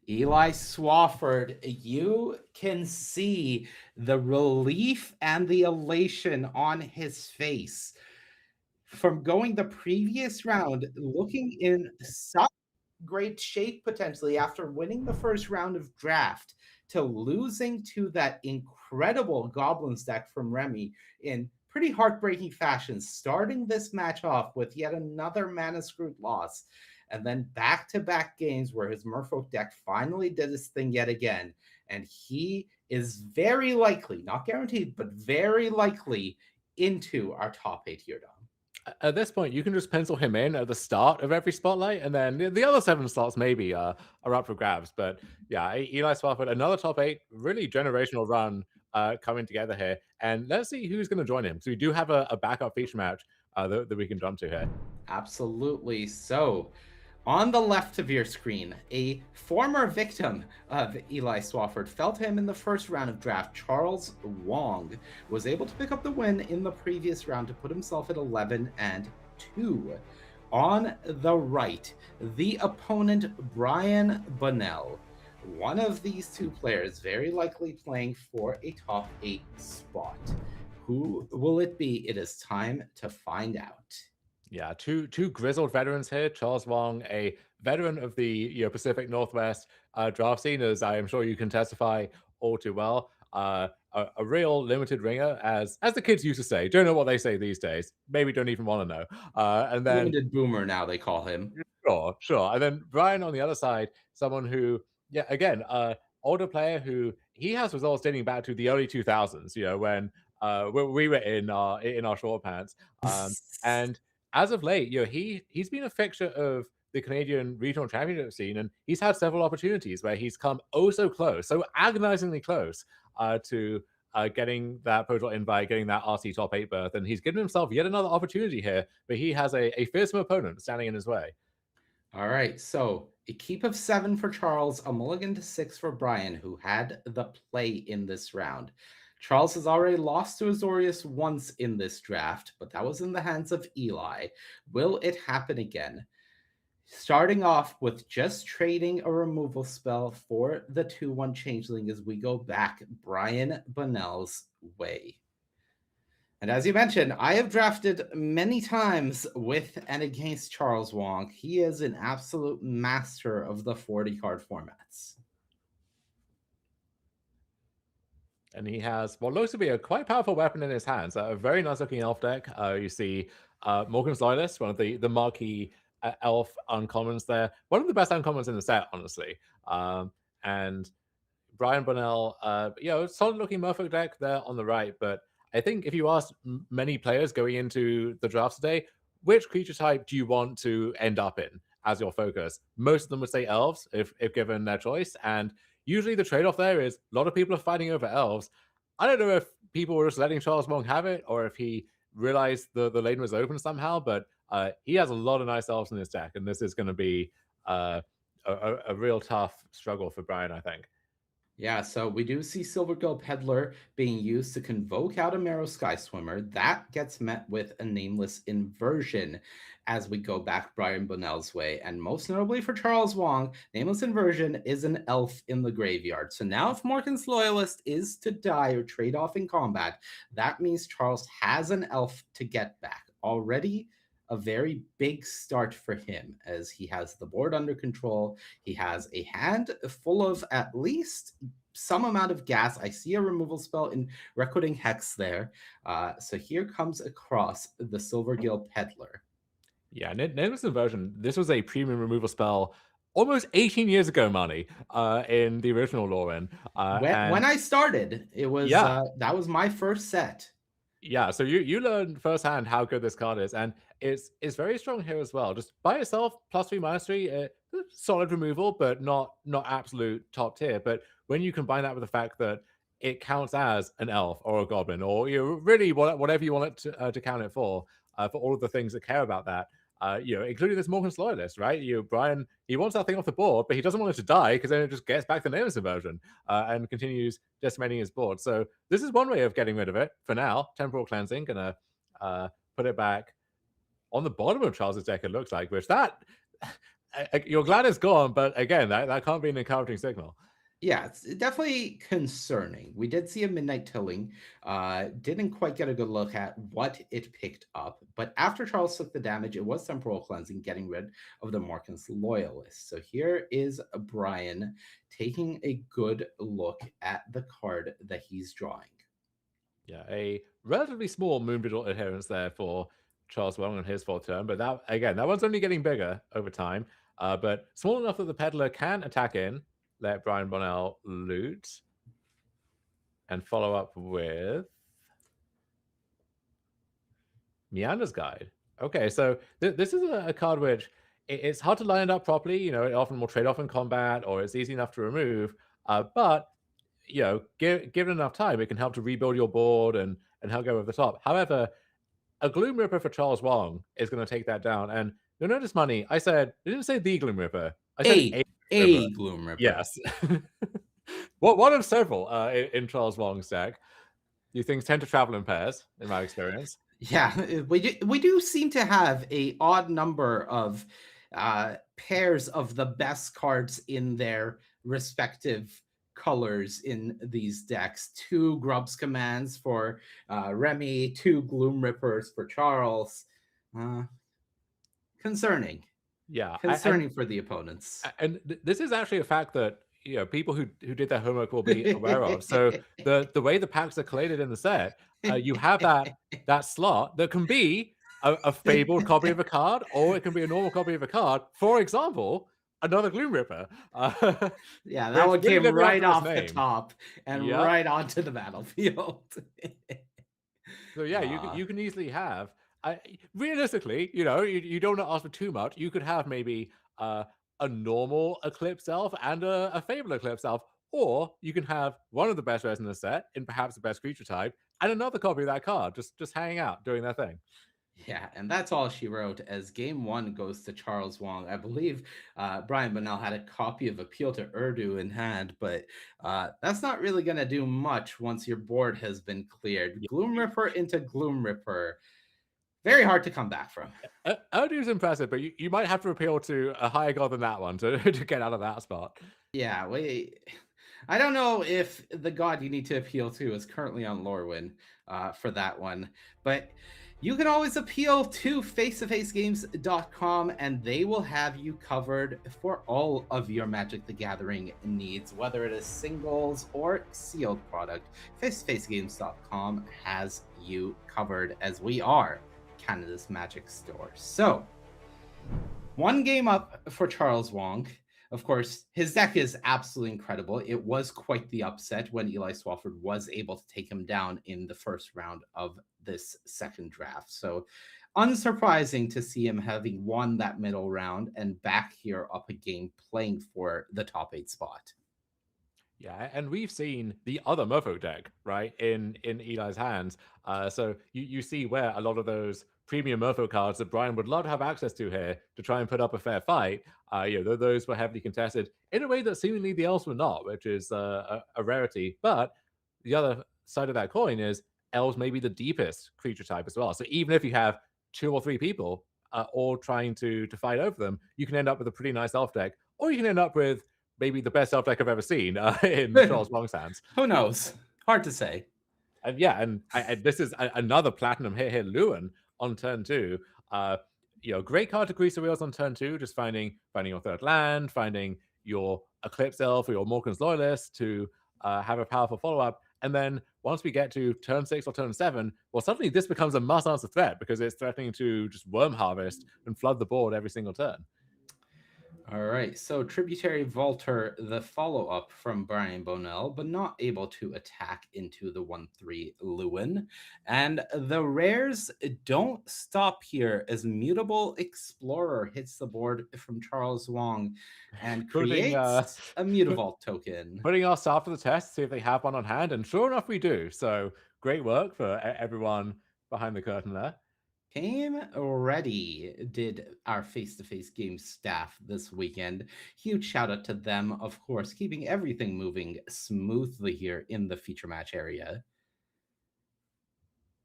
Eli Swafford, you can see the relief and the elation on his face from going the previous round, looking in such great shape potentially after winning the first round of draft, to losing to that incredible Goblins deck from Remy in pretty heartbreaking fashion, starting this match off with yet another Mana Screwed loss. And then back-to-back games where his Merfolk deck finally did his thing yet again. And he is very likely, not guaranteed, but very likely into our top 8 here, Dom. At this point, you can just pencil him in at the start of every spotlight, and then the other 7 slots maybe are up for grabs. But yeah, Eli Swafford, another top 8, really generational run coming together here. And let's see who's going to join him. So we do have a backup feature match that we can jump to here. Absolutely. So on the left of your screen, a former victim of Eli Swafford fell to him in the first round of draft. Charles Wong was able to pick up the win in the previous round to put himself at 11-2. On the right, the opponent, Brian Bunnell. One of these 2 players very likely playing for a top 8 spot. Who will it be? It is time to find out. Yeah, two grizzled veterans here. Charles Wong, a veteran of the Pacific Northwest draft scene, as I am sure you can testify all too well. A real limited ringer, as the kids used to say. Don't know what they say these days. Maybe don't even want to know. And then limited boomer now they call him. Sure. And then Brian on the other side, someone who, again, older player who he has results dating back to the early 2000s. When we were in our short pants, and as of late, he's been a fixture of the Canadian regional championship scene, and he's had several opportunities where he's come so close, so agonizingly close to getting that Pro Tour invite, getting that RC top 8 berth, and he's given himself yet another opportunity here, but he has a fearsome opponent standing in his way. All right, so a keep of 7 for Charles, a mulligan to 6 for Brian, who had the play in this round. Charles has already lost to Azorius once in this draft, but that was in the hands of Eli. Will it happen again? Starting off with just trading a removal spell for the 2/1 changeling as we go back Brian Bonnell's way. And as you mentioned, I have drafted many times with and against Charles Wong. He is an absolute master of the 40 card formats. And he has what looks to be a quite powerful weapon in his hands. A very nice looking elf deck. You see Morgan's Loyalist, one of the marquee elf uncommons there. One of the best uncommons in the set, honestly. And Brian Bonnell, solid looking Merfolk deck there on the right. But I think if you ask many players going into the drafts today, which creature type do you want to end up in as your focus? Most of them would say elves if given their choice. And usually the trade-off there is a lot of people are fighting over elves. I don't know if people were just letting Charles Wong have it or if he realized the lane was open somehow, but he has a lot of nice elves in his deck, and this is going to be a real tough struggle for Brian, I think. Yeah, so we do see Silvergill Peddler being used to convoke out a Marrow Sky Swimmer. That gets met with a Nameless Inversion as we go back Brian Bonnell's way. And most notably for Charles Wong, Nameless Inversion is an elf in the graveyard. So now if Morgan's Loyalist is to die or trade off in combat, that means Charles has an elf to get back. Already a very big start for him as he has the board under control. He has a hand full of at least some amount of gas. I see a removal spell in Recording Hex there. So here comes across the Silvergill Peddler. Yeah, Nameless Inversion, this was a premium removal spell almost 18 years ago, Manny, in the original Lorwyn. When I started, it was that was my first set. Yeah, so you learned firsthand how good this card is, and it's very strong here as well. Just by itself, +3/-3, solid removal, but not absolute top tier. But when you combine that with the fact that it counts as an elf or a goblin, or really whatever you want it to count it for all of the things that care about that, including this Morgan's Loyalist, right? Brian, he wants that thing off the board, but he doesn't want it to die because then it just gets back the Nameless Inversion and continues decimating his board. So this is one way of getting rid of it for now. Temporal Cleansing, gonna put it back on the bottom of Charles's deck, it looks like, which you're glad it's gone, but again, that can't be an encouraging signal. Yeah, it's definitely concerning. We did see a Midnight Tilling. Didn't quite get a good look at what it picked up. But after Charles took the damage, it was Temporal Cleansing, getting rid of the Morgan's Loyalist. So here is Brian taking a good look at the card that he's drawing. Yeah, a relatively small Moon Vigil adherence there for Charles Wong on his 4th turn. But that one's only getting bigger over time. But small enough that the Peddler can attack in, let Brian Bonnell loot, and follow up with Meander's Guide. Okay, so this is a card which it's hard to line it up properly. It often will trade off in combat, or it's easy enough to remove. But given enough time, it can help to rebuild your board and help go over the top. However, a Gloom Ripper for Charles Wong is going to take that down. And you'll notice, Money, I didn't say the Gloom Ripper. I said a Gloom Ripper. Yes. One of several in Charles Wong's deck. These things tend to travel in pairs, in my experience. Yeah, we do seem to have a odd number of pairs of the best cards in their respective colors in these decks. 2 Grubs Commands for Remy, 2 Gloom Rippers for Charles. Concerning. Yeah, concerning for the opponents. And this is actually a fact that people who did their homework will be aware of. So the way the packs are collated in the set, you have that slot that can be a fabled copy of a card, or it can be a normal copy of a card. For example, another Gloom Ripper. Yeah, that one came right off the top and right onto the battlefield. So yeah, you can easily have. Realistically, you don't want to ask for too much. You could have maybe a normal Eclipse Elf and a Fable Eclipse Elf, or you can have one of the best rares in the set, in perhaps the best creature type, and another copy of that card just hanging out doing their thing. Yeah, and that's all she wrote as game one goes to Charles Wong. I believe Brian Bonnell had a copy of Appeal to Urdu in hand, but that's not really going to do much once your board has been cleared. Gloom Ripper into Gloom Ripper. Very hard to come back from. Urdu's impressive, but you might have to appeal to a higher god than that one to get out of that spot. Yeah, I don't know if the god you need to appeal to is currently on Lorwyn for that one, but you can always appeal to face-to-facegames.com and they will have you covered for all of your Magic the Gathering needs, whether it is singles or sealed product. Face-to-facegames.com has you covered, as we are Canada's Magic store. So, one game up for Charles Wong. Of course, his deck is absolutely incredible. It was quite the upset when Eli Swafford was able to take him down in the first round of this second draft. So unsurprising to see him having won that middle round and back here up again playing for the top 8 spot. Yeah, and we've seen the other Merfolk deck, right, in Eli's hands. So you see where a lot of those premium Merfolk cards that Brian would love to have access to here to try and put up a fair fight, those were heavily contested in a way that seemingly the elves were not, which is a rarity. But the other side of that coin is elves may be the deepest creature type as well. So even if you have 2 or 3 people all trying to fight over them, you can end up with a pretty nice elf deck, or you can end up with maybe the best elf deck I've ever seen in Charles Wong's hands. Who knows? Hard to say. And yeah, and this is another platinum hit here, Lewin on turn 2. Great card to grease the wheels on turn 2, just finding your third land, finding your Eclipse Elf or your Morkan's Loyalist to have a powerful follow-up. And then once we get to turn 6 or turn 7, well, suddenly this becomes a must-answer threat because it's threatening to just worm harvest and flood the board every single turn. All right, so Tributary Vaulter, the follow-up from Brian Bonnell, but not able to attack into the 1/3 Lewin. And the rares don't stop here as Mutable Explorer hits the board from Charles Wong and creates a Mutavault token. Putting our staff to the test, see if they have one on hand, and sure enough, we do. So great work for everyone behind the curtain there. Came ready did our face-to-face game staff this weekend. Huge shout out to them, of course, keeping everything moving smoothly here in the feature match area.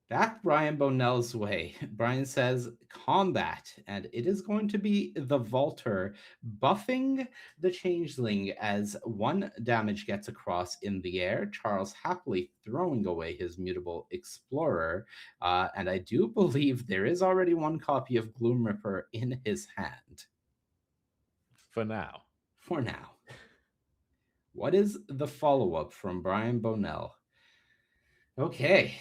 Back Brian Bonnell's way. Brian says combat, and it is going to be the Vaulter buffing the Changeling as 1 damage gets across in the air. Charles happily throwing away his Mutable Explorer, and I do believe there is already 1 copy of Gloom Ripper in his hand. For now. For now. What is the follow-up from Brian Bonnell? Okay.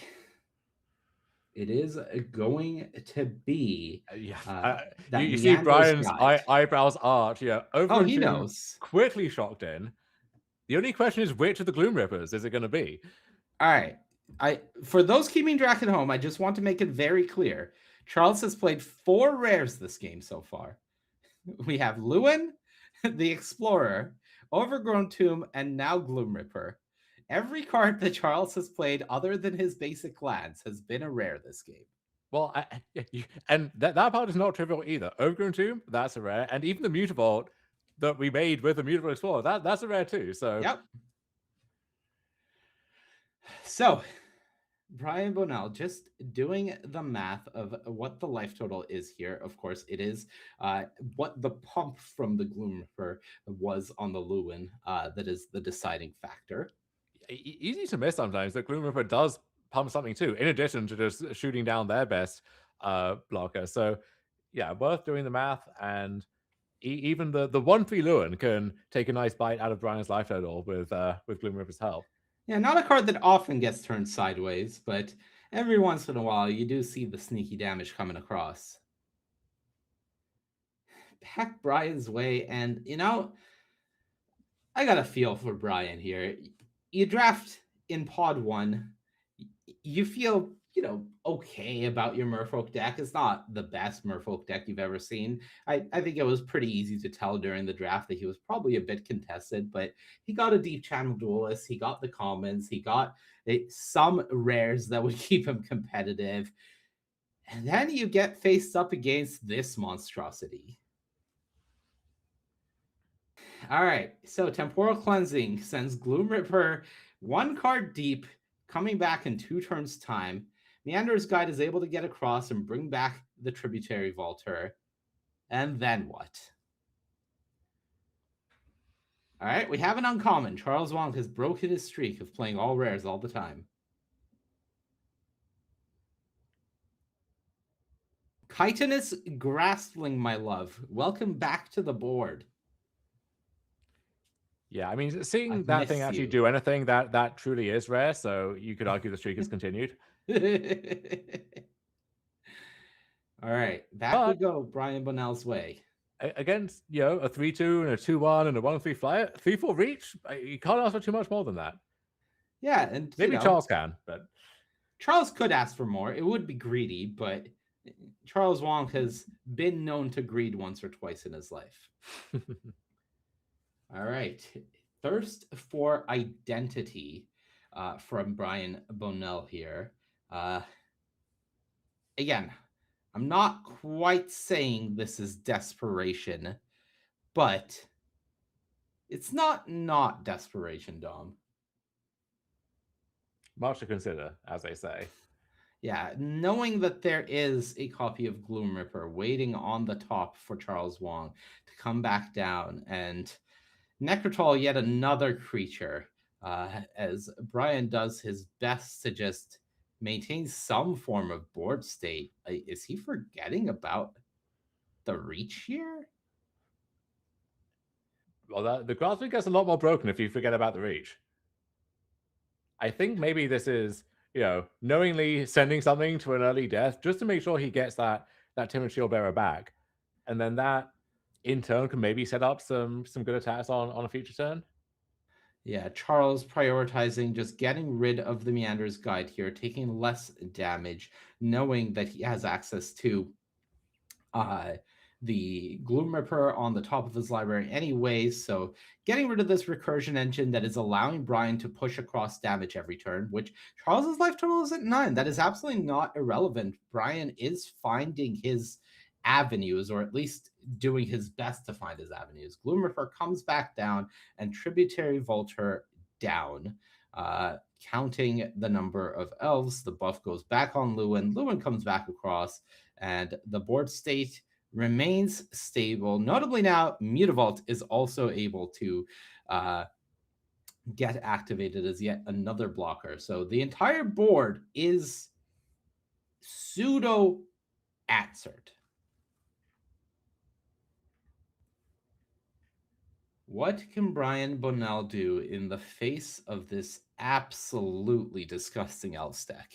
It is going to be you see Brian's eyebrows arch. Yeah, over. He knows. Quickly shocked in. The only question is, which of the Gloom Rippers is it going to be? All right. For those keeping track at home, I just want to make it very clear. Charles has played 4 rares this game so far. We have Lewin, the Explorer, Overgrown Tomb, and now Gloom Ripper. Every card that Charles has played other than his basic lands has been a rare this game. Well, and that part is not trivial either. Overgrown Tomb, that's a rare. And even the Mutavault that we made with the Mutable Explorer, that's a rare too. So yep. So, Brian Bonnell, just doing the math of what the life total is here. Of course, it is what the pump from the Gloom Ripper was on the Lewin that is the deciding factor. Easy to miss sometimes that Gloom Ripper does pump something too, in addition to just shooting down their best blocker. So yeah, worth doing the math, and even the 1/3 Lewin can take a nice bite out of Brian's life total with Gloom Ripper's help. Yeah, not a card that often gets turned sideways, but every once in a while you do see the sneaky damage coming across. Back Brian's way, and I got a feel for Brian here. You draft in pod 1, you feel okay about your Merfolk deck. It's not the best Merfolk deck you've ever seen. I think it was pretty easy to tell during the draft that he was probably a bit contested, but he got a deep channel duelist, he got the commons, he got some rares that would keep him competitive. And then you get faced up against this monstrosity. All right, so Temporal Cleansing sends Gloom Ripper one card deep, coming back in 2 turns' time. Meander's Guide is able to get across and bring back the Tributary Vaulter. And then what? All right, we have an uncommon. Charles Wong has broken his streak of playing all rares all the time. Chitinous Graspling, my love. Welcome back to the board. Yeah, I mean, seeing I've that thing missed actually you. do anything, that truly is rare. So you could argue the streak has continued. All right, back we But go Brian Bonnell's way. against, a 3-2 and a 2-1 and a 1-3 flyer, 3-4 reach, you can't ask for too much more than that. Yeah, and Maybe Charles can, but Charles could ask for more. It would be greedy, but Charles Wong has been known to greed once or twice in his life. All right. Thirst for Identity from Brian Bonnell here. Again, I'm not quite saying this is desperation, but it's not desperation, Dom. much to consider, as they say. Yeah, knowing that there is a copy of Gloom Ripper waiting on the top for Charles Wong to come back down, and Necrotal, yet another creature, as Brian does his best to just maintain some form of board state. Is he forgetting about the reach here? Well, the grasping gets a lot more broken if you forget about the reach. I think maybe this is, knowingly sending something to an early death just to make sure he gets that Timid Shield Bearer back. And then that, in turn, can maybe set up some good attacks on a future turn. Yeah, Charles prioritizing just getting rid of the Meander's Guide here, taking less damage, knowing that he has access to the Gloom Ripper on the top of his library anyway, so getting rid of this recursion engine that is allowing Brian to push across damage every turn, which Charles's life total is at 9. That is absolutely not irrelevant. Brian is finding his avenues, or at least doing his best to find his avenues. Gloom Ripper comes back down, and Tributary Vaulter down. Counting the number of elves, the buff goes back on Lewin. Lewin comes back across, and the board state remains stable. Notably now, Mutavault is also able to get activated as yet another blocker. So the entire board is pseudo answered. What can Brian Bonnell do in the face of this absolutely disgusting elf deck?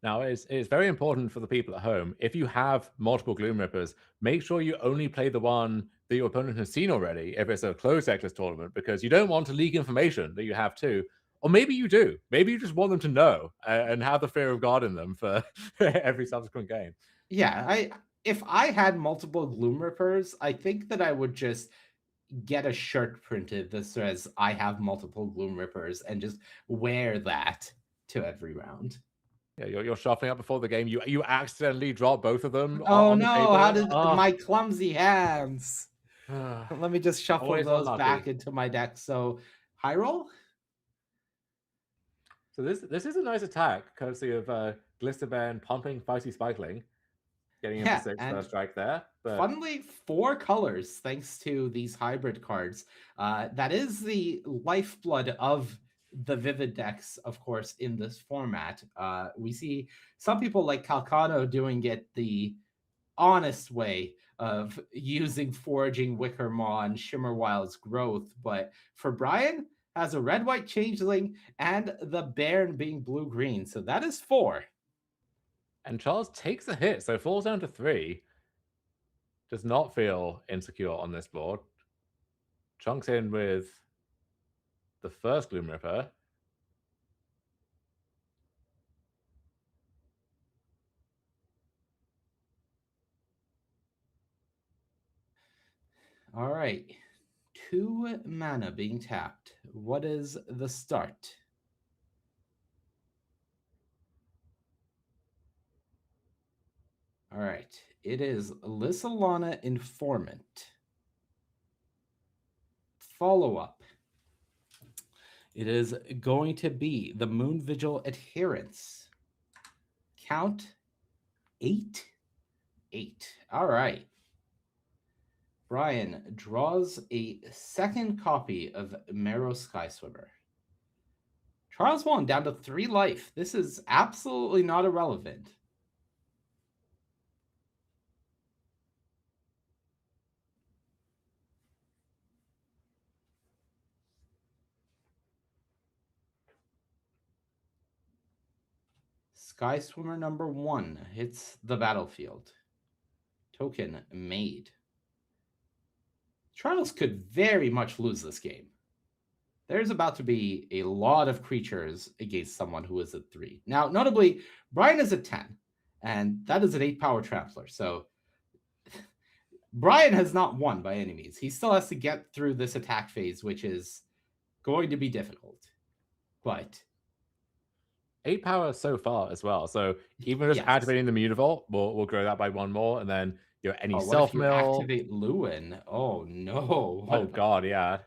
Now, it's very important for the people at home. If you have multiple Gloom Rippers, make sure you only play the one that your opponent has seen already if it's a closed Xless tournament, because you don't want to leak information that you have too. Or maybe you do. Maybe you just want them to know and have the fear of God in them for every subsequent game. Yeah, if I had multiple Gloom Rippers, I think that I would just get a shirt printed that says I have multiple Gloom Rippers and just wear that to every round. Yeah, you're shuffling up before the game. You accidentally drop both of them. Oh on no! the table. How did my clumsy hands? Ah. Let me just shuffle Always those unlucky. back into my deck. So, high roll. So this is a nice attack, courtesy of Glisterbear pumping Feisty Spikeling, getting into 6 first strike there. But funnily, 4 colors thanks to these hybrid cards. That is the lifeblood of the Vivid decks, of course, in this format. We see some people like Kalcano doing it the honest way of using Foraging Wicker Maw and Shimmerwild's Growth, but for Brian, has a red-white changeling and the Baron being blue-green, so that is 4. And Charles takes a hit, so falls down to 3. Does not feel insecure on this board. Chunks in with the first Gloom Ripper. All right. 2 mana being tapped. What is the start? All right. It is Lissalana Informant. Follow up. It is going to be the Moon Vigil Adherence. Count 8. 8. All right. Brian draws a second copy of Marrow Sky Swimmer. Charles won down to 3 life. This is absolutely not irrelevant. Sky Swimmer number 1 hits the battlefield. Token made. Charles could very much lose this game. There's about to be a lot of creatures against someone who is at 3. Now, notably, Brian is at 10, and that is an 8 power trampler. So Brian has not won by any means. He still has to get through this attack phase, which is going to be difficult. But 8 power so far as well. So even just yes. activating the Mutavault, we'll grow that by 1 more, and then any self mill. Activate Lewin. Oh no! Oh god, yeah.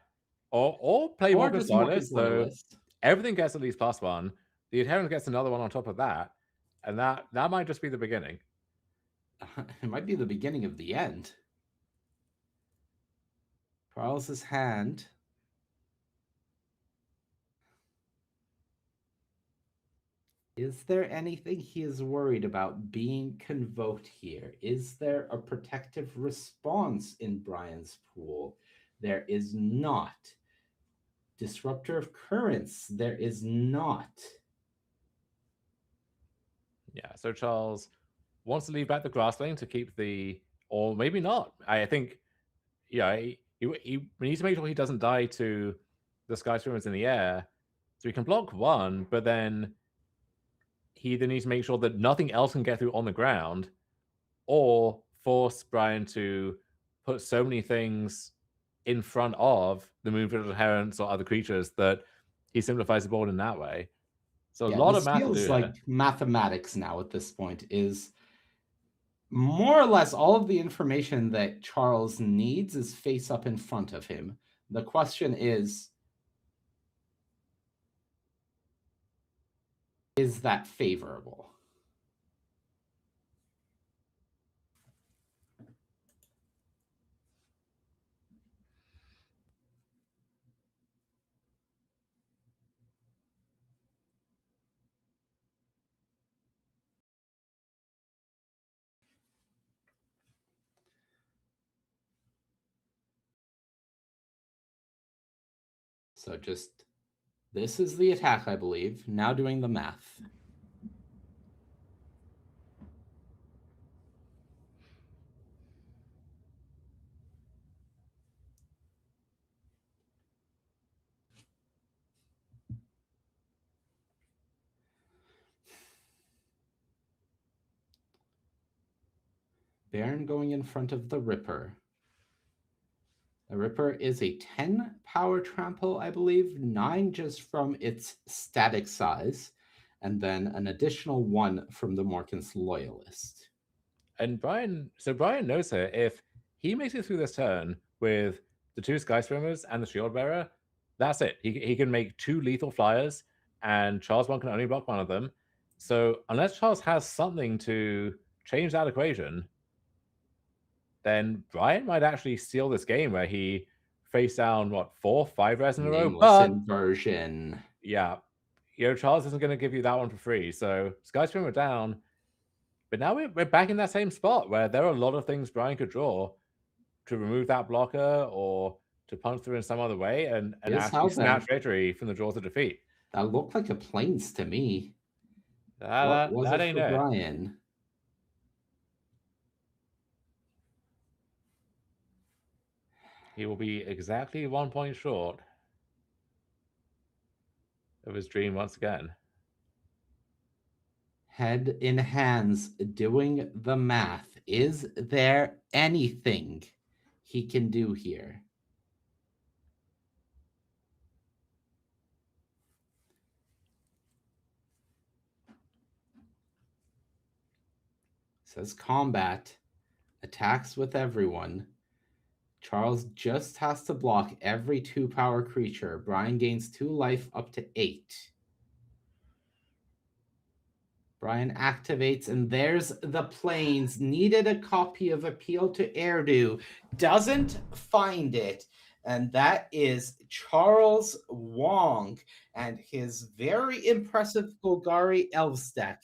Or play Morgan's Loyalist, so everything gets at least +1. The Adherent gets another one on top of that, and that might just be the beginning. It might be the beginning of the end. Charles's hand. Is there anything he is worried about being convoked here? Is there a protective response in Brian's pool? There is not. Disruptor of Currents, there is not. Yeah, so Charles wants to leave back the Grasslane to keep or maybe not. I think, he needs to make sure he doesn't die to the Sky Swimmers in the air. So he can block 1, but then he either needs to make sure that nothing else can get through on the ground, or force Brian to put so many things in front of the Moonfield Adherents or other creatures that he simplifies the board in that way. So a lot of math to do. Feels like mathematics now at this point is more or less all of the information that Charles needs is face up in front of him. The question is that favorable? So just, this is the attack, I believe. Now doing the math. Baron going in front of the Ripper. The Ripper is a 10 power trample, I believe, 9 just from its static size, and then an additional 1 from the Morgan's Loyalist. And Brian knows here, if he makes it through this turn with the 2 Sky Swimmers and the Shield Bearer, that's it. He can make 2 lethal flyers, and Charles 1 can only block 1 of them. So unless Charles has something to change that equation, then Brian might actually steal this game where he faced down 4, 5 res in a row. Nameless inversion. Yeah, Charles isn't going to give you that one for free. So Sky Swimmer down, but now we're back in that same spot where there are a lot of things Brian could draw to remove that blocker or to punch through in some other way and actually snatch victory from the jaws of defeat. That looked like a Plains to me. That ain't it. Brian? He will be exactly 1 point short of his dream once again. Head in hands, doing the math. Is there anything he can do here. Says combat, attacks with everyone. Charles just has to block every 2-power creature. Brian gains 2 life up to 8. Brian activates, and there's the planes. Needed a copy of Appeal to Erdu. Doesn't find it. And that is Charles Wong and his very impressive Golgari Elves deck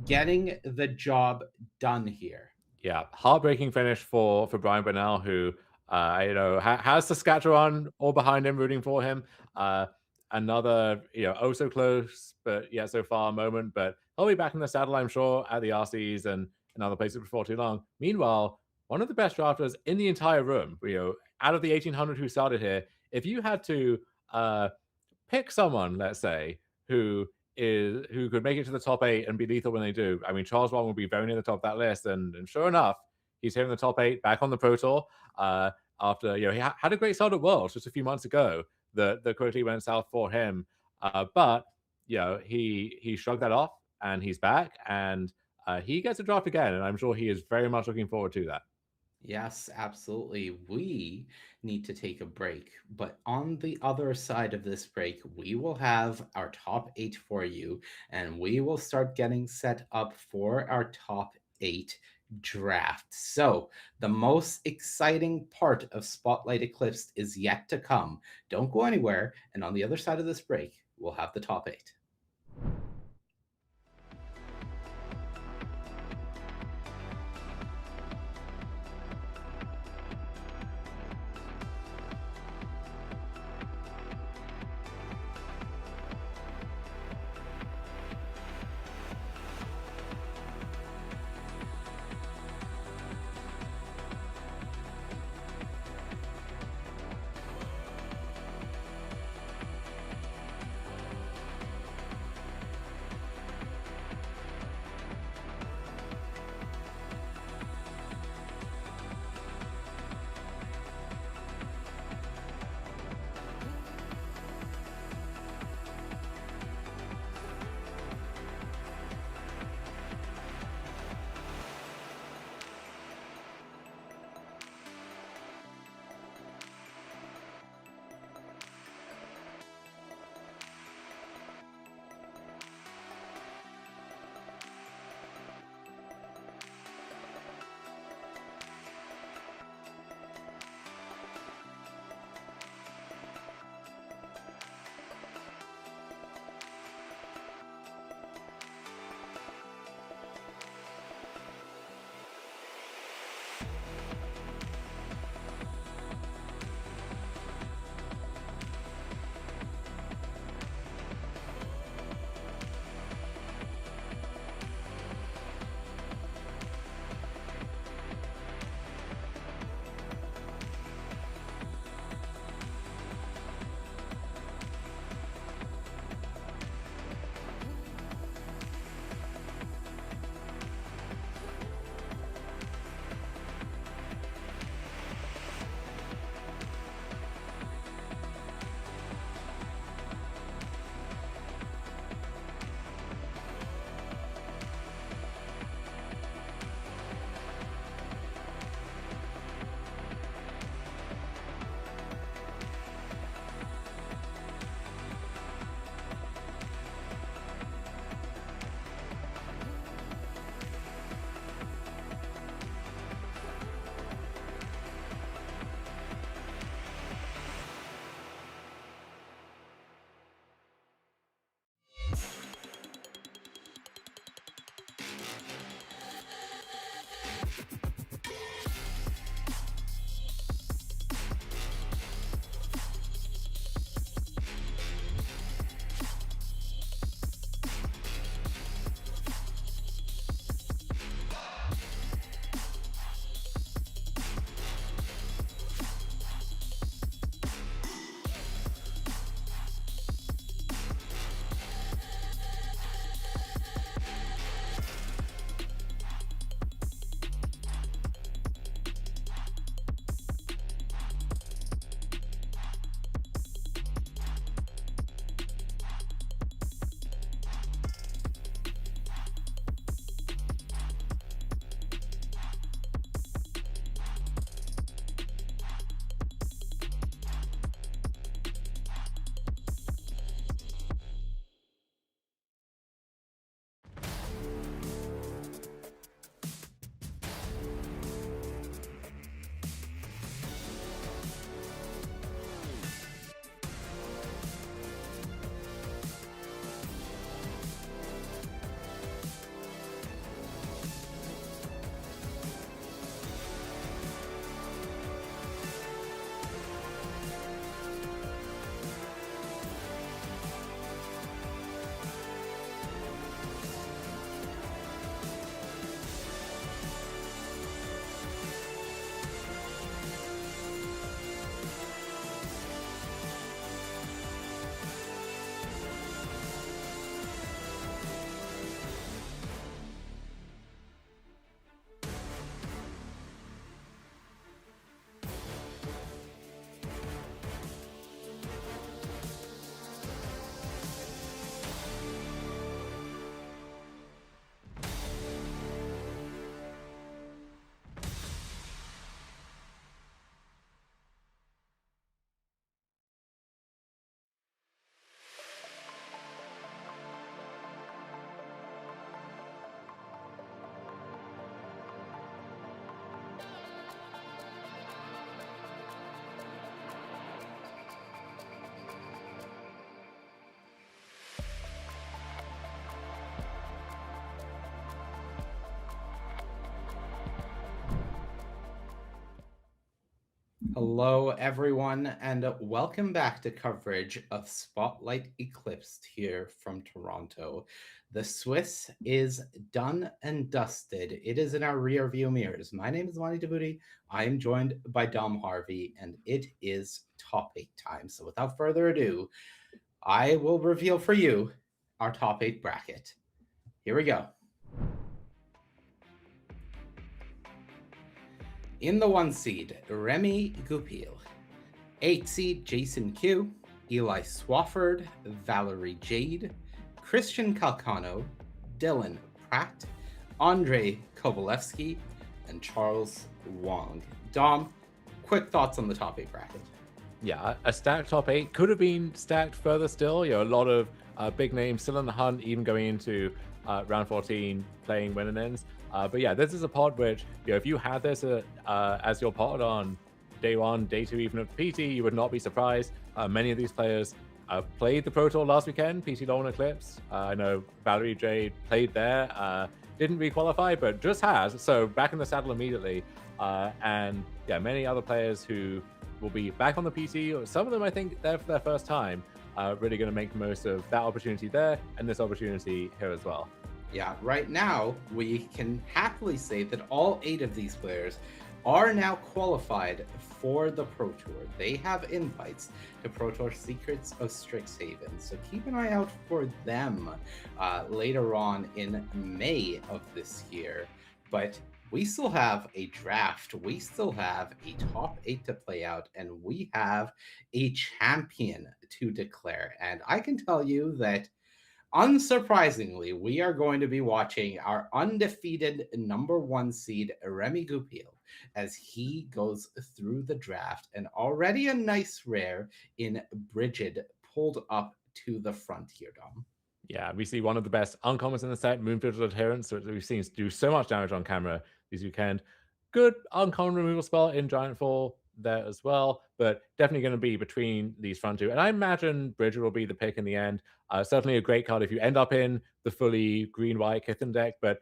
getting the job done here. Yeah, heartbreaking finish for Brian Burnell, who has Saskatchewan all behind him, rooting for him. Another oh so close, but yet so far moment. But he'll be back in the saddle, I'm sure, at the RCs and other places before too long. Meanwhile, one of the best drafters in the entire room, out of the 1,800 who started here, if you had to pick someone, let's say, who could make it to the top 8 and be lethal when they do, I mean, Charles Wong will be very near the top of that list, and sure enough, he's here in the top 8, back on the Pro Tour. After he had a great start at Worlds just a few months ago that quickly went south for him, but he shrugged that off, and he's back, and he gets a draft again, and I'm sure he is very much looking forward to that. Yes, absolutely. We need to take a break, but on the other side of this break, we will have our top 8 for you, and we will start getting set up for our top 8 draft. So the most exciting part of Spotlight Eclipsed is yet to come. Don't go anywhere, and on the other side of this break, we'll have the top 8. Hello, everyone, and welcome back to coverage of Spotlight Eclipsed here from Toronto. The Swiss is done and dusted. It is in our rear view mirrors. My name is Lonnie Tabuti. I am joined by Dom Harvey, and it is top eight time. So, without further ado, I will reveal for you our top eight bracket. Here we go. In the 1 seed, Remy Goupil. 8 seed, Jason Q. Eli Swafford, Valerie Jade, Christian Kalcano, Dylan Pratt, Andre Kovalevsky, and Charles Wong. Dom, quick thoughts on the top 8 bracket. Yeah, a stacked top 8 could have been stacked further still. A lot of big names still in the hunt, even going into round 14, playing win and ends. But yeah, this is a pod which, if you had this as your pod on day 1, day 2, even of PT, you would not be surprised. Many of these players played the Pro Tour last weekend, PT Lorwyn Eclipsed. I know Valerie Jade played there, didn't re-qualify, but just has, so back in the saddle immediately. And yeah, many other players who will be back on the PT, or some of them I think there for their first time, really going to make the most of that opportunity there and this opportunity here as well. Yeah, right now we can happily say that all 8 of these players are now qualified for the Pro Tour. They have invites to Pro Tour Secrets of Strixhaven, so keep an eye out for them later on in May of this year. But we still have a draft, we still have a top 8 to play out, and we have a champion to declare. And I can tell you that unsurprisingly, we are going to be watching our undefeated number 1 seed, Remy Goupil, as he goes through the draft. And already a nice rare in Brigid pulled up to the front here, Dom. Yeah, we see one of the best uncommons in the set, Moonfield's Adherence, which we've seen do so much damage on camera this weekend. Good uncommon removal spell in Giant Fall there as well, but definitely going to be between these front two. And I imagine Bridget will be the pick in the end. Certainly a great card if you end up in the fully green-white Kithon deck, but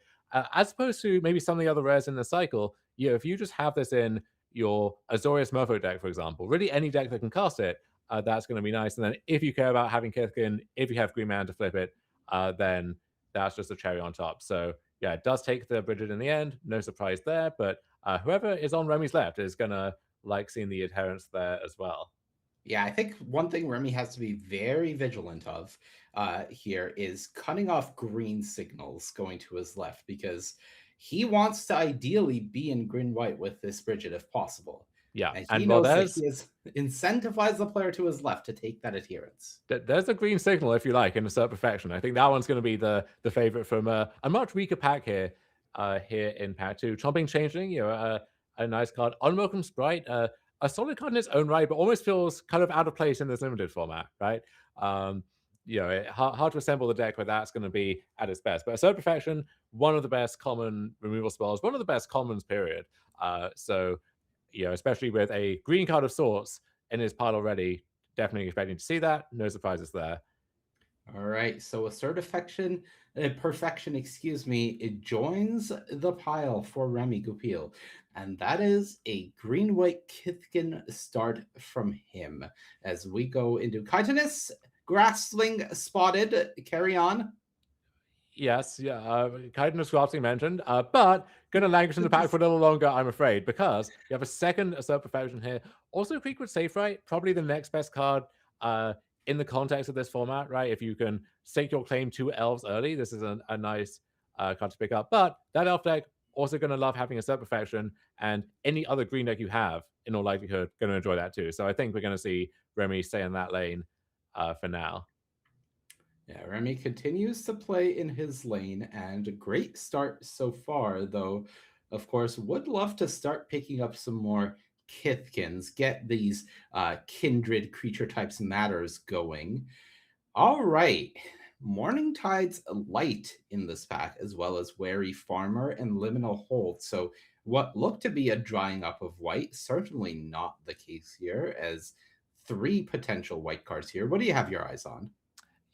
as opposed to maybe some of the other rares in the cycle, if you just have this in your Azorius Murphy deck, for example, really any deck that can cast it, that's going to be nice. And then if you care about having Kithkin, if you have Green Man to flip it, then that's just a cherry on top. So yeah, it does take the Bridget in the end. No surprise there. But whoever is on Remy's left is going to like seeing the adherence there as well. Yeah, I think one thing Remy has to be very vigilant of here is cutting off green signals going to his left, because he wants to ideally be in green-white with this Bridget if possible. Yeah, and he knows that he has incentivized the player to his left to take that adherence. There's a green signal, if you like, in Assert Perfection. I think that one's going to be the favorite from a much weaker pack here in pack 2. Chomping Changeling, a nice card. Unwelcome Sprite, a solid card in its own right, but almost feels kind of out of place in this limited format, right? Hard to assemble the deck where that's going to be at its best. But Assert Perfection, one of the best common removal spells, one of the best commons, period. So especially with a green card of sorts in his pile already, definitely expecting to see that. No surprises there. All right, so Assert Perfection, it joins the pile for Remy Goupil, and that is a green-white Kithkin start from him. As we go into Chitinous, Grassling spotted, carry on. Yes, yeah, Chitinous Grassling mentioned, but going to languish in the pack for a little longer, I'm afraid, because you have a second Assert Perfection here. Also, Creekwood Safe Right, probably the next best card in the context of this format, right? If you can stake your claim to elves early, this is a nice card to pick up. But that elf deck also going to love having Assert Perfection, and any other green deck you have, in all likelihood, going to enjoy that too. So I think we're going to see Remy stay in that lane for now. Yeah, Remy continues to play in his lane, and a great start so far, though, of course, would love to start picking up some more Kithkins, get these kindred creature types matters going. All right, Morning Tide's light in this pack, as well as Wary Farmer and Liminal Hold. So what looked to be a drying up of white, certainly not the case here, as 3 potential white cards here. What do you have your eyes on?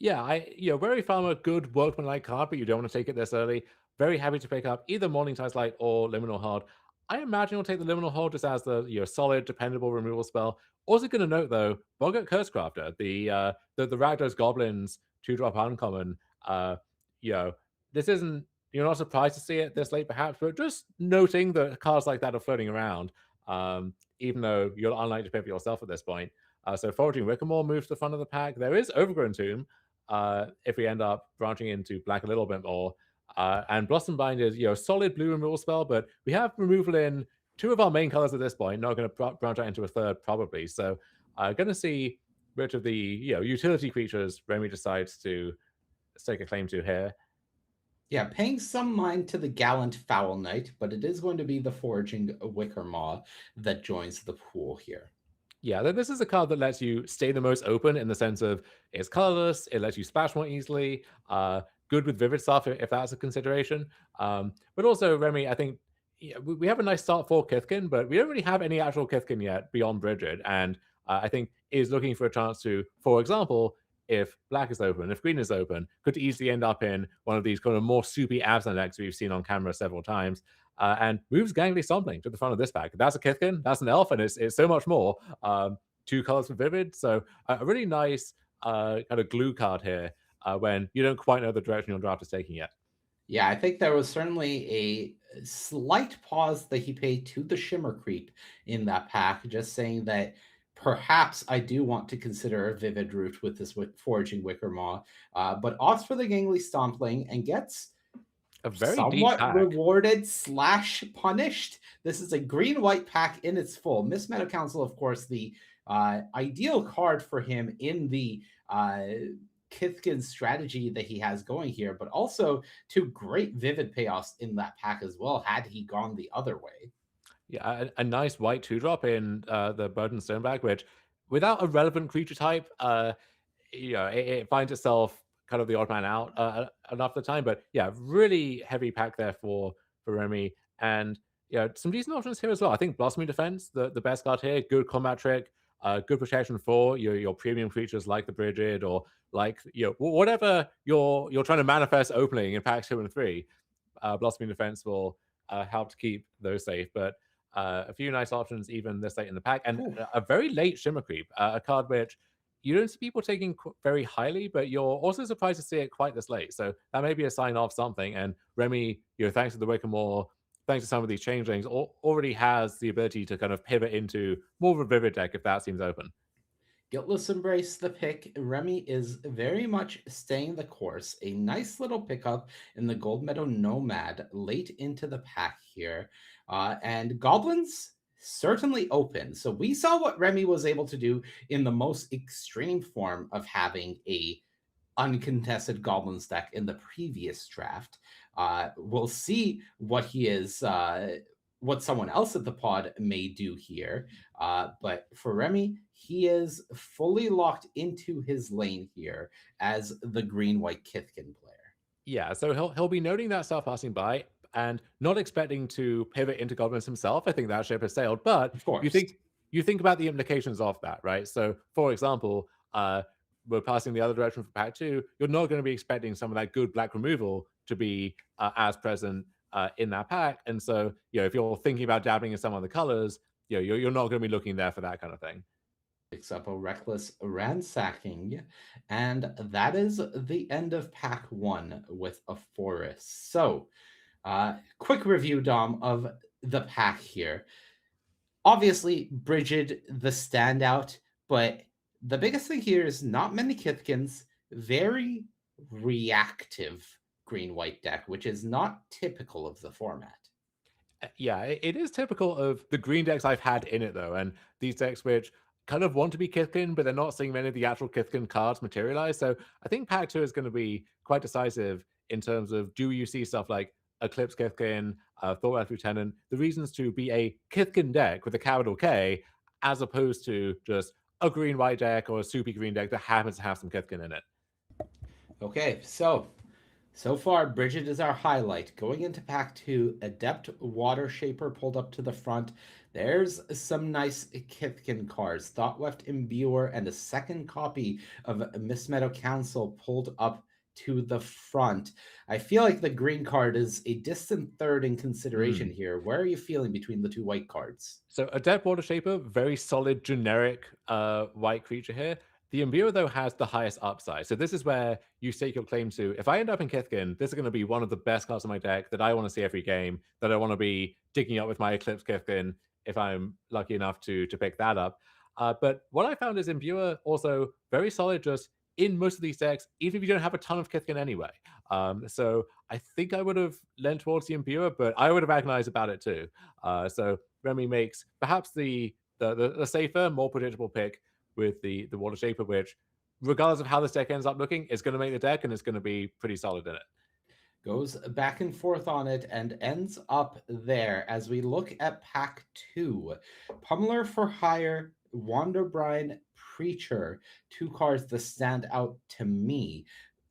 Yeah, Wary Farmer, good workmanlike card, but you don't want to take it this early. Very happy to pick up either Morning Tide's Light or Liminal Hard. I imagine he'll take the Liminal Hold just as the solid, dependable removal spell. Also going to note though, Boggart Cursecrafter, the Rakdos Goblins 2-drop uncommon. You know, this isn't, you're not surprised to see it this late perhaps, but just noting that cards like that are floating around. Even though you're unlikely to pivot yourself at this point. So Foraging Wickermore moves to the front of the pack. There is Overgrown Tomb. If we end up branching into black a little bit more. And Blossom Bind is, solid blue removal spell, but we have removal in two of our main colors at this point. Not going to branch out into a third, probably. So, going to see which of the utility creatures Remy decides to stake a claim to here. Yeah, paying some mind to the Gallant Foul Knight, but it is going to be the Foraging Wickermaw that joins the pool here. Yeah, this is a card that lets you stay the most open in the sense of it's colorless, it lets you splash more easily, good with Vivid stuff if that's a consideration. But also, Remy, I think we have a nice start for Kithkin, but we don't really have any actual Kithkin yet beyond Bridget. And I think is looking for a chance to, for example, if black is open, if green is open, could easily end up in one of these kind of more soupy Absent decks we've seen on camera several times. And moves Gangly Stompling to the front of this pack. That's a Kithkin, that's an elf, and it's so much more. Two colors for Vivid, so a really nice kind of glue card here when you don't quite know the direction your draft is taking yet. Yeah, I think there was certainly a slight pause that he paid to the Shimmer Creep in that pack, just saying that perhaps I do want to consider a Vivid route with this Foraging Wickermaw, but opts for the Gangly Stompling and gets a very somewhat deep pack. rewarded / punished. This is a green-white pack in its full. Miss Meadow Council, of course, the ideal card for him in the Kithkin strategy that he has going here, but also two great Vivid payoffs in that pack as well, had he gone the other way. Yeah, a nice white 2-drop in the Burden Stoneback, which without a relevant creature type, it finds itself kind of the odd man out enough of the time. But yeah, really heavy pack there for Remy. And some decent options here as well. I think Blossoming Defense, the best card here, good combat trick, good protection for your premium creatures like the Brigid or like whatever you're trying to manifest opening in packs 2 and 3. Blossoming Defense will help to keep those safe. But a few nice options even this late in the pack, and a very late Shimmer Creep, a card which you don't see people taking very highly, but you're also surprised to see it quite this late. So that may be a sign of something. And Remy, thanks to the Wickermore, thanks to some of these changelings, already has the ability to kind of pivot into more of a Vivid deck if that seems open. Guiltless Embrace the pick. Remy is very much staying the course. A nice little pickup in the Gold Meadow Nomad late into the pack here. And Goblins certainly open. So we saw what Remy was able to do in the most extreme form of having a uncontested Goblins deck in the previous draft. We'll see what he is, what someone else at the pod may do here. But for Remy, he is fully locked into his lane here as the green-white Kithkin player. Yeah, so he'll be noting that stuff passing by and not expecting to pivot into Goblins himself. I think that ship has sailed, but Of course. you think about the implications of that, right? So, for example, we're passing the other direction for pack 2. You're not going to be expecting some of that good black removal to be as present in that pack, and so if you're thinking about dabbling in some of the colors, you're not going to be looking there for that kind of thing. Picks up a Reckless Ransacking, and that is the end of pack 1 with a Forest. So, quick review, Dom, of the pack here. Obviously, Brigid, the standout, but the biggest thing here is not many Kithkins, very reactive green-white deck, which is not typical of the format. Yeah, it is typical of the green decks I've had in it, though, and these decks which kind of want to be Kithkin, but they're not seeing many of the actual Kithkin cards materialize. So I think pack 2 is going to be quite decisive in terms of, do you see stuff like Eclipse Kithkin, Thought Lieutenant, the reasons to be a Kithkin deck with a capital K, as opposed to just a green-white deck or a soupy green deck that happens to have some Kithkin in it. Okay, so far, Brigid is our highlight. Going into pack 2, Adept Water Shaper pulled up to the front. There's some nice Kithkin cards. Thoughtweft Imbuer and a second copy of Miss Meadow Council pulled up to the front. I feel like the green card is a distant third in consideration here. Where are you feeling between the two white cards? So Adept Water Shaper, very solid, generic white creature here. The Imbuer, though, has the highest upside. So this is where you stake your claim to. If I end up in Kithkin, this is going to be one of the best cards in my deck that I want to see every game, that I want to be digging up with my Eclipse Kithkin if I'm lucky enough to pick that up. But what I found is Imbuer also very solid just in most of these decks, even if you don't have a ton of Kithkin anyway. So I think I would have lent towards the Imbuer, but I would have agonized about it too. So Remy makes perhaps the safer, more predictable pick with the Water Shaper, which, regardless of how this deck ends up looking, is going to make the deck and it's going to be pretty solid in it. Goes back and forth on it and ends up there as we look at pack 2. Pummeler for Hire, Wanderbrine, Preacher, 2 cards that stand out to me.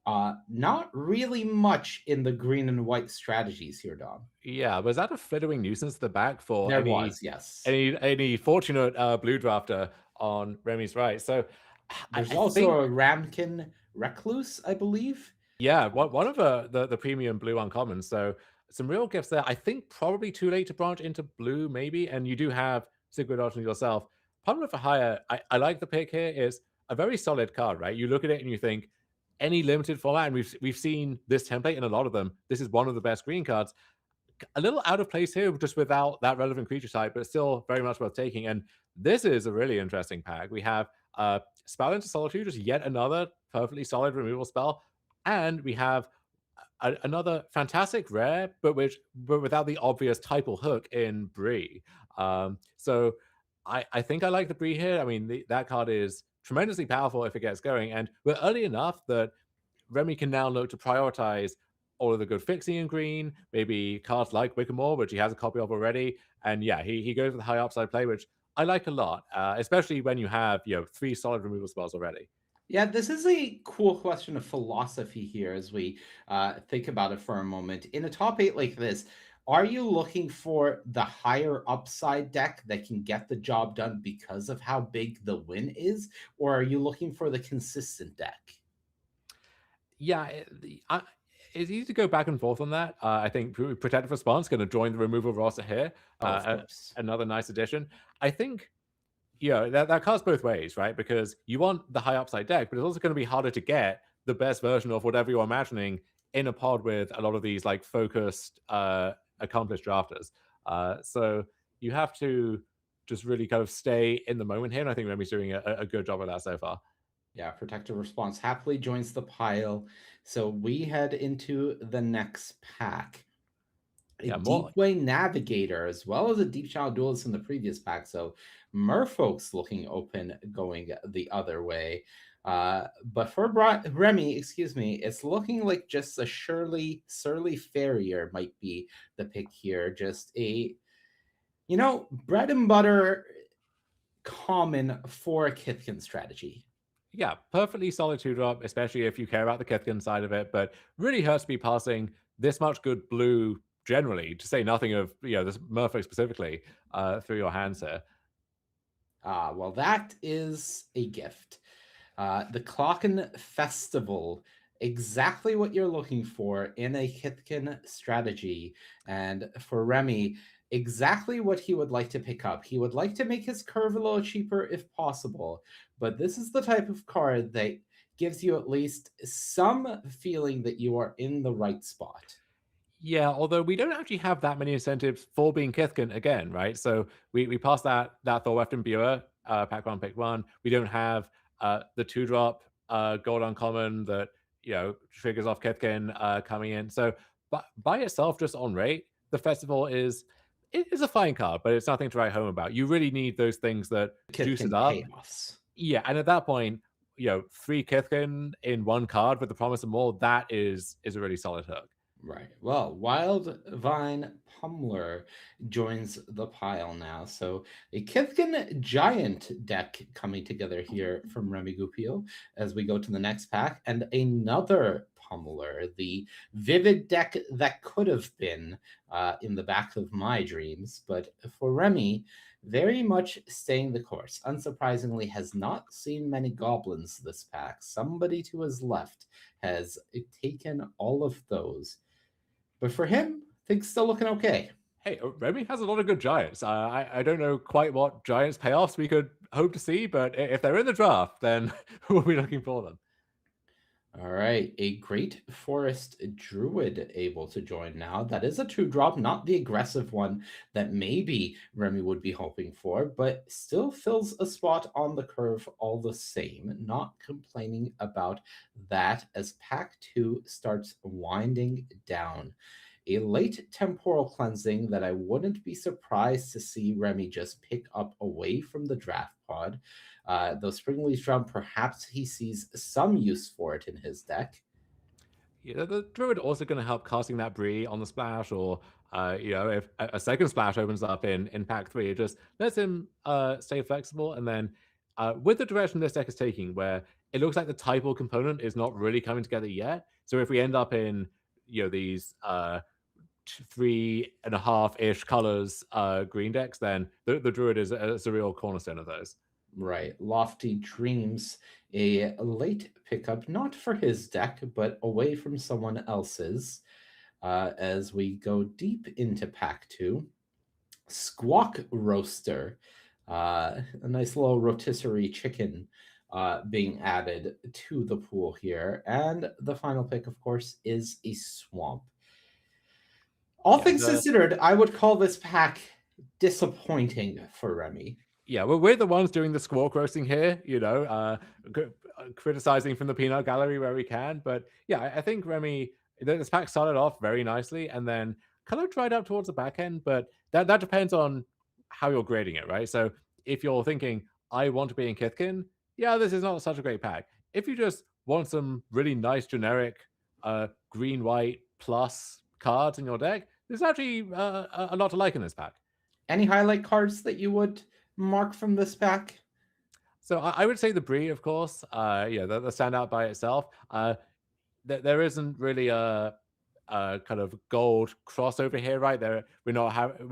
Not really much in the green and white strategies here, Dom. Yeah, was that a Flittering Nuisance at the back for There was, yes. any fortunate blue drafter on Remy's right? So there's I also think, a Ramkin Recluse, I believe. Yeah, one of the premium blue uncommons. So some real gifts there. I think probably too late to branch into blue, maybe. And you do have Sigrid Argent yourself. Pummeler for Hire, I like the pick here. Is a very solid card, right? You look at it and you think any limited format, and we've seen this template in a lot of them. This is one of the best green cards. A little out of place here, just without that relevant creature type, but still very much worth taking. And this is a really interesting pack. We have Spell into Solitude, just yet another perfectly solid removal spell. And we have another fantastic rare, but without the obvious typal hook in Bree. So I think I like the Bree here. I mean, that card is tremendously powerful if it gets going. And we're early enough that Remy can now look to prioritize all of the good fixing in green, maybe cards like Wickamore, which he has a copy of already. And yeah, he goes with the high upside play, which I like a lot, especially when you have 3 solid removal spells already. Yeah, this is a cool question of philosophy here as we think about it for a moment. In a top 8 like this, are you looking for the higher upside deck that can get the job done because of how big the win is? Or are you looking for the consistent deck? Yeah, it's easy to go back and forth on that. I think Protective Response going to join the removal roster here. Of course. Another nice addition. I think that cuts both ways, right? Because you want the high upside deck, but it's also going to be harder to get the best version of whatever you're imagining in a pod with a lot of these like focused, accomplished drafters. So you have to just really kind of stay in the moment here, and I think Remy's doing a good job of that so far. Yeah, Protective Response happily joins the pile. So we head into the next pack. Deepway Navigator, as well as a Deep Channel Duelist in the previous pack. So Merfolk's looking open, going the other way. But for Remy, it's looking like just a Surly Farrier might be the pick here. Just a, bread and butter common for a Kithkin strategy. Yeah, perfectly solid 2-drop, especially if you care about the Kithkin side of it, but really hurts to be passing this much good blue generally, to say nothing of this Merfolk specifically, through your hands here. Well, that is a gift. The Clocken Festival, exactly what you're looking for in a Kithkin strategy. And for Remy, exactly what he would like to pick up. He would like to make his curve a little cheaper if possible, but this is the type of card that gives you at least some feeling that you are in the right spot. Yeah, although we don't actually have that many incentives for being Kithkin again, right? So we passed that Thorweft Imbuer, pack 1, pick 1. We don't have the 2-drop gold uncommon that triggers off Kithkin coming in. So by itself, just on rate, the festival is a fine card, but it's nothing to write home about. You really need those things that juice it up. Payoffs. Yeah, and at that point, 3 Kithkin in 1 card with the promise of more, that is a really solid hook. Right. Well, Wild Vine Pummeler joins the pile now. So a Kithkin Giant deck coming together here from Remy Gupio as we go to the next pack. And another Pummeler, the vivid deck that could have been in the back of my dreams. But for Remy, very much staying the course. Unsurprisingly, has not seen many goblins this pack. Somebody to his left has taken all of those. But for him, things still looking okay. Hey, Remy has a lot of good giants. I don't know quite what giants payoffs we could hope to see, but if they're in the draft, then we'll be looking for them. All right, a Great Forest Druid able to join now. That is a 2-drop, not the aggressive one that maybe Remy would be hoping for, but still fills a spot on the curve all the same. Not complaining about that as Pack 2 starts winding down. A late temporal cleansing that I wouldn't be surprised to see Remy just pick up away from the draft pod. Though Springleaf Drum, perhaps he sees some use for it in his deck. Yeah, the Druid also going to help casting that Bree on the splash, or if a second splash opens up in pack 3, it just lets him stay flexible. And then with the direction this deck is taking, where it looks like the typal component is not really coming together yet. So if we end up in these 3.5-ish colors green decks, then the Druid is a real cornerstone of those. Right. Lofty Dreams, a late pickup, not for his deck, but away from someone else's. As we go deep into pack 2, Squawk Roaster, a nice little rotisserie chicken being added to the pool here. And the final pick, of course, is a Swamp. All things considered, I would call this pack disappointing for Remy. Yeah, well, we're the ones doing the squawk roasting here, criticizing from the peanut gallery where we can. But yeah, I think Remy, this pack started off very nicely and then kind of dried up towards the back end. But that depends on how you're grading it, right? So if you're thinking, I want to be in Kithkin, yeah, this is not such a great pack. If you just want some really nice generic green-white plus cards in your deck, there's actually a lot to like in this pack. Any highlight cards that you would mark from this pack? So I would say the Bree, of course. The standout by itself. There isn't really a kind of gold crossover here, right? We're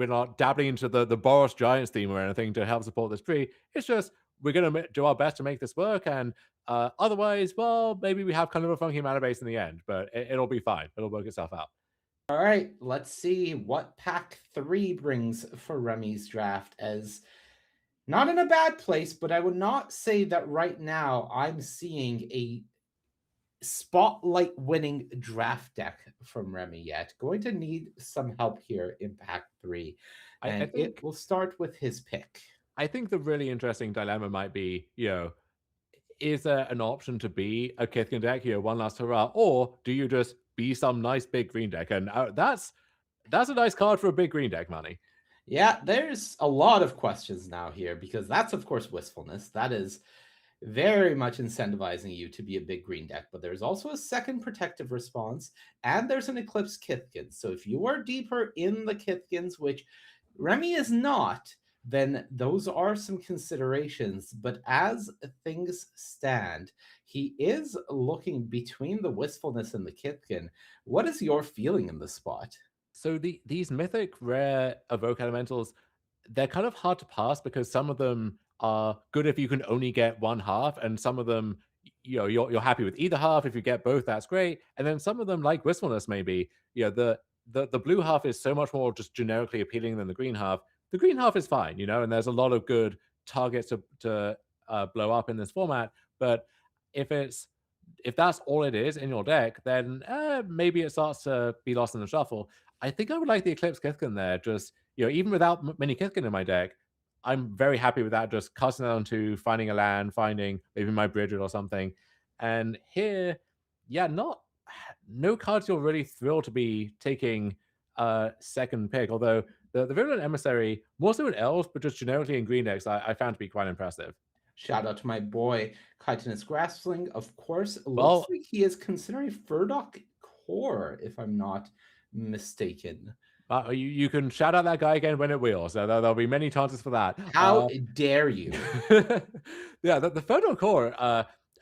not dabbling into the Boros Giants theme or anything to help support this Bree. It's just we're gonna do our best to make this work, and otherwise, well, maybe we have kind of a funky mana base in the end, but it'll be fine. It'll work itself out. All right, let's see what pack 3 brings for Remy's draft, as not in a bad place, but I would not say that right now I'm seeing a spotlight winning draft deck from Remy yet. Going to need some help here in pack 3. And I think it will start with his pick. I think the really interesting dilemma might be, is there an option to be a Kithkin deck, one last hurrah, or do you just be some nice big green deck? And that's a nice card for a big green deck, Manny. Yeah, there's a lot of questions now here, because that's, of course, wistfulness. That is very much incentivizing you to be a big green deck. But there's also a second protective response, and there's an Eclipse Kithkin. So if you are deeper in the Kithkins, which Remy is not, then those are some considerations. But as things stand, he is looking between the wistfulness and the Kithkin. What is your feeling in this spot? So these mythic rare evoke elementals, they're kind of hard to pass because some of them are good if you can only get one half, and some of them, you're happy with either half. If you get both, that's great. And then some of them, like wistfulness, maybe, the blue half is so much more just generically appealing than the green half. The green half is fine, and there's a lot of good targets to blow up in this format. But if that's all it is in your deck, then maybe it starts to be lost in the shuffle. I think I would like the Eclipse Kithkin there. Just, even without many Kithkin in my deck, I'm very happy with that. Just casting down to finding a land, finding maybe my Bridget or something. And here, no cards you're really thrilled to be taking second pick. Although the Virulent Emissary, more so in elves, but just generically in green decks, I found to be quite impressive. Shout out to my boy, Chitinous Graspling. Of course, looks like he is considering Furdock Core, if I'm not mistaken. You can shout out that guy again when it wheels. So there'll be many chances for that. How dare you? Yeah, the Furdock Core,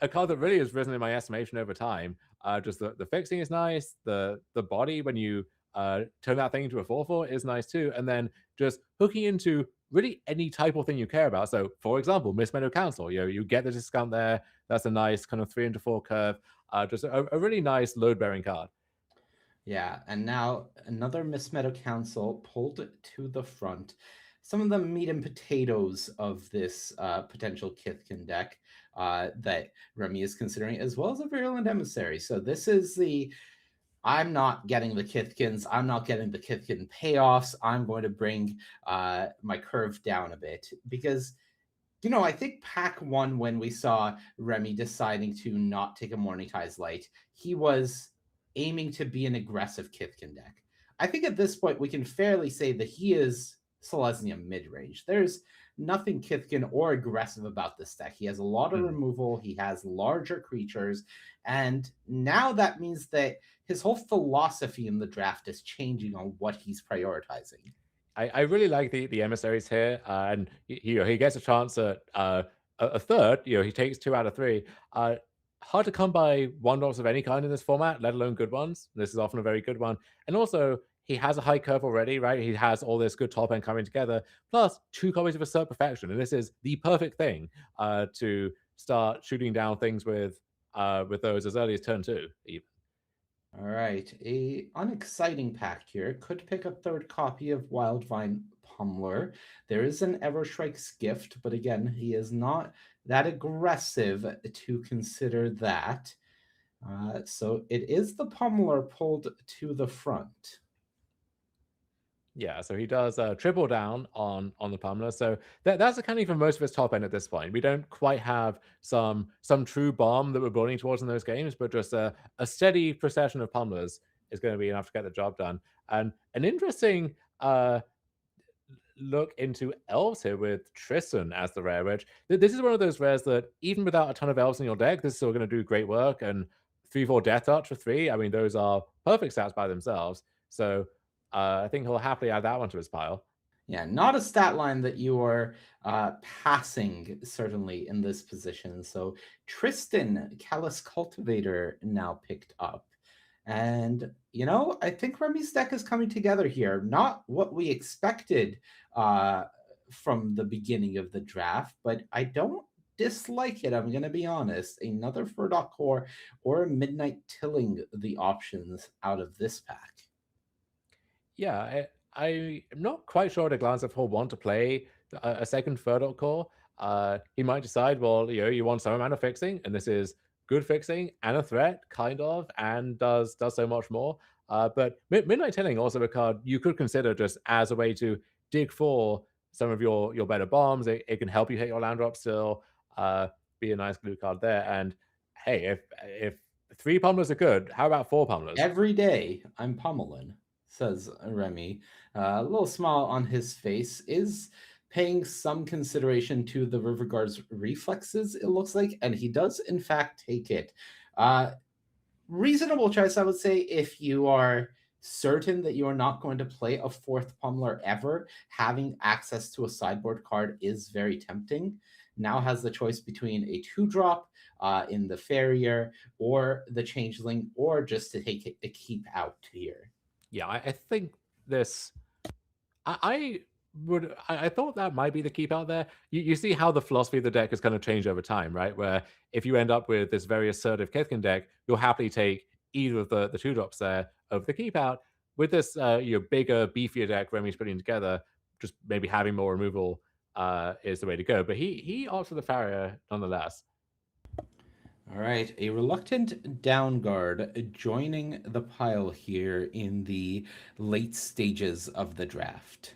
a card that really has risen in my estimation over time. Just the fixing is nice. The body when you turn that thing into a 4/4 is nice too. And then just hooking into really any type of thing you care about. So, for example, Miss Meadow Council, you get the discount there. That's a nice kind of 3 into 4 curve. Just a really nice load bearing card. Yeah, and now another Miss Meadow Council pulled to the front. Some of the meat and potatoes of this potential Kithkin deck that Remy is considering, as well as a Virulent Emissary. So this is the I'm not getting the Kithkins. I'm not getting the Kithkin payoffs. I'm going to bring my curve down a bit because, I think pack one, when we saw Remy deciding to not take a Morning Tide's Light, he was aiming to be an aggressive Kithkin deck. I think at this point we can fairly say that he is Selesnya mid-range. There's nothing Kithkin or aggressive about this deck. He has a lot of removal, he has larger creatures, and now that means that his whole philosophy in the draft is changing on what he's prioritizing. I really like the emissaries here, and he gets a chance at a third. He takes 2 out of 3. Hard to come by 1-drops of any kind in this format, let alone good ones. This is often a very good one, and also he has a high curve already, right? He has all this good top end coming together, plus 2 copies of Assert Perfection, and this is the perfect thing to start shooting down things with those as early as turn 2, even. All right, a unexciting pack here. Could pick a third copy of Wildvine Pummeler. There is an Everstrike's Gift, but again, he is not that aggressive to consider that. So it is the Pummeler pulled to the front. Yeah, so he does triple down on the pummeler. So that's accounting for most of his top end at this point. We don't quite have some true bomb that we're building towards in those games, but just a steady procession of pummelers is going to be enough to get the job done. And an interesting look into elves here with Tristan as the rare, which this is one of those rares that even without a ton of elves in your deck, this is still going to do great work. And 3/4 Death Touch for 3, I mean, those are perfect stats by themselves. So I think he'll happily add that one to his pile. Yeah, not a stat line that you are passing, certainly, in this position. So Tristan, Callous Cultivator, now picked up. And, I think Remy's deck is coming together here. Not what we expected from the beginning of the draft, but I don't dislike it. I'm going to be honest. Another Furdock Core or Midnight Tilling the options out of this pack. Yeah, I'm not quite sure at a glance if he'll want to play a second Furdock Core. He might decide, well, you want some amount of fixing, and this is good fixing and a threat, kind of, and does so much more. But Midnight Tilling also a card you could consider just as a way to dig for some of your better bombs. It can help you hit your land drop still, be a nice glue card there. And hey, if 3 pummelers are good, how about 4 pummelers? Every day I'm pummeling, says Remy. A little smile on his face, is paying some consideration to the River Guard's reflexes, it looks like, and he does in fact take it. Reasonable choice, I would say, if you are certain that you are not going to play a 4th pummeler ever. Having access to a sideboard card is very tempting. Now has the choice between a 2-drop in the Farrier or the Changeling, or just to take a keep out here. Yeah, I think this. I thought that might be the keep out there. You see how the philosophy of the deck has kind of changed over time, right? Where if you end up with this very assertive Kithkin deck, you'll happily take either of the 2-drops there over the keep out. With this bigger, beefier deck Remy's putting together, just maybe having more removal is the way to go. But he opts for the Farrier nonetheless. All right, a reluctant Downguard joining the pile here in the late stages of the draft.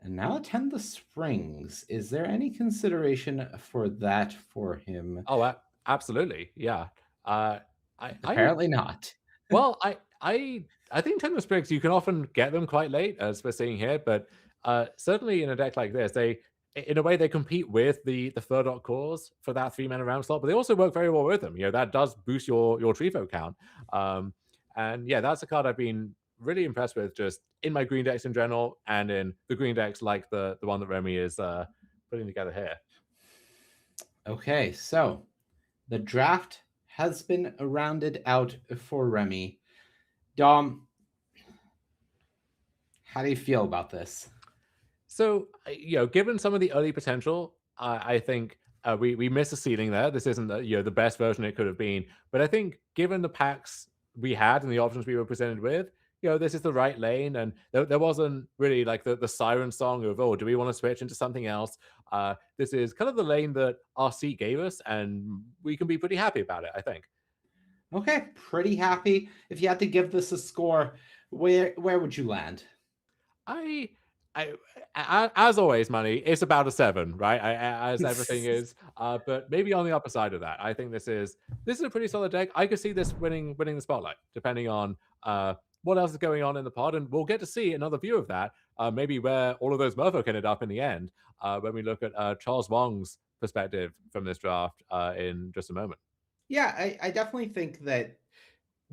And now Attend the Springs. Is there any consideration for that for him? Oh, absolutely, yeah. Apparently not. Well, I think Attend the Springs, you can often get them quite late, as we're seeing here, but certainly in a deck like this, in a way, they compete with the Furdock Cores for that 3-mana round slot, but they also work very well with them. That does boost your Trifo count. And yeah, that's a card I've been really impressed with just in my green decks in general, and in the green decks like the one that Remy is putting together here. Okay, so The draft has been rounded out for Remy. Dom, how do you feel about this? So, given some of the early potential, I think we missed a ceiling there. This isn't the best version it could have been, but I think given the packs we had and the options we were presented with, this is the right lane, and there wasn't really like the siren song of, oh, do we want to switch into something else? This is kind of the lane that our seat gave us, and we can be pretty happy about it, I think. Okay, pretty happy. If you had to give this a score, where would you land? I, as always, Manny, it's about a 7, right? As everything is, but maybe on the upper side of that. I think this is a pretty solid deck. I could see this winning the spotlight, depending on what else is going on in the pod, and we'll get to see another view of that. Maybe where all of those Merfolk ended up in the end, when we look at Charles Wong's perspective from this draft in just a moment. Yeah, I definitely think that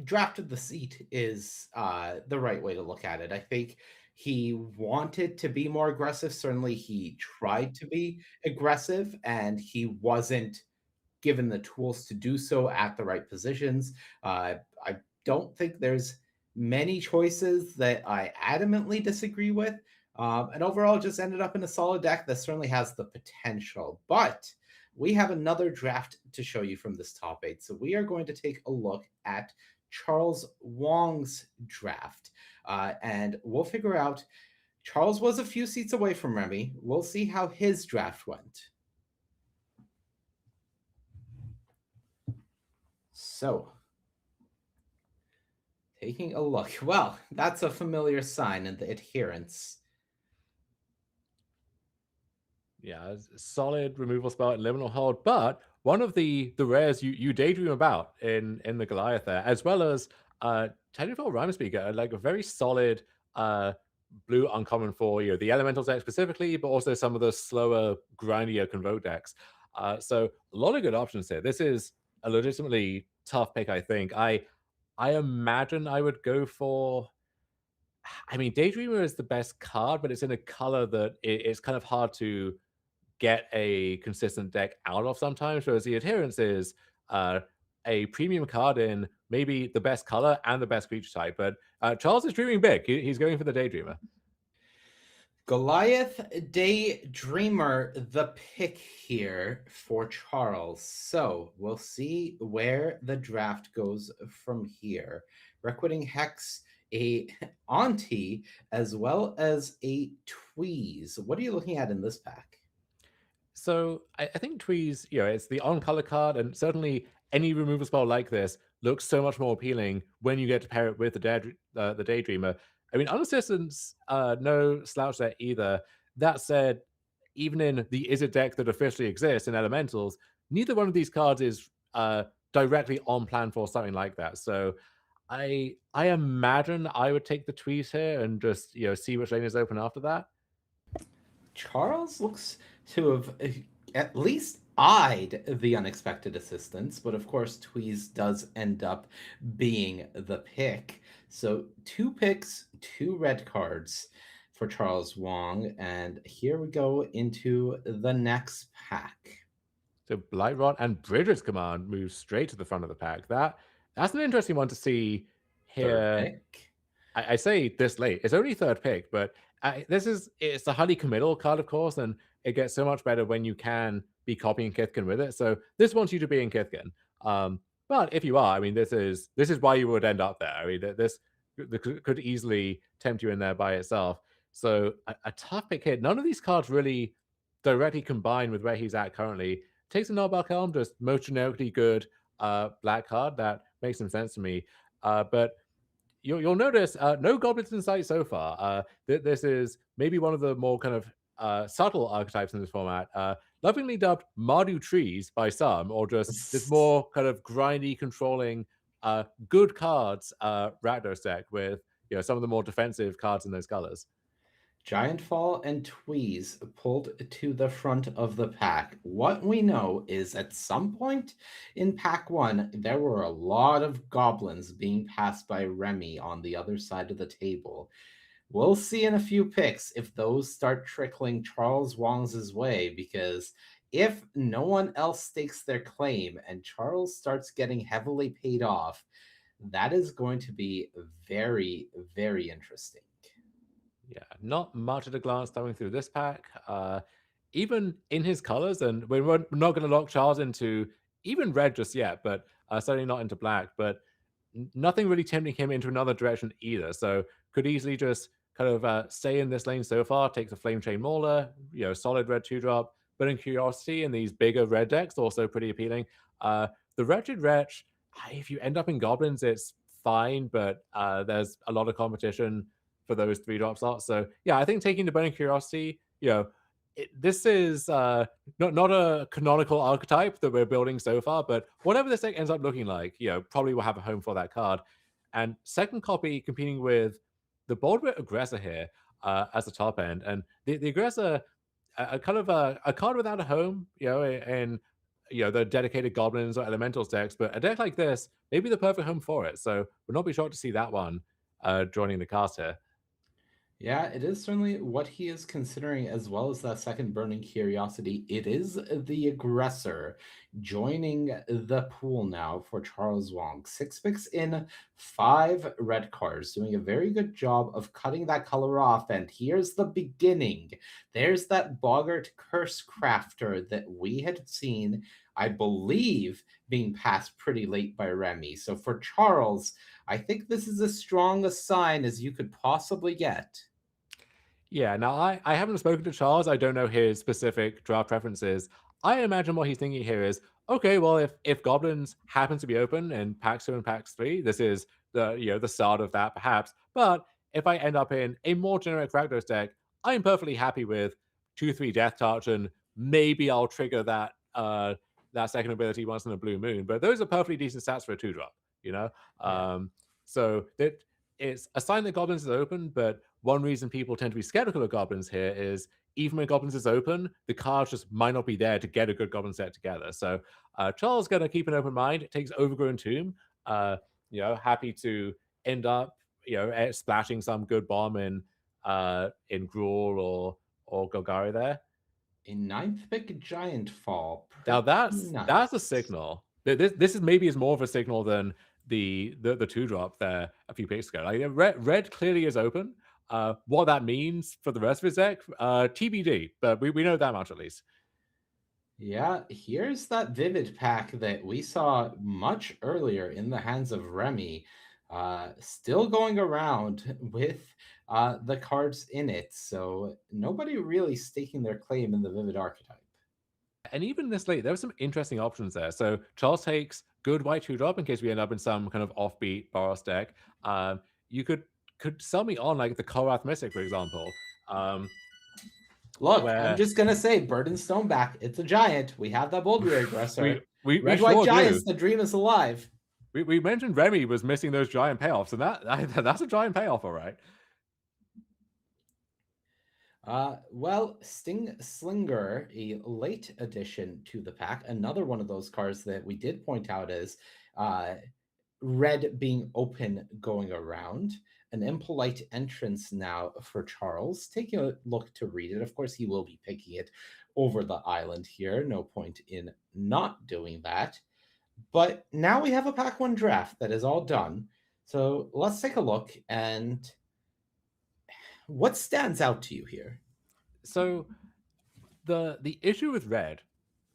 drafted the seat is the right way to look at it. I think he wanted to be more aggressive. Certainly, he tried to be aggressive, and he wasn't given the tools to do so at the right positions. I don't think there's many choices that I adamantly disagree with. And overall, just ended up in a solid deck that certainly has the potential. But we have another draft to show you from this top 8. So we are going to take a look at Charles Wong's draft. And we'll figure out Charles was a few seats away from Remy. We'll see how his draft went. So, taking a look. Well, that's a familiar sign in the adherence. Yeah, solid removal spell and liminal hold, but one of the rares you daydream about in the Goliath there, as well as technical Rhyme Speaker, like a very solid blue uncommon for the elemental deck specifically, but also some of the slower, grindier convoke decks. So a lot of good options here. This is a legitimately tough pick, I think. I imagine I would go for. I mean, Daydreamer is the best card, but it's in a color that it's kind of hard to get a consistent deck out of sometimes, whereas the adherence is a premium card in maybe the best color and the best creature type. But Charles is dreaming big. He's going for the Daydreamer. Goliath Daydreamer, the pick here for Charles. So we'll see where the draft goes from here. Requiting Hex, a Auntie, as well as a Tweeze. What are you looking at in this pack? So I think Tweez, it's the on-color card, and certainly any removal spell like this looks so much more appealing when you get to pair it with the Daydreamer. I mean, Unassistance, no slouch there either. That said, even in the Izzet deck that officially exists in Elementals, neither one of these cards is directly on plan for something like that. So I imagine I would take the Tweez here and just see which lane is open after that. Charles looks to have at least eyed the unexpected assistance, but of course, Tweez does end up being the pick. So 2 picks, 2 red cards for Charles Wong, and here we go into the next pack. So Blightrot and Bridger's Command moves straight to the front of the pack. That's an interesting one to see here. Third pick. I say this late. It's only third pick, but it's a highly committal card, of course, and it gets so much better when you can be copying Kithkin with it. So this wants you to be in Kithkin. But if you are, I mean, this is why you would end up there. I mean, this could easily tempt you in there by itself. So a tough pick here. None of these cards really directly combine with where he's at currently. Takes a Norbach Helm, just most generically good black card. That makes some sense to me. But you'll notice no goblins in sight so far. This is maybe one of the more kind of subtle archetypes in this format. Lovingly dubbed Mardu Trees by some, or just this more kind of grindy, controlling, good cards Rakdos deck with some of the more defensive cards in those colors. Giantfall and Tweeze pulled to the front of the pack. What we know is at some point in pack 1, there were a lot of goblins being passed by Remy on the other side of the table. We'll see in a few picks if those start trickling Charles Wong's way, because if no one else stakes their claim and Charles starts getting heavily paid off, that is going to be very, very interesting. Yeah, not much at a glance going through this pack. Even in his colors, and we're not going to lock Charles into even red just yet, but certainly not into black. But nothing really tempting him into another direction either. So could easily just kind of stay in this lane so far, take the Flame Chain Mauler, solid red 2-drop, but in Curiosity and these bigger red decks, also pretty appealing. The Wretched Wretch, if you end up in Goblins, it's fine, but there's a lot of competition for those 3-drop slots. So yeah, I think taking the Burning Curiosity, this is not a canonical archetype that we're building so far, but whatever this deck ends up looking like, probably will have a home for that card. And second copy competing with the Boldwit Aggressor here as the top end, and the Aggressor, a kind of a card without a home, in the dedicated Goblins or Elementals decks, but a deck like this may be the perfect home for it. So would not be shocked to see that one joining the cast here. Yeah, it is certainly what he is considering, as well as that second Burning Curiosity. It is the Aggressor joining the pool now for Charles Wong. 6 picks in 5 red cards, doing a very good job of cutting that color off. And here's the beginning. There's that Boggart Curse Crafter that we had seen, I believe, being passed pretty late by Remy. So for Charles, I think this is as strong a sign as you could possibly get. Yeah, now I haven't spoken to Charles. I don't know his specific draft preferences. I imagine what he's thinking here is, okay, well, if goblins happen to be open in packs 2 and packs 3, this is the start of that perhaps. But if I end up in a more generic Rakdos deck, I'm perfectly happy with 2/3 Death Touch, and maybe I'll trigger that second ability once in a blue moon. But those are perfectly decent stats for a 2-drop, you know? Yeah. So that it's a sign that goblins is open, but one reason people tend to be skeptical of goblins here is even when goblins is open, the cards just might not be there to get a good goblin set together. So Charles going to keep an open mind. It takes Overgrown Tomb. Happy to end up splashing some good bomb in Gruul or Golgari there. A 9th pick Giant Fall. Now Pretty that's a nice. signal. This is maybe more of a signal than the 2-drop there a few picks ago. Like red clearly is open. What that means for the rest of his deck, TBD. But we know that much at least. Yeah, here's that Vivid pack that we saw much earlier in the hands of Remy. Still going around with the cards in it. So nobody really staking their claim in the Vivid archetype. And even this late, there were some interesting options there. So Charles takes good white 2-drop in case we end up in some kind of offbeat Boros deck. You could sell me on like the Korath Mystic, for example. Look, I'm just gonna say, Burden Stoneback. It's a giant. We have that Boldwit Aggressor. Red White Giants. The dream is alive. We mentioned Remy was missing those giant payoffs, and that's a giant payoff, all right. Well, Sting Slinger, a late addition to the pack. Another one of those cards that we did point out as red being open going around. An Impolite Entrance now for Charles. Taking a look to read it. Of course, he will be picking it over the island here. No point in not doing that. But now we have a pack 1 draft that is all done. So let's take a look. And what stands out to you here? So the issue with red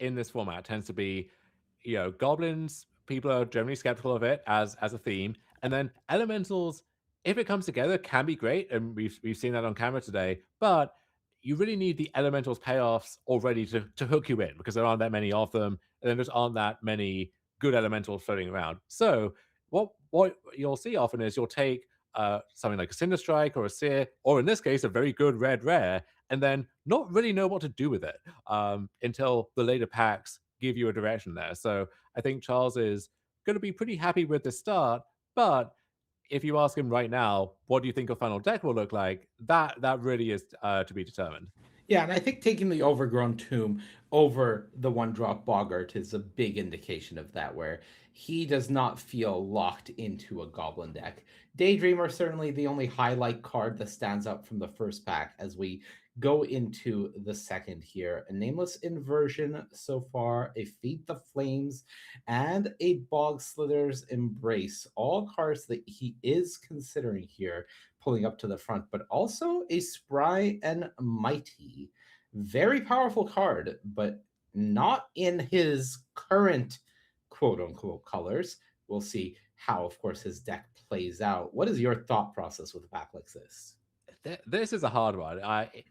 in this format tends to be, goblins, people are generally skeptical of it as a theme. And then elementals, if it comes together, can be great, and we've seen that on camera today. But you really need the elementals payoffs already to hook you in, because there aren't that many of them, and there just aren't that many good elementals floating around. So what you'll see often is you'll take something like a Cinder Strike or a Seer, or in this case, a very good red rare, and then not really know what to do with it until the later packs give you a direction there. So I think Charles is going to be pretty happy with the start, but if you ask him right now, what do you think a final deck will look like? That really is to be determined. Yeah, and I think taking the Overgrown Tomb over the 1-drop Boggart is a big indication of that, where he does not feel locked into a Goblin deck. Daydreamer certainly the only highlight card that stands out from the first pack as we go into the second here. A Nameless Inversion so far, a Feed the Flames, and a Bog Slither's Embrace. All cards that he is considering here, pulling up to the front, but also a Spry and Mighty. Very powerful card, but not in his current quote unquote colors. We'll see how, of course, his deck plays out. What is your thought process with a pack like this? This is a hard one.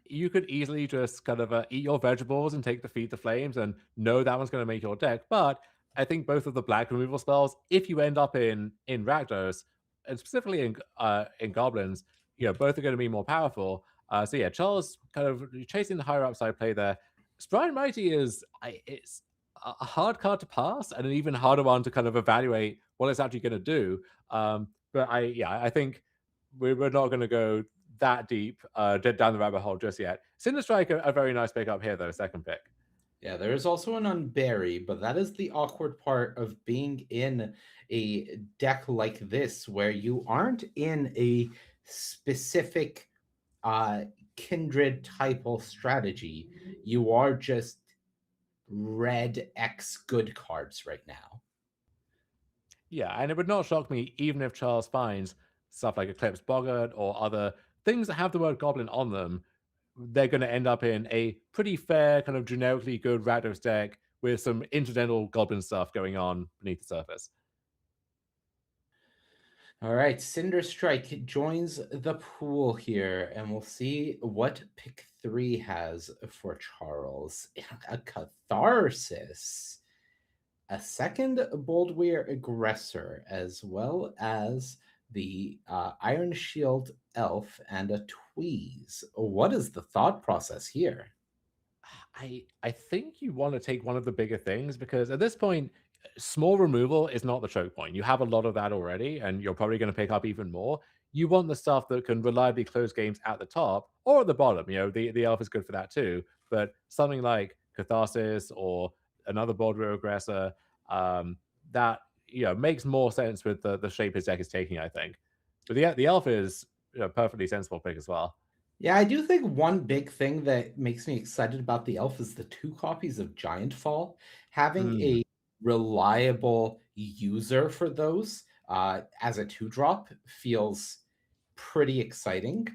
You could easily just kind of eat your vegetables and take Defeat the Flames and know that one's going to make your deck. But I think both of the black removal spells, if you end up in Rakdos, and specifically in Goblins, both are going to be more powerful. So yeah, Charles kind of chasing the higher upside play there. Sprite Mighty it's a hard card to pass and an even harder one to kind of evaluate what it's actually going to do. But I think we're not going to go that deep down the rabbit hole just yet. Cinder Strike, a very nice pickup here, though, second pick. Yeah, there is also an Unbury, but that is the awkward part of being in a deck like this, where you aren't in a specific kindred type of strategy. You are just red X good cards right now. Yeah, and it would not shock me even if Charles finds stuff like Eclipsed Boggart or other things that have the word goblin on them. They're going to end up in a pretty fair, kind of generically good Rakdos deck with some incidental goblin stuff going on beneath the surface. All right, Cinder Strike joins the pool here, and we'll see what pick 3 has for Charles. A Catharsis, a second Boldweir Aggressor, as well as the Iron Shield Elf and a Tweeze. What is the thought process here? I think you want to take one of the bigger things because at this point, small removal is not the choke point. You have a lot of that already, and you're probably going to pick up even more. You want the stuff that can reliably close games at the top or at the bottom. The elf is good for that too. But something like Catharsis or another Boldweir Aggressor, that makes more sense with the shape his deck is taking, I think. But the elf is a perfectly sensible pick as well. Yeah, I do think one big thing that makes me excited about the elf is the 2 copies of Giant Fall. Having a reliable user for those as a 2-drop feels pretty exciting.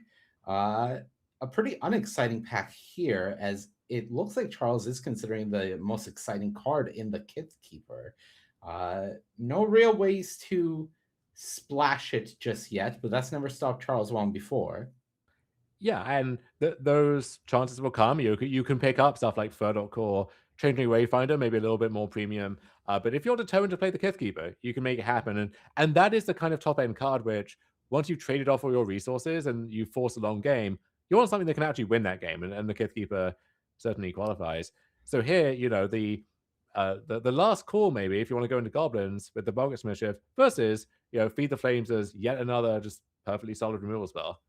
A pretty unexciting pack here, as it looks like Charles is considering the most exciting card in the Kith Keeper. No real ways to splash it just yet, but that's never stopped Charles Wong before. Yeah, and those chances will come. You can pick up stuff like Furdock or Changing Wayfinder, maybe a little bit more premium. But if you're determined to play the Kithkeeper, you can make it happen. And that is the kind of top end card which, once you've traded off all your resources and you force a long game, you want something that can actually win that game. And the Kithkeeper certainly qualifies. So here, the last call, maybe, if you want to go into Goblins with the Bogus Mischief versus, Feed the Flames as yet another just perfectly solid removal spell.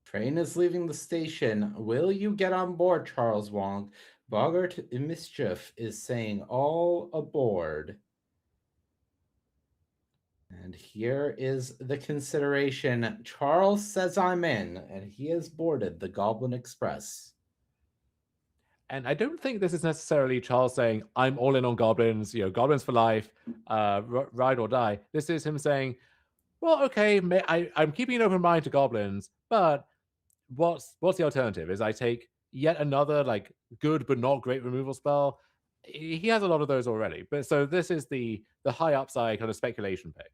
Train is leaving the station. Will you get on board, Charles Wong? Bogart Mischief is saying all aboard. And here is the consideration. Charles says I'm in, and he has boarded the Goblin Express. And I don't think this is necessarily Charles saying, I'm all in on goblins, goblins for life, ride or die. This is him saying, well, okay, I'm keeping an open mind to goblins, but what's the alternative? Is I take yet another like good but not great removal spell. He has a lot of those already, but so this is the high upside kind of speculation pick.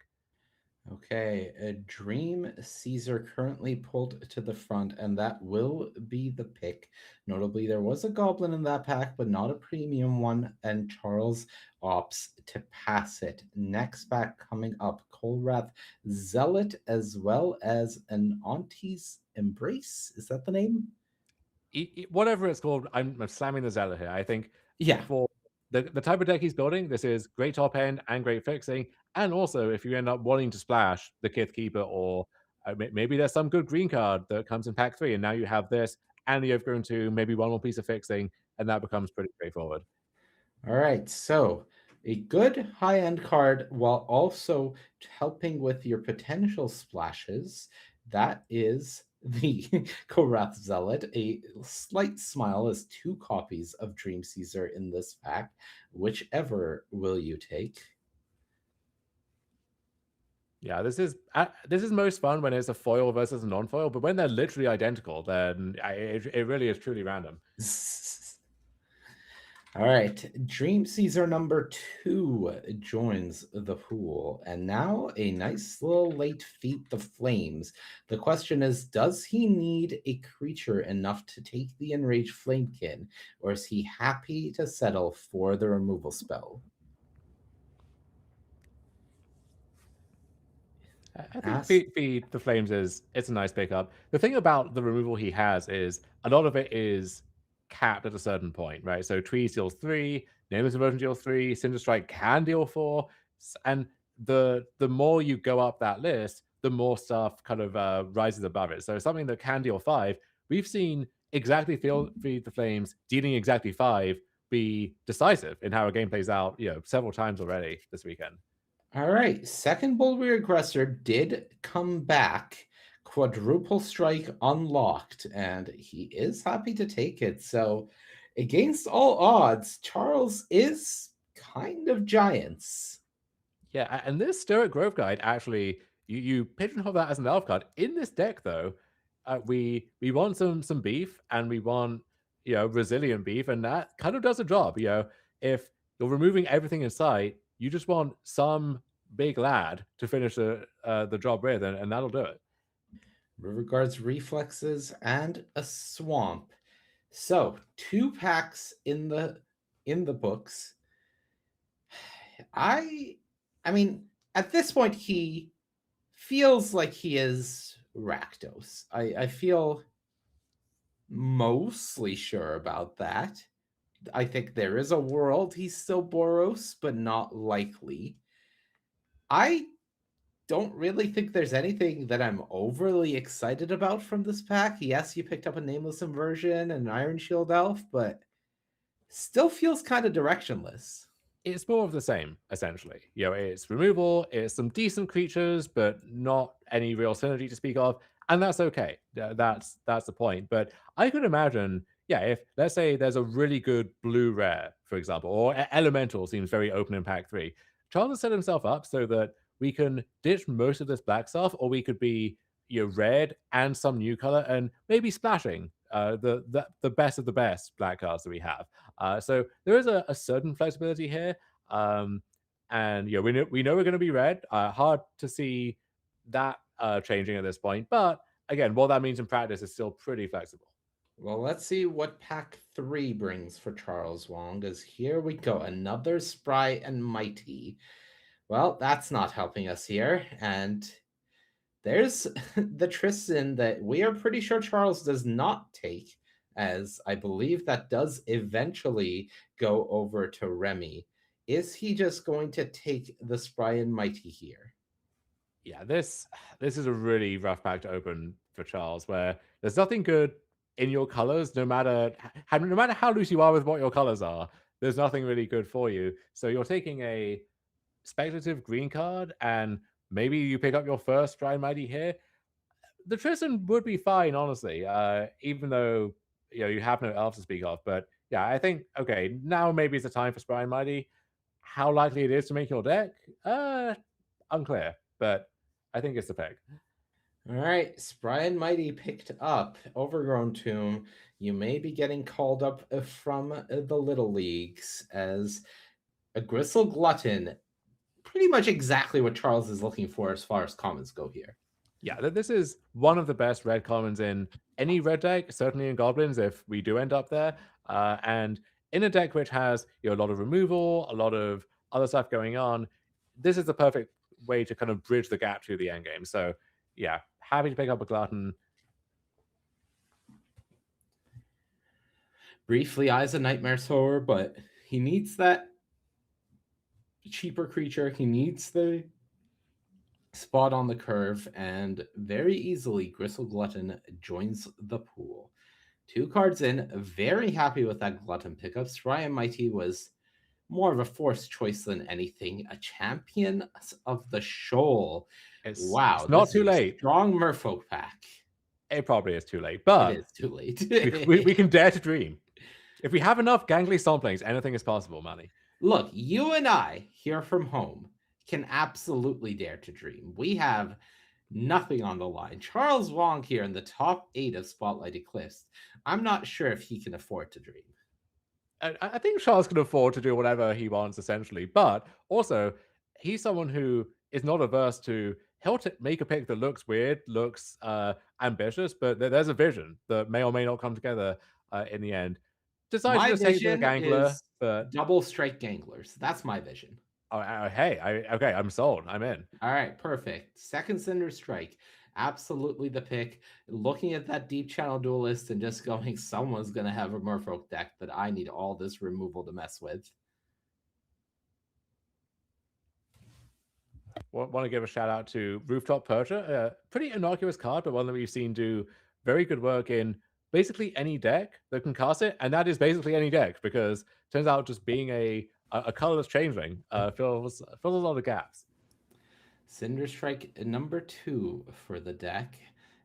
Okay, a Dream Caesar currently pulled to the front, and that will be the pick. Notably, there was a Goblin in that pack, but not a premium one, and Charles opts to pass it. Next pack coming up, Kolrath Zealot, as well as an Auntie's Embrace. Is that the name? Whatever it's called, I'm slamming the Zealot here. I think Yeah. for the type of deck he's building, this is great top end and great fixing. And also, if you end up wanting to splash the Kith Keeper, or maybe there's some good green card that comes in pack 3, and now you have this, and you've grown to maybe one more piece of fixing, and that becomes pretty straightforward. All right, so a good high-end card while also helping with your potential splashes. That is the Korath Zealot, a slight smile as 2 copies of Dream Caesar in this pack. Whichever will you take? Yeah, this is most fun when it's a foil versus a non-foil, but when they're literally identical, then it really is truly random. All right, Dream Caesar number 2 joins the pool, and now a nice little late Feet the Flames. The question is, does he need a creature enough to take the Enraged Flamekin, or is he happy to settle for the removal spell? I think Feed the Flames it's a nice pickup. The thing about the removal he has is a lot of it is capped at a certain point, right? So Trees deals 3, Nameless Inversion deals 3, Cinder Strike can deal 4, and the more you go up that list, the more stuff kind of rises above it. So something that can deal 5, we've seen exactly Feed the Flames dealing exactly 5 be decisive in how a game plays out, several times already this weekend. All right, second Bulweir Aggressor did come back. Quadruple Strike unlocked, and he is happy to take it. So, against all odds, Charles is kind of giants. Yeah, and this Stoic Growth Guide actually, you pigeonhole that as an elf card. In this deck, though, we want some beef, and we want resilient beef, and that kind of does a job. If you're removing everything in sight, you just want some big lad to finish the job with, and that'll do it. River Guard's Reflexes and a Swamp. So 2 packs in the books. I mean, at this point, he feels like he is Rakdos. I feel mostly sure about that. I think there is a world he's still Boros, but not likely. I don't really think there's anything that I'm overly excited about from this pack. Yes, you picked up a Nameless Inversion and an Iron Shield Elf, but still feels kind of directionless. It's more of the same, essentially. It's removal, it's some decent creatures, but not any real synergy to speak of, and that's okay. That's the point. But I could imagine, if let's say there's a really good blue rare, for example, or elemental seems very open in pack 3. Charles has set himself up so that we can ditch most of this black stuff, or we could be red and some new color, and maybe splashing the best of the best black cards that we have. So there is a certain flexibility here, and we know we're going to be red. Hard to see that changing at this point, but again, what that means in practice is still pretty flexible. Well, let's see what pack 3 brings for Charles Wong, as here we go, another Spry and Mighty. Well, that's not helping us here, and there's the Tristan that we are pretty sure Charles does not take, as I believe that does eventually go over to Remy. Is he just going to take the Spry and Mighty here? Yeah, this is a really rough pack to open for Charles, where there's nothing good in your colors, no matter how loose you are with what your colors are. There's nothing really good for you. So you're taking a speculative green card, and maybe you pick up your first Dry Mighty here. The Tristan would be fine, honestly, even though you have no elves to speak of. But yeah, I think, okay, now maybe it's a time for Spry and Mighty. How likely it is to make your deck? Unclear, but I think it's the pick. All right, Spry and Mighty picked up. Overgrown Tomb, you may be getting called up from the Little Leagues as a Gristle Glutton. Pretty much exactly what Charles is looking for as far as commons go here. Yeah, this is one of the best red commons in any red deck, certainly in Goblins, if we do end up there. And in a deck which has a lot of removal, a lot of other stuff going on, this is the perfect way to kind of bridge the gap to the end game. So yeah, happy to pick up a Glutton. Briefly eyes a Nightmare Sower, but he needs that cheaper creature. He needs the spot on the curve, and very easily Gristle Glutton joins the pool. 2 cards in, very happy with that Glutton pickup. Spry and Mighty was more of a forced choice than anything. A Champion of the Shoal. Wow, it's not too late. Strong Merfolk pack. It probably is too late, It but is too late. we can dare to dream. If we have enough gangly samplings, anything is possible, Manny. Look, you and I here from home can absolutely dare to dream. We have nothing on the line. Charles Wong here in the top 8 of Spotlight Eclipse. I'm not sure if he can afford to dream. I think Charles can afford to do whatever he wants, essentially. But also, he's someone who is not averse to. He'll make a pick that looks weird, looks ambitious, but there's a vision that may or may not come together in the end. Decide to My just take the vision Gangler, is but double strike Ganglers. That's my vision. hey, okay, I'm sold. I'm in. All right, perfect. Second Cinder Strike. Absolutely the pick. Looking at that deep channel duelist and just going, someone's going to have a Merfolk deck that I need all this removal to mess with. Want to give a shout out to Rooftop Percher. Pretty innocuous card, but one that we've seen do very good work in basically any deck that can cast it, and that is basically any deck because turns out just being a colorless changeling fills a lot of gaps. Cinder Strike number 2 for the deck.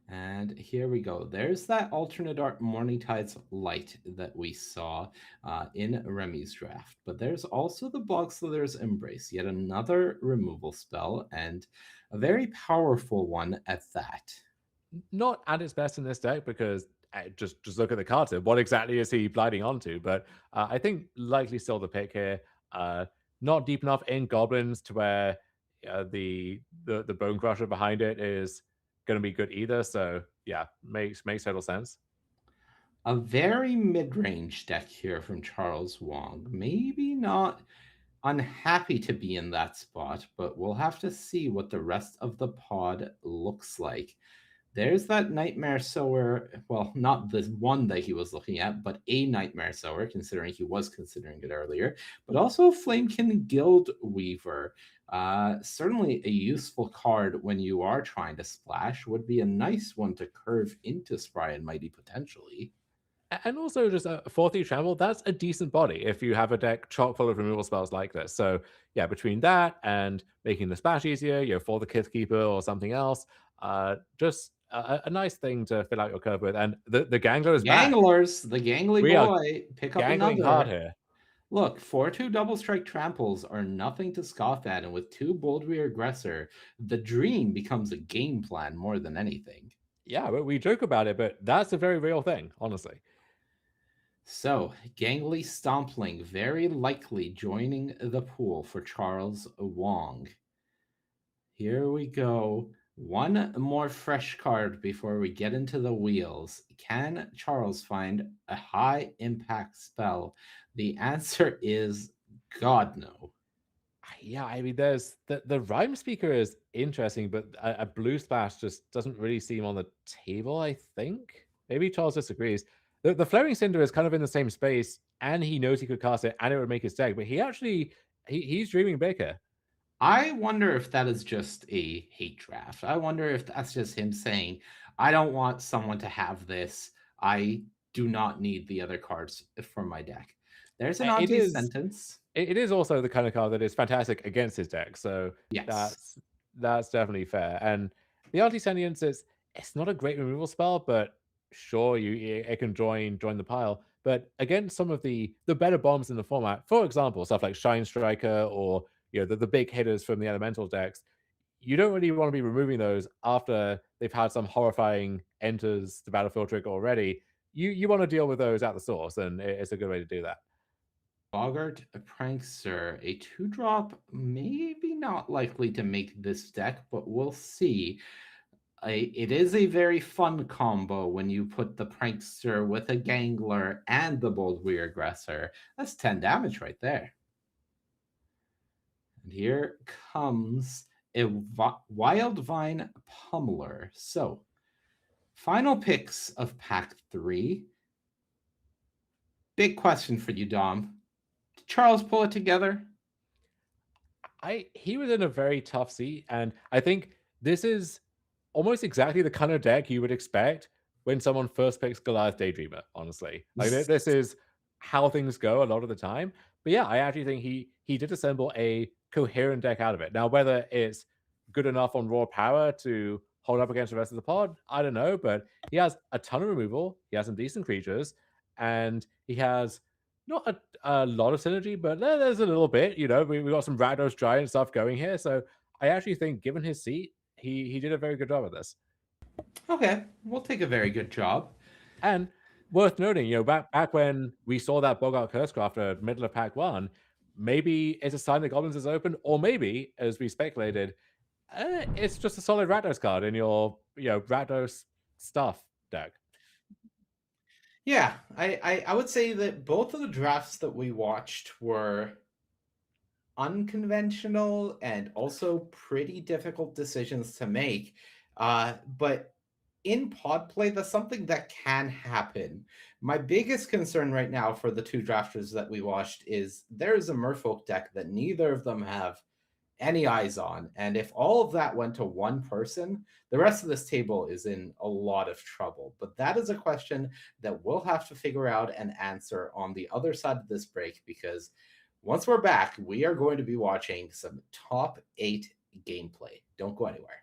And here we go. There's that alternate art Morning Tides Light that we saw in Remy's draft. But there's also the Bogslither's Embrace, yet another removal spell, and a very powerful one at that. Not at its best in this deck because just look at the card. What exactly is he blighting onto? But I think likely still the pick here. Not deep enough in Goblins to where the Bone Crusher behind it is going to be good either. So yeah, makes total sense. A very mid-range deck here from Charles Wong. Maybe not unhappy to be in that spot, but we'll have to see what the rest of the pod looks like. There's that Nightmare Sower. Well, not the one that he was looking at, but a Nightmare Sower, considering he was considering it earlier. But also Flamekin Guild Weaver. Certainly a useful card when you are trying to splash. Would be a nice one to curve into Spry and Mighty potentially. And also just a 4/3 trample, that's a decent body if you have a deck chock full of removal spells like this. So yeah, between that and making the splash easier, for the Kith Keeper or something else, just a nice thing to fill out your curve with. And the Gangler is back. Ganglers, the gangly We are boy. Pick up gangling another. hard here. Look, 4/2 double strike tramples are nothing to scoff at, and with 2 Bold Reaggressor, the dream becomes a game plan more than anything. Yeah, but we joke about it, but that's a very real thing, honestly. So, Gangly Stompling very likely joining the pool for Charles Wong. Here we go. One more fresh card before we get into the wheels. Can Charles find a high impact spell? The answer is God, no. Yeah, I mean, there's the Rhyme Speaker is interesting, but a Blue Splash just doesn't really seem on the table, I think. Maybe Charles disagrees. The Flaring Cinder is kind of in the same space, and he knows he could cast it, and it would make his deck, but he's dreaming bigger. I wonder if that is just a hate draft. I wonder if that's just him saying, I don't want someone to have this. I do not need the other cards for my deck. There's an Auntie's sentence. It is also the kind of card that is fantastic against his deck, so yes, that's definitely fair. And the Auntie Sentience it's not a great removal spell, but sure, it can join the pile. But against some of the better bombs in the format, for example, stuff like Shine Striker or the big hitters from the elemental decks, you don't really want to be removing those after they've had some horrifying enters the battlefield trick already. You want to deal with those at the source, and it's a good way to do that. Boggart Prankster, a 2-drop, maybe not likely to make this deck, but we'll see. It is a very fun combo when you put the Prankster with a Gangler and the Bold Reaggressor. That's 10 damage right there. And here comes a Wildvine Pummeler. So, final picks of Pack 3. Big question for you, Dom. Did Charles pull it together? He was in a very tough seat, and I think this is almost exactly the kind of deck you would expect when someone first picks Goliath Daydreamer, honestly. Like, this is how things go a lot of the time. But yeah, I actually think he did assemble a coherent deck out of it. Now, whether it's good enough on raw power to hold up against the rest of the pod? I don't know, but he has a ton of removal. He has some decent creatures, and he has not a lot of synergy, but there's a little bit. You know, we got some Rakdos Giant stuff going here. So I actually think, given his seat, he did a very good job at this. Okay, we'll take a very good job. And worth noting, you know, back when we saw that Bogart Cursecraft at middle of pack 1, maybe it's a sign that Goblins is open, or maybe, as we speculated, it's just a solid Rakdos card in your, you know, Rakdos stuff deck. Yeah, I would say that both of the drafts that we watched were unconventional and also pretty difficult decisions to make. But in pod play, that's something that can happen. My biggest concern right now for the two drafters that we watched is there's a Merfolk deck that neither of them have any eyes on. And if all of that went to one person, the rest of this table is in a lot of trouble. But that is a question that we'll have to figure out and answer on the other side of this break, because once we're back, we are going to be watching some top 8 gameplay. Don't go anywhere.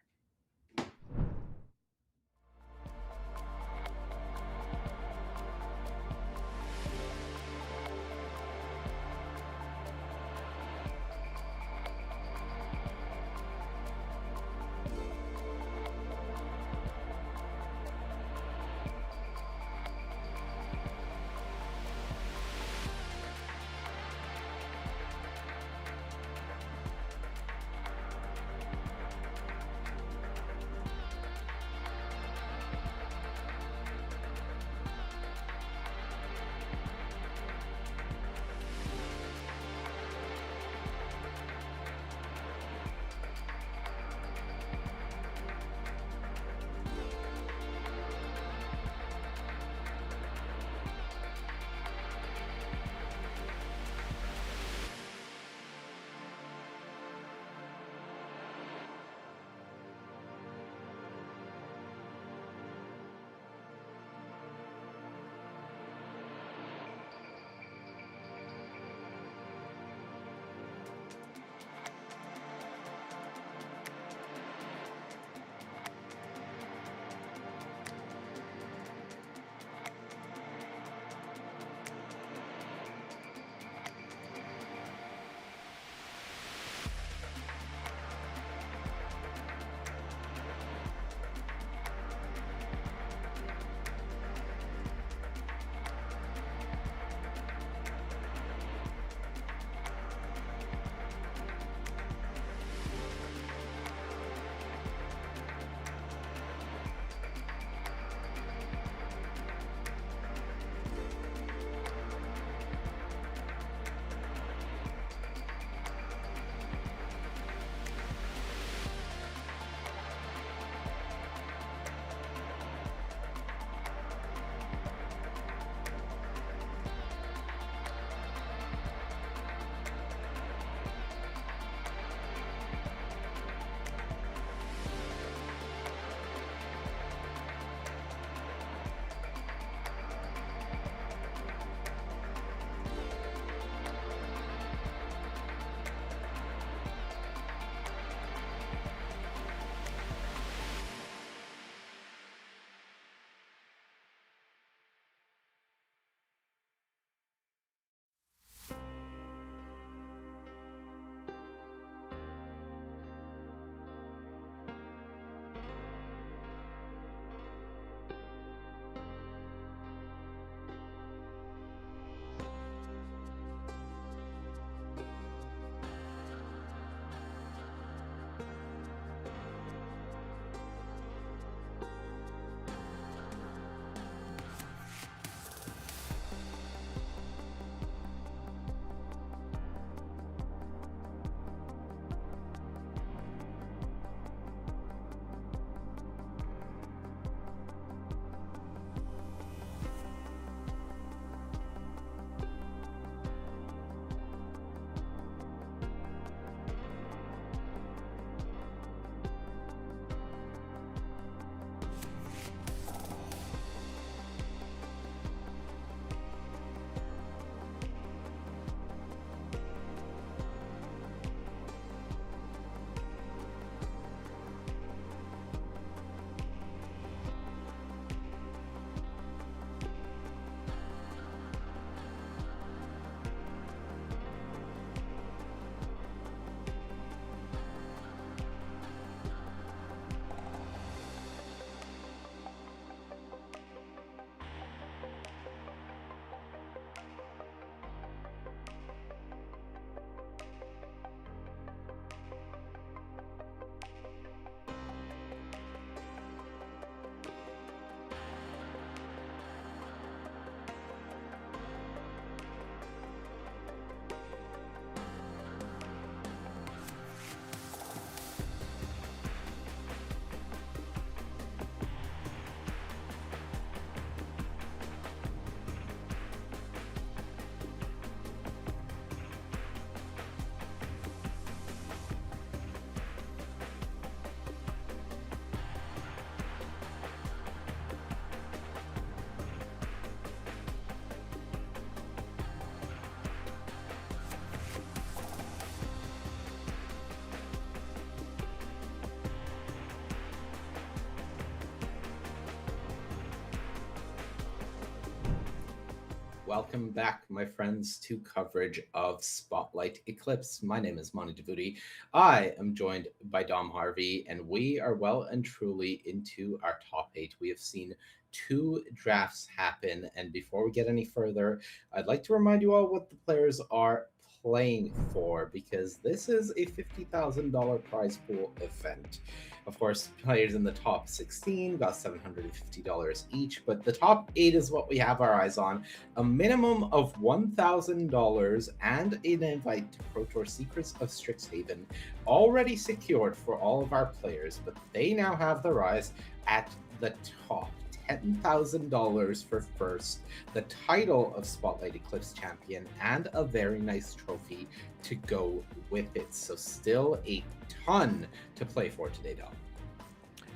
welcome back, my friends, to coverage of Spotlight Eclipse. My name is Mani Devuti. I am joined by Dom Harvey, and we are well and truly into our top 8. We have seen 2 drafts happen, and before we get any further, I'd like to remind you all what the players are playing for, because this is a $50,000 prize pool event. Of course, players in the top 16 got $750 each, but the top 8 is what we have our eyes on. A minimum of $1,000 and an invite to Pro Tour Secrets of Strixhaven already secured for all of our players, but they now have their eyes at the top. $10,000 for first, the title of Spotlight Eclipse Champion, and a very nice trophy to go with it. So still a ton to play for today, Dom.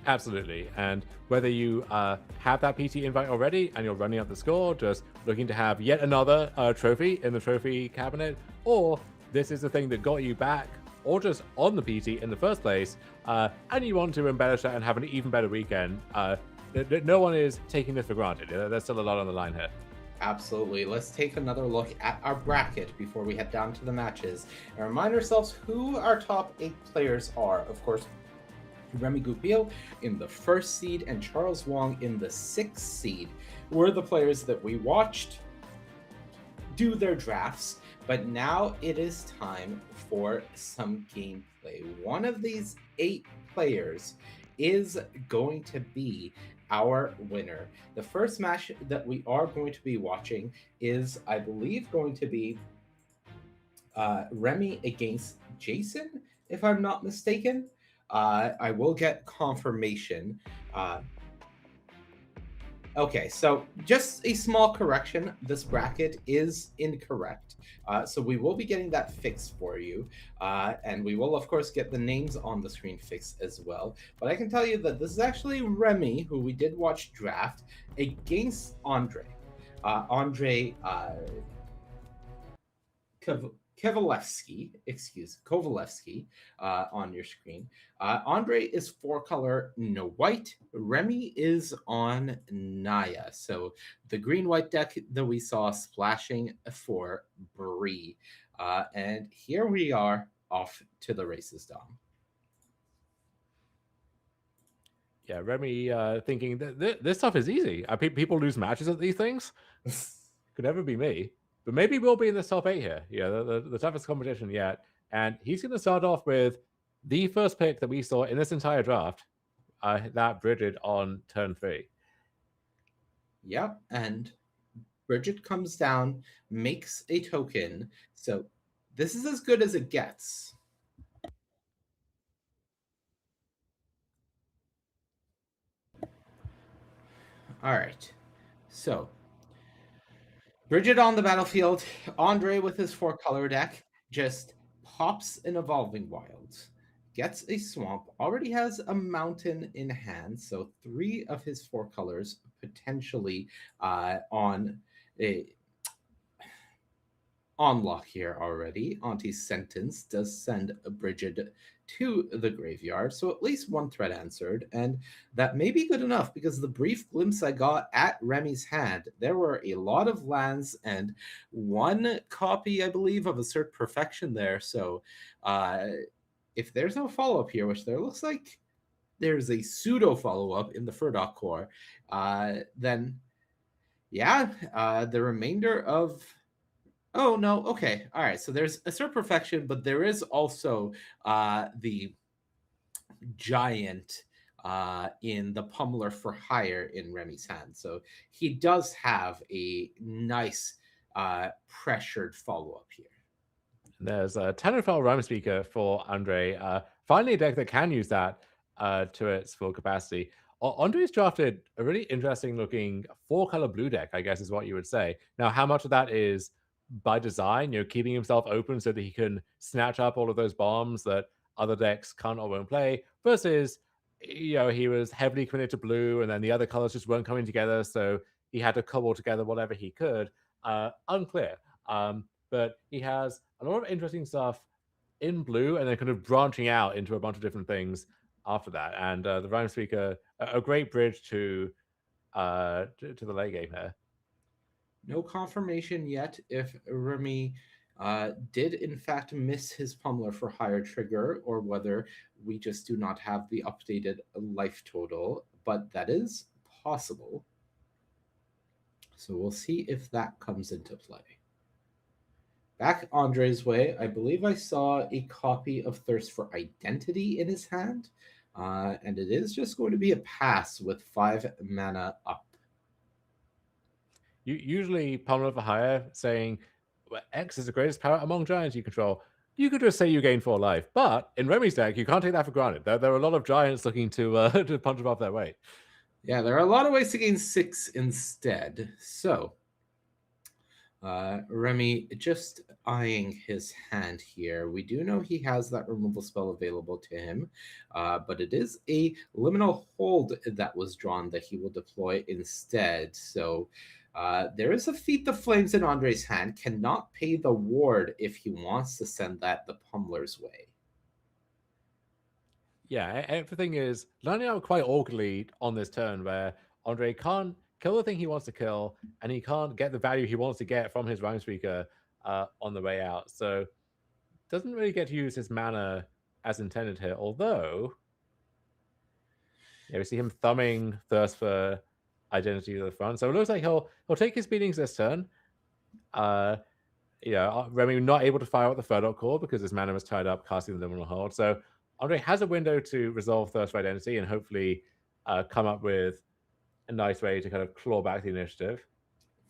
Absolutely. And whether you have that PT invite already and you're running up the score, just looking to have yet another trophy in the trophy cabinet, or this is the thing that got you back or just on the PT in the first place, and you want to embellish that and have an even better weekend, no one is taking this for granted. There's still a lot on the line here. Absolutely. Let's take another look at our bracket before we head down to the matches and remind ourselves who our top 8 players are. Of course, Remy Goupil in the 1st seed and Charles Wong in the 6th seed were the players that we watched do their drafts. But now it is time for some gameplay. One of these 8 players is going to be our winner. The first match that we are going to be watching is, I believe, going to be Remy against Jason, if I'm not mistaken. I will get confirmation. Okay, so just a small correction. This bracket is incorrect. So we will be getting that fixed for you. And we will, of course, get the names on the screen fixed as well. But I can tell you that this is actually Remy, who we did watch draft, against Andre. Andre Kovalevsky on your screen. Andre is 4-color, no white. Remy is on Naya. So the green-white deck that we saw splashing for Bree. And here we are off to the races, Dom. Yeah, Remy thinking that this stuff is easy. People lose matches at these things. Could never be me. But maybe we'll be in the top 8 here. Yeah, the toughest competition yet. And he's going to start off with the first pick that we saw in this entire draft, that Bridget on turn 3. Yep, and Bridget comes down, makes a token. So this is as good as it gets. All right, so Bridget on the battlefield. Andre with his 4-color deck just pops an Evolving Wilds, gets a Swamp, already has a Mountain in hand, so 3 of his 4 colors potentially on lock here already. Auntie's Sentence does send Bridget to the graveyard, so at least 1 threat answered, and that may be good enough because the brief glimpse I got at Remy's hand, there were a lot of lands and 1 copy, I believe, of Assert Perfection there. So if there's no follow-up here, which there looks like there's a pseudo follow-up in the Furdock core, then yeah, the remainder of... Oh, no. Okay. All right. So there's Assert Perfection, but there is also the Giant in the Pummeler for Hire in Remy's hand. So he does have a nice pressured follow-up here. There's a Tenor Rhyme Speaker for Andre. Finally, a deck that can use that to its full capacity. Andre's drafted a really interesting looking 4-color blue deck, I guess is what you would say. Now, how much of that is by design, keeping himself open so that he can snatch up all of those bombs that other decks can't or won't play, versus, he was heavily committed to blue and then the other colors just weren't coming together, so he had to cobble together whatever he could. Unclear. But he has a lot of interesting stuff in blue and then kind of branching out into a bunch of different things after that. And the Rhyme Speaker, a great bridge to the late game here. No confirmation yet if Remy did in fact miss his pummeler for higher trigger, or whether we just do not have the updated life total, but that is possible. So we'll see if that comes into play. Back Andre's way, I believe I saw a copy of Thirst for Identity in his hand, and it is just going to be a pass with 5 mana up. Usually Pummeler for hire saying X is the greatest power among giants you control. You could just say you gain 4 life, but in Remy's deck, you can't take that for granted. There are a lot of giants looking to to punch above their weight. Yeah, there are a lot of ways to gain 6 instead. So, Remy, just eyeing his hand here. We do know he has that removal spell available to him, but it is a liminal hold that was drawn that he will deploy instead. So, there is a Feed the Flames in Andre's hand. Cannot pay the ward if he wants to send that the Pummeler's way. Yeah, everything is lining up quite awkwardly on this turn where Andre can't kill the thing he wants to kill, and he can't get the value he wants to get from his Rhyme Speaker on the way out. So doesn't really get to use his mana as intended here, although we see him thumbing Thirst for Identity to the front. So it looks like he'll take his beatings this turn. Remy not able to fire out the Ferdok core because his mana was tied up casting the Liminal Hold. So Andre has a window to resolve Thirst for Identity and hopefully come up with a nice way to kind of claw back the initiative.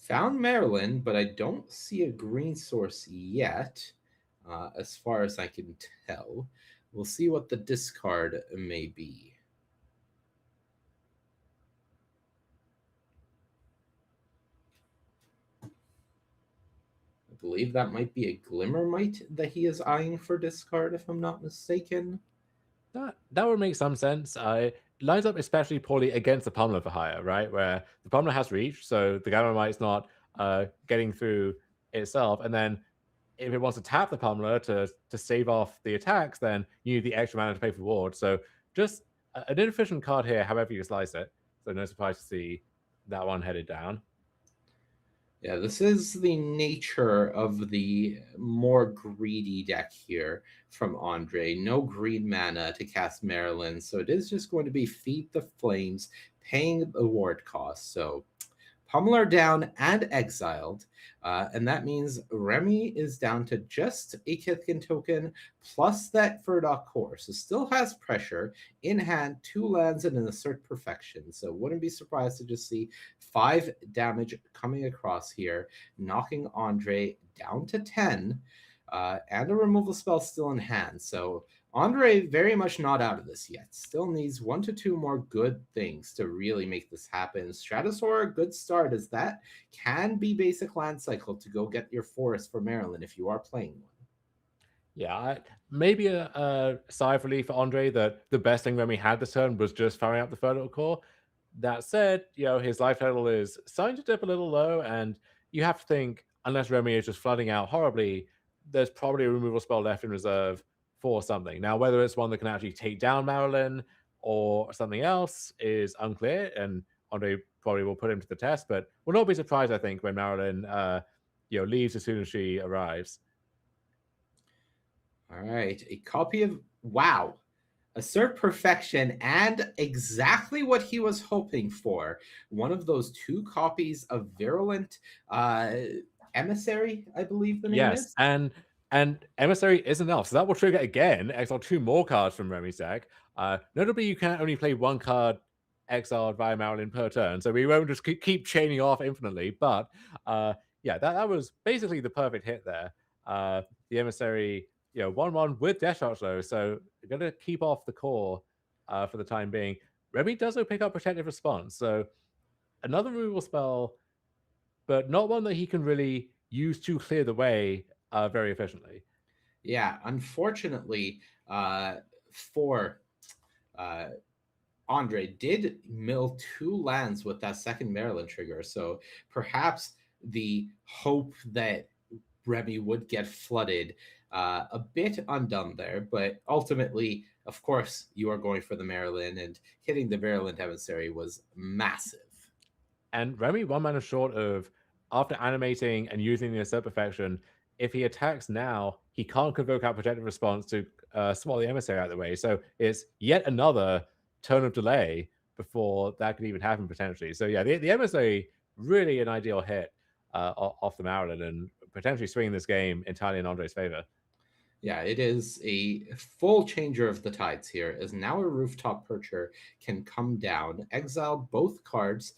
Found Maryland, but I don't see a green source yet, as far as I can tell. We'll see what the discard may be. I believe that might be a Glimmermite that he is eyeing for discard, if I'm not mistaken. That would make some sense. It lines up especially poorly against the Pummeler for hire, right? Where the Pummeler has reach, so the Glimmermite's not getting through itself. And then if it wants to tap the Pummeler to save off the attacks, then you need the extra mana to pay for ward. So just an inefficient card here, however you slice it. So no surprise to see that one headed down. Yeah, this is the nature of the more greedy deck here from Andre. No green mana to cast Maryland, so it is just going to be Feed the Flames, paying the ward cost. So Pummeler down and exiled, and that means Remy is down to just a Kithkin token plus that Ferdok core. So still has pressure in hand, 2 lands and an Assert Perfection. So wouldn't be surprised to just see 5 damage coming across here, knocking Andre down to 10, and a removal spell still in hand. So Andre very much not out of this yet. Still needs 1 to 2 more good things to really make this happen. Stratosaur, a good start, as that can be basic land cycle to go get your forest for Maryland if you are playing one. Yeah, maybe a sigh of relief for Andre that the best thing Remy had this turn was just firing up the Ferdok core. That said, his life total is starting to dip a little low, and you have to think, unless Remy is just flooding out horribly, there's probably a removal spell left in reserve for something. Now, whether it's one that can actually take down Marilyn or something else is unclear, and Andre probably will put him to the test, but we'll not be surprised, I think, when Marilyn leaves as soon as she arrives. All right, a copy of wow, Assert Perfection, and exactly what he was hoping for. One of those 2 copies of Virulent Emissary, I believe the name is. Yes, and Emissary isn't enough, so that will trigger again, exile 2 more cards from Remy's deck. Notably, you can only play 1 card exiled via Marilyn per turn, so we won't just keep chaining off infinitely. But that was basically the perfect hit there. The Emissary, 1/1 with Death Touch though, so we're going to keep off the core for the time being. Remy does pick up Protective Response, so another removal spell, but not one that he can really use to clear the way very efficiently. Yeah, unfortunately, for Andre did mill 2 lands with that second Maryland trigger, so perhaps the hope that Remy would get flooded a bit undone there, but ultimately, of course, you are going for the Maryland, and hitting the Maryland Emissary was massive. And Remy 1 mana short of after animating and using the assert perfection, if he attacks now, he can't convoke out protective response to swallow the emissary out of the way. So it's yet another turn of delay before that could even happen potentially. So yeah, the emissary really an ideal hit off the Maryland and potentially swinging this game entirely in Andre's favor. Yeah, it is a full changer of the tides here, as now a rooftop percher can come down, exile both cards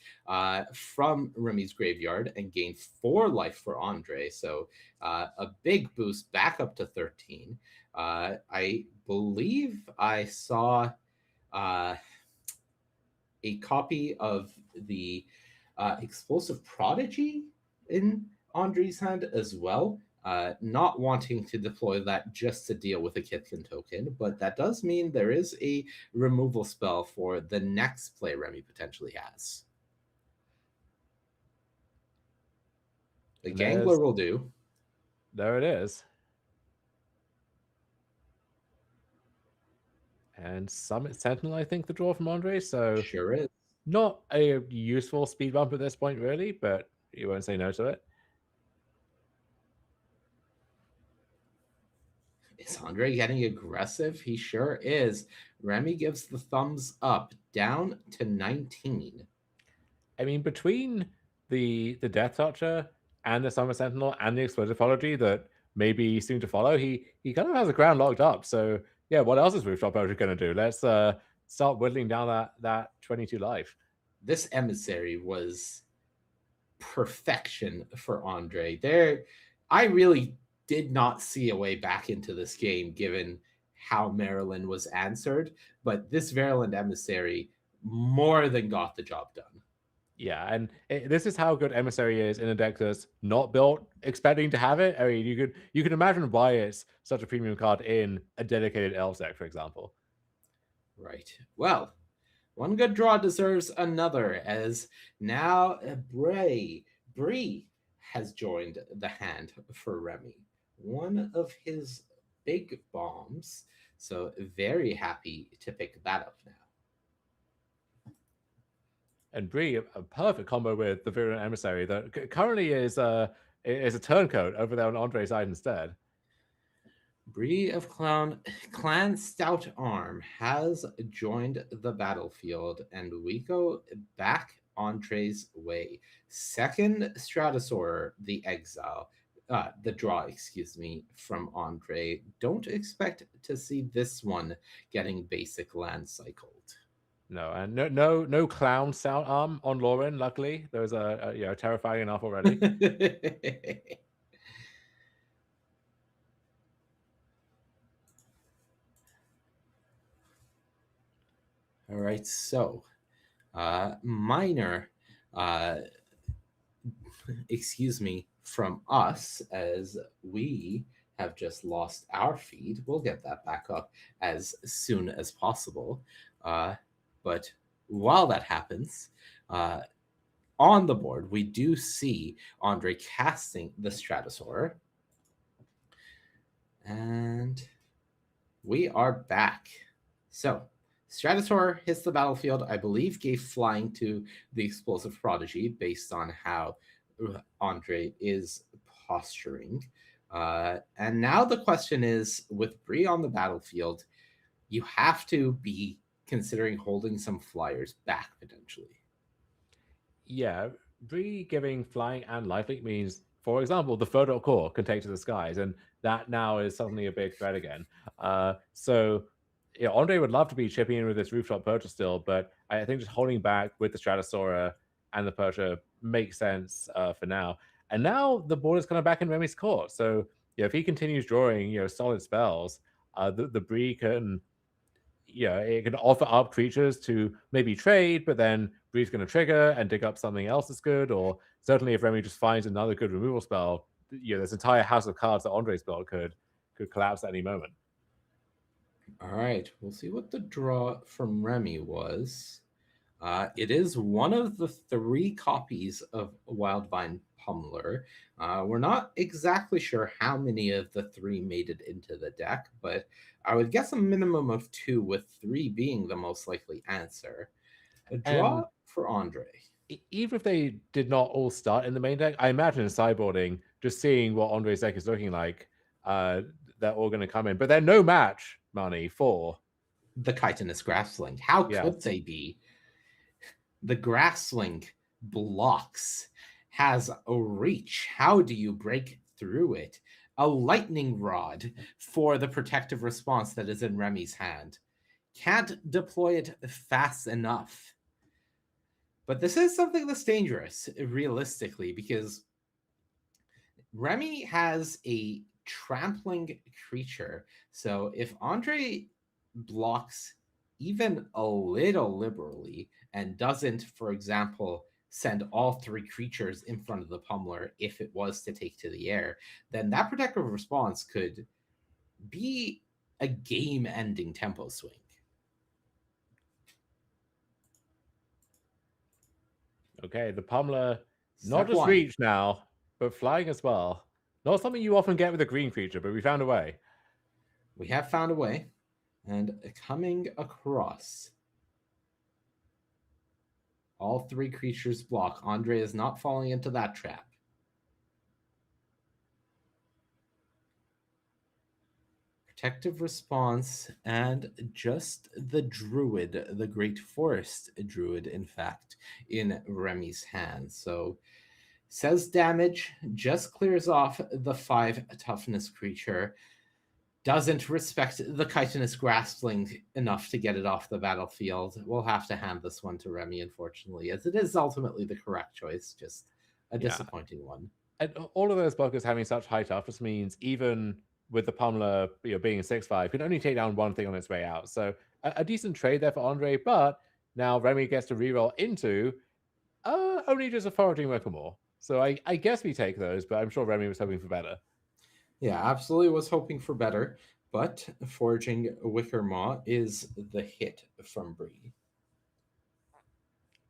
from Remy's graveyard, and gain 4 life for Andre. So a big boost back up to 13. I believe I saw a copy of the Explosive Prodigy in Andre's hand as well. Not wanting to deploy that just to deal with a Kitkin token, but that does mean there is a removal spell for the next play Remy potentially has. The Gangler will do. There it is. And Summit Sentinel, I think, the draw from Andre. So Sure is. not a useful speed bump at this point, really, but you won't say no to it. Is Andre getting aggressive? He sure is. Remy gives the thumbs up, down to 19. I mean, between the Death Toucher and the Summer Sentinel and the Explosive Prodigy that may be soon to follow, he kind of has the ground locked up. So yeah, what else is Rooftop Poacher going to do? Let's start whittling down that 22 life. This emissary was perfection for Andre. There, I really did not see a way back into this game given how Maryland was answered, but this Maryland emissary more than got the job done. Yeah, and this is how good Emissary is in a deck that's not built expecting to have it. I mean, you can imagine why it's such a premium card in a dedicated Elves deck, for example. Right. Well, one good draw deserves another, as now Bree has joined the hand for Remy. One of his big bombs. So very happy to pick that up now. And Bree, a perfect combo with the Virulent Emissary that currently is a turncoat over there on Andre's side instead. Bree of Clan Stout Arm has joined the battlefield, and we go back Entree's way. Second Stratosaur, the exile. The draw, excuse me, from Andre. Don't expect to see this one getting basic land cycled. No, and no clown Stout Arm on Lorwyn. Luckily, those are terrifying enough already. All right, so minor, excuse me, from us, as we have just lost our feed. We'll get that back up as soon as possible. But while that happens, on the board, we do see Andre casting the Stratosaur. And we are back. So, Stratosaur hits the battlefield, I believe gave flying to the Explosive Prodigy based on how Andre is posturing. And now the question is, with Bree on the battlefield, you have to be considering holding some flyers back potentially. Yeah, Bree giving flying and lifelink means, for example, the Photo Core can take to the skies, and that now is suddenly a big threat again. So Andre would love to be chipping in with this Rooftop Percher still, but I think just holding back with the Stratosaur and the Percher makes sense for now. And now the board is kind of back in Remy's court. So if he continues drawing solid spells, the Bree can it can offer up creatures to maybe trade, but then Bree's going to trigger and dig up something else that's good. Or certainly if Remy just finds another good removal spell, this entire house of cards that Andre's built could collapse at any moment. All right, we'll see what the draw from Remy was. It is one of the 3 copies of Wildvine Pummeler. We're not exactly sure how many of the 3 made it into the deck, but I would guess a minimum of 2, with 3 being the most likely answer. A draw for Andre. even if they did not all start in the main deck, I imagine in sideboarding, just seeing what Andre's deck is looking like, they're all going to come in. But they're no match money for the chitinous grassling. How could they be? The grassling blocks, has a reach. How do you break through it? A lightning rod for the protective response that is in Remy's hand. Can't deploy it fast enough. But this is something that's dangerous, realistically, because Remy has a trampling creature. So if Andre blocks even a little liberally and doesn't, for example, send all 3 creatures in front of the pummeler if it was to take to the air, then that protective response could be a game-ending tempo swing. Okay, the pummeler, not just reach now, but flying as well. Not something you often get with a green creature, but we found a way. We have found a way. And coming across, all 3 creatures block. Andre is not falling into that trap. Protective response, and just the druid, the great forest druid, in fact, in Remy's hand. So says damage, just clears off the 5 toughness creature. Doesn't respect the chitinous graspling enough to get it off the battlefield. We'll have to hand this one to Remy, unfortunately, as it is ultimately the correct choice. Just a disappointing one. And all of those blockers having such high toughness means even with the pummeler being a 6/5, can only take down one thing on its way out. So a decent trade there for Andre, but now Remy gets to reroll into only just a foraging worker more. So I guess we take those, but I'm sure Remy was hoping for better. Yeah, absolutely was hoping for better, but foraging Wickermaw is the hit from Bree.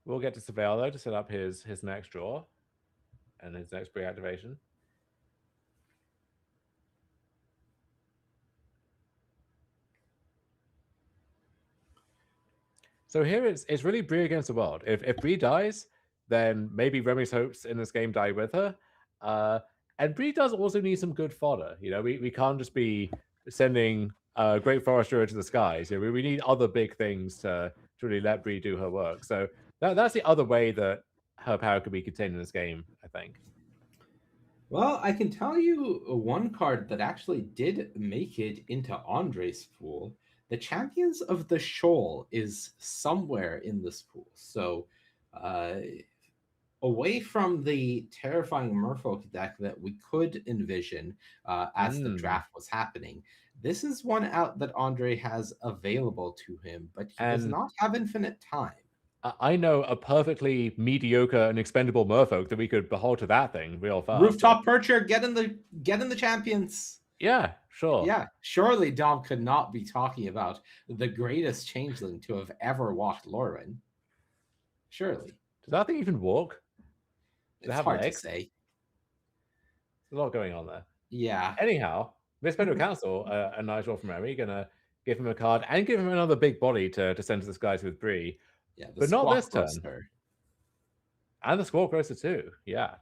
We'll get to Surveil though to set up his next draw and his next Bree activation. So here it's really Bree against the world. If Bree dies, then maybe Remy's hopes in this game die with her. And Bree does also need some good fodder. We can't just be sending Great Forest Druid to the skies. We need other big things to really let Bree do her work. So that's the other way that her power could be contained in this game, I think. Well, I can tell you one card that actually did make it into Andre's pool. The Champions of the Shoal is somewhere in this pool. So away from the terrifying Merfolk deck that we could envision as the draft was happening, this is one out that Andre has available to him, but he does not have infinite time. I know a perfectly mediocre and expendable Merfolk that we could behold to that thing real fast. Rooftop Percher, get in the Champions. Yeah, sure. Yeah, surely Dom could not be talking about the greatest changeling to have ever walked Lorwyn. Surely. Does that thing even walk? It's hard to say. There's a lot going on there. Yeah. Anyhow, Miss Pedro Council, a nice roll from Remy, gonna give him a card and give him another big body to send to the skies with Bree. Yeah, but not this turn. And the Squawk Roaster too, yeah.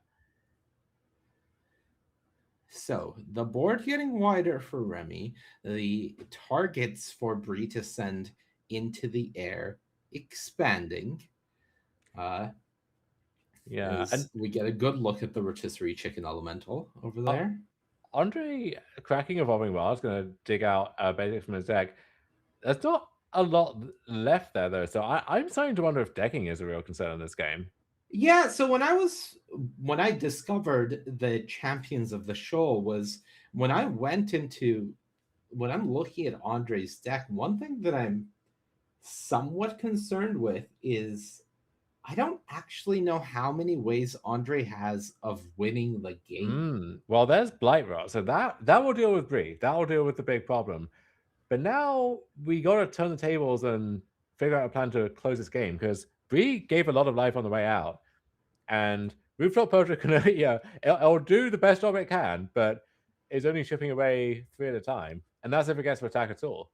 So the board getting wider for Remy, the targets for Bree to send into the air expanding. Yeah, and we get a good look at the rotisserie chicken elemental over there. Andre cracking Evolving Wild is going to dig out basics from his deck. There's not a lot left there though, so I'm starting to wonder if decking is a real concern in this game. Yeah, so when I discovered the Champions of the Shoal was when I'm looking at Andre's deck, one thing that I'm somewhat concerned with is I don't actually know how many ways Andre has of winning the game. Well, there's Blightrot, so that will deal with Bree. That will deal with the big problem. But now we got to turn the tables and figure out a plan to close this game, because Bree gave a lot of life on the way out. And Rooftop Poacher can, it'll do the best job it can, but it's only chipping away 3 at a time. And that's if it gets to attack at all.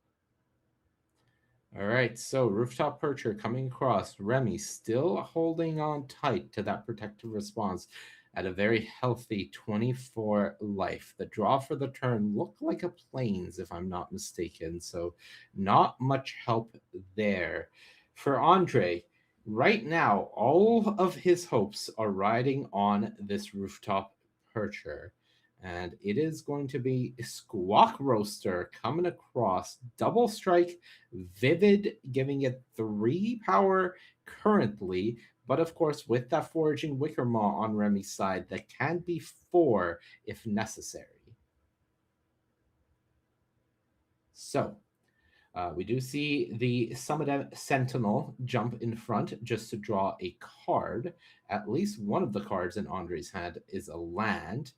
All right, so Rooftop Percher coming across. Remy still holding on tight to that protective response at a very healthy 24 life. The draw for the turn looked like a plains, if I'm not mistaken, so not much help there. For Andre, right now, all of his hopes are riding on this Rooftop Percher. And it is going to be Squawk Roaster coming across. Double strike, Vivid giving it 3 power currently. But of course, with that Foraging Wickermaw on Remy's side, that can be 4 if necessary. So, we do see the Summit Sentinel jump in front just to draw a card. At least one of the cards in Andre's hand is a land.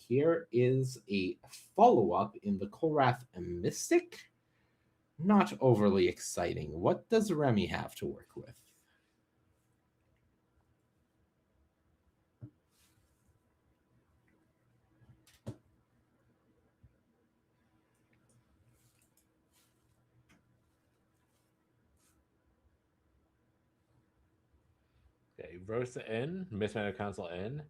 Here is a follow-up in the Korath Mystic. Not overly exciting. What does Remy have to work with? Okay, Roaster in, Mismanaged Council in.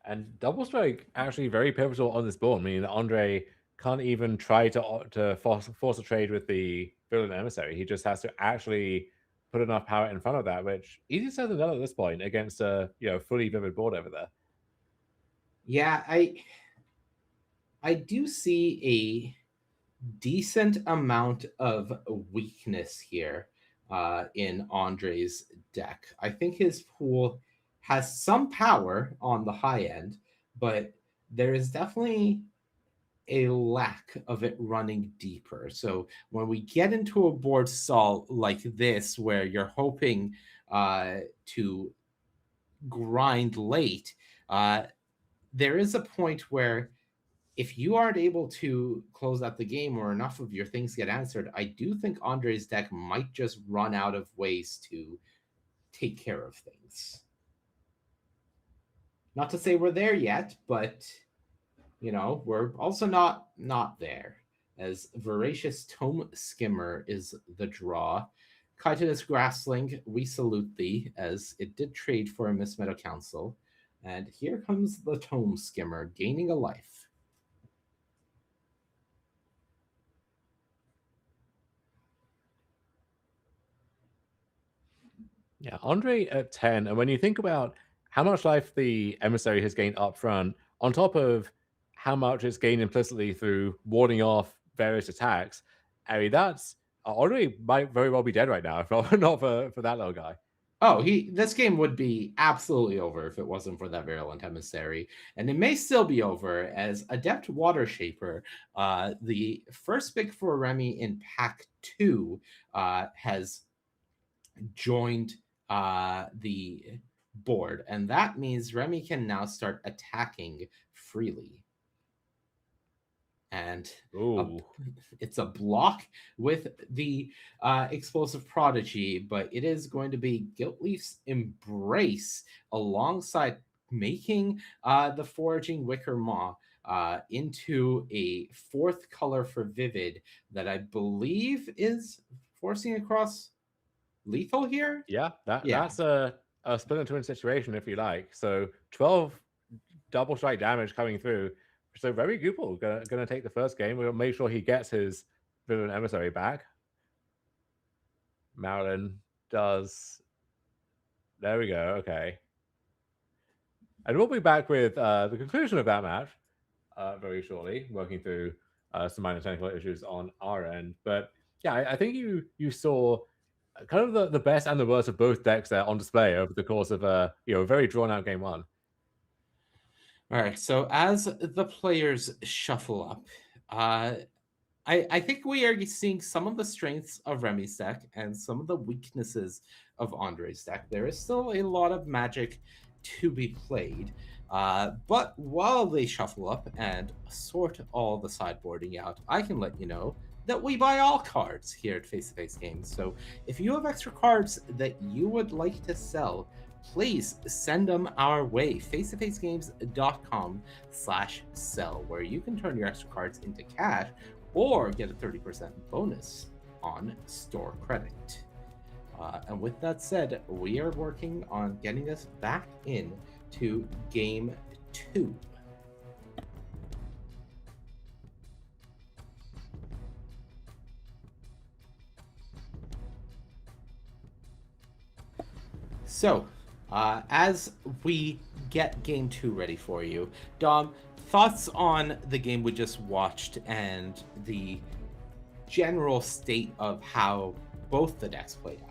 And Double Strike actually very pivotal on this board. I mean, Andre can't even try to force a trade with the Villain Emissary. He just has to actually put enough power in front of that, which easy said than done at this point against a fully vivid board over there. Yeah, I do see a decent amount of weakness here in Andre's deck. I think his pool has some power on the high end, but there is definitely a lack of it running deeper. So when we get into a board stall like this, where you're hoping to grind late, there is a point where if you aren't able to close out the game or enough of your things get answered, I do think Andre's deck might just run out of ways to take care of things. Not to say we're there yet, but we're also not there, as Voracious Tome Skimmer is the draw. Chitinous Grassling, we salute thee, as it did trade for a Miss Meadow Council. And here comes the Tome Skimmer, gaining a life. Yeah, Andre at 10, and when you think about how much life the Emissary has gained up front, on top of how much it's gained implicitly through warding off various attacks, I mean, that's Andre might very well be dead right now, if not for that little guy. Oh, this game would be absolutely over if it wasn't for that Virulent Emissary. And it may still be over, as Adept Water Shaper, the first pick for Remy in Pack 2, has joined the board. And that means Remy can now start attacking freely. And it's a block with the Explosive Prodigy, but it is going to be Guiltleaf's Embrace alongside making the Foraging Wickermaw into a 4th color for Vivid that I believe is forcing across lethal here. Yeah, that's a split into win situation if you like. So 12 double strike damage coming through. So very Goopal gonna take the first game. We'll make sure he gets his Villain Emissary back. Marilyn does. There we go. Okay. And we'll be back with the conclusion of that match very shortly, working through some minor technical issues on our end. But yeah, I think you saw kind of the best and the worst of both decks there on display over the course of a very drawn out game one. All right, so as the players shuffle up, I think we are seeing some of the strengths of Remy's deck and some of the weaknesses of Andre's deck. There is still a lot of Magic to be played, but while they shuffle up and sort all the sideboarding out, I can let you know that we buy all cards here at Face to Face Games. So if you have extra cards that you would like to sell, please send them our way. face-to-facegames.com/sell, where you can turn your extra cards into cash or get a 30% bonus on store credit. And with that said, we are working on getting us back in to game 2. So, as we get game 2 ready for you, Dom, thoughts on the game we just watched and the general state of how both the decks played out?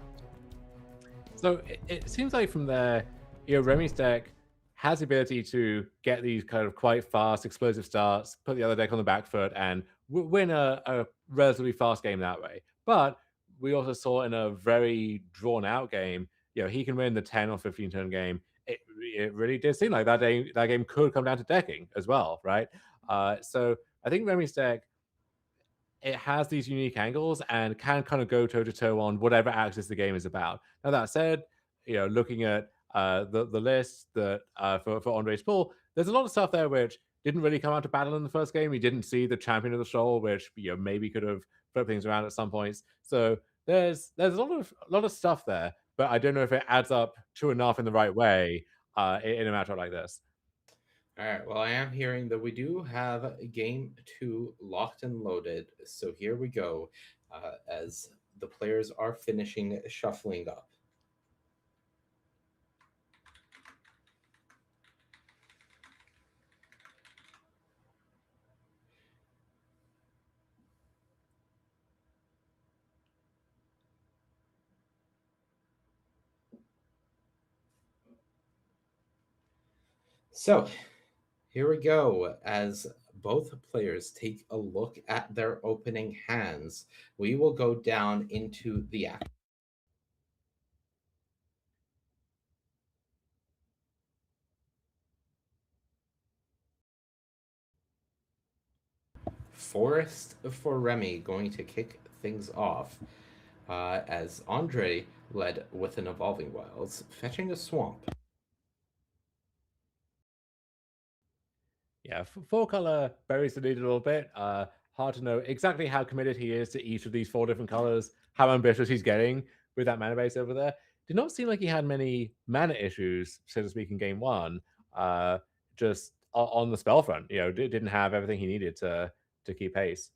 So it seems like from there, Remy's deck has the ability to get these kind of quite fast, explosive starts, put the other deck on the back foot, and win a relatively fast game that way. But we also saw in a very drawn out game, he can win the 10 or 15 turn game. It really did seem like that game could come down to decking as well, right? So I think Remy's deck, it has these unique angles and can kind of go toe to toe on whatever axis the game is about. Now that said, looking at the list that for Andre's pool, there's a lot of stuff there which didn't really come out to battle in the first game. We didn't see the champion of the shoal, which maybe could have flipped things around at some points. So there's a lot of stuff there, but I don't know if it adds up to enough in the right way in a matchup like this. All right, well, I am hearing that we do have game 2 locked and loaded. So here we go, as the players are finishing shuffling up. So here we go, as both players take a look at their opening hands. We will go down into the act. Forest for Remy, going to kick things off, as Andre led with an Evolving Wilds, fetching a Swamp. Yeah, four color buries the lead a little bit. Hard to know exactly how committed he is to each of these 4 different colors, how ambitious he's getting with that mana base over there. Did not seem like he had many mana issues, so to speak, in game 1. Just on the spell front, didn't have everything he needed to keep pace.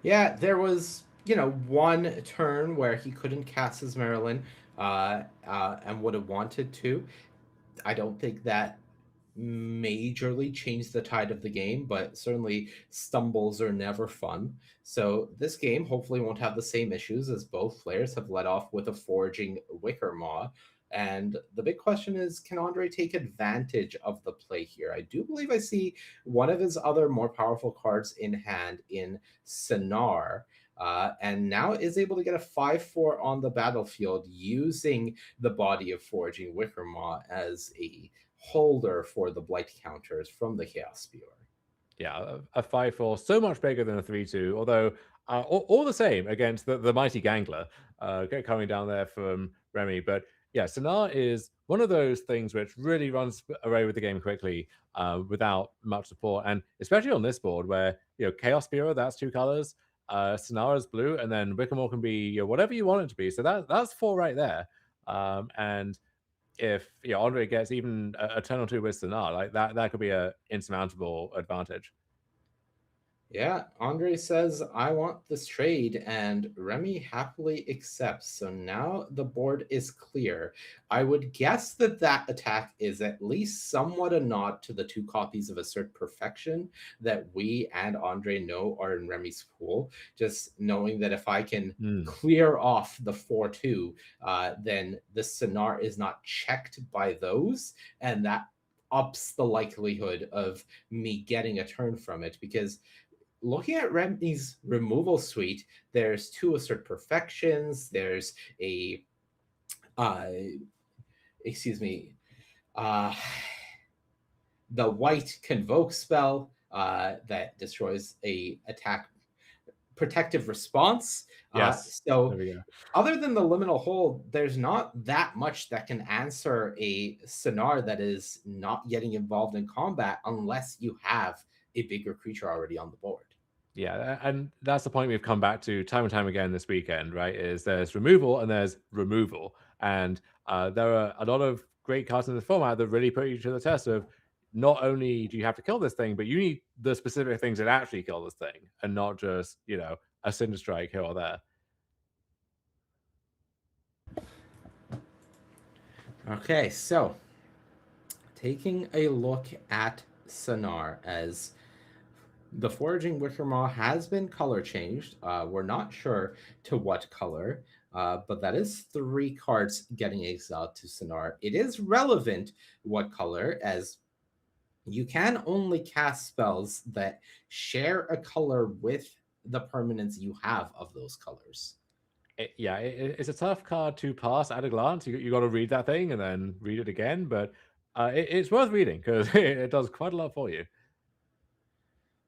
Yeah, there was, one turn where he couldn't cast his Marilyn, and would have wanted to. I don't think that majorly changed the tide of the game, but certainly stumbles are never fun. So this game hopefully won't have the same issues, as both players have led off with a foraging Wicker Maw. And the big question is, can Andre take advantage of the play here? I do believe I see one of his other more powerful cards in hand in Sonar. And now is able to get a 5/4 on the battlefield using the body of Foraging Wicker Maw as a holder for the blight counters from the Chaos Spear. Yeah, a 5/4, so much bigger than a 3/2, although all the same against the mighty Gangler coming down there from Remy. But yeah, Sonar is one of those things which really runs away with the game quickly without much support. And especially on this board where, Chaos Spear, that's 2 colors, Sonar is blue, and then Wickermore can be whatever you want it to be. So that's 4 right there. And if Andre gets even a turn or 2 with Sonar, like that could be a insurmountable advantage. Yeah, Andre says, I want this trade, and Remy happily accepts. So now the board is clear. I would guess that attack is at least somewhat a nod to the 2 copies of Assert Perfection that we and Andre know are in Remy's pool. Just knowing that if I can clear off the 4/2, then the Sonar is not checked by those, and that ups the likelihood of me getting a turn from it, because looking at Remy's removal suite, there's 2 Assert Perfections, there's a the white Convoke spell that destroys a attack protective response. Yes. So There we go. other than the liminal hold, there's not that much that can answer a Sonar that is not getting involved in combat unless you have a bigger creature already on the board. Yeah, and that's the point we've come back to time and time again this weekend, right? Is there's removal and there's removal, and there are a lot of great cards in the format that really put you to the test of not only do you have to kill this thing, but you need the specific things that actually kill this thing, and not just a Cinder Strike here or there. Okay, so taking a look at Sonar, as the Foraging Wickermaw has been color changed. We're not sure to what color, but that is 3 cards getting exiled to Sonar. It is relevant what color, as you can only cast spells that share a color with the permanents you have of those colors. It's a tough card to pass at a glance. You got to read that thing and then read it again, but it's worth reading because it does quite a lot for you.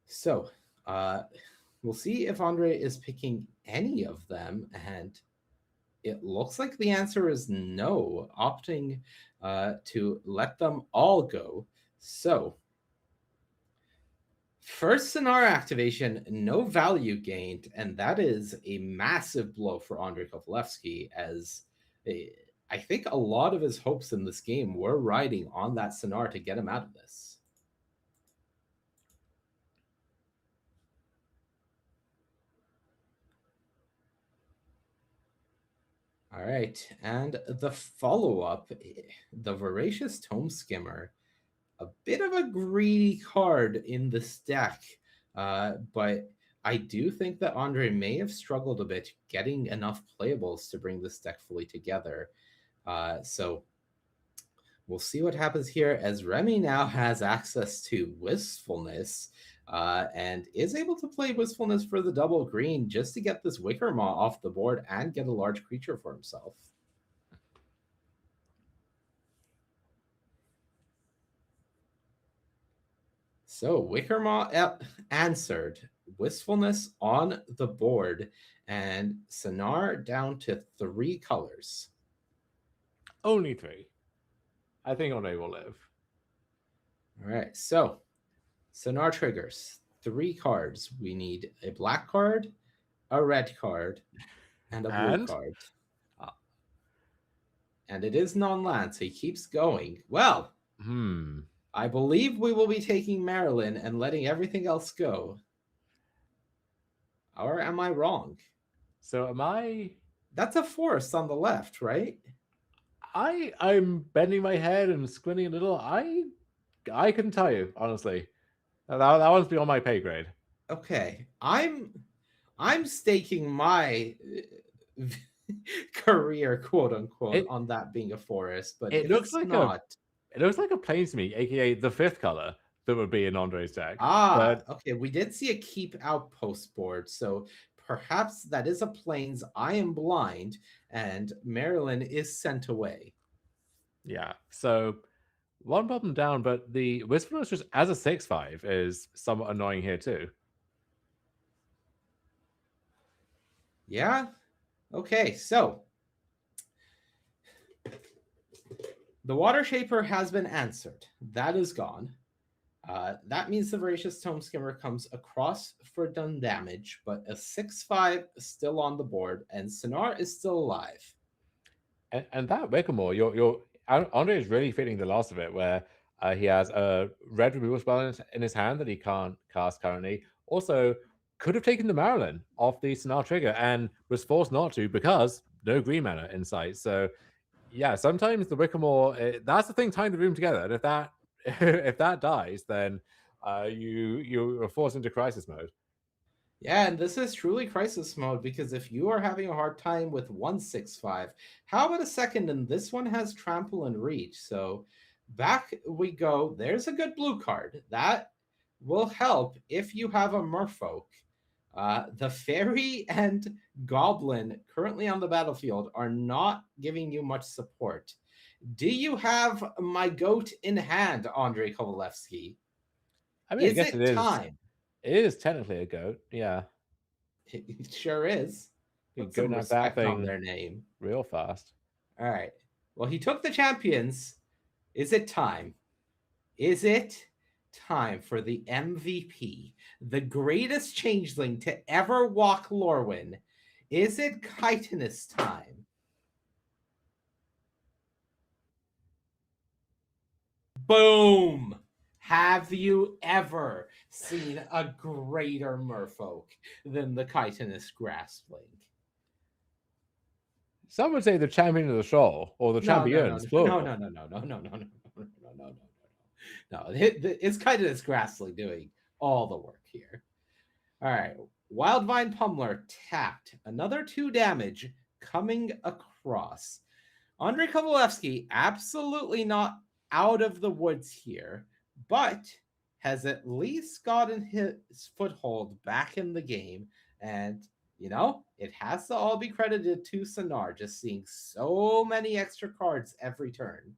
So, we'll see if Andre is picking any of them, and it looks like the answer is no, opting to let them all go. So, first Sonar activation, no value gained, and that is a massive blow for Andre Kovalevsky, as I think a lot of his hopes in this game were riding on that Sonar to get him out of this. All right, and the follow-up, the Voracious Tome Skimmer, a bit of a greedy card in this deck, but I do think that Andre may have struggled a bit getting enough playables to bring this deck fully together. So we'll see what happens here, as Remy now has access to Wistfulness, and is able to play Wistfulness for the double green just to get this Wickermaw off the board and get a large creature for himself. So Wickermaw answered, Wistfulness on the board, and Sonar down to 3 colors. Only 3. I think Andre will live. All right, so Sonar triggers 3 cards. We need a black card, a red card, and a blue card. And it is non-land, so he keeps going. Well, I believe we will be taking Marilyn and letting everything else go. Or am I wrong? So am I? That's a forest on the left, right? I'm bending my head and squinting a little. I couldn't tell you, honestly. That one's beyond my pay grade. Okay, I'm staking my career, quote unquote, on that being a forest, but it looks like not. It looks like a plains to me, aka the 5th color that would be in Andre's deck. Okay. We did see a keep outpost board, so perhaps that is a plains. I am blind, and Marilyn is sent away. Yeah, so one problem down, but the Wistfulness just as a 6/5 is somewhat annoying here too. Yeah. Okay, so the Water Shaper has been answered. That is gone. That means the Voracious Tome Skimmer comes across for done damage, but a 6/5 is still on the board, and Sonar is still alive. And that Wickermaw, Andre is really feeling the loss of it, where he has a red removal spell in his hand that he can't cast currently. Also, could have taken the Marilyn off the Sonar trigger and was forced not to because no green mana in sight. So, yeah, sometimes the Wickermaw, that's the thing tying the room together. And if that if that dies, then you are forced into crisis mode. Yeah, and this is truly crisis mode, because if you are having a hard time with 1/6/5, how about a second? And this one has trample and reach. So back we go. There's a good blue card that will help if you have a merfolk. The fairy and goblin currently on the battlefield are not giving you much support. Do you have my goat in hand, Andre Kovalevsky? I mean, I guess it time? It is technically a goat, yeah. It sure is. You Put some couldn't have that respect on thing their name. real fast. All right. Well, he took the champions. Is it time? Is it time for the MVP, the greatest changeling to ever walk Lorwyn? Is it chitinous time? Boom! Have you ever seen a greater merfolk than the chitinous graspling? Some would say the champion of the show, or the champions, No, plural. No, it's chitinous graspling doing all the work here. All right, Wildvine Pummeler tapped. Another 2 damage coming across. Andrei Kovalevsky absolutely not out of the woods here, but has at least gotten his foothold back in the game. And, it has to all be credited to Sonar, just seeing so many extra cards every turn.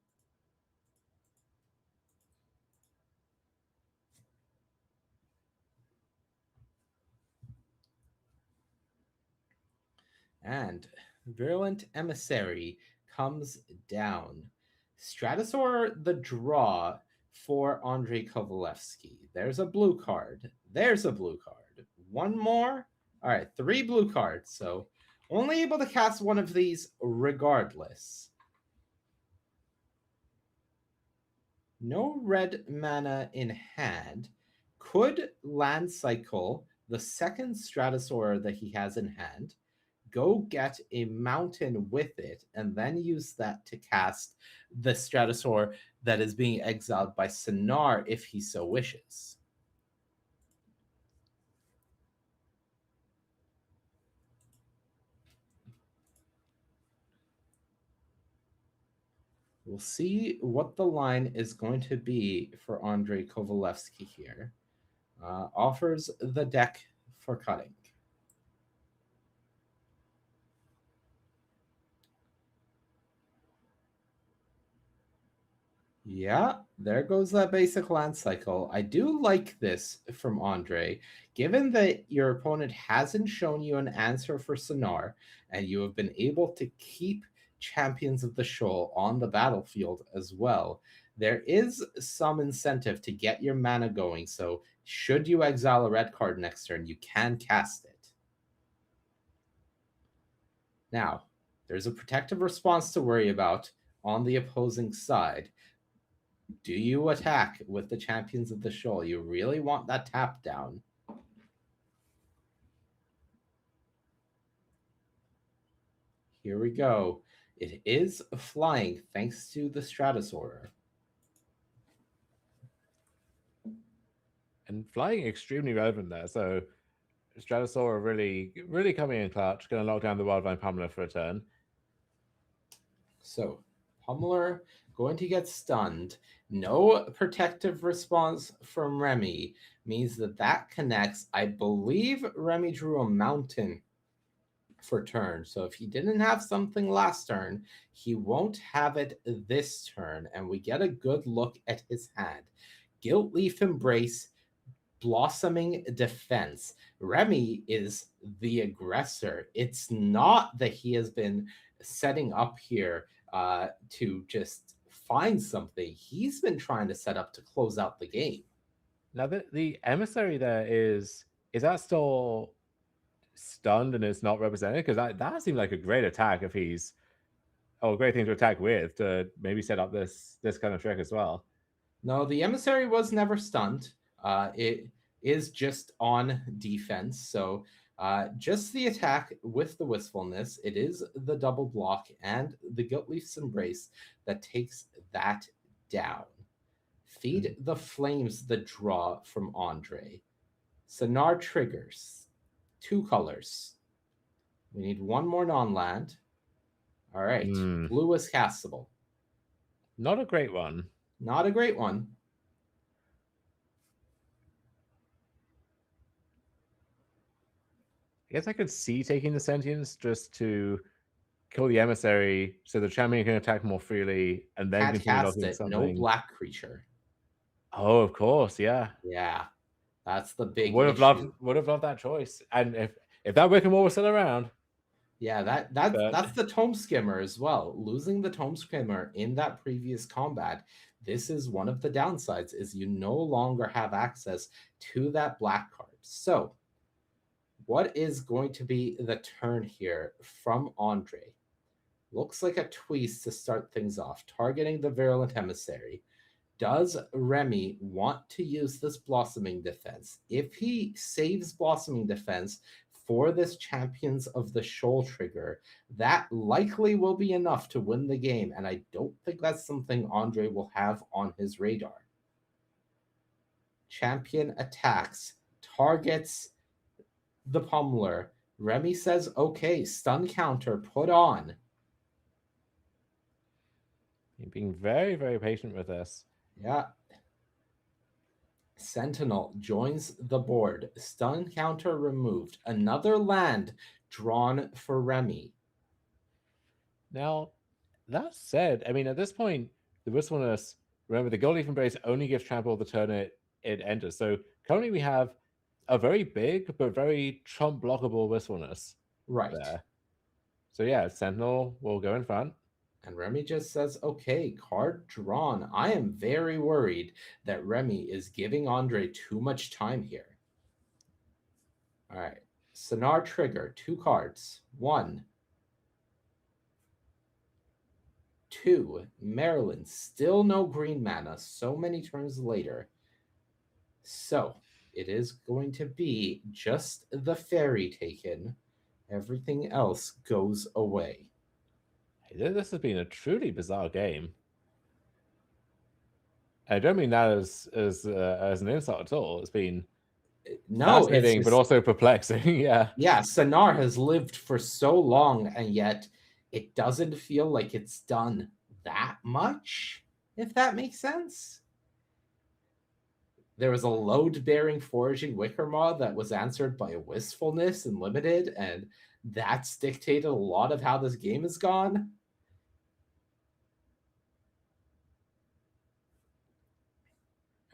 And Virulent Emissary comes down. Stratosaur the draw for Andrei Kovalevsky. There's a blue card. There's a blue card. One more. All right, 3 blue cards. So only able to cast one of these regardless. No red mana in hand. Could land cycle the second Stratosaur that he has in hand, go get a mountain with it, and then use that to cast the Stratosaur that is being exiled by Sonar if he so wishes. We'll see what the line is going to be for Andrei Kovalevsky here. Offers the deck for cutting. Yeah, there goes that basic land cycle. I do like this from Andre. Given that your opponent hasn't shown you an answer for Sonar, and you have been able to keep Champions of the Shoal on the battlefield as well, there is some incentive to get your mana going. So should you exile a red card next turn, you can cast it. Now, there's a protective response to worry about on the opposing side. Do you attack with the Champions of the Shoal? You really want that tap down. Here we go. It is flying thanks to the Stratosaur. And flying extremely relevant there. So Stratosaur really coming in clutch, going to lock down the Wildvine Pummeler for a turn. So Pummeler going to get stunned. No protective response from Remy means that connects. I believe Remy drew a mountain for turn. So if he didn't have something last turn, he won't have it this turn. And we get a good look at his hand. Gilt Leaf Embrace, Blossoming Defense. Remy is the aggressor. It's not that he has been setting up here to just find something. He's been trying to set up to close out the game. Now the emissary there is that still stunned and it's not represented? Because that seemed like a great attack if he's a great thing to attack with, to maybe set up this kind of trick as well. No, the emissary was never stunned. It is just on defense. So just the attack with the Wistfulness. It is the double block and the Gilt Leaf's Embrace that takes that down. Feed the Flames the draw from Andre. Sonar triggers. 2 colors. We need 1 more non-land. All right. Blue is castable. Not a great one. Not a great one. I guess I could see taking the Sentience just to kill the emissary so the champion can attack more freely and then Can't continue cast locking it. something. No black creature. Oh, of course, yeah. Yeah. That's the big would have issue. loved that choice. And if if that Wickham Wall was still around. Yeah, that's the Tome Skimmer as well. Losing the Tome Skimmer in that previous combat, this is one of the downsides, is you no longer have access to that black card. So, what is going to be the turn here from Andre? Looks like a Tweeze to start things off, targeting the Virulent Emissary. Does Remy want to use this Blossoming Defense? If he saves Blossoming Defense for this Champions of the Shoal trigger, that likely will be enough to win the game, and I don't think that's something Andre will have on his radar. Champion attacks, targets the Pummeler. Remy says, okay, stun counter, put on. You're being very, very patient with this. Yeah. Sentinel joins the board. Stun counter removed. Another land drawn for Remy. Now, that said, I mean, at this point, the wistfulness, remember, the Gold Leaf Embrace only gives trample the turn it enters. So currently we have a very big but very trump blockable wistfulness. Right. There. So yeah, Sentinel will go in front. And Remy just says, okay, card drawn. I am very worried that Remy is giving Andre too much time here. All right. Sonar trigger, 2 cards. 1. 2. Maryland, still no green mana, so many turns later. So it is going to be just the fairy taken. Everything else goes away. This has been a truly bizarre game. I don't mean that as an insult at all. It's been fascinating, but also perplexing. Yeah. Yeah, Sonar has lived for so long, and yet it doesn't feel like it's done that much, if that makes sense. There was a load-bearing foraging Wickermaw that was answered by a wistfulness and limited, and that's dictated a lot of how this game has gone.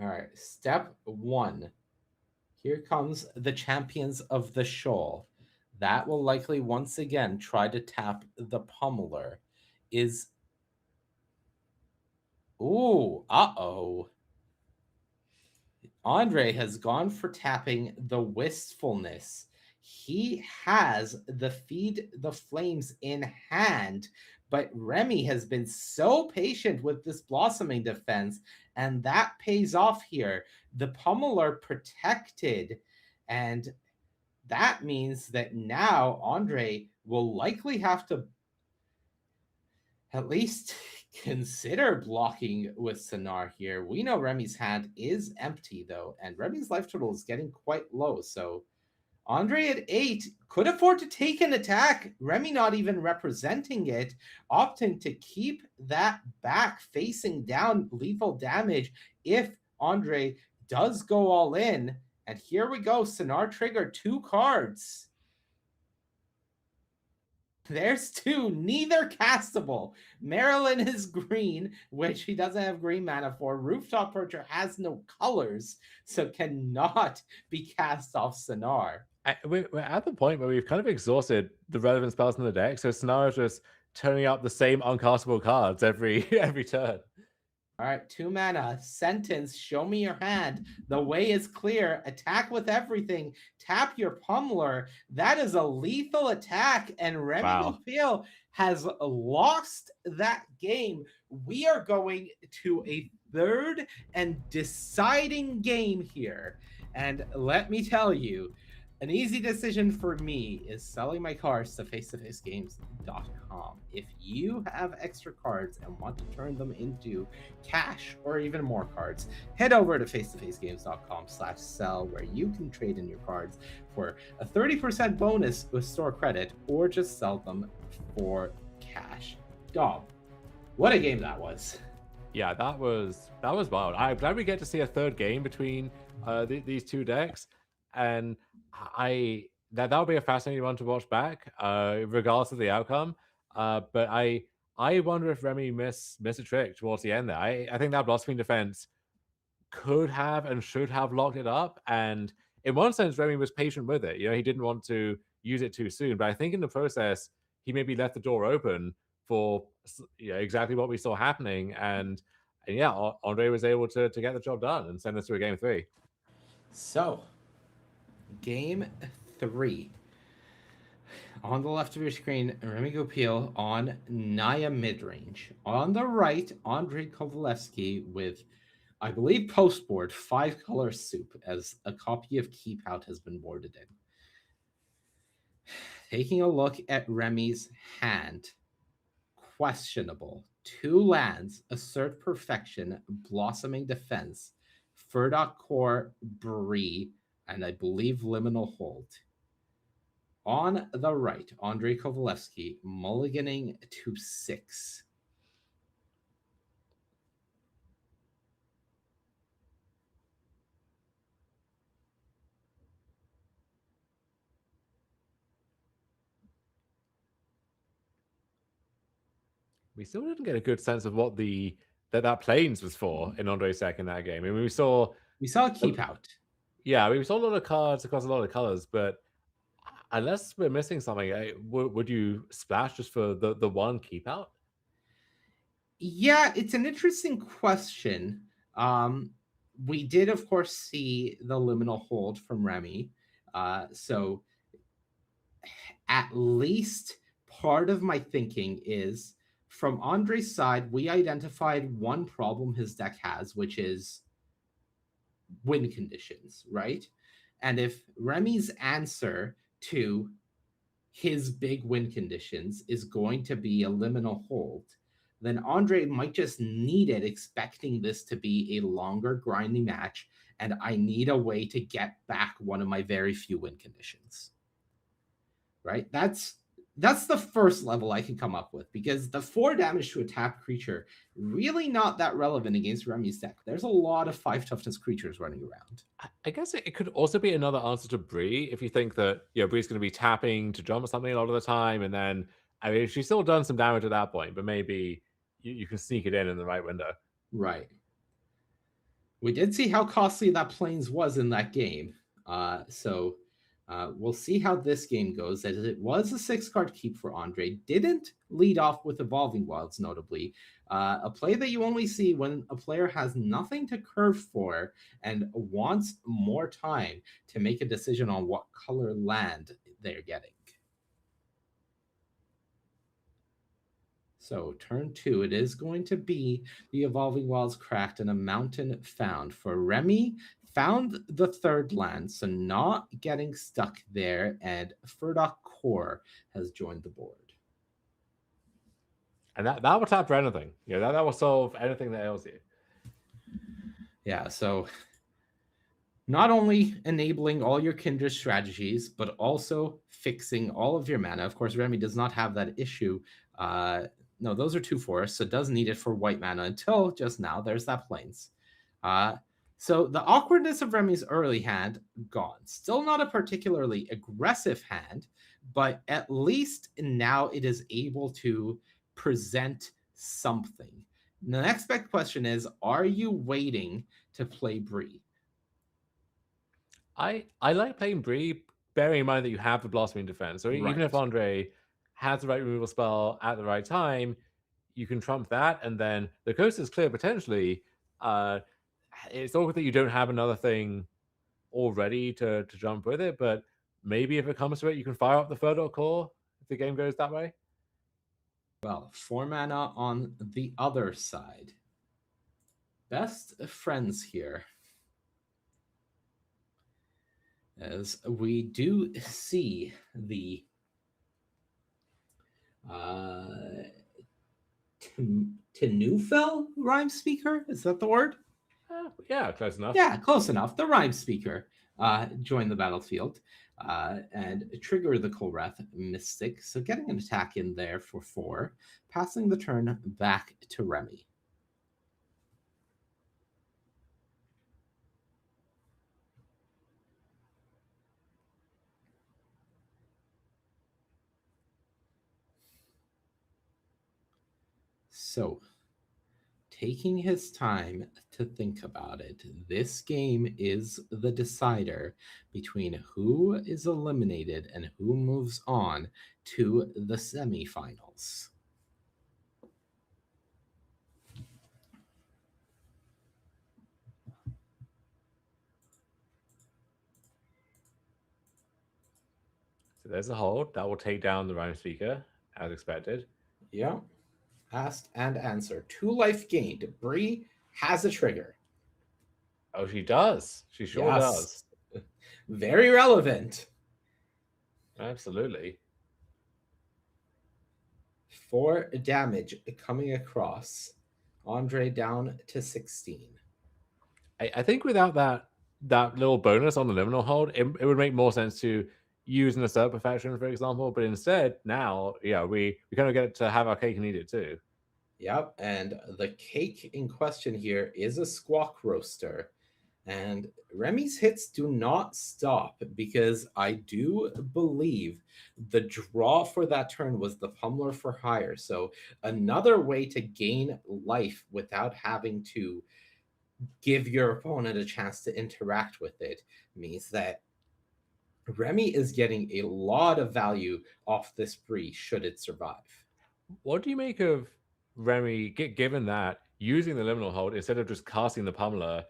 All right, step 1. Here comes the Champions of the Shoal. That will likely once again try to tap the Pummeler. Ooh, uh-oh. Andre has gone for tapping the Wistfulness. He has the Feed the Flames in hand, but Remy has been so patient with this Blossoming Defense, and that pays off here. The Pummeler protected, and that means that now Andre will likely have to at least consider blocking with Sonar here. We know Remy's hand is empty, though, and Remy's life total is getting quite low, so Andre at 8 could afford to take an attack. Remy not even representing it, opting to keep that back facing down lethal damage if Andre does go all in. And here we go, Sonar trigger, 2 cards. There's 2, neither castable. Marilyn is green, which he doesn't have green mana for. Rooftop Percher has no colors, so cannot be cast off Sonar. We're at the point where we've kind of exhausted the relevant spells in the deck, so Sonar is just turning up the same uncastable cards every turn. All right, 2 mana, Sentence, show me your hand. The way is clear. Attack with everything. Tap your Pummeler. That is a lethal attack, and Remy Lupil has lost that game. We are going to a 3rd and deciding game here. And let me tell you, an easy decision for me is selling my cards to face-to-facegames.com. If you have extra cards and want to turn them into cash or even more cards, head over to face-to-facegames.com/sell, where you can trade in your cards for a 30% bonus with store credit, or just sell them for cash. Dom, what a game that was. Yeah, that was wild. I'm glad we get to see a 3rd game between these 2 decks, and that'll be a fascinating one to watch back, regardless of the outcome. But I wonder if Remy missed a trick towards the end there. I think that Blossoming Defense could have and should have locked it up. And in one sense, Remy was patient with it. You know, he didn't want to use it too soon. But I think in the process, he maybe left the door open for exactly what we saw happening. And yeah, Andre was able to get the job done and send us to a game 3. So, game 3. On the left of your screen, Remy Gopil on Naya midrange. On the right, Andrei Kovalevsky with, I believe, postboard 5-color soup as a copy of Keep Out has been boarded in. Taking a look at Remy's hand, questionable. 2 lands, Assert Perfection, Blossoming Defense, Furdock Core, Bree, and I believe Liminal Hold. On the right, Andrei Kovalevsky mulliganing to 6. We still didn't get a good sense of what that planes was for in Andre's second that game. I mean, we saw a Keep Out. Yeah, we saw a lot of cards across a lot of colors, but unless we're missing something, would you splash just for the one Keep Out? Yeah, it's an interesting question. We did, of course, see the Liminal Hold from Remy. So at least part of my thinking is from Andre's side, we identified one problem his deck has, which is win conditions, right? And if Remy's answer to his big win conditions is going to be a Liminal Hold, then Andre might just need it, expecting this to be a longer, grinding match, and I need a way to get back one of my very few win conditions. Right? That's the first level I can come up with, because the 4 damage to a tapped creature, really not that relevant against Remy's deck. There's a lot of 5 toughness creatures running around. I guess it could also be another answer to Bree if you think that Bree's going to be tapping to jump or something a lot of the time, and then I mean she's still done some damage at that point, but maybe you can sneak it in the right window. Right. We did see how costly that planes was in that game, so we'll see how this game goes. As it was a 6-card keep for Andre, didn't lead off with Evolving Wilds, notably. A play that you only see when a player has nothing to curve for and wants more time to make a decision on what color land they're getting. So turn 2, it is going to be the Evolving Wilds cracked and a mountain found. For Remy, found the 3rd land, so not getting stuck there, and Furdock Core has joined the board. And that will tap for anything. That will solve anything that ails you. Yeah, so not only enabling all your Kindred strategies, but also fixing all of your mana. Of course, Remy does not have that issue. No, those are 2 forests, so it does need it for white mana until just now. There's that plains. So the awkwardness of Remy's early hand, gone. Still not a particularly aggressive hand, but at least now it is able to present something. The next big question is, are you waiting to play Bree? I like playing Bree, bearing in mind that you have the Blossoming Defense. So even if Andre has the right removal spell at the right time, you can trump that, and then the coast is clear potentially. It's awkward that you don't have another thing already to jump with it, but maybe if it comes to it, you can fire up the Furdock Core if the game goes that way. Well, 4 mana on the other side. Best friends here. As we do see the Tenufel rhyme speaker, is that the word? Yeah, close enough. Yeah, close enough. The rhyme speaker join the battlefield and trigger the Kolrath Mystic. So getting an attack in there for 4, passing the turn back to Remy. So, taking his time to think about it. This game is the decider between who is eliminated and who moves on to the semifinals. So there's a hold. That will take down the rhyme speaker, as expected. Yeah. Asked and answered. 2 life gained. Bree has a trigger. Oh, she does. She sure does. Very relevant. Absolutely. 4 damage coming across. Andre down to 16. I think without that little bonus on the liminal hold, it would make more sense to use an assert perfection, for example. But instead, now, yeah, we kind of get to have our cake and eat it too. Yep, and the cake in question here is a squawk roaster. And Remy's hits do not stop because I do believe the draw for that turn was the pummeler for hire. So another way to gain life without having to give your opponent a chance to interact with it means that Remy is getting a lot of value off this Bree should it survive. What do you make of Remy, given that using the liminal hold instead of just casting the pummeler,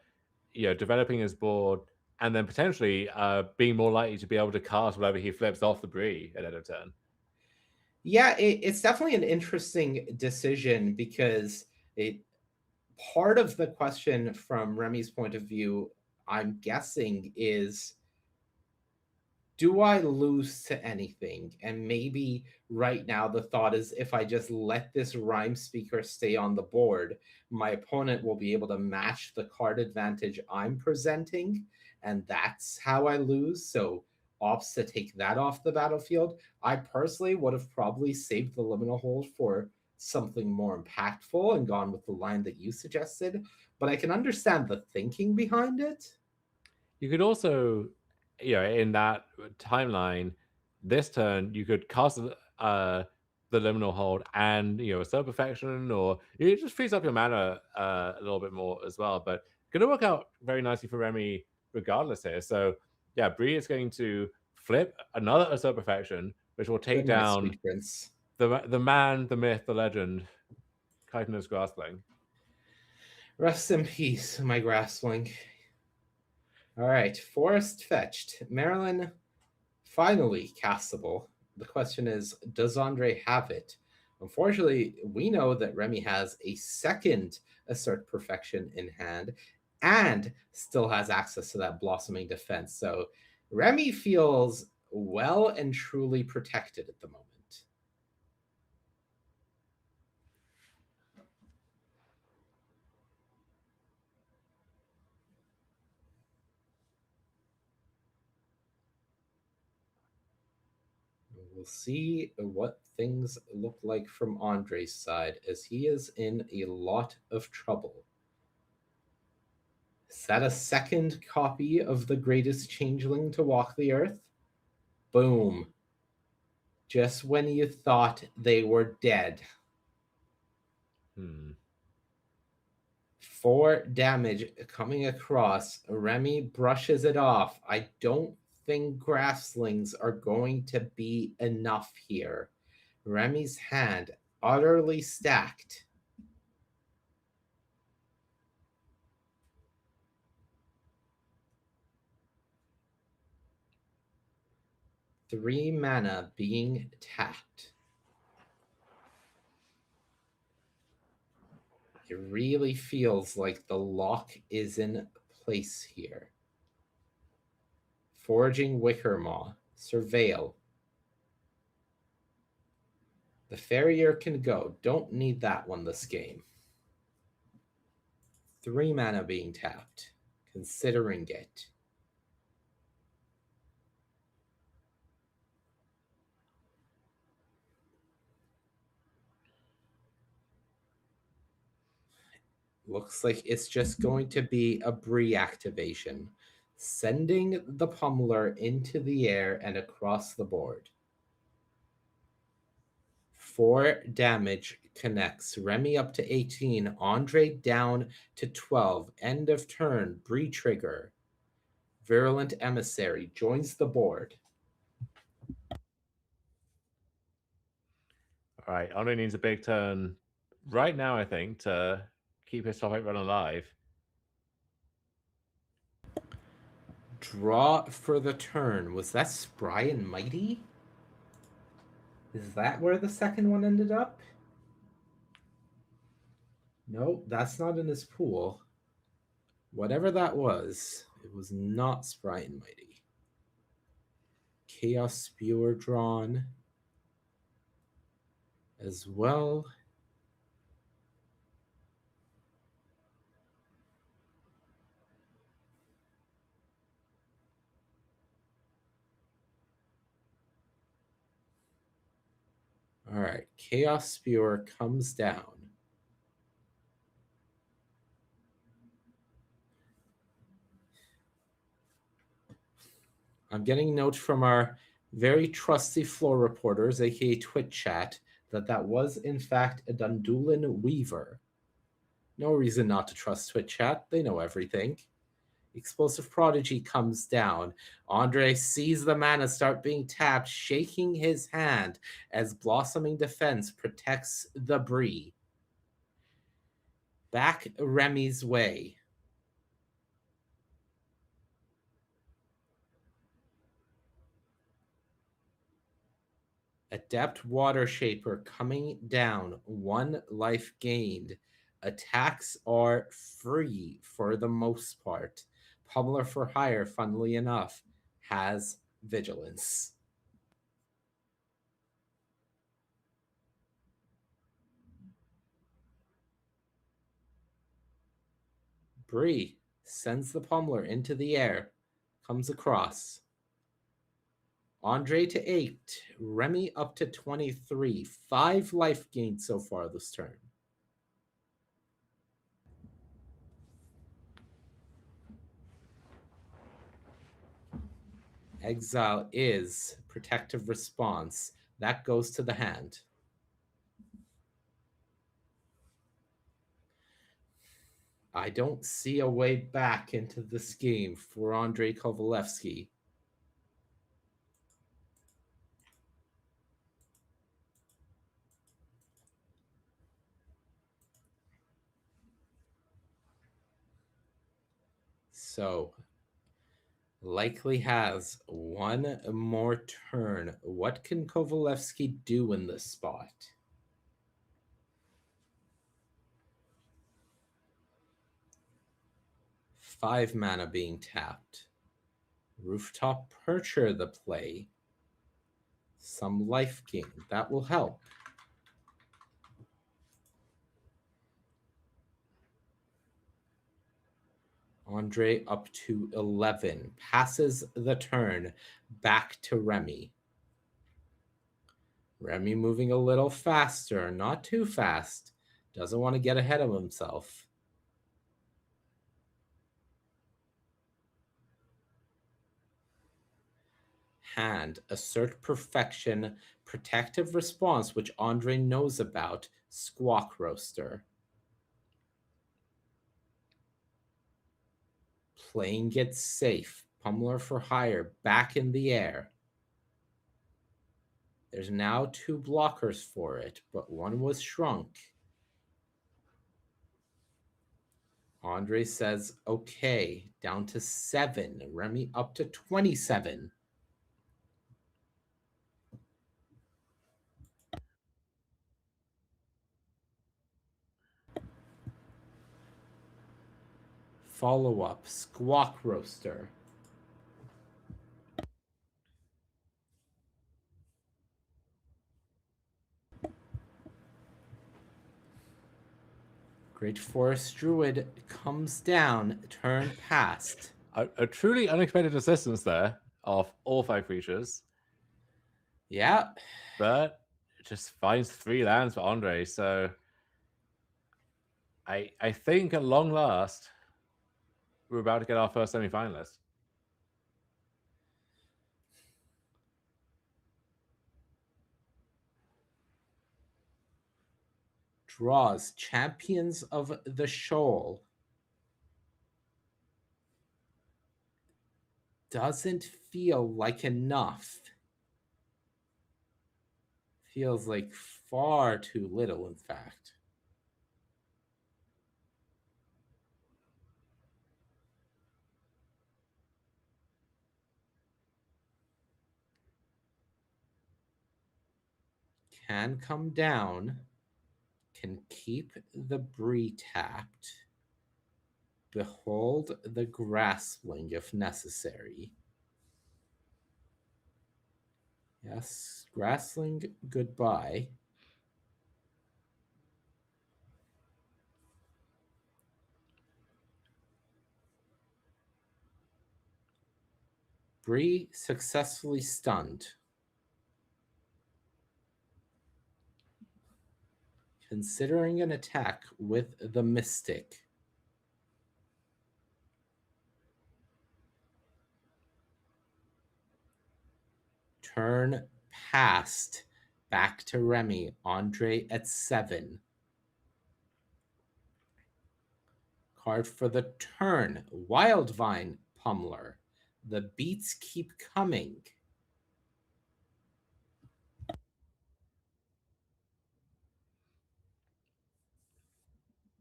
developing his board, and then potentially being more likely to be able to cast whatever he flips off the Bree at end of turn? Yeah, it's definitely an interesting decision because part of the question from Remy's point of view, I'm guessing, is do I lose to anything? And maybe right now the thought is if I just let this rhyme speaker stay on the board, my opponent will be able to match the card advantage I'm presenting, and that's how I lose. So opts to take that off the battlefield. I personally would have probably saved the liminal hold for something more impactful and gone with the line that you suggested, but I can understand the thinking behind it. You could also, in that timeline, this turn you could cast the liminal hold and assert perfection, or it just frees up your mana a little bit more as well. But going to work out very nicely for Remy regardless here. So yeah, Bree is going to flip another assert perfection, which will take Good night, down sweet prince. the man, the myth, the legend, Kalcano's Graspling. Rest in peace, my graspling. All right, Forest fetched. Marilyn, finally castable. The question is, does Andre have it? Unfortunately, we know that Remy has a second Assert Perfection in hand and still has access to that Blossoming Defense. So Remy feels well and truly protected at the moment. We'll see what things look like from Andre's side as he is in a lot of trouble. Is that a second copy of the greatest changeling to walk the earth? Boom. Just when you thought they were dead. 4 damage coming across. Remy brushes it off. I don't think Grasslings are going to be enough here. Remy's hand utterly stacked. Three mana being tapped. It really feels like the lock is in place here. Foraging Wickermaw. Surveil. The Farrier can go. Don't need that one this game. 3 mana being tapped. Considering it. Looks like it's just going to be a Bree activation, sending the pummeler into the air and across the board. 4 damage connects. Remy up to 18. Andre down to 12. End of turn. Bree trigger. Virulent Emissary joins the board. All right, Andre needs a big turn right now, I think, to keep his top 8 run alive. Draw for the turn. Was that Spry and Mighty? Is that where the second one ended up? No, that's not in his pool. Whatever that was, it was not Spry and Mighty. Chaos Spewer drawn as well. All right, Chaos Spewer comes down. I'm getting notes from our very trusty floor reporters, aka Twitch chat, that was in fact a Dundulan Weaver. No reason not to trust Twitch chat. They know everything. Explosive Prodigy comes down. Andre sees the mana start being tapped, shaking his hand as Blossoming Defense protects the Bree. Back Remy's way. Adept Water Shaper coming down. 1 life gained. Attacks are free for the most part. Pummeler for Hire, funnily enough, has Vigilance. Bree sends the Pummeler into the air. Comes across. Andre to 8. Remy up to 23. 5 life gained so far this turn. Exile is Protective Response. That goes to the hand. I don't see a way back into this game for Andrei Kovalevsky. So, likely has 1 more turn. What can Kovalevsky do in this spot? Five mana being tapped. Rooftop Percher the play. Some life gain. That will help. Andre up to 11. Passes the turn back to Remy. Remy moving a little faster, not too fast. Doesn't want to get ahead of himself. Hand, Assert Perfection, Protective Response, which Andre knows about, Squawk Roaster. Playing it safe, Pummeler for Hire, back in the air. There's now 2 blockers for it, but one was shrunk. Andre says, okay, down to 7. Remy up to 27. Follow up, Squawk Roaster. Great Forest Druid comes down, turn past. A truly unexpected assistance there of all 5 creatures. Yeah. But it just finds 3 lands for Andre, so I think at long last, we're about to get our first semi-finalist. draws Champions of the Shoal. Doesn't feel like enough. Feels like far too little, in fact. Can come down. Can keep the Bree tapped. Behold the Graspling if necessary. Yes, Graspling, goodbye. Bree successfully stunned. Considering an attack with the Mystic. Turn passed. Back to Remy. Andre at 7. Card for the turn. Wildvine Pummeler. The beats keep coming.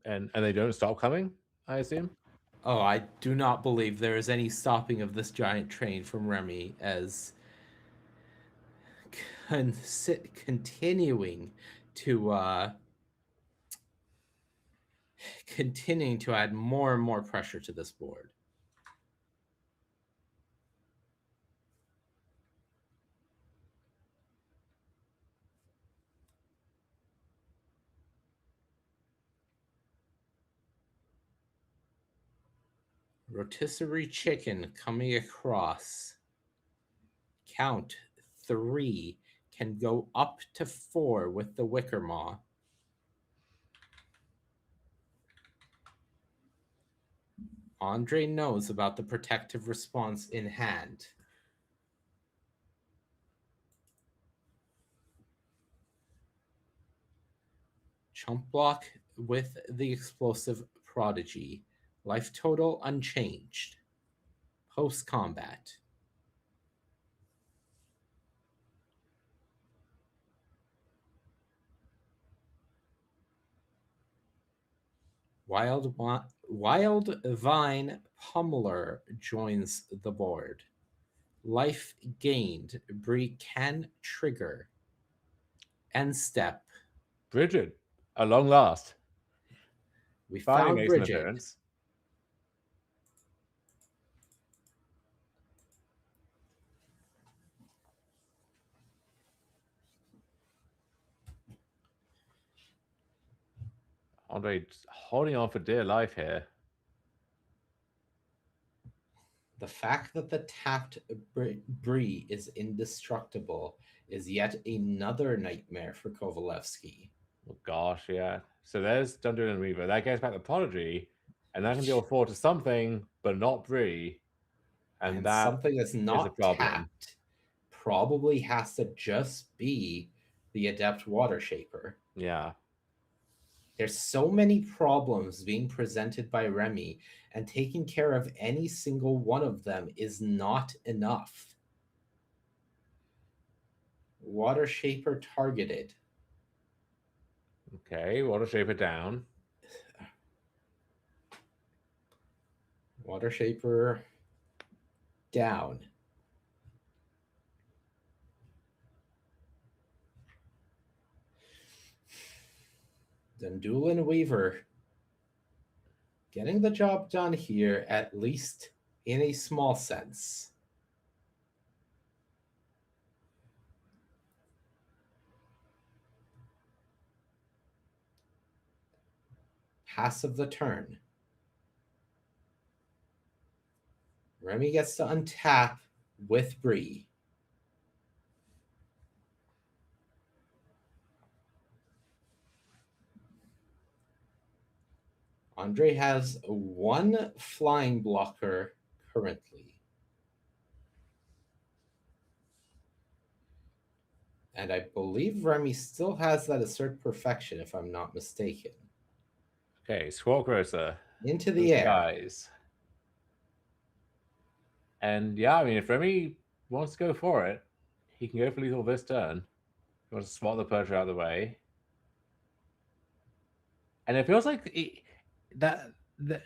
And they don't stop coming, I assume? Oh, I do not believe there is any stopping of this giant train from Remy as continuing to add more and more pressure to this board. Rotisserie chicken coming across. Count 3. Can go up to 4 with the Wicker Maw. Andre knows about the protective response in hand. Chump block with the explosive Prodigy. Life total unchanged. Post combat. Wild Vine Pummeler joins the board. Life gained. Bree can trigger. End step. Bridget, at long last. We Finally found makes an Bridget. appearance. Andre holding on for dear life here. The fact that the tapped Bree is indestructible is yet another nightmare for Kovalevsky. Oh gosh, yeah. So there's Dundee and Reaver. That gets back the Prodigy, and that can deal 4 to something, but not Bree. And that something that's not a problem. tapped probably has to just be the Adept Water Shaper. Yeah. There's so many problems being presented by Remy, and taking care of any single one of them is not enough. Water Shaper targeted. Okay, Water Shaper down. Water Shaper down. Dundulin Weaver getting the job done here, at least in a small sense. Pass of the turn. Remy gets to untap with Bree. Andre has 1 flying blocker currently. And I believe Remy still has that assert perfection, if I'm not mistaken. Okay, Squawk Grocer. Into the air. Guys. And yeah, I mean, if Remy wants to go for it, he can go for lethal this turn. He wants to spot the Persia out of the way. And it feels like that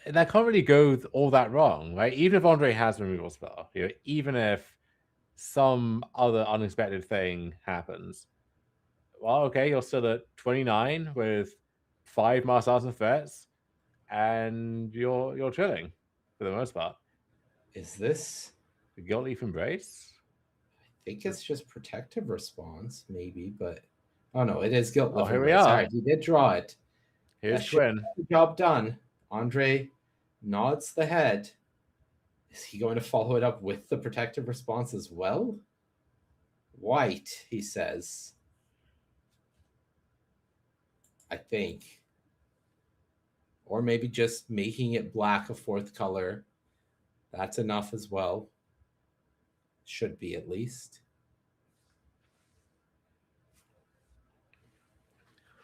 can't really go all that wrong, right? Even if Andre has removal spell, even if some other unexpected thing happens, well, okay, you're still at 29 with 5 Mass Arts and threats, and you're chilling for the most part. Is this the Guilt Leaf Embrace? I think it's just protective response, maybe, but oh no, it is Guilt Leaf Here Embrace. we are. All right, you did draw it. Here's Twin. The job done. Andre nods the head. Is he going to follow it up with the protective response as well? White, he says. I think. Or maybe just making it black, a 4th color. That's enough as well. Should be, at least.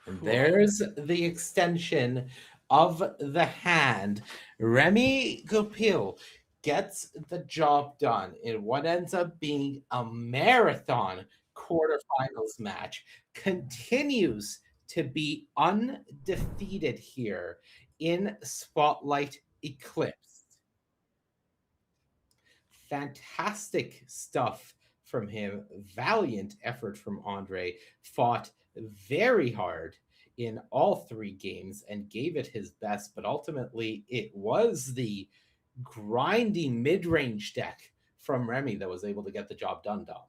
And there's the extension of the hand. Remy Goupil gets the job done in what ends up being a marathon quarterfinals match. Continues to be undefeated here in Spotlight Eclipsed. Fantastic stuff from him. Valiant effort from Andre. Fought very hard in all 3 games and gave it his best, but ultimately it was the grindy mid-range deck from Remy that was able to get the job done, Dom.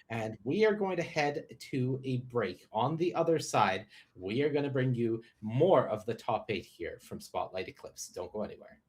And we are going to head to a break. On the other side, we are going to bring you more of the top 8 here from Spotlight Eclipse. Don't go anywhere.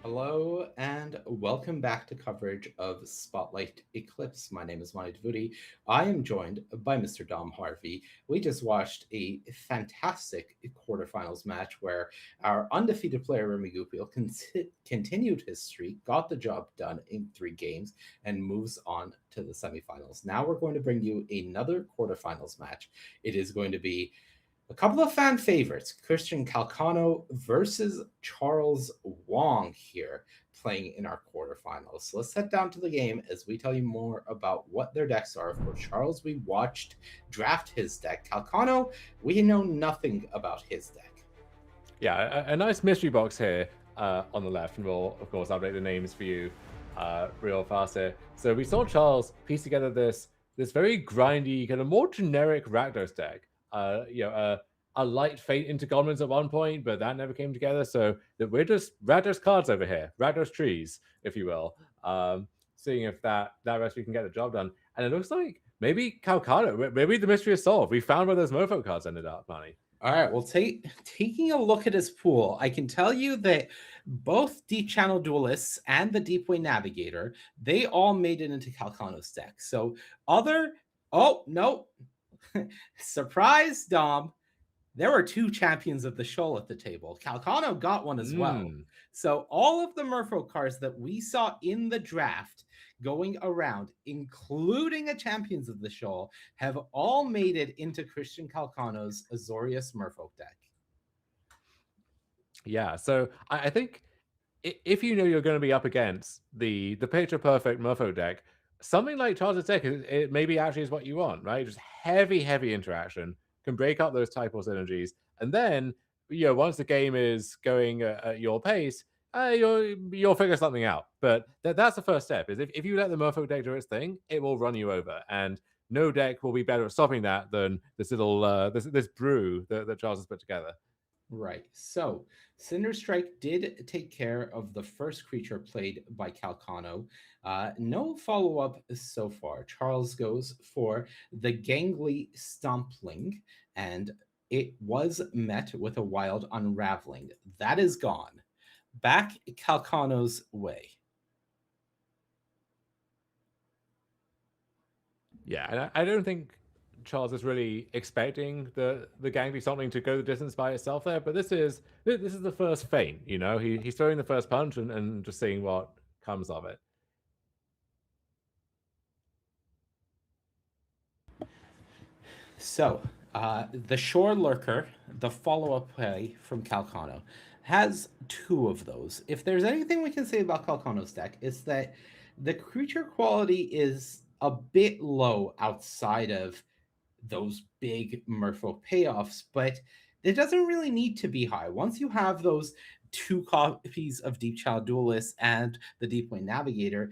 Hello and welcome back to coverage of Spotlight Eclipse. My name is Mani Devuti. I am joined by Mr. Dom Harvey. We just watched a fantastic quarterfinals match where our undefeated player Remy Goupil continued his streak, got the job done in 3 games, and moves on to the semifinals. Now we're going to bring you another quarterfinals match. It is going to be a couple of fan favorites, Christian Kalcano versus Charles Wong here, playing in our quarterfinals. So let's head down to the game as we tell you more about what their decks are. Of course, Charles, we watched draft his deck. Kalcano, we know nothing about his deck. Yeah, a nice mystery box here on the left, and we'll, of course, update the names for you real fast here. So we saw Charles piece together this very grindy, kind of more generic Rakdos deck. A light Fate into Goblins at one point, but that never came together. So that we're just Rakdos cards over here, Rakdos trees, if you will. Seeing if that recipe can get the job done. And it looks like maybe Kalcano, maybe the mystery is solved. We found where those Mofo cards ended up, Manny. All right, well, taking a look at his pool, I can tell you that both Deep Channel Duelists and the Deepway Navigator, they all made it into Kalcano's deck. So oh, no, surprise, Dom, there were two champions of the shoal at the table. Kalcano got one as well. So all of the Merfolk cards that we saw in the draft going around, including a Champions of the Shoal, have all made it into Christian Kalcano's Azorius Merfolk deck. Yeah, so I think if you know you're going to be up against the picture perfect Merfolk deck, something like Charles' deck, it maybe actually is what you want, right? Just heavy interaction, can break up those typal synergies, and then once the game is going at your pace, you'll figure something out. But that's the first step. Is if you let the Merfolk deck do its thing, it will run you over, and no deck will be better at stopping that than this little this brew that Charles has put together. Right. So Cinder Strike did take care of the first creature played by Kalcano. No follow-up so far. Charles goes for the Gangly Stompling, and it was met with a Wild Unraveling. That is gone. Back Kalcano's way. Yeah, and I don't think Charles is really expecting the Gangly Stompling to go the distance by itself there, but this is the first feint, he's throwing the first punch and just seeing what comes of it. So the Shore Lurker, the follow-up play from Kalcano, has two of those. If there's anything we can say about Kalcano's deck, it's that the creature quality is a bit low outside of those big Merfolk payoffs, but it doesn't really need to be high. Once you have those two copies of Deep Channel Duelist and the Deepway Navigator,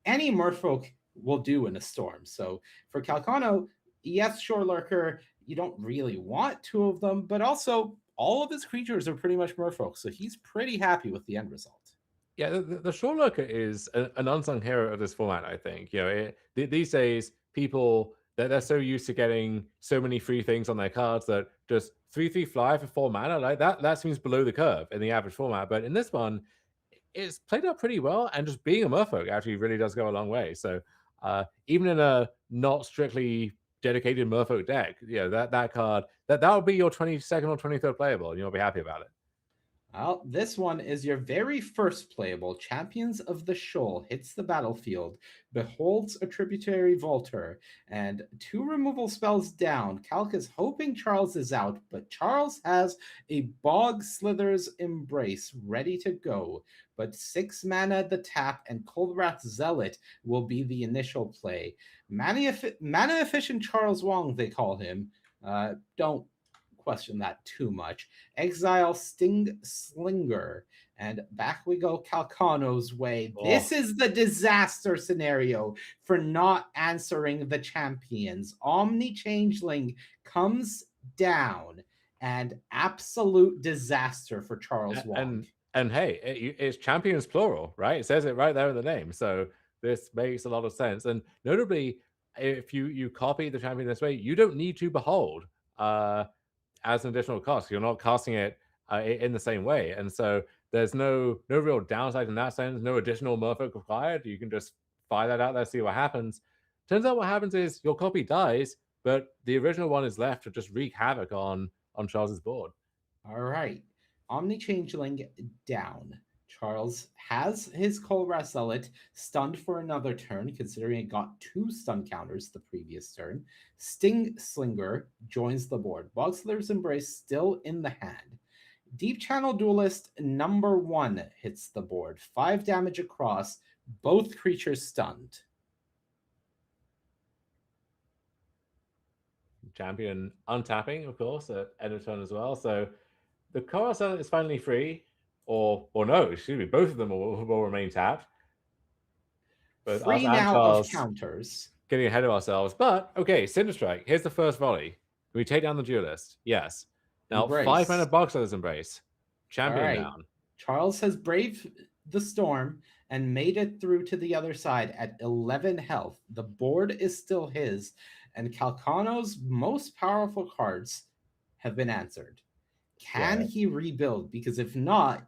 any Merfolk will do in a storm. So for Kalcano, yes, Shore Lurker, you don't really want two of them, but also all of his creatures are pretty much Merfolk, so he's pretty happy with the end result. Yeah, the Shore Lurker is an unsung hero of this format, I think. These days, people, they're so used to getting so many free things on their cards that just 3/3 fly for 4 mana, like that seems below the curve in the average format. But in this one, it's played out pretty well, and just being a Merfolk actually really does go a long way. So even in a not strictly dedicated Merfolk deck, that card, that would be your 22nd or 23rd playable, and you'll be happy about it. Well, this one is your very first playable. Champions of the Shoal hits the battlefield, beholds a Tributary Volter, and 2 removal spells down. Calc is hoping Charles is out, but Charles has a Bog Slither's Embrace ready to go. But 6 mana at the tap, and Coldwrath Zealot will be the initial play. Mana efficient Charles Wong, they call him. Don't question that too much. Exile Sting Slinger, and back we go Kalcano's way. Oh. This is the disaster scenario for not answering the champions. Omni Changeling comes down, and absolute disaster for Charles Wong. And hey, it's champions plural, right? It says it right there in the name, so this makes a lot of sense. And notably, if you copy the champion this way, you don't need to behold as an additional cost. You're not casting it in the same way, and so there's no real downside in that sense. No additional Merfolk required. You can just fire that out there, see what happens. Turns out what happens is your copy dies, but the original one is left to just wreak havoc on Charles's board. All right, Omni Changeling down. Charles has his Coldwrath Zealot stunned for another turn, considering it got 2 stun counters the previous turn. Sting Slinger joins the board. Bogslither's Embrace still in the hand. Deep Channel Duelist number 1 hits the board. 5 damage across, both creatures stunned. Champion untapping, of course, at end of turn as well. So the Coldwrath Zealot is finally free. Or no, excuse me, both of them will remain tapped. But us Free and now of Charles counters. getting ahead of ourselves. But okay, Cinder Strike. Here's the first volley. Can we take down the duelist? Yes. Now Embrace. 5 mana box others embrace. Champion All right. down. Charles has braved the storm and made it through to the other side at 11 health. The board is still his, and Kalcano's most powerful cards have been answered. Can he rebuild? Because if not,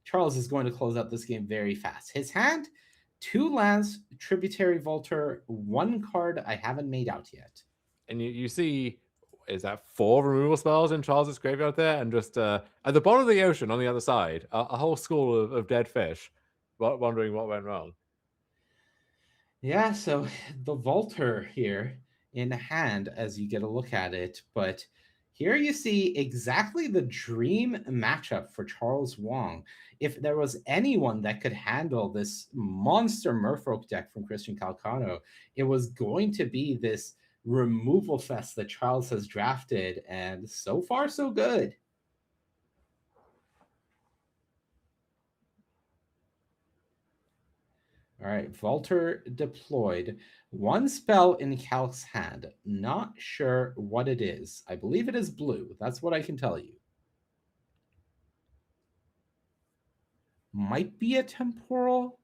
Charles is going to close out this game very fast. His hand, 2 lands, Tributary Volter, 1 card I haven't made out yet. And you see, is that 4 removal spells in Charles's graveyard there? And just at the bottom of the ocean on the other side, a whole school of dead fish, wondering what went wrong. Yeah, so the Volter here in hand as you get a look at it, but here you see exactly the dream matchup for Charles Wong. If there was anyone that could handle this monster Merfolk deck from Christian Calcano, it was going to be this removal fest that Charles has drafted, and so far so good. All right, Volter deployed. 1 spell in Calc's hand. Not sure what it is. I believe it is blue. That's what I can tell you. Might be a temporal.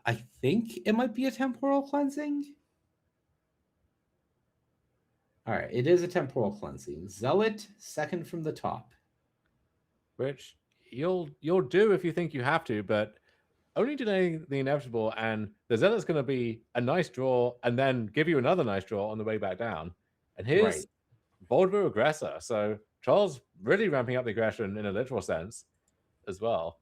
I think it might be a temporal cleansing. All right, it is a temporal cleansing. Zealot, second from the top. Which you'll do if you think you have to, but only delaying the inevitable, and the Zealot's going to be a nice draw and then give you another nice draw on the way back down. And here's Boldrew Aggressor. So Charles really ramping up the aggression in a literal sense as well.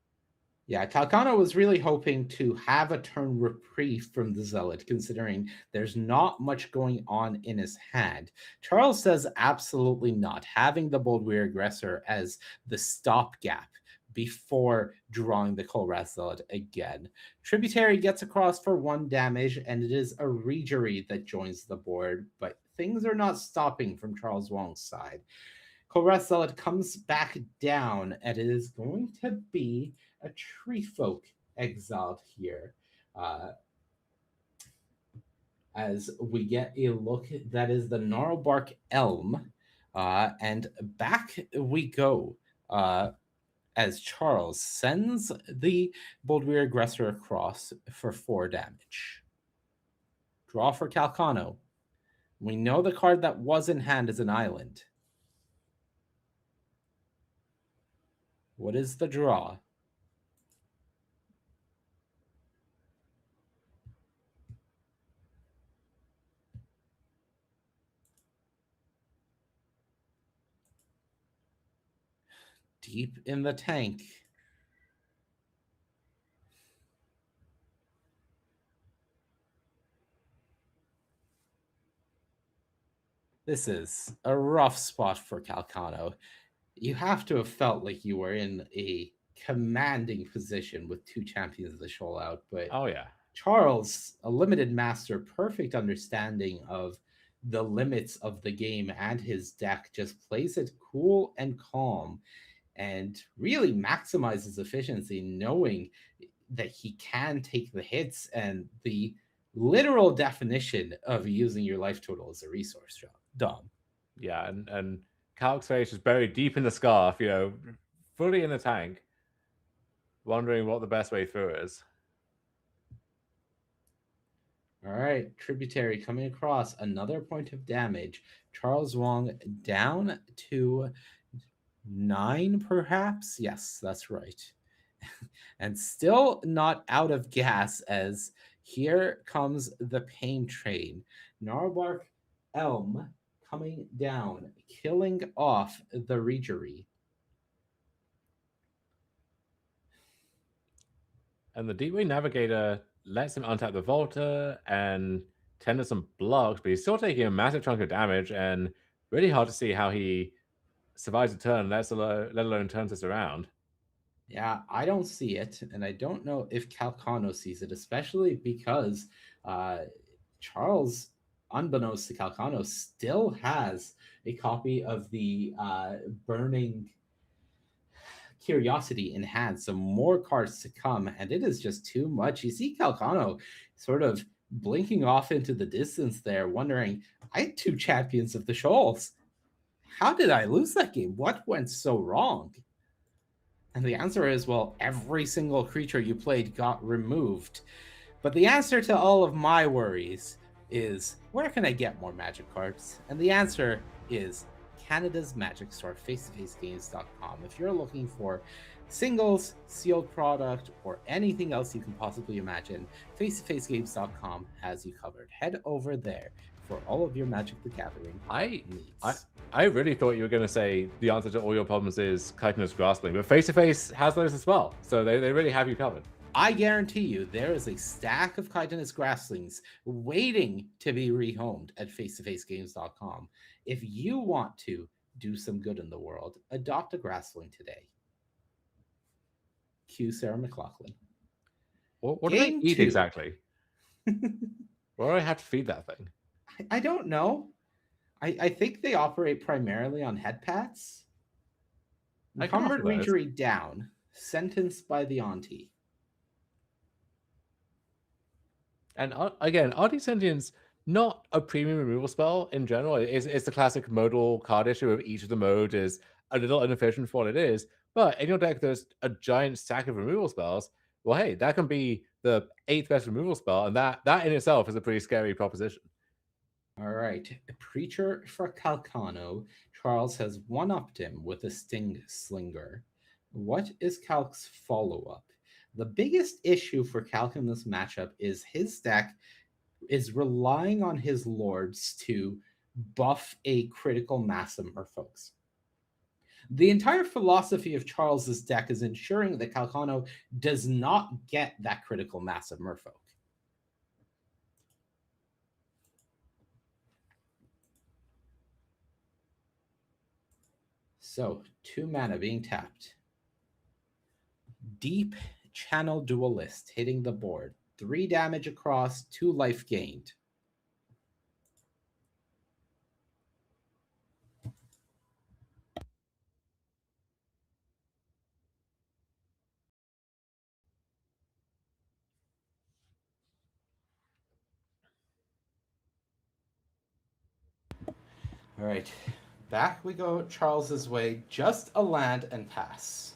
Yeah, Kalcano was really hoping to have a turn reprieve from the Zealot, considering there's not much going on in his hand. Charles says absolutely not, having the Boldweir Aggressor as the stopgap before drawing the Kolrath Zealot again. Tributary gets across for 1 damage, and it is a Regery that joins the board, but things are not stopping from Charles Wong's side. Kolrath Zealot comes back down, and it is going to be a Tree Folk exiled here. As we get a look, that is the Gnarlbark Elm. And back we go as Charles sends the Boldweir Aggressor across for 4 damage. Draw for Kalcano. We know the card that was in hand is an island. What is the draw? Deep in the tank. This is a rough spot for Kalcano. You have to have felt like you were in a commanding position with 2 champions of the show out, but oh yeah, Charles, a limited master, perfect understanding of the limits of the game and his deck, just plays it cool and calm and really maximizes efficiency, knowing that he can take the hits and the literal definition of using your life total as a resource, Dom. Yeah, and Calc's face is buried deep in the scarf, fully in the tank, wondering what the best way through is. All right, Tributary coming across, another point of damage. Charles Wong down to 9, perhaps? Yes, that's right. And still not out of gas, as here comes the pain train. Gnarlbark Elm coming down, killing off the Regery. And the Deepway Navigator lets him untap the Volta and tender some blocks, but he's still taking a massive chunk of damage, and really hard to see how he survives a turn, let alone turns this around. Yeah, I don't see it, and I don't know if Kalcano sees it, especially because Charles, unbeknownst to Kalcano, still has a copy of the Burning curiosity in hand, some more cards to come, and it is just too much. You see Kalcano sort of blinking off into the distance there, wondering, I had 2 champions of the Shoals. How did I lose that game? What went so wrong? And the answer is, well, every single creature you played got removed. But the answer to all of my worries is, where can I get more Magic cards? And the answer is Canada's Magic Store, face-to-facegames.com. If you're looking for singles, sealed product, or anything else you can possibly imagine, face-to-facegames.com has you covered. Head over there for all of your Magic the Gathering needs. I really thought you were going to say the answer to all your problems is chitinous graspling, but face-to-face has those as well, so they really have you covered. I guarantee you there is a stack of chitinous grasslings waiting to be rehomed at face-to-facegames.com. If you want to do some good in the world, adopt a grassling today. Cue Sarah McLachlan. What do they eat exactly? Why do I have to feed that thing? I don't know. I think they operate primarily on head pats. Encumbered Reachery down. Sentenced by the auntie. And again, Artie Sentience, not a premium removal spell in general. It's the classic modal card issue of each of the modes is a little inefficient for what it is. But in your deck, there's a giant stack of removal spells. Well, hey, that can be the 8th best removal spell, and that in itself is a pretty scary proposition. All right. A Preacher for Kalcano. Charles has one-upped him with a Sting Slinger. What is Kalk's follow-up? The biggest issue for Kalk in this matchup is his deck is relying on his lords to buff a critical mass of merfolks. The entire philosophy of Charles's deck is ensuring that Kalcano does not get that critical mass of merfolk. So, 2 mana being tapped. Deep Channel Duelist hitting the board. 3 damage across, 2 life gained. All right, back we go Charles's way. Just a land and pass.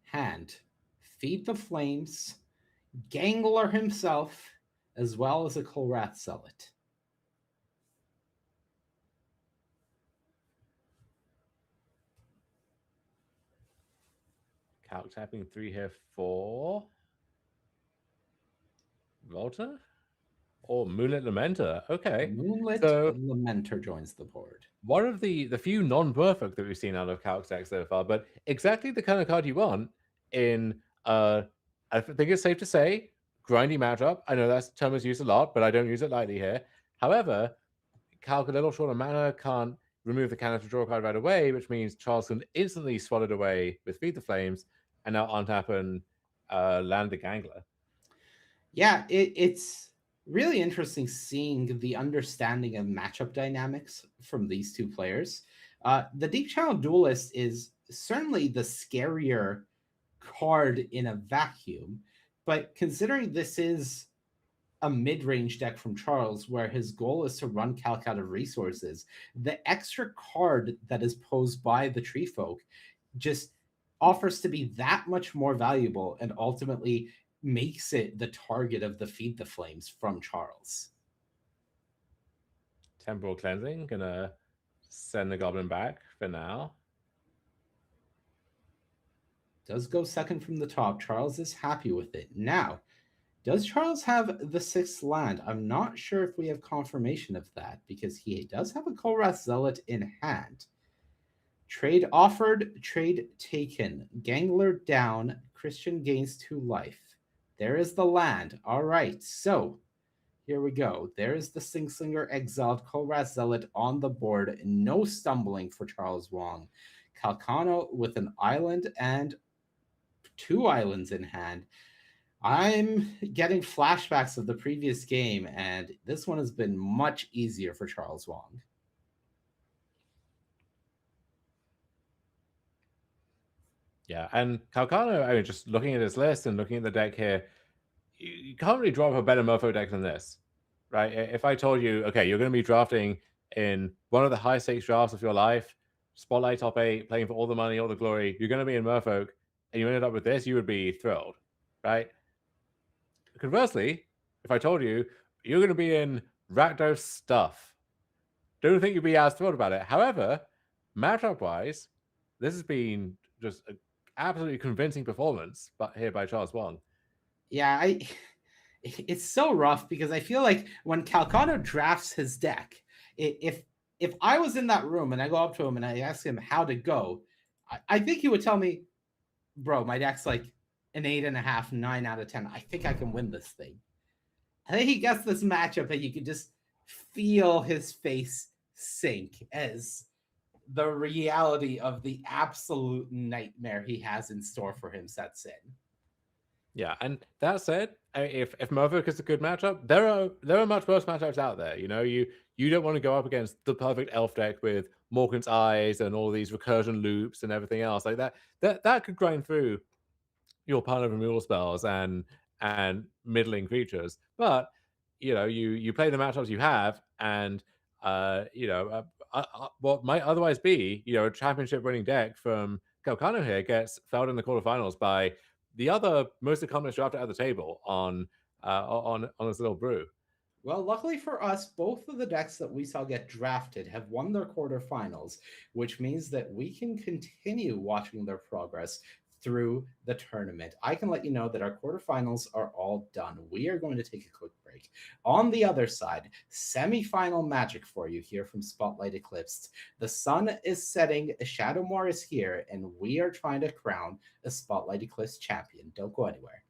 Hand. Feed the Flames. Gangler himself, as well as a Kolrath Zealot. Calc tapping 3 here for Volta? Or Moonlit Lamenter. Okay. Moonlit Lamenter joins the board. One of the few non-perfect that we've seen out of Calc's deck so far, but exactly the kind of card you want in, I think it's safe to say, grindy matchup. I know that term is used a lot, but I don't use it lightly here. However, Calc a little short of mana can't remove the cannon to draw a card right away, which means Charles can instantly swat it away with Feed the Flames, and now untap and land the Gangler. Yeah, it's really interesting seeing the understanding of matchup dynamics from these 2 players. The Deep Channel Duelist is certainly the scarier card in a vacuum, but considering this is a mid-range deck from Charles where his goal is to run Calc out of resources, the extra card that is posed by the Tree Folk just offers to be that much more valuable and ultimately makes it the target of the Feed the Flames from Charles. Temporal Cleansing, gonna send the Goblin back for now. Does go second from the top. Charles is happy with it. Now, does Charles have the 6th land? I'm not sure if we have confirmation of that because he does have a Kolrath Zealot in hand. Trade offered, trade taken. Gangler down. Christian gains 2 life. There is the land. All right, so here we go. There's the Singslinger exiled Kolrath Zealot on the board. No stumbling for Charles Wong. Kalcano with an island and 2 islands in hand. I'm getting flashbacks of the previous game, and this one has been much easier for Charles Wong. Yeah, and Kalcano, I mean, just looking at his list and looking at the deck here, you can't really draw up a better Mofo deck than this, right? If I told you, okay, you're going to be drafting in one of the high stakes drafts of your life, Spotlight top 8, playing for all the money, all the glory, you're going to be in Merfolk, and you ended up with this, you would be thrilled, right? Conversely, if I told you you're going to be in Rakdos stuff, don't think you'd be as thrilled about it. However, matchup wise, this has been just an absolutely convincing performance, but here by Charles Wong. Yeah, it's so rough because I feel like when Kalcano drafts his deck, if I was in that room and I go up to him and I ask him how to go, I think he would tell me, bro, my deck's like an 8.5, 9 out of 10. I think I can win this thing. And then he gets this matchup and you can just feel his face sink as the reality of the absolute nightmare he has in store for him sets in. Yeah, and that said, if Merfolk is a good matchup, there are much worse matchups out there. You know, you don't want to go up against the perfect elf deck with Morgan's Eyes and all these recursion loops and everything else like that. That could grind through your pile of removal spells and middling creatures. But you know, you play the matchups you have, and what might otherwise be a championship winning deck from Kalcano here gets felled in the quarterfinals by the other most accomplished drafter at the table on this little brew. Well, luckily for us, both of the decks that we saw get drafted have won their quarterfinals, which means that we can continue watching their progress through the tournament. I can let you know that our quarterfinals are all done. We are going to take a quick break. On the other side, semifinal magic for you here from Spotlight Eclipsed. The sun is setting, Shadowmoor is here, and we are trying to crown a Spotlight Eclipsed champion. Don't go anywhere.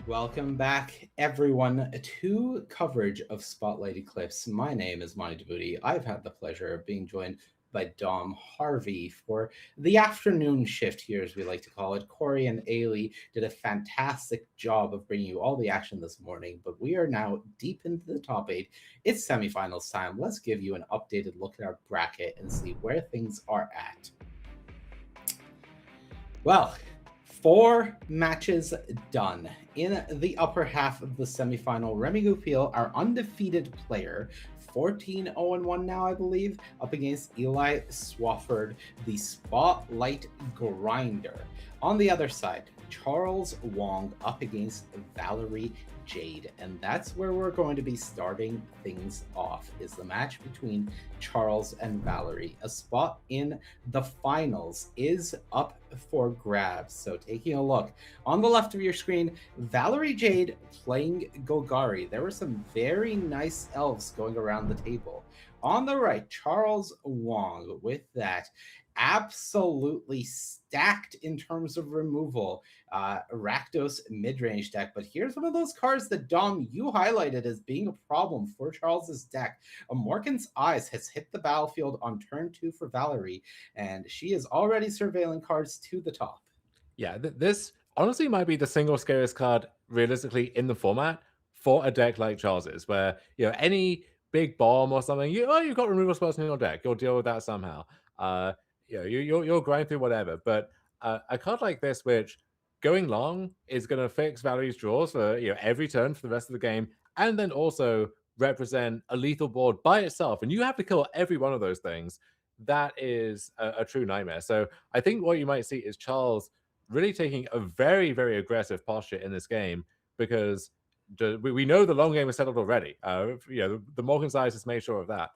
Welcome back, everyone, to coverage of Spotlight Eclipse. My name is Monty Devoody. I've had the pleasure of being joined by Dom Harvey for the afternoon shift here, as we like to call it. Corey and Ailey did a fantastic job of bringing you all the action this morning, but we are now deep into the top 8. It's semifinals time. Let's give you an updated look at our bracket and see where things are at. Well, 4 matches done. In the upper half of the semifinal, Remy Goupil, our undefeated player, 14-0-1 now, I believe, up against Eli Swafford, the Spotlight Grinder. On the other side, Charles Wong up against Valerie Jade, and that's where we're going to be starting things off, is the match between Charles and Valerie. A spot in the finals is up for grabs. So taking a look on the left of your screen, Valerie Jade playing Golgari. There were some very nice elves going around the table. On the right, Charles Wong with that absolutely stacked in terms of removal Rakdos mid-range deck. But here's one of those cards that, Dom, you highlighted as being a problem for Charles's deck. Morgan's Eyes has hit the battlefield on turn 2 for Valerie, and she is already surveilling cards to the top. Yeah, this honestly might be the single scariest card realistically in the format for a deck like Charles's, where any big bomb or something, you've got removal spells in your deck, you'll deal with that somehow. You'll grind through whatever. But a card like this, which going long is going to fix Valerie's draws for every turn for the rest of the game, and then also represent a lethal board by itself, and you have to kill every one of those things. That is a true nightmare. So I think what you might see is Charles really taking a very, very aggressive posture in this game, because we know the long game is settled already. The Morgan's Eyes has made sure of that.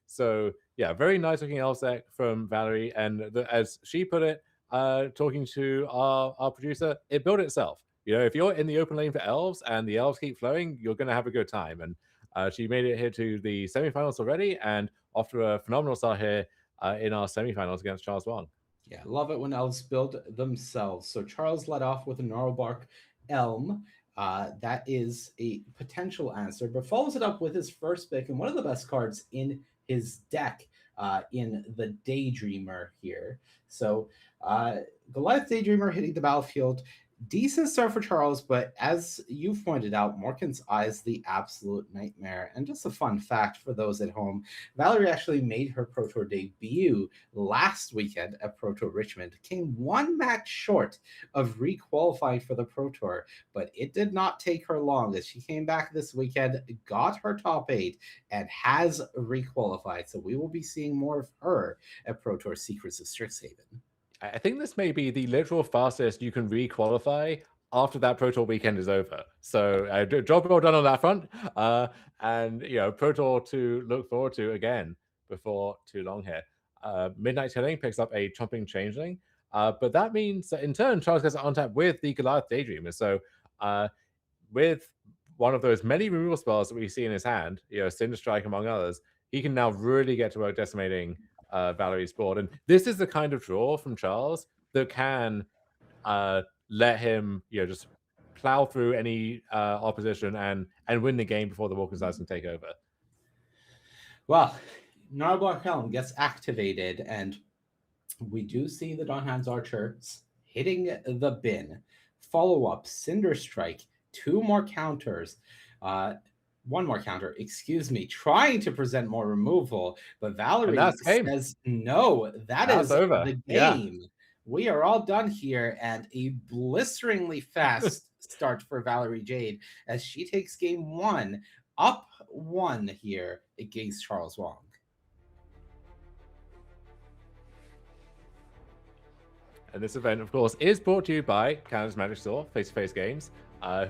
So yeah, very nice looking elf deck from Valerie, and as she put it, talking to our producer, it built itself. If you're in the open lane for elves and the elves keep flowing, you're going to have a good time. And she made it here to the semifinals already, and off to a phenomenal start here in our semifinals against Charles Wong. Yeah, love it when elves build themselves. So Charles led off with a Gnarlbark Elm. That is a potential answer, but follows it up with his first pick and one of the best cards in his deck in the Daydreamer here. So Goliath Daydreamer hitting the battlefield. Decent start for Charles, but as you've pointed out, Morgan's Eyes, the absolute nightmare. And just a fun fact for those at home, Valerie actually made her Pro Tour debut last weekend at Pro Tour Richmond, came 1 match short of re-qualifying for the Pro Tour, but it did not take her long as she came back this weekend, got her top 8, and has re-qualified. So we will be seeing more of her at Pro Tour Secrets of Strixhaven. I think this may be the literal fastest you can re-qualify after that Pro Tour weekend is over. So job well done on that front. And Pro Tour to look forward to again before too long here. Midnight Tilling picks up a Chomping Changeling. But that means that in turn, Charles gets on tap with the Goliath Daydreamer. So with one of those many removal spells that we see in his hand, Cinder Strike among others, he can now really get to work decimating Valerie's board. And this is the kind of draw from Charles that can let him just plow through any opposition and win the game before the Walker's Eyes can take over. Well, Gnarlbark Helm gets activated, and we do see the Dawnhound's Archers hitting the bin. Follow-up, Cinder Strike, 2 more counters. 1 more counter, excuse me, trying to present more removal, but Valerie says, no, that's over. The game. Yeah. We are all done here, and a blisteringly fast start for Valerie Jade as she takes game 1, up 1 here against Charles Wong. And this event, of course, is brought to you by Canada's Magic Store, face-to-face games.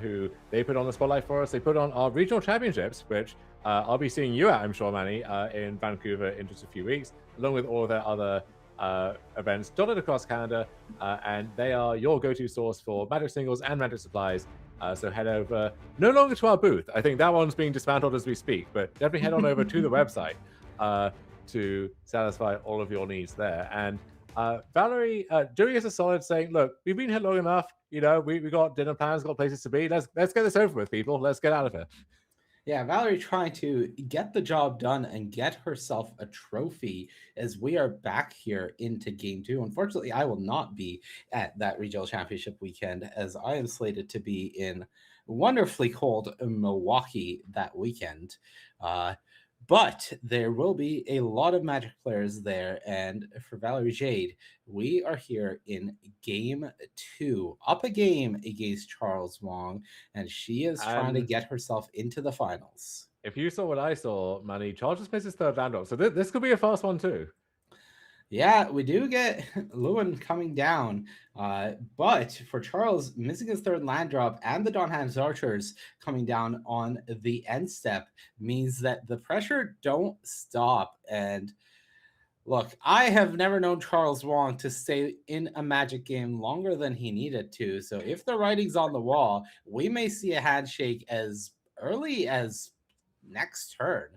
Who they put on the spotlight for us. They put on our regional championships, which I'll be seeing you at, I'm sure, Manny, in Vancouver in just a few weeks, along with all of their other events dotted across Canada. And they are your go-to source for Magic singles and Magic supplies. So head over, no longer to our booth. I think that one's being dismantled as we speak, but definitely head on over to the website to satisfy all of your needs there. And Valerie doing us a solid, saying, "Look, we've been here long enough. You know, we got dinner plans, got places to be. Let's get this over with, people. Let's get out of here." Yeah, Valerie trying to get the job done and get herself a trophy as we are back here into game two. Unfortunately, I will not be at that regional championship weekend as I am slated to be in wonderfully cold Milwaukee that weekend. But there will be a lot of Magic players there. And for Valerie Jade, we are here in game two, up a game against Charles Wong, and she is trying to And get herself into the finals. if you saw what I saw, Manny, Charles just missed his third land drop, so this could be a fast one too. Yeah, we do get Lewin coming down, but for Charles, missing his third land drop and the Dawnham's Archers coming down on the end step means that the pressure don't stop. And look, I have never known Charles Wong to stay in a Magic game longer than he needed to. So if the writing's on the wall, we may see a handshake as early as next turn.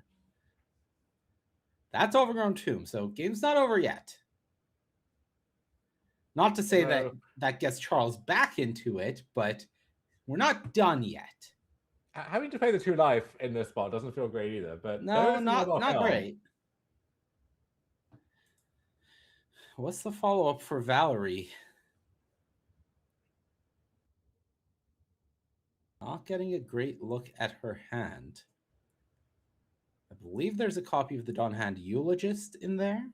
That's Overgrown Tomb, so game's not over yet. Not to say that that gets Charles back into it, but we're not done yet. Having to pay the 2 life in this spot doesn't feel great either. But no, not great. What's the follow-up for Valerie? Not getting a great look at her hand. I believe there's a copy of the Dawn Hand Eulogist in there.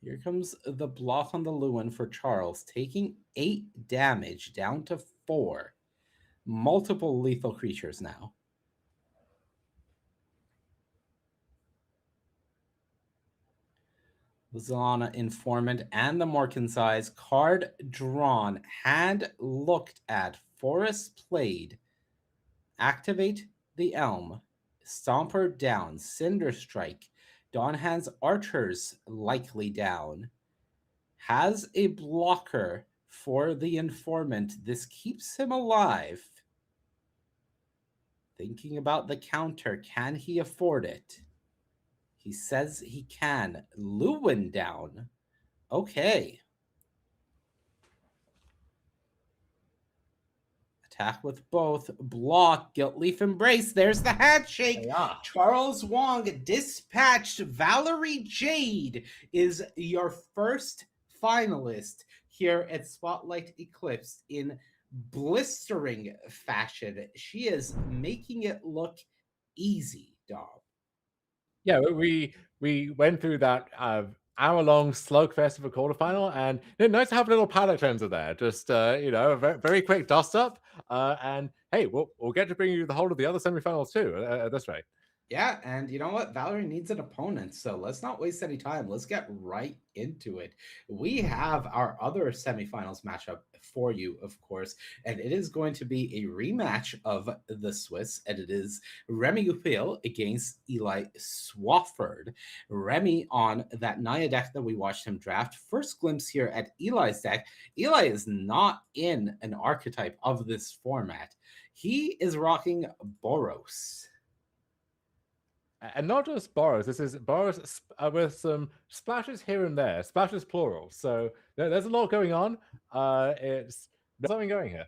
Here comes the block on the Lewin for Charles, taking 8 damage down to 4. Multiple lethal creatures now. Lizana Informant and the Morkin size. Card drawn. Hand looked at. Forest played. Activate the Elm. Stomper down. Cinder Strike. Dawnhand's Archers likely down. Has a blocker for the Informant. This keeps him alive. Thinking about the counter. Can he afford it? He says he can. Lewin down. Okay. Attack with both. Block. Gilt-Leaf Embrace. There's the handshake. Yeah. Charles Wong dispatched. Valerie Jade is your first finalist here at Spotlight Eclipse in blistering fashion. She is making it look easy, dog. Yeah, we went through that hour-long slugfest of a quarterfinal, and nice to have a little palate cleanser there. Just a very, very quick dust up, and hey, we'll get to bring you the whole of the other semifinals too at this rate. Yeah, and you know what? Valerie needs an opponent, so let's not waste any time. Let's get right into it. We have our other semifinals matchup for you, of course, and it is going to be a rematch of the Swiss, and it is Remy Goupil against Eli Swafford. Remy on that Naya deck that we watched him draft. First glimpse here at Eli's deck. Eli is not in an archetype of this format. He is rocking Boros. And not just Boros. This is Boros with some splashes here and there. Splashes plural. So there's a lot going on. There's something going here.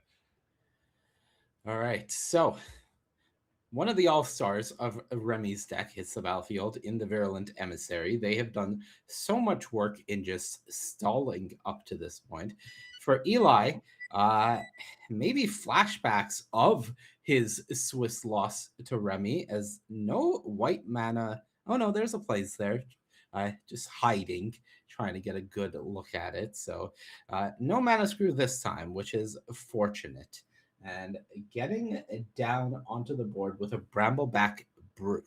All right. So one of the all-stars of Remy's deck hits the battlefield in the Virulent Emissary. They have done so much work in just stalling up to this point. For Eli, maybe flashbacks of his Swiss loss to Remy as no white mana. Oh no, there's a place there. Just hiding, trying to get a good look at it. So no mana screw this time, which is fortunate. And getting down onto the board with a Brambleback Brute.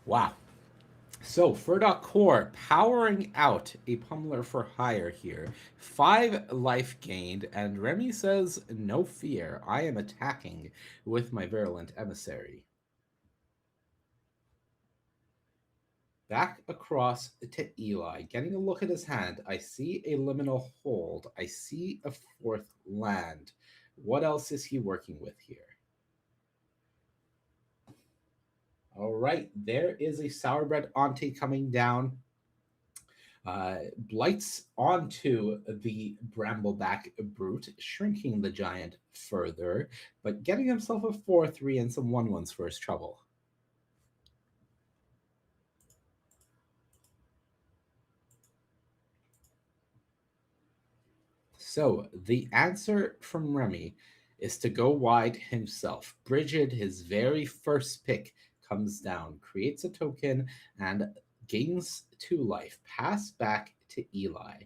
Wow. So, Furdock Core powering out a Pummeler for hire here. 5 life gained, and Remy says, no fear, I am attacking with my Virulent Emissary. Back across to Eli. Getting a look at his hand, I see a liminal hold. I see a fourth land. What else is he working with here? All right, there is a Sourbread Auntie coming down. Blights onto the Brambleback Brute, shrinking the giant further, but getting himself a 4-3 and some 1-1s for his trouble. So the answer from Remy is to go wide himself. Brigid, his very first pick, comes down, creates a token, and gains 2 life. Pass back to Eli.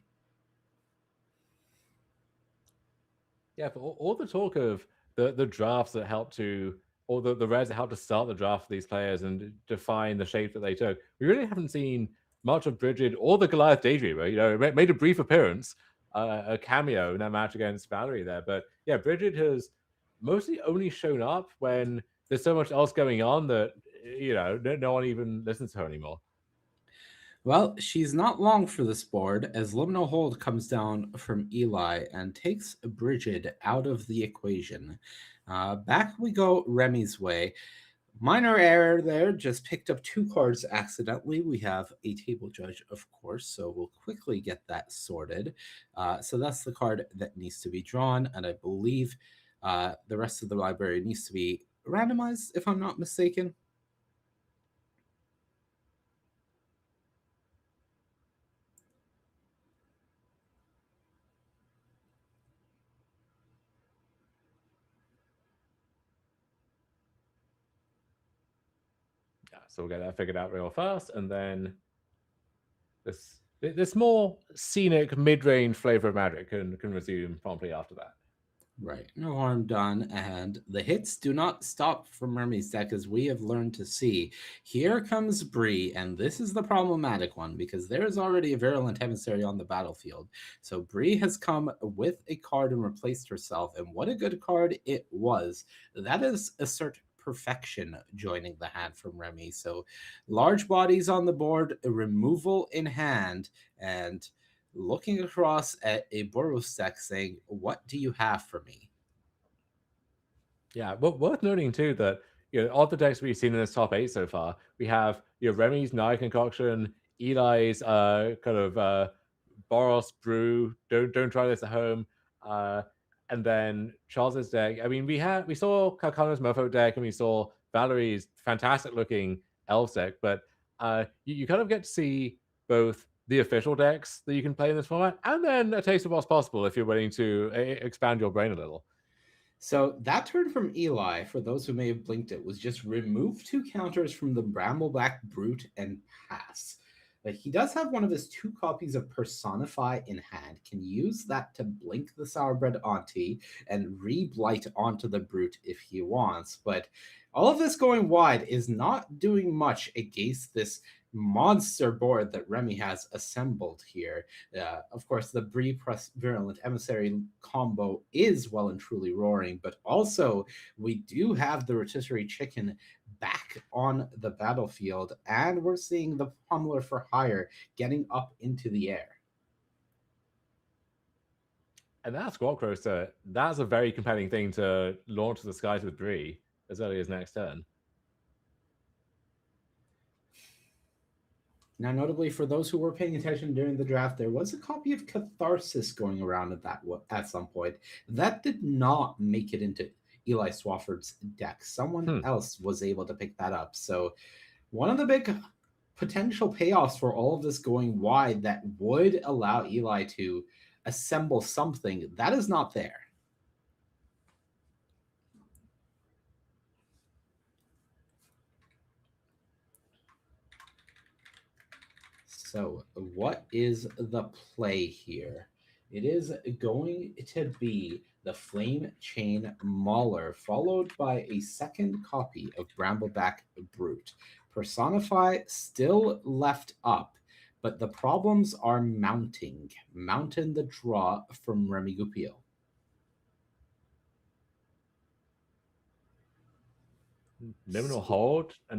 Yeah, for all the talk of the drafts that help to, or the rares that help to start the draft for these players and define the shape that they took, we really haven't seen much of Brigid or the Goliath Daydreamer. You know, it made a brief appearance, a cameo in that match against Valerie there. But yeah, Brigid has mostly only shown up when there's so much else going on that, you know, no one even listens to her anymore. Well, she's not long for this board as Liminal Hold comes down from Eli and takes Brigid out of the equation. Back we go Remy's way. Minor error there, just picked up 2 cards accidentally. We have a table judge, of course, so we'll quickly get that sorted. So that's the card that needs to be drawn, and I believe the rest of the library needs to be randomized, if I'm not mistaken. Yeah, so we'll get that figured out real fast, and then this more scenic mid-range flavor of Magic can resume promptly after that. Right, no harm done, and the hits do not stop from Remy's deck, as we have learned to see. Here comes Bree, and this is the problematic one, because there is already a Virulent Emissary on the battlefield. So Bree has come with a card and replaced herself, and what a good card it was. That is Assert Perfection joining the hand from Remy. So large bodies on the board, a removal in hand, and looking across at a Boros deck saying, what do you have for me? Yeah, but worth noting too that, you know, all the decks we've seen in this top 8 so far, we have, you know, Remy's Naya Concoction, Eli's kind of Boros Brew, don't try this at home, and then Charles's deck. I mean, we saw Kalcano's Mofo deck, and we saw Valerie's fantastic looking Elves deck, but you kind of get to see both the official decks that you can play in this format, and then a taste of what's possible if you're willing to expand your brain a little. So that turn from Eli, for those who may have blinked it, was just remove 2 counters from the Brambleback Brute and pass. But he does have one of his 2 copies of Personify in hand, can use that to blink the Sourbread Auntie and re-blight onto the Brute if he wants. But all of this going wide is not doing much against this monster board that Remy has assembled here. Of course, the Bree plus Virulent Emissary combo is well and truly roaring, but also we do have the Rotisserie Chicken back on the battlefield, and we're seeing the Pummeler for Hire getting up into the air. And that Squawk Roaster, that's a very compelling thing to launch to the skies with Bree as early as next turn. Now, notably, for those who were paying attention during the draft, there was a copy of Catharsis going around at some point. That did not make it into Eli Swafford's deck. Someone else was able to pick that up. So one of the big potential payoffs for all of this going wide that would allow Eli to assemble something, that is not there. So what is the play here? It is going to be the Flame Chain Mauler, followed by a second copy of Brambleback Brute. Personify still left up, but the problems are mounting. Mountain the draw from Remy Goupil. Liminal Hold, and